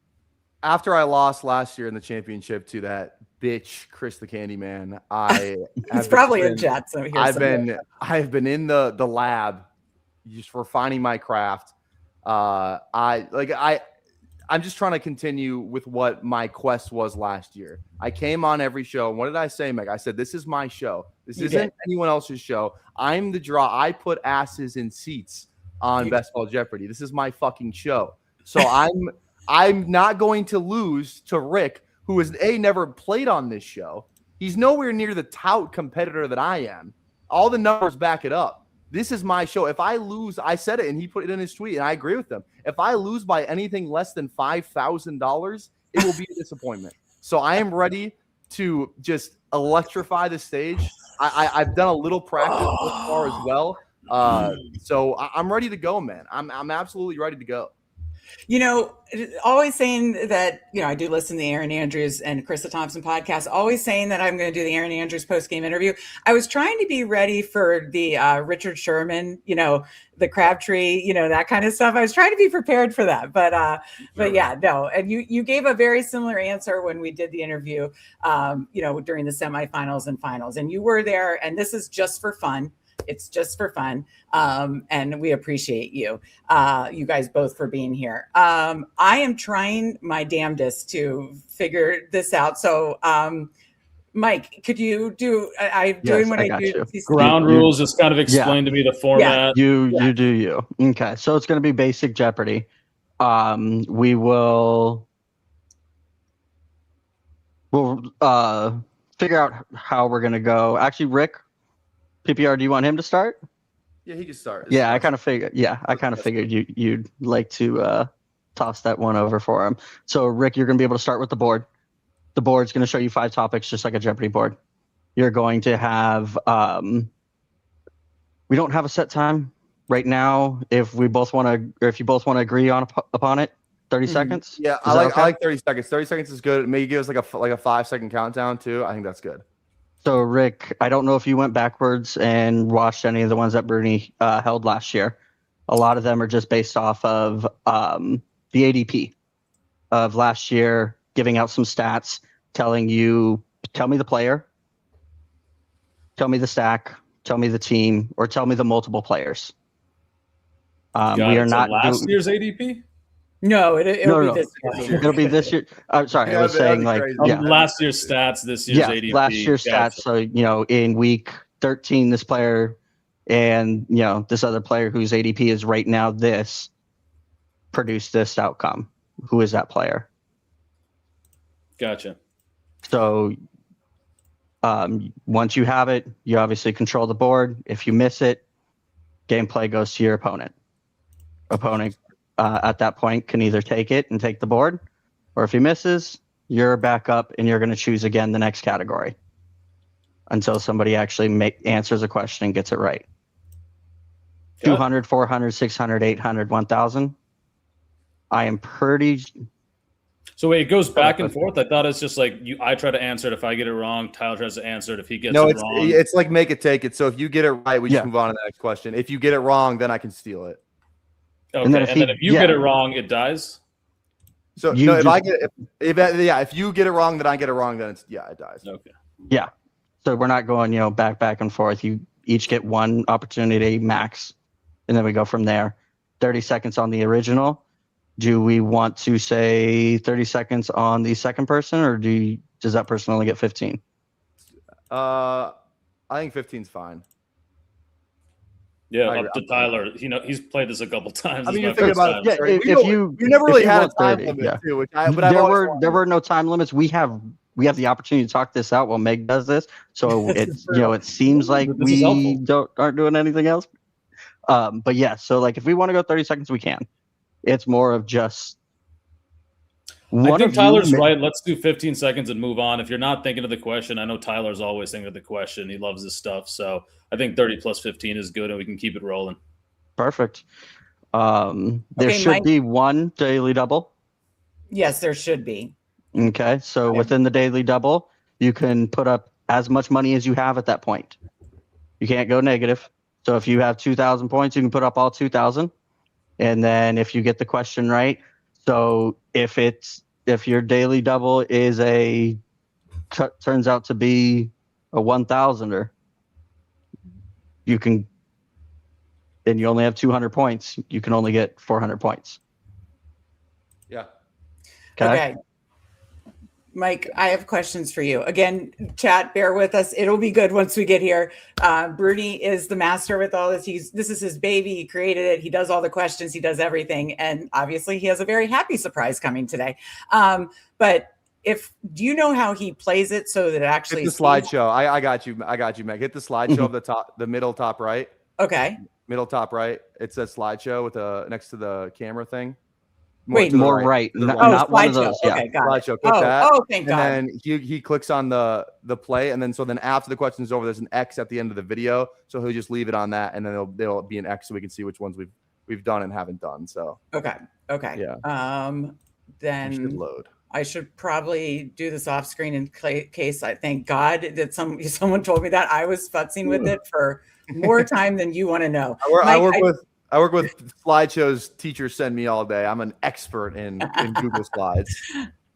After I lost last year in the championship to that bitch, Chris the Candyman, it's probably a jet. So I've been in the lab just refining my craft. I'm just trying to continue with what my quest was last year. I came on every show. And what did I say, Meg? I said, this is my show. This isn't anyone else's show. I'm the draw. I put asses in seats on Best Ball Jeopardy. This is my fucking show. So I'm not going to lose to Rick, who is never played on this show. He's nowhere near the tout competitor that I am. All the numbers back it up. This is my show. If I lose, I said it, and he put it in his tweet, and I agree with him. If I lose by anything less than $5,000, it will be a disappointment. So I am ready to just electrify the stage. I've done a little practice so far as well. So I'm ready to go, man. I'm absolutely ready to go. Always saying that, I do listen to the Aaron Andrews and Krista Thompson podcast, always saying that I'm going to do the Aaron Andrews post-game interview. I was trying to be ready for the Richard Sherman, the Crabtree, that kind of stuff. I was trying to be prepared for that, but yeah, no. And you gave a very similar answer when we did the interview, during the semifinals and finals, and you were there, and this is just for fun. It's just for fun. And we appreciate you guys both for being here. I am trying my damnedest to figure this out. So, Mike, could you do, doing what I do? Ground rules, just kind of explain to me the format. You do you. Okay. So it's going to be basic Jeopardy. We'll figure out how we're going to go. Actually, Rick, PPR, do you want him to start? Yeah, he can start. Yeah, I kind of figured you'd like to toss that one over for him. So, Rick, you're going to be able to start with the board. The board's going to show you 5 topics, just like a Jeopardy board. You're going to have we don't have a set time right now. If you both want to agree upon it, 30 seconds. Yeah, I like 30 seconds. 30 seconds is good. Maybe give us like a 5-second countdown too. I think that's good. So, Rick, I don't know if you went backwards and watched any of the ones that Bruni held last year. A lot of them are just based off of the ADP of last year, giving out some stats, tell me the player, tell me the stack, tell me the team, or tell me the multiple players. We are not last year's ADP. No, it'll be this year. It'll be this year. Sorry, I was saying last year's stats, this year's ADP. Last year's stats. So, in week 13, this player and, this other player whose ADP is right now this produced this outcome. Who is that player? Gotcha. So Once you have it, you obviously control the board. If you miss it, gameplay goes to your opponent. Opponent at that point can either take it and take the board, or if he misses, you're back up and you're going to choose again the next category until somebody actually answers a question and gets it right. 200, 400, 600, 800, 1,000. I am pretty... So wait, it goes back and forth? I thought it's just like I try to answer it. If I get it wrong, Tyler tries to answer it. If he gets it wrong... it's like make it, take it. So if you get it right, we just move on to the next question. If you get it wrong, then I can steal it. Okay, and then if you get it wrong, it dies? So if you get it wrong, then I get it wrong, then it dies. Okay. Yeah. So we're not going, back and forth. You each get one opportunity max, and then we go from there. 30 seconds on the original. Do we want to say 30 seconds on the second person, or does that person only get 15? I think 15's fine. Yeah, up to Tyler. He's played this a couple times. I mean, you're thinking about it. You never really had a time limit too. There were no time limits. We have the opportunity to talk this out while Meg does this. So it's it seems like we aren't doing anything else. But yeah, so like if we want to go 30 seconds, we can. It's more of just. I think Tyler's right. Let's do 15 seconds and move on. If you're not thinking of the question, I know Tyler's always thinking of the question. He loves this stuff. So I think 30 plus 15 is good, and we can keep it rolling. Perfect. There should be one daily double. Yes, there should be. Okay. So within the daily double, you can put up as much money as you have at that point. You can't go negative. So if you have 2,000 points, you can put up all 2,000. And then if you get the question right, so if your daily double is turns out to be a 1,000er, and you only have 200 points, you can only get 400 points. Yeah. Okay. Mike, I have questions for you. Again, chat, bear with us. It'll be good once we get here. Bruni is the master with all this. This is his baby. He created it. He does all the questions. He does everything. And obviously he has a very happy surprise coming today. But do you know how he plays it so that it actually hit the slideshow? I got you, Meg. Hit the slideshow of the middle top right. Okay. Middle top right. It says slideshow with next to the camera thing. More right. Not one of those. Okay, got slideshow. it. Click that. Oh, thank God. And then he clicks on the play, and then after the question's over, there's an X at the end of the video. So he'll just leave it on that, and then there'll be an X so we can see which ones we've done and haven't done. So okay. Yeah. Then load. I should probably do this off screen in case I thank God that someone told me that I was futzing with it for more time than you want to know. I work with slideshows teachers send me all day. I'm an expert in Google Slides.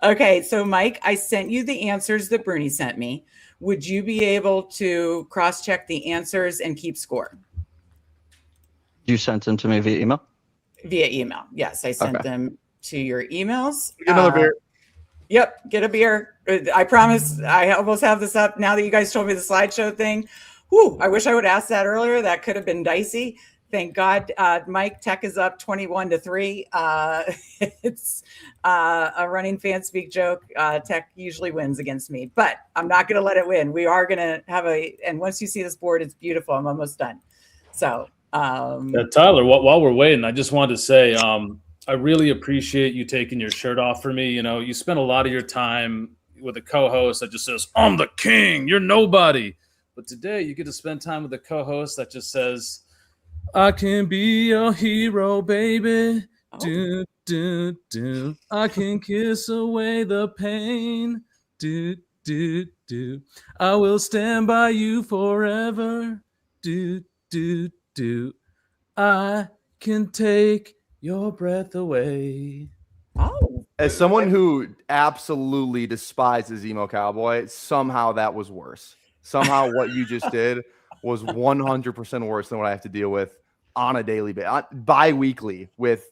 Okay, so Mike, I sent you the answers that Bruni sent me. Would you be able to cross-check the answers and keep score? You sent them to me via email? Via email, yes. I sent them to your emails. Get another beer. Yep, get a beer. I promise I almost have this up now that you guys told me the slideshow thing. Whew, I wish I would have asked that earlier. That could have been dicey. Thank God. Mike, Tech is up 21-3. It's a running Fanspeak joke. Tech usually wins against me, but I'm not going to let it win. We are going to have and once you see this board, it's beautiful. I'm almost done. So, Tyler, while we're waiting, I just wanted to say, I really appreciate you taking your shirt off for me. You spend a lot of your time with a co-host that just says, I'm the king, you're nobody. But today you get to spend time with a co-host that just says, I can be your hero, baby. Do, do, do. I can kiss away the pain. Do, do, do. I will stand by you forever. Do, do, do. I can take your breath away. Oh. As someone who absolutely despises Emo Cowboy, somehow that was worse. Somehow what you just did was 100% worse than what I have to deal with on a daily basis, bi-weekly with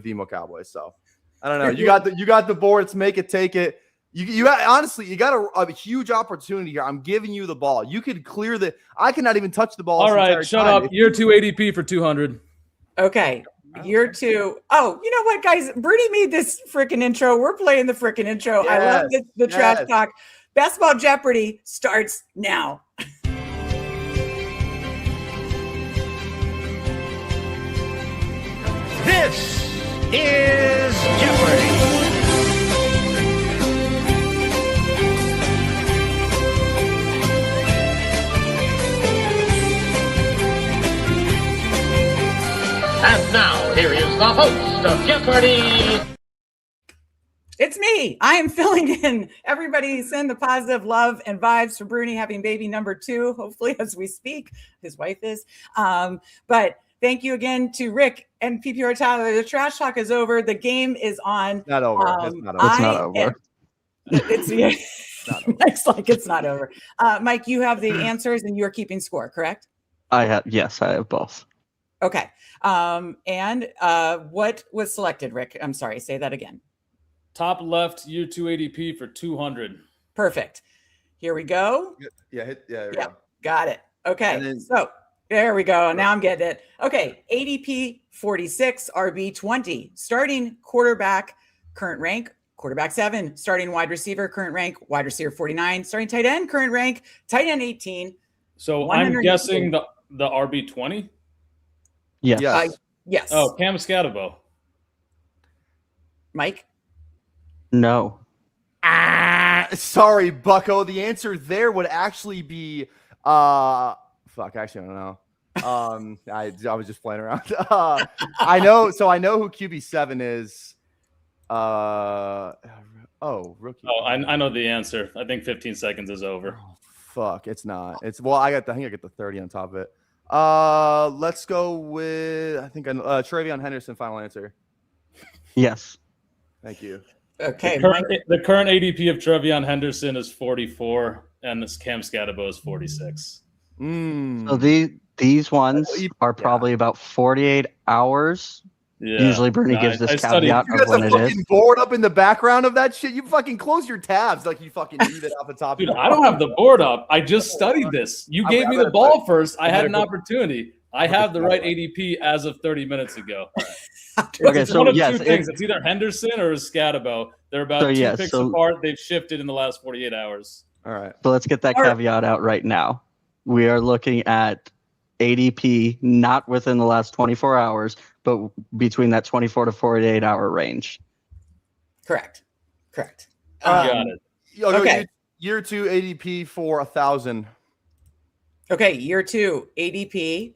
Emo Cowboys. So I don't know. You got the boards, make it, take it. You honestly, you got a huge opportunity here. I'm giving you the ball. You could clear I cannot even touch the ball. All right, shut up. Year 2 ADP for 200. Okay. Year 2. Oh, you know what, guys? Bruni made this freaking intro. We're playing the freaking intro. Yes, I love the trash talk. Best Ball Jeopardy starts now. This is Jeopardy! And now, here is the host of Jeopardy! It's me. I am filling in. Everybody send the positive love and vibes for Bruni having baby number 2, hopefully as we speak. His wife is. But thank you again to Rick and PPR Tyler. The trash talk is over. The game is on. Not over. It's not over. It's not over. It's like it's not over. Mike, you have the answers and you're keeping score, correct? Yes, I have both. Okay. And what was selected, Rick? I'm sorry. Say that again. Top left, year 2 ADP for 200. Perfect. Here we go. Yeah. There we go. Got it. Okay. So there we go. Now I'm getting it. Okay. ADP 46, RB 20. Starting quarterback, current rank, quarterback 7. Starting wide receiver, current rank, wide receiver 49. Starting tight end, current rank, tight end 18. So I'm guessing the RB 20? Yes. Yes. Oh, Cam Scatabo. Mike? No. Sorry, Bucko. The answer there would actually be fuck, actually I don't know. I was just playing around. I know who QB7 is. Rookie. Oh, I know the answer. I think 15 seconds is over. Oh, fuck, it's not. It's I think I get the 30 on top of it. Let's go with Travion Henderson. Final answer. Yes. Thank you. Okay. The current ADP of Travion Henderson is 44, and this Cam Scatabo is 46. So these ones are probably about 48 hours. Yeah. Usually Bruni gives this caveat of when it is. Board up in the background of that shit. You fucking close your tabs like you fucking do that off the top. Dude, I don't have the board up. I just studied this. You gave me the ball first. I had an opportunity. I have the right ADP as of 30 minutes ago. Okay, it's one of two things. It's either Henderson or Scatabo. They're about 2 picks apart. They've shifted in the last 48 hours. All right. So let's get that caveat out right now. We are looking at ADP not within the last 24 hours, but between that 24 to 48 hour range. Correct. Got it. Okay. Year 2 ADP for 1,000. Okay. Year 2 ADP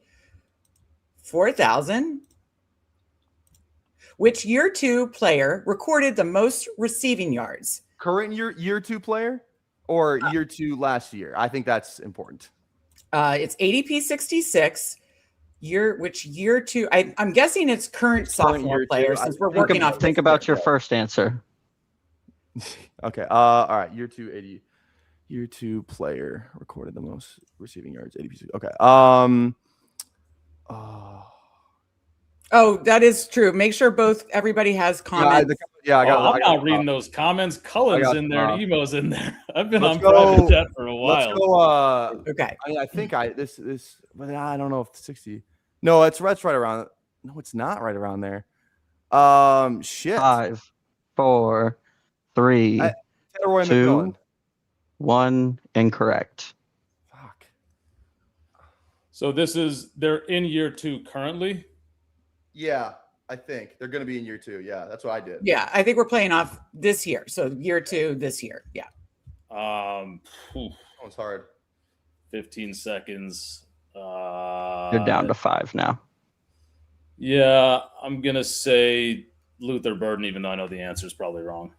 4,000. Which year 2 player recorded the most receiving yards? Current year 2 player or year 2 last year? I think that's important. It's ADP 66. Which year 2? I'm guessing it's current sophomore player since we're working off. Think about your first answer. Okay. All right. Year 2 player recorded the most receiving yards. ADP. Okay. Oh, that is true. Make sure everybody has comments. I got. I'm not reading those comments. Cullen's in there. And Emo's in there. I've been on private chat for a while. Let's go. Okay. I think this, but I don't know if it's 60. No, it's right around. No, it's not right around there. Shit. 5, 4, 3, 2, 1. Incorrect. Fuck. So they're in year 2 currently. Yeah, I think they're going to be in year 2. Yeah, that's what I did. Yeah, I think we're playing off this year. So year 2 this year. Yeah. That was hard. 15 seconds. You're down to 5 now. Yeah, I'm going to say Luther Burden, even though I know the answer is probably wrong.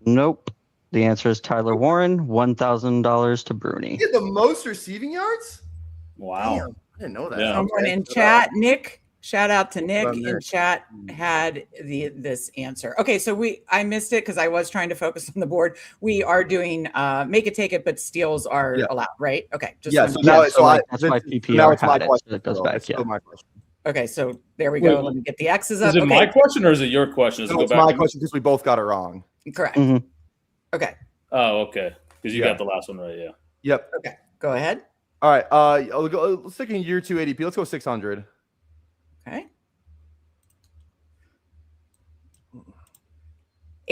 Nope. The answer is Tyler Warren, $1,000 to Bruni. He had the most receiving yards? Wow. Damn, I didn't know that. Yeah. Someone in chat, Nick. Shout out to Nick in chat had this answer. Okay, so I missed it because I was trying to focus on the board. We are doing make it, take it, but steals are allowed, right? Okay. That's why PPR had it. So it goes back. Yeah. My question. Okay, so there we go. Let me get the X's up. Is it my question or is it your question? It's my question because we both got it wrong. Correct. Mm-hmm. Okay. Oh, okay. Because you got the last one right, yeah. Yep. Okay, go ahead. All right. Let's stick in year 2 ADP. Let's go 600. Okay.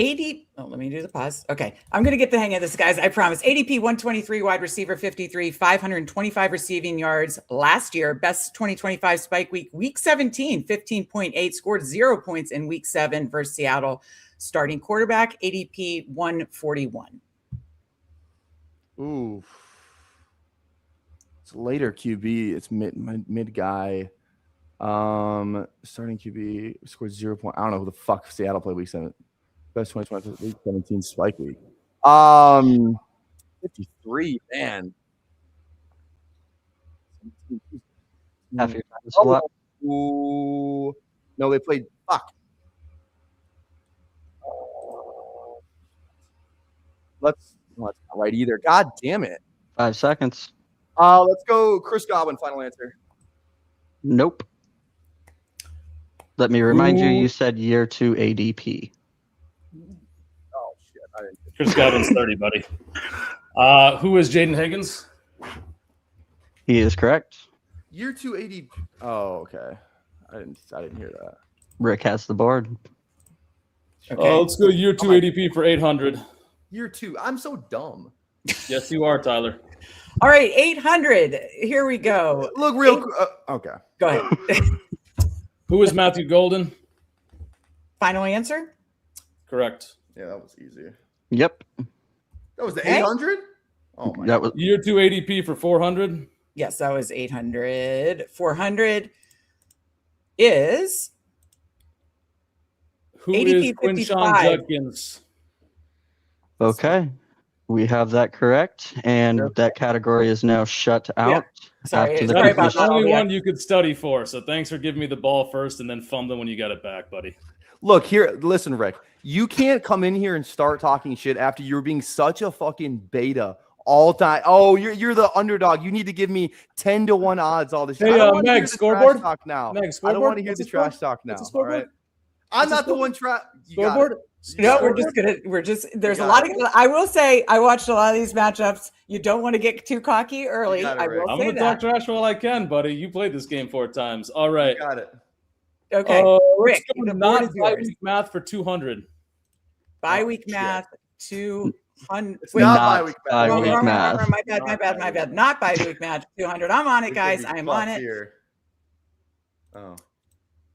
let me do the pause. Okay. I'm going to get the hang of this, guys. I promise. ADP 123, wide receiver 53, 525 receiving yards last year. Best 2025 spike week 17, 15.8, scored 0 points in week 7 versus Seattle. Starting quarterback, ADP 141. Ooh. It's later QB. It's mid guy. Starting QB scored 0 point. I don't know who the fuck Seattle played week 7. Best 2020 week 17 spike week. 53, man. Half your time is left. Ooh. No, they played fuck. That's not right either. God damn it. 5 seconds. Let's go Chris Godwin, final answer. Nope. Let me remind you, you said year 2 ADP. Oh, shit. I didn't. Chris Godwin's 30, buddy. Who is Jaden Higgins? He is correct. Year 2 ADP. Oh, okay. I didn't hear that. Rick has the board. Okay. Let's go year 2 ADP for 800. Year 2. I'm so dumb. Yes, you are, Tyler. All right, 800. Here we go. Look real. Okay. Go ahead. Who is Matthew Golden? Final answer? Correct. Yeah, that was easy. Yep. That was the Okay. 800? Oh, my That was Year 2 ADP for 400. Yes, that was 800. 400 is Who ADP is Quinshawn 55. Judkins? okay. We have that correct, and that category is now shut out. Sorry, after the sorry about That's the that. only Yeah. one you could study for. So thanks for giving me the ball first and then fumbling when you got it back, buddy. Look here. Listen, Rick. You can't come in here and start talking shit after you're being such a fucking beta all time. Oh, you're the underdog. You need to give me 10-1 odds. All this shit. Hey, I don't wanna Meg, hear the scoreboard? trash talk now. Meg, I don't scoreboard? want to hear What's the the score? trash talk now. What's the All scoreboard? right. I'm What's the not the one try. Scoreboard? No, we're just there's a lot of, I will say, I watched a lot of these matchups. You don't want to get too cocky early. got it, I Rick. will I'm say going to talk that. trash while I can, buddy. You played this game 4 times. All right. Got it. Okay. Let's Rick, go the board not is yours. bi-week math for 200. Bi-week shit. math, 200. It's Wait, not Not bi-week math. bi-week wrong, math. My bad. Not bi-week math, 200. I'm on it, guys. I'm on it. Here. Oh.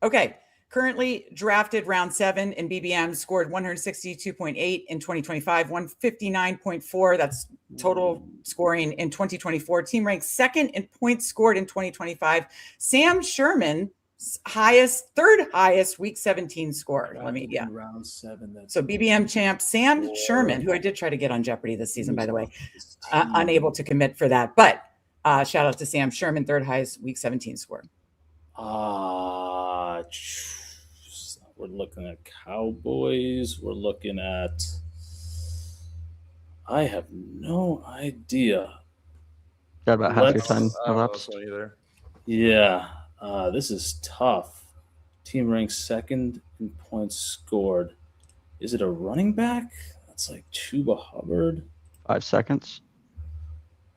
Okay. Currently drafted round 7 in BBM, scored 162.8 in 2025, 159.4. That's total scoring in 2024. Team ranked 2nd in points scored in 2025. Sam Sherman, third highest week 17 score. Round 7. So BBM champ Sam Sherman, who I did try to get on Jeopardy this season, by the way, unable to commit for that. But shout out to Sam Sherman, third highest week 17 score. We're looking at Cowboys. We're looking at. I have no idea. Got about half your time elapsed. Yeah, this is tough. Team ranked 2nd in points scored. Is it a running back? That's like Chuba Hubbard. 5 seconds.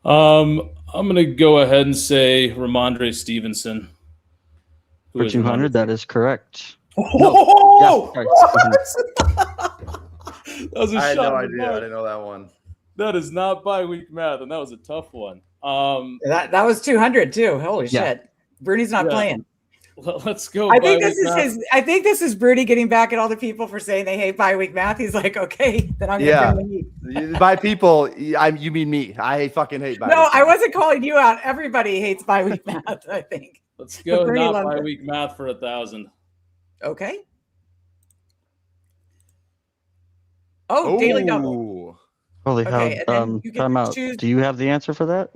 I'm gonna go ahead and say Ramondre Stevenson. Who For is 200, that is correct. Oh! Yeah, That was a I had shot no in the idea. I dark. didn't know that one. That is not bi-week math, and that was a tough one. That was 200 too. Holy shit. Bruni's not playing. Let's go. I think this is Bruni getting back at all the people for saying they hate bi-week math. He's like, okay, then I'm gonna bring the heat. By people, you mean me. I fucking hate bi-week. No, I wasn't calling you out. Everybody hates bi-week math, I think. Let's go. Bruni Not loves it. bi-week math for 1,000. Okay. Oh, daily double. Holy Okay, and hell. then you can Time out. choose- Do you have the answer for that?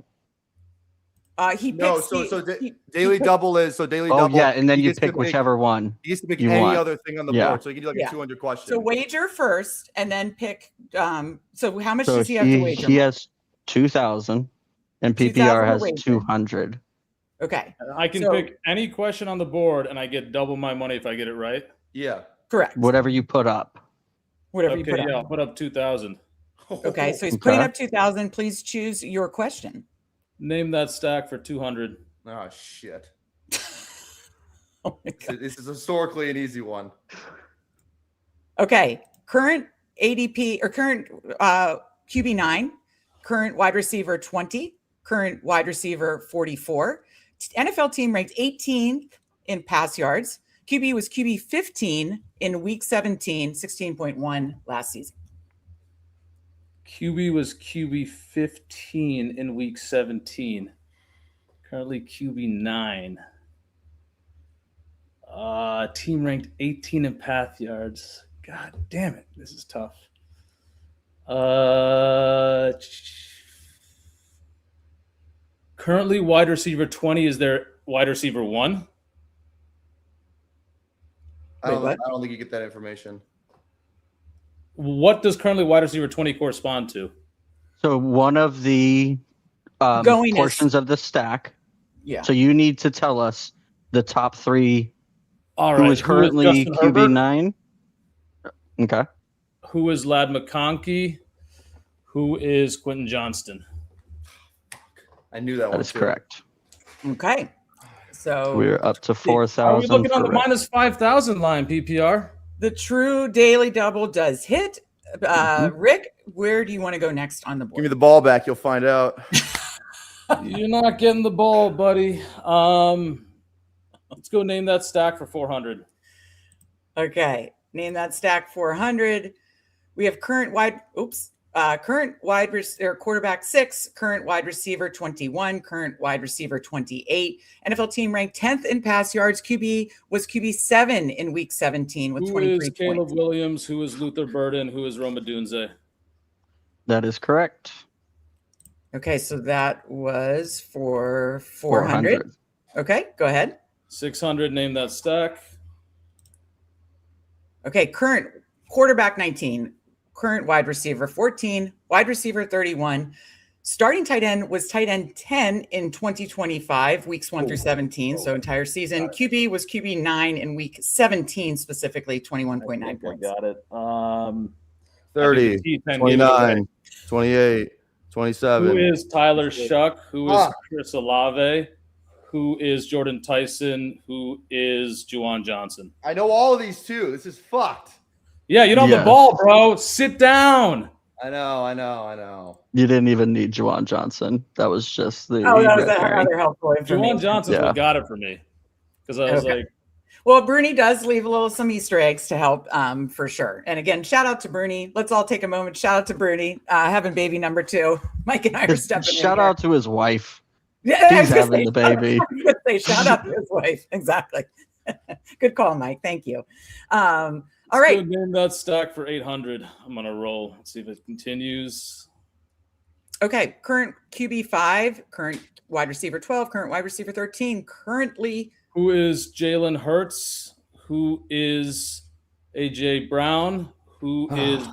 He No, picks daily double is daily Oh, double. yeah, and then he you gets to pick whichever one. He gets to pick you any want. other thing on the Yeah. board. So you can do like Yeah. a 200 question. So wager first and then pick so how much So does he have to wager? he has 2,000 and 2,000 PPR to has wager. 200. Okay. I can So- pick any question on the board, and I get double my money if I get it right. Yeah. Correct. Whatever you put up. Whatever Okay, you put yeah, up. I'll put up 2,000. Okay, so he's Okay. putting up 2,000. Please choose your question. Name that stack for 200. Oh shit. Oh my God. This is historically an easy one. Okay, current ADP or current QB 9, current wide receiver 20, current wide receiver 44. NFL team ranked 18th in pass yards. QB was QB 15 in week 17, 16.1 last season. QB was QB 15 in week 17. Currently QB 9. Team ranked 18 in pass yards. God damn it. This is tough. Currently wide receiver 20 is their wide receiver 1. I don't think you get that information. What does currently wide receiver 20 correspond to? So one of the portions of the stack. Yeah. So you need to tell us the top 3. All who right. is currently QB9? Okay. Who is Ladd McConkey? Who is Quentin Johnston? I knew that one. That is correct. Okay. So we're up to 4,000. Are we looking on the minus 5,000 line, PPR? The true daily double does hit. Rick, where do you want to go next on the board? Give me the ball back. You'll find out. You're not getting the ball, buddy. Let's go name that stack for 400. Okay. Name that stack 400. We have current wide quarterback 6, current wide receiver 21, current wide receiver 28. NFL team ranked 10th in pass yards. QB was QB 7 in week 17 with 23 points. Who is Caleb Williams? Who is Luther Burden? Who is Roma Dunze? That is correct. Okay, so that was for 400. Okay, go ahead. 600, name that stack. Okay, current quarterback 19, current wide receiver 14, wide receiver 31. Starting tight end was tight end 10 in 2025, weeks 1 through 17, so entire season. QB was QB 9 in week 17, specifically 21.9 points. Got it. 30, 29, 28, 27. Who is Tyler Shoup? Who is Chris Olave? Who is Jordan Tyson? Who is Juwan Johnson? I know all of these too. This is fucked. Yeah, you don't have the ball, bro. Sit down. I know. You didn't even need Juwan Johnson. That was just the. Oh, that was rather helpful information. Juwan Johnson's what got it for me. Because I was like. Well, Bruni does leave some Easter eggs to help for sure. And again, shout out to Bruni. Let's all take a moment. Shout out to Bruni. Having baby number 2. Mike and I are stepping in. Shout out to his wife. Yeah, he's having the baby. Shout out to his wife. Exactly. Good call, Mike. Thank you. All right. Name that stack for 800. I'm on a roll. Let's see if it continues. Okay. Current QB 5, current wide receiver 12, current wide receiver 13. Currently. Who is Jalen Hurts? Who is AJ Brown? Who is.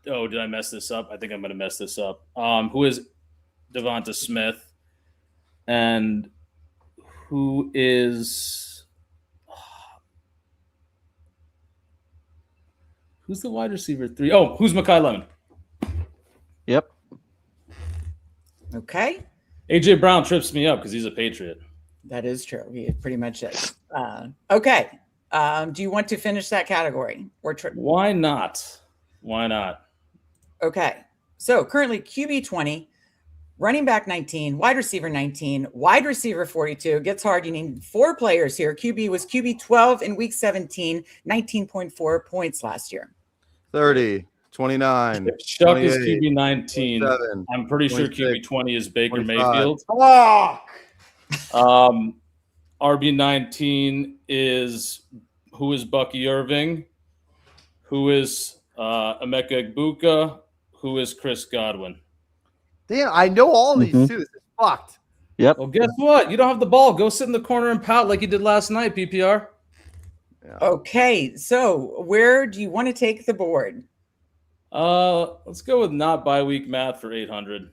Oh, did I mess this up? I think I'm going to mess this up. Who is Devonta Smith? And who is who's the wide receiver 3? Oh, who's Mekhi Lemon? Yep. Okay. AJ Brown trips me up because he's a Patriot. That is true. He pretty much is. Okay. Do you want to finish that category? Why not? Why not? Okay. So currently QB 20. Running back 19, wide receiver 19, wide receiver 42. Gets hard. You need 4 players here. QB was QB 12 in week 17, 19.4 points last year. 30, 29. Chuck is QB 19. I'm pretty sure QB 20 is Baker 25. Mayfield. RB 19 is who is Bucky Irving? Who is Emeka Egbuka? Who is Chris Godwin? Damn, I know all these too. This is fucked. Yep. Well, guess what? You don't have the ball. Go sit in the corner and pout like you did last night, PPR. Yeah. Okay, so where do you want to take the board? Let's go with not bi-week math for 800.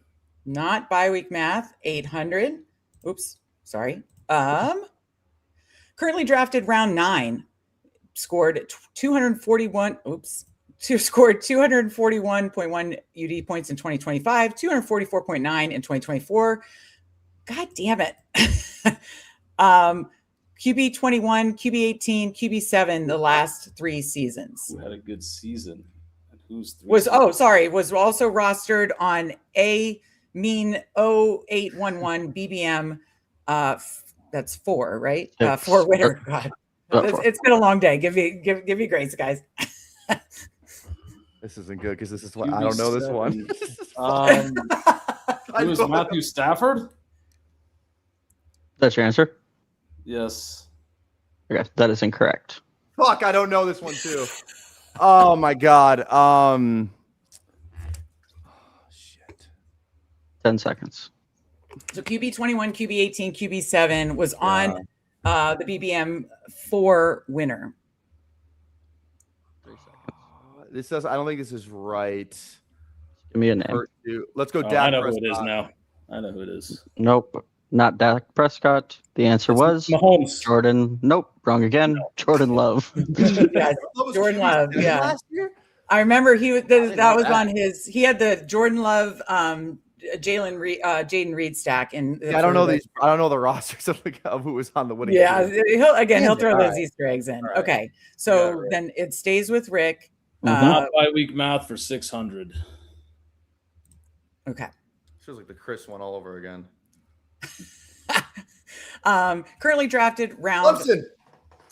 Not bi-week math, 800. Oops, sorry. Currently drafted round 9, scored 241. Scored 241.1 UD points in 2025, 244.9 in 2024. God damn it. QB 21, QB 18, QB 7 the last 3 seasons. Who had a good season? And Who's was also rostered on a mean 0811 BBM. That's 4, right? 4 winner. God, it's been a long day. Give me grace, guys. This isn't good because this is what I don't know this one. It was Matthew Stafford. That's your answer? Yes. Okay, that is incorrect. Fuck, I don't know this one too. Oh my god. Shit. 10 seconds. So QB21, QB18, QB7 was on the BBM 4 winner. This does. I don't think this is right. Give me a name. Let's go. Oh, Dak I know Prescott. who it is now. I know who it is. Nope, not Dak Prescott. The answer was Mahomes. Jordan. Nope, wrong again. No. Jordan Love. Yeah, Jordan Love. Yeah, last year? I remember he was. That was on his. He had the Jordan Love, Jaden Reed stack. And I don't know these. I don't know the rosters of who was on the winning. Yeah, team. he'll throw those Easter eggs in. Right. Okay, so then it stays with Rick. Not by week math for 600. Okay. Feels like the Chris one all over again. Currently drafted round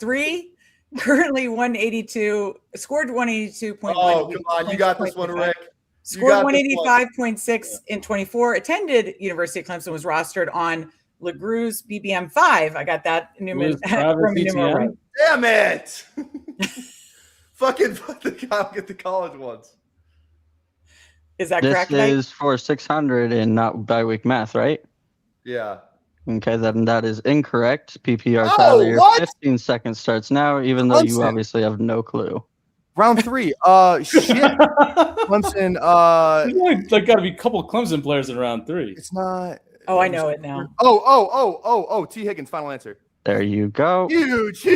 3. Currently 182. Scored 182.1. Oh, come on. You got this one, Rick. Scored 185.6 in 24. Attended University of Clemson. Was rostered on LeGrew's BBM 5. I got that numeral right. Damn it. Fucking I'll get the college ones. Is that correct? This is for 600 and not by week math, right? Yeah. Okay, then that is incorrect. PPR Tyler, your 15 seconds starts now, even though you obviously have no clue. Round 3. Shit. Clemson. Like got to be a couple of Clemson players in round 3. It's not. Oh, I know it now. Oh. T. Higgins, final answer. There you go. Huge.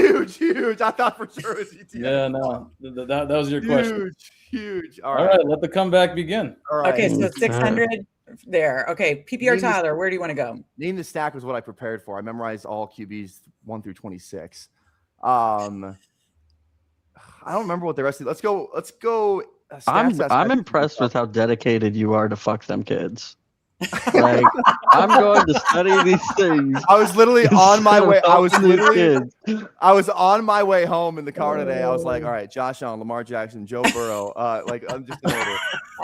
I thought for sure it was ET. Yeah, no. That was your question. Huge. All right, let the comeback begin. All right. Okay, so 600 there. Okay, PPR Tyler, where do you want to go? Name the stack was what I prepared for. I memorized all QBs 1 through 26. I don't remember what the rest of. Let's go. I'm impressed with how dedicated you are to fuck them kids. Like, I'm going to study these things. I was literally on my way. I was on my way home in the car today. I was like, all right, Josh Allen, Lamar Jackson, Joe Burrow. I'm just in order.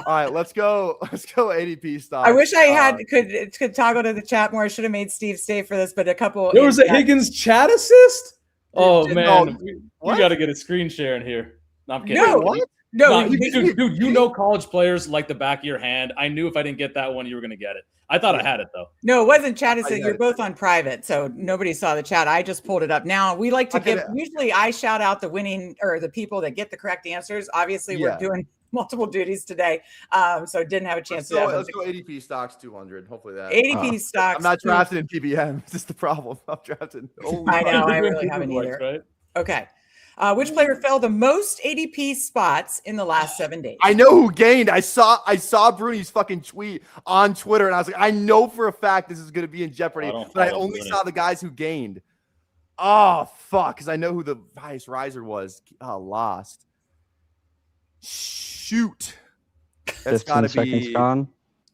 All right, let's go ADP stocks. I wish I could toggle to the chat more. I should have made Steve stay for this, but a couple. There was a Higgins chat assist. Oh man, we got to get a screen share in here. No, I'm kidding. No, what? No, dude, you know college players like the back of your hand. I knew if I didn't get that one, you were going to get it. I thought I had it, though. No, it wasn't chat. You're both on private, so nobody saw the chat. I just pulled it up. Now, we like to usually I shout out the winning or the people that get the correct answers. Obviously, we're doing multiple duties today, so didn't have a chance to. Let's go ADP stocks 200. Hopefully that. ADP stocks. I'm not drafted in PBM. This is the problem. I'm drafted. I know. I really haven't either. Right? Okay. Which player fell the most ADP spots in the last 7 days? I know who gained. I saw Bruni's fucking tweet on Twitter, and I was like, I know for a fact this is going to be in Jeopardy, but I only saw the guys who gained. Oh, fuck, because I know who the highest riser was. Lost. Shoot. That's got to be. Gone.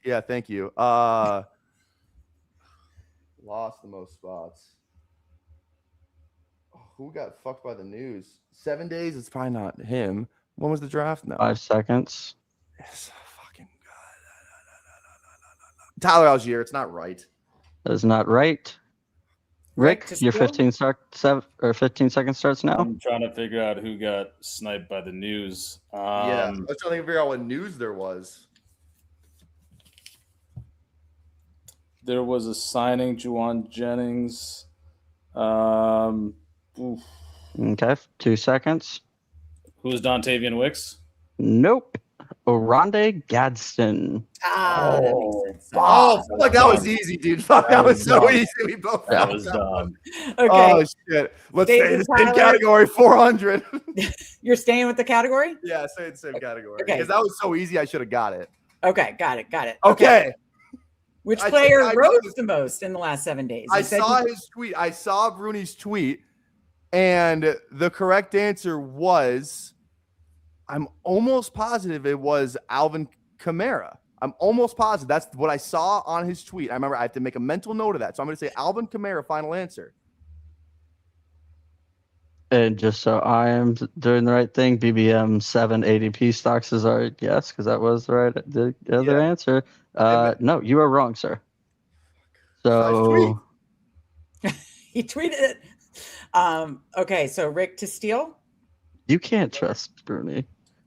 Yeah, thank you. Lost the most spots. Who got fucked by the news? 7 days? It's probably not him. When was the draft? No. 5 seconds. Yes. Fucking God. Tyler Algier. It's not right. That is not right. Rick, your 15 seconds starts now. I'm trying to figure out who got sniped by the news. I was trying to figure out what news there was. There was a signing, Juwan Jennings. Okay, 2 seconds. Who's Dontavian Wicks? Nope. Oronde Gadsden. Like that was easy, dude. Fuck, that was so easy. We both. That was dumb. Okay. Oh shit. Let's stay in the same category. 400. You're staying with the category? Yeah, stay in the same category. Okay. Because that was so easy, I should have got it. Okay, got it. Okay. Which player rose the most in the last 7 days? I saw his tweet. I saw Bruni's tweet, and the correct answer was I'm almost positive it was Alvin Kamara. I'm almost positive. That's what I saw on his tweet. I remember I have to make a mental note of that. So I'm going to say Alvin Kamara, final answer. And just so I am doing the right thing, BBM 7 ADP stocks is our guess, because that was the other answer. No, you are wrong, sir. So he tweeted it. Okay, so Rick to steal. You can't trust Bruni.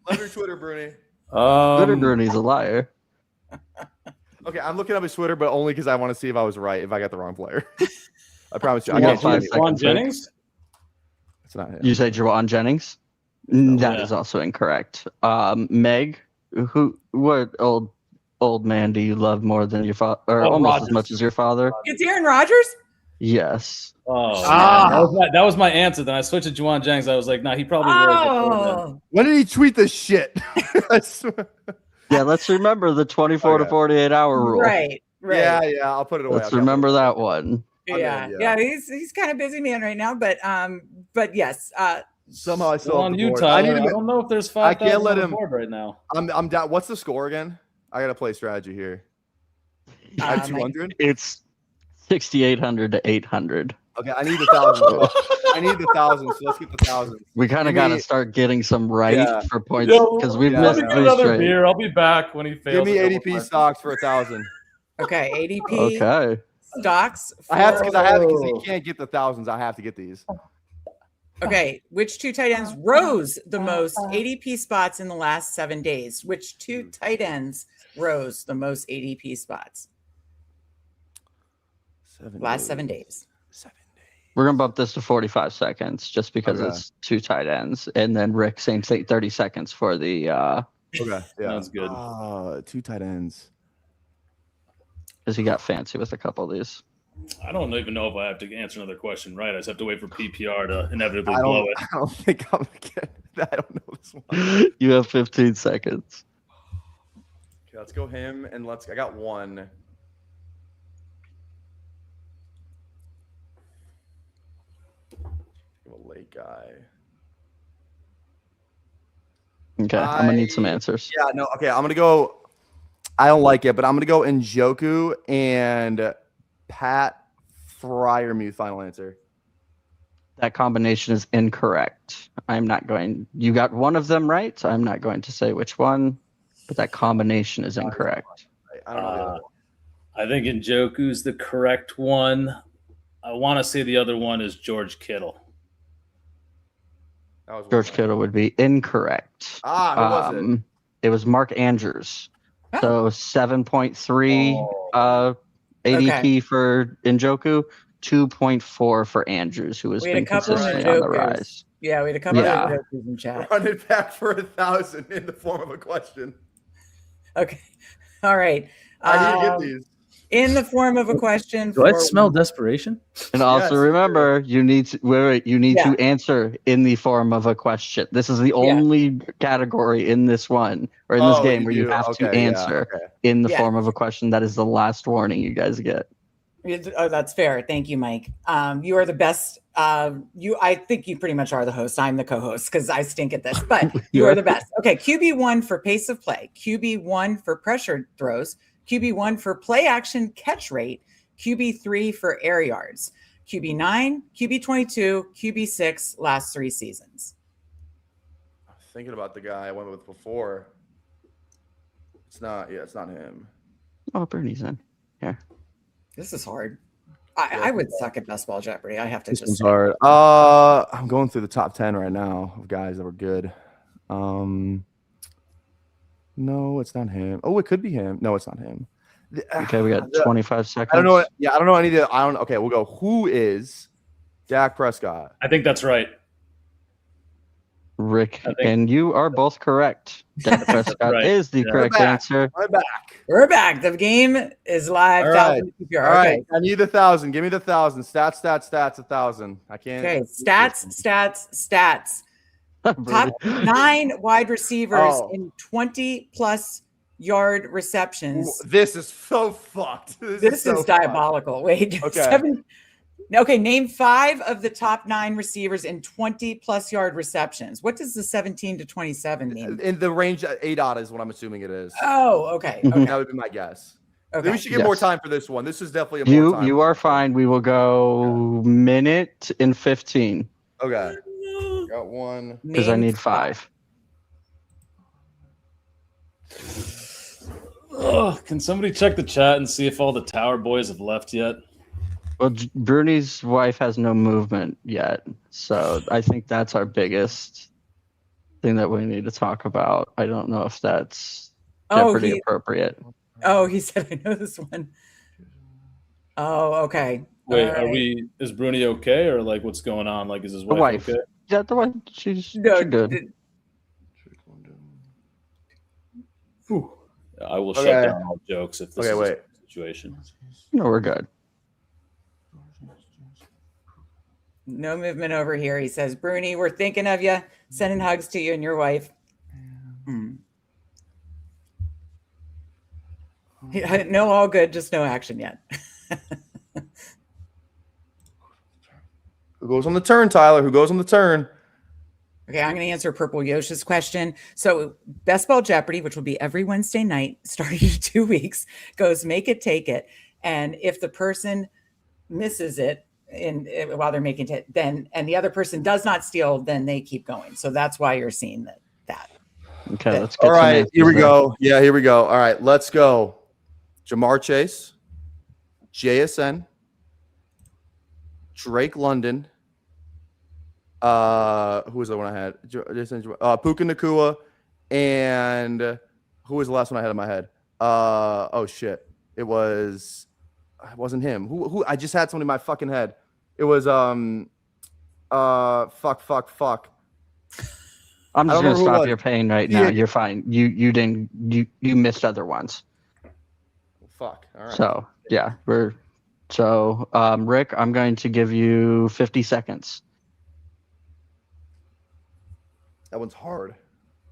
Love your Twitter, Bruni. Twitter Bruni's a liar. Okay, I'm looking up his Twitter, but only because I want to see if I was right, if I got the wrong player. I promise you. I got 5 seconds. Juwan Jennings? It's not him. You say Juwan Jennings? That is also incorrect. Meg, what old man do you love more than your father, or almost Rodgers. as much as your father? It's Aaron Rodgers. Yes. Oh, that was my answer. Then I switched to Juwan Jennings. I was like, nah, he probably was. When did he tweet this shit? I swear. Yeah, let's remember the 24 to 48 hour rule. Right. Yeah, I'll put it away. Let's remember that one. Yeah. He's kind of busy man right now, but yes. Somehow I still on you, Tyler. I don't know if there's 5,000 I can't let him board right now. I'm down. What's the score again? I gotta play strategy here. I have 200. It's 6,800 to 800. Okay, I need 1,000. I need 1,000. So let's get the 1,000. We kind of got to start getting some right for points because we've Let missed me get 3 another straight. beer. I'll be back when he fails. Give me ADP stocks for 1,000. Okay, ADP. Okay. Stocks. I have because he can't get the thousands. I have to get these. Okay, which 2 tight ends rose the most ADP spots in the last 7 days? Which 2 tight ends rose the most ADP spots? 7 days. We're going to bump this to 45 seconds just because it's 2 tight ends. And then Rick, same thing, 30 seconds for the. Okay, yeah. That's good. 2 tight ends. Because he got fancy with a couple of these. I don't even know if I have to answer another question right. I just have to wait for PPR to inevitably blow it. I don't think I'm going to get that. I don't know this one. You have 15 seconds. Okay, let's go him and I got one. A late guy. Okay, I'm going to need some answers. Yeah, no, okay, I'm going to go. I don't like it, but I'm going to go Njoku and Pat Freiermuth, final answer. That combination is incorrect. I'm not going. You got one of them right. I'm not going to say which one, but that combination is incorrect. I don't know. I think Njoku's the correct one. I want to say the other one is George Kittle. George Kittle would be incorrect. Who was it? It was Mark Andrews. So 7.3 ADP for Njoku, 2.4 for Andrews, who has been consistently on the rise. Yeah, we had a couple of Njokus in chat. Run it back for 1,000 in the form of a question. Okay. All right. I need to get these. In the form of a question. Do I smell desperation? And also remember, you need to You need to answer in the form of a question. This is the only category in this one or in this game where you have to answer in the form of a question. That is the last warning you guys get. Oh, that's fair. Thank you, Mike. You are the best. I think you pretty much are the host. I'm the co-host because I stink at this, but you are the best. Okay, QB1 for pace of play, QB1 for pressure throws, QB1 for play action catch rate, QB3 for air yards, QB9, QB22, QB6 last 3 seasons. Thinking about the guy I went with before. It's not him. Oh, Bruni's in here. This is hard. I would suck at best ball Jeopardy. I have to just say. Hard. I'm going through the top 10 right now of guys that were good. No, it's not him. Oh, it could be him. No, it's not him. Okay, we got 25 seconds. I don't know. Yeah, I don't know. Okay, we'll go. Who is Dak Prescott? I think that's right. Rick, and you are both correct. Dak Prescott is the correct answer. I'm back. We're back. The game is live. All right. PPR. All right. I need 1,000. Give me the 1,000. Stats. 1,000. I can't. Okay. Stats. Top 9 wide receivers in 20+ yard receptions. This is so fucked. This is diabolical. Wait. Okay. Okay, name 5 of the top 9 receivers in 20+ yard receptions. What does the 17 to 27 mean? In the range, ADOT is what I'm assuming it is. Oh, okay. Okay. That would be my guess. Okay. We should get more time for this one. This is definitely a more time. You are fine. We will go minute and 15. Okay. Got one. Because I need 5. Oh, can somebody check the chat and see if all the Tower Boys have left yet? Well, Bruni's wife has no movement yet, so I think that's our biggest thing that we need to talk about. I don't know if that's Jeopardy appropriate. Oh, he said, I know this one. Oh, okay. Wait, is Bruni okay, or like what's going on? Like, is his wife okay? Yeah, the wife, she's good. I will shut down all jokes if this is a situation. No, we're good. No movement over here. He says, Bruni, we're thinking of you, sending hugs to you and your wife. No, all good, just no action yet. Who goes on the turn, Tyler? Who goes on the turn? Okay, I'm going to answer Purple Yosha's question. So Best Ball Jeopardy, which will be every Wednesday night, starting in 2 weeks, goes make it, take it. And if the person misses it while they're making it, then, and the other person does not steal, then they keep going. So that's why you're seeing that. Okay, let's get all right, here we go. Yeah, here we go. All right, let's go. Jamar Chase, JSN, Drake London. Who was the one I had? Puka Nacua, and who was the last one I had in my head? Oh shit, it wasn't him. Who? I just had someone in my fucking head. It was fuck. I'm just gonna stop your pain right now. You're fine. You missed other ones. Fuck. All right. So yeah, Rick, I'm going to give you 50 seconds. That one's hard.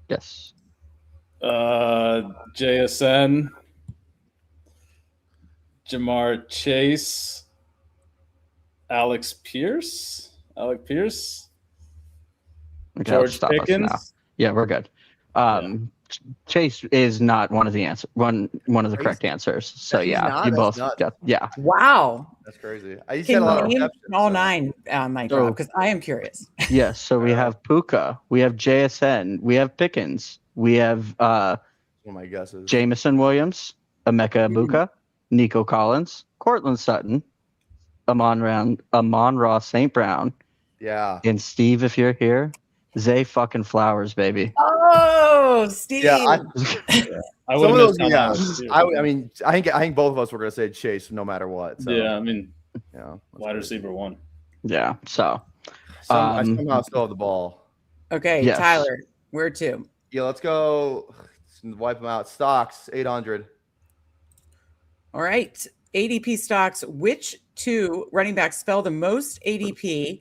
Yes. JSN, Jamar Chase, Alec Pierce, Okay, George Pickens. now. Yeah, we're good. Chase is not one of the correct answers. So yeah, you both got Wow. That's crazy. Can you name all 9, Mike, because I am curious. Yes, so we have Puka, we have JSN, we have Pickens, we have one of my guesses. Jameson Williams, Emeka Ibuka, Nico Collins, Cortland Sutton, Amon-Ra St. Brown. Yeah. And Steve, if you're here, Zay fucking Flowers, baby. Oh, Steve. Yeah, I would I mean, I think both of us were gonna say Chase no matter what. So. Yeah, I mean, yeah, wide receiver 1. Yeah, so I somehow still have the ball. Okay, yes. Tyler, where to? Yeah, let's go. Wipe them out. Stocks 800. All right, ADP stocks. Which 2 running backs spell the most ADP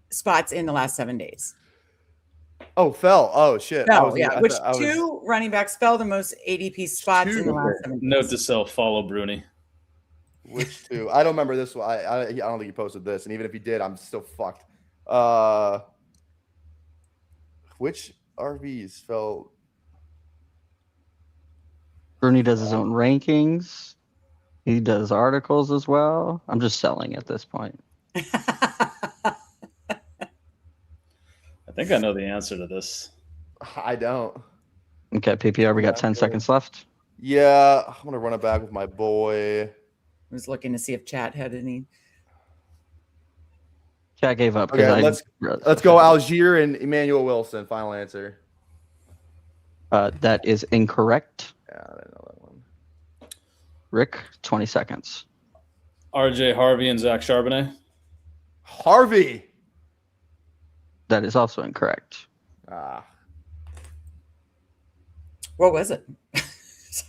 spots in the last 7 days? Oh, fell. Oh, shit. Which 2 running backs spell the most ADP spots in the last 7 days? Note to self: follow Bruni. Which 2? I don't remember this one. I don't think he posted this, and even if he did, I'm still fucked. Which RVs fell? Bruni does his own rankings. He does articles as well. I'm just selling at this point. I think I know the answer to this. I don't. Okay, PPR, we got 10 seconds left. Yeah, I'm going to run it back with my boy. I was looking to see if chat had any. Chat gave up. Okay, let's go Algier and Emmanuel Wilson. Final answer. That is incorrect. Yeah, I didn't know that one. Rick, 20 seconds. RJ Harvey and Zach Charbonnet. Harvey. That is also incorrect. What was it? I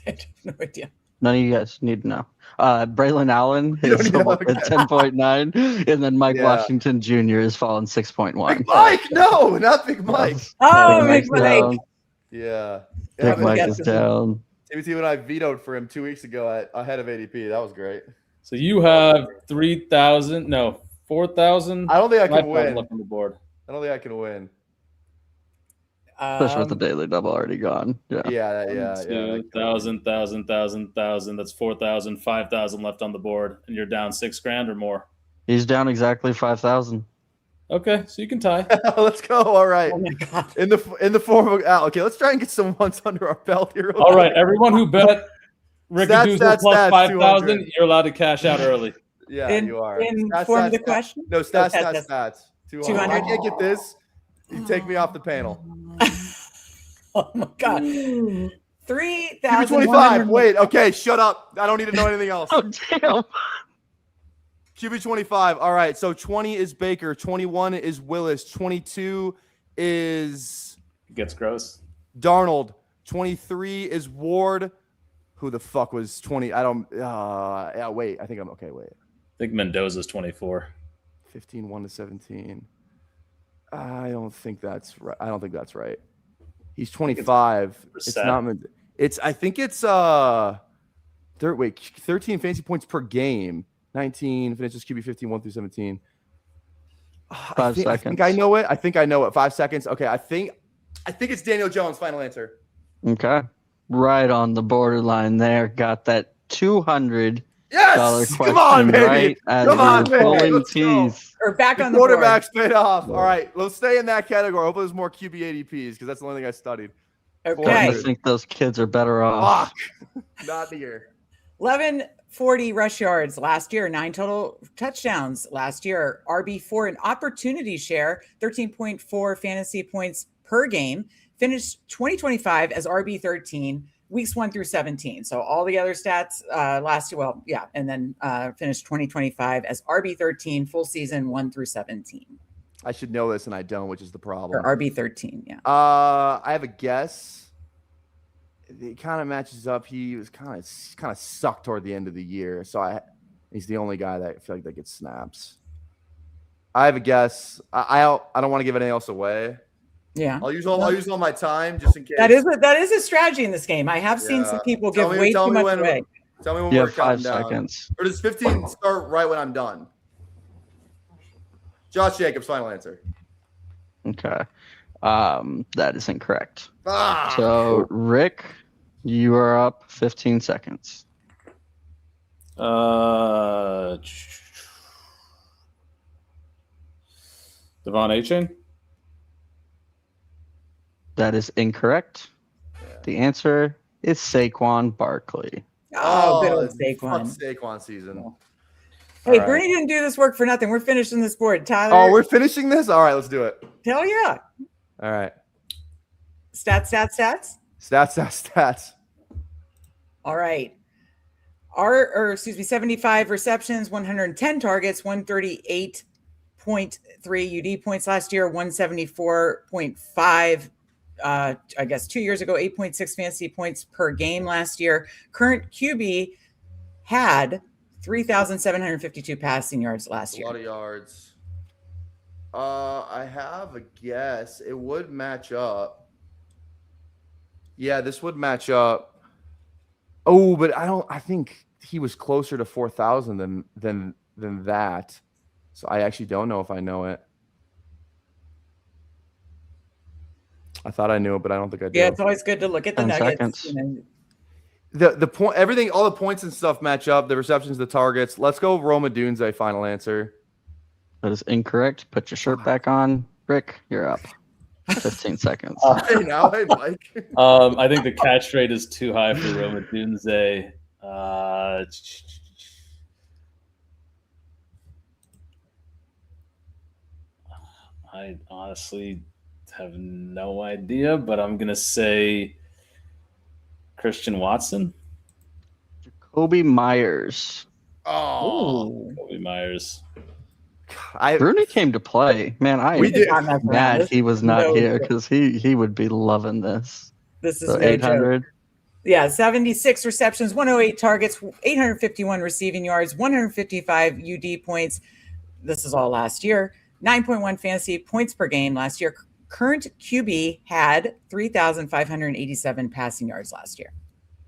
have no idea. None of you guys need to know. Braylon Allen is at 10.9, and then Mike Washington Jr. is falling 6.1. Big Mike, no, not Big Mike. Oh, Big Mike. Yeah. Big Mike is down. TBT when I vetoed for him 2 weeks ago ahead of ADP. That was great. So you have 3,000. No, 4,000. I don't think I can win. Left on the board. I don't think I can win. Especially with the daily double already gone. Yeah. Yeah. 2,000, 1,000. That's 4,000, 5,000 left on the board, and you're down $6,000 or more. He's down exactly 5,000. Okay, so you can tie. Let's go. All right. Oh my God. In the form of okay, let's try and get some ones under our belt here. All right, everyone who bet Rickadoozle plus 5,000, you're allowed to cash out early. Yeah, you are. In form of the question? No, stats. 200. I can't get this. You take me off the panel. Oh my God. 3,000. 25. Wait, okay, shut up. I don't need to know anything else. Oh, damn. QB 25. All right, so 20 is Baker, 21 is Willis, 22 is It gets gross. Darnold, 23 is Ward. Who the fuck was 20? I don't wait, I think I'm okay, wait. I think Mendoza's 24. 15 1 to 17. I don't think that's right. He's 25. It's not I think it's 13 fantasy points per game. 19 finishes QB 15 1 through 17. 5 seconds. I think I know it. 5 seconds. Okay, I think it's Daniel Jones. Final answer. Okay. Right on the borderline there. Got that $200 Yes! question Come on, baby. right as Come on, we were baby. pulling Let's go. teeth. Or back on the quarterback's board. paid off. All right, let's stay in that category. Hopefully there's more QB ADPs because that's the only thing I studied. Okay. I think those kids are better off. Fuck. Not here. 1140 rush yards last year, 9 total touchdowns last year. RB4 an opportunity share, 13.4 fantasy points per game. Finished 2025 as RB13, weeks 1 through 17. So all the other stats last year, and then finished 2025 as RB13, full season 1 through 17. I should know this and I don't, which is the problem. Or RB13, yeah. I have a guess. It kind of matches up. He was kind of sucked toward the end of the year, so he's the only guy that I feel like that gets snaps. I have a guess. I don't want to give anything else away. Yeah, I'll use all my time just in case. That is a strategy in this game. I have seen some people give way too much away. Tell me when You we're have 5 counting seconds. Down. Or does 15 start right when I'm done? Josh Jacobs, final answer. Okay. That is incorrect. Ah! So, Rick, you are up 15 seconds. Devon A-Chain? That is incorrect. The answer is Saquon Barkley. Oh, good old Fuck Saquon. Saquon season. Hey, All Bruni didn't do this work for nothing. We're finishing this board. Tyler. Oh, we're finishing this? All right, let's do it. Hell yeah. All right. Stats. Stats. All right. 75 receptions, 110 targets, 138.3 UD points last year, 174.5. I guess 2 years ago, 8.6 fantasy points per game last year. Current QB had 3,752 passing yards last year. A lot of yards. I have a guess. It would match up. Yeah, this would match up. Oh, but I think he was closer to 4,000 than that. So I actually don't know if I know it. I thought I knew it, but I don't think I do. Yeah, it's always good to look at the 10 nuggets. seconds. You know. The point, everything, all the points and stuff match up. The receptions, the targets. Let's go Roma Dunze, final answer. That is incorrect. Put your shirt back on. Rick, you're up. 15 seconds. Hey, now, hey, Mike. I think the catch rate is too high for Roma Dunze. I honestly have no idea, but I'm gonna say Christian Watson. Jacoby Myers. Oh, Jacoby Myers. Bruni came to play. Man, I'm mad he was not here because he would be loving this. This is so no 800. joke. Yeah, 76 receptions, 108 targets, 851 receiving yards, 155 UD points. This is all last year. 9.1 fantasy points per game last year. Current QB had 3,587 passing yards last year.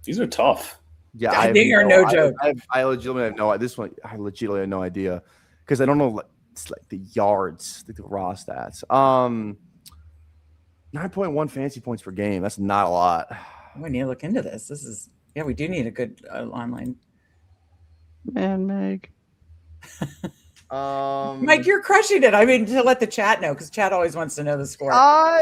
These are tough. Yeah, I think you're no joke. I legitimately have no. This one, I legitimately have no idea because I don't know. Like, it's like the yards, the raw stats. 9.1 fantasy points per game. That's not a lot. We need to look into this. This is we do need a good online. Man, Meg. Mike, you're crushing it. I mean, to let the chat know because chat always wants to know the score.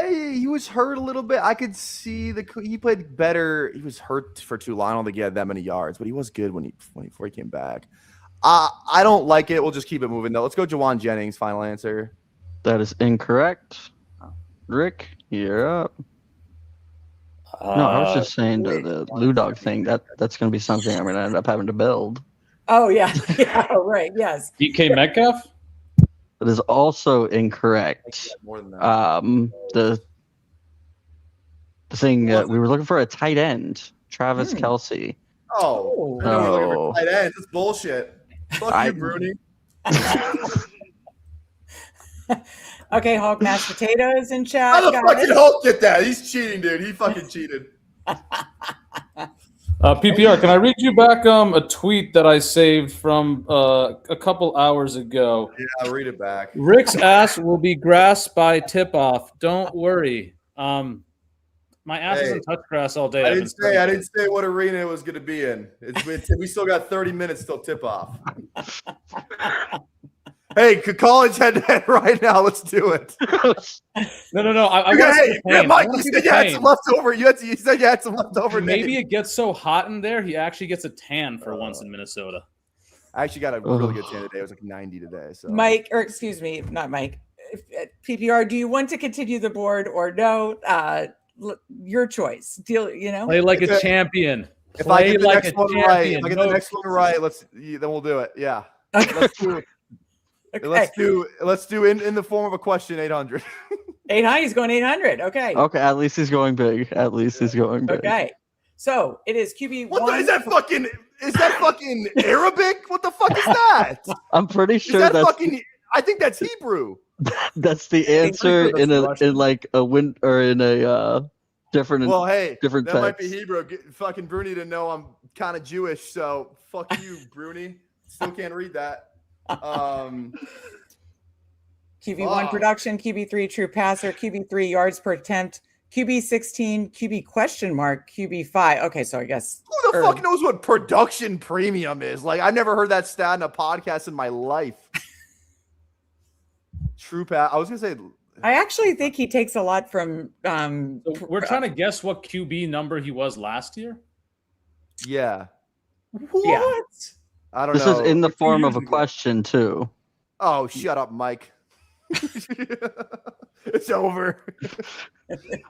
He was hurt a little bit. I could see he played better. He was hurt for too long. I don't think he had that many yards, but he was good before he came back. I don't like it. We'll just keep it moving though. Let's go Jawan Jennings. Final answer. That is incorrect. Rick, you're up. No, I was just saying the Lou Dog thing. That's going to be something I'm going to end up having to build. Oh yeah, right. Yes. DK Metcalf. That is also incorrect. More than that. The thing we were looking for a tight end, Travis Kelce. Oh, no. Tight end. That's bullshit. Fuck you, Bruni. Okay, Hulk mashed potatoes in chat. How the fuck did Hulk get that? He's cheating, dude. He fucking cheated. PPR, can I read you back a tweet that I saved from a couple hours ago? Yeah, read it back. Rick's ass will be grasped by tip-off. Don't worry. My ass is in touch grass all day. I didn't say what arena it was going to be in. We still got 30 minutes till tip-off. Hey, college head-to-head right now. Let's do it. No. I Mike, you said you had some leftover. You said you had some leftover. Maybe it gets so hot in there, he actually gets a tan for once in Minnesota. I actually got a really good tan today. It was like 90 today. So Mike, or excuse me, not Mike. PPR, do you want to continue the board or no? Your choice. Play like a champion. If I get the next one right, the next one right, then we'll do it. Yeah. Let's do it. Okay. Let's do in the form of a question 800. 800. He's going 800. Okay. Okay. At least he's going big. Okay. So it is QB1. Is that fucking Arabic? What the fuck is that? I'm pretty sure that's fucking. I think that's Hebrew. That's the answer in a different. Well, hey, different that text. might be Hebrew. Fucking Bruni to know I'm kind of Jewish, so fuck you, Bruni. Still can't read that. QB1 production, QB3 true passer, QB3 yards per attempt, QB16, QB question mark, QB5. Okay, so I guess who the fuck knows what production premium is? Like, I've never heard that stat in a podcast in my life. True pass. I was gonna say. I actually think he takes a lot from. So we're trying to guess what QB number he was last year. Yeah. What? Yeah. I don't know. This is in the form of a question too. Oh, shut up, Mike. It's over.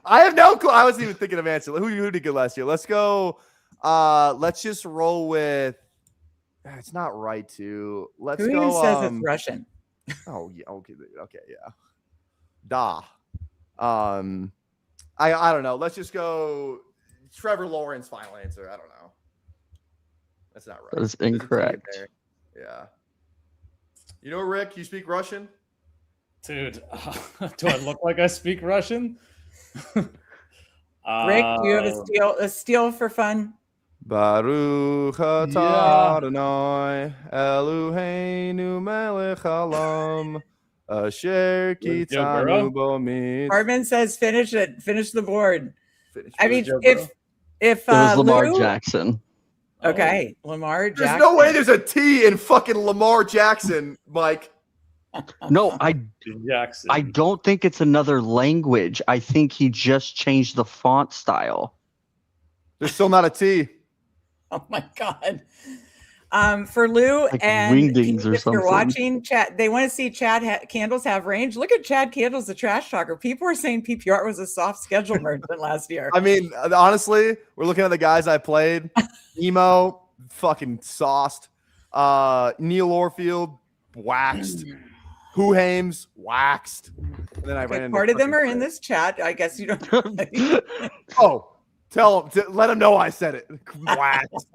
I have no clue. I wasn't even thinking of answer. Who did good last year? Let's go. Let's just roll with. It's not right to. Let's Who go. Who says it's Russian? Oh yeah. Okay. Yeah. Da. I don't know. Let's just go. Trevor Lawrence. Final answer. I don't know. That's not right. That is incorrect. Yeah. You know, Rick, you speak Russian? Dude, do I look like I speak Russian? Rick, do you have a steal for fun? Baruch atah Adonai Eloheinu melech haolam asher kitanu bo mitzvot. Hartman says finish it. Finish the board. I mean, if it was Lamar Jackson. Okay, Lamar Jackson. There's no way there's a T in fucking Lamar Jackson, Mike. No, I don't think it's another language. I think he just changed the font style. There's still not a T. Oh my god. For Lou like and wingdings or if something. You're watching chat. They want to see Chad Candles have range. Look at Chad Candles, the trash talker. People are saying PPR was a soft schedule merchant last year. I mean, honestly, we're looking at the guys I played. Emo, fucking sauced. Neil Orfield, waxed. Hoohames, waxed. And then I ran into part of them are in this chat. I guess you don't. Oh, let them know I said it. Waxed.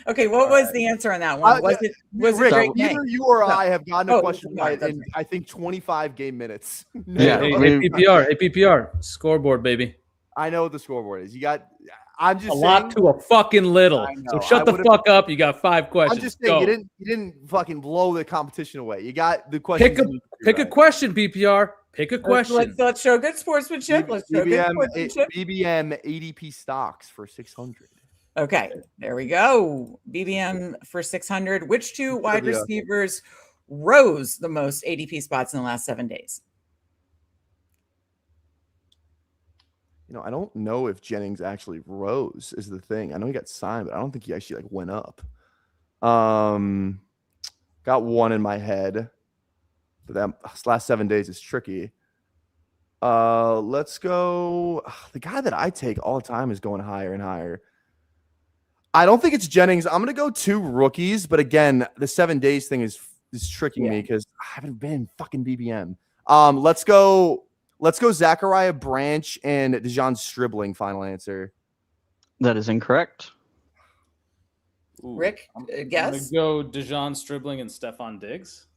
Okay, what was the answer on that one? Was Rick, it Drake either May? you or I have gotten a question no, right in, I think, 25 game minutes. Hey, PPR, scoreboard, baby. I know what the scoreboard is. I'm just a saying, lot to a fucking little. So shut the fuck up. You got 5 questions. I'm just saying you didn't fucking blow the competition away. You got the question. Pick a question, PPR. Pick a question. Let's show good sportsmanship. Let's show good sportsmanship. BBM ADP stocks for 600. Okay, there we go. BBM for 600. Which 2 wide receivers rose the most ADP spots in the last 7 days? I don't know if Jennings actually rose is the thing. I know he got signed, but I don't think he actually went up. Got one in my head. But that last 7 days is tricky. Let's go. The guy that I take all the time is going higher and higher. I don't think it's Jennings. I'm going to go 2 rookies. But again, the 7 days thing is tricking me because I haven't been fucking BBM. Let's go Zachariah Branch and DeJon Stribling. Final answer. That is incorrect. Rick, guess? I'm going to go DeJon Stribling and Stephon Diggs.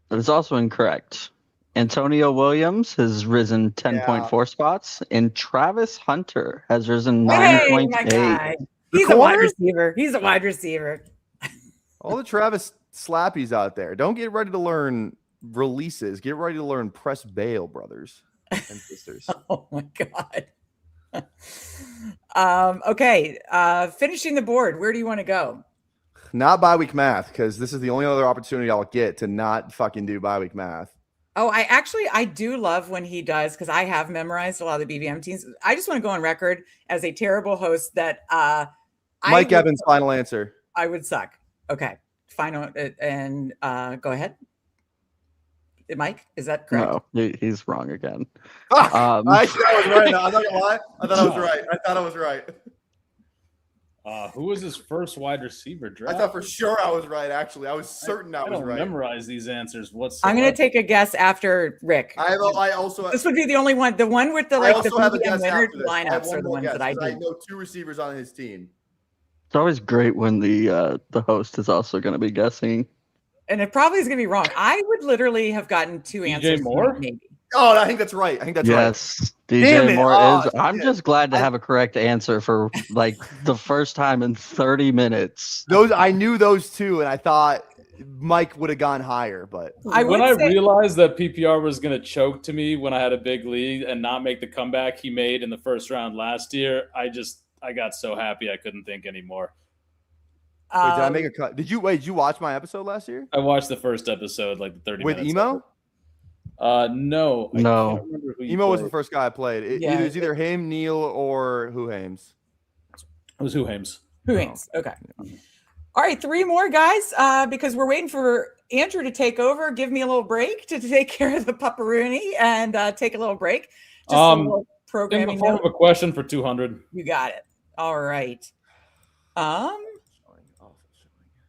That is also incorrect. Antonio Williams has risen 10.4 spots, and Travis Hunter has risen 9.8. He's a wide receiver. He's a wide receiver. All the Travis slappies out there. Don't get ready to learn releases. Get ready to learn press bail, brothers and sisters. Oh my God. Okay. Finishing the board. Where do you want to go? Not bi-week math, because this is the only other opportunity I'll get to not fucking do bi-week math. Oh, I do love when he does, because I have memorized a lot of the BBM teams. I just want to go on record as a terrible host that Mike Evans, final answer. I would suck. Okay. Final and go ahead. Mike, is that correct? No, he's wrong again. I was right. I'm not gonna lie. I thought I was right. I thought I was right. Who was his first wide receiver draft? I thought for sure I was right. Actually, I was certain I was right. Memorize these answers. I'm going to take a guess after Rick. I also. This would be the only one. The one with the BBM winner lineups are the ones that I do. I know 2 receivers on his team. It's always great when the host is also going to be guessing. And it probably is going to be wrong. I would literally have gotten 2 answers. Moore? Maybe. Oh, I think that's right. Yes, DJ Moore is. I'm just glad to have a correct answer for the first time in 30 minutes. I knew those 2, and I thought Mike would have gone higher, but I realized that PPR was going to choke to me when I had a big lead and not make the comeback he made in the first round last year, I got so happy I couldn't think anymore. Wait, did I make a cut? Did you watch my episode last year? I watched the first episode, the 30 with minutes. With Emo? No. I can't remember who Emo was the first guy I played. It was either him, Neil, or Hoohames. It was Hoohames. Hoohames. Okay. All right, 3 more guys, because we're waiting for Andrew to take over. Give me a little break to take care of the pupperoonie and take a little break. Just a little programming. In the form of a question for 200. You got it. All right.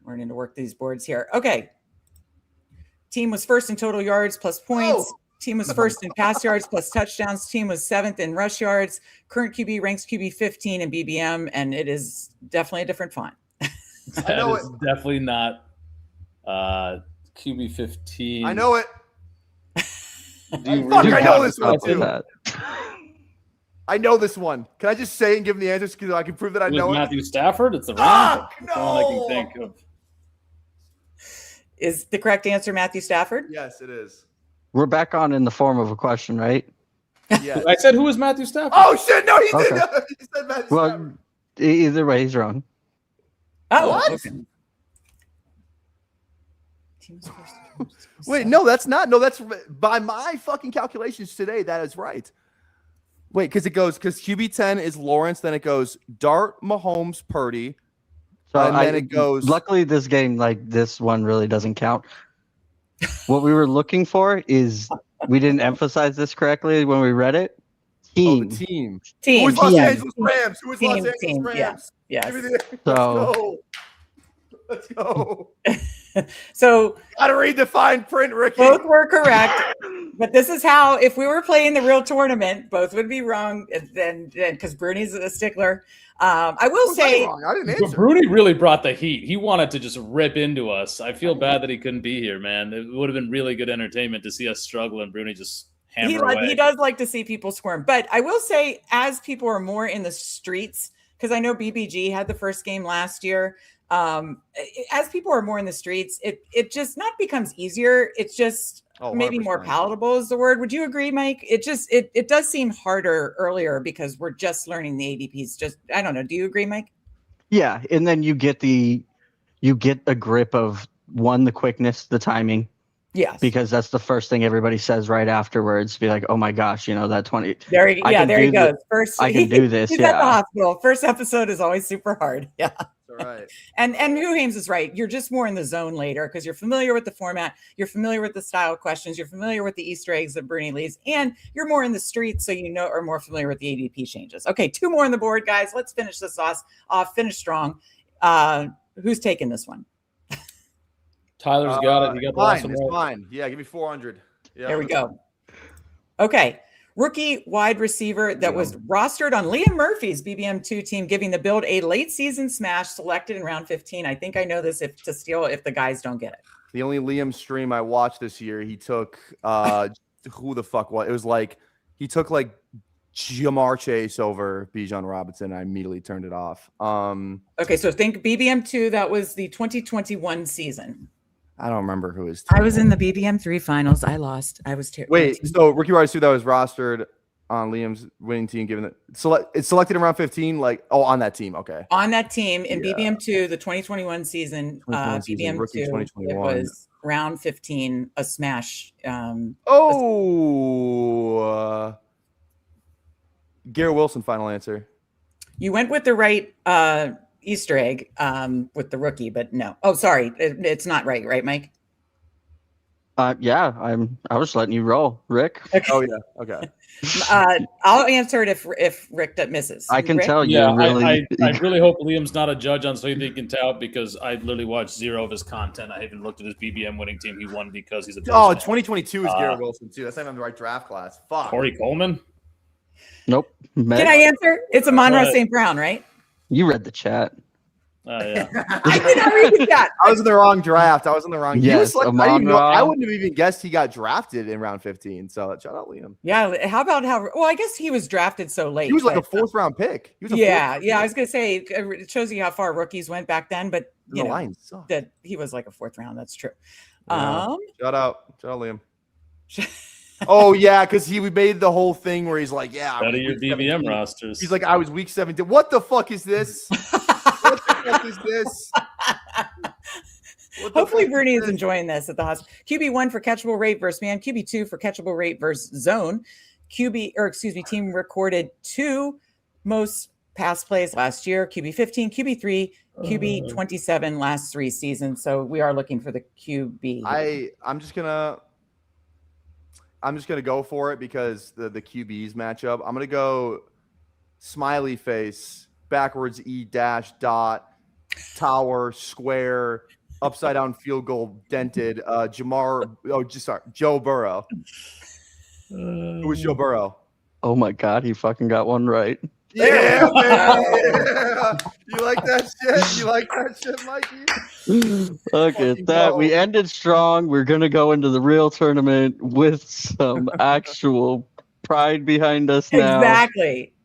We're going to work these boards here. Okay. Team was first in total yards plus points. Team was first in pass yards plus touchdowns. Team was 7th in rush yards. Current QB ranks QB 15 in BBM, and it is definitely a different font. That is definitely not QB 15. I know it. I know this one too. I know this one. Can I just say and give him the answers because I can prove that I know it? Matthew Stafford. It's the Rams. That's all I can think of. Is the correct answer Matthew Stafford? Yes, it is. We're back on in the form of a question, right? Yeah. I said, who was Matthew Stafford? Oh, shit. No, he didn't. He said Matthew Stafford. Either way, he's wrong. Oh, what? Okay. Wait, no, that's not. No, that's by my fucking calculations today. That is right. Wait, because QB 10 is Lawrence, then it goes Dart, Mahomes, Purdy. So and then it goes. Luckily, this game, this one really doesn't count. What we were looking for is we didn't emphasize this correctly when we read it. Team. Oh, the team. Team. Who is Los Angeles Rams? Who is Los Angeles Rams? Yeah. Let's go. So gotta read the fine print, Ricky. Both were correct, but this is how, if we were playing the real tournament, both would be wrong. Then because Bruni's a stickler. I will say, I didn't answer. But Bruni really brought the heat. He wanted to just rip into us. I feel bad that he couldn't be here, man. It would have been really good entertainment to see us struggle and Bruni just hammer away. He does like to see people squirm. But I will say, as people are more in the streets because I know BBG had the first game last year. As people are more in the streets, it just not becomes easier. It's just maybe more palatable is the word. Would you agree, Mike? It does seem harder earlier because we're just learning the ADPs. Just, I don't know. Do you agree, Mike? Yeah, and then you get a grip of the quickness, the timing. Yes. Because that's the first thing everybody says right afterwards. Be like, oh my gosh, that 20. There he goes. First, I can do this. He's at the hospital. First episode is always super hard. Yeah. All right. And Hoohames is right. You're just more in the zone later because you're familiar with the format. You're familiar with the style of questions. You're familiar with the Easter eggs that Bruni leaves, and you're more in the streets, so are more familiar with the ADP changes. Okay, 2 more on the board, guys. Let's finish this off. Finish strong. Who's taking this one? Tyler's got it. You got the last one It's right. fine. Yeah, give me 400. Yeah. There we go. Okay. Rookie wide receiver that was rostered on Liam Murphy's BBM2 team, giving the build a late season smash, selected in round 15. I think I know this if the guys don't get it. The only Liam stream I watched this year, he took who the fuck what? It was like he took like Jamar Chase over Bijan Robinson. I immediately turned it off. Okay, so think BBM2, that was the 2021 season. I don't remember who his I was in the BBM3 finals. I lost. I was terrible. Wait, so rookie wide receiver that was rostered on Liam's winning team, given that it's selected in round 15, on that team. Okay. On that team in BBM2, the 2021 season, BBM2, rookie 2021. it was round 15, a smash. Garrett Wilson, final answer. You went with the right Easter egg with the rookie, but no. Oh, sorry. It's not right, Mike? Yeah, I was letting you roll, Rick. Okay. Oh yeah, okay. I'll answer it if Rick misses. I can Rick? tell you. Yeah, really... I really hope Liam's not a judge on So You Can Tell, because I literally watched 0 of his content. I even looked at his BBM winning team. He won because he's a Oh, 2022 is Garrett Wilson too. That's not even the right draft class. Fuck. Corey Coleman? Nope. Can I answer? It's Amon-Ra St. Brown, right? You read the chat. Yeah. I did not read the chat. I was in the wrong draft. I was in the wrong. Yes, I wouldn't have even guessed he got drafted in round 15. So shout out Liam. Yeah. How about well, I guess he was drafted so late. He was like a 4th round pick. He was I was gonna say it shows you how far rookies went back then, but the Lions suck. That he was like a 4th round. That's true. Yeah. Shout out Liam. Oh yeah, because we made the whole thing where he's like, yeah, out of your BBM rosters. He's like, I was week 17. What the fuck is this? What the fuck is this? Hopefully Bruni is enjoying this at the hospital. QB1 for catchable rate versus man. QB2 for catchable rate versus zone. Team recorded 2 most pass plays last year. QB15, QB3, QB27 last 3 seasons. So we are looking for the QB. I'm just gonna go for it because the QBs matchup. I'm gonna go smiley face, backwards E dash dot, tower, square, upside down field goal, dented. Joe Burrow. Who was Joe Burrow? Oh my God, he fucking got one right. Yeah, man. Yeah. You like that shit? You like that shit, Mikey? Look at that. We ended strong. We're going to go into the real tournament with some actual pride behind us now.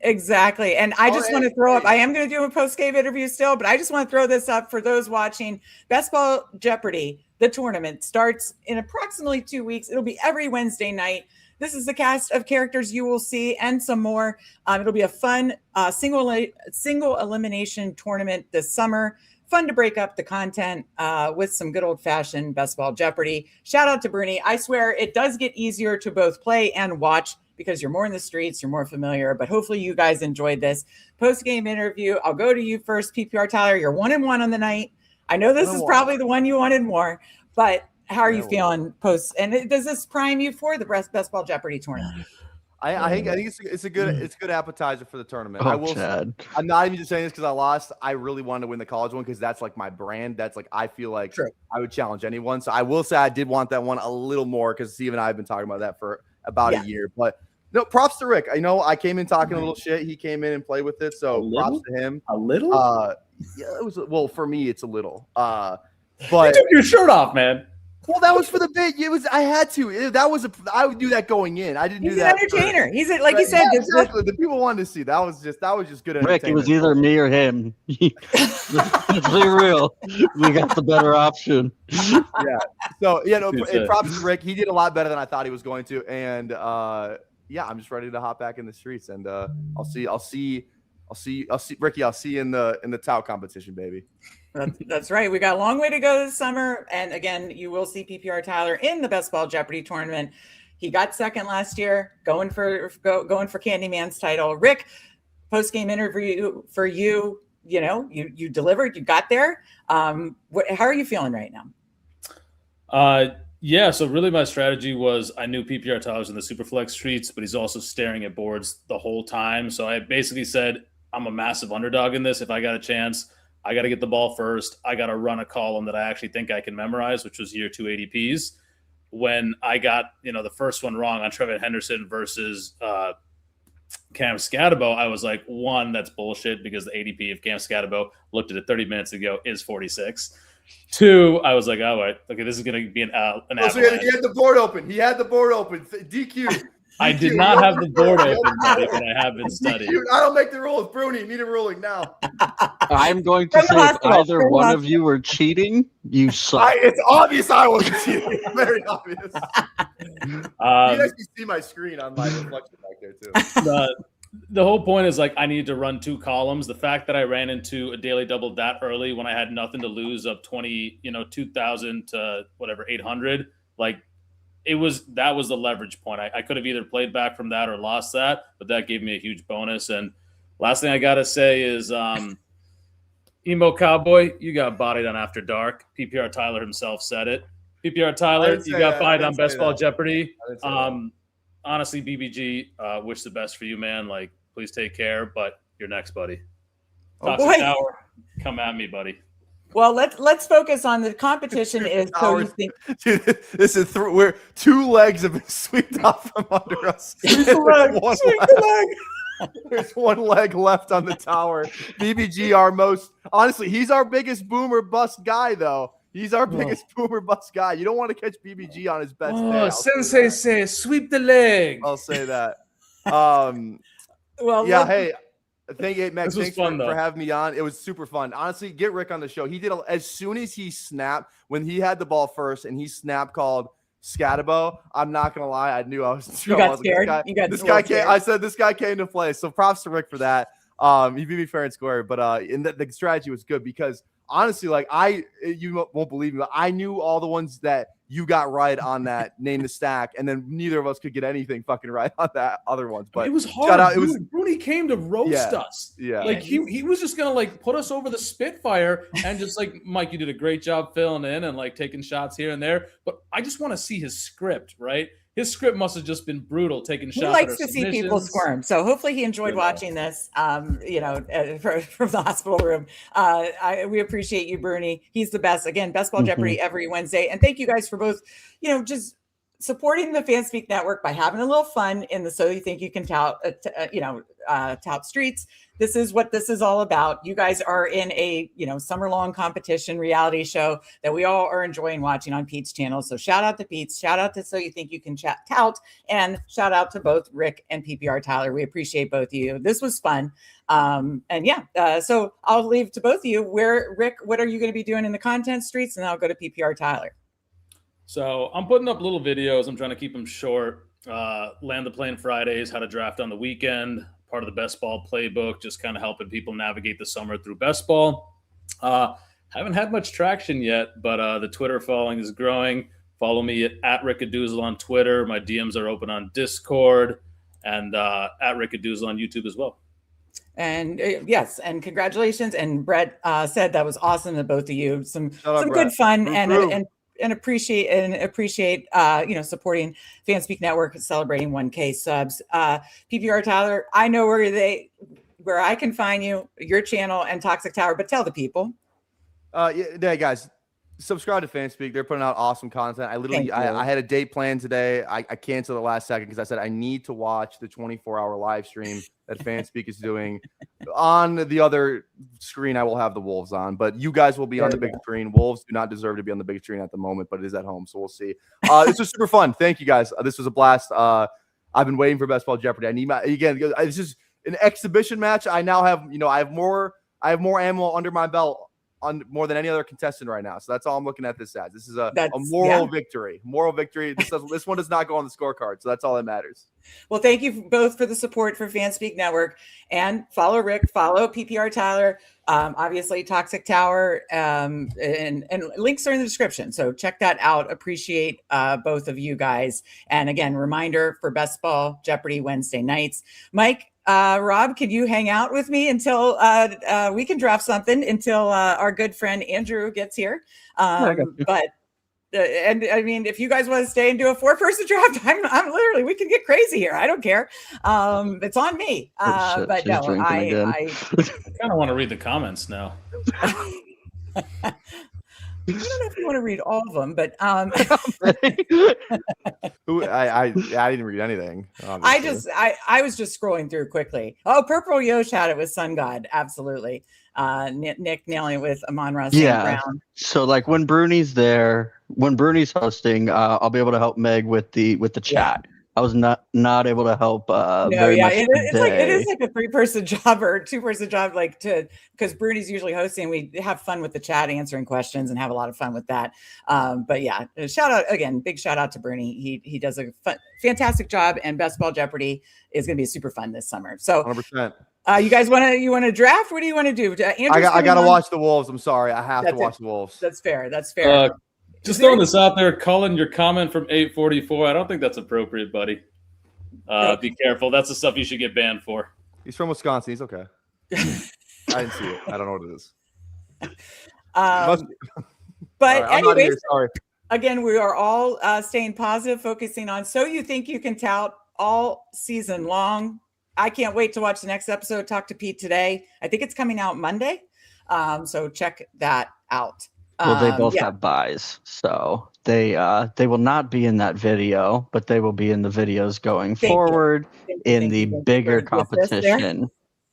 Exactly. And I just want to throw up, I am going to do a post-game interview still, but I just want to throw this up for those watching. Best Ball Jeopardy, the tournament, starts in approximately 2 weeks. It'll be every Wednesday night. This is the cast of characters you will see and some more. It'll be a fun single elimination tournament this summer. Fun to break up the content with some good old-fashioned Best Ball Jeopardy. Shout out to Bruni. I swear it does get easier to both play and watch because you're more in the streets, you're more familiar, but hopefully you guys enjoyed this post-game interview. I'll go to you first, PPR Tyler. You're 1-1 on the night. I know this is probably the one you wanted more, but how are you feeling post? And does this prime you for the Best Ball Jeopardy tournament? I think it's a good appetizer for the tournament. Chad. I'm not even just saying this because I lost. I really wanted to win the college one because that's like my brand. That's like I feel like I would challenge anyone. So I will say I did want that one a little more because Steve and I have been talking about that for about a year. But no, props to Rick. I came in talking a little shit. He came in and played with it. So props to him. A little? Yeah, it was. Well, for me, it's a little. But you took your shirt off, man. Well, that was for the bit. It was. I had to. That was a. I would do that going in. I didn't He's do that. He's an entertainer. He's like you said. Yeah, exactly. The people wanted to see. That was just good entertainment. Rick, it was either me or him. Let's be real. We got the better option. Yeah. So props to Rick. He did a lot better than I thought he was going to, and yeah, I'm just ready to hop back in the streets, and I'll see Ricky. I'll see you in the tout competition, baby. That's right. We got a long way to go this summer. And again, you will see PPR Tyler in the Best Ball Jeopardy tournament. He got second last year, going for Candyman's title. Rick, post-game interview for you. You know, you delivered, you got there. How are you feeling right now? Yeah, so really my strategy was I knew PPR Tyler's in the Superflex streets, but he's also staring at boards the whole time. So I basically said, I'm a massive underdog in this. If I got a chance, I got to get the ball first. I got to run a column that I actually think I can memorize, which was year 2 ADPs. When I got, the first one wrong on Trevin Henderson versus Cam Scatabo, I was like, one, that's bullshit because the ADP of Cam Scatabo looked at it 30 minutes ago is 46. 2, I was like, all right, okay, this is going to be an avalanche. So he had the board open. DQ. I did not have the board open, buddy, but I have been studying. I don't make the rules. Bruni, need a ruling now. I'm going to say if either one of you were cheating, you suck. It's obvious I wasn't cheating. Very obvious. You can actually see my screen on my reflection back there, too. The whole point is, like, I needed to run 2 columns. The fact that I ran into a daily double that early when I had nothing to lose up 2,000 to whatever, 800, like, that was the leverage point. I could have either played back from that or lost that, but that gave me a huge bonus. And last thing I got to say is Emo Cowboy, you got bodied on After Dark. PPR Tyler himself said it. PPR Tyler, you got bodied on Best Ball Jeopardy. Honestly, BBG, wish the best for you, man. Like, please take care, but you're next, buddy. Toxic Tower, come at me, buddy. Well, let's focus on the competition. Dude, this is we're 2 legs have been swept off from under us. There's one leg left on the tower. BBG, honestly, he's our biggest boomer bust guy, though. He's our biggest boomer bust guy. You don't want to catch BBG on his best day. Oh, Sensei says, sweep the leg. I'll say that. Well, yeah, hey. Thanks fun, for having me on. It was super fun. Honestly, get Rick on the show. He did as soon as he snapped, when he had the ball first and he snap called Scatabo. I'm not gonna lie, I knew I was in trouble. You got scared. I said this guy came to play. So props to Rick for that. He beat me fair and square, but the strategy was good because honestly, like you won't believe me, but I knew all the ones that you got right on that name the stack, and then neither of us could get anything fucking right on that other ones. But it was hard. Bruni came to roast us. Yeah, like he was just gonna like put us over the Spitfire and just like, Mike, you did a great job filling in and like taking shots here and there. But I just want to see his script, right? His script must have just been brutal, taking shots. He likes to see people squirm, so hopefully he enjoyed watching this. From the hospital room. We appreciate you, Bruni. He's the best. Again, Best Ball Jeopardy every Wednesday, and thank you guys for both. Just supporting the Fanspeak Network by having a little fun in the So You Think You Can Tout, tout streets. This is what this is all about. You guys are in a summer-long competition reality show that we all are enjoying watching on Pete's channel. So shout out to Pete's, shout out to So You Think You Can Tout, and shout out to both Rick and PPR Tyler. We appreciate both of you. This was fun. So I'll leave to both of you. Rick, what are you going to be doing in the content streets? And then I'll go to PPR Tyler. So I'm putting up little videos. I'm trying to keep them short. Land the Plane Fridays, how to draft on the weekend, part of the Best Ball playbook, just kind of helping people navigate the summer through Best Ball. Haven't had much traction yet, but the Twitter following is growing. Follow me at Rickadoozle on Twitter. My DMs are open on Discord, and at Rickadoozle on YouTube as well. And yes, and congratulations. And Brett said that was awesome to both of you. Some good fun and appreciate supporting Fanspeak Network and celebrating 1K subs. PPR Tyler, I know where I can find you, your channel and Toxic Tower, but tell the people. Yeah, guys. subscribe to Fanspeak. They're putting out awesome content. I literally, Thank you. I had a date planned today. I canceled the last second because I said I need to watch the 24-hour live stream that Fanspeak is doing. On the other screen, I will have the Wolves on, but you guys will be on the big screen. Wolves do not deserve to be on the big screen at the moment, but it is at home, so we'll see. This was super fun. Thank you guys. This was a blast. I've been waiting for Best Ball Jeopardy. I need this is an exhibition match. I now have, I have more ammo under my belt on more than any other contestant right now. So that's all I'm looking at this as. This is a moral victory. Moral victory. This one does not go on the scorecard. So that's all that matters. Well, thank you both for the support for Fanspeak Network, and follow Rick, follow PPR Tyler, obviously Toxic Tower, and links are in the description. So check that out. Appreciate both of you guys. And again, reminder for Best Ball Jeopardy Wednesday nights. Mike, Rob, can you hang out with me until we can draft something until our good friend Andrew gets here? But and I mean, if you guys want to stay and do a 4-person draft, I'm literally, we can get crazy here. I don't care. It's on me. But no, I kind of want to read the comments now. I don't know if you want to read all of them, but I didn't read anything. I was just scrolling through quickly. Oh, Purple Yosh had it with Sun God. Absolutely. Nick nailing it with Amon-Ra Brown. So like when Bruni's there, when Bruni's hosting, I'll be able to help Meg with the chat. I was not able to help very much it is like a 3-person job or a 2-person job, because Bruni's usually hosting. We have fun with the chat, answering questions, and have a lot of fun with that. But yeah, shout out again, big shout out to Bruni. He does a fantastic job, and Best Ball Jeopardy is going to be super fun this summer. So 100%. You guys want to draft? What do you want to do? I got to watch the Wolves. I'm sorry, I have to watch the Wolves. That's fair. That's fair. Just throwing this out there, Cullen, your comment from 844, I don't think that's appropriate, buddy. Be careful. That's the stuff you should get banned for. He's from Wisconsin. He's okay. I didn't see it. I don't know what it is. But right, anyways, again, we are all staying positive, focusing on So You Think You Can Tout all season long. I can't wait to watch the next episode, Talk to Pete today. I think it's coming out Monday. So check that out. Well, they both have buys, so they will not be in that video, but they will be in the videos going forward in the bigger competition.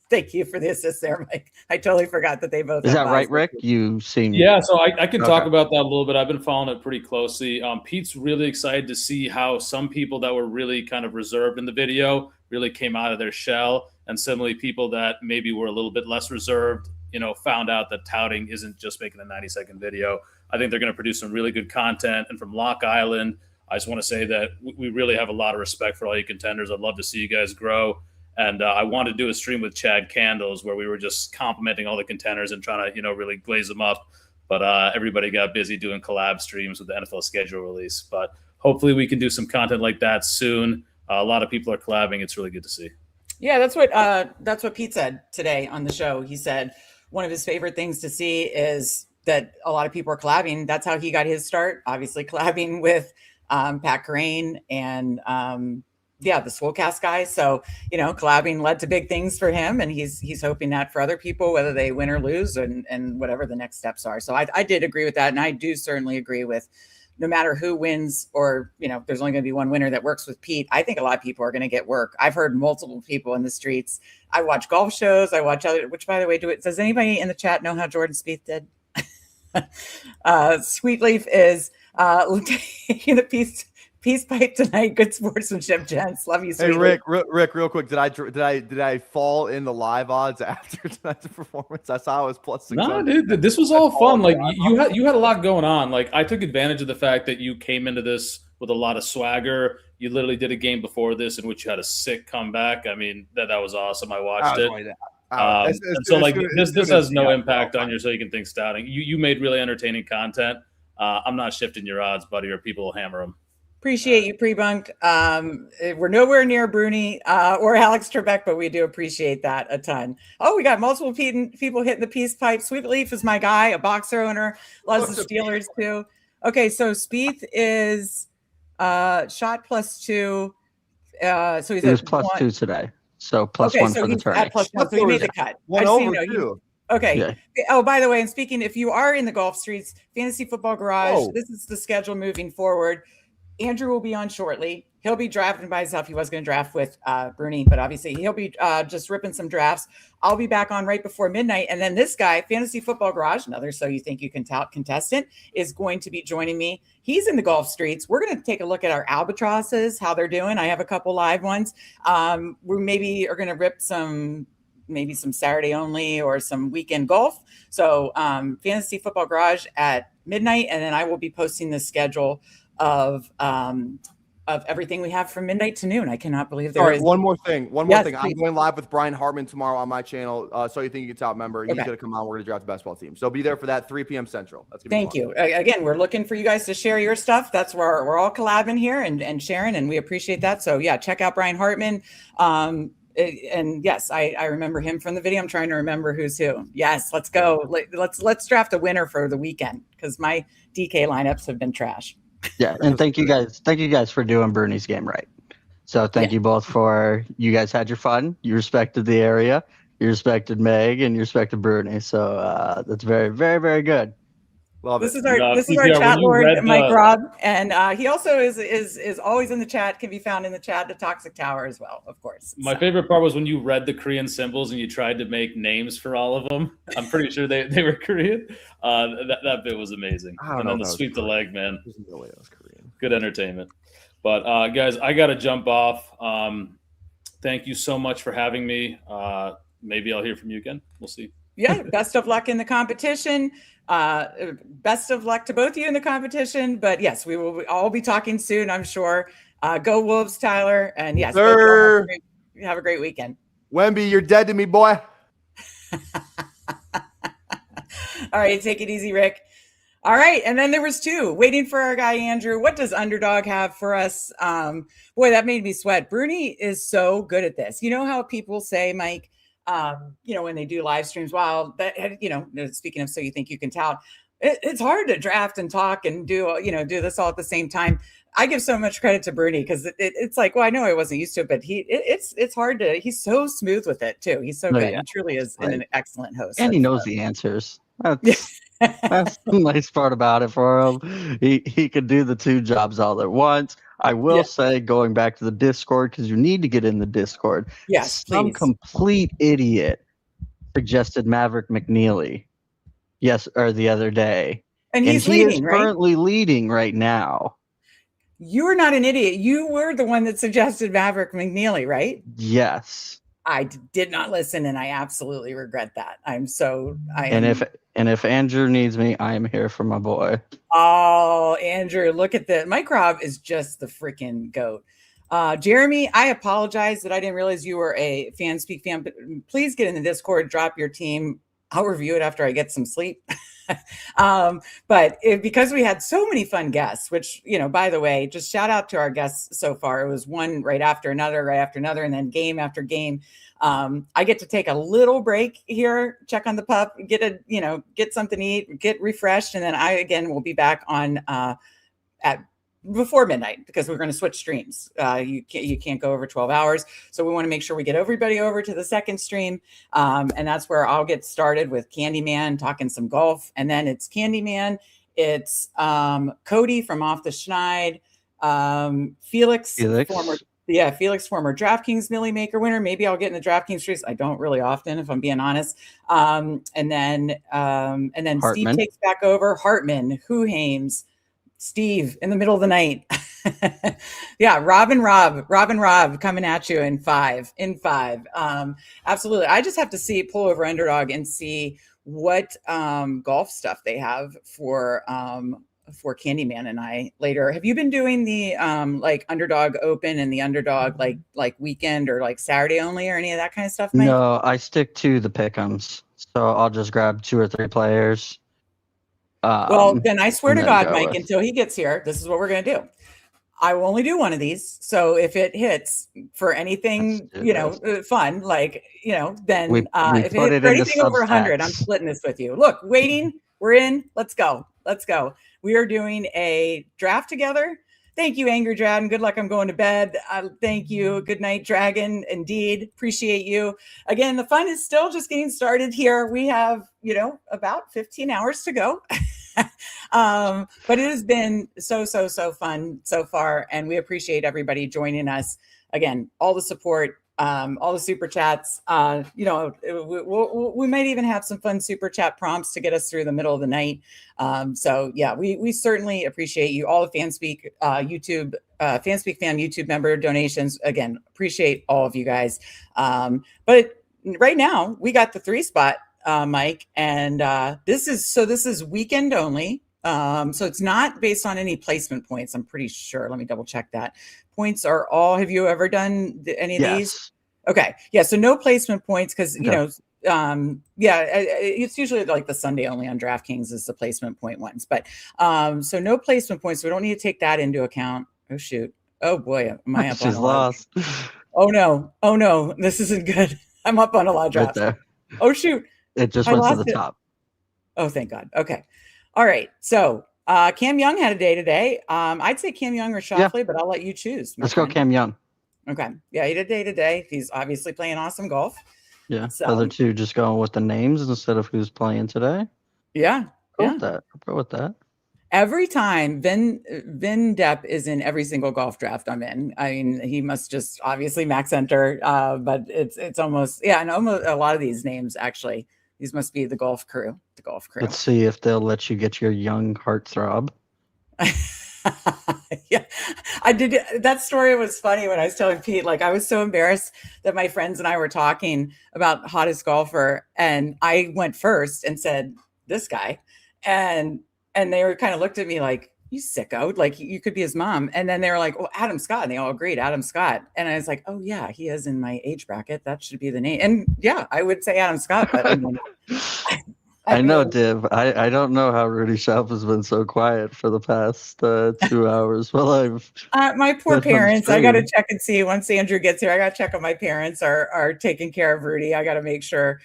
Thank you for the assist there, Mike. I totally forgot that they both. Is that right, Rick? You seem so I can talk about that a little bit. I've been following it pretty closely. Pete's really excited to see how some people that were really kind of reserved in the video really came out of their shell, and similarly people that maybe were a little bit less reserved, found out that touting isn't just making a 90-second video. I think they're going to produce some really good content. And from Lock Island, I just want to say that we really have a lot of respect for all you contenders. I'd love to see you guys grow. And I wanted to do a stream with Chad Candles where we were just complimenting all the contenders and trying to, really glaze them up. But everybody got busy doing collab streams with the NFL schedule release. But hopefully we can do some content like that soon. A lot of people are collabing. It's really good to see. Yeah, that's what Pete said today on the show. He said one of his favorite things to see is that a lot of people are collabing. That's how he got his start, obviously collabing with Pat Crane and the Swolecast guy. So, collabing led to big things for him, and he's hoping that for other people, whether they win or lose, and whatever the next steps are. So I did agree with that, and I do certainly agree with no matter who wins, or there's only going to be one winner that works with Pete. I think a lot of people are going to get work. I've heard multiple people in the streets. I watch golf shows. I watch other. Which, by the way, does anybody in the chat know how Jordan Spieth did? Sweetleaf is taking the peace pipe tonight. Good sportsmanship, gents. Love you, Sweetleaf. Hey, Rick, real quick. Did I fall in the live odds after tonight's performance? I saw it was plus 600. No, dude, this was all fun. Like you had a lot going on. Like I took advantage of the fact that you came into this with a lot of swagger. You literally did a game before this in which you had a sick comeback. I mean, that was awesome. I watched it. This has no impact on your So You Can Think stouting. You made really entertaining content. I'm not shifting your odds, buddy, or people will hammer them. Appreciate you, Pre-Bunked. We're nowhere near Bruni or Alex Trebek, but we do appreciate that a ton. Oh, we got multiple people hitting the peace pipe. Sweetleaf is my guy, a boxer owner, loves the Steelers too. Okay, so Spieth is shot +2. So he's he was +2 today. So +1 for the tourney. At +1, so he made the cut. One over 2. Okay. Yeah. Oh, by the way, and speaking, if you are in the Golf Streets, Fantasy Football Garage, Whoa. this is the schedule moving forward. Andrew will be on shortly. He'll be drafting by himself. He was going to draft with Bruni, but obviously he'll be just ripping some drafts. I'll be back on right before midnight. And then this guy, Fantasy Football Garage, another So You Think You Can Tout contestant, is going to be joining me. He's in the Golf Streets. We're going to take a look at our albatrosses, how they're doing. I have a couple live ones. We maybe are going to rip some Saturday only or some weekend golf. So Fantasy Football Garage at midnight. And then I will be posting the schedule of everything we have from midnight to noon. I cannot believe there is. One more thing. Yes, I'm please. going live with Brian Hartman tomorrow on my channel. So You Think You Can Tout member. He's Okay. going to come on. We're going to draft the basketball team. So be there for that 3 p.m. Central. That's gonna Thank be fun. you. Again, we're looking for you guys to share your stuff. That's where we're all collabing here and sharing, and we appreciate that. So yeah, check out Brian Hartman. And yes, I remember him from the video. I'm trying to remember who's who. Yes, let's go. Let's draft a winner for the weekend because my DK lineups have been trash. Yeah, and thank you guys for doing Bruni's game right. So thank you both for, you guys had your fun. You respected the area. You respected Meg, and you respected Bruni. So that's very, very, very good. Love This it. is our PPR, chat lord, read Mike the- Raub, and he also is always in the chat. Can be found in the chat, the Toxic Tower as well, of course. My favorite part was when you read the Korean symbols and you tried to make names for all of them. I'm pretty sure they were Korean. That bit was amazing. I don't And know then if the that sweep was the Korean. leg, man. There's no way that was Korean. Good entertainment. But guys, I got to jump off. Thank you so much for having me. Maybe I'll hear from you again. We'll see. Yeah, best of luck in the competition. Best of luck to both of you in the competition. But yes, we will all be talking soon, I'm sure. Go Wolves, Tyler. And yes, Sir. have a great weekend. Wemby, you're dead to me, boy. All right, take it easy, Rick. All right, and then there was two waiting for our guy Andrew. What does Underdog have for us? Boy, that made me sweat. Bruni is so good at this. You know how people say, Mike, when they do live streams, wow, that, speaking of So You Think You Can Tout, it's hard to draft and talk and do this all at the same time. I give so much credit to Bruni because it's like, well, I know I wasn't used to it, but it's hard to, he's so smooth with it too. He's so good. Yeah. He truly is an excellent host. And he knows the answers. That's the nice part about it for him. He could do the two jobs all at once. I will say, going back to the Discord, because you need to get in the Discord. Yes, some please. complete idiot suggested Maverick McNeely. Or the other day, and he leading, is right? currently leading right now. You are not an idiot. You were the one that suggested Maverick McNeely, right? Yes. I did not listen, and I absolutely regret that. If Andrew needs me, I am here for my boy. Oh, Andrew, look at this. Mike Robb is just the freaking GOAT. Jeremy, I apologize that I didn't realize you were a Fanspeak fan, but please get in the Discord, drop your team. I'll review it after I get some sleep. Because we had so many fun guests, which, by the way, just shout out to our guests so far. It was one right after another, and then game after game. I get to take a little break here, check on the pup, get something to eat, get refreshed. And then I, again, will be back on at before midnight because we're going to switch streams. You can't go over 12 hours. So we want to make sure we get everybody over to the second stream. And that's where I'll get started with Candyman, talking some golf. And then it's Candyman. It's Cody from Off the Schneid. Felix. Former DraftKings Millie Maker winner. Maybe I'll get in the DraftKings streets. I don't really often, if I'm being honest. And then Hartman. Steve takes back over. Hartman, Hoohames, Steve in the middle of the night. Yeah, Rob and Rob coming at you in five. Absolutely. I just have to pull over Underdog and see what golf stuff they have for Candyman and I later. Have you been doing the Underdog Open and the Underdog like weekend or like Saturday only or any of that kind of stuff, Mike? No, I stick to the pick'ems. So I'll just grab 2 or 3 players. Well, then I swear to God, Mike, with. until he gets here, this is what we're going to do. I will only do one of these. So if it hits for anything, fun, then if it hits for anything over 100, I'm splitting this with you. Look, waiting, we're in. Let's go. We are doing a draft together. Thank you, Angry Dragon. Good luck. I'm going to bed. Thank you. Good night, Dragon. Indeed. Appreciate you. Again, the fun is still just getting started here. We have, about 15 hours to go. But it has been so fun so far. And we appreciate everybody joining us. Again, all the support, all the super chats. We might even have some fun super chat prompts to get us through the middle of the night. So yeah, we certainly appreciate you. All the Fanspeak Fanspeak fan YouTube member donations. Again, appreciate all of you guys. But right now we got the 3 spot, Mike, and this is weekend only. So it's not based on any placement points. I'm pretty sure. Let me double check that. Points are all. Have you ever done any of these? Okay. Yeah. So no placement points because, it's usually like the Sunday only on DraftKings is the placement point ones. But so no placement points. So we don't need to take that into account. Oh, shoot. Oh, boy. Am I up She's on lost. Oh, no. This isn't good. I'm up on a lot of drafts. Right there. Oh, shoot. It just went to the top. Oh, thank God. Okay. All right. So Cam Young had a day today. I'd say Cam Young or Shoffley, but I'll let you choose. Let's go Cam Young. Okay. Yeah, he had a day today. He's obviously playing awesome golf. Yeah. So, The other two just going with the names instead of who's playing today. Yeah. Go with that. I'll go with that. Every time Vin Depp is in every single golf draft I'm in. I mean, he must just obviously max enter, but it's almost, and almost a lot of these names actually. These must be the golf crew. Let's see if they'll let you get your young heartthrob. Yeah, I did. That story was funny when I was telling Pete, like I was so embarrassed that my friends and I were talking about hottest golfer. And I went first and said, this guy. And they were kind of looked at me like, you sicko, like you could be his mom. And then they were like, well, Adam Scott. And they all agreed, Adam Scott. And I was like, oh yeah, he is in my age bracket. That should be the name. And yeah, I would say Adam Scott. But I know, Div. I don't know how Rudy Shoup has been so quiet for the past 2 hours. Well, my poor parents. I got to check and see once Andrew gets here. I got to check on my parents are taking care of Rudy. I got to make sure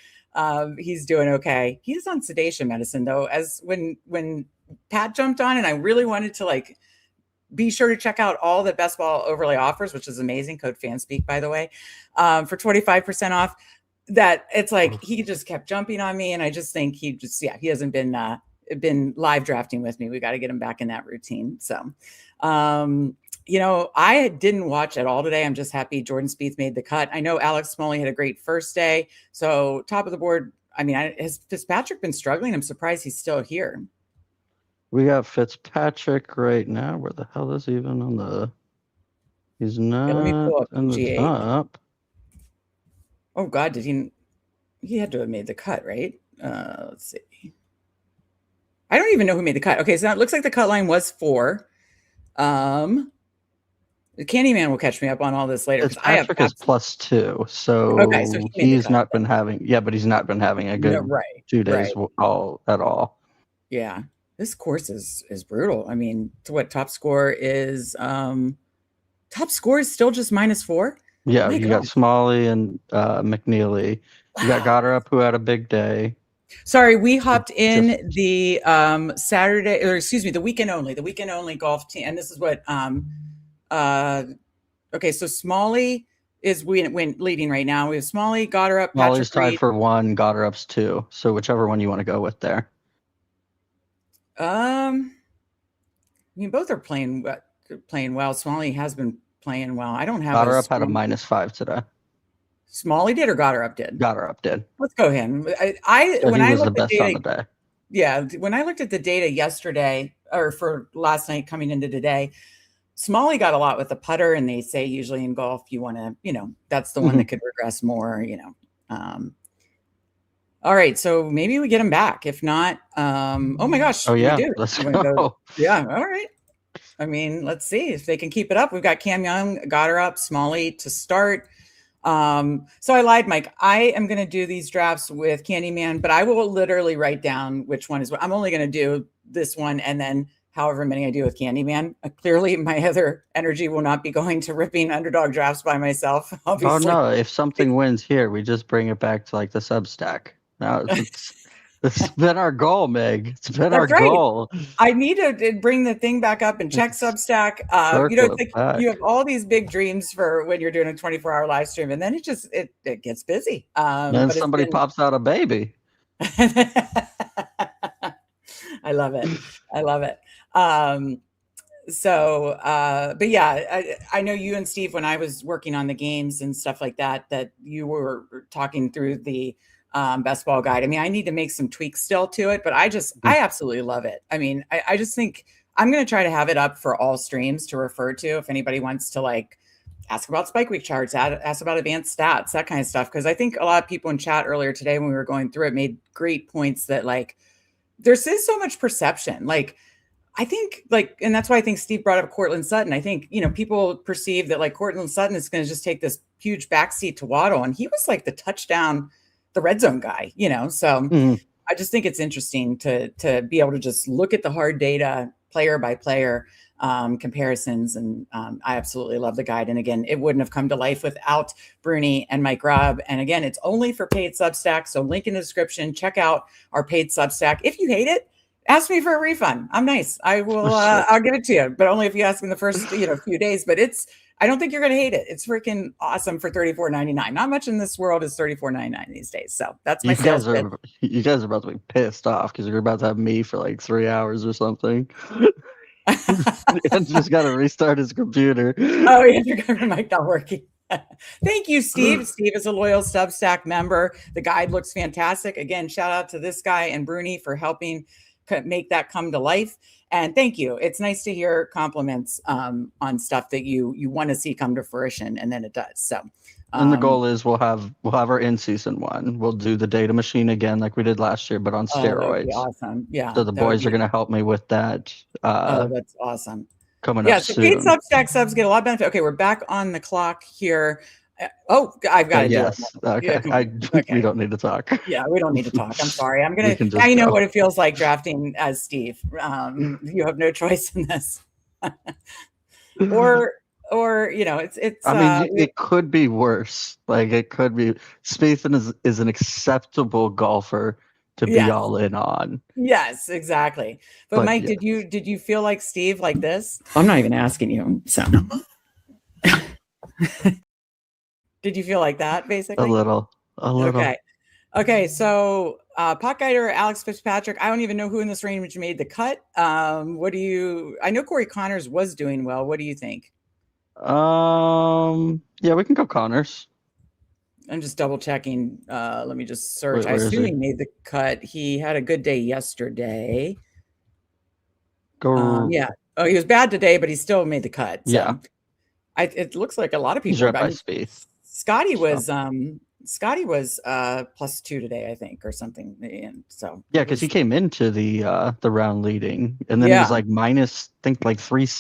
he's doing okay. He's on sedation medicine though. As when Pat jumped on, and I really wanted to like be sure to check out all the Best Ball Overlay offers, which is amazing. Code Fanspeak, by the way, for 25% off. That it's like he just kept jumping on me, and I just think he hasn't been live drafting with me. We got to get him back in that routine. So, I didn't watch at all today. I'm just happy Jordan Spieth made the cut. I know Alex Smalley had a great first day, so top of the board. I mean, has Fitzpatrick been struggling? I'm surprised he's still here. We got Fitzpatrick right now. Where the hell is he even on the? He's not let me pull up in the G8. top. Oh God, did he had to have made the cut, right? Let's see. I don't even know who made the cut. Okay, so it looks like the cut line was 4. The Candyman will catch me up on all this later. Fitzpatrick is +2, so okay, so he's not been having. Yeah, but he's not been having a good 2 days at all. Yeah, this course is brutal. I mean, what top score is still just -4. Yeah, you got Smalley and McNeely. You got Goddard who had a big day. Sorry, we hopped in the the weekend only golf team, and this is what okay, so Smalley is went leading right now. We have Smalley, Goddard, Smalley's tied for 1, Goddard's 2. So whichever one you want to go with there. I mean, both are playing well. Smalley has been playing well. I don't have Goddard had a -5 today. Smalley did or Goddard did? Goddard did. Let's go him. When I looked at data, when I looked at the data yesterday or for last night coming into today, Smalley got a lot with the putter, and they say usually in golf you want to, that's the one that could regress more, All right, so maybe we get him back. If not, oh my gosh, oh yeah, we do. Let's go. Yeah, all right. I mean, let's see if they can keep it up. We've got Cam Young, Goddard, Smalley to start. So I lied, Mike. I am going to do these drafts with Candyman, but I will literally write down which one is what. I'm only going to do this one and then however many I do with Candyman. Clearly, my other energy will not be going to ripping underdog drafts by myself. Obviously. Oh no! If something wins here, we just bring it back to like the Substack. Now It's been our goal, Meg. It's been That's our right. goal. I need to bring the thing back up and check Substack. It's like you have all these big dreams for when you're doing a 24-hour live stream, and then it gets busy. Then but somebody pops out a baby. I love it. I love it. But yeah, I know you and Steve, when I was working on the games and stuff like that, that you were talking through the best ball guide. I mean, I need to make some tweaks still to it, but I absolutely love it. I mean, I just think I'm going to try to have it up for all streams to refer to if anybody wants to like ask about Spike Week charts, ask about advanced stats, that kind of stuff. Because I think a lot of people in chat earlier today when we were going through it made great points that like there's so much perception. Like I think and that's why I think Steve brought up Cortland Sutton. I think, people perceive that like Cortland Sutton is going to just take this huge backseat to Waddle. And he was like the red zone guy, so I just think it's interesting to be able to just look at the hard data player by player comparisons. And I absolutely love the guide. And again, it wouldn't have come to life without Bruni and Mike Raub. And again, it's only for paid Substack. So link in the description, check out our paid Substack. If you hate it, ask me for a refund. I'm nice. I will, I'll give it to you, but only if you ask in the first, few days, but I don't think you're going to hate it. It's freaking awesome for $34.99. Not much in this world is $34.99 these days. So that's my You guys are about to be pissed off because you're about to have me for like 3 hours or something. And just got to restart his computer. Oh, yeah, your mic not working. Thank you, Steve. Steve is a loyal Substack member. The guide looks fantastic. Again, shout out to this guy and Bruni for helping make that come to life. And thank you. It's nice to hear compliments on stuff that you want to see come to fruition, and then it does. So, and the goal is we'll have our in-season one. We'll do the data machine again like we did last year, but on steroids. That'd be awesome. Yeah. So the boys are going to help me with that. That's awesome. Coming up soon. Paid Substack subs get a lot of benefit. Okay, we're back on the clock here. I've got to do it. Okay. We don't need to talk. Yeah, we don't need to talk. I'm sorry. I'm gonna. Now you know what it feels like drafting as Steve. You have no choice in this. or it's. I mean, it could be worse. Like it could be. Spieth is an acceptable golfer to be all in on. Yes, exactly. But Mike, did you feel like Steve like this? I'm not even asking you. So. Did you feel like that, basically? A little. Okay. So, pot guider Alex Fitzpatrick. I don't even know who in this range made the cut. I know Corey Connors was doing well. What do you think? Yeah, we can go Connors. I'm just double checking. Let me just search. I assume he made the cut. He had a good day yesterday. Yeah. Oh, he was bad today, but he still made the cut. So. Yeah. It looks like a lot of people. He's right by Spieth. Scotty was +2 today, I think, or something. And so because he came into the round leading, and then he was like minus, I think like plus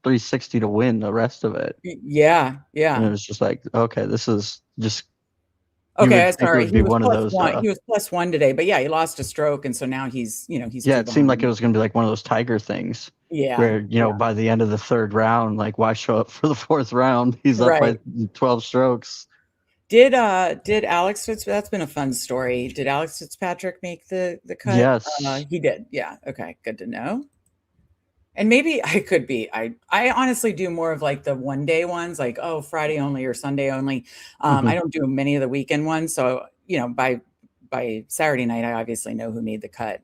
360 to win the rest of it. Yeah. And it was just like, okay, this is just okay. Sorry, he was he was +1 today, but yeah, he lost a stroke, and so now he's it seemed like it was going to be like one of those Tiger things. Yeah. Where by the end of the third round, like why show up for the fourth round? He's up by 12 strokes. Did Alex that's been a fun story. Did Alex Fitzpatrick make the cut? Yes. He did. Yeah. Okay. Good to know. And maybe I could be. I honestly do more of like the one day ones, like Friday only or Sunday only. I don't do many of the weekend ones. So by Saturday night, I obviously know who made the cut.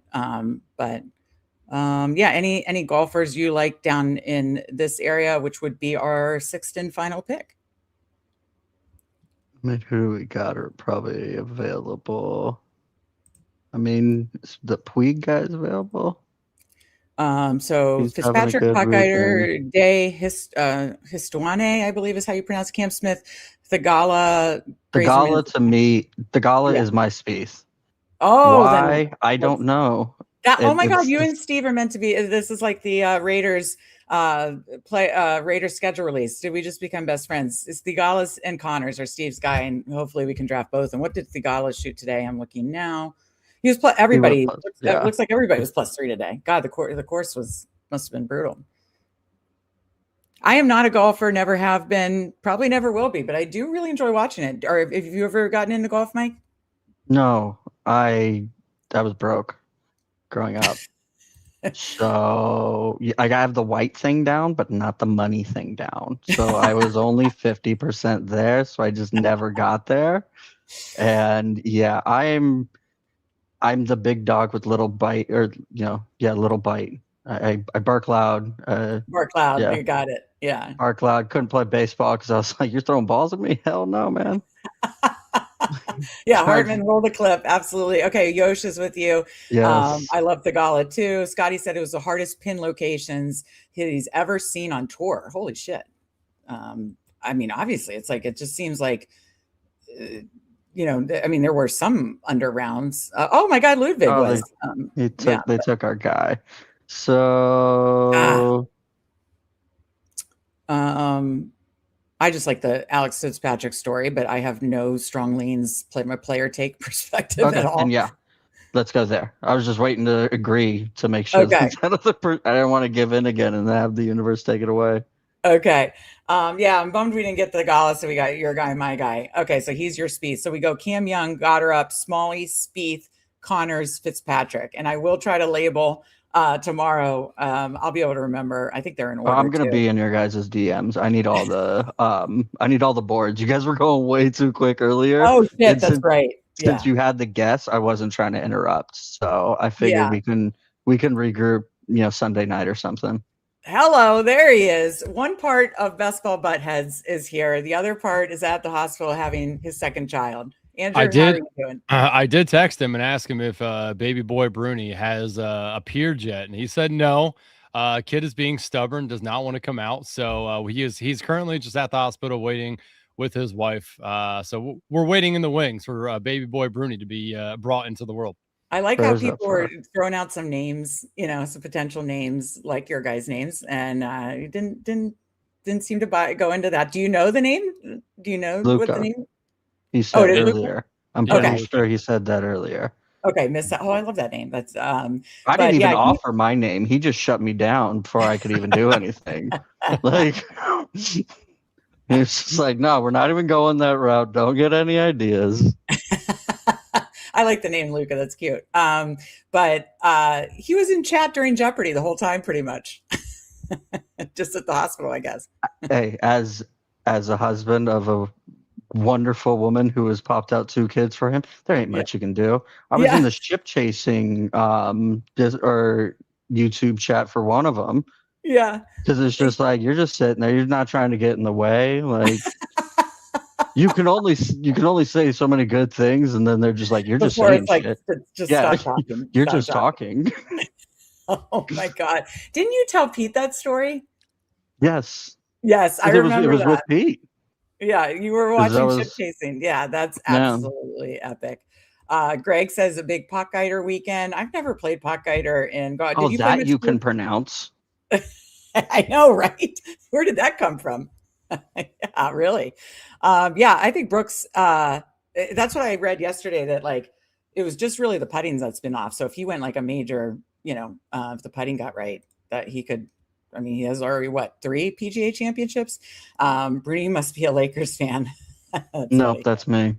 Any golfers you like down in this area, which would be our sixth and final pick? I mean, who we got are probably available. I mean, is the Puig guys available? So He's Fitzpatrick, Pockeider, Day, Histuane, I believe is how you pronounce Cam Smith, Thigala. To me, Thigala is my Spieth. Oh, why? I don't know. Oh my God, you and Steve are meant to be. This is like the Raiders Raiders schedule release. Did we just become best friends? It's Thigala and Connors are Steve's guy, and hopefully we can draft both. And what did Thigala shoot today? I'm looking now. He was everybody. It looks like everybody was +3 today. God, the course must have been brutal. I am not a golfer, never have been, probably never will be, but I do really enjoy watching it. Or have you ever gotten into golf, Mike? No, I was broke growing up. So I have the white thing down, but not the money thing down. So I was only 50% there. So I just never got there. And yeah, I'm the big dog with little bite, or little bite. I bark loud. Bark loud. Yeah. You got it. Yeah. Bark loud. Couldn't play baseball because I was like, "You're throwing balls at me? Hell no, man." Yeah, Hartman, roll the clip. Absolutely. Okay, Yosh is with you. Yes. I love the gala too. Scotty said it was the hardest pin locations he's ever seen on tour. Holy shit. I mean, obviously, it's like, it just seems like, I mean, there were some under rounds. Oh my God, Ludwig was. They took our guy. So. I just like the Alex Fitzpatrick story, but I have no strong leans player take perspective at all. And yeah, let's go there. I was just waiting to agree to make sure. Okay. I didn't want to give in again and have the universe take it away. Okay. Yeah, I'm bummed we didn't get to the gala, so we got your guy, my guy. Okay, so he's your Spieth. So we go Cam Young, Goddard, Smalley, Spieth, Connors, Fitzpatrick. And I will try to label tomorrow. I'll be able to remember. I think they're in order. I'm gonna be in your guys' DMs. I need all the boards. You guys were going way too quick earlier. Oh shit, that's right. Since you had the guess, I wasn't trying to interrupt. So I figured we can regroup, Sunday night or something. Hello, there he is. One part of Best Ball Buttheads is here. The other part is at the hospital having his second child. Andrew, how are you doing? I did text him and ask him if baby boy Bruni has appeared yet, and he said no. Kid is being stubborn, does not want to come out, so he's currently just at the hospital waiting with his wife. So we're waiting in the wings for baby boy Bruni to be brought into the world. I like how people were throwing out some names, some potential names like your guys' names, and you didn't seem to go into that. Do you know the name? Do you know Luca. what the name? He said earlier. I'm pretty sure he said that earlier. Okay, missed that. Oh, I love that name. That's I didn't even offer my name. He just shut me down before I could even do anything. Like, it's just like, no, we're not even going that route. Don't get any ideas. I like the name Luca. That's cute. But he was in chat during Jeopardy the whole time, pretty much. Just at the hospital, I guess. Hey, as a husband of a wonderful woman who has popped out 2 kids for him, there ain't much you can do. I was in the ship chasing or YouTube chat for one of them. Yeah, because it's just like, you're just sitting there, you're not trying to get in the way. Like, you can only say so many good things, and then they're just like, you're just saying shit. Stop talking. You're just talking. Oh my God! Didn't you tell Pete that story? Yes, I remember it was that. with Pete. Yeah, you were watching ship chasing. Yeah, that's absolutely epic. Greg says a big Pockguider weekend. I've never played Pockguider in God. Oh, that you can pronounce. I know, right? Where did that come from? Yeah, really. Yeah, I think Brooks. That's what I read yesterday. That like it was just really the putting that's been off. So if he went like a major, if the putting got right, that he could. I mean, he has already 3 PGA championships. Bruni must be a Lakers fan. No, that's me.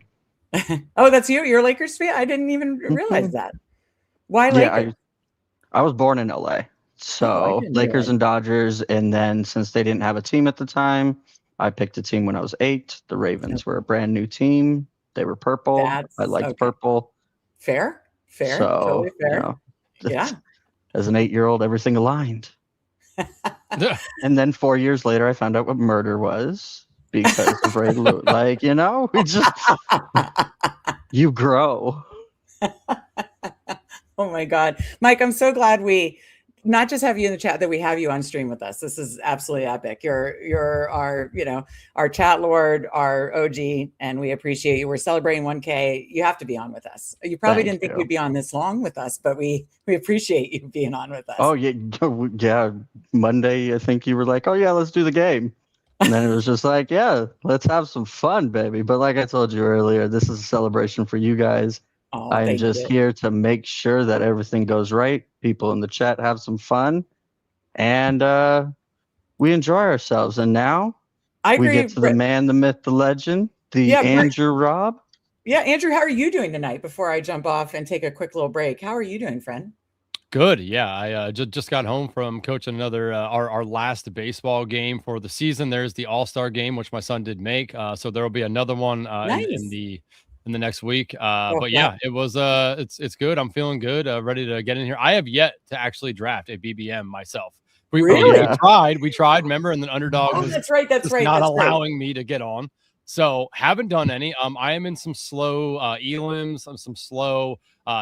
Oh, that's you? You're a Lakers fan? I didn't even realize that. Why Lakers? I was born in LA. So Lakers and Dodgers. And then since they didn't have a team at the time, I picked a team when I was 8. The Ravens were a brand new team. They were purple. I liked purple. Fair. So, totally fair. Yeah. As an 8-year-old, everything aligned. And then 4 years later, I found out what murder was because of Ray Lewis. Like, we just you grow. Oh my God, Mike! I'm so glad we not just have you in the chat, that we have you on stream with us. This is absolutely epic. You're our, our chat lord, our OG, and we appreciate you. We're celebrating 1K. You have to be on with us. You probably didn't think you'd be on this long with us, but we appreciate you being on with us. Oh yeah. Monday, I think you were like, oh yeah, let's do the game. And then it was just like, yeah, let's have some fun, baby. But like I told you earlier, this is a celebration for you guys. Oh, I'm just here to make sure that everything goes right. People in the chat have some fun, and we enjoy ourselves. And now we get to the man, the myth, the legend, the Andrew Raub. Yeah, Andrew, how are you doing tonight? Before I jump off and take a quick little break, how are you doing, friend? Good. Yeah, I just got home from coaching another our last baseball game for the season. There's the All-Star game, which my son did make. So there will be another one in the next week. But yeah, it was it's good. I'm feeling good. Ready to get in here. I have yet to actually draft a BBM myself. We tried. Remember, and then Underdog was that's right. not allowing me to get on. So haven't done any. I am in some slow elims, some slow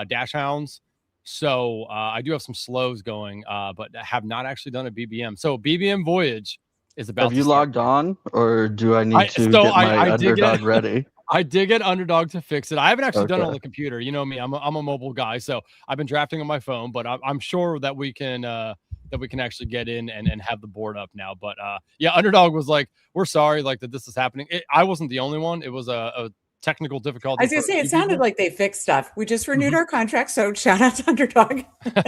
dash hounds. So I do have some slows going, but have not actually done a BBM. So BBM Voyage is about. Have you logged on, or do I need to get my Underdog ready? I did get Underdog to fix it. I haven't actually done it on the computer. You know me, I'm a mobile guy, so I've been drafting on my phone. But I'm sure that we can actually get in and have the board up now. But yeah, Underdog was like, "We're sorry, like that this is happening." I wasn't the only one. It was a technical difficulty. I was gonna say it sounded like they fixed stuff. We just renewed our contract, so shout out to Underdog.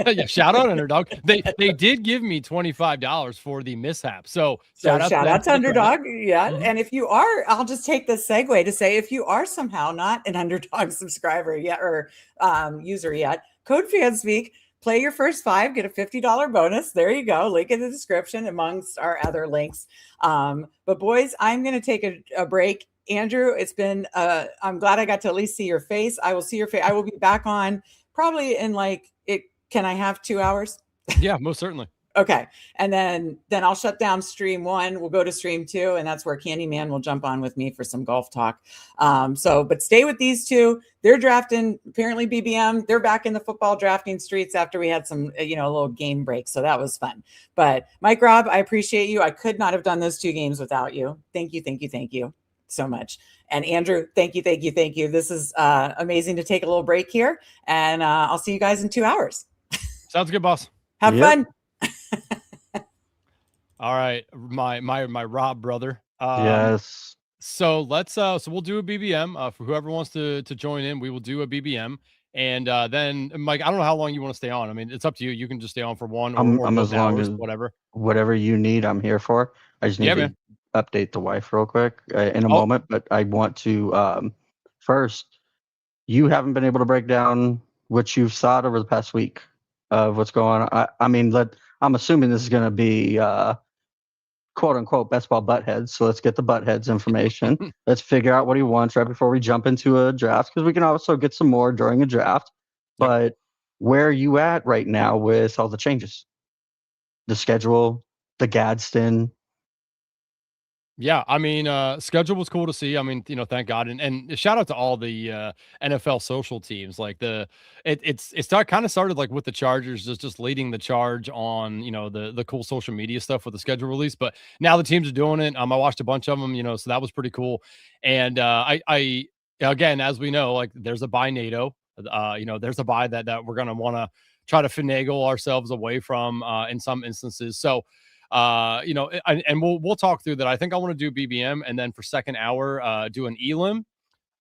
Yeah, shout out Underdog. They did give me $25 for the mishap. So shout out to Underdog. Yeah, and if you are, I'll just take this segue to say, if you are somehow not an Underdog subscriber yet or user yet, code Fanspeak. Play your first 5, get a $50 bonus. There you go. Link in the description amongst our other links. But boys, I'm going to take a break. Andrew, it's been, I'm glad I got to at least see your face. I will see your face. I will be back on probably in can I have 2 hours? Yeah, most certainly. Okay. And then I'll shut down stream 1. We'll go to stream 2, and that's where Candyman will jump on with me for some golf talk. But stay with these two. They're drafting apparently BBM. They're back in the football drafting streets after we had some, a little game break. So that was fun. But Mike, Rob, I appreciate you. I could not have done those 2 games without you. Thank you so much. And Andrew, thank you. This is amazing to take a little break here, and I'll see you guys in 2 hours. Sounds good, boss. Have fun. All right, my Rob brother. Yes. So let's so we'll do a BBM for whoever wants to join in. We will do a BBM, and then Mike, I don't know how long you want to stay on. I mean, it's up to you. You can just stay on for 1 or I'm as long hours, as whatever you need. I'm here for. I just need to update the wife real quick in a moment, but I want to first. You haven't been able to break down what you've thought over the past week of what's going on. I'm assuming this is going to be quote unquote best ball buttheads. So let's get the buttheads information. Let's figure out what he wants right before we jump into a draft, because we can also get some more during a draft. But where are you at right now with all the changes? The schedule, the Gadsden. Yeah, I mean, schedule was cool to see. I mean, thank God, and shout out to all the NFL social teams. Like it's kind of started like with the Chargers just leading the charge on the cool social media stuff with the schedule release. But now the teams are doing it. I watched a bunch of them, so that was pretty cool. And I again, as we know, like there's a bye NATO. There's a bye that we're gonna want to try to finagle ourselves away from in some instances. So. And we'll talk through that. I think I want to do BBM, and then for second hour, do an elim,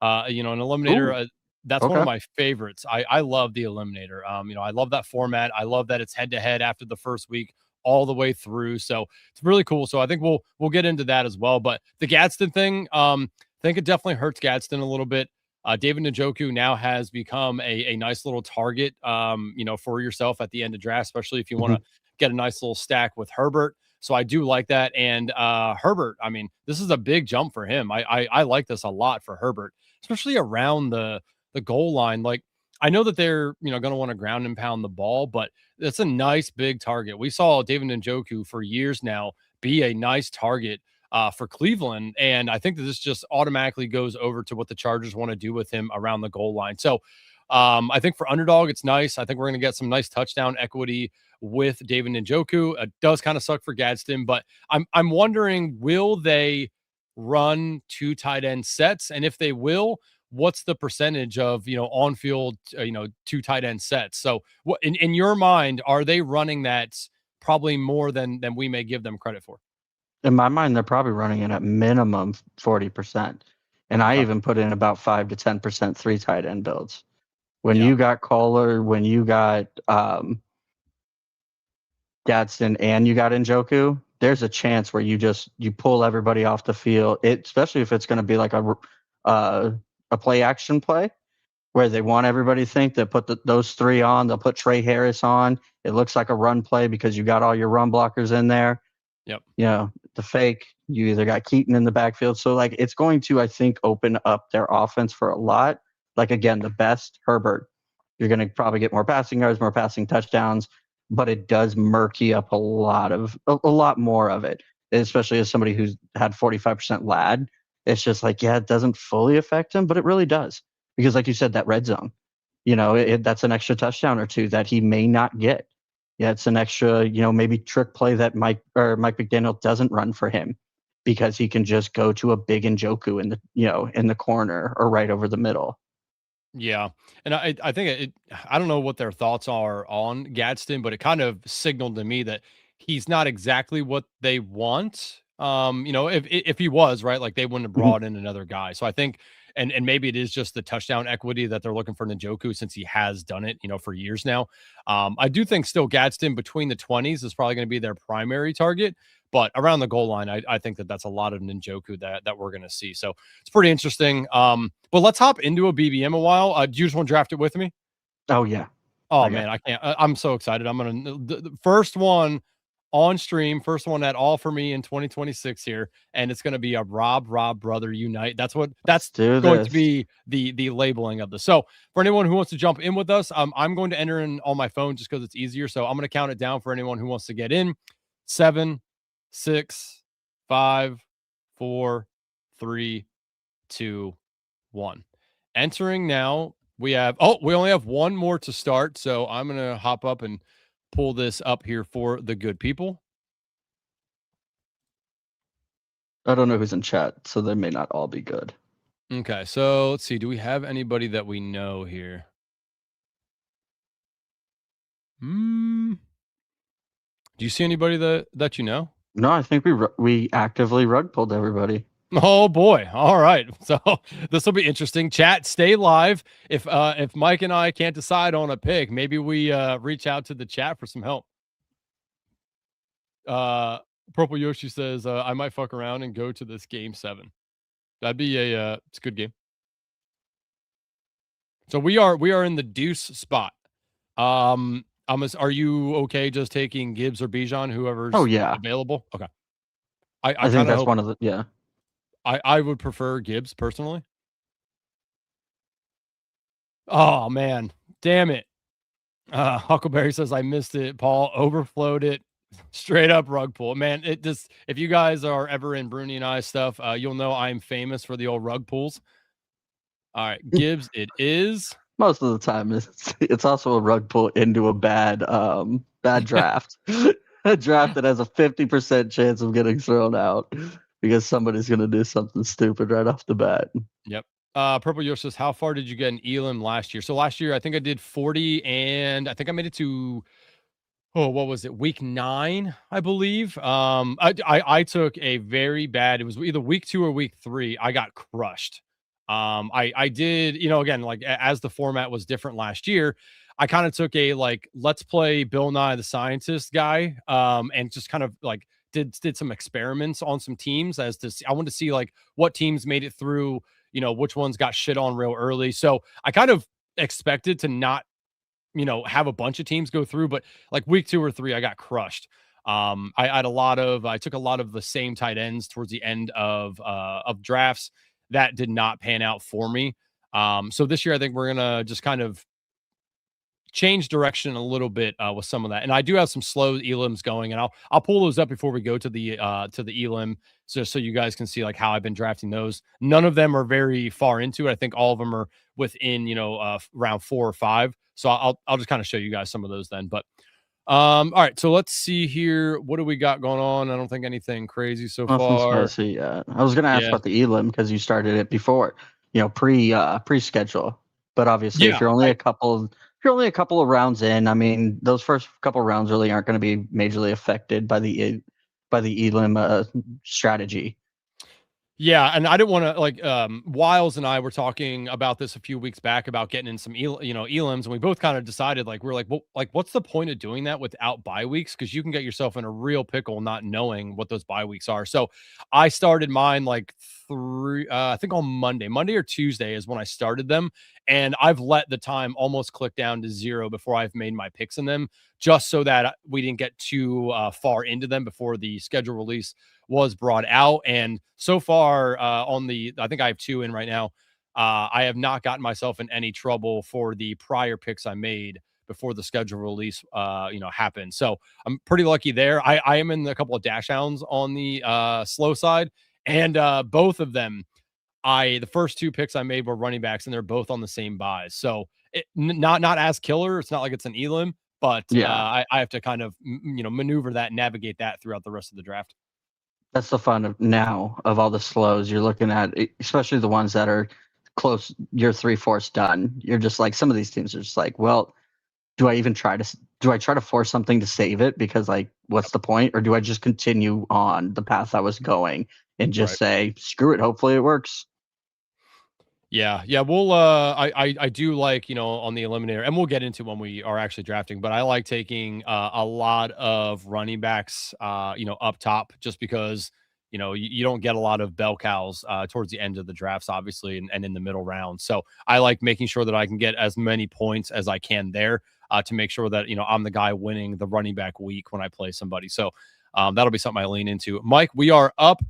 an eliminator. That's one of my favorites. I love the eliminator. I love that format. I love that it's head to head after the first week all the way through. So it's really cool. So I think we'll get into that as well. But the Gadsden thing, I think it definitely hurts Gadsden a little bit. David Njoku now has become a nice little target, for yourself at the end of draft, especially if you want to get a nice little stack with Herbert. So I do like that. And Herbert, I mean, this is a big jump for him. I like this a lot for Herbert, especially around the goal line. Like, I know that they're, going to want to ground and pound the ball, but it's a nice big target. We saw David Njoku for years now be a nice target for Cleveland. And I think that this just automatically goes over to what the Chargers want to do with him around the goal line. So I think for Underdog, it's nice. I think we're going to get some nice touchdown equity with David Njoku. It does kind of suck for Gadsden, but I'm wondering, will they run 2 tight end sets? And if they will, what's the percentage of, on field, 2 tight end sets? So what in your mind, are they running that probably more than we may give them credit for? In my mind, they're probably running it at minimum 40%. And I even put in about 5 to 10% 3 tight end builds. When you got Kohler, when you got Gadsden, and you got Njoku, there's a chance where you pull everybody off the field. Especially if it's going to be like a a play action play where they want everybody to think they put those three on. They'll put Trey Harris on. It looks like a run play because you got all your run blockers in there. Yep. You know, the fake, you either got Keaton in the backfield. So, like, it's going to, I think, open up their offense for a lot. Like, again, the best, Herbert. You're going to probably get more passing yards, more passing touchdowns, but it does murky up a lot more of it, especially as somebody who's had 45% LAD. It's just like, yeah, it doesn't fully affect him, but it really does. Because like you said, that red zone, you know, that's an extra touchdown or two that he may not get. Yeah, it's an extra, you know, maybe trick play that Mike McDaniel doesn't run for him because he can just go to a big Njoku in the corner or right over the middle. Yeah. And I think I don't know what their thoughts are on Gadsden, but it kind of signaled to me that he's not exactly what they want. You know, if he was, right, like they wouldn't have brought in another guy. So I think, and maybe it is just the touchdown equity that they're looking for Njoku since he has done it, you know, for years now. I do think still Gadsden between the 20s is probably going to be their primary target, but around the goal line, I think that's a lot of Njoku that we're going to see. So it's pretty interesting. But let's hop into a BBM a while. Do you just want to draft it with me? Oh yeah. Oh man, I can't. I'm so excited. I'm going to the first one on stream, first one at all for me in 2026 here, and it's going to be a Rob Brother Unite. That's going to be the labeling of this. So for anyone who wants to jump in with us, I'm going to enter in on my phone just because it's easier. So I'm going to count it down for anyone who wants to get in. 7, 6, 5, 4, 3, 2, 1. Entering now. We only have one more to start, so I'm going to hop up and pull this up here for the good people. I don't know who's in chat, so they may not all be good. Okay, so let's see. Do we have anybody that we know here? Do you see anybody that you know? No, I think we actively rug pulled everybody. Oh boy. All right. So this will be interesting. Chat, stay live. If Mike and I can't decide on a pick, maybe we reach out to the chat for some help. Purple Yoshi says, I might fuck around and go to this game 7. That'd be it's a good game. So we are in the deuce spot. Are you okay just taking Gibbs or Bijan, whoever's available? Okay. I think that's one of the, yeah. I would prefer Gibbs personally. Oh man, damn it. Huckleberry says I missed it. Paul overflowed it. Straight up rug pull. Man, it just, if you guys are ever in Bruni and I stuff, you'll know I'm famous for the old rug pulls. All right, Gibbs, it is. Most of the time, it's also a rug pull into a bad draft. A draft that has a 50% chance of getting thrown out because somebody's going to do something stupid right off the bat. Yep. Purple Yosh says, how far did you get in Elam last year? So last year, I think I did 40, and I think I made it to, what was it? Week 9, I believe. I took a very bad, it was either week 2 or week 3. I got crushed. I did, again, like as the format was different last year, I kind of took a, like, let's play Bill Nye the Scientist guy, and just kind of like did some experiments on some teams I wanted to see like what teams made it through, which ones got shit on real early. So I kind of expected to not, have a bunch of teams go through, but like week 2 or 3, I got crushed. I took a lot of the same tight ends towards the end of drafts that did not pan out for me. So this year, I think we're going to just kind of change direction a little bit with some of that. And I do have some slow Elims going, and I'll pull those up before we go to the Elim, so you guys can see like how I've been drafting those. None of them are very far into it. I think all of them are within, round 4 or 5. So I'll just kind of show you guys some of those then. But all right, so let's see here. What do we got going on? I don't think anything crazy so far. I was going to ask about the Elim because you started it before, pre-schedule. But obviously, if you're only a couple of rounds in, I mean, those first couple of rounds really aren't going to be majorly affected by the Elim strategy. Yeah, and I didn't want to like Wiles and I were talking about this a few weeks back about getting in some elims, and we both kind of decided we're like, well, like what's the point of doing that without bye weeks? Because you can get yourself in a real pickle not knowing what those bye weeks are. So I started mine like I think on Monday or Tuesday is when I started them, and I've let the time almost click down to 0 before I've made my picks in them, just so that we didn't get too far into them before the schedule release was brought out. And so far I think I have 2 in right now. I have not gotten myself in any trouble for the prior picks I made before the schedule release happened. So I'm pretty lucky there. I am in a couple of dash hounds on the slow side, and both of them, the first 2 picks I made were running backs, and they're both on the same buys. So not as killer. It's not like it's an elim, but I have to kind of maneuver that and navigate that throughout the rest of the draft. That's the fun of now of all the slows you're looking at, especially the ones that are close. You're 3/4 done. You're just like, some of these teams are just like, well, do I try to force something to save it? Because like, what's the point? Or do I just continue on the path I was going and just say, screw it. Hopefully it works. Yeah. We'll I do like, on the eliminator, and we'll get into when we are actually drafting, but I like taking a lot of running backs up top, just because you don't get a lot of bell cows towards the end of the drafts, obviously, and in the middle round. So I like making sure that I can get as many points as I can there to make sure that I'm the guy winning the running back week when I play somebody. So that'll be something I lean into. Mike, we are up.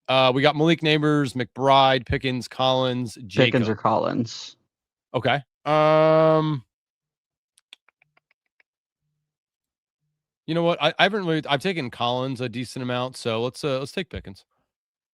We got Malik Neighbors, McBride, Pickens, Collins, Jacob. Pickens or Collins. Okay. You know what? I've taken Collins a decent amount, so let's take Pickens.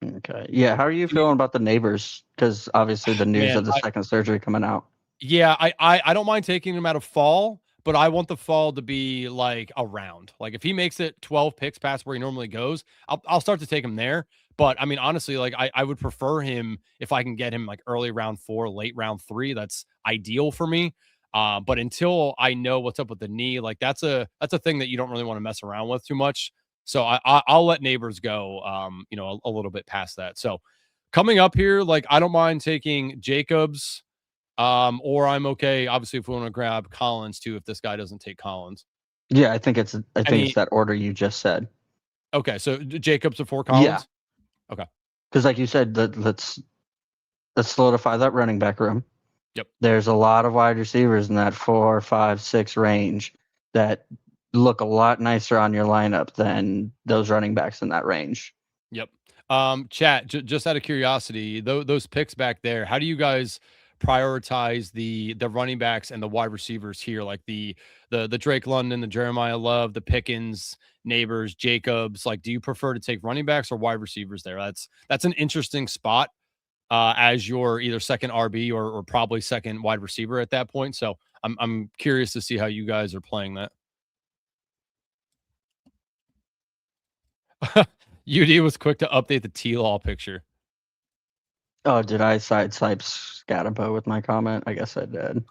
Okay. Yeah. How are you feeling about the Neighbors? Because obviously the news of the second surgery coming out. Yeah, I don't mind taking him out of fall, but I want the fall to be like around. Like if he makes it 12 picks past where he normally goes, I'll start to take him there. But I mean, honestly, like I would prefer him if I can get him like early round 4, late round 3. That's ideal for me. But until I know what's up with the knee, like that's a thing that you don't really want to mess around with too much. So I'll let Neighbors go, a little bit past that. So coming up here, like I don't mind taking Jacobs, or I'm okay. Obviously, if we want to grab Collins too, if this guy doesn't take Collins. Yeah, I think it's that order you just said. Okay, so Jacobs before Collins. Yeah. Okay. Because like you said, let's solidify that running back room. Yep. There's a lot of wide receivers in that 4, 5, 6 range that look a lot nicer on your lineup than those running backs in that range. Yep. Chat, just out of curiosity, those picks back there, how do you guys prioritize the running backs and the wide receivers here? Like the Drake London, the Jeremiah Love, the Pickens, Neighbors, Jacobs. Like, do you prefer to take running backs or wide receivers there? That's an interesting spot as your either second RB or probably second wide receiver at that point. So I'm curious to see how you guys are playing that. UD was quick to update the T-Law picture. Oh, did I sideswipe Scatabo with my comment? I guess I did.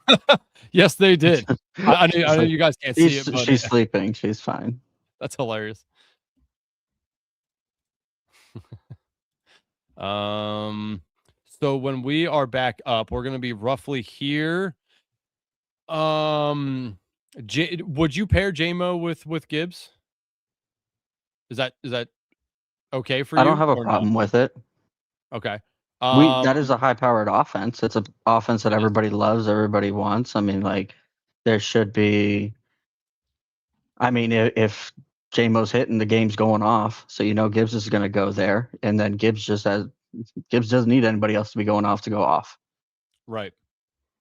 Yes, they did. I know you guys can't see it, but she's sleeping. She's fine. That's hilarious. So when we are back up, we're going to be roughly here. Would you pair JMO with Gibbs? Is that okay for you? I don't have a problem with it. Okay. That is a high-powered offense. It's an offense that everybody loves, everybody wants. I mean, like, there should be. I mean, if JMO's hitting, the game's going off, so Gibbs is going to go there, and then Gibbs doesn't need anybody else to be going off to go off. Right.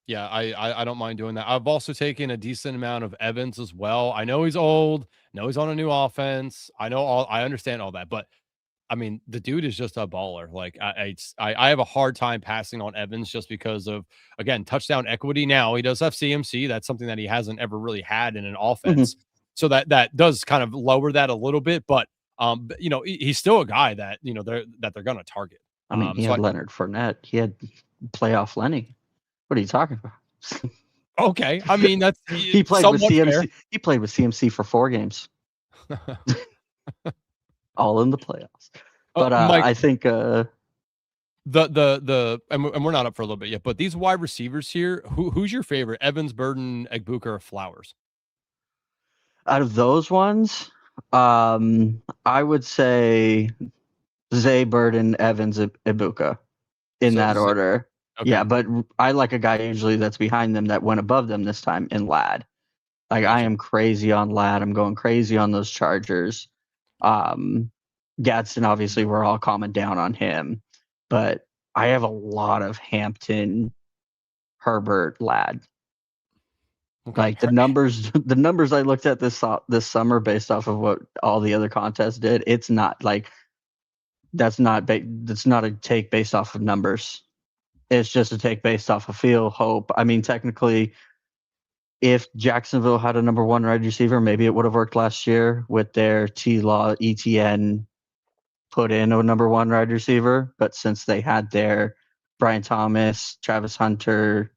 Yeah, I don't mind doing that. I've also taken a decent amount of Evans as well. I know he's old. I know he's on a new offense. I understand all that, but I mean, the dude is just a baller. Like I have a hard time passing on Evans just because of, again, touchdown equity. Now he does have CMC. That's something that he hasn't ever really had in an offense. Mm-hmm. So that does kind of lower that a little bit, but he's still a guy that, they're going to target. I mean, he had Leonard Fournette. He had playoff Lenny. What are you talking about? Okay. I mean, that's he played with CMC. Fair. He played with CMC for 4 games. All in the playoffs. But Mike, I think and we're not up for a little bit yet, but these wide receivers here, who's your favorite? Evans, Burden, Egbuka, or Flowers? Out of those ones, I would say Zay, Burden, Evans, Ibuka in that order. Okay. Yeah, but I like a guy usually that's behind them that went above them this time in Lad. Like I am crazy on Lad. I'm going crazy on those Chargers. Gadsden, obviously, we're all calming down on him, but I have a lot of Hampton, Herbert, Lad. Okay. Like the numbers I looked at this summer based off of what all the other contests did. It's not like that's not a take based off of numbers. It's just a take based off of feel, hope. I mean, technically, if Jacksonville had a number one wide receiver, maybe it would have worked last year with their T-Law, ETN put in a number one wide receiver. But since they had their Brian Thomas, Travis Hunter,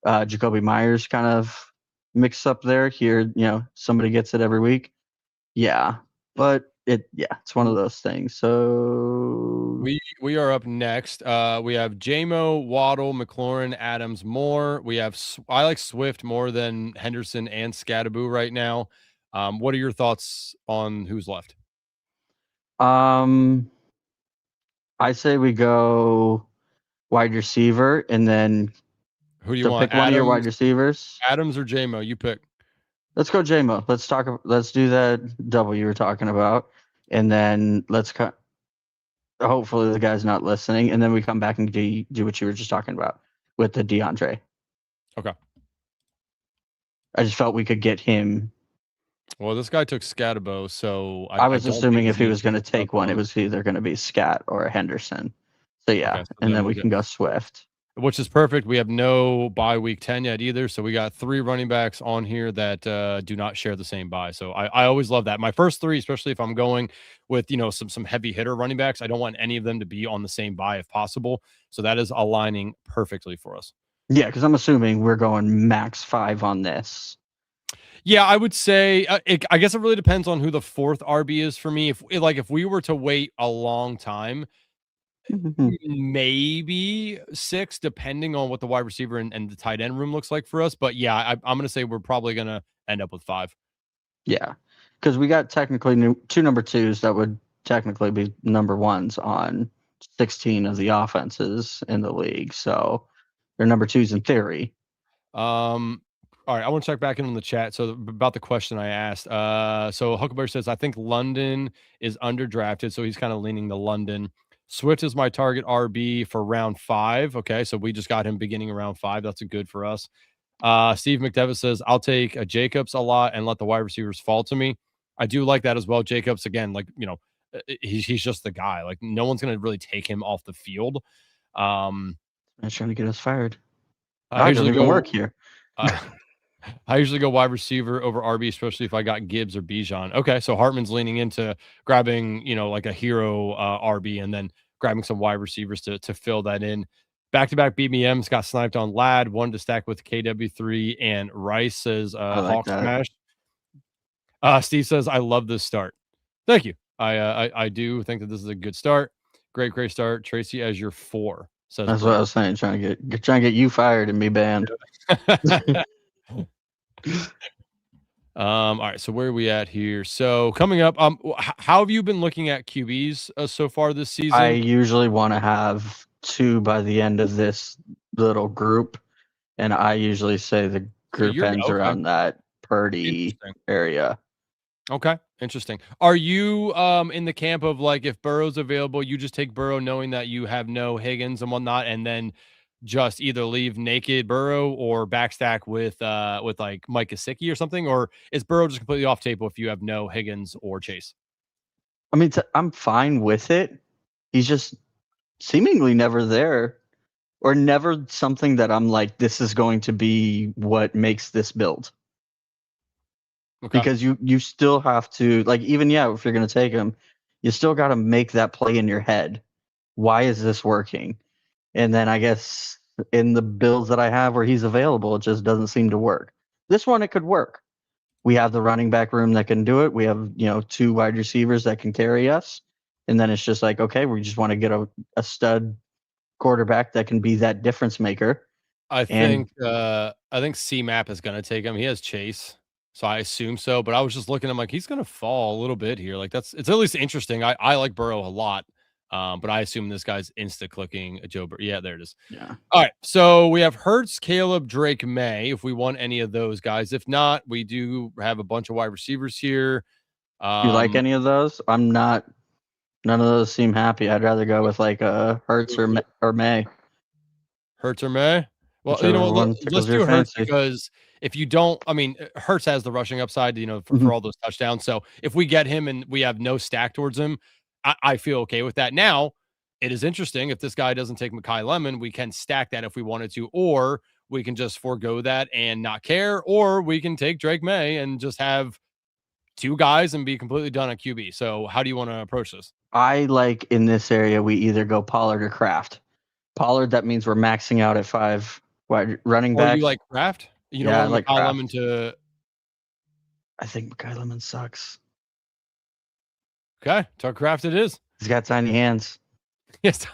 Jacoby Myers kind of mix up there, here, somebody gets it every week. Yeah. But it's one of those things. So we are up next. We have JMO, Waddle, McLaurin, Adams, Moore. I like Swift more than Henderson and Scattaboo right now. What are your thoughts on who's left? I say we go wide receiver, and then who do you want? Pick one of your wide receivers. Adams or JMO? You pick. Let's go JMO. Let's do that double you were talking about, and then hopefully the guy's not listening, and then we come back and do what you were just talking about with the DeAndre. Okay. I just felt we could get him. Well, this guy took Scatabo, so I was assuming if he was going to take one, it was either going to be Scat or Henderson. So yeah, okay, and then we can go Swift. Which is perfect. We have no bye week 10 yet either. So we got 3 running backs on here that do not share the same bye. So I always love that. My first 3, especially if I'm going with, some heavy hitter running backs, I don't want any of them to be on the same bye if possible. So that is aligning perfectly for us. Yeah, because I'm assuming we're going max 5 on this. Yeah, I would say, I guess it really depends on who the 4th RB is for me. If we were to wait a long time, maybe 6, depending on what the wide receiver and the tight end room looks like for us. But yeah, I'm going to say we're probably going to end up with 5. Yeah, because we got technically 2 number 2s that would technically be number 1s on 16 of the offenses in the league. So they're number 2s in theory. All right, I want to check back in on the chat. So about the question I asked. So Huckleberry says, I think London is underdrafted. So he's kind of leaning to London. Swift is my target RB for round 5. Okay, so we just got him beginning of round 5. That's a good for us. Steve McDevitt says, I'll take Jacobs a lot and let the wide receivers fall to me. I do like that as well. Jacobs, again, he's just the guy. Like, no one's going to really take him off the field. I'm trying to get us fired. I usually go work here. I usually go wide receiver over RB, especially if I got Gibbs or Bijan. Okay, so Hartman's leaning into grabbing, like a hero RB and then grabbing some wide receivers to fill that in. Back-to-back BBMs got sniped on Lad, one to stack with KW3, and Rice says Hawk Smash. Steve says, I love this start. Thank you. I do think that this is a good start. Great start. Tracy as your 4. Says that's what I was saying. Trying to get you fired and me banned. All right, so where are we at here? So coming up, how have you been looking at QBs so far this season? I usually want to have 2 by the end of this little group, and I usually say the group ends around that Purdy area. Okay, interesting. Are you in the camp of if Burrow's available, you just take Burrow knowing that you have no Higgins and whatnot, and then just either leave naked Burrow or backstack with Mike Gesicki or something? Or is Burrow just completely off table if you have no Higgins or Chase? I mean, I'm fine with it. He's just seemingly never there, or never something that I'm like, this is going to be what makes this build. Okay. Because you still have to, even if you're going to take him, you still got to make that play in your head. Why is this working? And then I guess in the builds that I have where he's available, it just doesn't seem to work. This one, it could work. We have the running back room that can do it. We have, 2 wide receivers that can carry us. And then it's just okay, we just want to get a stud quarterback that can be that difference maker. I think C-Map is going to take him. He has Chase, so I assume so. But I was just looking, I'm like, he's going to fall a little bit here. Like it's at least interesting. I like Burrow a lot, but I assume this guy's insta-clicking a Joe Burrow. Yeah, there it is. Yeah. All right, so we have Hurts, Caleb, Drake, May. If we want any of those guys, if not, we do have a bunch of wide receivers here. You like any of those? I'm not. None of those seem happy. I'd rather go with like Hurts or May. Hurts or May? Well, Whichever you know what? one Let's do your Hurts fancy. because if you don't, I mean, Hurts has the rushing upside, for all those touchdowns. So if we get him and we have no stack towards him, I feel okay with that. Now, it is interesting if this guy doesn't take Mekhi Lemon, we can stack that if we wanted to, or we can just forego that and not care, or we can take Drake May and just have two guys and be completely done at QB. So how do you want to approach this? I like in this area we either go Pollard or Kraft. Pollard, that means we're maxing out at 5 wide running Or back. you like Kraft? You Yeah, I don't like want Mekhi Kraft. Lemon to. I think Mekhi Lemon sucks. Okay, Tuck Kraft it is. He's got tiny hands. Yes.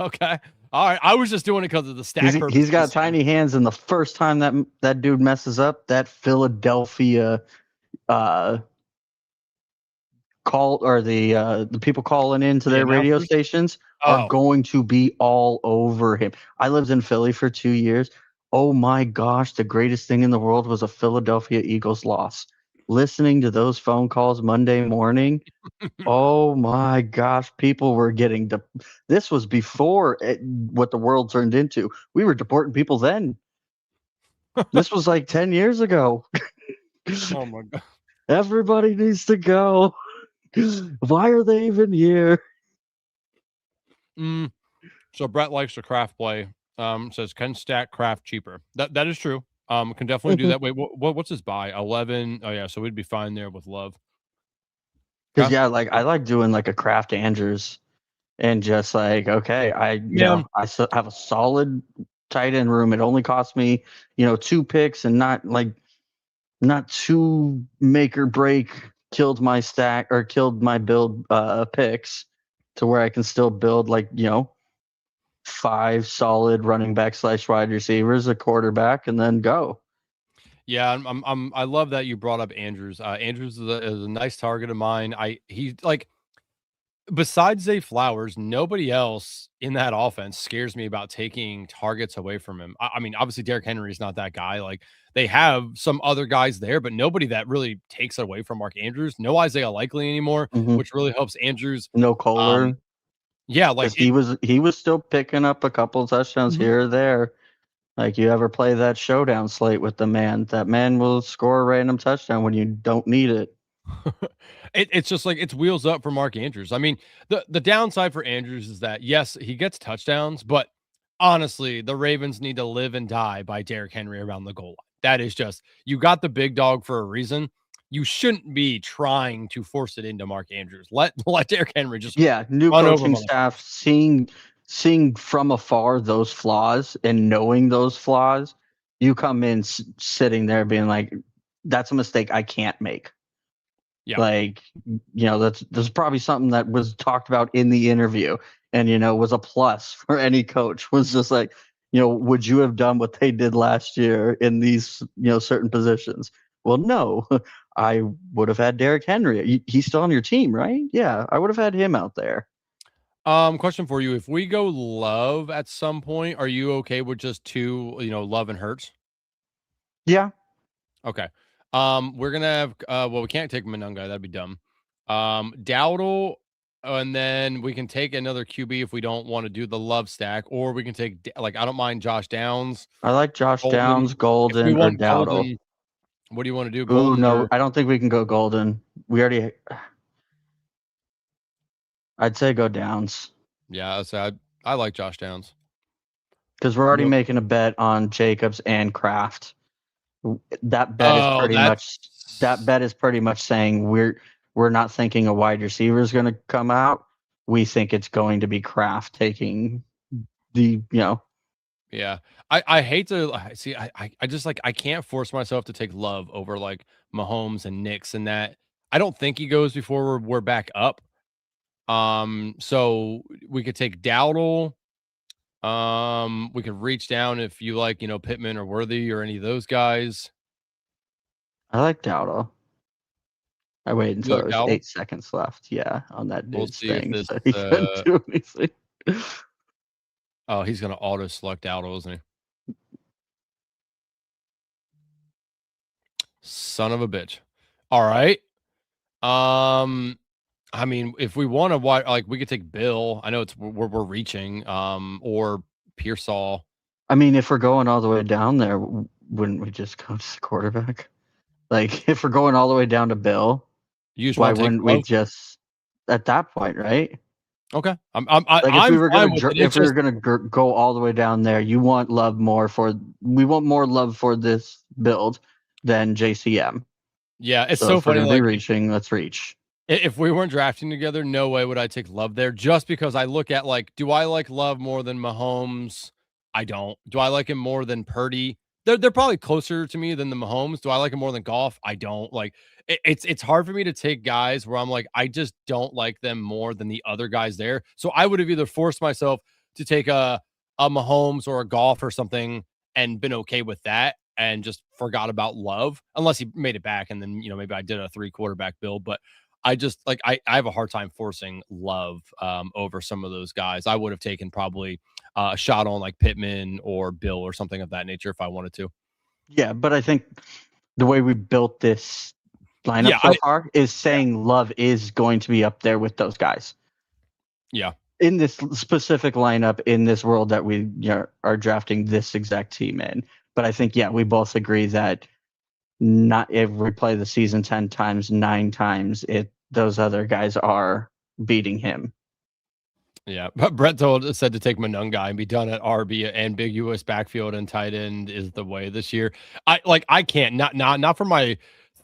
Okay. All right. I was just doing it because of the stack. He's got tiny hands, and the first time that dude messes up, that Philadelphia call or the people calling into their radio stations are going to be all over him. I lived in Philly for 2 years. Oh my gosh, the greatest thing in the world was a Philadelphia Eagles loss. Listening to those phone calls Monday morning, oh my gosh, people were getting this was before what the world turned into. We were deporting people then. This was like 10 years ago. Oh my god. Everybody needs to go. Why are they even here? So Brett likes the Kraft play. Says can stack Kraft cheaper. That is true. Can definitely do that. Wait, what's his buy? 11. Oh yeah, so we'd be fine there with Love. Because like I like doing like a Kraft Andrews, and just like okay, I have a solid tight end room. It only cost me 2 picks, and not 2 make or break killed my stack or killed my build picks to where I can still build 5 solid running back / wide receivers, a quarterback, and then go. Yeah, I love that you brought up Andrews. Andrews is a nice target of mine. He's like, besides Zay Flowers, nobody else in that offense scares me about taking targets away from him. I mean, obviously Derrick Henry is not that guy. Like they have some other guys there, but nobody that really takes it away from Mark Andrews. No Isaiah Likely anymore, which really helps Andrews. No Kohler. Yeah, like he was still picking up a couple of touchdowns here or there. Like you ever play that showdown slate with the man, that man will score a random touchdown when you don't need it. It's just like it's wheels up for Mark Andrews. I mean, the downside for Andrews is that yes, he gets touchdowns, but honestly, the Ravens need to live and die by Derrick Henry around the goal line. That is just, you got the big dog for a reason. You shouldn't be trying to force it into Mark Andrews. Let Derrick Henry just new coaching staff seeing from afar those flaws and knowing those flaws, you come in sitting there being like, that's a mistake I can't make. Yeah. Like, that's probably something that was talked about in the interview and, was a plus for any coach, was just like, would you have done what they did last year in these, certain positions? Well, no, I would have had Derrick Henry. He's still on your team, right? Yeah, I would have had him out there. Question for you. If we go Love at some point, are you okay with just 2, Love and Hurts? Yeah. Okay. We're gonna have we can't take Monunga, that'd be dumb. Dowdle, and then we can take another QB if we don't want to do the Love stack, or we can take I don't mind Josh Downs. I like Josh Downs, Golden, or Dowdle. Golden, what do you want to do? Golden? No, I don't think we can go Golden. I'd say go Downs. Yeah, I like Josh Downs. Because we're already making a bet on Jacobs and Kraft. That bet is pretty much saying we're not thinking a wide receiver is going to come out. We think it's going to be Kraft taking the Yeah, I hate to see. I just I can't force myself to take Love over like Mahomes and Knicks and that. I don't think he goes before we're back up. So we could take Dowdle. We could reach down if you like, Pittman or Worthy or any of those guys. I like Dowdle. I waited until like there was Dowdle? 8 seconds left. Yeah, on that We'll dude's see if thing. this, So he couldn't do anything. Oh, he's gonna auto select Dowdle, isn't he? Son of a bitch. All right. I mean, if we want to watch, like, we could take Bill. I know we're reaching. Or Pearsall. I mean, if we're going all the way down there, wouldn't we just go to the quarterback? Like, if we're going all the way down to Bill, why wouldn't we just at that point, right? Okay. If we were gonna go all the way down there, we want more love for this build than JCM. Yeah, it's so if we're funny. Gonna be reaching, let's reach. If we weren't drafting together, no way would I take Love there. Just because I look at, like, do I like Love more than Mahomes? I don't. Do I like him more than Purdy? They're probably closer to me than the Mahomes. Do I like him more than Goff? I don't. Like, it's hard for me to take guys where I'm like, I just don't like them more than the other guys there. So I would have either forced myself to take a Mahomes or a Goff or something and been okay with that and just forgot about Love, unless he made it back and then, maybe I did a 3 quarterback build. But I just, like, I have a hard time forcing Love over some of those guys. I would have taken probably a shot on like Pittman or Bill or something of that nature if I wanted to. Yeah, but I think the way we built this lineup so far is saying Love is going to be up there with those guys. Yeah. In this specific lineup, in this world that we are drafting this exact team in. But I think, we both agree that not if we play the season 10 times, 9 times, those other guys are beating him. Yeah, but Brett said to take Monungai and be done at RB. Ambiguous backfield and tight end is the way this year. I can't not for my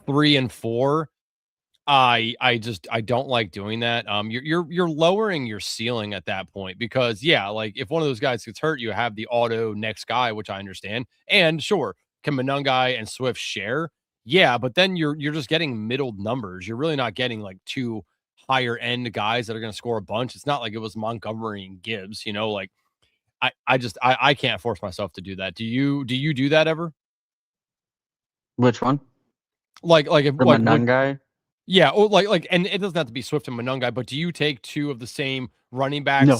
3 and 4. I don't like doing that. You're lowering your ceiling at that point because like if one of those guys gets hurt, you have the auto next guy, which I understand. And sure, can Monungai and Swift share? Yeah, but then you're just getting middled numbers. You're really not getting like 2 higher end guys that are going to score a bunch. It's not like it was Montgomery and Gibbs, like I can't force myself to do that. Do you do that ever? Which one? Like if Monungai? Yeah, or like, and it doesn't have to be Swift and Monungai, but do you take 2 of the same running backs? No.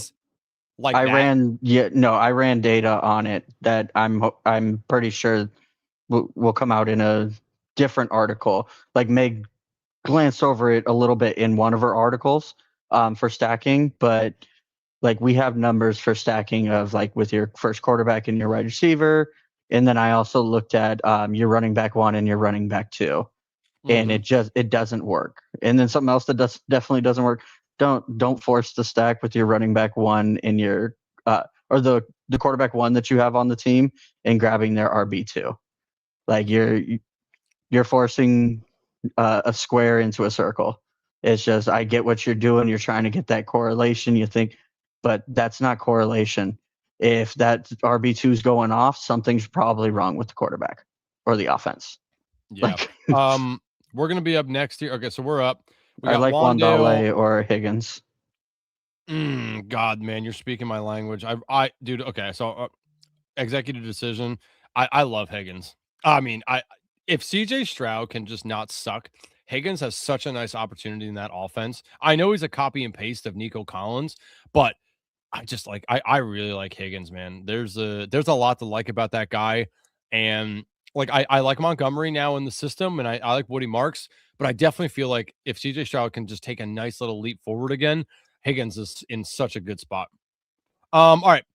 Like I ran data on it that I'm pretty sure will come out in a different article. Like Meg glanced over it a little bit in one of her articles for stacking, but like we have numbers for stacking of like with your first quarterback and your wide receiver, and then I also looked at your running back 1 and your running back 2. And it doesn't work. And then something else that definitely doesn't work. Don't force the stack with your running back 1 in your or the quarterback 1 that you have on the team and grabbing their RB2. Like you're forcing a square into a circle. It's just I get what you're doing. You're trying to get that correlation. You think, but that's not correlation. If that RB2 is going off, something's probably wrong with the quarterback or the offense. Yeah. We're going to be up next here. Okay, so we're up. I like Wandale or Higgins. God, man, you're speaking my language. Dude, okay, so executive decision. I love Higgins. I mean, if CJ Stroud can just not suck, Higgins has such a nice opportunity in that offense. I know he's a copy and paste of Nico Collins, but I just like I really like Higgins, man. There's a lot to like about that guy, and like I like Montgomery now in the system, and I like Woody Marks, but I definitely feel like if CJ Stroud can just take a nice little leap forward again, Higgins is in such a good spot. All right.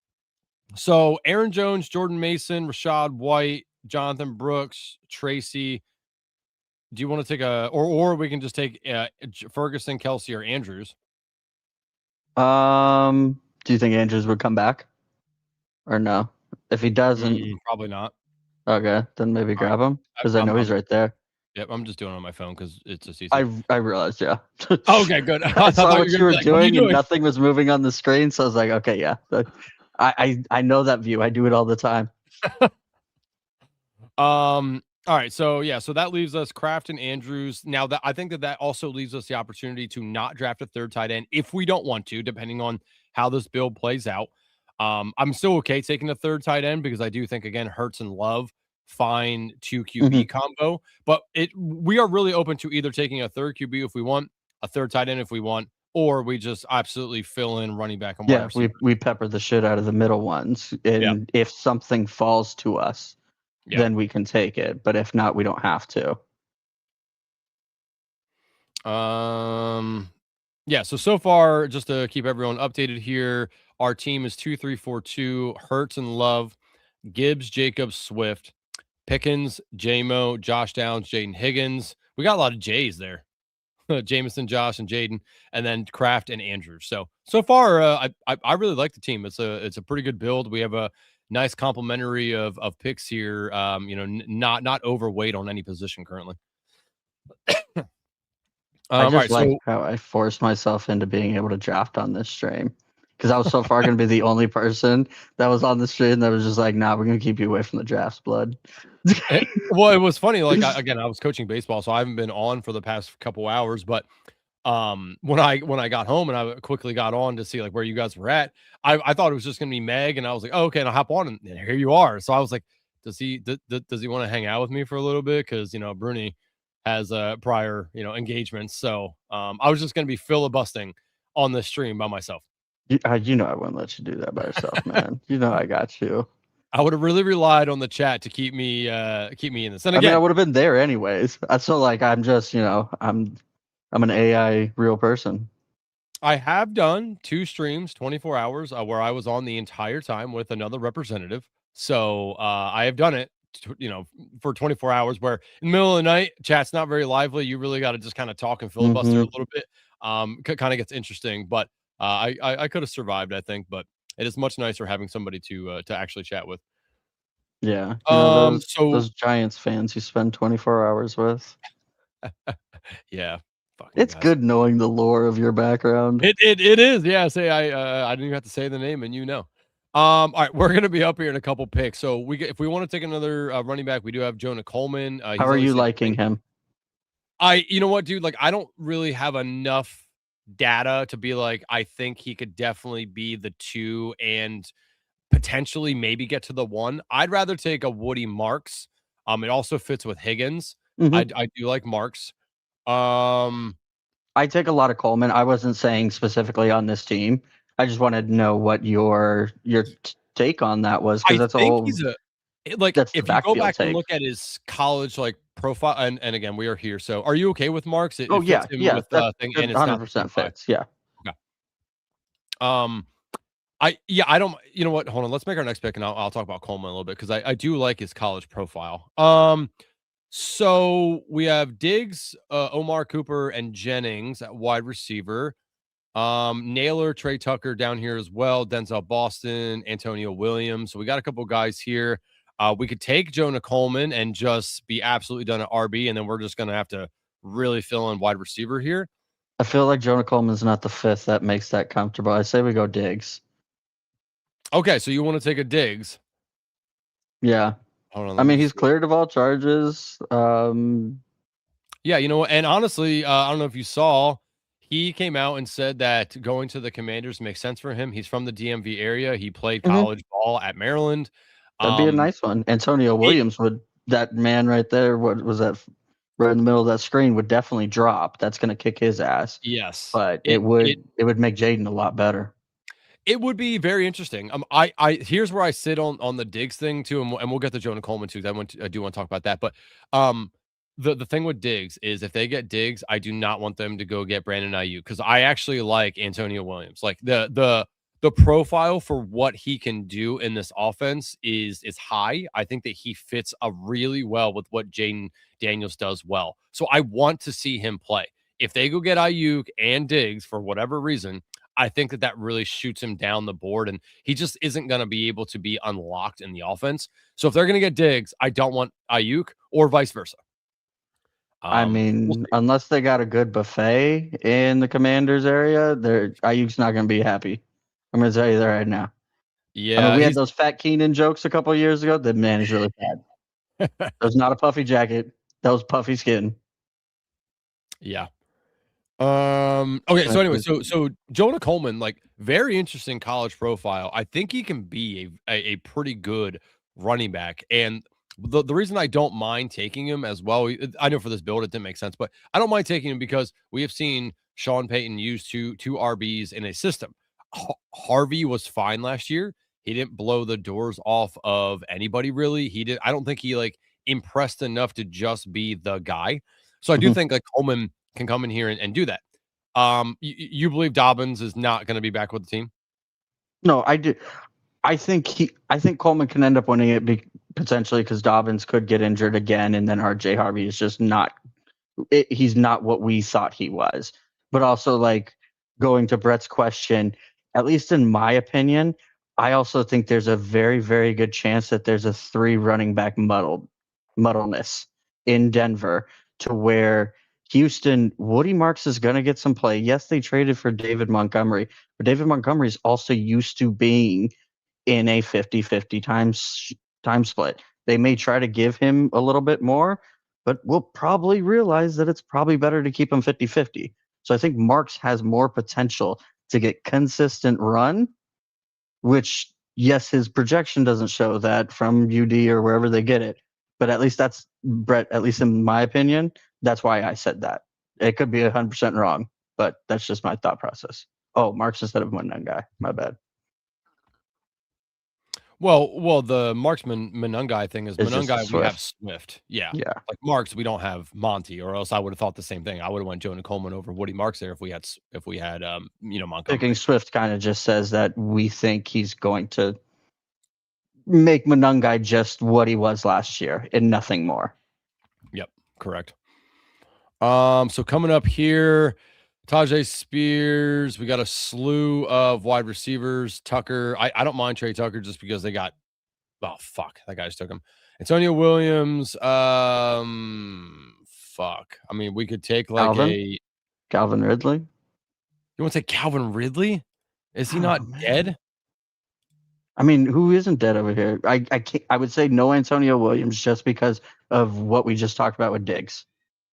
So Aaron Jones, Jordan Mason, Rashad White, Jonathan Brooks, Tracy. Do you want to take or we can just take Ferguson, Kelsey, or Andrews? Do you think Andrews would come back or no? If he doesn't, probably not. Okay, then maybe grab him because I know he's right there. Yep, I'm just doing it on my phone because it's a season. I realized, yeah. Okay, good. I saw what you were doing and nothing was moving on the screen, so I was like, okay, yeah. I know that view. I do it all the time. All All right, so yeah, so that leaves us Kraft and Andrews. Now that I think that also leaves us the opportunity to not draft a third tight end if we don't want to, depending on how this build plays out. I'm still okay taking a third tight end because I do think again Hurts and Love fine 2 QB combo, but we are really open to either taking a third QB if we want, a third tight end if we want, or we just absolutely fill in running back and wide receiver. we pepper the shit out of the middle ones, and if something falls to us, then we can take it. But if not, we don't have to. Yeah. So far, just to keep everyone updated here, our team is 2-3-4-2. Hurts and Love, Gibbs, Jacobs, Swift, Pickens, J-Mo, Josh Downs, Jaden Higgins. We got a lot of J's there. Jameson, Josh, and Jaden, and then Kraft and Andrews. So far, I really like the team. It's a pretty good build. We have a nice complementary of picks here. Not overweight on any position currently. I just like how I forced myself into being able to draft on this stream because I was so far going to be the only person that was on the stream that was just like, nah, we're going to keep you away from the drafts, blood. Well, it was funny. Like I was coaching baseball, so I haven't been on for the past couple hours. But when I got home and I quickly got on to see like where you guys were at, I thought it was just gonna be Meg, and I was like, oh, okay, and I'll hop on, and here you are. So I was like, does he want to hang out with me for a little bit? Because Bruni has prior engagements. So I was just gonna be filibustering on the stream by myself. I wouldn't let you do that by yourself, man. I got you. I would have really relied on the chat to keep me in this. And I again, would have been there anyways. I feel like I'm just, I'm an AI real person. I have done 2 streams, 24 hours, where I was on the entire time with another representative. So I have done it, for 24 hours. Where in the middle of the night, chat's not very lively. You really got to just kind of talk and filibuster a little bit. Kind of gets interesting, but I could have survived, I think. But it is much nicer having somebody to actually chat with. Yeah. Those Giants fans you spend 24 hours with. Yeah. It's good knowing the lore of your background. It is. Yeah. Say I didn't even have to say the name, and all right, we're gonna be up here in a couple picks. So if we want to take another running back, we do have Jonah Coleman. How are you liking him? You know what, dude? Like, I don't really have enough data to be like, I think he could definitely be the 2 and potentially maybe get to the 1. I'd rather take a Woody Marks. It also fits with Higgins. I do like Marks. I take a lot of Coleman. I wasn't saying specifically on this team. I just wanted to know what your take on that was, because that's all. If you go back and look at his college profile, and again, we are here. So, are you okay with Marks? Yeah, that 100% fits. Yeah. Okay. I don't. You know what? Hold on. Let's make our next pick, and I'll talk about Coleman a little bit because I do like his college profile. So we have Diggs, Omar Cooper, and Jennings at wide receiver. Naylor, Trey Tucker down here as well. Denzel Boston, Antonio Williams. So we got a couple guys here. We could take Jonah Coleman and just be absolutely done at RB, and then we're just going to have to really fill in wide receiver here. I feel like Jonah Coleman's not the 5th that makes that comfortable. I say we go Diggs. Okay, so you want to take a Diggs? Yeah. Hold on, he's cleared of all charges. Yeah, and honestly, I don't know if you saw, he came out and said that going to the Commanders makes sense for him. He's from the DMV area. He played college ball at Maryland. That'd be a nice one. Antonio Williams that man right there, what was that, right in the middle of that screen, would definitely drop. That's going to kick his ass. Yes. But it would make Jaden a lot better. It would be very interesting. Here's where I sit on the Diggs thing too, and we'll get to Jonah Coleman too. I do want to talk about that. But the thing with Diggs is if they get Diggs, I do not want them to go get Brandon Ayuk, because I actually like Antonio Williams. Like the profile for what he can do in this offense is high. I think that he fits really well with what Jaden Daniels does well. So I want to see him play. If they go get Ayuk and Diggs for whatever reason, I think that really shoots him down the board, and he just isn't going to be able to be unlocked in the offense. So if they're going to get Diggs, I don't want Ayuk, or vice versa. Unless they got a good buffet in the Commanders area, Ayuk's not going to be happy. I'm going to tell you that right now. Yeah, we had those Fat Keenan jokes a couple of years ago. The man is really bad. That was not a puffy jacket. That was puffy skin. Yeah. Okay. So anyway, so Jonah Coleman, like, very interesting college profile. I think he can be a pretty good running back. And the reason I don't mind taking him as well, I know for this build it didn't make sense, but I don't mind taking him because we have seen Sean Payton use two RBs in a system. Harvey was fine last year. He didn't blow the doors off of anybody really. I don't think he like impressed enough to just be the guy. So I do think like Coleman can come in here and do that. You believe Dobbins is not going to be back with the team? No, I do. I think Coleman can end up winning it potentially because Dobbins could get injured again, and then RJ Harvey is just not. He's not what we thought he was. But also, like, going to Brett's question, at least in my opinion, I also think there's a very, very good chance that there's a 3 running back muddleness in Denver to where Houston, Woody Marks is going to get some play. Yes, they traded for David Montgomery, but David Montgomery is also used to being in a 50-50 time split. They may try to give him a little bit more, but we'll probably realize that it's probably better to keep him 50-50. So I think Marks has more potential to get consistent run, which, yes, his projection doesn't show that from UD or wherever they get it. But at least that's, Brett, at least in my opinion, that's why I said that. It could be 100% wrong, but that's just my thought process. Oh, Marks instead of Monungai. My bad. Well, the Marksman Monungai thing is It's just Monungai we Swift. have Swift. Yeah. Yeah. Like Marks, we don't have Monty, or else I would have thought the same thing. I would have went Jonah Coleman over Woody Marks there if we had Montgomery. Picking Swift kind of just says that we think he's going to make Monungai just what he was last year and nothing more. Yep, correct. So coming up here, Tajay Spears, we got a slew of wide receivers. Tucker, I don't mind Trey Tucker just because they got, oh fuck, that guy just took him. Antonio Williams, fuck. I mean, we could take like Calvin Ridley. You want to take Calvin Ridley? Is he not dead? I mean, who isn't dead over here? I would say no Antonio Williams just because of what we just talked about with Diggs.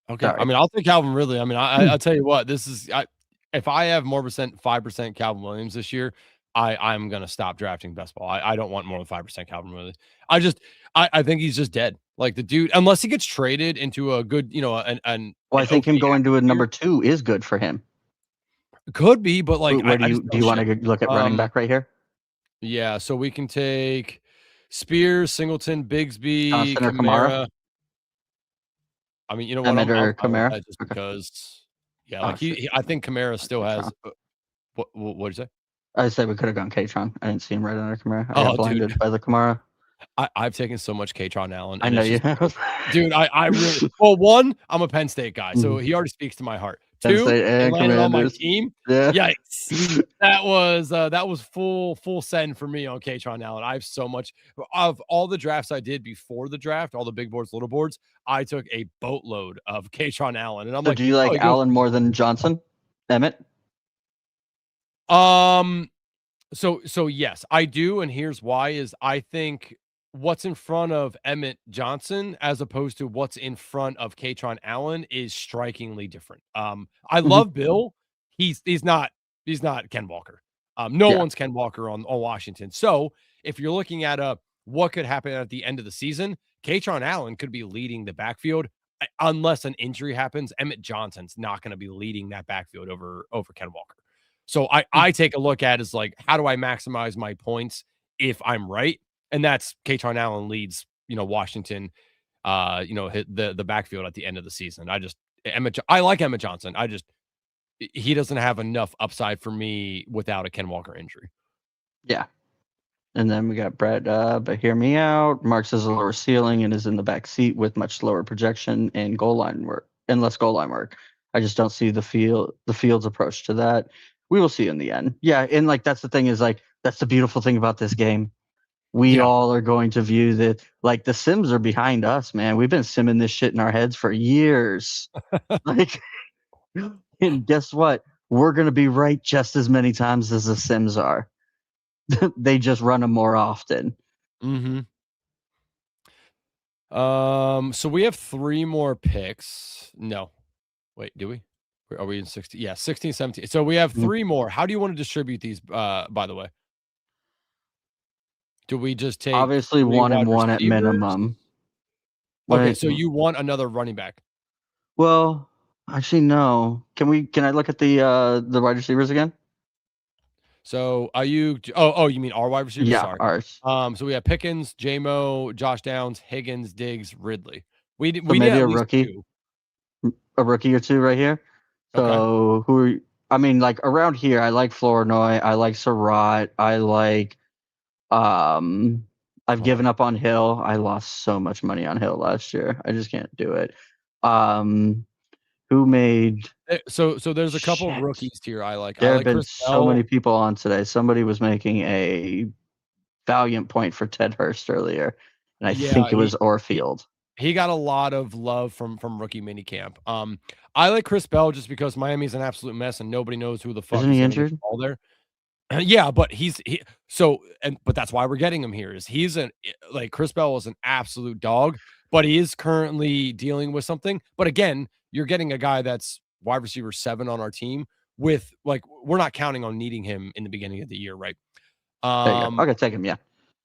Okay. Sorry. I mean, I'll take Calvin Ridley. I mean, I'll tell you what, if I have more 5% Calvin Williams this year, I'm going to stop drafting best ball. I don't want more than 5% Calvin Ridley. I think he's just dead. Like the dude, unless he gets traded into a good, I think him going to a number 2 is good for him. Could be, but like, Where do you want to look at running back right here? Yeah. So we can take Spears, Singleton, Bigsby, Johnson or Kamara. I mean, you know what? Emmett or Kamara? Just because, yeah, like I think Kamara still has. What did you say? I said we could have gone K-Tron. I didn't see him right under Kamara. I got blinded dude. by the Kamara. I've taken so much K-Tron Allen. I know you have. Dude, I really. Well, one, I'm a Penn State guy, so he already speaks to my heart. Penn 2, State and he landed on my Commanders. team. Yeah. Yikes! That was full send for me on K-Tron Allen. I have so much of all the drafts I did before the draft, all the big boards, little boards. I took a boatload of K-Tron Allen, and I'm So like, do you like Allen more than Johnson? Emmett? So yes, I do, and here's why: is I think what's in front of Emmett Johnson as opposed to what's in front of K-Tron Allen is strikingly different. I love Bill. He's not Ken Walker. No one's Ken Walker on Washington. So if you're looking at what could happen at the end of the season, K-Tron Allen could be leading the backfield unless an injury happens. Emmett Johnson's not going to be leading that backfield over Ken Walker. So I take a look at is like, how do I maximize my points if I'm right? And that's K-Tron Allen leads, Washington, hit the backfield at the end of the season. I like Emmett Johnson. He doesn't have enough upside for me without a Ken Walker injury. Yeah. And then we got Brett, but hear me out. Marks has a lower ceiling and is in the back seat with much lower projection and less goal line work. I just don't see the field's approach to that. We will see in the end. Yeah, and like that's the thing is like that's the beautiful thing about this game. We all are going to view that like the Sims are behind us, man. We've been simming this shit in our heads for years. And guess what? We're going to be right just as many times as the Sims are. They just run them more often. Mm-hmm. So we have 3 more picks. No. Wait, do we? Are we in 16? Yeah, 16, 17. So we have 3 more. How do you want to distribute these, by the way? Do we just take obviously 1 and 1 at minimum? Okay, so you want another running back? Well, actually, no. Can I look at the wide receivers again? So are you? Oh, you mean our wide receivers? Yeah, Sorry. ours. So we have Pickens, J-Mo, Josh Downs, Higgins, Diggs, Ridley. We So need maybe at a least rookie, 2. a rookie or 2 right here. So who are I mean, like around here, I like Flournoy, I like Surratt, I like I've given up on Hill. I lost so much money on Hill last year. I just can't do it. Who made? So there's a couple of rookies here I like. There I have like been Chris so Bell. many people on today. Somebody was making a valiant point for Ted Hurst earlier, and I think it was Orfield. He got a lot of love from rookie minicamp. I like Chris Bell just because Miami's an absolute mess and nobody knows who the fuck Isn't is he going to get injured? the ball there. Yeah, but but that's why we're getting him here. Is he's like Chris Bell is an absolute dog, but he is currently dealing with something. But again, you're getting a guy that's wide receiver 7 on our team with like we're not counting on needing him in the beginning of the year, right? There you go. Okay, take him. Yeah.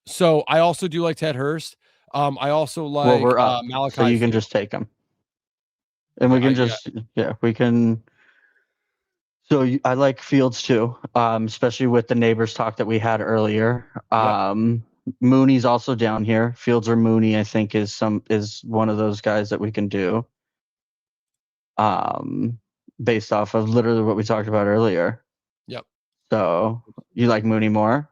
So I also do like Ted Hurst. I also like Well, we're up, Malachi. so you can Fields. just take him, and we can we can. So I like Fields too, especially with the neighbors talk that we had earlier. Mooney's also down here. Fields or Mooney, I think, is one of those guys that we can do. Based off of literally what we talked about earlier. Yep. So you like Mooney more?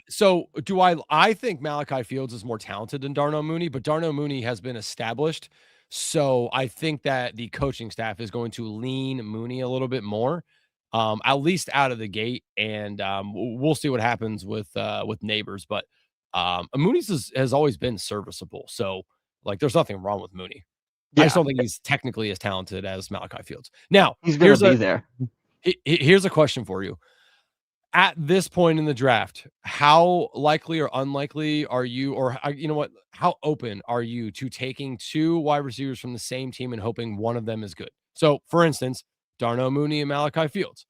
So do I think Malachi Fields is more talented than Darnell Mooney, but Darnell Mooney has been established. So I think that the coaching staff is going to lean Mooney a little bit more, at least out of the gate. And we'll see what happens with neighbors. But Mooney's has always been serviceable. So like there's nothing wrong with Mooney. I just don't think he's technically as talented as Malachi Fields. Now he's going to be there. Here's a question for you. At this point in the draft, how likely or unlikely are you, or you know what, how open are you to taking 2 wide receivers from the same team and hoping one of them is good? So, for instance, Darnell Mooney and Malachi Fields.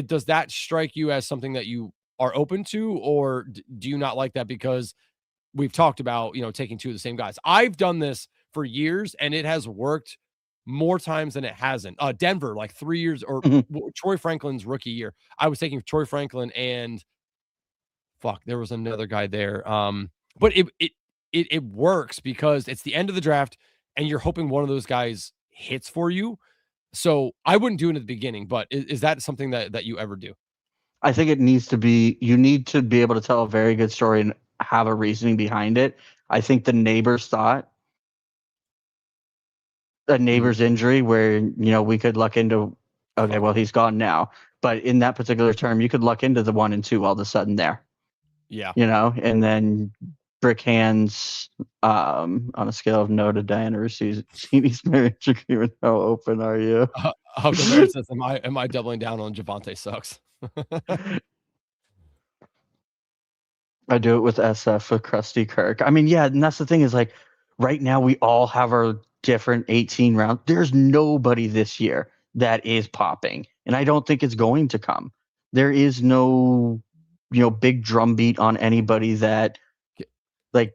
Does that strike you as something that you are open to, or do you not like that because we've talked about, taking 2 of the same guys? I've done this for years, and it has worked more times than it hasn't. Denver, like 3 years, or Troy Franklin's rookie year, I was taking Troy Franklin and there was another guy there. But it works because it's the end of the draft and you're hoping one of those guys hits for you. So I wouldn't do it at the beginning, but is that something that you ever do? I think it needs to be, you need to be able to tell a very good story and have a reasoning behind it. I think the neighbors thought a neighbor's injury where, we could luck into, okay, well, he's gone now. But in that particular term, you could luck into the 1 and 2 all of a sudden there. Yeah. And then brick hands on a scale of no to Diana receives Geni's marriage agreement. How open are you? Gilbert says, am I doubling down on Javonte sucks? I do it with SF with Krusty Kirk. I mean, yeah, and that's the thing is like right now we all have our different 18 rounds. There's nobody this year that is popping, and I don't think it's going to come. There is no, big drumbeat on anybody that like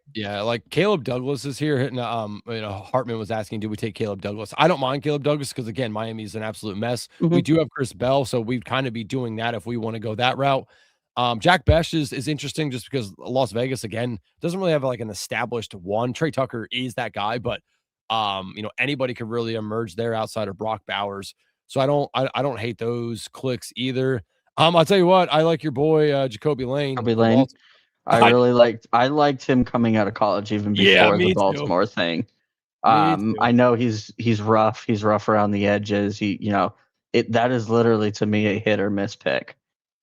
Caleb Douglas is here hitting. Hartman was asking, do we take Caleb Douglas? I don't mind Caleb Douglas because again, Miami's an absolute mess. We do have Chris Bell, so we'd kind of be doing that if we want to go that route. Jack Besh is interesting just because Las Vegas again doesn't really have like an established one. Trey Tucker is that guy, but anybody could really emerge there outside of Brock Bowers. So I don't hate those clicks either. I'll tell you what, I like your boy Jacoby Lane. I liked him coming out of college even before the Baltimore thing. I know he's rough. He's rough around the edges. That is literally to me a hit or miss pick.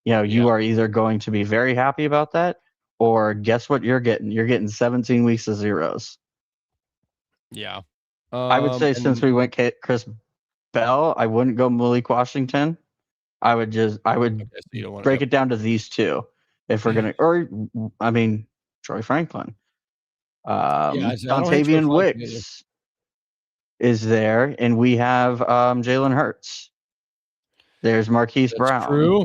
You are either going to be very happy about that, or guess what you're getting? You're getting 17 weeks of zeros. Yeah. I would say since we went Chris Bell, I wouldn't go Malik Washington. I would break it down to these 2 if we're gonna, or I mean Troy Franklin. Dontavian Wicks is there, and we have Jalen Hurts. There's Marquise Brown. True.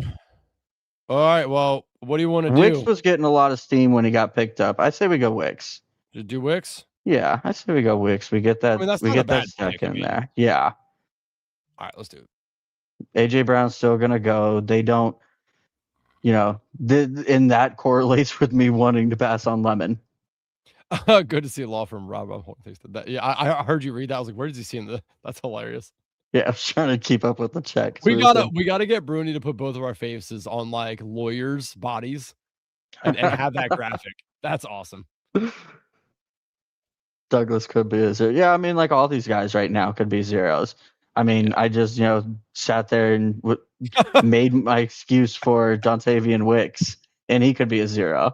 All right. Well, what do you want to do? Wicks was getting a lot of steam when he got picked up. I say we go Wicks. Just do Wicks? Yeah, I say we go Wicks. We get that. that's we not get a bad that stack pick, in there. Yeah. All right, let's do it. AJ Brown's still gonna go. They don't, and that correlates with me wanting to pass on Lemon. Good to see a law from Raub. Yeah, I heard you read that. I was like, where did he see him? That's hilarious. Yeah, I was trying to keep up with the check. We gotta get Bruni to put both of our faces on like lawyers' bodies and have that graphic. That's awesome. Douglas could be a zero. Yeah, I mean, like all these guys right now could be zeros. I mean, I just sat there and made my excuse for Dontavian Wicks, and he could be a zero.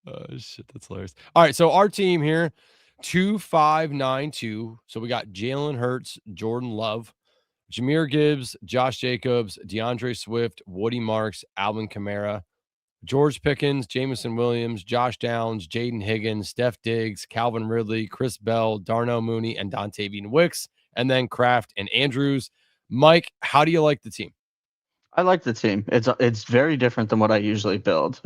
Oh shit, that's hilarious. All right, so our team here, 2592. So we got Jalen Hurts, Jordan Love, Jahmyr Gibbs, Josh Jacobs, DeAndre Swift, Woody Marks, Alvin Kamara, George Pickens, Jameson Williams, Josh Downs, Jaden Higgins, Steph Diggs, Calvin Ridley, Chris Bell, Darnell Mooney, and Dontavian Wicks, and then Kraft and Andrews. Mike, how do you like the team? I like the team. It's very different than what I usually build.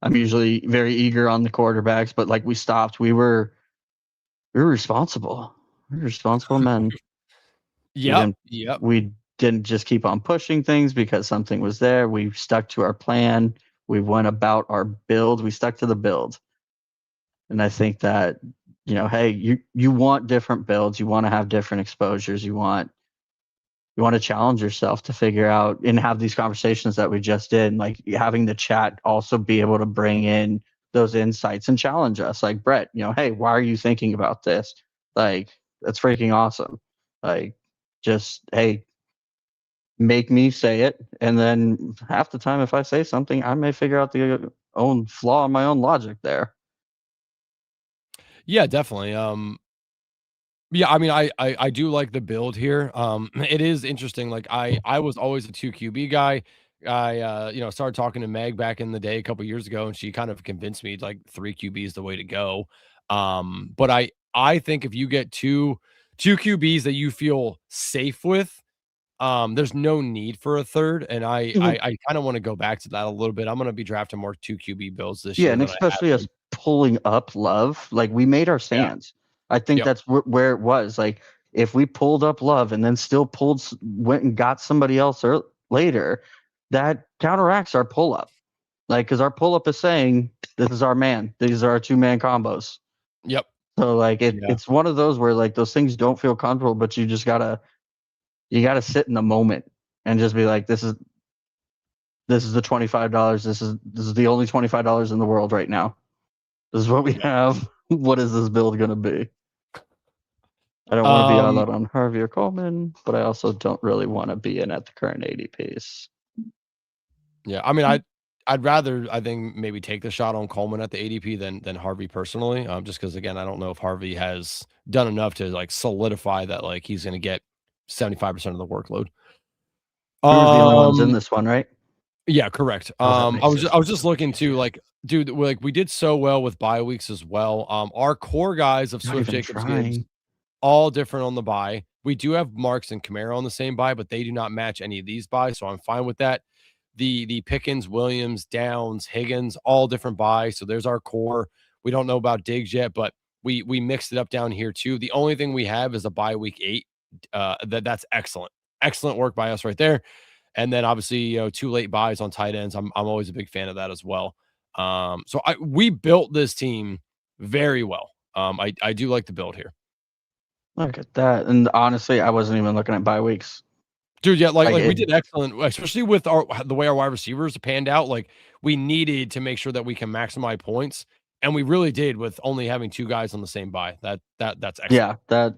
I'm usually very eager on the quarterbacks, but like we stopped. We were responsible. We were responsible men. Yep. We didn't just keep on pushing things because something was there. We stuck to our plan. We went about our build. We stuck to the build. And I think that, hey, you want different builds. You want to have different exposures. You want to challenge yourself to figure out and have these conversations that we just did. Like having the chat also be able to bring in those insights and challenge us. Like, Brett, hey, why are you thinking about this? Like, that's freaking awesome. Like, just, hey, make me say it. And then half the time, if I say something, I may figure out the own flaw in my own logic there. Yeah, definitely. Yeah, I mean, I do like the build here. It is interesting. Like I was always a 2 QB guy. I started talking to Meg back in the day a couple years ago, and she kind of convinced me like 3 QB is the way to go. But I think if you get two QBs that you feel safe with, there's no need for a third. And I kind of want to go back to that a little bit. I'm going to be drafting more 2 QB builds this year. Yeah, and especially us pulling up Love, like we made our stands. Yeah. I think that's where it was. Like, if we pulled up Love and then still went and got somebody else later, that counteracts our pull up. Like, because our pull up is saying, this is our man. These are our 2-man combos. Yep. So, like, it's one of those where, like, those things don't feel comfortable, but you just gotta sit in the moment and just be like, this is the $25. This is the only $25 in the world right now. This is what we have. What is this build gonna be? I don't want to be all out on Harvey or Coleman, but I also don't really want to be in at the current ADPs. Yeah, I mean, I'd rather, I think, maybe take the shot on Coleman at the ADP than Harvey personally, just because, again, I don't know if Harvey has done enough to like solidify that like he's going to get 75% of the workload. Who's the only ones in this one, right? Yeah, correct. I was just looking to like, dude, like we did so well with bye weeks as well. Our core guys of Swift, Jacobs, Gibbs, all different on the bye. We do have Marks and Kamara on the same bye, but they do not match any of these buys, so I'm fine with that. The Pickens, Williams, Downs, Higgins, all different buys. So there's our core. We don't know about Diggs yet, but we mixed it up down here too. The only thing we have is a bye week 8. That's excellent. Excellent work by us right there. And then obviously, 2 late buys on tight ends. I'm always a big fan of that as well. So we built this team very well. I do like the build here. Look at that. And honestly, I wasn't even looking at bye weeks. Dude, yeah, like we did excellent, especially with the way our wide receivers panned out. Like, we needed to make sure that we can maximize points, and we really did with only having 2 guys on the same bye. That's excellent. Yeah,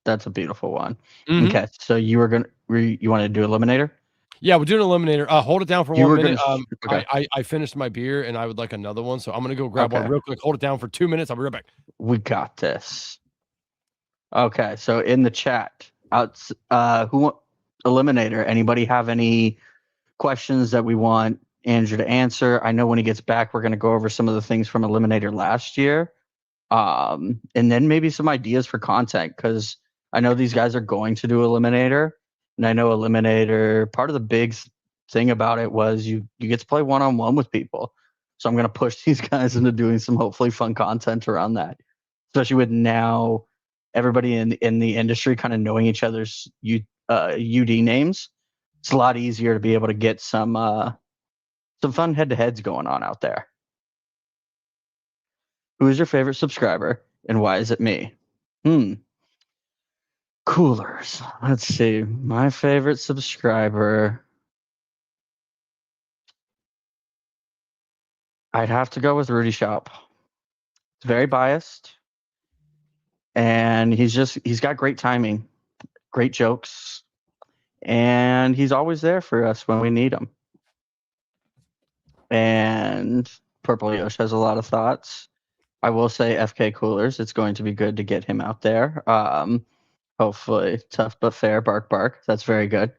that's a beautiful one. Mm-hmm. Okay, so you want to do Eliminator? Yeah, we're doing Eliminator. Hold it down for 1 minute. Okay. I finished my beer, and I would like another one, so I'm gonna go grab one real quick. Hold it down for 2 minutes. I'll be right back. We got this. Okay, so in the chat, Eliminator, anybody have any questions that we want Andrew to answer. I know when he gets back, we're going to go over some of the things from Eliminator last year. And then maybe some ideas for content, because I know these guys are going to do Eliminator. And I know Eliminator, part of the big thing about it was you get to play one-on-one with people. So I'm going to push these guys into doing some hopefully fun content around that, especially with now everybody in the industry kind of knowing each other's UD names. It's a lot easier to be able to get some fun head-to-heads going on out there. Who is your favorite subscriber and why is it me? Coolers. Let's see. My favorite subscriber. I'd have to go with Rudy Shoup. It's very biased. And he's got great timing, great jokes, and he's always there for us when we need him. And Purple Yosh has a lot of thoughts. I will say FK Coolers. It's going to be good to get him out there. Hopefully, tough but fair. Bark, bark. That's very good.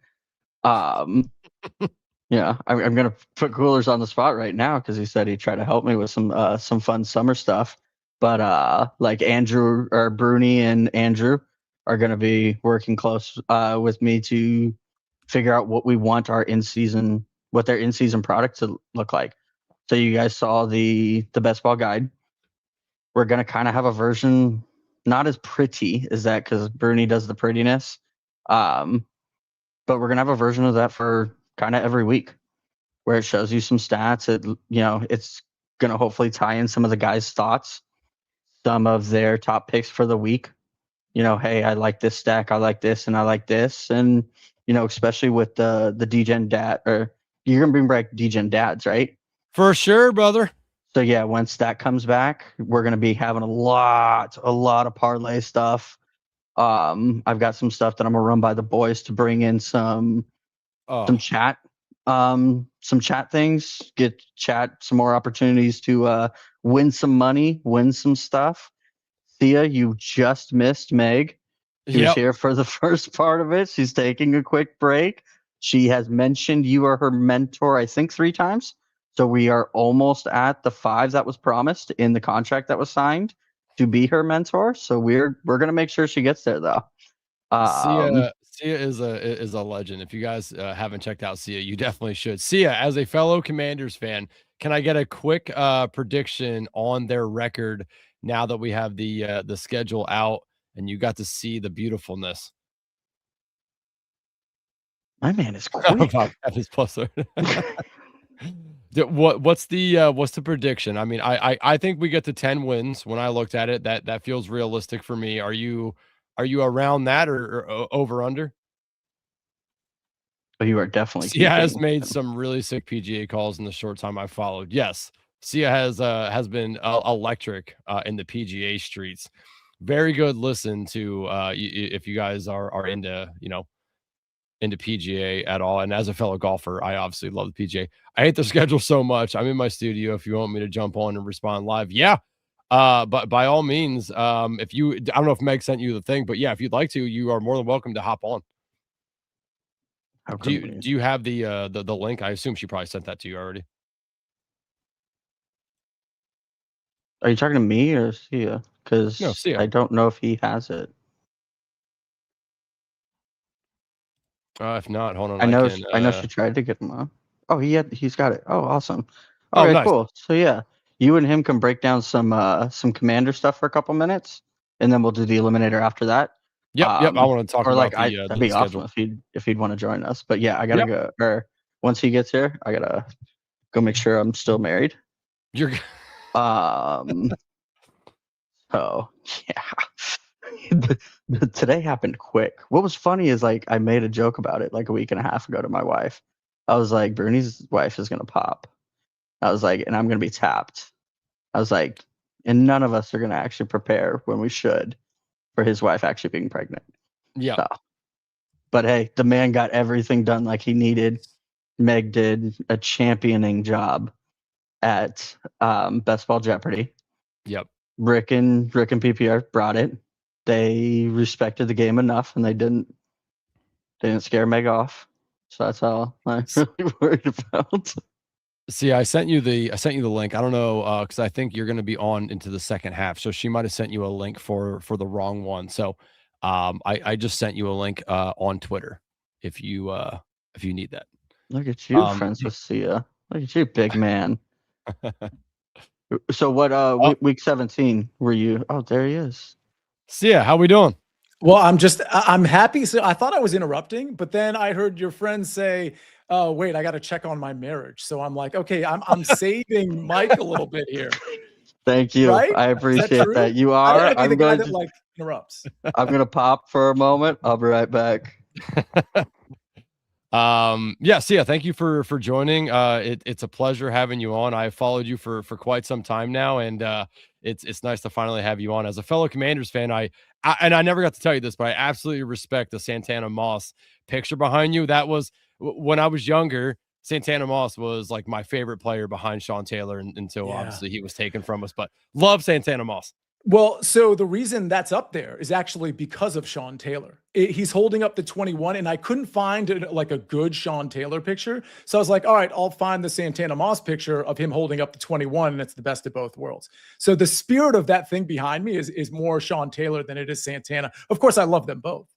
Yeah, I'm gonna put Coolers on the spot right now because he said he'd try to help me with some fun summer stuff. But like Andrew or Bruni and Andrew are gonna be working close with me to figure out what we want their in-season product to look like. So you guys saw the best ball guide. We're gonna kind of have a version not as pretty as that because Bruni does the prettiness, but we're gonna have a version of that for kind of every week, where it shows you some stats. It's gonna hopefully tie in some of the guys' thoughts, some of their top picks for the week. Hey, I like this stack, I like this, and I like this, and especially with the DGen dad, or you're gonna bring back DGen dads, right? For sure, brother. So yeah, once that comes back, we're gonna be having a lot of parlay stuff. I've got some stuff that I'm gonna run by the boys to bring in some chat, some chat things, get chat some more opportunities to win some money, win some stuff. Sia, you just missed Meg. She was here for the first part of it. She's taking a quick break. She has mentioned you are her mentor, I think 3 times. So we are almost at the 5 that was promised in the contract that was signed to be her mentor. So we're gonna make sure she gets there though. Sia is a legend. If you guys haven't checked out Sia, you definitely should. Sia, as a fellow Commanders fan, can I get a quick prediction on their record now that we have the schedule out and you got to see the beautifulness? My man is quick. What's the prediction? I mean, I think we get to 10 wins. When I looked at it, that feels realistic for me. Are you around that or over under? Oh, you are definitely. Sia has made some really sick PGA calls in the short time I followed. Yes, Sia has been electric in the PGA streets. Very good listen to if you guys are into into PGA at all. And as a fellow golfer, I obviously love the PGA. I hate the schedule so much. I'm in my studio. If you want me to jump on and respond live, yeah. But by all means, if you, I don't know if Meg sent you the thing, but yeah, if you'd like to, you are more than welcome to hop on. Do you have the link? I assume she probably sent that to you already. Are you talking to me or Sia? Because no, Sia. I don't know if he has it. If not, hold on. I know she tried to get him on. Oh, he's got it. Oh, awesome. All right, nice. Cool. So yeah, you and him can break down some Commander stuff for a couple minutes, and then we'll do the Eliminator after that. Yep. I want to talk about that'd be awesome if he'd want to join us. But yeah, I gotta go. Or once he gets here, I gotta go make sure I'm still married. You're. So yeah. Today happened quick. What was funny is I made a joke about it like a week and a half ago to my wife. I was like, Bruni's wife is gonna pop. I was like, and I'm gonna be tapped. I was like, and none of us are gonna actually prepare when we should for his wife actually being pregnant. Yeah. So, but hey, the man got everything done like he needed. Meg did a championing job at Best Ball Jeopardy. Yep. Rick and PPR brought it. They respected the game enough, and they didn't scare Meg off. So that's all I'm really worried about. See, I sent you the link. I don't know because I think you're going to be on into the second half, so she might have sent you a link for the wrong one. So I just sent you a link on Twitter if you need that. Look at you, friends with Sia. Look at you, big man. So what week 17 were you? Oh, there he is. Sia, how we doing? Well, I'm happy. So I thought I was interrupting, but then I heard your friend say, "Oh, wait, I got to check on my marriage." So I'm like, okay, I'm saving Mike a little bit here. Thank you. Right? I appreciate that. You I are. don't wanna be I'm the guy going that to like interrupts. I'm going to pop for a moment. I'll be right back. Sia, thank you for joining. It's a pleasure having you on. I've followed you for quite some time now, and it's nice to finally have you on. As a fellow Commanders fan, I never got to tell you this, but I absolutely respect the Santana Moss picture behind you. That was when I was younger. Santana Moss was like my favorite player behind Sean Taylor until obviously he was taken from us, but love Santana Moss. Well, so the reason that's up there is actually because of Sean Taylor. He's holding up the 21, and I couldn't find like a good Sean Taylor picture. So I was like, all right, I'll find the Santana Moss picture of him holding up the 21, and it's the best of both worlds. So the spirit of that thing behind me is more Sean Taylor than it is Santana. Of course, I love them both.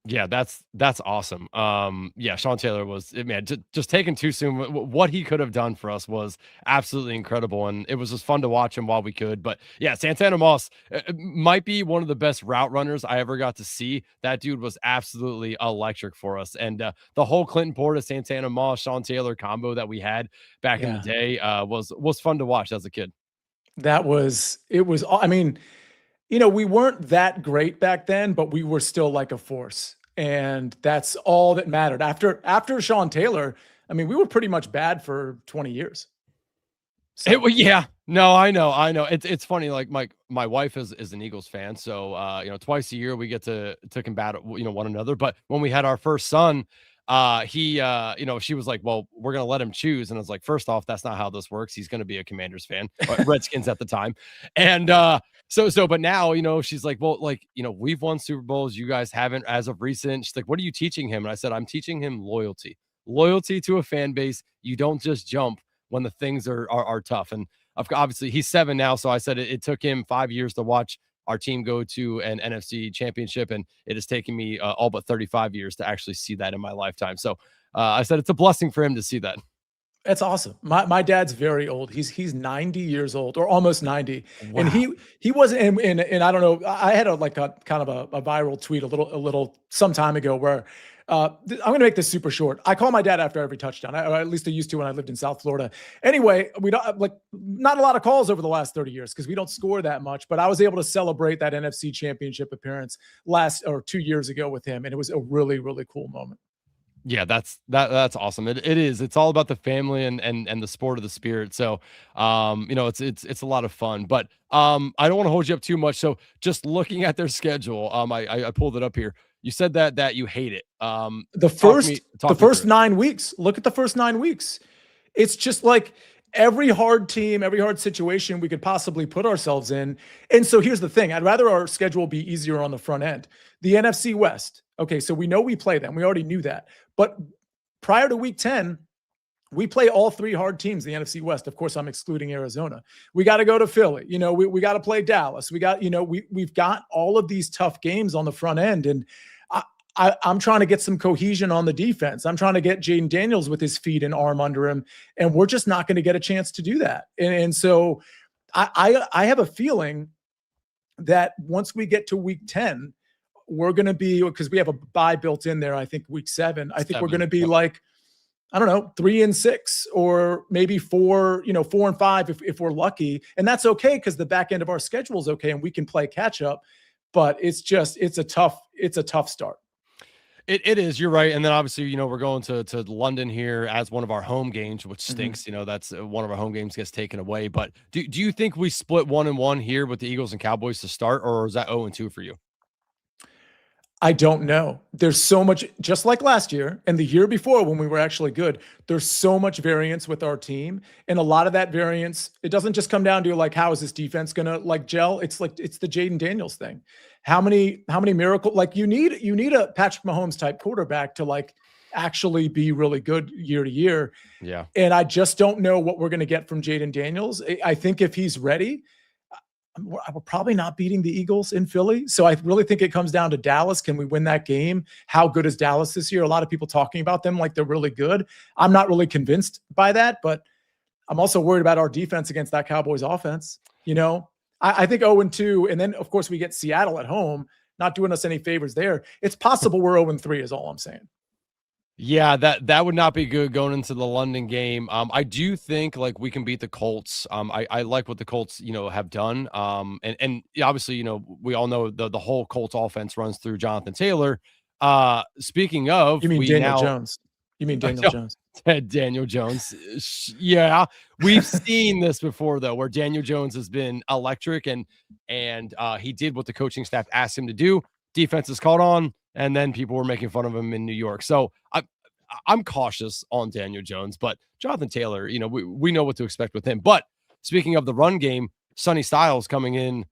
Yeah, that's awesome. Sean Taylor was, man, just taken too soon. What he could have done for us was absolutely incredible, and it was just fun to watch him while we could. But yeah, Santana Moss might be one of the best route runners I ever got to see. That dude was absolutely electric for us, and the whole Clinton Portis, Santana Moss, Sean Taylor combo that we had back in the day was fun to watch as a kid. It was. I mean, we weren't that great back then, but we were still like a force. And that's all that mattered. After Sean Taylor, I mean, we were pretty much bad for 20 years. So. No, I know. It's funny. Like my wife is an Eagles fan. So, twice a year we get to combat, one another. But when we had our first son, she was like, well, we're going to let him choose. And I was like, first off, that's not how this works. He's going to be a Commanders fan, Redskins at the time. And, but now, she's like, well, we've won Super Bowls. You guys haven't as of recent. She's like, what are you teaching him? And I said, I'm teaching him loyalty to a fan base. You don't just jump when the things are tough. And obviously he's 7 now. So I said it took him 5 years to watch our team go to an NFC championship. And it has taken me all but 35 years to actually see that in my lifetime. So I said, it's a blessing for him to see that. That's awesome. My dad's very old. He's 90 years old or almost 90. Wow. And he wasn't, and I don't know, I had a kind of a viral tweet a little some time ago where I'm going to make this super short. I call my dad after every touchdown. Or at least I used to when I lived in South Florida. Anyway, we don't not a lot of calls over the last 30 years because we don't score that much, but I was able to celebrate that NFC championship appearance 2 years ago with him. And it was a really, really cool moment. Yeah, that's awesome. It is. It's all about the family and the sport of the spirit. So, it's a lot of fun. But I don't want to hold you up too much. So, just looking at their schedule, I pulled it up here. You said that you hate it. The first 9 weeks. Look at the first 9 weeks. It's just like every hard team, every hard situation we could possibly put ourselves in. And so here's the thing. I'd rather our schedule be easier on the front end. The NFC West. Okay, so we know we play them. We already knew that. But prior to week 10, we play all 3 hard teams in the NFC West. Of course, I'm excluding Arizona. We got to go to Philly. We got to play Dallas. We got, we've got all of these tough games on the front end. And I'm trying to get some cohesion on the defense. I'm trying to get Jaden Daniels with his feet and arm under him. And we're just not going to get a chance to do that. And so I have a feeling that once we get to week 10, we're going to be, because we have a bye built in there, I think week 7, I think we're going to be like, I don't know, 3-6 or maybe 4-5 if we're lucky. And that's okay because the back end of our schedule is okay and we can play catch up. But it's a tough start. It is. You're right. And then obviously, we're going to London here as one of our home games, which stinks. Mm-hmm. That's one of our home games gets taken away. But do you think we split 1-1 here with the Eagles and Cowboys to start, or is that 0-2 for you? I don't know. There's so much, just like last year and the year before when we were actually good, there's so much variance with our team. And a lot of that variance, it doesn't just come down to how is this defense going to gel? It's the Jaden Daniels thing. How many miracle, you need a Patrick Mahomes type quarterback to actually be really good year to year. Yeah. And I just don't know what we're going to get from Jaden Daniels. I think if he's ready, we're probably not beating the Eagles in Philly. So I really think it comes down to Dallas. Can we win that game? How good is Dallas this year? A lot of people talking about them like they're really good. I'm not really convinced by that, but I'm also worried about our defense against that Cowboys offense. You know, I think 0-2, and then of course we get Seattle at home, not doing us any favors there. It's possible we're 0-3 is all I'm saying. Yeah, that would not be good going into the London game. I do think like we can beat the Colts. I like what the Colts, have done. And obviously, we all know the whole Colts offense runs through Jonathan Taylor. Speaking of, you mean Daniel Jones? You mean Daniel Jones? Daniel Jones. Yeah, we've seen this before though, where Daniel Jones has been electric, and he did what the coaching staff asked him to do. Defense is caught on. And then people were making fun of him in New York. So I'm cautious on Daniel Jones, but Jonathan Taylor, we know what to expect with him. But speaking of the run game, Sonny Styles coming in.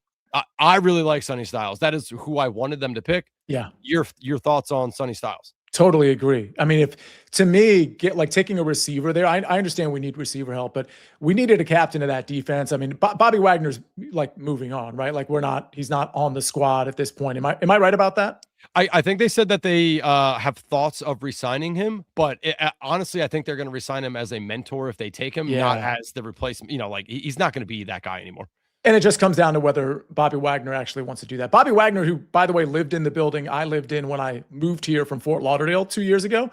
I really like Sonny Styles. That is who I wanted them to pick. Yeah. Your thoughts on Sonny Styles? Totally agree. I mean, if to me, taking a receiver there, I understand we need receiver help, but we needed a captain of that defense. I mean, Bobby Wagner's like moving on, right? Like he's not on the squad at this point. Am I right about that? I think they said that they have thoughts of re-signing him, but honestly, I think they're going to re-sign him as a mentor if they take him, not as the replacement. He's not going to be that guy anymore. And it just comes down to whether Bobby Wagner actually wants to do that. Bobby Wagner, who, by the way, lived in the building I lived in when I moved here from Fort Lauderdale 2 years ago,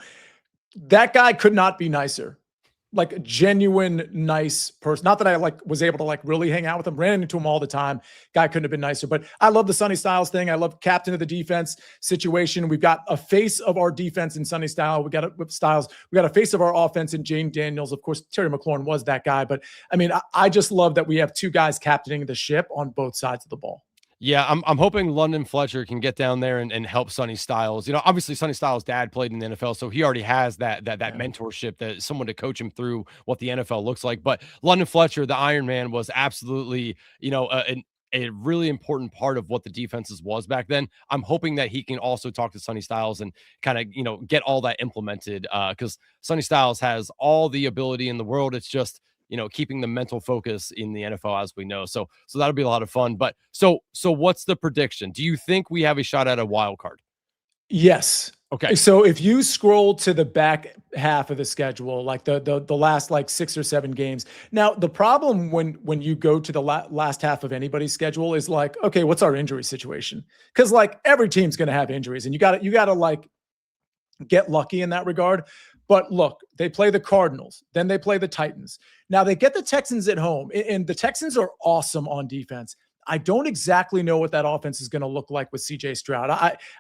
that guy could not be nicer. Like a genuine nice person. Not that I was able to really hang out with him, ran into him all the time. Guy couldn't have been nicer. But I love the Sonny Styles thing. I love captain of the defense situation. We've got a face of our defense in Sonny Styles. We got a face of our offense in Jane Daniels. Of course, Terry McLaurin was that guy. But I mean, I just love that we have two guys captaining the ship on both sides of the ball. Yeah, I'm hoping London Fletcher can get down there and help Sonny Styles. Obviously Sonny Styles' dad played in the NFL, so he already has that mentorship, that someone to coach him through what the NFL looks like. But London Fletcher, the Iron Man, was absolutely, a really important part of what the defenses was back then. I'm hoping that he can also talk to Sonny Styles and kind of, get all that implemented, because Sonny Styles has all the ability in the world. It's just, keeping the mental focus in the NFL, as we know. So that'll be a lot of fun. But so what's the prediction? Do you think we have a shot at a wild card? Yes. Okay. So if you scroll to the back half of the schedule, like the last 6 or 7 games. Now, the problem when you go to the last half of anybody's schedule is okay, what's our injury situation? Because every team's going to have injuries, and you got to get lucky in that regard. But look, they play the Cardinals, then they play the Titans. Now they get the Texans at home, and the Texans are awesome on defense. I don't exactly know what that offense is going to look like with CJ Stroud.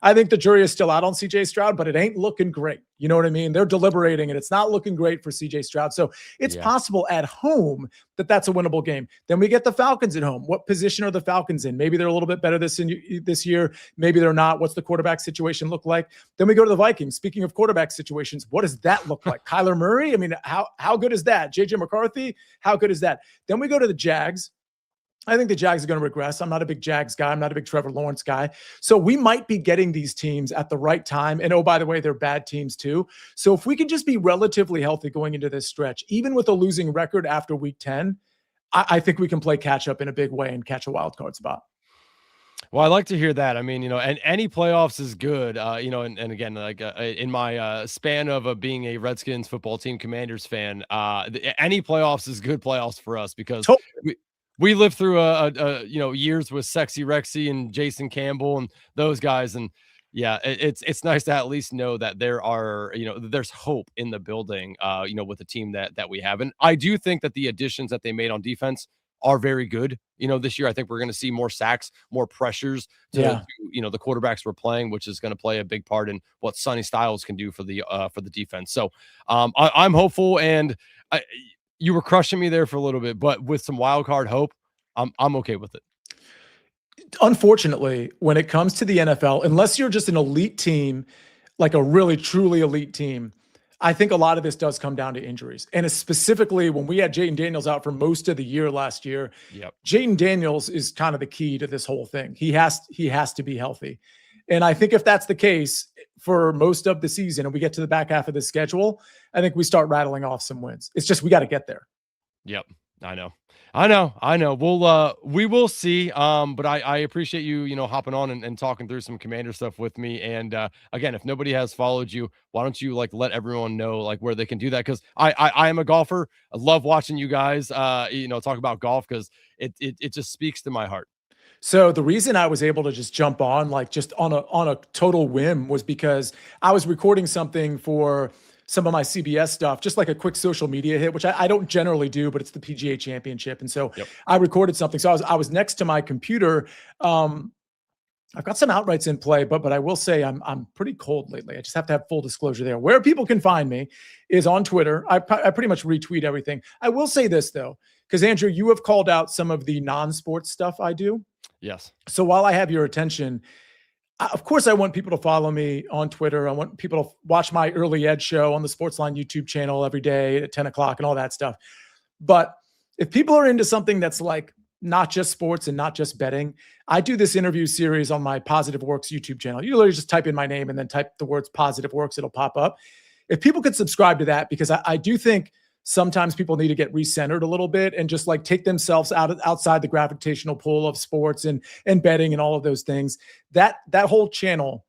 I think the jury is still out on CJ Stroud, but it ain't looking great. You know what I mean? They're deliberating, and it's not looking great for CJ Stroud. So it's possible at home that's a winnable game. Then we get the Falcons at home. What position are the Falcons in? Maybe they're a little bit better this year. Maybe they're not. What's the quarterback situation look like? Then we go to the Vikings. Speaking of quarterback situations, what does that look like? Kyler Murray? I mean, how good is that? JJ McCarthy? How good is that? Then we go to the Jags. I think the Jags are going to regress. I'm not a big Jags guy. I'm not a big Trevor Lawrence guy. So we might be getting these teams at the right time. And oh, by the way, they're bad teams too. So if we can just be relatively healthy going into this stretch, even with a losing record after week 10, I think we can play catch up in a big way and catch a wild card spot. Well, I like to hear that. I mean, and any playoffs is good, and again, in my span of being a Redskins football team Commanders fan, any playoffs is good playoffs for us, because we lived through years with Sexy Rexy and Jason Campbell and those guys. And yeah, it's nice to at least know that there are, there's hope in the building, with the team that we have. And I do think that the additions that they made on defense are very good. This year, I think we're going to see more sacks, more pressures to the quarterbacks we're playing, which is going to play a big part in what Sonny Styles can do for the defense. So I'm hopeful, and you were crushing me there for a little bit, but with some wild card hope, I'm okay with it. Unfortunately, when it comes to the NFL, unless you're just an elite team, like a really truly elite team, I think a lot of this does come down to injuries. And it's specifically when we had Jaden Daniels out for most of the year last year, Jaden Daniels is kind of the key to this whole thing. He has to be healthy. And I think if that's the case, for most of the season and we get to the back half of the schedule, I think we start rattling off some wins. It's just we got to get there. Yep. I know. We will see. But I appreciate you, hopping on and talking through some Commander stuff with me. And again, if nobody has followed you, why don't you let everyone know where they can do that? Because I am a golfer. I love watching you guys talk about golf because it just speaks to my heart. So the reason I was able to just jump on just on a total whim was because I was recording something for some of my CBS stuff, just like a quick social media hit, which I don't generally do, but it's the PGA Championship. And so I recorded something. So I was next to my computer. I've got some outrights in play, but I will say I'm pretty cold lately. I just have to have full disclosure there. Where people can find me is on Twitter. I pretty much retweet everything. I will say this though, because Andrew, you have called out some of the non-sports stuff I do. Yes. So while I have your attention, of course, I want people to follow me on Twitter. I want people to watch my Early Ed show on the Sportsline YouTube channel every day at 10 o'clock and all that stuff. But if people are into something that's not just sports and not just betting, I do this interview series on my Positive Works YouTube channel. You literally just type in my name and then type the words Positive Works, it'll pop up. If people could subscribe to that, because I do think sometimes people need to get recentered a little bit and just take themselves outside the gravitational pull of sports and betting and all of those things. That whole channel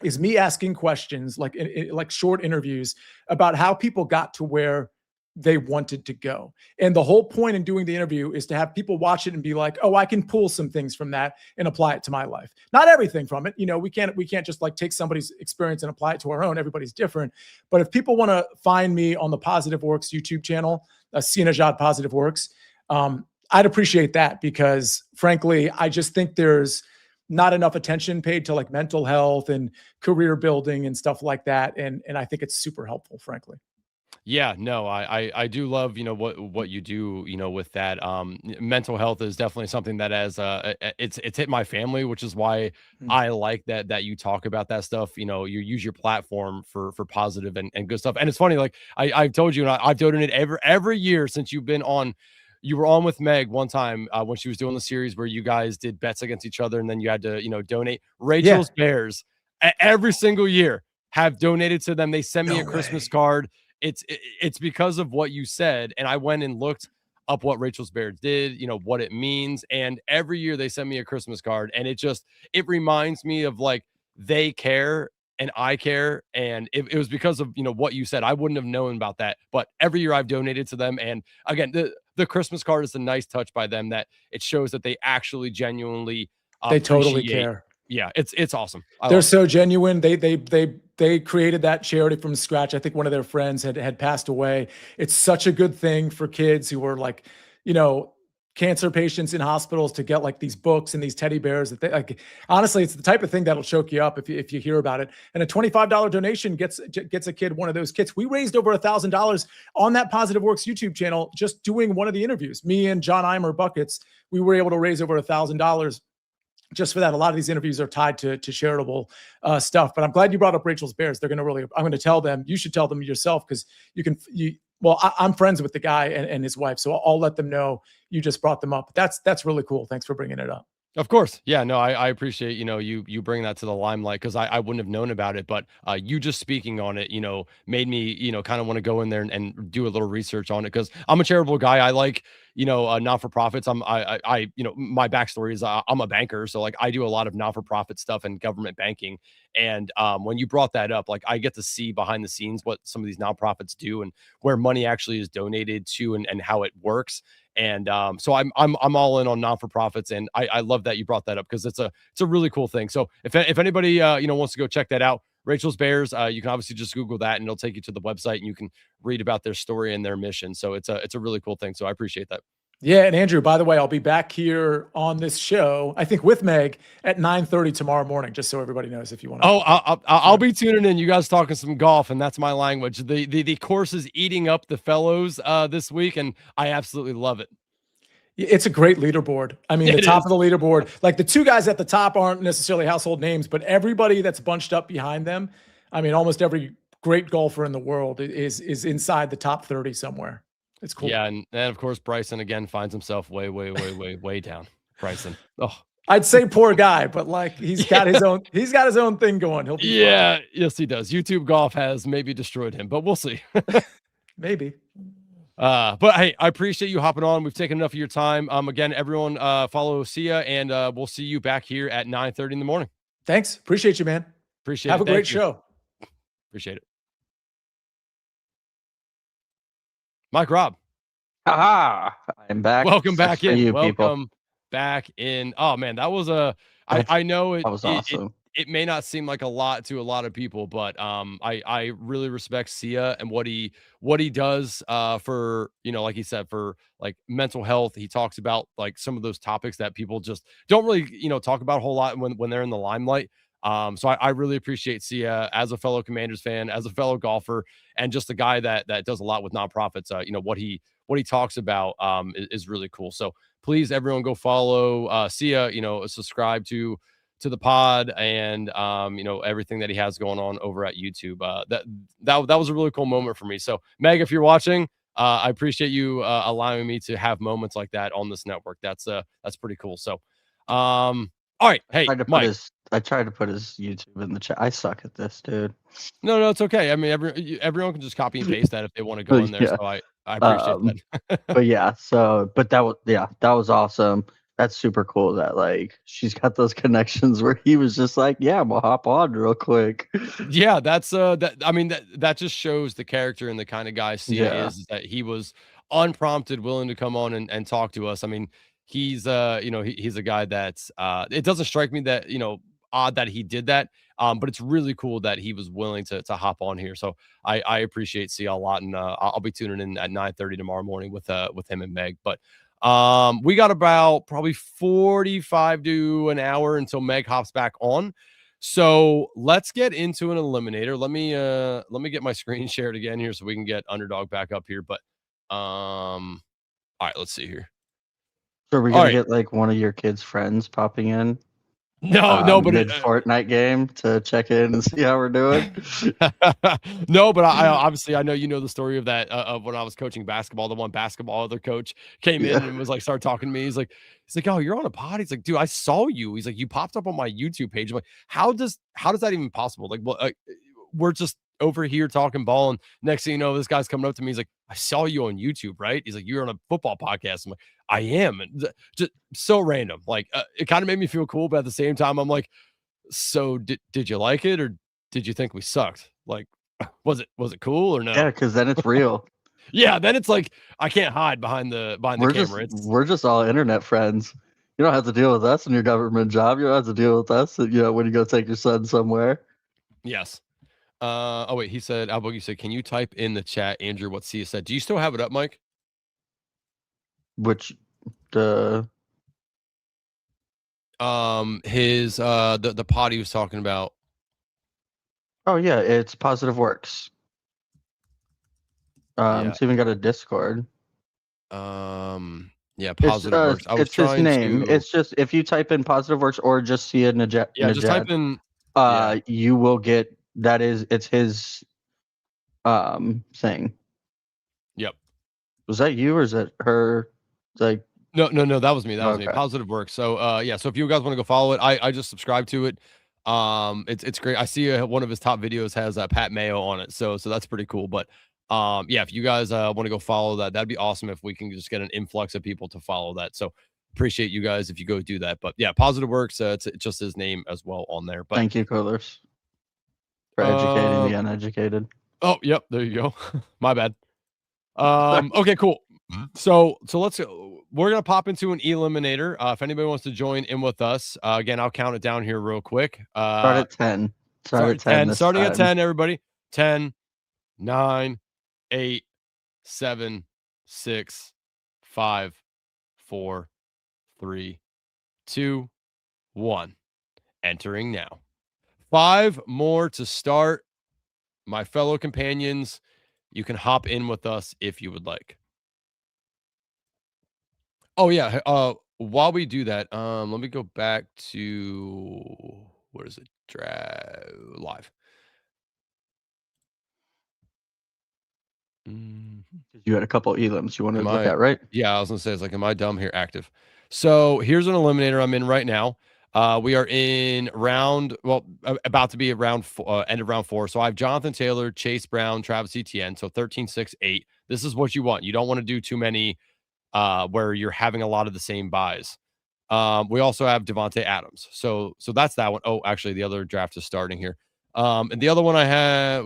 is me asking questions, like short interviews about how people got to where they wanted to go. And the whole point in doing the interview is to have people watch it and be like, oh, I can pull some things from that and apply it to my life. Not everything from it. We can't just take somebody's experience and apply it to our own. Everybody's different. But if people want to find me on the Positive Works YouTube channel, Sia Nejad Positive Works, I'd appreciate that, because frankly, I just think there's not enough attention paid to mental health and career building and stuff like that. And I think it's super helpful, frankly. Yeah, no, I do love, what you do, with that. Mental health is definitely something that it's hit my family, which is why I like that you talk about that stuff. You use your platform for positive and good stuff. And it's funny, I've told you, and I've donated every year since you've been on. You were on with Meg one time when she was doing the series where you guys did bets against each other, and then you had to, donate. Rachel's Bears every single year have donated to them. They send me a Christmas card. It's because of what you said. And I went and looked up what Rachel's Bears did, what it means. And every year they send me a Christmas card, and it reminds me of they care and I care. And it was because of, what you said. I wouldn't have known about that, but every year I've donated to them. And again, the Christmas card is a nice touch by them that it shows that they actually genuinely, they totally care. Yeah, it's awesome. They're so genuine. They created that charity from scratch. I think one of their friends had passed away. It's such a good thing for kids who are cancer patients in hospitals to get these books and these teddy bears that they honestly, it's the type of thing that'll choke you up if you hear about it. And a $25 donation gets a kid one of those kits. We raised over $1,000 on that Positive Works YouTube channel just doing one of the interviews. Me and John Eimer Buckets, we were able to raise over $1,000 just for that. A lot of these interviews are tied to charitable stuff, but I'm glad you brought up Rachel's Bears. They're I'm going to tell them, you should tell them yourself, because I'm friends with the guy and his wife, so I'll let them know you just brought them up. That's really cool. Thanks for bringing it up. Of course. Yeah, no, I appreciate, you bring that to the limelight, because I wouldn't have known about it, but you just speaking on it, made me, kind of want to go in there and do a little research on it, because I'm a charitable guy. I like, not-for-profits. I my backstory is I'm a banker. So I do a lot of not-for-profit stuff and government banking. And when you brought that up, I get to see behind the scenes what some of these nonprofits do and where money actually is donated to and how it works. And so I'm all in on non-for-profits, and I love that you brought that up, because it's a really cool thing. So if anybody wants to go check that out, Rachel's Bears, you can obviously just Google that and it'll take you to the website and you can read about their story and their mission. So it's a really cool thing. So I appreciate that. Yeah, and Andrew, by the way, I'll be back here on this show, I think with Meg, at 9:30 tomorrow morning, just so everybody knows if you want to. Oh, I'll be tuning in. You guys talking some golf, and that's my language. The course is eating up the fellows this week, and I absolutely love it. It's a great leaderboard. I mean, the top of the leaderboard, the two guys at the top aren't necessarily household names, but everybody that's bunched up behind them, I mean, almost every great golfer in the world is inside the top 30 somewhere. It's cool. Yeah, and of course Bryson again finds himself way down. Bryson. Oh, I'd say poor guy, but like he's got his own thing going. He'll be fine. Yes, he does. YouTube golf has maybe destroyed him, but we'll see. Maybe. But hey, I appreciate you hopping on. We've taken enough of your time. Again, everyone, follow Sia, and we'll see you back here at 9:30 in the morning. Thanks. Appreciate you, man. Appreciate Have it. a great Thank you. show. Appreciate it. Mike Raub. Aha! I'm back. Welcome back For in. you Welcome people. back in. Oh man, that was I know it. That was awesome. It may not seem like a lot to a lot of people, but I really respect Sia and what he does for, like he said, for like mental health. He talks about like some of those topics that people just don't really talk about a whole lot when they're in the limelight. So I really appreciate Sia as a fellow Commanders fan, as a fellow golfer, and just a guy that does a lot with nonprofits. What he talks about is really cool. So please, everyone, go follow Sia. Subscribe to the pod and everything that he has going on over at YouTube. That was a really cool moment for me. So Meg, if you're watching, I appreciate you allowing me to have moments like that on this network. That's pretty cool. So all right, hey Mike. I tried to put his YouTube in the chat. I suck at this, dude. No, it's okay. I mean, everyone can just copy and paste that if they want to go in there. Yeah. So I appreciate that. But yeah, that was awesome. That's super cool that like she's got those connections where he was just like, yeah, we'll hop on real quick. Yeah, that's that just shows the character and the kind of guy Sia is that he was unprompted, willing to come on and talk to us. I mean, he's he's a guy that's it doesn't strike me that odd that he did that, but it's really cool that he was willing to hop on here. So I appreciate Sia a lot, and I'll be tuning in at 9:30 tomorrow morning with him and Meg. But we got about probably 45 to an hour until Meg hops back on. So let's get into an eliminator. Let me get my screen shared again here so we can get Underdog back up here. But all right, let's see here. So we're gonna get like one of your kids' friends popping in. No, but mid Fortnite game to check in and see how we're doing. No, but I obviously I know the story of that of when I was coaching basketball. The one basketball other coach came in and was like, started talking to me. He's like, oh, you're on a pod. He's like, dude, I saw you. He's like, you popped up on my YouTube page. I'm like, how does that even possible? Like, well, we're just over here talking ball, and next thing you know, this guy's coming up to me. He's like, I saw you on YouTube, right? He's like, you're on a football podcast. I'm like, I am. And just so random. Like, it kind of made me feel cool, but at the same time, I'm like, so did you like it, or did you think we sucked? Like, was it cool or no? Yeah, because then it's real. Yeah, then it's like I can't hide behind the camera. We're just all internet friends. You don't have to deal with us in your government job. You don't have to deal with us, when you go take your son somewhere. Yes. Oh wait, he said, Alboogie said, can you type in the chat, Andrew, what Sia said? Do you still have it up, Mike? Which his the pod he was talking about. Oh yeah, it's Positive Works. It's even got a Discord. Yeah, Positive Works. It's his name. It's just if you type in Positive Works or just Sia Nejad. Yeah, just type in. You will get. It's his thing. Yep. Was that you or is it her? Like no, that was me. That was me. Positive Works. So so if you guys want to go follow it, I just subscribed to it. It's great. I see one of his top videos has Pat Mayo on it, so that's pretty cool. But yeah, if you guys want to go follow that'd be awesome if we can just get an influx of people to follow that. So appreciate you guys if you go do that. But yeah, Positive Works, it's just his name as well on there. But thank you, Coolers, for educating the uneducated. Oh, yep, there you go. My bad. Okay, cool. So let's we're gonna pop into an eliminator. If anybody wants to join in with us, again, I'll count it down here real quick. Start at 10. Start at 10. Starting at 10, everybody. 10, 9, 8, 7, 6, 5, 4, 3, 2, 1. Entering now. 5 more to start. My fellow companions, you can hop in with us if you would like. Oh yeah. While we do that, let me go back to where is it? Live. You had a couple elims you wanted to look at, right? Yeah, I was gonna say, it's like, am I dumb here? Active. So here's an eliminator I'm in right now. We are in about to be at end of round 4. So I have Jonathan Taylor, Chase Brown, Travis Etienne. So 13, 6, 8. This is what you want. You don't want to do too many where you're having a lot of the same buys. We also have Devontae Adams. So that's that one. Oh, actually, the other draft is starting here. And the other one I have,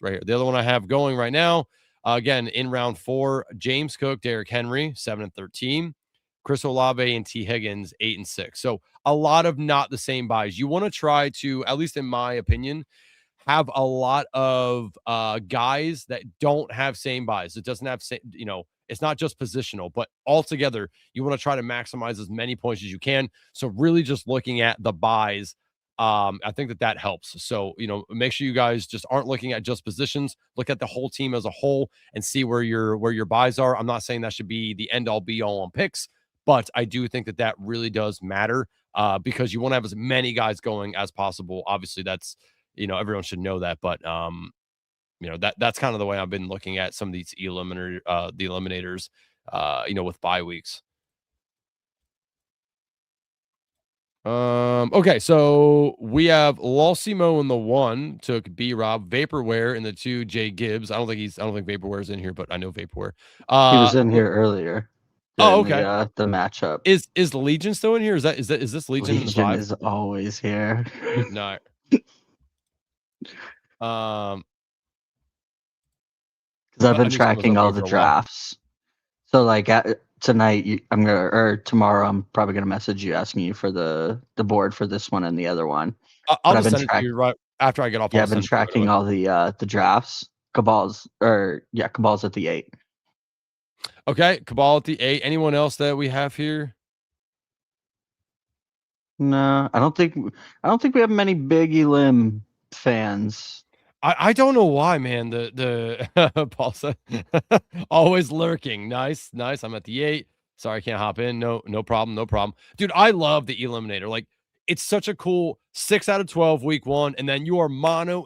right here. The other one I have going right now, again, in round 4, James Cook, Derrick Henry, 7 and 13. Chris Olave and T. Higgins, 8 and 6. So a lot of not the same buys. You want to try to, at least in my opinion, have a lot of guys that don't have same buys. It doesn't have same, it's not just positional, but altogether, you want to try to maximize as many points as you can. So really just looking at the buys, I think that helps. So, make sure you guys just aren't looking at just positions, look at the whole team as a whole and see where your buys are. I'm not saying that should be the end all be all on picks, but I do think that really does matter because you want to have as many guys going as possible. Obviously that's, everyone should know that, but that's kind of the way I've been looking at some of these the eliminators, with bye weeks. Okay, so we have Losimo in the 1, took B Rob, Vaporware in the 2, Jay Gibbs. I don't think Vaporware's in here, but I know Vaporware. He was in here earlier. Oh, okay. The matchup. Is Legion still in here? Is this Legion? Legion is always here. No. Because I've been tracking all the drafts. So like tonight, tomorrow, I'm probably gonna message you asking you for the board for this one and the other one. I'll just send it to you right after I get off. Yeah, I've been tracking all the drafts. Cabal's at the 8. Okay, Cabal at the 8. Anyone else that we have here? No, I don't think we have many big Elim fans. I don't know why, man. The Paul said always lurking. Nice. I'm at the 8. Sorry, I can't hop in. No problem. Dude, I love the Eliminator. Like, it's such a cool 6 out of 12 week 1, and then you are mono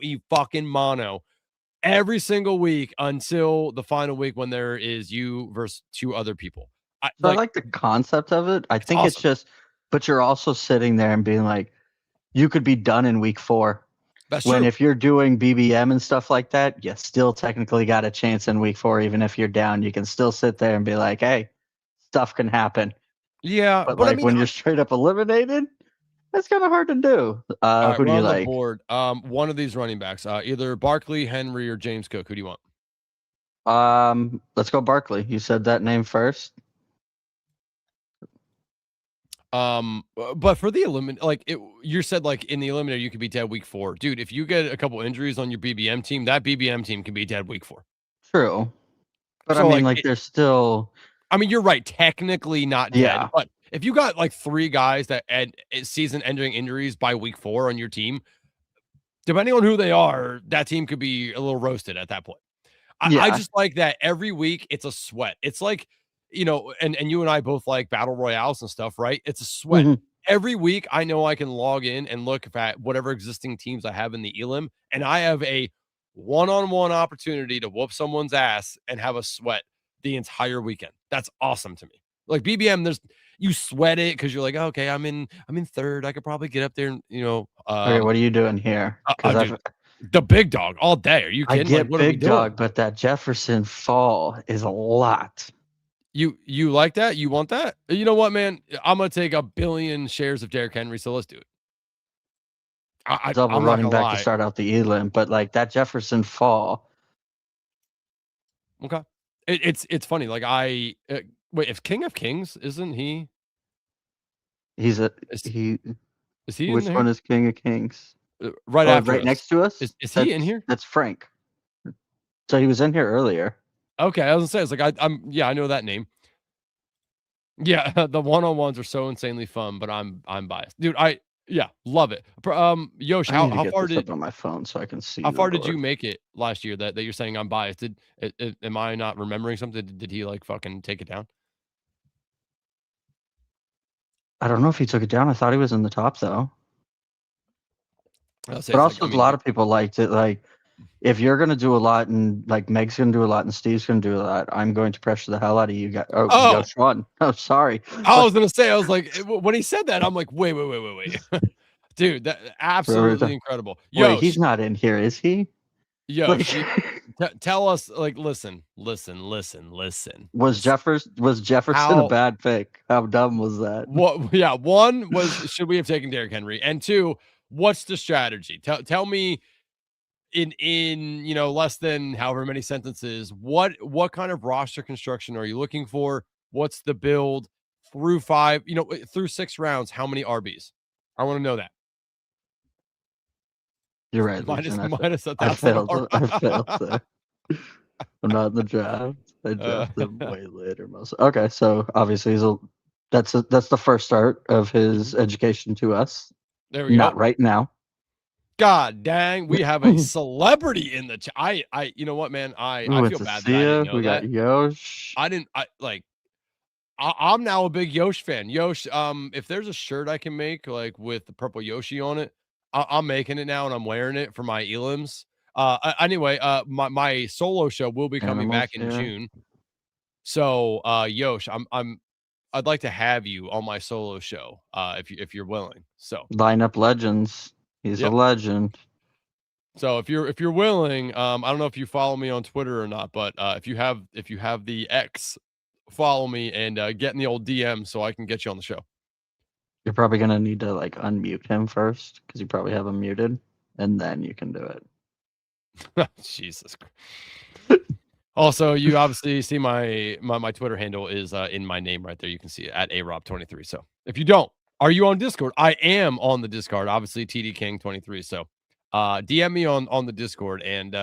every single week until the final week when there is you versus 2 other people. I like the concept of it. I think it's just, but you're also sitting there and being like, you could be done in week 4. That's when true. If you're doing BBM and stuff like that, you still technically got a chance in week 4. Even if you're down, you can still sit there and be like, hey, stuff can happen. Yeah. But like when you're straight up eliminated, that's kind of hard to do. Right, who do you like? Board. One of these running backs, either Barkley, Henry, or James Cook. Who do you want? Let's go Barkley. You said that name first. But for the you said like in the eliminator you could be dead week 4, dude. If you get a couple injuries on your BBM team, that BBM team can be dead week 4. True, but so, I mean, they're still. I mean, you're right. Technically not dead, but if you got like 3 guys that had season-ending injuries by week 4 on your team, depending on who they are, that team could be a little roasted at that point. I just like that every week it's a sweat. It's like, and you and I both like battle royales and stuff, right? It's a sweat. Mm-hmm. Every week I know I can log in and look at whatever existing teams I have in the Elim, and I have a one-on-one opportunity to whoop someone's ass and have a sweat the entire weekend. That's awesome to me. Like BBM, you sweat it because you're like, oh, okay, I'm in 3rd. I could probably get up there and okay, what are you doing here? The big dog all day. Are you kidding? I get big dog, but that Jefferson fall is a lot. You like that? You want that? You know what, man? I'm gonna take 1 billion shares of Derrick Henry, so let's do it. Double running back to start out the Elim, but like that Jefferson fall. Okay, it's funny. Like wait, if King of Kings isn't he? Is he? Which one is King of Kings? Right after right us. Next to us. Is he in here? That's Frank. So he was in here earlier. Okay, I was gonna say, it's like I know that name. Yeah, the one-on-ones are so insanely fun, but I'm biased, dude. Love it. Yosh, how far did on my phone so I can see? How far did you make it last year? That you're saying I'm biased? Am I not remembering something? Did he like fucking take it down? I don't know if he took it down. I thought he was in the top though. But also, a lot of people liked it. Like if you're going to do a lot and like Meg's going to do a lot and Steve's going to do a lot, I'm going to pressure the hell out of you guys. Oh, Sean. Oh, sorry. I was going to say, I was like, when he said that, I'm like, wait. Dude, that absolutely incredible. Wait, he's not in here, is he? Yo, tell us, like, listen. Was Jefferson a bad pick? How dumb was that? What? Yeah, one was, should we have taken Derrick Henry? And two, what's the strategy? Tell me in less than however many sentences, what kind of roster construction are you looking for? What's the build through through 6 rounds? How many RBs? I want to know that. You're right. Minus I failed there. I'm not in the draft. I drafted him way later. Okay, so obviously that's the first start of his education to us. There we go. Not right now. God dang, we have a celebrity in the chat. I you know what, man? I feel bad that I didn't know we that. got Yosh. I'm now a big Yosh fan. Yosh, if there's a shirt I can make like with the purple Yoshi on it, I'm making it now and I'm wearing it for my elims. Anyway, my solo show will be coming back in June. So, Yosh, I'd like to have you on my solo show, if you're willing. So lineup legends. He's a legend. So if you're willing, I don't know if you follow me on Twitter or not, but if you have the X, follow me and get in the old DM so I can get you on the show. You're probably gonna need to like unmute him first because you probably have him muted, and then you can do it. Jesus Christ. Also, you obviously see my Twitter handle is in my name right there. You can see it at Raub23. So if you don't, are you on Discord? I am on the Discord, obviously TD King 23. So DM me on the Discord and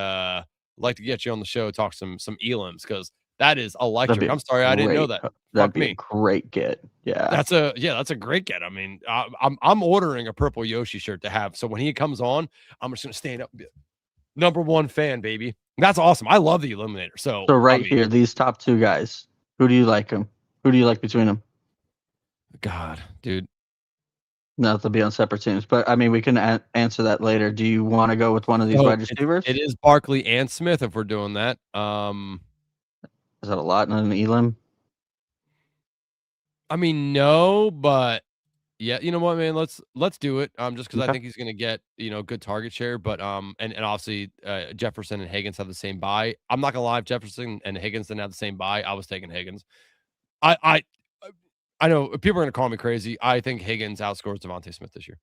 like to get you on the show, talk some elims because that is electric. I'm sorry, I didn't know that. That'd be a great get. Yeah. That's a great get. I mean, I'm ordering a purple Yoshi shirt to have. So when he comes on, I'm just gonna stand up and be #1 fan, baby. That's awesome. I love the Eliminator. So here, these top 2 guys. Who do you like them? Who do you like between them? God, dude. No, they'll be on separate teams. But I mean, we can answer that later. Do you want to go with one of these wide receivers? It is Barkley and Smith if we're doing that. Is that a lot in an elim? I mean, no, but yeah, you know what, man? Let's do it. Just because I think he's gonna get good target share, but and obviously Jefferson and Higgins have the same bye. I'm not gonna lie, if Jefferson and Higgins didn't have the same bye, I was taking Higgins. I know people are gonna call me crazy. I think Higgins outscores Devontae Smith this year.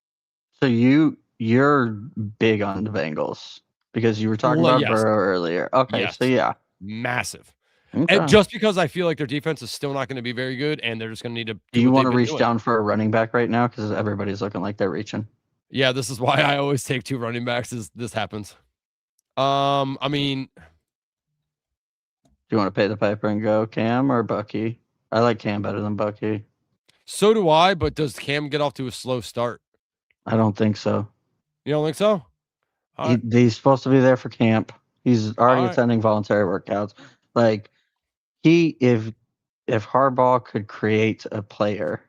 So you're big on the Bengals because you were talking about Burrow earlier. Okay, yes. So yeah, massive. Okay. And just because I feel like their defense is still not going to be very good, and they're just going to need to. Do you want to reach down for a running back right now? Because everybody's looking like they're reaching. Yeah, this is why I always take 2 running backs. This happens. I mean, do you want to pay the piper and go Cam or Bucky? I like Cam better than Bucky. So do I, but does Cam get off to a slow start? I don't think so. You don't think so? He's supposed to be there for camp. He's already attending voluntary workouts. Like if Harbaugh could create a player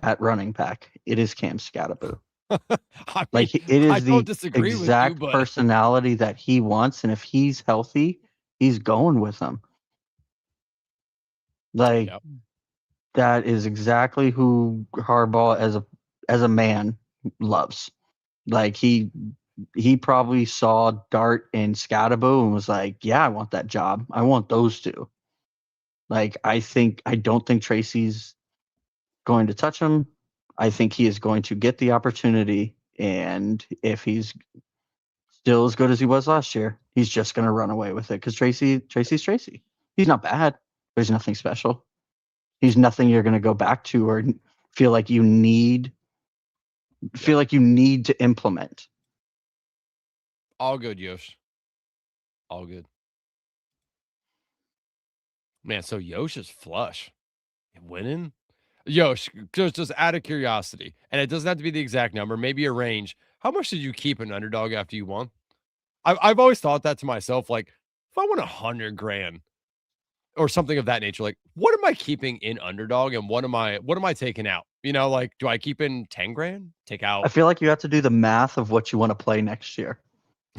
at running back, it is Cam Scatterboo. It is the exact personality that he wants, and if he's healthy, he's going with them. That is exactly who Harbaugh as a man loves. Like he probably saw Dart and Scatterboo and was like, yeah, I want that job. I want those 2. Like, I don't think Tracy's going to touch him. I think he is going to get the opportunity. And if he's still as good as he was last year, he's just going to run away with it. Because Tracy's Tracy. He's not bad, but he's nothing special. He's nothing you're going to go back to or feel like you need to implement. All good, Yosh. All good. Man, so Yosh is flush. Winning? Yosh, just out of curiosity, and it doesn't have to be the exact number, maybe a range. How much did you keep an underdog after you won? I've always thought that to myself, like, if I won $100,000 or something of that nature, like, what am I keeping in underdog and what am I taking out? Like, do I keep in $10,000? Take out? I feel like you have to do the math of what you want to play next year.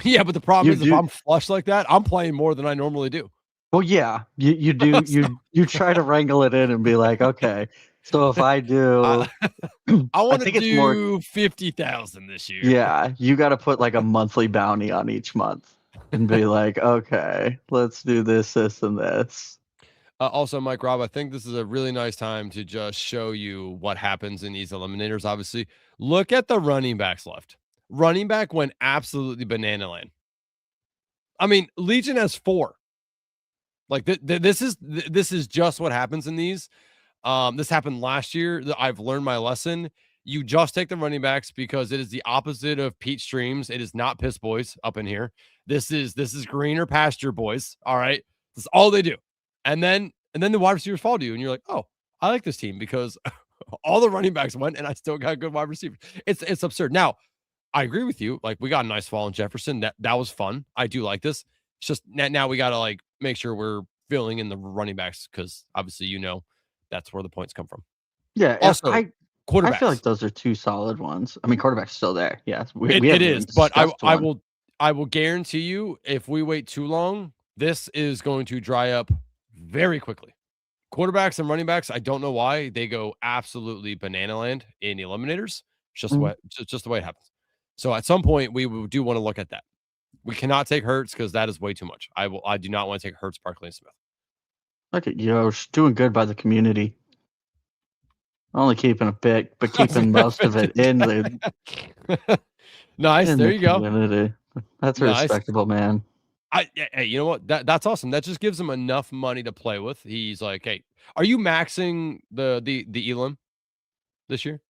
Yeah, but the problem is if I'm flush like that, I'm playing more than I normally do. Well, yeah, you do you try to wrangle it in and be like, okay, so if I do, I want to think it's do more 50,000 this year. Yeah, you got to put like a monthly bounty on each month and be like, okay, let's do this, this, and this. Also, Mike Rob, I think this is a really nice time to just show you what happens in these eliminators. Obviously, look at the running backs left. Running back went absolutely banana land. I mean, Legion has 4. Like this is just what happens in these. This happened last year. I've learned my lesson. You just take the running backs because it is the opposite of Pete Streams. It is not piss boys up in here. This is greener pasture boys. All right, that's all they do. And then the wide receivers fall to you, and you're like, oh, I like this team because all the running backs went, and I still got good wide receivers. It's absurd. Now, I agree with you. Like, we got a nice fall in Jefferson. That was fun. I do like this. It's just now we got to like make sure we're filling in the running backs because obviously that's where the points come from. Yeah. Also, quarterbacks. I feel like those are 2 solid ones. I mean, quarterback's still there. Yes, it is. But I will guarantee you, if we wait too long, this is going to dry up very quickly. Quarterbacks and running backs, I don't know why they go absolutely banana land in eliminators. It's just the way it happens. So at some point, we do want to look at that. We cannot take Hurts because that is way too much. I do not want to take Hurts, Barkley, and Smith. Look at doing good by the community. Only keeping a bit, but keeping most of it in the. Nice. There you go. Community. That's respectable, man. Hey, you know what? That's awesome. That just gives him enough money to play with. He's like, hey, are you maxing the Elam this year?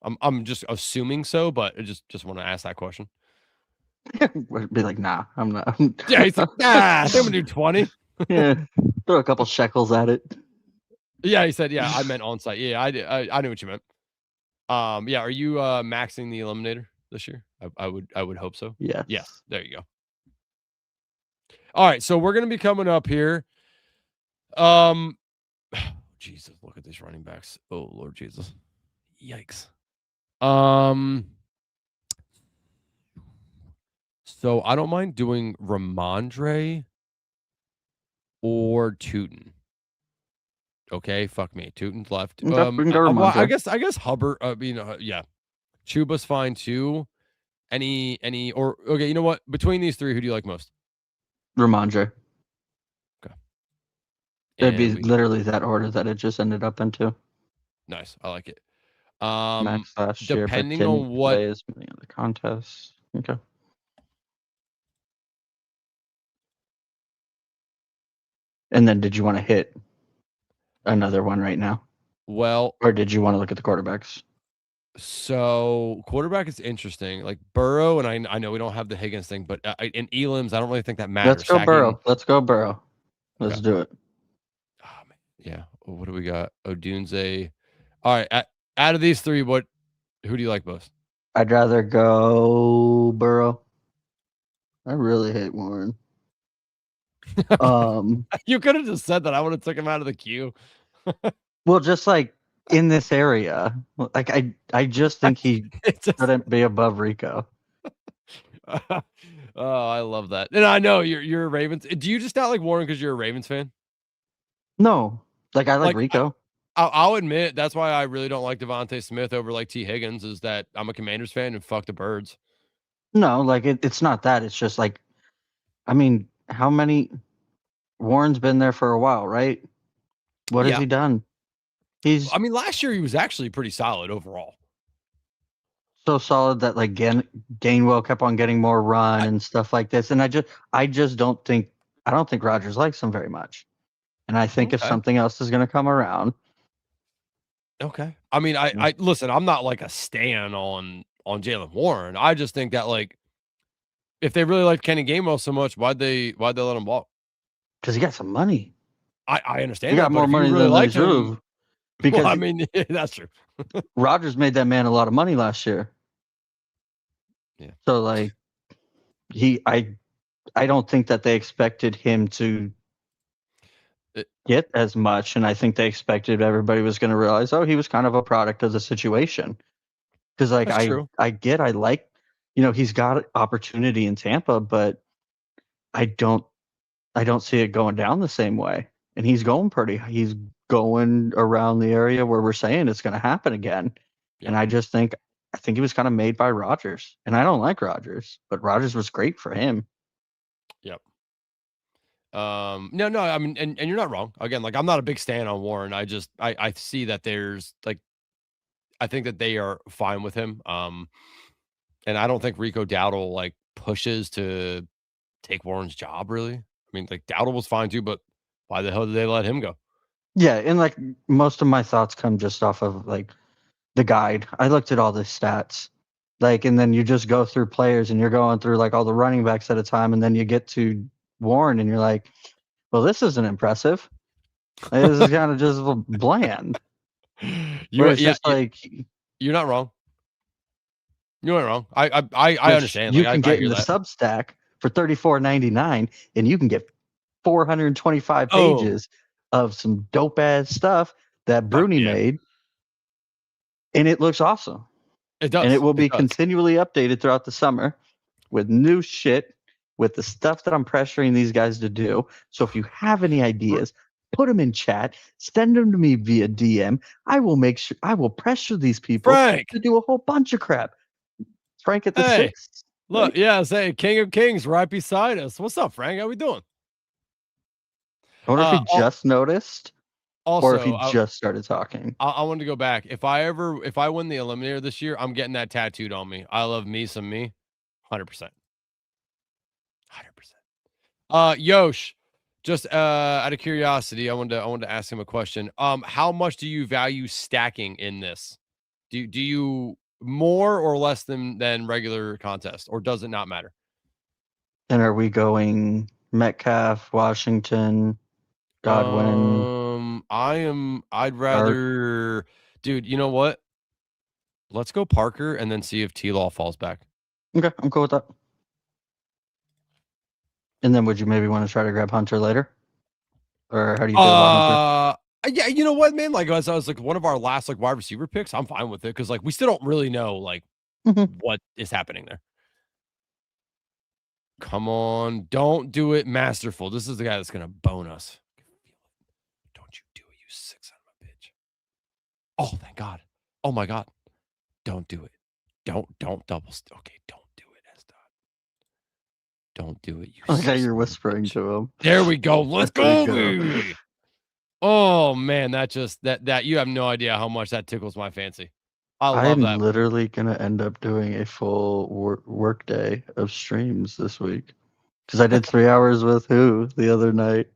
I'm just assuming so, but I just want to ask that question. Be like, nah, I'm not. Yeah, he's like, I think I'm gonna do 20. Yeah, throw a couple shekels at it. Yeah, he said, yeah, I meant on site. Yeah, I knew what you meant. Yeah, are you maxing the eliminator this year? I would hope so. Yeah. Yeah, there you go. All right, so we're gonna be coming up here. Jesus, look at these running backs. Oh Lord Jesus. Yikes. So I don't mind doing Ramondre or Tootin. Okay, fuck me. Tootin's left. Well, I guess Hubbard. Yeah, Chuba's fine too. Or okay, you know what? Between these 3, who do you like most? Ramondre. Okay. It'd be literally that order that it just ended up into. Nice, I like it. Max last year, depending on what is the contest. Okay. And then, did you want to hit another one right now? Well, or did you want to look at the quarterbacks? So quarterback is interesting. Like Burrow, and I know we don't have the Higgins thing, but in Elam's, I don't really think that matters. Let's go Burrow. Let's do it. Oh, man. Yeah. What do we got? Odunze. All right. Out of these 3, who do you like most? I'd rather go Burrow. I really hate Warren. You could have just said that. I would have took him out of the queue. Well, just like in this area, like I just think he shouldn't be above Rico. Oh, I love that. And I know you're a Ravens. Do you just not like Warren because you're a Ravens fan? No, like I like Rico. I'll admit that's why I really don't like Devontae Smith over like T. Higgins. Is that I'm a Commanders fan and fuck the Birds. No, like it's not that. It's just like, I mean, how many? Warren's been there for a while, right? What has he done? I mean, last year he was actually pretty solid overall. So solid that like Gainwell kept on getting more run and stuff like this. And I just don't think Rodgers likes him very much. And I think if something else is going to come around. Okay. I mean, I listen, I'm not like a stan on Jaylen Warren. I just think that like if they really liked Kenny Gainwell so much, why'd they let him walk? Because he got some money. I understand. He got more money than they deserve. Because I mean, that's true. Rodgers made that man a lot of money last year. Yeah. So like I don't think that they expected him to get as much, and I think they expected everybody was going to realize, oh, he was kind of a product of the situation. Because like I he's got opportunity in Tampa, but I don't see it going down the same way. And he's going around the area where we're saying it's going to happen again. Yeah. And I think he was kind of made by Rodgers. And I don't like Rodgers, but Rodgers was great for him. Yep. No, I mean, and you're not wrong. Again, like, I'm not a big stan on Warren. I see that there's like, I think that they are fine with him. And I don't think Rico Dowdle like pushes to take Warren's job, really. I mean, like, Dowdle was fine too, but why the hell did they let him go? Yeah, and like most of my thoughts come just off of like the guide. I looked at all the stats, like, and then you just go through players and you're going through like all the running backs at a time, and then you get to Warren and you're like, well, this isn't impressive. This is kind of just bland. You're not wrong. You're not wrong. I understand. You can get in the Substack for $34.99, and you can get 425 pages of some dope ass stuff that Bruni made, and it looks awesome. It does, and it will be continually updated throughout the summer with new shit, with the stuff that I'm pressuring these guys to do. So if you have any ideas, put them in chat, send them to me via DM. I will pressure these people to do a whole bunch of crap. Frank at the 6th. Look, say King of Kings right beside us. What's up, Frank? How we doing? I wonder if he just noticed, also, or if he just started talking. I wanted to go back. If I win the Eliminator this year, I'm getting that tattooed on me. I love me some me, 100%. Yosh, just out of curiosity, I wanted to ask him a question. How much do you value stacking in this? Do you more or less than regular contest, or does it not matter? And are we going Metcalf, Washington, Godwin? I'd rather, dude, you know what? Let's go Parker and then see if T-Law falls back. Okay, I'm cool with that. And then would you maybe want to try to grab Hunter later? Or how do you feel about Hunter? Yeah, you know what, man? Like, as I was like one of our last like wide receiver picks, I'm fine with it because like we still don't really know like what is happening there. Come on, don't do it, Masterful. This is the guy that's gonna bone us. Don't you do it, you sick son of a bitch. Oh, thank God. Oh my God. Don't do it. Don't double. Okay, don't do it, S-Dot. Don't do it. Okay, you're whispering to him. There we go. Let's go. Baby. Oh man, that you have no idea how much that tickles my fancy. I love that. I'm literally gonna end up doing a full work day of streams this week because I did 3 hours with the other night.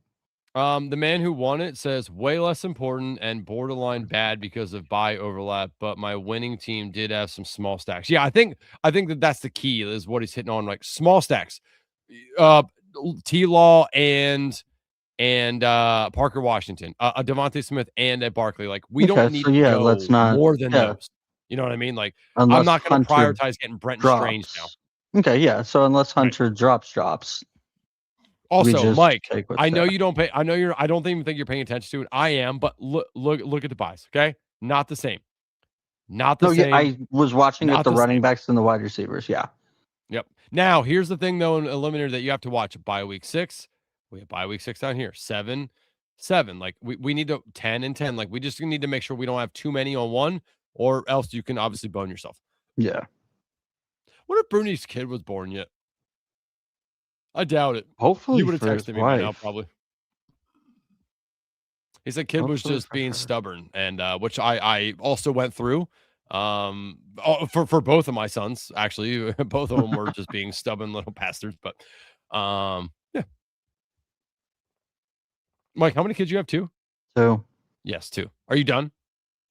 The man who won it says way less important and borderline bad because of buy overlap, but my winning team did have some small stacks. Yeah, I think that's the key is what he's hitting on, like small stacks. T-Law and Parker Washington, a Devontae Smith and a Barkley. Like we don't need to go let's not, more than those. You know what I mean? Like unless I'm not going to prioritize getting Brent Strange now. Okay, yeah. So unless Hunter drops. Also, Mike, I know you don't pay. I don't even think you're paying attention to it. I am, but look at the buys. Okay, not the same. Not the same. Yeah, I was watching with the running backs and the wide receivers. Yeah. Yep. Now here's the thing, though, in Eliminator that you have to watch. Bye week 6. We have bye week 6 down here. 7. Like we need to 10 and 10. Like we just need to make sure we don't have too many on one, or else you can obviously bone yourself. Yeah. What if Bruni's kid was born yet? I doubt it. Hopefully, he would have texted me by now, probably. He said kid was just being stubborn, and which I also went through. For both of my sons, actually, both of them were just being stubborn little bastards. But yeah. Mike, how many kids you have? 2? 2. Yes, 2. Are you done?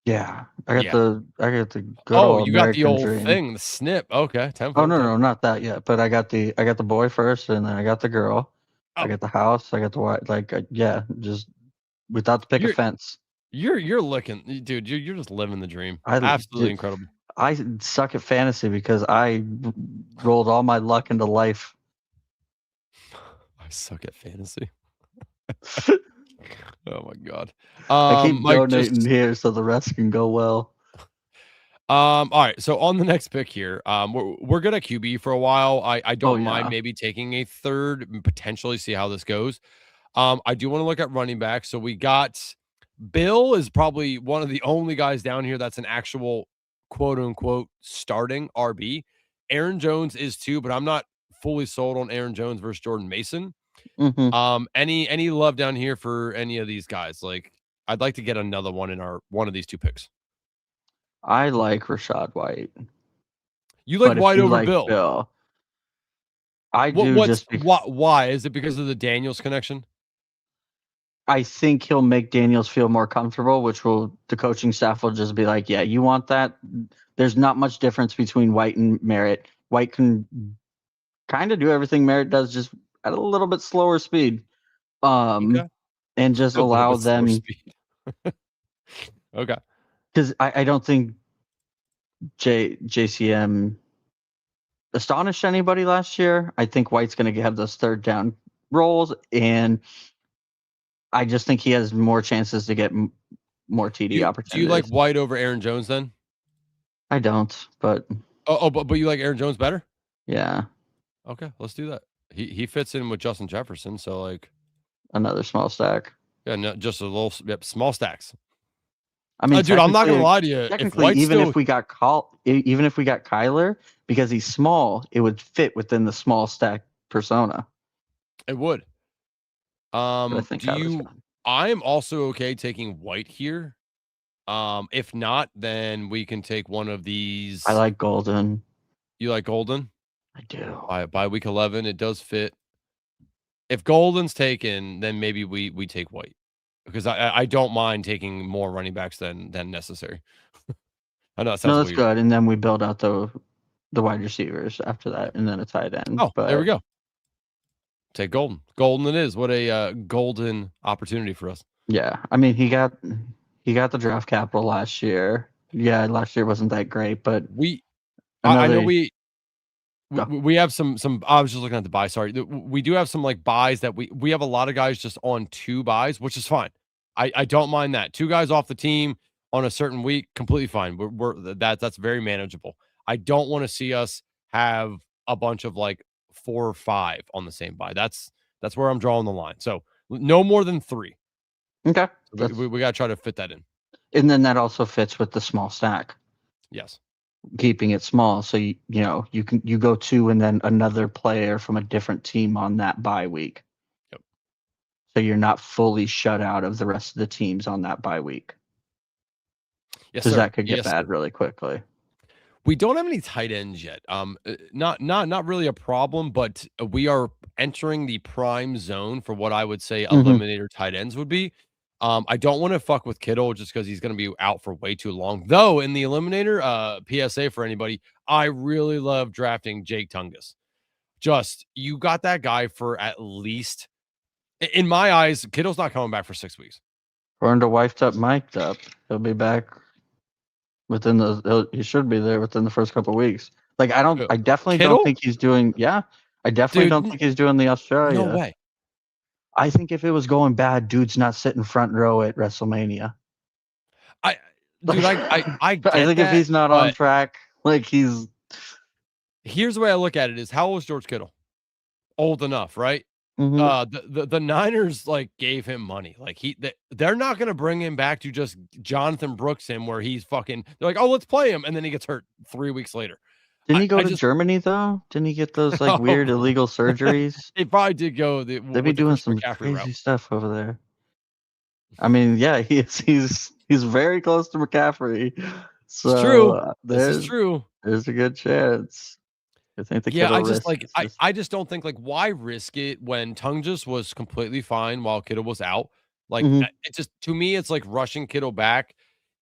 Yeah, I got the good old you American got the old dream. thing, the snip. Okay, 10. Oh no, not that yet. But I got the boy first, and then I got the girl. I got the house. I got the wife. Like just without the picket fence. You're looking, dude. You're just living the dream. Absolutely incredible. I suck at fantasy because I rolled all my luck into life. I suck at fantasy. Oh my God. I keep donating here so the rest can go well. All right. So on the next pick here, we're good at QB for a while. I don't mind yeah. maybe taking a third and potentially see how this goes. I do want to look at running back. So we got Bill is probably one of the only guys down here that's an actual quote unquote starting RB. Aaron Jones is too, but I'm not fully sold on Aaron Jones versus Jordan Mason. Any love down here for any of these guys? Like, I'd like to get another one in one of these two picks. I like Rachaad White. You like White over Bill? I do. Why? Is it because of the Daniels connection? I think he'll make Daniels feel more comfortable, which the coaching staff will just be like, yeah, you want that? There's not much difference between White and Merritt. White can kind of do everything Merritt does, just at a little bit slower speed. And just allow them. Okay. Because I don't think JCM astonished anybody last year. I think White's going to have those third down roles, and I just think he has more chances to get more TD opportunities. Do you like White over Aaron Jones then? I don't, but but you like Aaron Jones better? Yeah. Okay, let's do that. He fits in with Justin Jefferson, so like another small stack. Yeah, no, just a little small stacks. I mean, dude, I'm not gonna lie to you. Technically, even if we got Kyler, because he's small, it would fit within the small stack persona. It would. I'm also okay taking White here. If not, then we can take one of these. I like Golden. You like Golden? I do. By week 11, it does fit. If Golden's taken, then maybe we take White. Because I don't mind taking more running backs than necessary. I know that sounds that's weird. good. And then we build out the wide receivers after that, and then a tight end. Oh, there we go. Take Golden. Golden it is. What a golden opportunity for us. Yeah, I mean he got the draft capital last year. Yeah, last year wasn't that great, but I know we have some. I was just looking at the buy. Sorry, we do have some like buys that we have a lot of guys just on 2 buys, which is fine. I don't mind that. 2 guys off the team on a certain week, completely fine. That's very manageable. I don't want to see us have a bunch of like 4 or 5 on the same buy. That's where I'm drawing the line. So no more than 3. Okay, we got to try to fit that in. And then that also fits with the small stack. Yes. Keeping it small, so you go 2 and then another player from a different team on that bye week. Yep. So you're not fully shut out of the rest of the teams on that bye week. Yes, because that could get bad really quickly. We don't have any tight ends yet. Not really a problem, but we are entering the prime zone for what I would say eliminator tight ends would be. I don't want to fuck with Kittle just because he's going to be out for way too long. Though in the eliminator, PSA for anybody, I really love drafting Jake Tungus. Just you got that guy for at least, in my eyes, Kittle's not coming back for 6 weeks. According to Wifed Up, Mic'd Up, he'll be back he should be there within the first couple of weeks. Like I definitely don't think he's doing. Yeah, I definitely don't think he's doing the Australia. No way. I think if it was going bad, dude's not sitting front row at WrestleMania. I think if he's not on track, like he's. Here's the way I look at it: is how old is George Kittle? Old enough, right? The Niners like gave him money. Like they're not going to bring him back to just Jonathan Brooks him where he's fucking. They're like, oh, let's play him, and then he gets hurt 3 weeks later. Didn't he go to Germany though? Didn't he get those like weird illegal surgeries? He probably did go. They'd be doing some crazy stuff over there. I mean, yeah, he's very close to McCaffrey. So it's true. This is true. There's a good chance. I think I just don't think like why risk it when Tungus was completely fine while Kittle was out. Like it just to me, it's like rushing Kittle back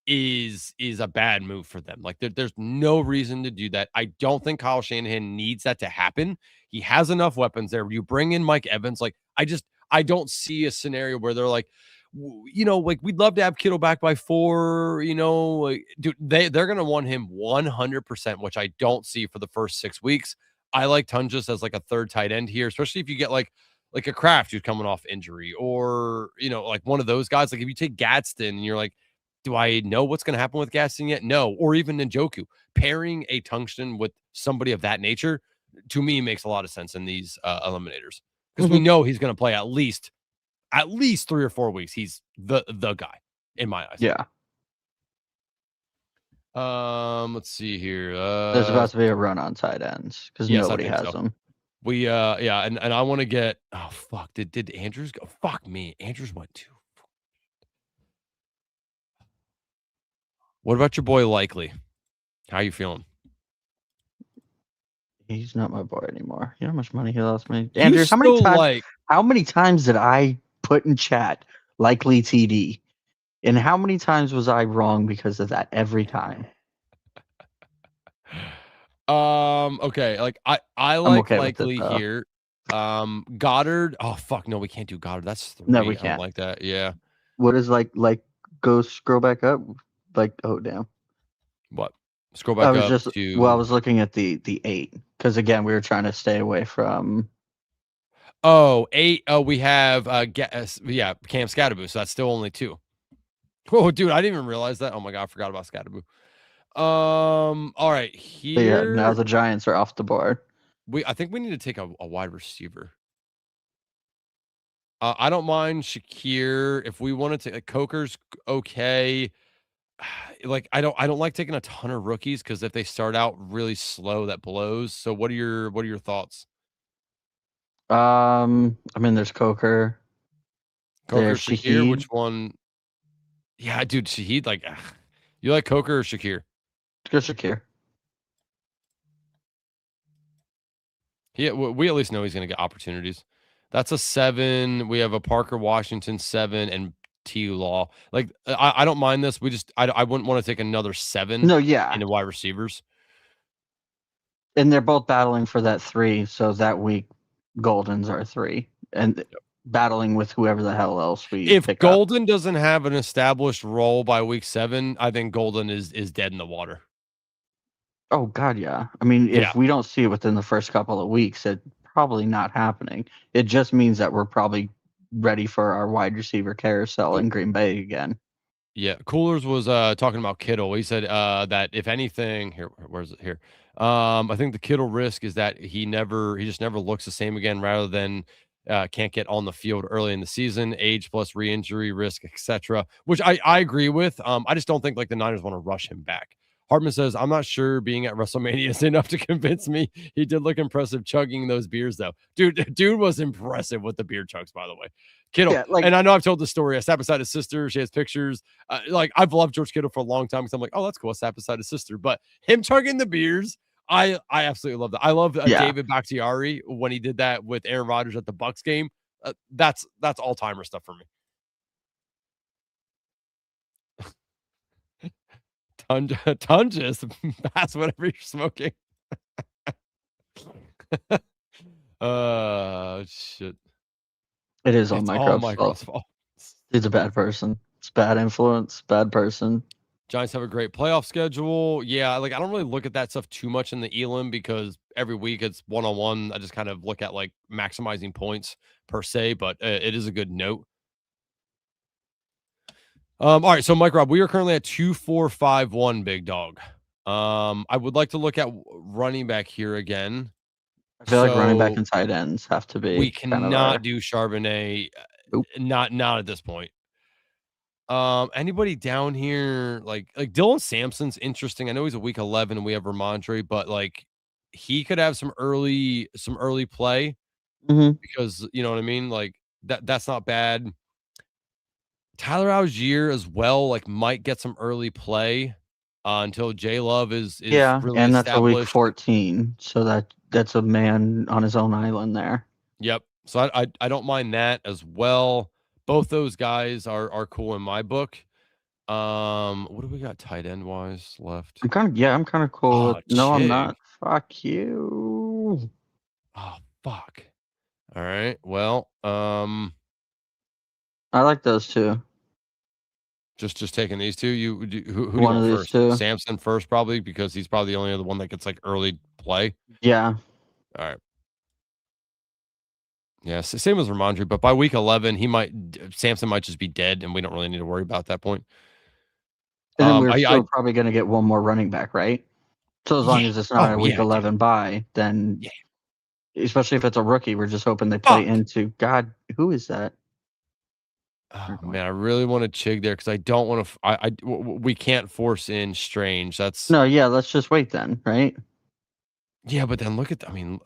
is a bad move for them. Like there's no reason to do that. I don't think Kyle Shanahan needs that to happen. He has enough weapons there. You bring in Mike Evans. Like I don't see a scenario where they're like, like we'd love to have Kittle back by 4, like, dude, they're going to want him 100%, which I don't see for the first 6 weeks. I like Tungus as like a third tight end here, especially if you get like a Kraft who's coming off injury or, like one of those guys. Like if you take Gadsden and you're like, Do I know what's going to happen with Gaston yet? No. Or even Njoku. Pairing a Tungsten with somebody of that nature, to me, makes a lot of sense in these eliminators. Because we know he's going to play at least 3 or 4 weeks. He's the guy, in my eyes. Yeah. Let's see here. There's about to be a run on tight ends because nobody has them. We and I want to get fuck. Did Andrews go? Fuck me. Andrews went too. What about your boy Likely? How you feeling? He's not my boy anymore. You know how much money he lost me? You Andrews, still how many times did I put in chat Likely TD? And how many times was I wrong because of that every time? Okay, like I like okay Likely here. Goddard. Oh fuck, no, we can't do Goddard. That's 3. No, we I don't can't. like that. Yeah. What is like go scroll back up? Like, oh damn. What? Scroll back up to. Well, I was looking at the 8 because again we were trying to stay away from. Oh, 8. Oh, we have Cam Scatterboo, so that's still only 2. Oh, dude, I didn't even realize that. Oh my god, I forgot about Scatterboo. All right, here. Yeah, now the Giants are off the board. I think we need to take a wide receiver. I don't mind Shakir if we wanted to. Coker's okay. Like I don't like taking a ton of rookies because if they start out really slow, that blows. So what are your thoughts? I mean, there's Coker. There's Shakir. Which one? Yeah, dude, Shahid. Like, you like Coker or Shakir? Let's go Shakir. We at least know he's going to get opportunities. That's a 7. We have a Parker Washington 7 and T Law. Like, I don't mind this. I wouldn't want to take another 7. No, yeah. Into wide receivers. And they're both battling for that 3. So that week, Golden's are 3, and battling with whoever the hell else we. If pick Golden doesn't have an established role by week 7, I think Golden is dead in the water. Oh God, yeah. I mean, if we don't see it within the first couple of weeks, it's probably not happening. It just means that we're probably ready for our wide receiver carousel in Green Bay again. Yeah, Coolers was talking about Kittle. He said that if anything, where's it here? I think the Kittle risk is that he just never looks the same again, rather than can't get on the field early in the season, age plus re-injury risk, etc. Which I agree with. I just don't think like the Niners want to rush him back. Hartman says, I'm not sure being at WrestleMania is enough to convince me. He did look impressive chugging those beers, though. Dude was impressive with the beer chugs, by the way. Kittle. Yeah, and I know I've told the story. I sat beside his sister. She has pictures. Like, I've loved George Kittle for a long time because I'm like, oh, that's cool. I sat beside his sister. But him chugging the beers, I absolutely love that. I love David Bakhtiari when he did that with Aaron Rodgers at the Bucs game. That's all-timer stuff for me. Tungus, pass whatever you're smoking. Shit. It is all Microsoft's fault. He's a bad person. It's bad influence, bad person. Giants have a great playoff schedule. Yeah, like I don't really look at that stuff too much in the Elam because every week it's one-on-one. I just kind of look at like maximizing points per se, but it is a good note. All right, so Mike Rob, we are currently at 2-4-5-1, big dog. I would like to look at running back here again. I feel like running back and tight ends have to be. We cannot do Charbonnet. Nope. Not at this point. Anybody down here like Dylan Sampson's interesting. I know he's a week 11 and we have Ramondre, but like he could have some early play because you know what I mean. Like that's not bad. Tyler Algier as well, like might get some early play until J Love is really and that's a week 14, so that's a man on his own island there. Yep. So I don't mind that as well. Both those guys are cool in my book. What do we got tight end wise left? I'm kind of cool. No, I'm not. Fuck you. Oh fuck. All right. Well, I like those two. Just taking these two. Who do you want first? Two. Samson first, probably because he's probably the only other one that gets like early play. Yeah. All right. Yeah, same as Ramondre, but by week 11, Samson might just be dead, and we don't really need to worry about that point. And then we're still probably going to get one more running back, right? So as long as it's not a week 11 bye, then especially if it's a rookie, we're just hoping they play into God. Who is that? Oh, man, I really want to Chig there because I don't want to. We can't force in Strange. That's no, yeah. Let's just wait then, right? Yeah, but then look at. I mean,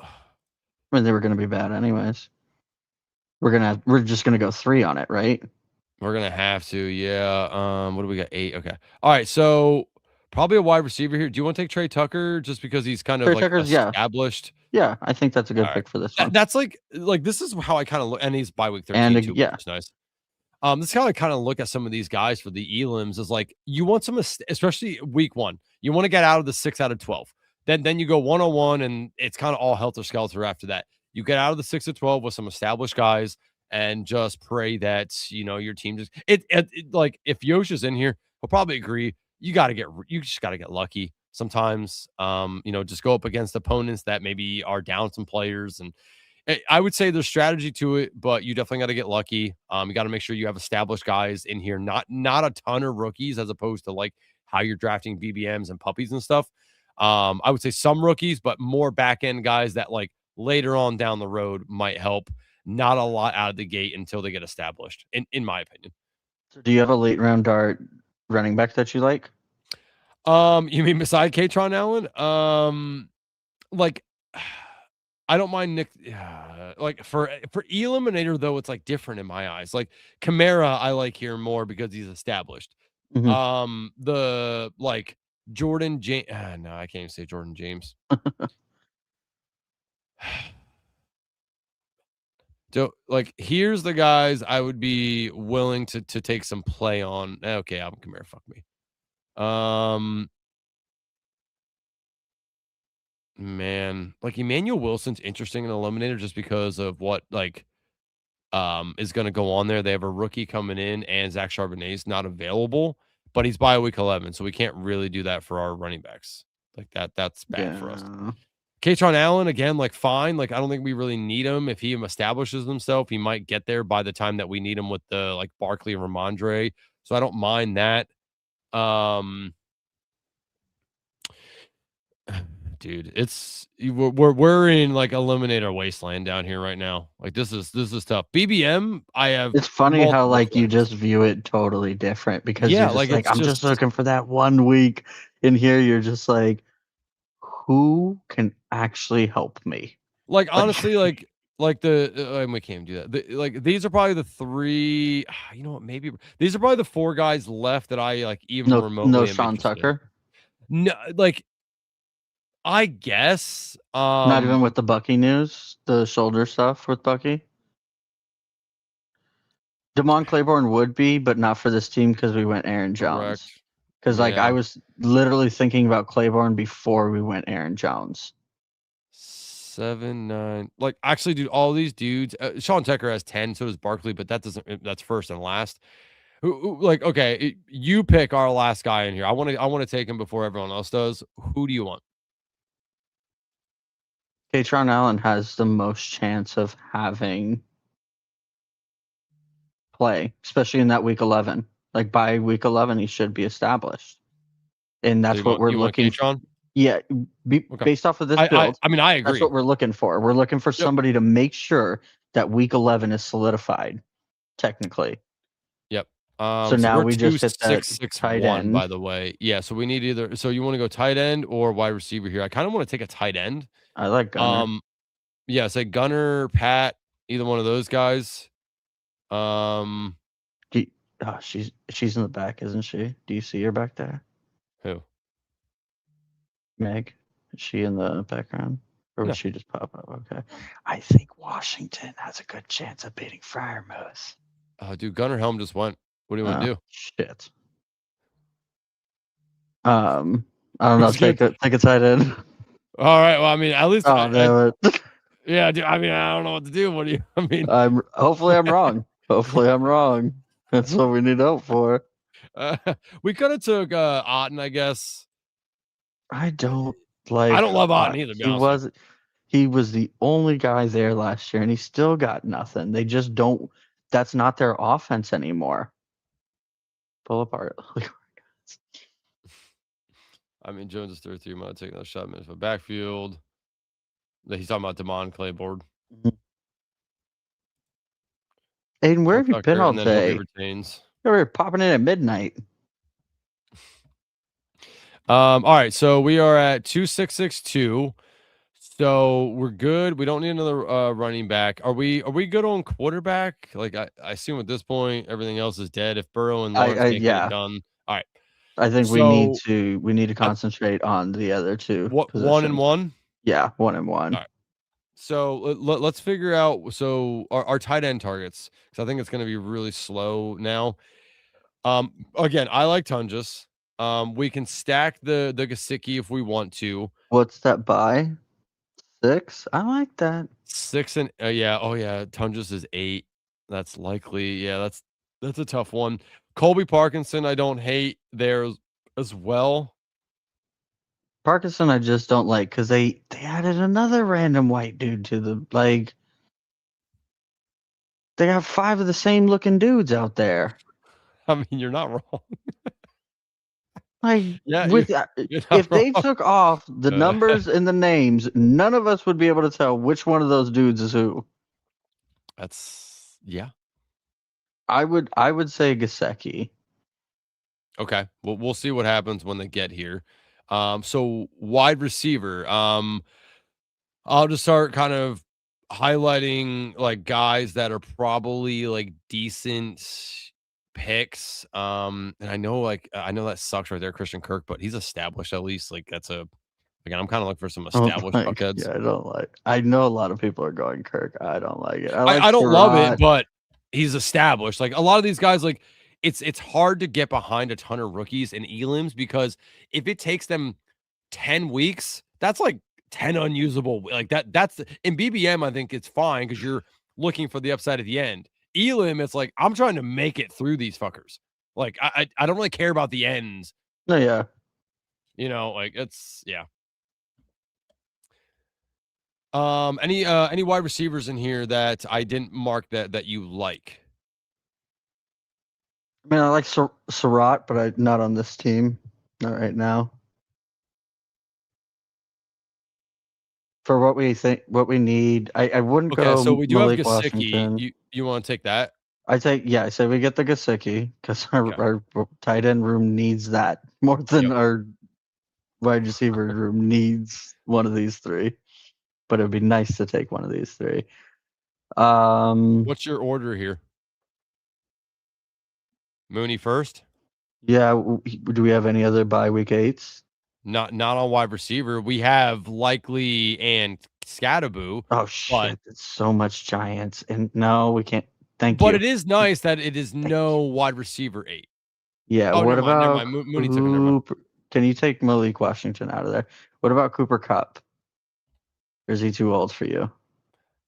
they were going to be bad anyways. We're just gonna go 3 on it, right? We're gonna have to, yeah. What do we got? 8. Okay. All right. So probably a wide receiver here. Do you want to take Trey Tucker just because he's kind of Trey like Tucker's, established? Yeah, I think that's a good pick for this one. That's like this is how I kind of look, and he's by week 13 And, too, yeah. which is nice. This is how I kind of look at some of these guys for the elims is like you want some, especially week 1. You want to get out of the 6 out of 12. Then you go 101, and it's kind of all helter skelter after that. You get out of the 6 of 12 with some established guys, and just pray that your team just like if Yosh is in here, he'll probably agree. You just got to get lucky sometimes. Just go up against opponents that maybe are down some players, and I would say there's strategy to it, but you definitely got to get lucky. You got to make sure you have established guys in here, not a ton of rookies, as opposed to like how you're drafting BBMs and puppies and stuff. I would say some rookies, but more back end guys that like later on down the road might help. Not a lot out of the gate until they get established, in my opinion. So do you have a late round dart running back that you like? You mean beside Katron Allen? Like I don't mind Nick. Like for Eliminator though, it's like different in my eyes. Like Kamara, I like here more because he's established. Mm-hmm. The like Jordan James. No, I can't even say Jordan James. So, like, here's the guys I would be willing to take some play on. Okay, Alvin Kamara, fuck me. Man, like Emmanuel Wilson's interesting in Eliminator just because of what is going to go on there. They have a rookie coming in, and Zach Charbonnet's not available, but he's by week 11, so we can't really do that for our running backs. Like that's bad for us. Katron Allen, again, like fine. Like I don't think we really need him. If he establishes himself, he might get there by the time that we need him with the like Barkley and Ramondre. So I don't mind that. Dude, we're in like Eliminator wasteland down here right now. Like this is tough. BBM, I have. It's funny how like you just view it totally different because you're just like I'm just looking for that 1 week. In here, you're just like, who can actually help me? Like honestly, like the we can't do that. Like these are probably the 3. You know what? Maybe these are probably the 4 guys left that I like even remotely. No Sean Tucker. No, like I guess not even with the Bucky news, the shoulder stuff with Bucky. Damon Claiborne would be, but not for this team because we went Aaron Jones. Because like I was literally thinking about Claiborne before we went Aaron Jones. 7, 9. Like actually, dude, all these dudes. Sean Tucker has 10, so does Barkley, but that's first and last. Like okay, you pick our last guy in here. I want to take him before everyone else does. Who do you want? Katron Allen has the most chance of having play, especially in that week 11. Like by week 11, he should be established, and that's what we're looking for. Yeah, based off of this build. I mean, I agree. That's what we're looking for. We're looking for somebody to make sure that week 11 is solidified, technically. Yep. So now we just hit that 6, tight 1, end. by the way. Yeah, so we need either. So you want to go tight end or wide receiver here? I kind of want to take a tight end. I like Gunner. Yeah, say Gunner, Pat, either one of those guys. She's in the back, isn't she? Do you see her back there? Who? Meg. Is she in the background? Or would she just pop up? Okay. I think Washington has a good chance of beating Firemouth. Oh, dude, Gunner Helm just went. What do you want to do? Shit. I don't know. Take a tight end. All right. Well, I mean, at least. Damn it. Yeah, dude. I mean, I don't know what to do. What do you? I mean, hopefully I'm wrong. Hopefully I'm wrong. That's what we need hope for. We could have took Otten, I guess. I don't love Otten either. He was the only guy there last year, and he still got nothing. They just don't. That's not their offense anymore. Pull up our. I mean, Jones is 33. Might take another shot minutes for backfield. He's talking about Damon Claiborne. Aiden, where have you been all and then hope he day? retains. You're popping in at midnight. All right, so we are at 2662. So we're good. We don't need another running back. Are we good on quarterback? Like I assume at this point everything else is dead. If Burrow and Lawrence can't get it done. All right. I think we need to concentrate on the other two. What positions. 1 and 1? Yeah, 1 and 1. All right. So let's figure out our tight end targets, because I think it's going to be really slow now. Again, I like Tunjas. We can stack the Gesicki if we want to. What's that by? 6? I like that. 6 and Tunjas is 8. That's likely. Yeah, that's a tough one. Colby Parkinson, I don't hate there as well. Parkinson, I just don't like because they added another random white dude to the like. They have 5 of the same looking dudes out there. I mean, you're not wrong. Like, yeah, if they took off the numbers and the names, none of us would be able to tell which one of those dudes is who. Yeah. I would say Gesicki. Okay. Well, we'll see what happens when they get here. So wide receiver. I'll just start kind of highlighting like guys that are probably like decent picks. And I know that sucks right there, Christian Kirk, but he's established at least. Like again, I'm kind of looking for some established buckheads. Yeah, I know a lot of people are going Kirk. I don't like it. I don't love it, but he's established. Like a lot of these guys, like it's hard to get behind a ton of rookies and elims, because if it takes them 10 weeks, that's like 10 unusable. Like that's in BBM, I think it's fine because you're looking for the upside at the end. Elim, it's like I'm trying to make it through these fuckers. Like I don't really care about the ends. No, yeah. Like it's any wide receivers in here that I didn't mark that you like? I mean, I like Surratt, but I'm not on this team. Not right now. For what we need, I wouldn't go. Okay, so we do Malik have Washington. Gesicki. You want to take that? I say we get the Gesicki because our tight end room needs that more than our wide receiver room needs one of these 3. But it'd be nice to take one of these 3. What's your order here? Mooney first? Yeah. Do we have any other bye week 8s? Not on wide receiver. We have Likely and Scattaboo. Oh shit! It's so much Giants, and no, we can't. Thank you. But it is nice that it is no wide receiver 8. Yeah. Oh, what about never mind. Mooney took it. Never mind. Can you take Malik Washington out of there? What about Cooper Kupp? Or is he too old for you?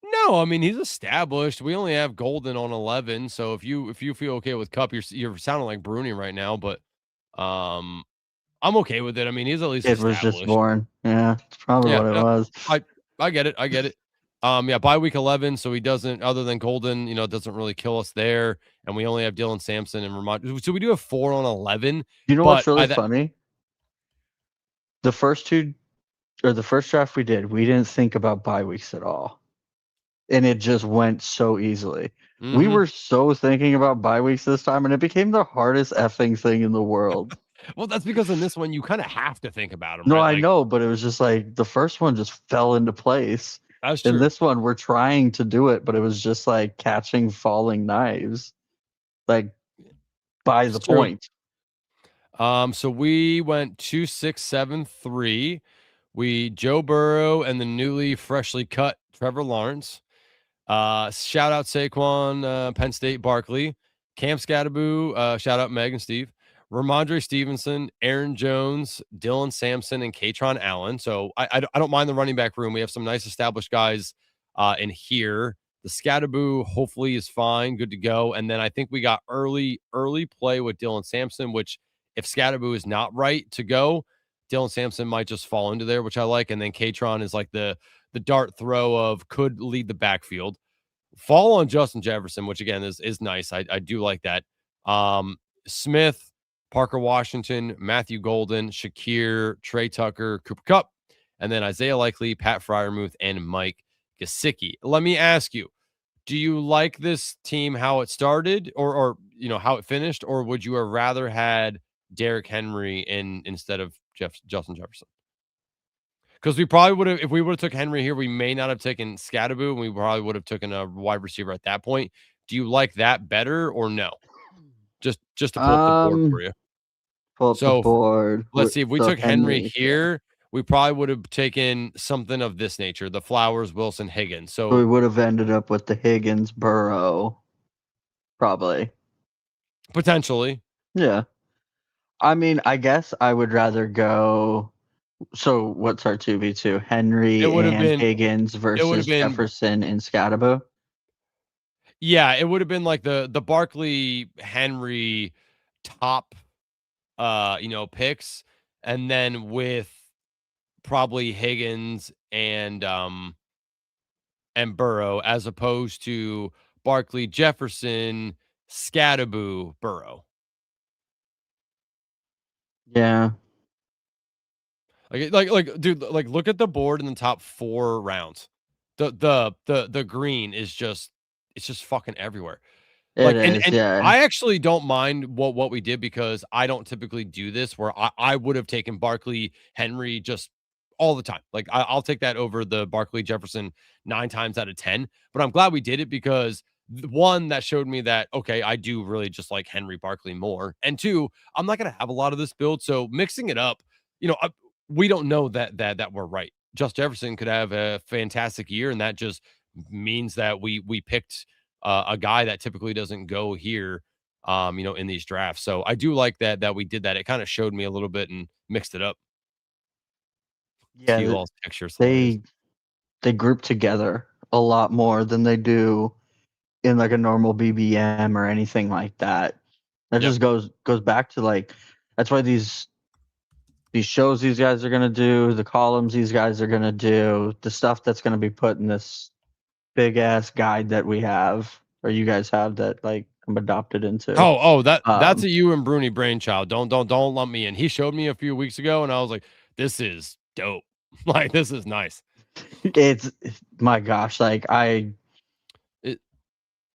No, I mean he's established. We only have Golden on 11, so if you feel okay with Kupp, you're sounding like Bruni right now, but I'm okay with it. I mean, he's at least it was just born. Yeah, it's probably what it was. I get it. By week 11, so he doesn't, other than Golden, it doesn't really kill us there, and we only have Dylan Sampson and Ramon. So we do have 4 on 11. You know what's really funny? The first draft we did, we didn't think about bye weeks at all, and it just went so easily. Mm-hmm. We were so thinking about bye weeks this time, and it became the hardest effing thing in the world. Well, that's because in this one you kind of have to think about them. No, right? I know, but it was just like the first one just fell into place. That's true. In this one, we're trying to do it, but it was just like catching falling knives, like by the point. So we went 2, 6, 7, 3. We Joe Burrow and the newly freshly cut Trevor Lawrence. Shout out Saquon, Penn State, Barkley, Cam Scattaboo. Shout out Meg and Steve. Ramondre Stevenson, Aaron Jones, Dylan Sampson, and Katron Allen. So I don't mind the running back room. We have some nice established guys in here. The Scattaboo hopefully is fine, good to go. And then I think we got early play with Dylan Sampson, which if Scattaboo is not right to go, Dylan Sampson might just fall into there, which I like. And then Katron is like the dart throw of could lead the backfield. Fall on Justin Jefferson, which again is nice. I do like that. Smith, Parker Washington, Matthew Golden, Shakir, Trey Tucker, Cooper Kupp, and then Isaiah Likely, Pat Freiermuth, and Mike Gesicki. Let me ask you, do you like this team how it started or how it finished, or would you have rather had Derrick Henry instead of Justin Jefferson? Because we probably would have, if we would have took Henry here, we may not have taken Scadaboo, and we probably would have taken a wide receiver at that point. Do you like that better or no? Just to pull up the board for you. Pull up the board. Let's see. If we took Henry here, we probably would have taken something of this nature: the Flowers, Wilson, Higgins. So we would have ended up with the Higgins, Burrow, probably. Potentially. Yeah. I mean, I guess I would rather go. So what's our 2v2? Henry and Higgins versus Jefferson and Scadaboo? Yeah, it would have been like the Barkley Henry top picks, and then with probably Higgins and Burrow, as opposed to Barkley, Jefferson, Scadaboo, Burrow. Yeah. Like dude, like look at the board in the top 4 rounds. The green is just, it's just fucking everywhere. I actually don't mind what we did, because I don't typically do this, where I would have taken Barkley, Henry just all the time. Like I'll take that over the Barkley, Jefferson 9 times out of 10. But I'm glad we did it, because one, that showed me that, okay, I do really just like Henry Barkley more. And 2, I'm not going to have a lot of this build. So mixing it up, we don't know that we're right. Justin Jefferson could have a fantastic year, and that just means that we picked a guy that typically doesn't go here, in these drafts. So I do like that we did that. It kind of showed me a little bit and mixed it up. Yeah, they group together a lot more than they do in like a normal BBM or anything like that. That just goes back to like, that's why these shows these guys are going to do, the columns these guys are going to do, the stuff that's going to be put in this big ass guide that we have, or you guys have, that like I'm adopted into. That's a you and Bruni brainchild. Don't lump me in. He showed me a few weeks ago, and I was like, this is dope. Like, this is nice. It's my gosh, like I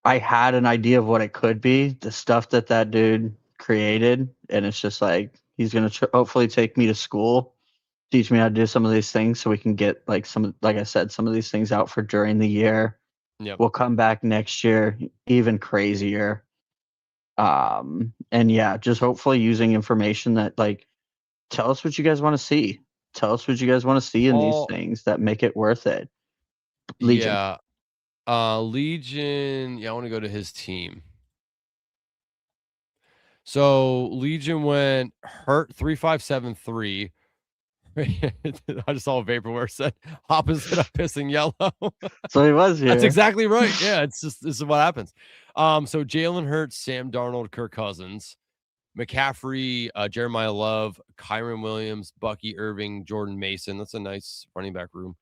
had an idea of what it could be, the stuff that dude created, and it's just like, he's going to hopefully take me to school, teach me how to do some of these things, so we can get like I said, some of these things out for during the year. Yep. We'll come back next year even crazier. And yeah, just hopefully using information that, like, tell us what you guys want to see. Tell us what you guys want to see in these things that make it worth it. Legion. Yeah. Legion. Yeah, I want to go to his team. So Legion went Hurt 3573. I just saw a vaporware said opposite of pissing yellow. So he was here. That's exactly right. Yeah, this is what happens. So Jalen Hurts, Sam Darnold, Kirk Cousins, McCaffrey, Jeremiah Love, Kyron Williams, Bucky Irving, Jordan Mason. That's a nice running back room.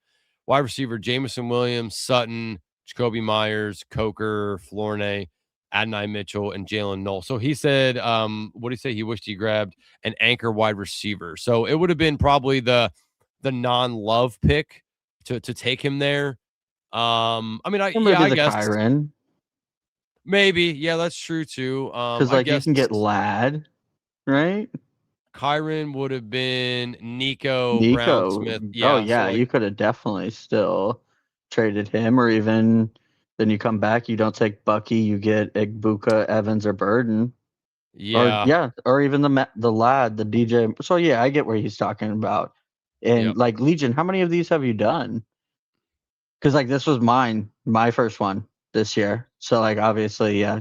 Wide receiver, Jameson Williams, Sutton, Jacoby Myers, Coker, Flournoy, Adonai Mitchell, and Jalen Knoll. So he said, what did he say? He wished he grabbed an anchor wide receiver. So it would have been probably the non-Love pick to take him there. I guess Kyron. Maybe. Yeah, that's true too. Because like you can get Ladd, right? Kyron would have been Nico Brown Smith. Yeah, oh yeah, you could have definitely still traded him, or even then you come back, you don't take Bucky, you get Igbuka, Evans, or Burden. Yeah. Or even the lad, the DJ. So yeah, I get where he's talking about. And like Legion, how many of these have you done? Because like this was my first one this year. So like obviously, yeah,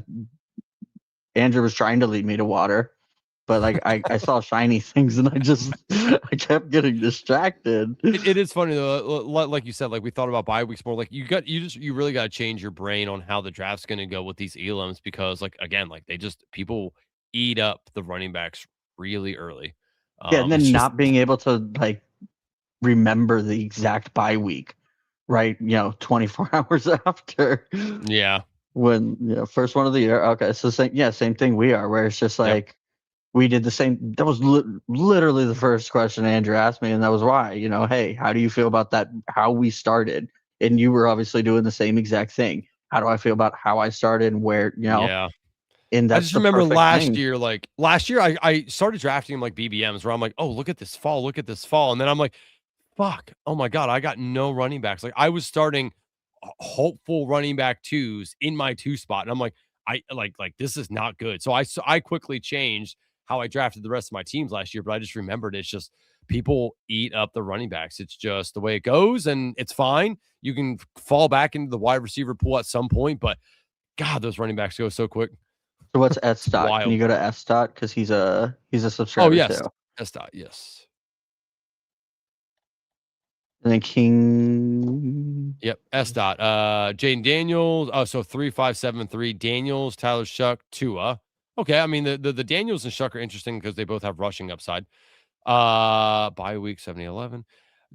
Andrew was trying to lead me to water, but like I saw shiny things and I kept getting distracted. It is funny though, like you said, like we thought about bye weeks more. Like you really got to change your brain on how the draft's going to go with these elims, because like again, like people eat up the running backs really early. Yeah, and then not being able to like remember the exact bye week, right? 24 hours after. Yeah. When first one of the year. Okay, so same thing we are, where it's just like we did the same. That was literally the first question Andrew asked me, and that was why. Hey, how do you feel about that? How we started, and you were obviously doing the same exact thing. How do I feel about how I started and where Yeah. And I that's just the remember perfect last thing. year, I started drafting like BBMs where I'm like, oh, look at this fall. And then I'm like, fuck, oh my God, I got no running backs. Like I was starting hopeful running back 2s in my 2 spot. And I'm like, this is not good. So I quickly changed how I drafted the rest of my teams last year, but I just remembered it's just people eat up the running backs. It's just the way it goes, and it's fine. You can fall back into the wide receiver pool at some point, but God, those running backs go so quick. So what's S dot? Wild. Can you go to S dot because he's a subscriber? Oh yes, too. S dot, yes. And then King. Yep, S dot. Jaden Daniels. Oh, so 3573. Daniels, Tyler, Shoup, Tua. Okay, I mean the Daniels and Shoup are interesting because they both have rushing upside. Bye week 70-11.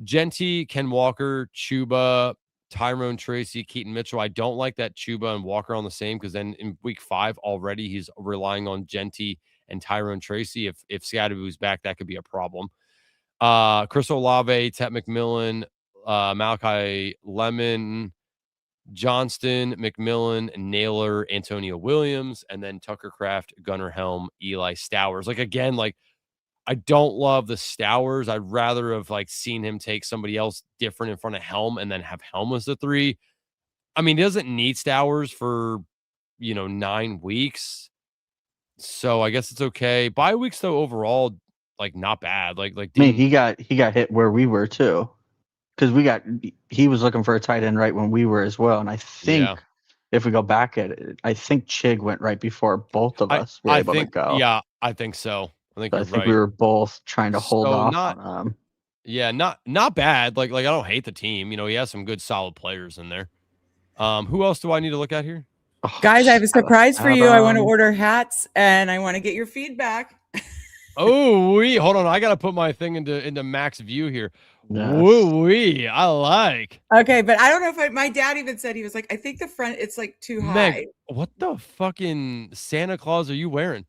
Genty, Ken Walker, Chuba, Tyrone Tracy, Keaton Mitchell. I don't like that Chuba and Walker on the same because then in week 5 already he's relying on Genty and Tyrone Tracy. If Scataboo's back, that could be a problem. Chris Olave, Tet McMillan, Malachi Lemon, Johnston, McMillan, Naylor, Antonio Williams, and then Tucker Kraft, Gunnar Helm, Eli Stowers. Like again, like I don't love the Stowers. I'd rather have like seen him take somebody else different in front of Helm and then have Helm as the 3. I mean, he doesn't need Stowers for 9 weeks. So I guess it's okay. Bye weeks though overall, like not bad. Like I mean, he got hit where we were too, because he was looking for a tight end right when we were as well, and I think if we go back at it, I think Chig went right before both of us were able to go. Yeah, I think so. I think we were both trying to hold off on him. Yeah, not bad. Like I don't hate the team. He has some good solid players in there. Who else do I need to look at here? Guys, I have a surprise for you. I want to order hats and I want to get your feedback. Hold on. I got to put my thing into max view here. Yes. Woo-wee. I like. Okay, but I don't know if my dad even said, he was like, I think the front, it's like too high. Meg, what the fucking Santa Claus are you wearing?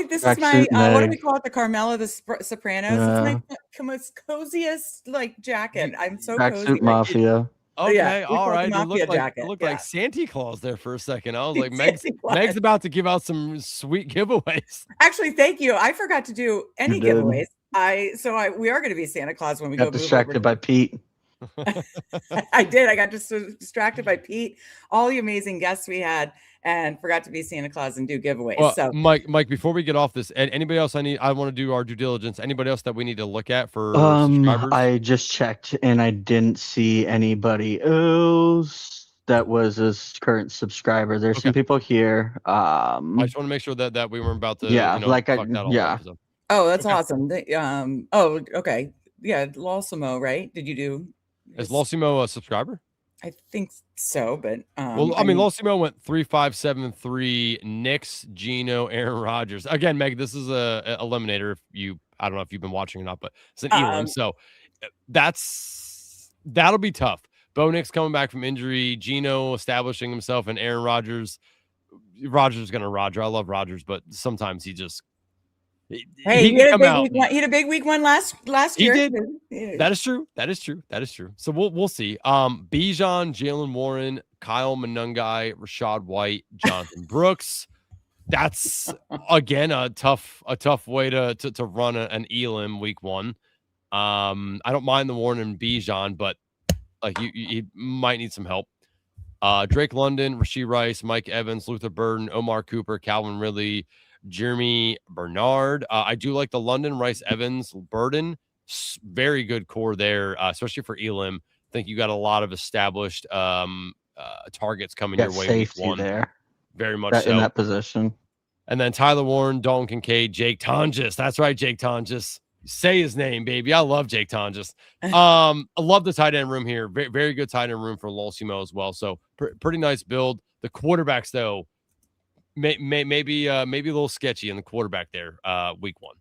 This is my, what do we call it? The Carmela, the Sopranos. It's my most coziest like jacket. I'm so cozy. Tracksuit Mafia. Okay, all right. It looked like Santa Claus there for a second. I was like, Meg's about to give out some sweet giveaways. Actually, thank you. I forgot to do any giveaways. We are going to be Santa Claus when we go. Distracted by Pete. I did. I got just distracted by Pete, all the amazing guests we had, and forgot to be Santa Claus and do giveaways. Well, so, Mike, before we get off this, anybody else I want to do our due diligence. Anybody else that we need to look at for subscribers? I just checked and I didn't see anybody else that was a current subscriber. There's some people here. I just want to make sure that we weren't about to. Oh, that's awesome. Okay. Yeah, Losimo, right? Did you do? Is Losimo a subscriber? I think so, but Losimo went 3573. Nix, Gino, Aaron Rodgers. Again, Meg, this is a eliminator. I don't know if you've been watching or not, but it's an Elam. So that'll be tough. Bo Nix coming back from injury, Gino establishing himself, and Aaron Rodgers. Rodgers is gonna Roger. I love Rodgers, but sometimes he just. He had a big week one last year. He did. That is true. So we'll see. Bijan, Jalen Warren, Kyle Monungai, Rashad White, Jonathan Brooks. That's again a tough way to run an Elam week 1. I don't mind the Warren and Bijan, but like you might need some help. Drake London, Rashee Rice, Mike Evans, Luther Burden, Omar Cooper, Calvin Ridley, Jeremy Bernard. I do like the London, Rice, Evans, Burden. Very good core there, especially for Elam. I think you got a lot of established targets coming your way week 1. There. Very much in that position. And then Tyler Warren, Dalton Kincaid, Jake Tonjes. That's right, Jake Tonjes. Say his name, baby. I love Jake Tonjes. I love the tight end room here. Very, very good tight end room for Losimo as well. So pretty nice build. The quarterbacks, though, maybe a little sketchy in the quarterback there, week 1.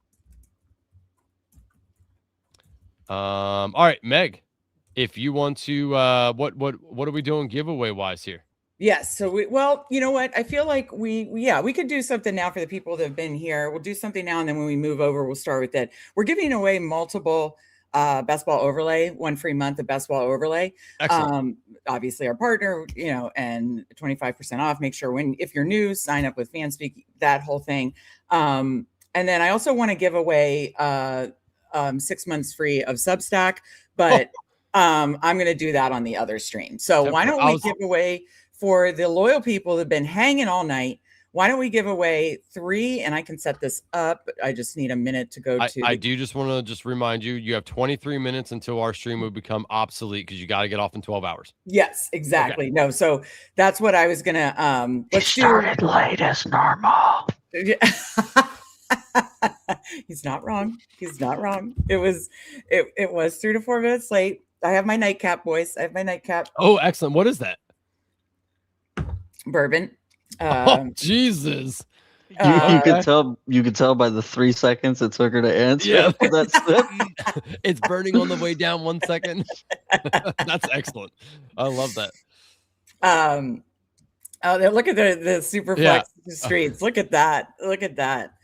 All right, Meg, if you want to, what are we doing giveaway wise here? Yes. So well, you know what? I feel like we could do something now for the people that have been here. We'll do something now, and then when we move over, we'll start with it. We're giving away multiple Best Ball Overlay, 1 free month of Best Ball Overlay. Excellent. Obviously our partner, and 25% off. Make sure if you're new, sign up with Fanspeak, that whole thing. And then I also want to give away 6 months free of Substack, but I'm going to do that on the other stream. So why don't we give away, for the loyal people that have been hanging all night, why don't we give away 3? And I can set this up. I just need a minute to go to. I do just want to remind you, you have 23 minutes until our stream will become obsolete because you got to get off in 12 hours. Yes, exactly. Okay. No, so that's what I was going to, let's started late as normal. He's not wrong. He's not wrong. It was 3 to 4 minutes late. I have my nightcap, boys. I have my nightcap. Oh, excellent. What is that? Bourbon. Jesus. You could tell. You could tell by the 3 seconds it took her to answer. Yeah, that sip. It's burning on the way down 1 second. That's excellent. I love that. Oh, look at the Superflex streets. Look at that. Look at that.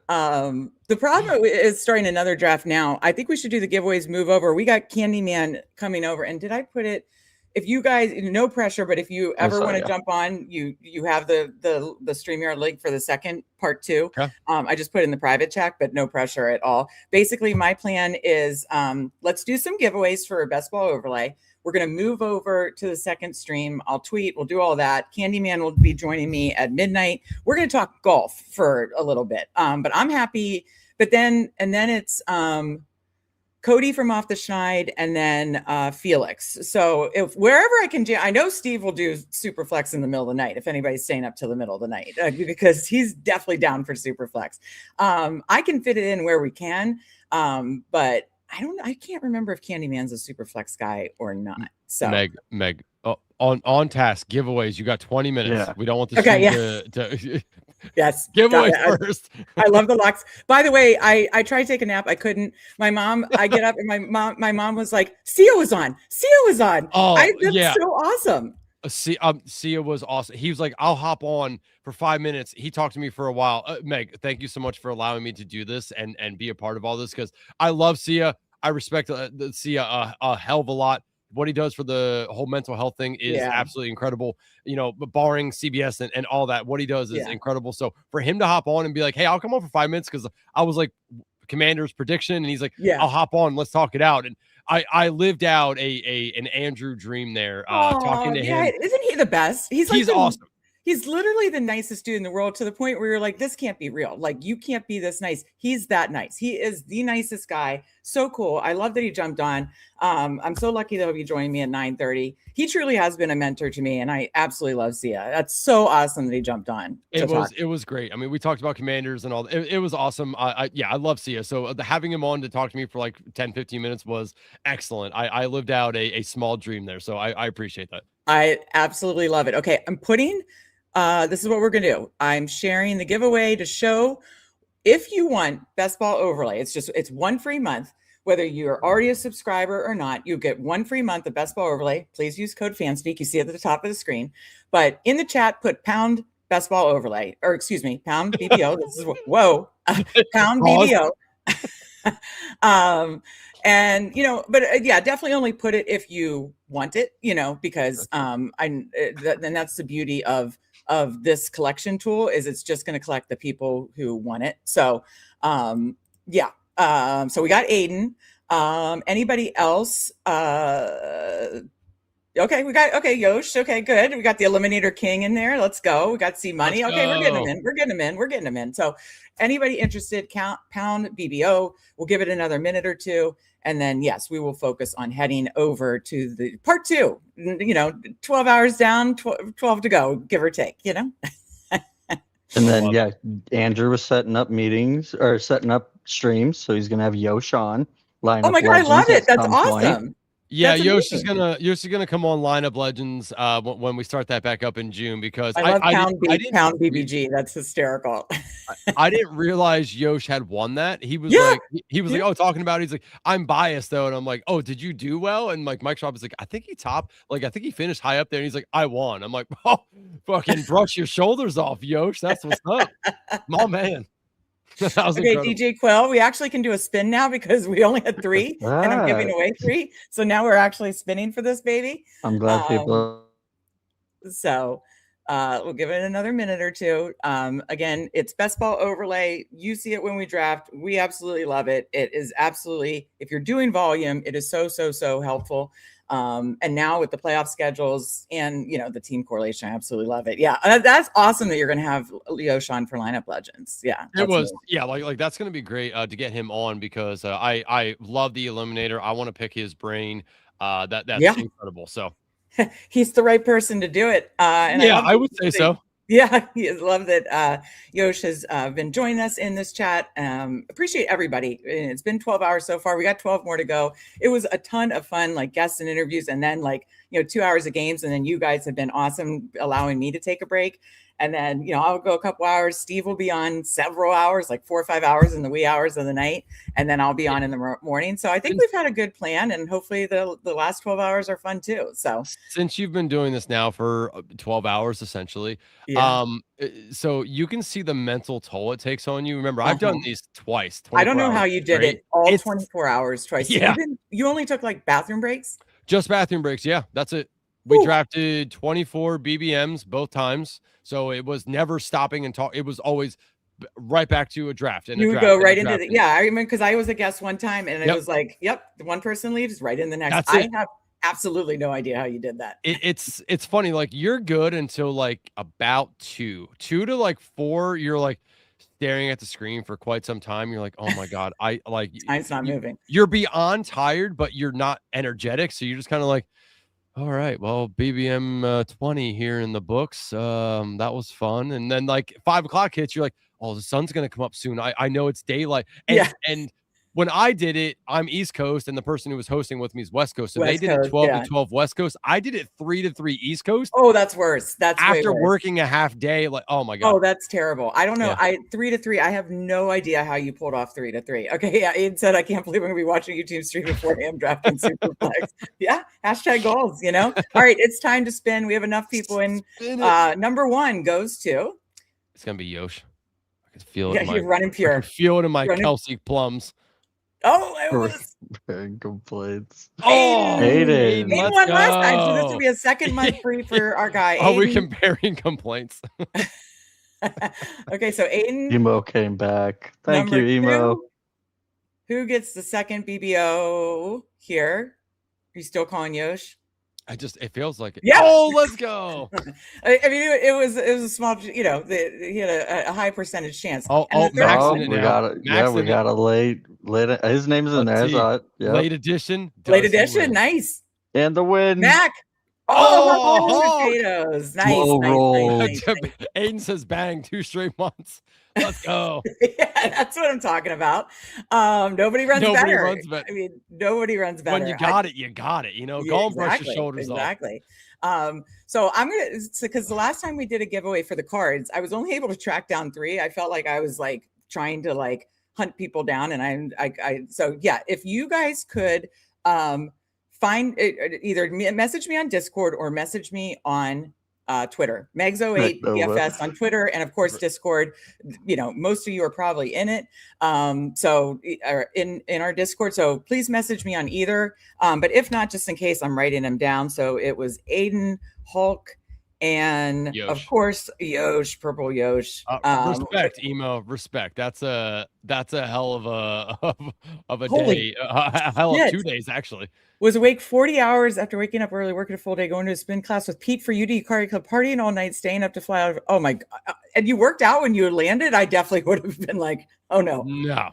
The problem is starting another draft now. I think we should do the giveaways move over. We got Candyman coming over, and did I put it? If you guys, no pressure, but if you ever want to jump on, you have the StreamYard link for the second part 2. Okay. I just put it in the private chat, but no pressure at all. Basically, my plan is let's do some giveaways for a Best Ball Overlay. We're going to move over to the second stream. I'll tweet. We'll do all that. Candyman will be joining me at midnight. We're going to talk golf for a little bit. But I'm happy. But then it's Cody from Off the Schneid, and then Felix. So if wherever I can, I know Steve will do Superflex in the middle of the night if anybody's staying up till the middle of the night, because he's definitely down for Superflex. I can fit it in where we can, but I can't remember if Candyman's a Superflex guy or not. So Meg, on task giveaways. You got 20 minutes. Yeah. We don't want the to yes, giveaways first. I love the locks. By the way, I tried to take a nap. I couldn't. My mom. I get up and my mom was like, "Sia was on. Sia was on." Oh, that's so awesome. Sia was awesome. He was like, "I'll hop on for 5 minutes." He talked to me for a while. Meg, thank you so much for allowing me to do this and be a part of all this, because I love Sia. I respect Sia a hell of a lot. What he does for the whole mental health thing is absolutely incredible. But barring CBS and all that, what he does is incredible. So for him to hop on and be like, "Hey, I'll come on for 5 minutes," because I was like, Commander's prediction, and he's like, "I'll hop on. Let's talk it out." And I lived out an Andrew dream there, talking to him. Isn't he the best? He's awesome. He's literally the nicest dude in the world, to the point where you're like, this can't be real. Like, you can't be this nice. He's that nice. He is the nicest guy. So cool. I love that he jumped on. I'm so lucky that he joined me at 9:30. He truly has been a mentor to me, and I absolutely love Sia. That's so awesome that he jumped on. It was great. I mean, we talked about Commanders and all. It was awesome. I love Sia. So having him on to talk to me for like 10-15 minutes was excellent. I lived out a small dream there. So I appreciate that. I absolutely love it. Okay, I'm putting... this is what we're going to do. I'm sharing the giveaway to show if you want Best Ball Overlay. It's 1 free month. Whether you're already a subscriber or not, you get 1 free month of Best Ball Overlay. Please use code Fanspeak. You see it at the top of the screen. But in the chat, put pound Best Ball Overlay, or excuse me, pound BBO. This is pound BBO. And but definitely only put it if you want it, because then that's the beauty of this collection tool, is it's just going to collect the people who want it. So so we got Aiden. Anybody else? Okay, Yosh. Okay, good. We got the Eliminator King in there. Let's go. We got C Money. Okay, we're getting them in. So anybody interested, pound BBO. We'll give it another minute or two. And then, yes, we will focus on heading over to the part 2, 12 hours down, 12 to go, give or take, And then, Andrew was setting up meetings or setting up streams. So he's going to have Yosh on. Oh my God, I love it. That's awesome. Yeah, That's Yosh is amazing. gonna come on Lineup Legends when we start that back up in June because I love pound didn't BBG. That's hysterical. I didn't realize Yosh had won that. He was Yeah. like, he was like, oh, talking about it. He's like, I'm biased though, and I'm like, oh, did you do well? And like Mike Shoup is like, I think he topped, like I think he finished high up there. And he's like, I won. I'm like, oh, fucking brush your shoulders off, Yosh. That's what's up, my man. That was Okay, incredible. DJ Quill, we actually can do a spin now because we only had 3 and I'm giving away 3. So now we're actually spinning for this baby. I'm glad people. So we'll give it another minute or two. Again, it's best ball overlay. You see it when we draft. We absolutely love it. It is absolutely, if you're doing volume, it is so helpful. And now with the playoff schedules and, you know, the team correlation, I absolutely love it. Yeah, that's awesome that you're going to have Yosh on for Lineup Legends. Yeah, It was, yeah, like that's going to be great to get him on because I love the Eliminator. I want to pick his brain. That's incredible. So he's the right person to do it. And yeah, I would say so. Yeah, love that Yosh has been joining us in this chat. Appreciate everybody. It's been 12 hours so far. We got 12 more to go. It was a ton of fun, like guests and interviews, and then like, you know, 2 hours of games. And then you guys have been awesome allowing me to take a break. And then, you know, I'll go a couple hours. Steve will be on several hours, like 4 or 5 hours in the wee hours of the night. And then I'll be on in the morning. So I think we've had a good plan. And hopefully the last 12 hours are fun too. So since you've been doing this now for 12 hours, essentially, so you can see the mental toll it takes on you. Remember, I've done these twice. I don't know how you did it all 24 hours twice. Yeah. You only took like bathroom breaks? Just bathroom breaks. Yeah, that's it. We drafted 24 BBMs both times. So it was never stopping and talk. It was always right back to a draft. And you would go right into the, I remember because I was a guest one time and it was like, yep, one person leaves right in the next. I have absolutely no idea how you did that. It's funny. Like you're good until like about 2 to like 4. You're like staring at the screen for quite some time. You're like, oh my God, I like time's not moving. You're beyond tired, but you're not energetic. So you're just kind of like, all right, well, BBM 20 here in the books. That was fun. And then like 5 o'clock hits, you're like, oh, the sun's gonna come up soon. I know it's daylight. And when I did it, I'm East Coast, and the person who was hosting with me is West Coast. So they did it 12 to 12 West Coast. I did it 3 to 3 East Coast. Oh, that's worse. That's after working a half day. Like, oh my God. Oh, that's terrible. I don't know. 3 to 3. I have no idea how you pulled off 3 to 3. Okay, yeah. Aiden said, I can't believe I'm gonna be watching YouTube stream at 4 a.m. drafting Superflex. Yeah, hashtag goals. You know. All right, it's time to spin. We have enough people in. Number 1 goes to. It's gonna be Yosh. I can feel it. Yeah, you're running pure. I can feel it in my Kelsey plums. Oh, it was complaints. Oh, Aiden won last time, so this will be a second month free for our guy. Are we comparing complaints? Okay, so Aiden. Emo came back. Thank you, Emo. 2. Who gets the second BBO here? Are you still calling Yosh? It feels like it. Yeah. Oh, let's go. I mean, it was a small, you know, he had a high percentage chance. Max we got a late. His name's in there. I saw it. Yep. Late edition. Nice. And the win. Mac. Oh, potatoes. Nice. Aiden says bang 2 straight months. Let's go. Yeah, that's what I'm talking about. Nobody runs better. I mean, nobody runs better. When you got it, you got it. You know, go and brush your shoulders off. Exactly. So I'm gonna, because the last time we did a giveaway for the cards, I was only able to track down 3. I felt like I was like trying to like hunt people down, and so yeah, if you guys could find it, either message me on Discord or message me on Twitter, Megs08 DFS on Twitter, and of course Discord. You know, most of you are probably in it, so in our Discord. So please message me on either. But if not, just in case, I'm writing them down. So it was Aiden, Hulk, and Yosh. Of course Yosh, Purple Yosh. Respect, Emo. Respect. That's a hell of a Holy day. A hell of shit. 2 days actually. Was awake 40 hours after waking up early, working a full day, going to a spin class with Pete for UD Cardi Club, partying all night, staying up to fly out. Oh my God. And you worked out when you landed? I definitely would have been like, oh no. No.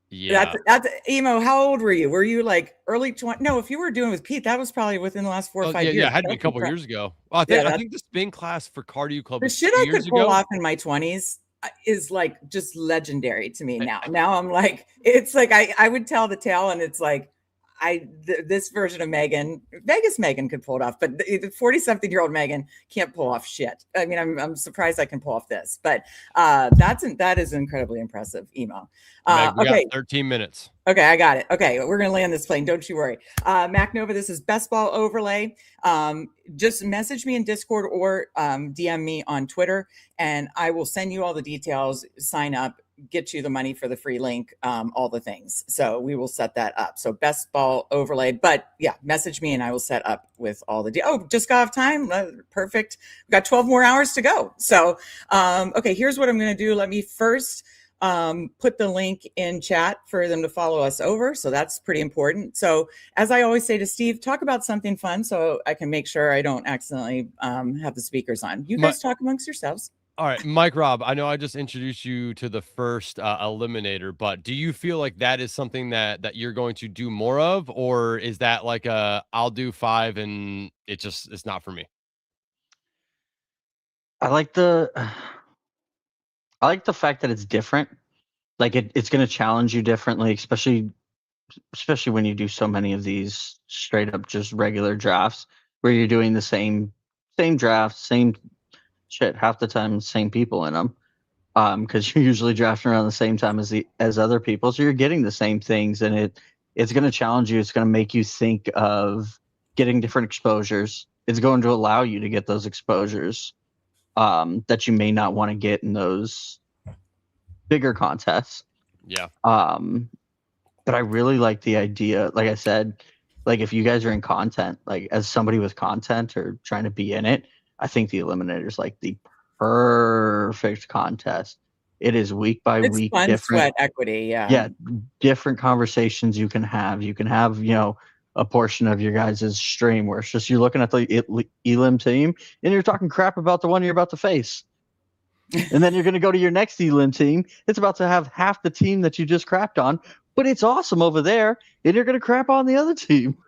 Yeah. That's Emo. How old were you? Were you like early 20? No, if you were doing it with Pete, that was probably within the last 4 or 5 years. Yeah, it had to be a couple years ago. I think the spin class for cardio club the shit I could pull off in my 20s is like just legendary to me now. Now I'm like, it's like I would tell the tale and it's like this version of Vegas Megan could pull it off, but the 40-something-year-old Megan can't pull off shit. I mean, I'm surprised I can pull off this, but that is incredibly impressive, Emo. Meg, we okay, got 13 minutes. Okay, I got it. Okay, we're gonna land this plane. Don't you worry. Mac Nova, this is Best Ball Overlay. Just message me in Discord or DM me on Twitter, and I will send you all the details. Sign up, get you the money for the free link, all the things. So we will set that up. So Best Ball Overlay, but yeah, message me and I will set up with all the. Just got off time. Perfect. We've got 12 more hours to go. So okay, here's what I'm gonna do. Let me first put the link in chat for them to follow us over. So that's pretty important. So as I always say to Steve, talk about something fun so I can make sure I don't accidentally have the speakers on. You guys talk amongst yourselves. All right, Mike Rob, I know I just introduced you to the first eliminator, but do you feel like that is something that you're going to do more of, or is that like I'll do 5 and it's not for me? I like the fact that it's different. Like it's going to challenge you differently, especially when you do so many of these straight up just regular drafts where you're doing the same draft, same shit half the time, same people in them. Because you're usually drafting around the same time as other people, so you're getting the same things, and it's going to challenge you. It's going to make you think of getting different exposures. It's going to allow you to get those exposures that you may not want to get in those bigger contests. Yeah. But I really like the idea. Like I said, like if you guys are in content, like as somebody with content or trying to be in it, I think the Eliminator is like the perfect contest. It is week by week, fun, different sweat equity. Yeah, different conversations you can have. You can have, a portion of your guys' stream where it's just you're looking at the Elim team and you're talking crap about the one you're about to face. And then you're going to go to your next Elim team. It's about to have half the team that you just crapped on, but it's awesome over there, and you're going to crap on the other team.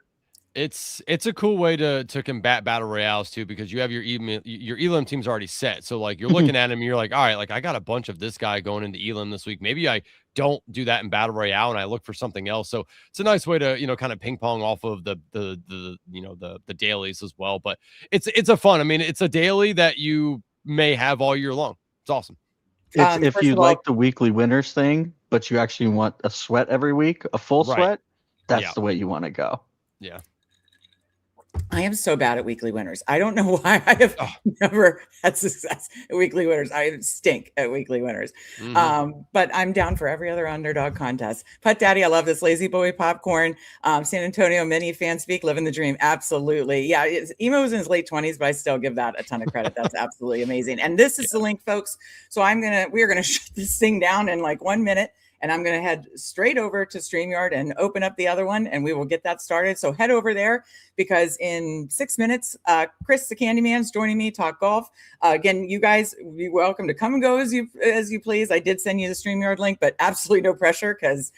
It's a cool way to combat battle royales too, because you have your Elim team's already set. So like you're looking at him and you're like, all right, like I got a bunch of this guy going into Elim this week. Maybe I don't do that in battle royale and I look for something else. So it's a nice way to, kind of ping pong off of the dailies as well. But it's a fun. I mean, it's a daily that you may have all year long. It's awesome. If you like the weekly winners thing, but you actually want a sweat every week, a full sweat, that's the way you want to go. Yeah. I am so bad at weekly winners. I don't know why I have never had success at weekly winners. I stink at weekly winners. Mm-hmm. But I'm down for every other underdog contest. Putt Daddy, I love this. Lazy Boy Popcorn, San Antonio Mini Fanspeak, living the dream. Absolutely. Yeah, Emo was in his late 20s, but I still give that a ton of credit. That's absolutely amazing. And this is the link, folks. So we are gonna shut this thing down in like 1 minute. And I'm going to head straight over to StreamYard and open up the other one, and we will get that started. So head over there, because in 6 minutes, Chris, the Candyman, is joining me, talk golf. Again, you guys, be welcome to come and go as you please. I did send you the StreamYard link, but absolutely no pressure, because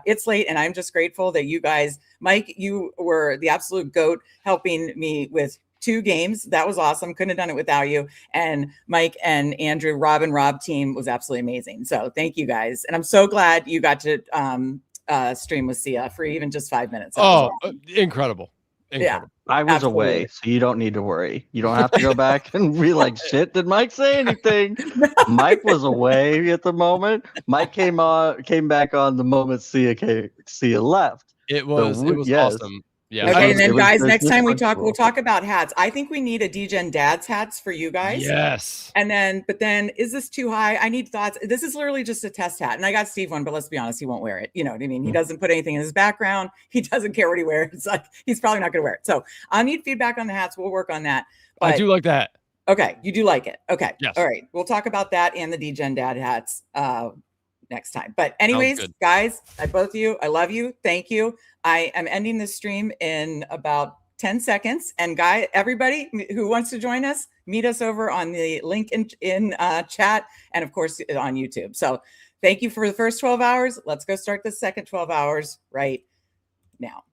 it's late, and I'm just grateful that you guys, Mike, you were the absolute GOAT, helping me with 2 games. That was awesome. Couldn't have done it without you. And Mike and Andrew, Rob team was absolutely amazing. So thank you guys. And I'm so glad you got to stream with Sia for even just 5 minutes. Incredible. Yeah. I was away, so you don't need to worry. You don't have to go back and be like, shit, did Mike say anything? Mike was away at the moment. Mike came back on the moment Sia left. It was awesome. Yeah. Okay, and then guys, next time we talk, we'll talk about hats. I think we need a DGen Dad's hats for you guys. Yes. But then is this too high? I need thoughts. This is literally just a test hat. And I got Steve one, but let's be honest, he won't wear it. You know what I mean? He doesn't put anything in his background. He doesn't care what he wears. It's like, he's probably not going to wear it. So I need feedback on the hats. We'll work on that. But I do like that. Okay. You do like it. Okay. Yes. All right. We'll talk about that and the DGen Dad hats next time. But anyways, guys, both of you, I love you. Thank you. I am ending this stream in about 10 seconds. And everybody who wants to join us, meet us over on the link in chat, and of course on YouTube. So thank you for the first 12 hours. Let's go start the second 12 hours right now.